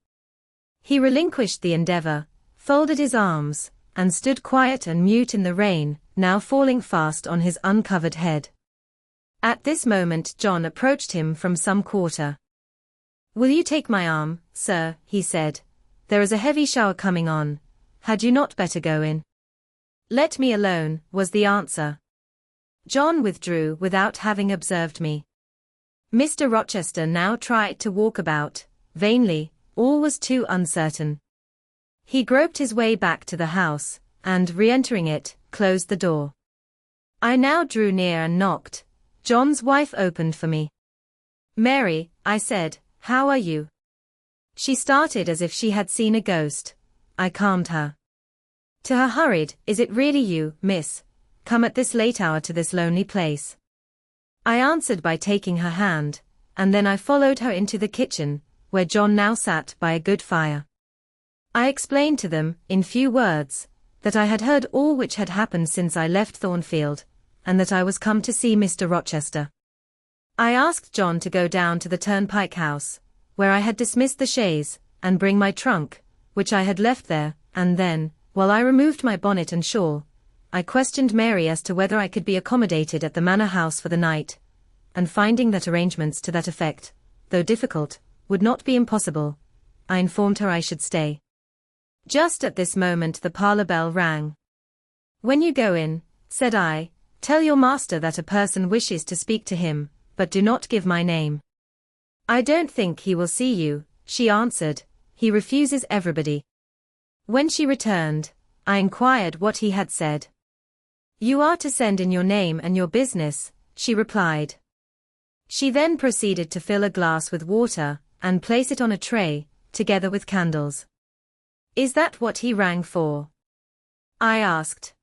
A: He relinquished the endeavor, folded his arms, and stood quiet and mute in the rain, now falling fast on his uncovered head. At this moment John approached him from some quarter. "Will you take my arm, sir?" he said. "There is a heavy shower coming on. Had you not better go in?" "Let me alone," was the answer. John withdrew without having observed me. Mr. Rochester now tried to walk about, vainly, all was too uncertain. He groped his way back to the house, and re-entering it, closed the door. I now drew near and knocked. John's wife opened for me. "Mary," I said, "how are you?" She started as if she had seen a ghost. I calmed her. To her hurried, "Is it really you, miss, come at this late hour to this lonely place?" I answered by taking her hand, and then I followed her into the kitchen, where John now sat by a good fire. I explained to them, in few words, that I had heard all which had happened since I left Thornfield, and that I was come to see Mr. Rochester. I asked John to go down to the turnpike house, where I had dismissed the chaise, and bring my trunk, which I had left there, and then, while I removed my bonnet and shawl, I questioned Mary as to whether I could be accommodated at the manor house for the night, and finding that arrangements to that effect, though difficult, would not be impossible, I informed her I should stay. Just at this moment the parlour bell rang. "When you go in," said I, "tell your master that a person wishes to speak to him, but do not give my name." "I don't think he will see you," she answered, "he refuses everybody." When she returned, I inquired what he had said. "You are to send in your name and your business," she replied. She then proceeded to fill a glass with water, and place it on a tray, together with candles. "Is that what he rang for?" I asked.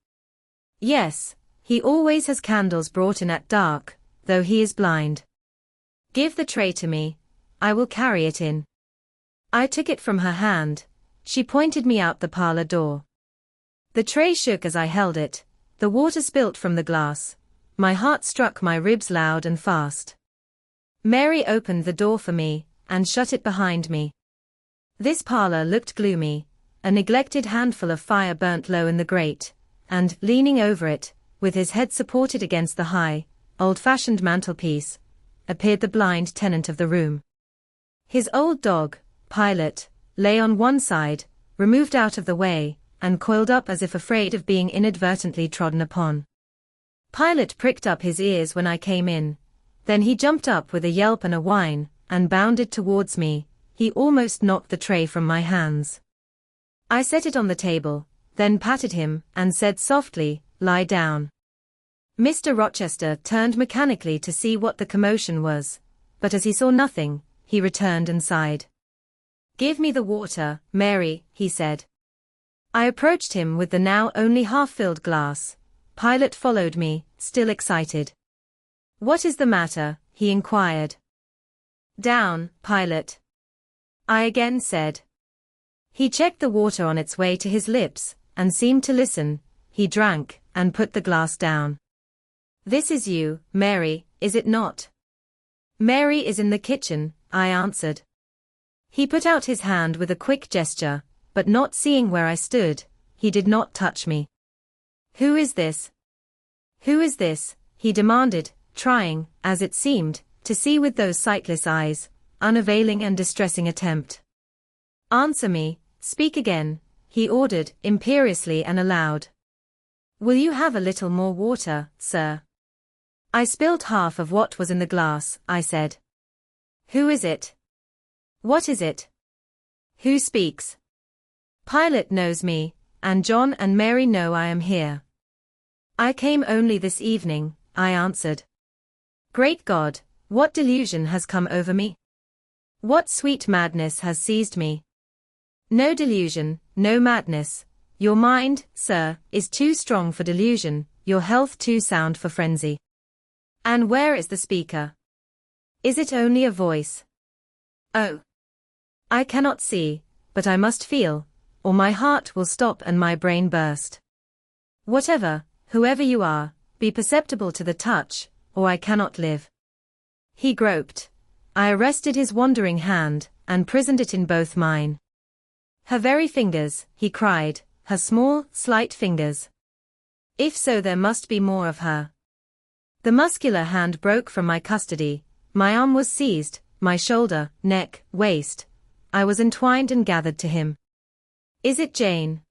A: "Yes, he always has candles brought in at dark, though he is blind." "Give the tray to me, I will carry it in." I took it from her hand. She pointed me out the parlour door. The tray shook as I held it, the water spilt from the glass, my heart struck my ribs loud and fast. Mary opened the door for me, and shut it behind me. This parlour looked gloomy, a neglected handful of fire burnt low in the grate, and, leaning over it, with his head supported against the high, old-fashioned mantelpiece, appeared the blind tenant of the room. His old dog, Pilot, lay on one side, removed out of the way, and coiled up as if afraid of being inadvertently trodden upon. Pilot pricked up his ears when I came in. Then he jumped up with a yelp and a whine, and bounded towards me. He almost knocked the tray from my hands. I set it on the table, then patted him, and said softly, "Lie down." Mr. Rochester turned mechanically to see what the commotion was, but as he saw nothing, he returned and sighed. "Give me the water, Mary," he said. I approached him with the now only half-filled glass. Pilot followed me, still excited. "What is the matter?" he inquired. "Down, Pilot," I again said. He checked the water on its way to his lips, and seemed to listen. He drank, and put the glass down. "This is you, Mary, is it not?" "Mary is in the kitchen," I answered. He put out his hand with a quick gesture, but not seeing where I stood, he did not touch me. "Who is this? Who is this?" he demanded, trying, as it seemed, to see with those sightless eyes, unavailing and distressing attempt. "Answer me, speak again," he ordered, imperiously and aloud. "Will you have a little more water, sir?" "I spilled half of what was in the glass," I said. "Who is it? What is it? Who speaks?" "Pilot knows me, and John and Mary know I am here." "I came only this evening," I answered. "Great God, what delusion has come over me? What sweet madness has seized me?" "No delusion, no madness. Your mind, sir, is too strong for delusion, your health too sound for frenzy." "And where is the speaker? Is it only a voice?" "Oh, I cannot see, but I must feel, or my heart will stop and my brain burst. Whatever, whoever you are, be perceptible to the touch, or I cannot live." He groped. I arrested his wandering hand, and prisoned it in both mine. "Her very fingers," he cried, "her small, slight fingers. If so, there must be more of her." The muscular hand broke from my custody, my arm was seized, my shoulder, neck, waist. I was entwined and gathered to him. "Is it Jane?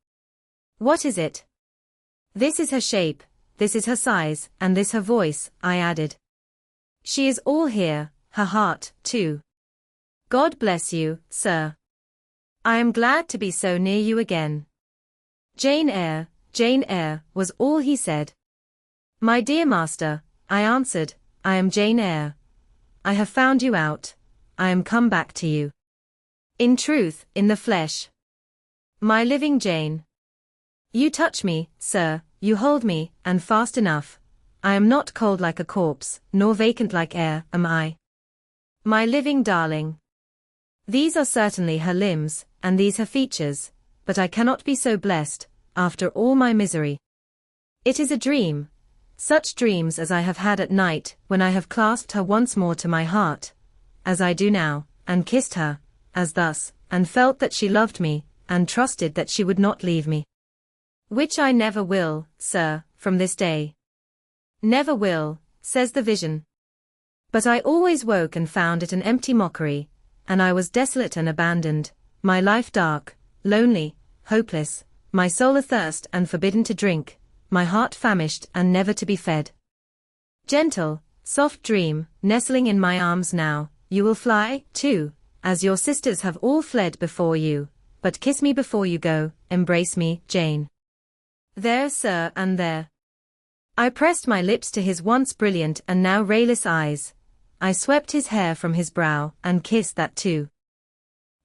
A: What is it? This is her shape, this is her size, and this her voice," I added. "She is all here, her heart, too. God bless you, sir. I am glad to be so near you again." Jane Eyre, was all he said. "My dear master," I answered, "I am Jane Eyre. I have found you out. I am come back to you. In truth, in the flesh. My living Jane. You touch me, sir, you hold me, and fast enough. I am not cold like a corpse, nor vacant like air, am I? My living darling. These are certainly her limbs, and these her features, but I cannot be so blessed, after all my misery. It is a dream, such dreams as I have had at night, when I have clasped her once more to my heart, as I do now, and kissed her, as thus, and felt that she loved me, and trusted that she would not leave me. Which I never will, sir, from this day. Never will, says the vision. But I always woke and found it an empty mockery, and I was desolate and abandoned, my life dark, lonely, hopeless, my soul athirst and forbidden to drink, my heart famished and never to be fed. Gentle, soft dream, nestling in my arms now, you will fly, too, as your sisters have all fled before you, but kiss me before you go, embrace me, Jane. There, sir, and there. I pressed my lips to his once brilliant and now rayless eyes. I swept his hair from his brow, and kissed that too.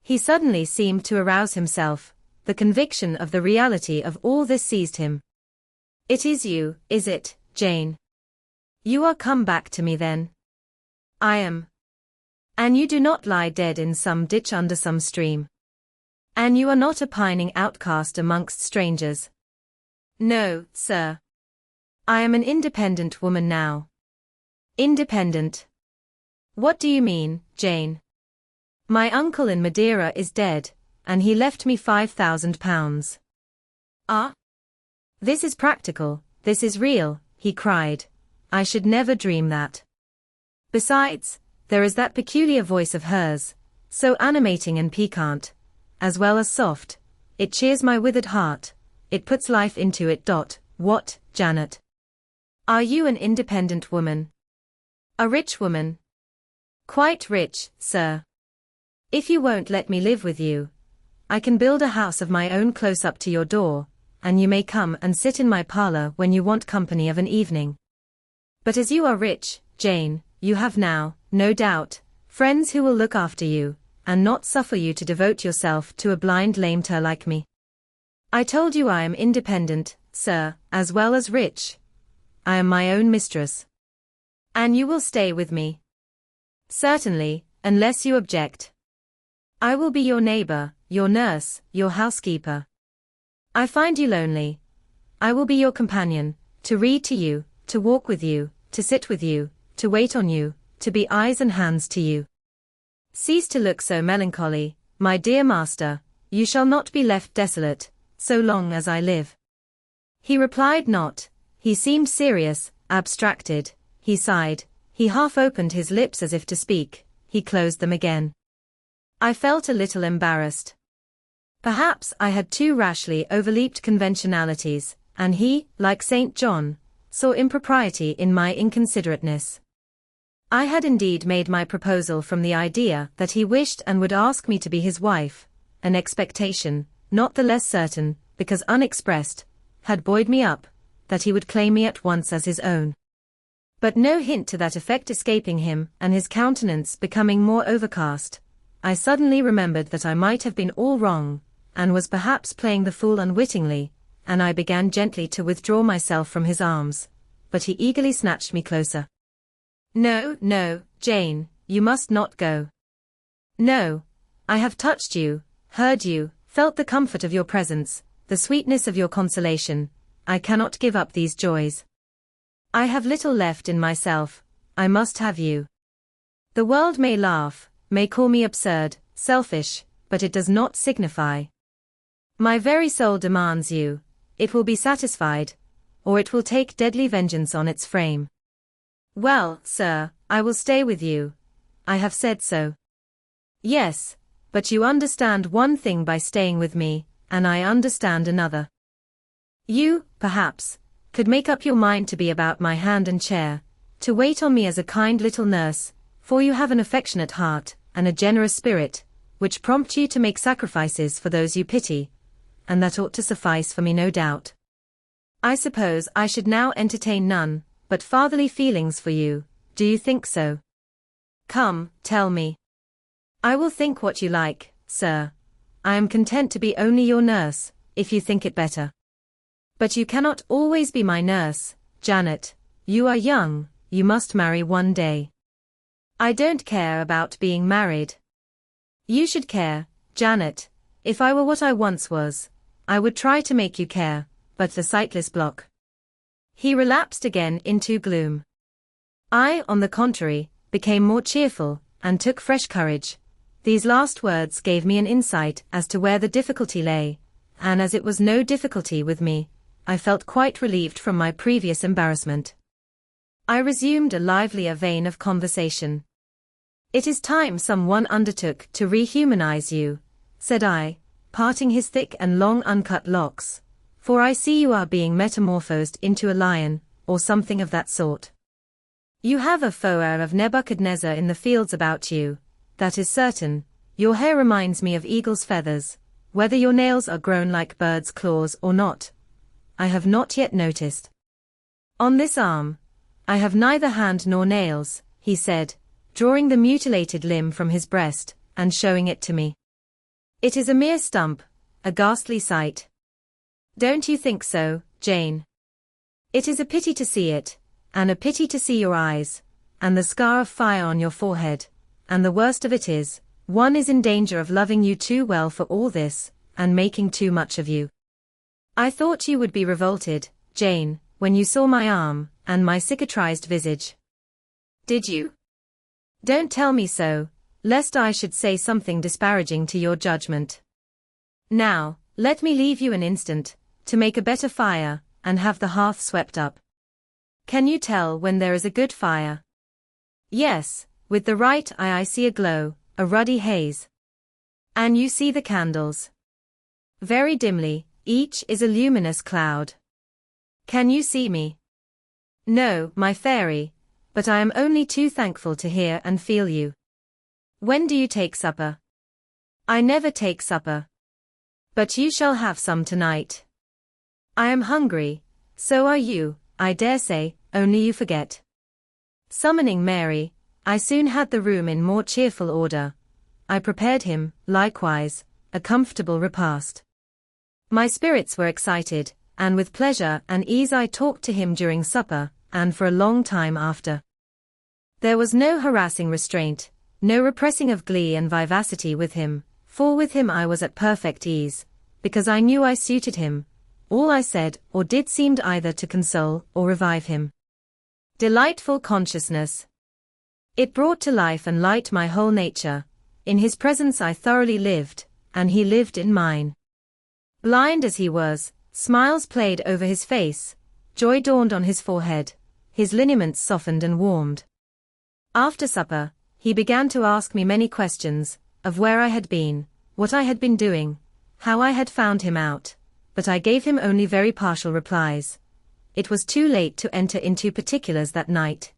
A: He suddenly seemed to arouse himself, the conviction of the reality of all this seized him. It is you, is it, Jane? You are come back to me then? I am. And you do not lie dead in some ditch under some stream. And you are not a pining outcast amongst strangers. No, sir. I am an independent woman now. Independent? What do you mean, Jane? My uncle in Madeira is dead, and he left me £5,000. Ah? This is practical, this is real, he cried. I should never dream that. Besides, there is that peculiar voice of hers, so animating and piquant, as well as soft. It cheers my withered heart, it puts life into it. What, Janet? Are you an independent woman? A rich woman? Quite rich, sir. If you won't let me live with you, I can build a house of my own close up to your door, and you may come and sit in my parlor when you want company of an evening. But as you are rich, Jane, you have now, no doubt, friends who will look after you, and not suffer you to devote yourself to a blind lameter like me. I told you I am independent, sir, as well as rich. I am my own mistress. And you will stay with me? Certainly, unless you object. I will be your neighbor, your nurse, your housekeeper. I find you lonely. I will be your companion, to read to you, to walk with you, to sit with you, to wait on you, to be eyes and hands to you. Cease to look so melancholy, my dear master, you shall not be left desolate, so long as I live. He replied not, he seemed serious, abstracted, he sighed, he half opened his lips as if to speak, he closed them again. I felt a little embarrassed. Perhaps I had too rashly overleaped conventionalities, and he, like St. John, saw impropriety in my inconsiderateness. I had indeed made my proposal from the idea that he wished and would ask me to be his wife, an expectation, not the less certain, because unexpressed, had buoyed me up, that he would claim me at once as his own. But no hint to that effect escaping him, and his countenance becoming more overcast, I suddenly remembered that I might have been all wrong, and was perhaps playing the fool unwittingly, and I began gently to withdraw myself from his arms, but he eagerly snatched me closer. No, no, Jane, you must not go. No, I have touched you, heard you, felt the comfort of your presence, the sweetness of your consolation. I cannot give up these joys. I have little left in myself, I must have you. The world may laugh, may call me absurd, selfish, but it does not signify. My very soul demands you, it will be satisfied, or it will take deadly vengeance on its frame. Well, sir, I will stay with you. I have said so. Yes, but you understand one thing by staying with me, and I understand another. You, perhaps, could make up your mind to be about my hand and chair, to wait on me as a kind little nurse, for you have an affectionate heart, and a generous spirit, which prompt you to make sacrifices for those you pity, and that ought to suffice for me no doubt. I suppose I should now entertain none but fatherly feelings for you, do you think so? Come, tell me. I will think what you like, sir. I am content to be only your nurse, if you think it better. But you cannot always be my nurse, Janet. You are young, you must marry one day. I don't care about being married. You should care, Janet. If I were what I once was, I would try to make you care, but the sightless block. He relapsed again into gloom. I, on the contrary, became more cheerful, and took fresh courage. These last words gave me an insight as to where the difficulty lay, and as it was no difficulty with me, I felt quite relieved from my previous embarrassment. I resumed a livelier vein of conversation. It is time some one undertook to rehumanize you, said I, parting his thick and long uncut locks, for I see you are being metamorphosed into a lion, or something of that sort. You have a faux air of Nebuchadnezzar in the fields about you, that is certain. Your hair reminds me of eagle's feathers, whether your nails are grown like bird's claws or not, I have not yet noticed. On this arm, I have neither hand nor nails, he said, drawing the mutilated limb from his breast, and showing it to me. It is a mere stump, a ghastly sight. Don't you think so, Jane? It is a pity to see it, and a pity to see your eyes, and the scar of fire on your forehead, and the worst of it is, one is in danger of loving you too well for all this, and making too much of you. I thought you would be revolted, Jane, when you saw my arm, and my cicatrized visage. Did you? Don't tell me so, lest I should say something disparaging to your judgment. Now, let me leave you an instant, to make a better fire, and have the hearth swept up? Can you tell when there is a good fire? Yes, with the right eye I see a glow, a ruddy haze. And you see the candles? Very dimly, each is a luminous cloud. Can you see me? No, my fairy, but I am only too thankful to hear and feel you. When do you take supper? I never take supper. But you shall have some tonight. I am hungry, so are you, I dare say, only you forget. Summoning Mary, I soon had the room in more cheerful order. I prepared him, likewise, a comfortable repast. My spirits were excited, and with pleasure and ease I talked to him during supper, and for a long time after. There was no harassing restraint, no repressing of glee and vivacity with him, for with him I was at perfect ease, because I knew I suited him. All I said or did seemed either to console or revive him. Delightful consciousness. It brought to life and light my whole nature. In his presence I thoroughly lived, and he lived in mine. Blind as he was, smiles played over his face, joy dawned on his forehead, his lineaments softened and warmed. After supper, he began to ask me many questions, of where I had been, what I had been doing, how I had found him out, but I gave him only very partial replies. It was too late to enter into particulars that night.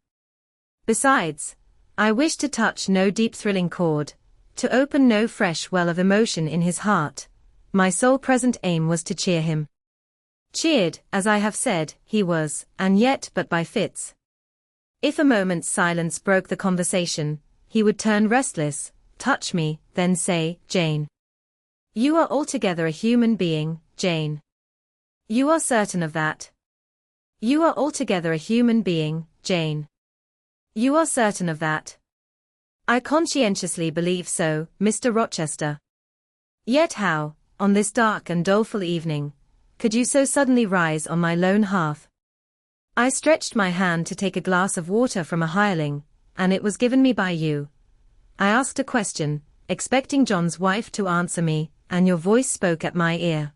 A: Besides, I wished to touch no deep thrilling chord, to open no fresh well of emotion in his heart. My sole present aim was to cheer him. Cheered, as I have said, he was, and yet but by fits. If a moment's silence broke the conversation, he would turn restless, touch me, then say, "Jane. You are altogether a human being, Jane. You are certain of that? You are altogether a human being, Jane. You are certain of that?" "I conscientiously believe so, Mr. Rochester." "Yet how, on this dark and doleful evening, could you so suddenly rise on my lone hearth?" I stretched my hand to take a glass of water from a hireling, and it was given me by you. I asked a question, expecting John's wife to answer me, and your voice spoke at my ear.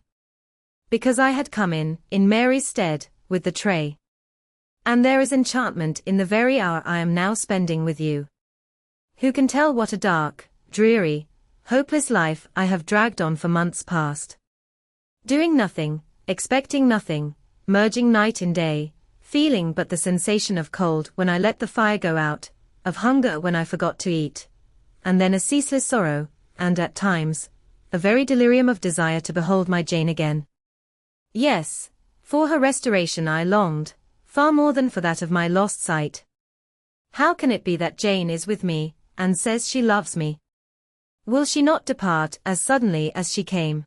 A: Because I had come in Mary's stead, with the tray. And there is enchantment in the very hour I am now spending with you. Who can tell what a dark, dreary, hopeless life I have dragged on for months past? Doing nothing, expecting nothing, merging night in day, feeling but the sensation of cold when I let the fire go out, of hunger when I forgot to eat, and then a ceaseless sorrow, and at times, a very delirium of desire to behold my Jane again. Yes, for her restoration I longed, far more than for that of my lost sight. How can it be that Jane is with me, and says she loves me? Will she not depart as suddenly as she came?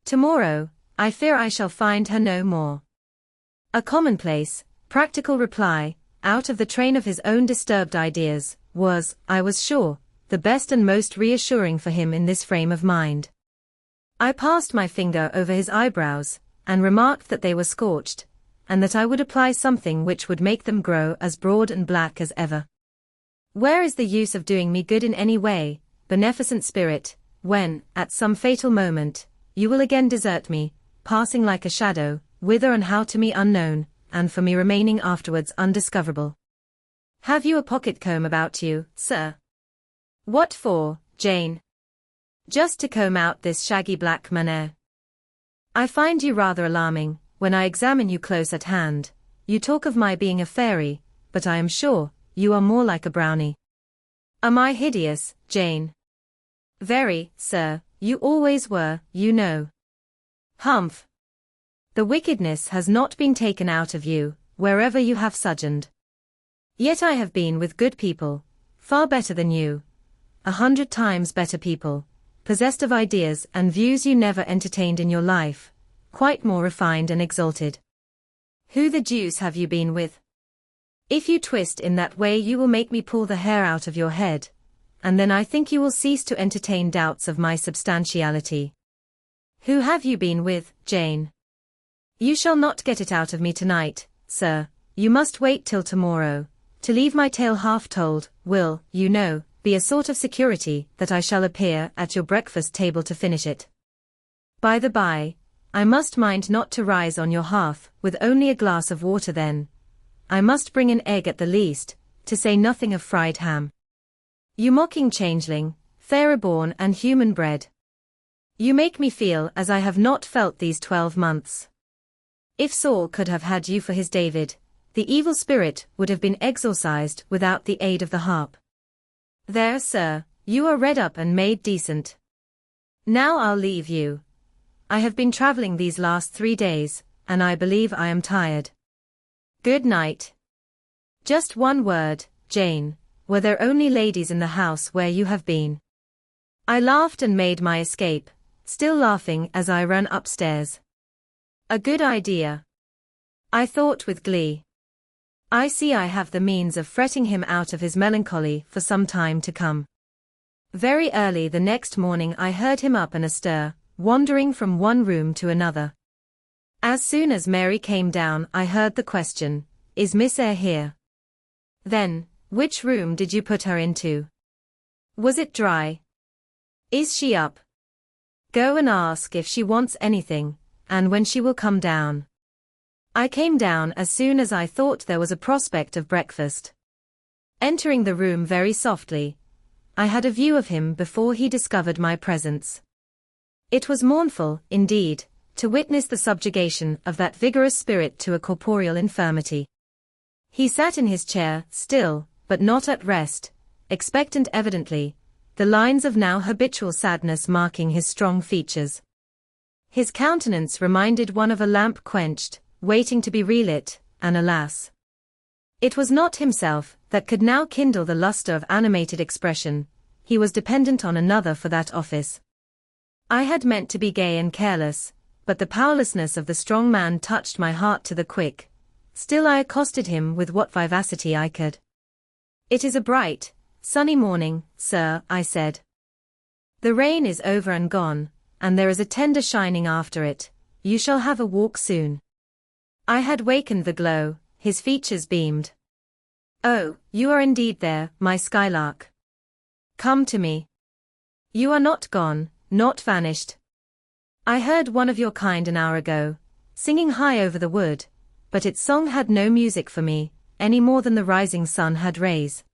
A: Tomorrow, I fear I shall find her no more. A commonplace, practical reply, out of the train of his own disturbed ideas, was, I was sure, the best and most reassuring for him in this frame of mind. I passed my finger over his eyebrows, and remarked that they were scorched, and that I would apply something which would make them grow as broad and black as ever. Where is the use of doing me good in any way, beneficent spirit, when, at some fatal moment, you will again desert me, passing like a shadow, whither and how to me unknown, and for me remaining afterwards undiscoverable? Have you a pocket-comb about you, sir? What for, Jane? Just to comb out this shaggy black mane. I find you rather alarming, when I examine you close at hand. You talk of my being a fairy, but I am sure, you are more like a brownie. Am I hideous, Jane? Very, sir, you always were, you know. Humph. The wickedness has not been taken out of you, wherever you have sojourned. Yet I have been with good people, far better than you, 100 times better people, possessed of ideas and views you never entertained in your life, quite more refined and exalted. Who the deuce have you been with? If you twist in that way you will make me pull the hair out of your head, and then I think you will cease to entertain doubts of my substantiality. Who have you been with, Jane? You shall not get it out of me tonight, sir, you must wait till tomorrow. To leave my tale half told, will, you know, be a sort of security that I shall appear at your breakfast table to finish it. By the by, I must mind not to rise on your hearth, with only a glass of water then. I must bring an egg at the least, to say nothing of fried ham. You mocking changeling, fairer born and human bred. You make me feel as I have not felt these 12 months. If Saul could have had you for his David, the evil spirit would have been exorcised without the aid of the harp. There, sir, you are read up and made decent. Now I'll leave you. I have been travelling these last 3 days, and I believe I am tired. Good night. Just one word, Jane, were there only ladies in the house where you have been? I laughed and made my escape, still laughing as I ran upstairs. A good idea, I thought with glee. I see I have the means of fretting him out of his melancholy for some time to come. Very early the next morning I heard him up and astir, wandering from one room to another. As soon as Mary came down I heard the question, "Is Miss Eyre here?" Then, "Which room did you put her into? Was it dry? Is she up? Go and ask if she wants anything, and when she will come down." I came down as soon as I thought there was a prospect of breakfast. Entering the room very softly, I had a view of him before he discovered my presence. It was mournful, indeed, to witness the subjugation of that vigorous spirit to a corporeal infirmity. He sat in his chair, still, but not at rest, expectant evidently, the lines of now habitual sadness marking his strong features. His countenance reminded one of a lamp quenched, waiting to be relit, and alas! It was not himself that could now kindle the lustre of animated expression, he was dependent on another for that office. I had meant to be gay and careless, but the powerlessness of the strong man touched my heart to the quick. Still I accosted him with what vivacity I could. "It is a bright, sunny morning, sir," I said. "The rain is over and gone, and there is a tender shining after it. You shall have a walk soon." I had wakened the glow, his features beamed. "Oh, you are indeed there, my skylark. Come to me. You are not gone, not vanished. I heard one of your kind an hour ago, singing high over the wood, but its song had no music for me, any more than the rising sun had rays.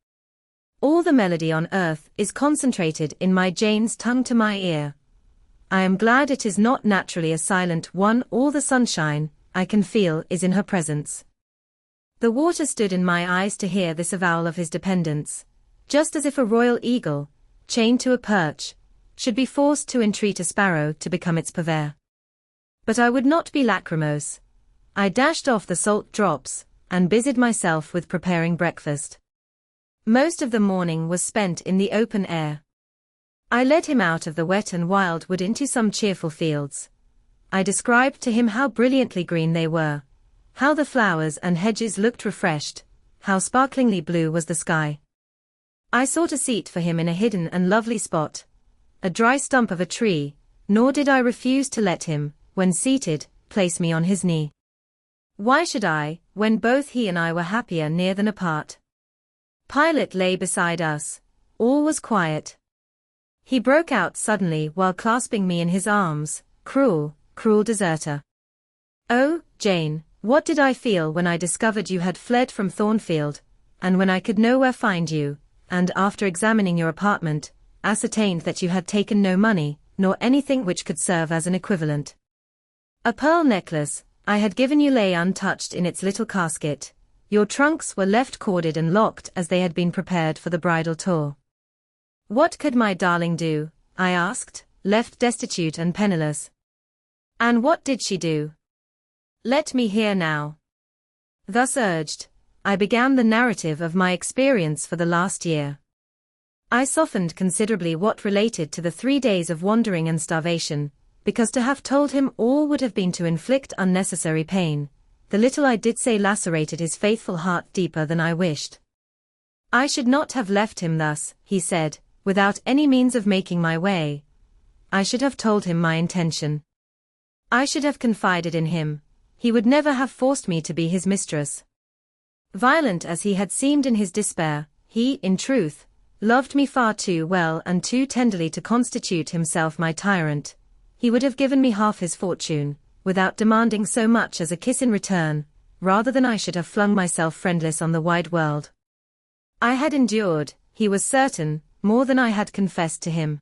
A: All the melody on earth is concentrated in my Jane's tongue to my ear. I am glad it is not naturally a silent one. All the sunshine I can feel is in her presence." The water stood in my eyes to hear this avowal of his dependence, just as if a royal eagle, chained to a perch, should be forced to entreat a sparrow to become its purveyor. But I would not be lachrymose. I dashed off the salt drops, and busied myself with preparing breakfast. Most of the morning was spent in the open air. I led him out of the wet and wild wood into some cheerful fields. I described to him how brilliantly green they were, how the flowers and hedges looked refreshed, how sparklingly blue was the sky. I sought a seat for him in a hidden and lovely spot, a dry stump of a tree, nor did I refuse to let him, when seated, place me on his knee. Why should I, when both he and I were happier near than apart? Pilate lay beside us. All was quiet. He broke out suddenly while clasping me in his arms, "Cruel, cruel deserter. Oh, Jane, what did I feel when I discovered you had fled from Thornfield, and when I could nowhere find you, and after examining your apartment, ascertained that you had taken no money, nor anything which could serve as an equivalent. A pearl necklace I had given you lay untouched in its little casket. Your trunks were left corded and locked as they had been prepared for the bridal tour. What could my darling do, I asked, left destitute and penniless? And what did she do? Let me hear now." Thus urged, I began the narrative of my experience for the last year. I softened considerably what related to the 3 days of wandering and starvation, because to have told him all would have been to inflict unnecessary pain. The little I did say lacerated his faithful heart deeper than I wished. "I should not have left him thus," he said, "without any means of making my way. I should have told him my intention. I should have confided in him. He would never have forced me to be his mistress." Violent as he had seemed in his despair, he, in truth, loved me far too well and too tenderly to constitute himself my tyrant. He would have given me half his fortune, without demanding so much as a kiss in return, rather than I should have flung myself friendless on the wide world. I had endured, he was certain, more than I had confessed to him.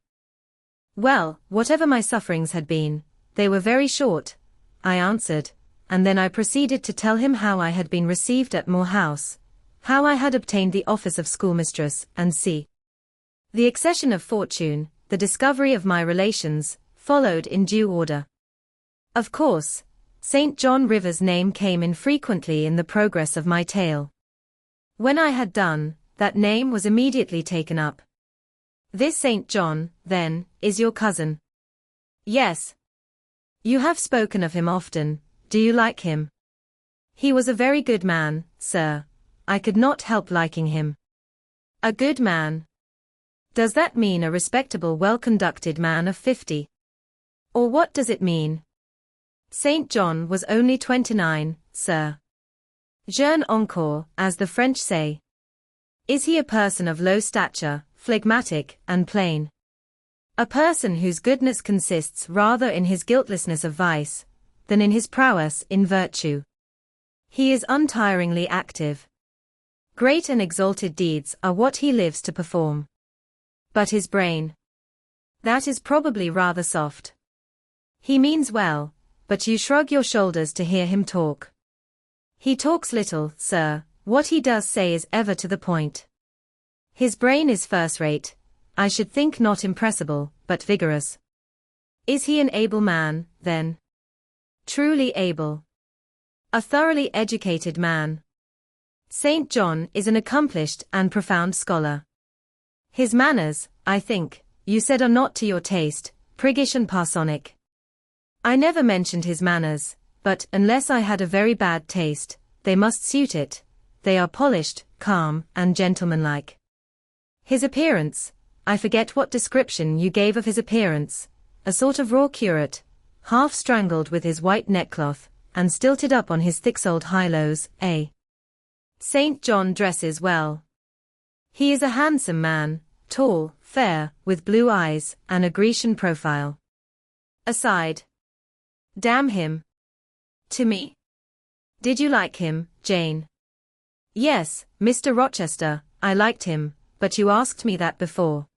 A: Well, whatever my sufferings had been, they were very short, I answered, and then I proceeded to tell him how I had been received at Moor House, how I had obtained the office of schoolmistress, and the accession of fortune, the discovery of my relations, followed in due order. Of course, St. John Rivers' name came in frequently in the progress of my tale. When I had done, that name was immediately taken up. This St. John, then, is your cousin? Yes. You have spoken of him often. Do you like him? He was a very good man, sir. I could not help liking him. A good man. Does that mean a respectable, well-conducted man of 50? Or what does it mean? St. John was only 29, sir. Jeune encore, as the French say. Is he a person of low stature, phlegmatic, and plain? A person whose goodness consists rather in his guiltlessness of vice, than in his prowess in virtue. He is untiringly active. Great and exalted deeds are what he lives to perform. But his brain? That is probably rather soft. He means well, but you shrug your shoulders to hear him talk. He talks little, sir, what he does say is ever to the point. His brain is first-rate, I should think not impressible, but vigorous. Is he an able man, then? Truly able. A thoroughly educated man. St. John is an accomplished and profound scholar. His manners, I think, you said are not to your taste, priggish and parsonic. I never mentioned his manners, but, unless I had a very bad taste, they must suit it. They are polished, calm, and gentlemanlike. His appearance, I forget what description you gave of his appearance, a sort of raw curate, half strangled with his white neckcloth, and stilted up on his thick-soled high-lows, St. John dresses well. He is a handsome man, tall, fair, with blue eyes, and a Grecian profile. Aside. Damn him. To me. Did you like him, Jane? Yes, Mr. Rochester, I liked him, but you asked me that before.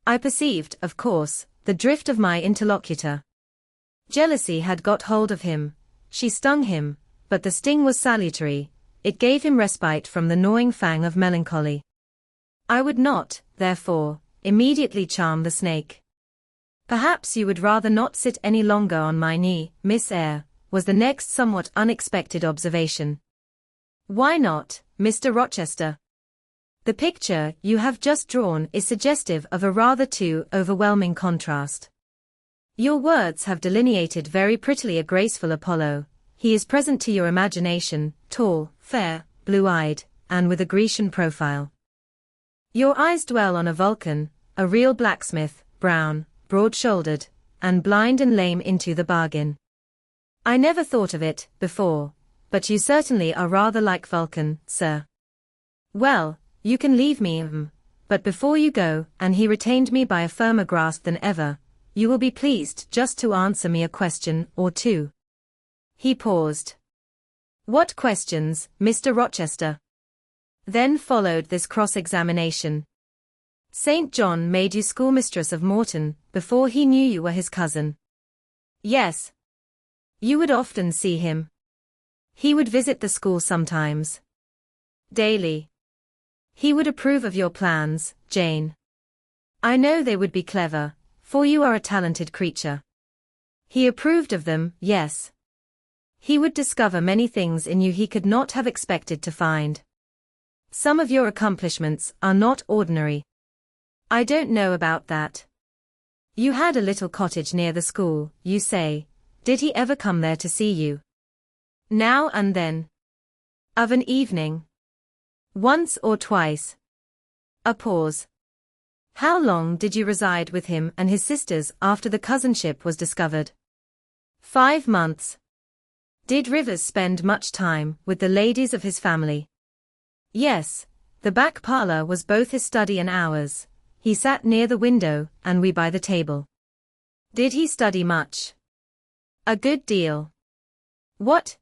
A: I perceived, of course, the drift of my interlocutor. Jealousy had got hold of him. She stung him, but the sting was salutary. It gave him respite from the gnawing fang of melancholy. I would not, therefore, immediately charm the snake. Perhaps you would rather not sit any longer on my knee, Miss Eyre, was the next somewhat unexpected observation. Why not, Mr. Rochester? The picture you have just drawn is suggestive of a rather too overwhelming contrast. Your words have delineated very prettily a graceful Apollo. He is present to your imagination, tall, fair, blue-eyed, and with a Grecian profile. Your eyes dwell on a Vulcan, a real blacksmith, brown, broad-shouldered, and blind and lame into the bargain. I never thought of it before, but you certainly are rather like Vulcan, sir. Well, you can leave me, but before you go, and he retained me by a firmer grasp than ever, you will be pleased just to answer me a question or two. He paused. What questions, Mr. Rochester? Then followed this cross-examination. St. John made you schoolmistress of Morton, before he knew you were his cousin. Yes. You would often see him. He would visit the school sometimes. Daily. He would approve of your plans, Jane. I know they would be clever, for you are a talented creature. He approved of them, yes. He would discover many things in you he could not have expected to find. Some of your accomplishments are not ordinary. I don't know about that. You had a little cottage near the school, you say. Did he ever come there to see you? Now and then. Of an evening. Once or twice. A pause. How long did you reside with him and his sisters after the cousinship was discovered? 5 months. Did Rivers spend much time with the ladies of his family? Yes, the back parlour was both his study and ours. He sat near the window, and we by the table. Did he study much? A good deal. What?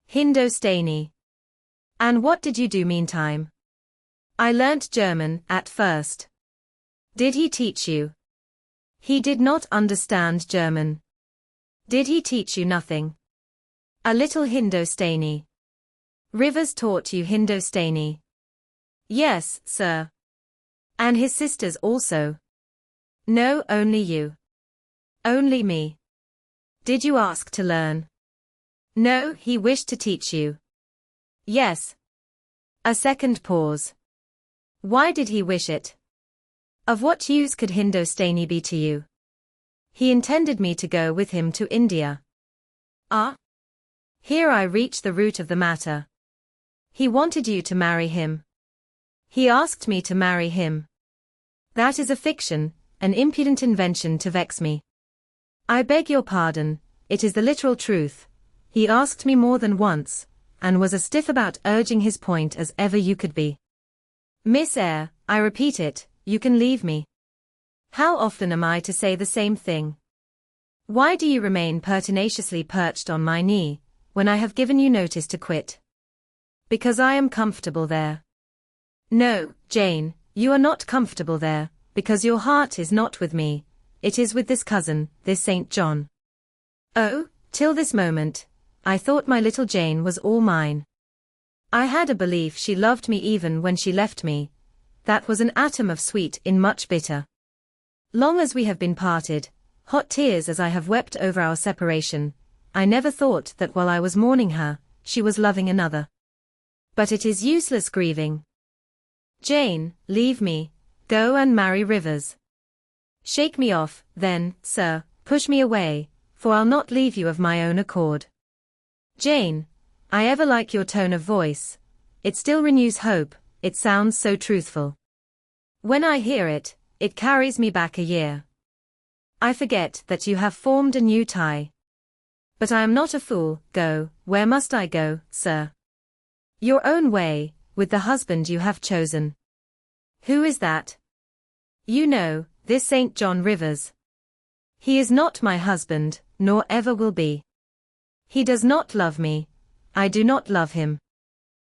A: Hindustani. And what did you do meantime? I learnt German at first. Did he teach you? He did not understand German. Did he teach you nothing? A little Hindustani. Rivers taught you Hindustani. Yes, sir. And his sisters also? No, only you. Only me. Did you ask to learn? No, he wished to teach you. Yes. A second pause. Why did he wish it? Of what use could Hindustani be to you? He intended me to go with him to India. Ah? Here I reach the root of the matter. He wanted you to marry him. He asked me to marry him. That is a fiction, an impudent invention to vex me. I beg your pardon, it is the literal truth. He asked me more than once, and was as stiff about urging his point as ever you could be. Miss Eyre, I repeat it, you can leave me. How often am I to say the same thing? Why do you remain pertinaciously perched on my knee, when I have given you notice to quit? Because I am comfortable there. No, Jane, you are not comfortable there, because your heart is not with me, it is with this cousin, this St. John. Oh, till this moment, I thought my little Jane was all mine. I had a belief she loved me even when she left me. That was an atom of sweet in much bitter. Long as we have been parted, hot tears as I have wept over our separation, I never thought that while I was mourning her, she was loving another. But it is useless grieving. Jane, leave me, go and marry Rivers. Shake me off, then, sir, push me away, for I'll not leave you of my own accord. Jane, I ever like your tone of voice. It still renews hope, it sounds so truthful. When I hear it, it carries me back a year. I forget that you have formed a new tie. But I am not a fool. Go, where must I go, sir? Your own way, with the husband you have chosen. Who is that? You know, this St. John Rivers. He is not my husband, nor ever will be. He does not love me. I do not love him.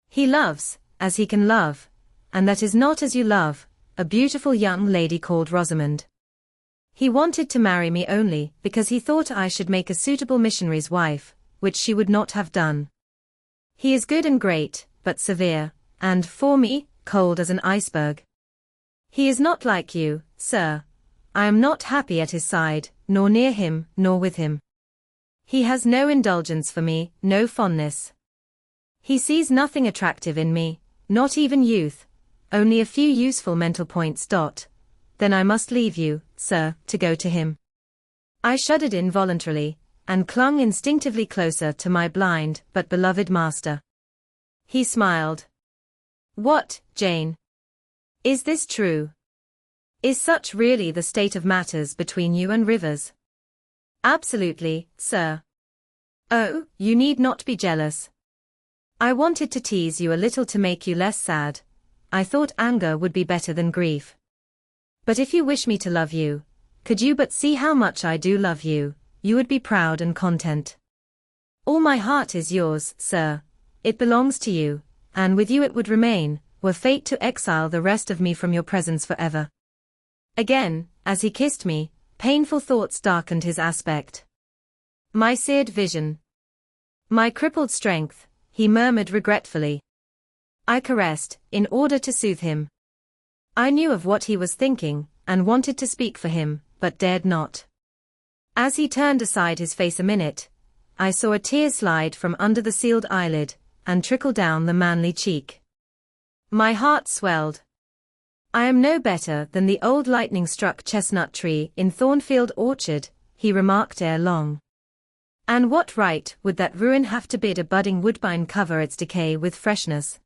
A: He loves, as he can love, and that is not as you love, a beautiful young lady called Rosamond. He wanted to marry me only because he thought I should make a suitable missionary's wife, which she would not have done. He is good and great, but severe, and, for me, cold as an iceberg. He is not like you, sir. I am not happy at his side, nor near him, nor with him. He has no indulgence for me, no fondness. He sees nothing attractive in me, not even youth, only a few useful mental points. Then I must leave you, sir, to go to him. I shuddered involuntarily, and clung instinctively closer to my blind but beloved master. He smiled. What, Jane? Is this true? Is such really the state of matters between you and Rivers? Absolutely, sir. Oh, you need not be jealous. I wanted to tease you a little to make you less sad. I thought anger would be better than grief. But if you wish me to love you, could you but see how much I do love you, you would be proud and content. All my heart is yours, sir. It belongs to you, and with you it would remain, were fate to exile the rest of me from your presence forever. Again, as he kissed me, painful thoughts darkened his aspect. My seared vision. My crippled strength, he murmured regretfully. I caressed, in order to soothe him. I knew of what he was thinking, and wanted to speak for him, but dared not. As he turned aside his face a minute, I saw a tear slide from under the sealed eyelid, and trickle down the manly cheek. My heart swelled. I am no better than the old lightning-struck chestnut tree in Thornfield orchard, he remarked ere long. And what right would that ruin have to bid a budding woodbine cover its decay with freshness?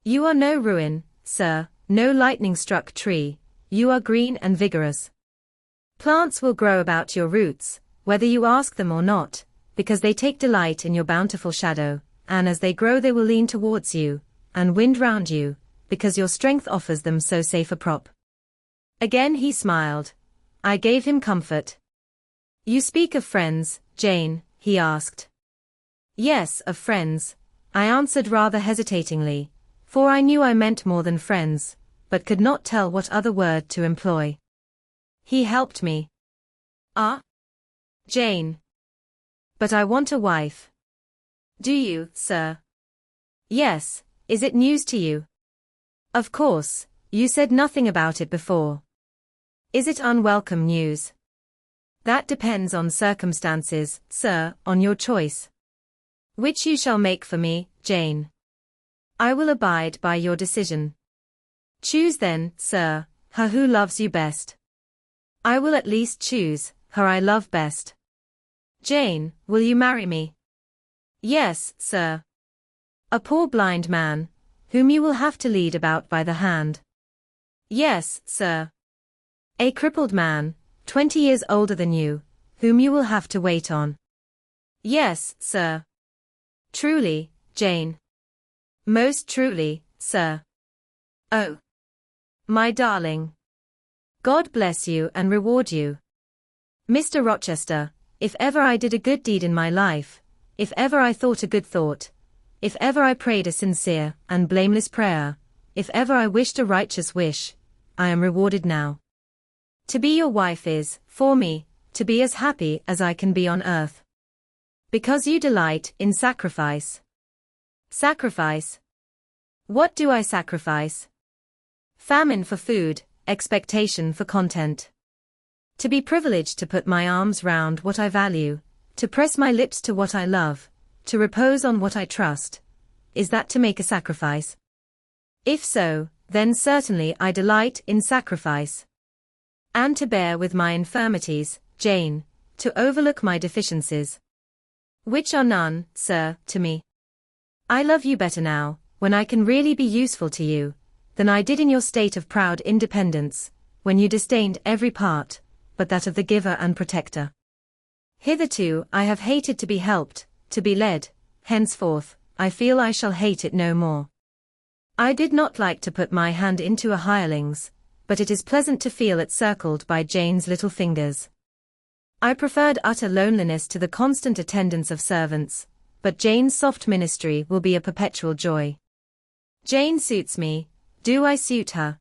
A: You are no ruin, sir, no lightning-struck tree, you are green and vigorous. Plants will grow about your roots, whether you ask them or not, because they take delight in your bountiful shadow, and as they grow they will lean towards you, and wind round you, because your strength offers them so safe a prop. Again he smiled. I gave him comfort. You speak of friends, Jane? He asked. Yes, of friends, I answered rather hesitatingly, for I knew I meant more than friends, but could not tell what other word to employ. He helped me. Ah? Jane. But I want a wife. Do you, sir? Yes, is it news to you? Of course, you said nothing about it before. Is it unwelcome news? That depends on circumstances, sir, on your choice. Which you shall make for me, Jane. I will abide by your decision. Choose then, sir, her who loves you best. I will at least choose her I love best. Jane, will you marry me? Yes, sir. A poor blind man, whom you will have to lead about by the hand. Yes, sir. A crippled man, 20 years older than you, whom you will have to wait on. Yes, sir. Truly, Jane. Most truly, sir. Oh. My darling. God bless you and reward you. Mr. Rochester, if ever I did a good deed in my life, if ever I thought a good thought, if ever I prayed a sincere and blameless prayer, if ever I wished a righteous wish, I am rewarded now. To be your wife is, for me, to be as happy as I can be on earth. Because you delight in sacrifice. Sacrifice? What do I sacrifice? Famine for food, expectation for content. To be privileged to put my arms round what I value, to press my lips to what I love, to repose on what I trust. Is that to make a sacrifice? If so, then certainly I delight in sacrifice. And to bear with my infirmities, Jane, to overlook my deficiencies. Which are none, sir, to me. I love you better now, when I can really be useful to you, than I did in your state of proud independence, when you disdained every part, but that of the giver and protector. Hitherto I have hated to be helped, to be led, henceforth, I feel I shall hate it no more. I did not like to put my hand into a hireling's, but it is pleasant to feel it circled by Jane's little fingers. I preferred utter loneliness to the constant attendance of servants, but Jane's soft ministry will be a perpetual joy. Jane suits me, do I suit her?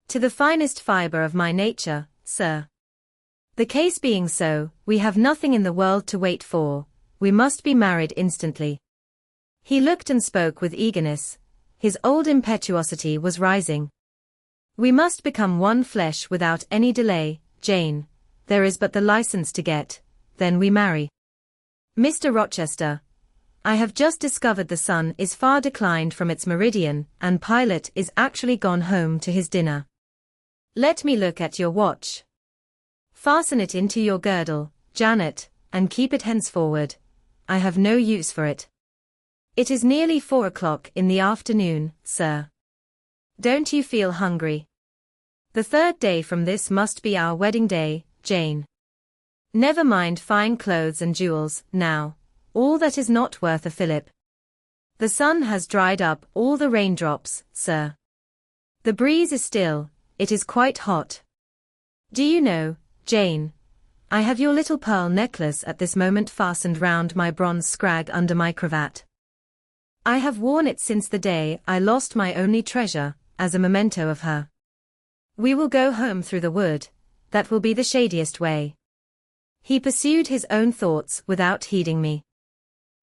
A: To the finest fibre of my nature, sir. The case being so, we have nothing in the world to wait for, we must be married instantly. He looked and spoke with eagerness, his old impetuosity was rising. We must become one flesh without any delay, Jane, there is but the license to get, then we marry. Mr. Rochester, I have just discovered the sun is far declined from its meridian, and Pilot is actually gone home to his dinner. Let me look at your watch. Fasten it into your girdle, Janet, and keep it henceforward. I have no use for it. It is nearly 4 o'clock in the afternoon, sir. Don't you feel hungry? The 3rd day from this must be our wedding day, Jane. Never mind fine clothes and jewels, now. All that is not worth a fillip. The sun has dried up all the raindrops, sir. The breeze is still, it is quite hot. Do you know, Jane, I have your little pearl necklace at this moment fastened round my bronze scrag under my cravat. I have worn it since the day I lost my only treasure, as a memento of her. We will go home through the wood, that will be the shadiest way. He pursued his own thoughts without heeding me.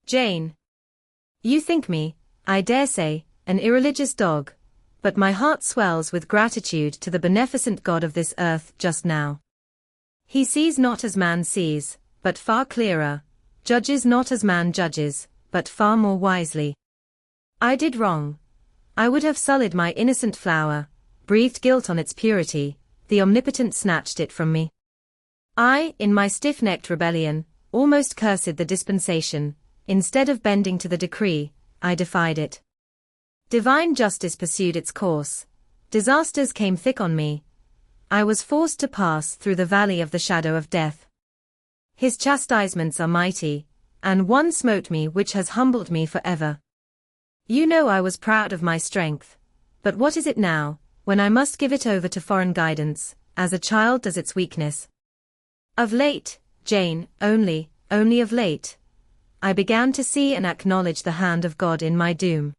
A: Jane. You think me, I dare say, an irreligious dog, but my heart swells with gratitude to the beneficent God of this earth just now. He sees not as man sees, but far clearer, judges not as man judges, but far more wisely. I did wrong. I would have sullied my innocent flower, breathed guilt on its purity, the Omnipotent snatched it from me. I, in my stiff-necked rebellion, almost cursed the dispensation, instead of bending to the decree, I defied it. Divine justice pursued its course. Disasters came thick on me. I was forced to pass through the valley of the shadow of death. His chastisements are mighty, and one smote me which has humbled me forever. You know I was proud of my strength, but what is it now, when I must give it over to foreign guidance, as a child does its weakness? Of late, Jane, only, only of late, I began to see and acknowledge the hand of God in my doom.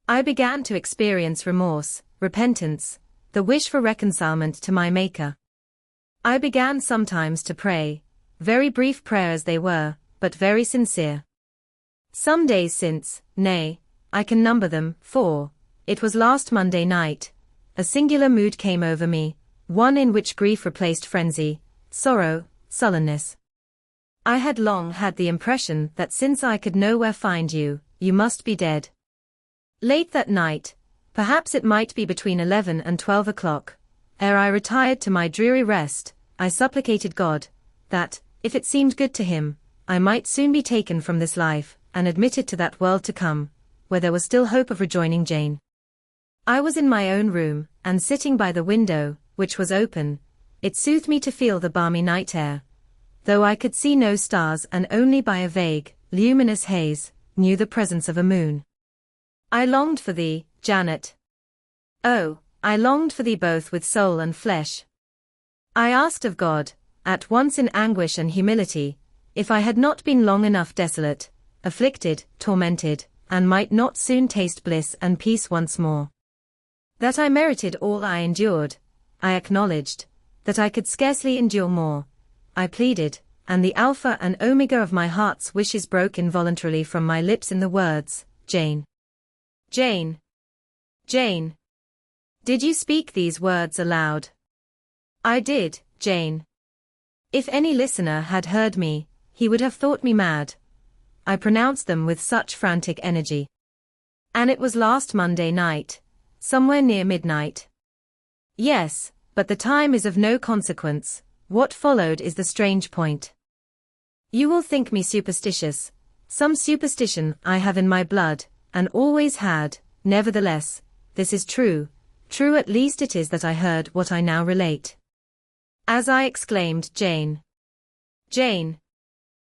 A: I began to experience remorse, repentance, the wish for reconcilement to my Maker. I began sometimes to pray, very brief prayers they were, but very sincere. Some days since, nay, I can number them, for it was last Monday night, a singular mood came over me, one in which grief replaced frenzy, sorrow, sullenness. I had long had the impression that since I could nowhere find you, you must be dead. Late that night, perhaps it might be between 11 and 12 o'clock, ere I retired to my dreary rest, I supplicated God, that, if it seemed good to him, I might soon be taken from this life, and admitted to that world to come, where there was still hope of rejoining Jane. I was in my own room, and sitting by the window, which was open, it soothed me to feel the balmy night air, though I could see no stars and only by a vague, luminous haze, knew the presence of a moon. I longed for thee, Janet. Oh, I longed for thee both with soul and flesh. I asked of God, at once in anguish and humility, if I had not been long enough desolate, afflicted, tormented, and might not soon taste bliss and peace once more. That I merited all I endured, I acknowledged, that I could scarcely endure more, I pleaded, and the alpha and omega of my heart's wishes broke involuntarily from my lips in the words, Jane. Jane. Jane. Did you speak these words aloud? I did, Jane. If any listener had heard me, he would have thought me mad. I pronounced them with such frantic energy. And it was last Monday night, somewhere near midnight. Yes, but the time is of no consequence, what followed is the strange point. You will think me superstitious, some superstition I have in my blood, and always had, nevertheless, this is true at least it is that I heard what I now relate. As I exclaimed, Jane. Jane.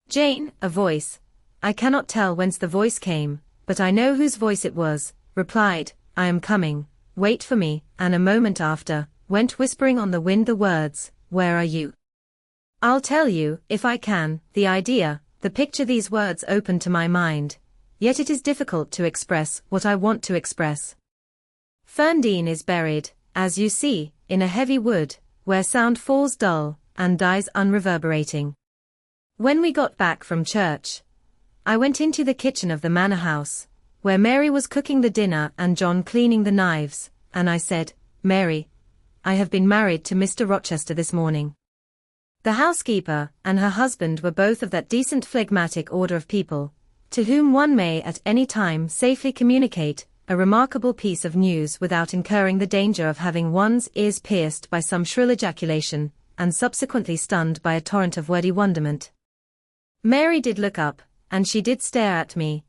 A: Jane, a voice, I cannot tell whence the voice came, but I know whose voice it was, replied, I am coming, wait for me, and a moment after, went whispering on the wind the words, where are you? I'll tell you, if I can, the idea, the picture these words open to my mind, yet it is difficult to express what I want to express. Ferndean is buried, as you see, in a heavy wood, where sound falls dull, and dies unreverberating. When we got back from church, I went into the kitchen of the manor house, where Mary was cooking the dinner and John cleaning the knives, and I said, Mary, I have been married to Mr. Rochester this morning. The housekeeper and her husband were both of that decent phlegmatic order of people, to whom one may at any time safely communicate a remarkable piece of news without incurring the danger of having one's ears pierced by some shrill ejaculation, and subsequently stunned by a torrent of wordy wonderment. Mary did look up, and she did stare at me.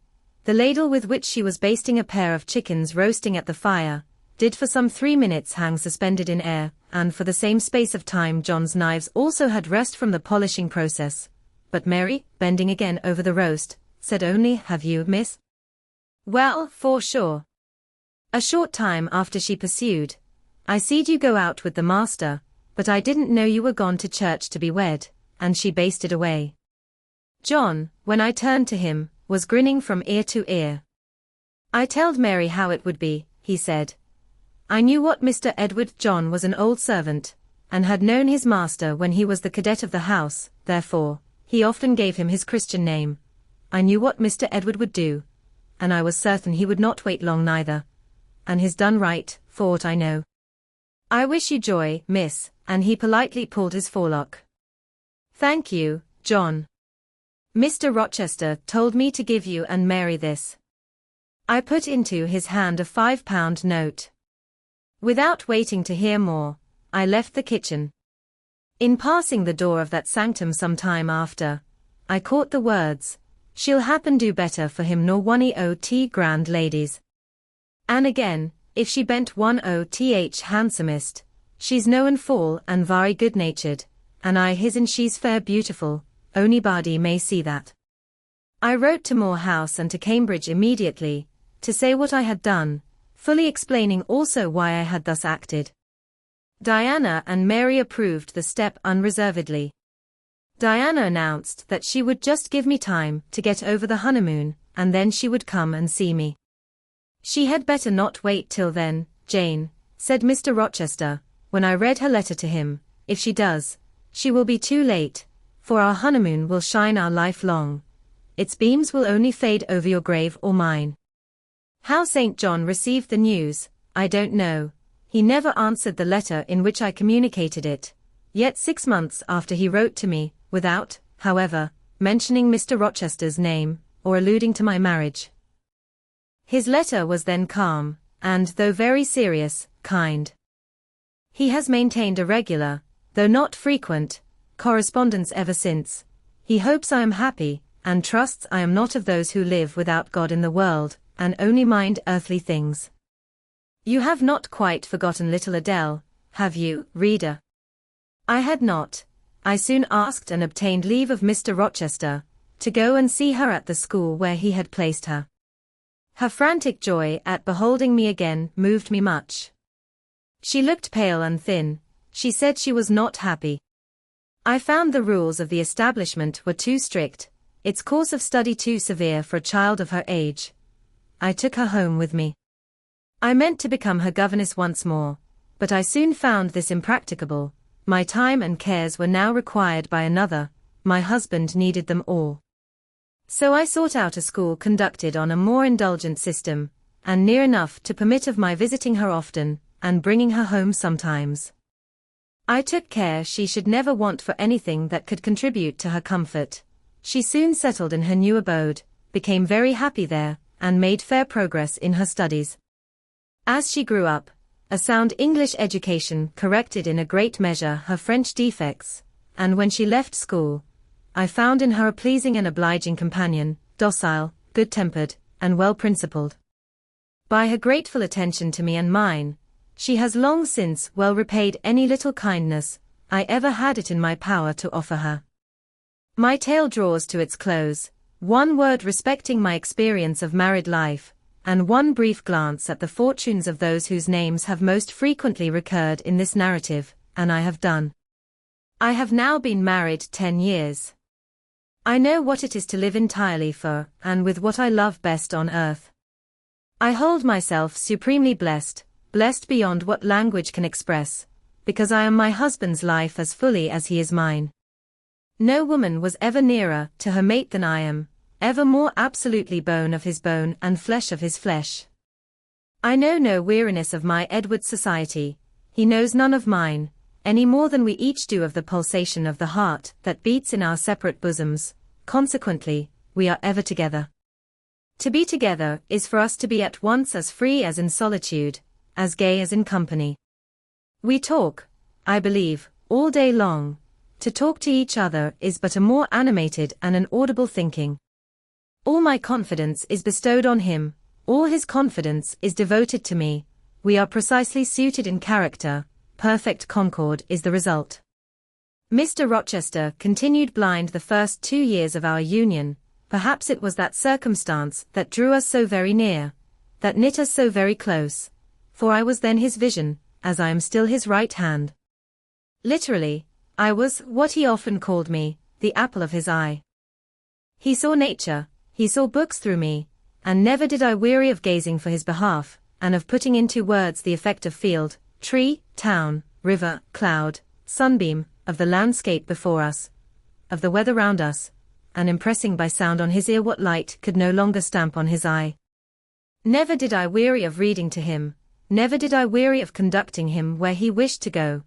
A: The ladle with which she was basting a pair of chickens roasting at the fire, did for some 3 minutes hang suspended in air, and for the same space of time John's knives also had rest from the polishing process. But Mary, bending again over the roast, said only, have you, miss? Well, for sure. A short time after she pursued, I seed you go out with the master, but I didn't know you were gone to church to be wed, and she basted away. John, when I turned to him, was grinning from ear to ear. I telled Mary how it would be, he said. I knew what Mr. Edward John was an old servant, and had known his master when he was the cadet of the house, therefore, he often gave him his Christian name. I knew what Mr. Edward would do, and I was certain he would not wait long neither. And he's done right, for aught I know. I wish you joy, miss, and he politely pulled his forelock. Thank you, John. Mr. Rochester told me to give you and Mary this. I put into his hand a £5 note. Without waiting to hear more, I left the kitchen. In passing the door of that sanctum some time after, I caught the words, she'll happen do better for him nor one o.t. grand ladies. And again, if she bent one o.th handsomest, she's known fall and very good-natured, and I his and she's fair beautiful, onybody may see that. I wrote to Moor House and to Cambridge immediately, to say what I had done, fully explaining also why I had thus acted. Diana and Mary approved the step unreservedly. Diana announced that she would just give me time to get over the honeymoon, and then she would come and see me. She had better not wait till then, Jane, said Mr. Rochester, when I read her letter to him. If she does, she will be too late, for our honeymoon will shine our life long. Its beams will only fade over your grave or mine. How St. John received the news, I don't know. He never answered the letter in which I communicated it. Yet 6 months after he wrote to me, without, however, mentioning Mr. Rochester's name, or alluding to my marriage. His letter was then calm, and, though very serious, kind. He has maintained a regular, though not frequent, correspondence ever since. He hopes I am happy, and trusts I am not of those who live without God in the world, and only mind earthly things. You have not quite forgotten little Adele, have you, reader? I had not. I soon asked and obtained leave of Mr. Rochester, to go and see her at the school where he had placed her. Her frantic joy at beholding me again moved me much. She looked pale and thin. She said she was not happy. I found the rules of the establishment were too strict, its course of study too severe for a child of her age. I took her home with me. I meant to become her governess once more, but I soon found this impracticable. My time and cares were now required by another, my husband needed them all. So I sought out a school conducted on a more indulgent system, and near enough to permit of my visiting her often, and bringing her home sometimes. I took care she should never want for anything that could contribute to her comfort. She soon settled in her new abode, became very happy there, and made fair progress in her studies. As she grew up, a sound English education corrected in a great measure her French defects, and when she left school, I found in her a pleasing and obliging companion, docile, good-tempered, and well-principled. By her grateful attention to me and mine, she has long since well repaid any little kindness I ever had it in my power to offer her. My tale draws to its close. One word respecting my experience of married life, and one brief glance at the fortunes of those whose names have most frequently recurred in this narrative, and I have done. I have now been married 10 years. I know what it is to live entirely for, and with what I love best on earth. I hold myself supremely blessed, blessed beyond what language can express, because I am my husband's life as fully as he is mine. No woman was ever nearer to her mate than I am, ever more absolutely bone of his bone and flesh of his flesh. I know no weariness of my Edward's society, he knows none of mine, any more than we each do of the pulsation of the heart that beats in our separate bosoms. Consequently, we are ever together. To be together is for us to be at once as free as in solitude, as gay as in company. We talk, I believe, all day long. To talk to each other is but a more animated and an audible thinking. All my confidence is bestowed on him, all his confidence is devoted to me. We are precisely suited in character, perfect concord is the result. Mr. Rochester continued blind the first 2 years of our union. Perhaps it was that circumstance that drew us so very near, that knit us so very close, for I was then his vision, as I am still his right hand. Literally, I was, what he often called me, the apple of his eye. He saw nature, he saw books through me, and never did I weary of gazing for his behalf, and of putting into words the effect of field, tree, town, river, cloud, sunbeam, of the landscape before us, of the weather round us, and impressing by sound on his ear what light could no longer stamp on his eye. Never did I weary of reading to him, never did I weary of conducting him where he wished to go,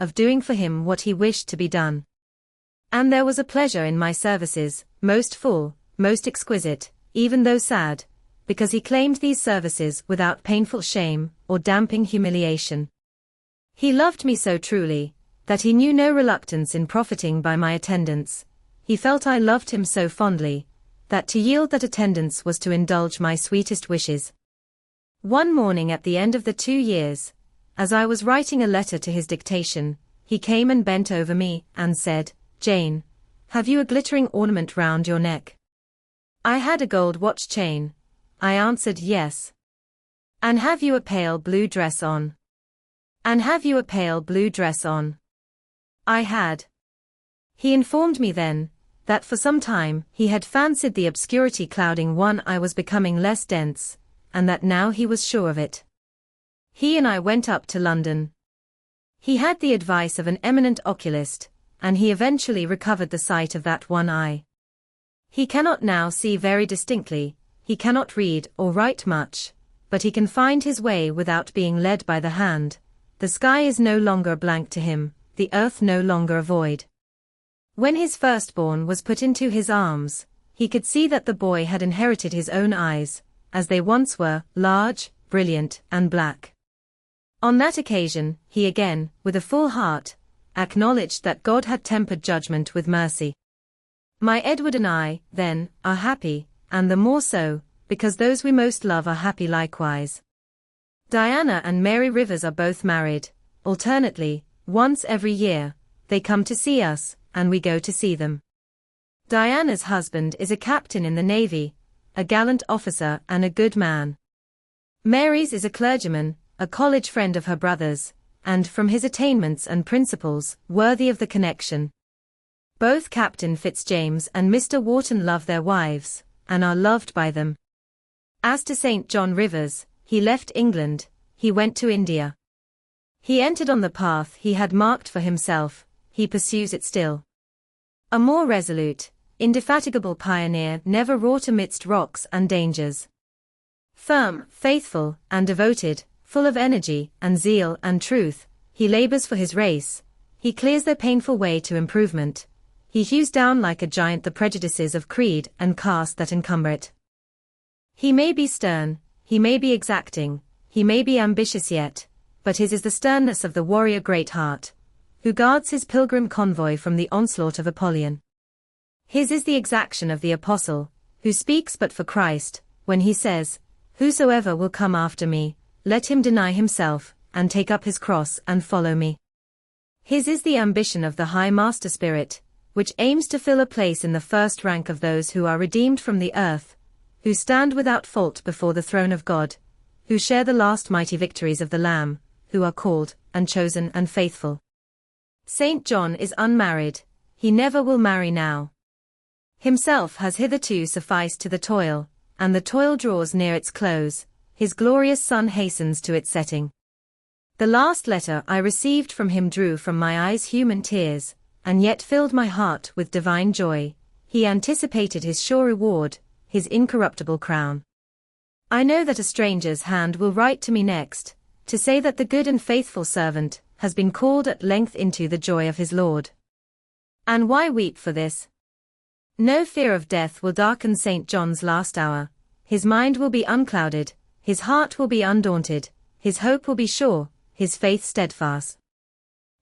A: of doing for him what he wished to be done. And there was a pleasure in my services, most full, most exquisite, even though sad, because he claimed these services without painful shame or damping humiliation. He loved me so truly, that he knew no reluctance in profiting by my attendance. He felt I loved him so fondly, that to yield that attendance was to indulge my sweetest wishes. One morning at the end of the 2 years, as I was writing a letter to his dictation, he came and bent over me, and said, "Jane, have you a glittering ornament round your neck?" I had a gold watch chain. I answered yes. "And have you a pale blue dress on?" "And have you a pale blue dress on?" I had. He informed me then, that for some time he had fancied the obscurity clouding one eye was becoming less dense, and that now he was sure of it. He and I went up to London. He had the advice of an eminent oculist, and he eventually recovered the sight of that one eye. He cannot now see very distinctly, he cannot read or write much, but he can find his way without being led by the hand. The sky is no longer blank to him, the earth no longer a void. When his firstborn was put into his arms, he could see that the boy had inherited his own eyes, as they once were, large, brilliant, and black. On that occasion, he again, with a full heart, acknowledged that God had tempered judgment with mercy. My Edward and I, then, are happy, and the more so, because those we most love are happy likewise. Diana and Mary Rivers are both married, alternately, once every year, they come to see us, and we go to see them. Diana's husband is a captain in the Navy, a gallant officer and a good man. Mary's is a clergyman, a college friend of her brother's, and from his attainments and principles, worthy of the connection. Both Captain Fitzjames and Mr. Wharton love their wives, and are loved by them. As to St. John Rivers, he left England, he went to India. He entered on the path he had marked for himself, he pursues it still. A more resolute, indefatigable pioneer never wrought amidst rocks and dangers. Firm, faithful, and devoted, full of energy, and zeal, and truth, he labors for his race, he clears their painful way to improvement, he hews down like a giant the prejudices of creed and caste that encumber it. He may be stern, he may be exacting, he may be ambitious yet, but his is the sternness of the warrior Greatheart, who guards his pilgrim convoy from the onslaught of Apollyon. His is the exaction of the apostle, who speaks but for Christ, when he says, "Whosoever will come after me, let him deny himself, and take up his cross and follow me." His is the ambition of the high master spirit, which aims to fill a place in the first rank of those who are redeemed from the earth, who stand without fault before the throne of God, who share the last mighty victories of the Lamb, who are called, and chosen and faithful. St. John is unmarried, he never will marry now. Himself has hitherto sufficed to the toil, and the toil draws near its close, his glorious sun hastens to its setting. The last letter I received from him drew from my eyes human tears, and yet filled my heart with divine joy. He anticipated his sure reward, his incorruptible crown. I know that a stranger's hand will write to me next, to say that the good and faithful servant has been called at length into the joy of his Lord. And why weep for this? No fear of death will darken St. John's last hour, his mind will be unclouded, his heart will be undaunted, his hope will be sure, his faith steadfast.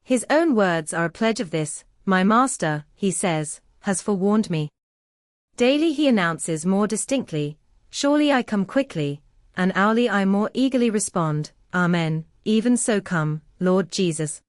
A: His own words are a pledge of this. My master, he says, has forewarned me. Daily he announces more distinctly, surely I come quickly, and hourly I more eagerly respond, Amen, even so come, Lord Jesus.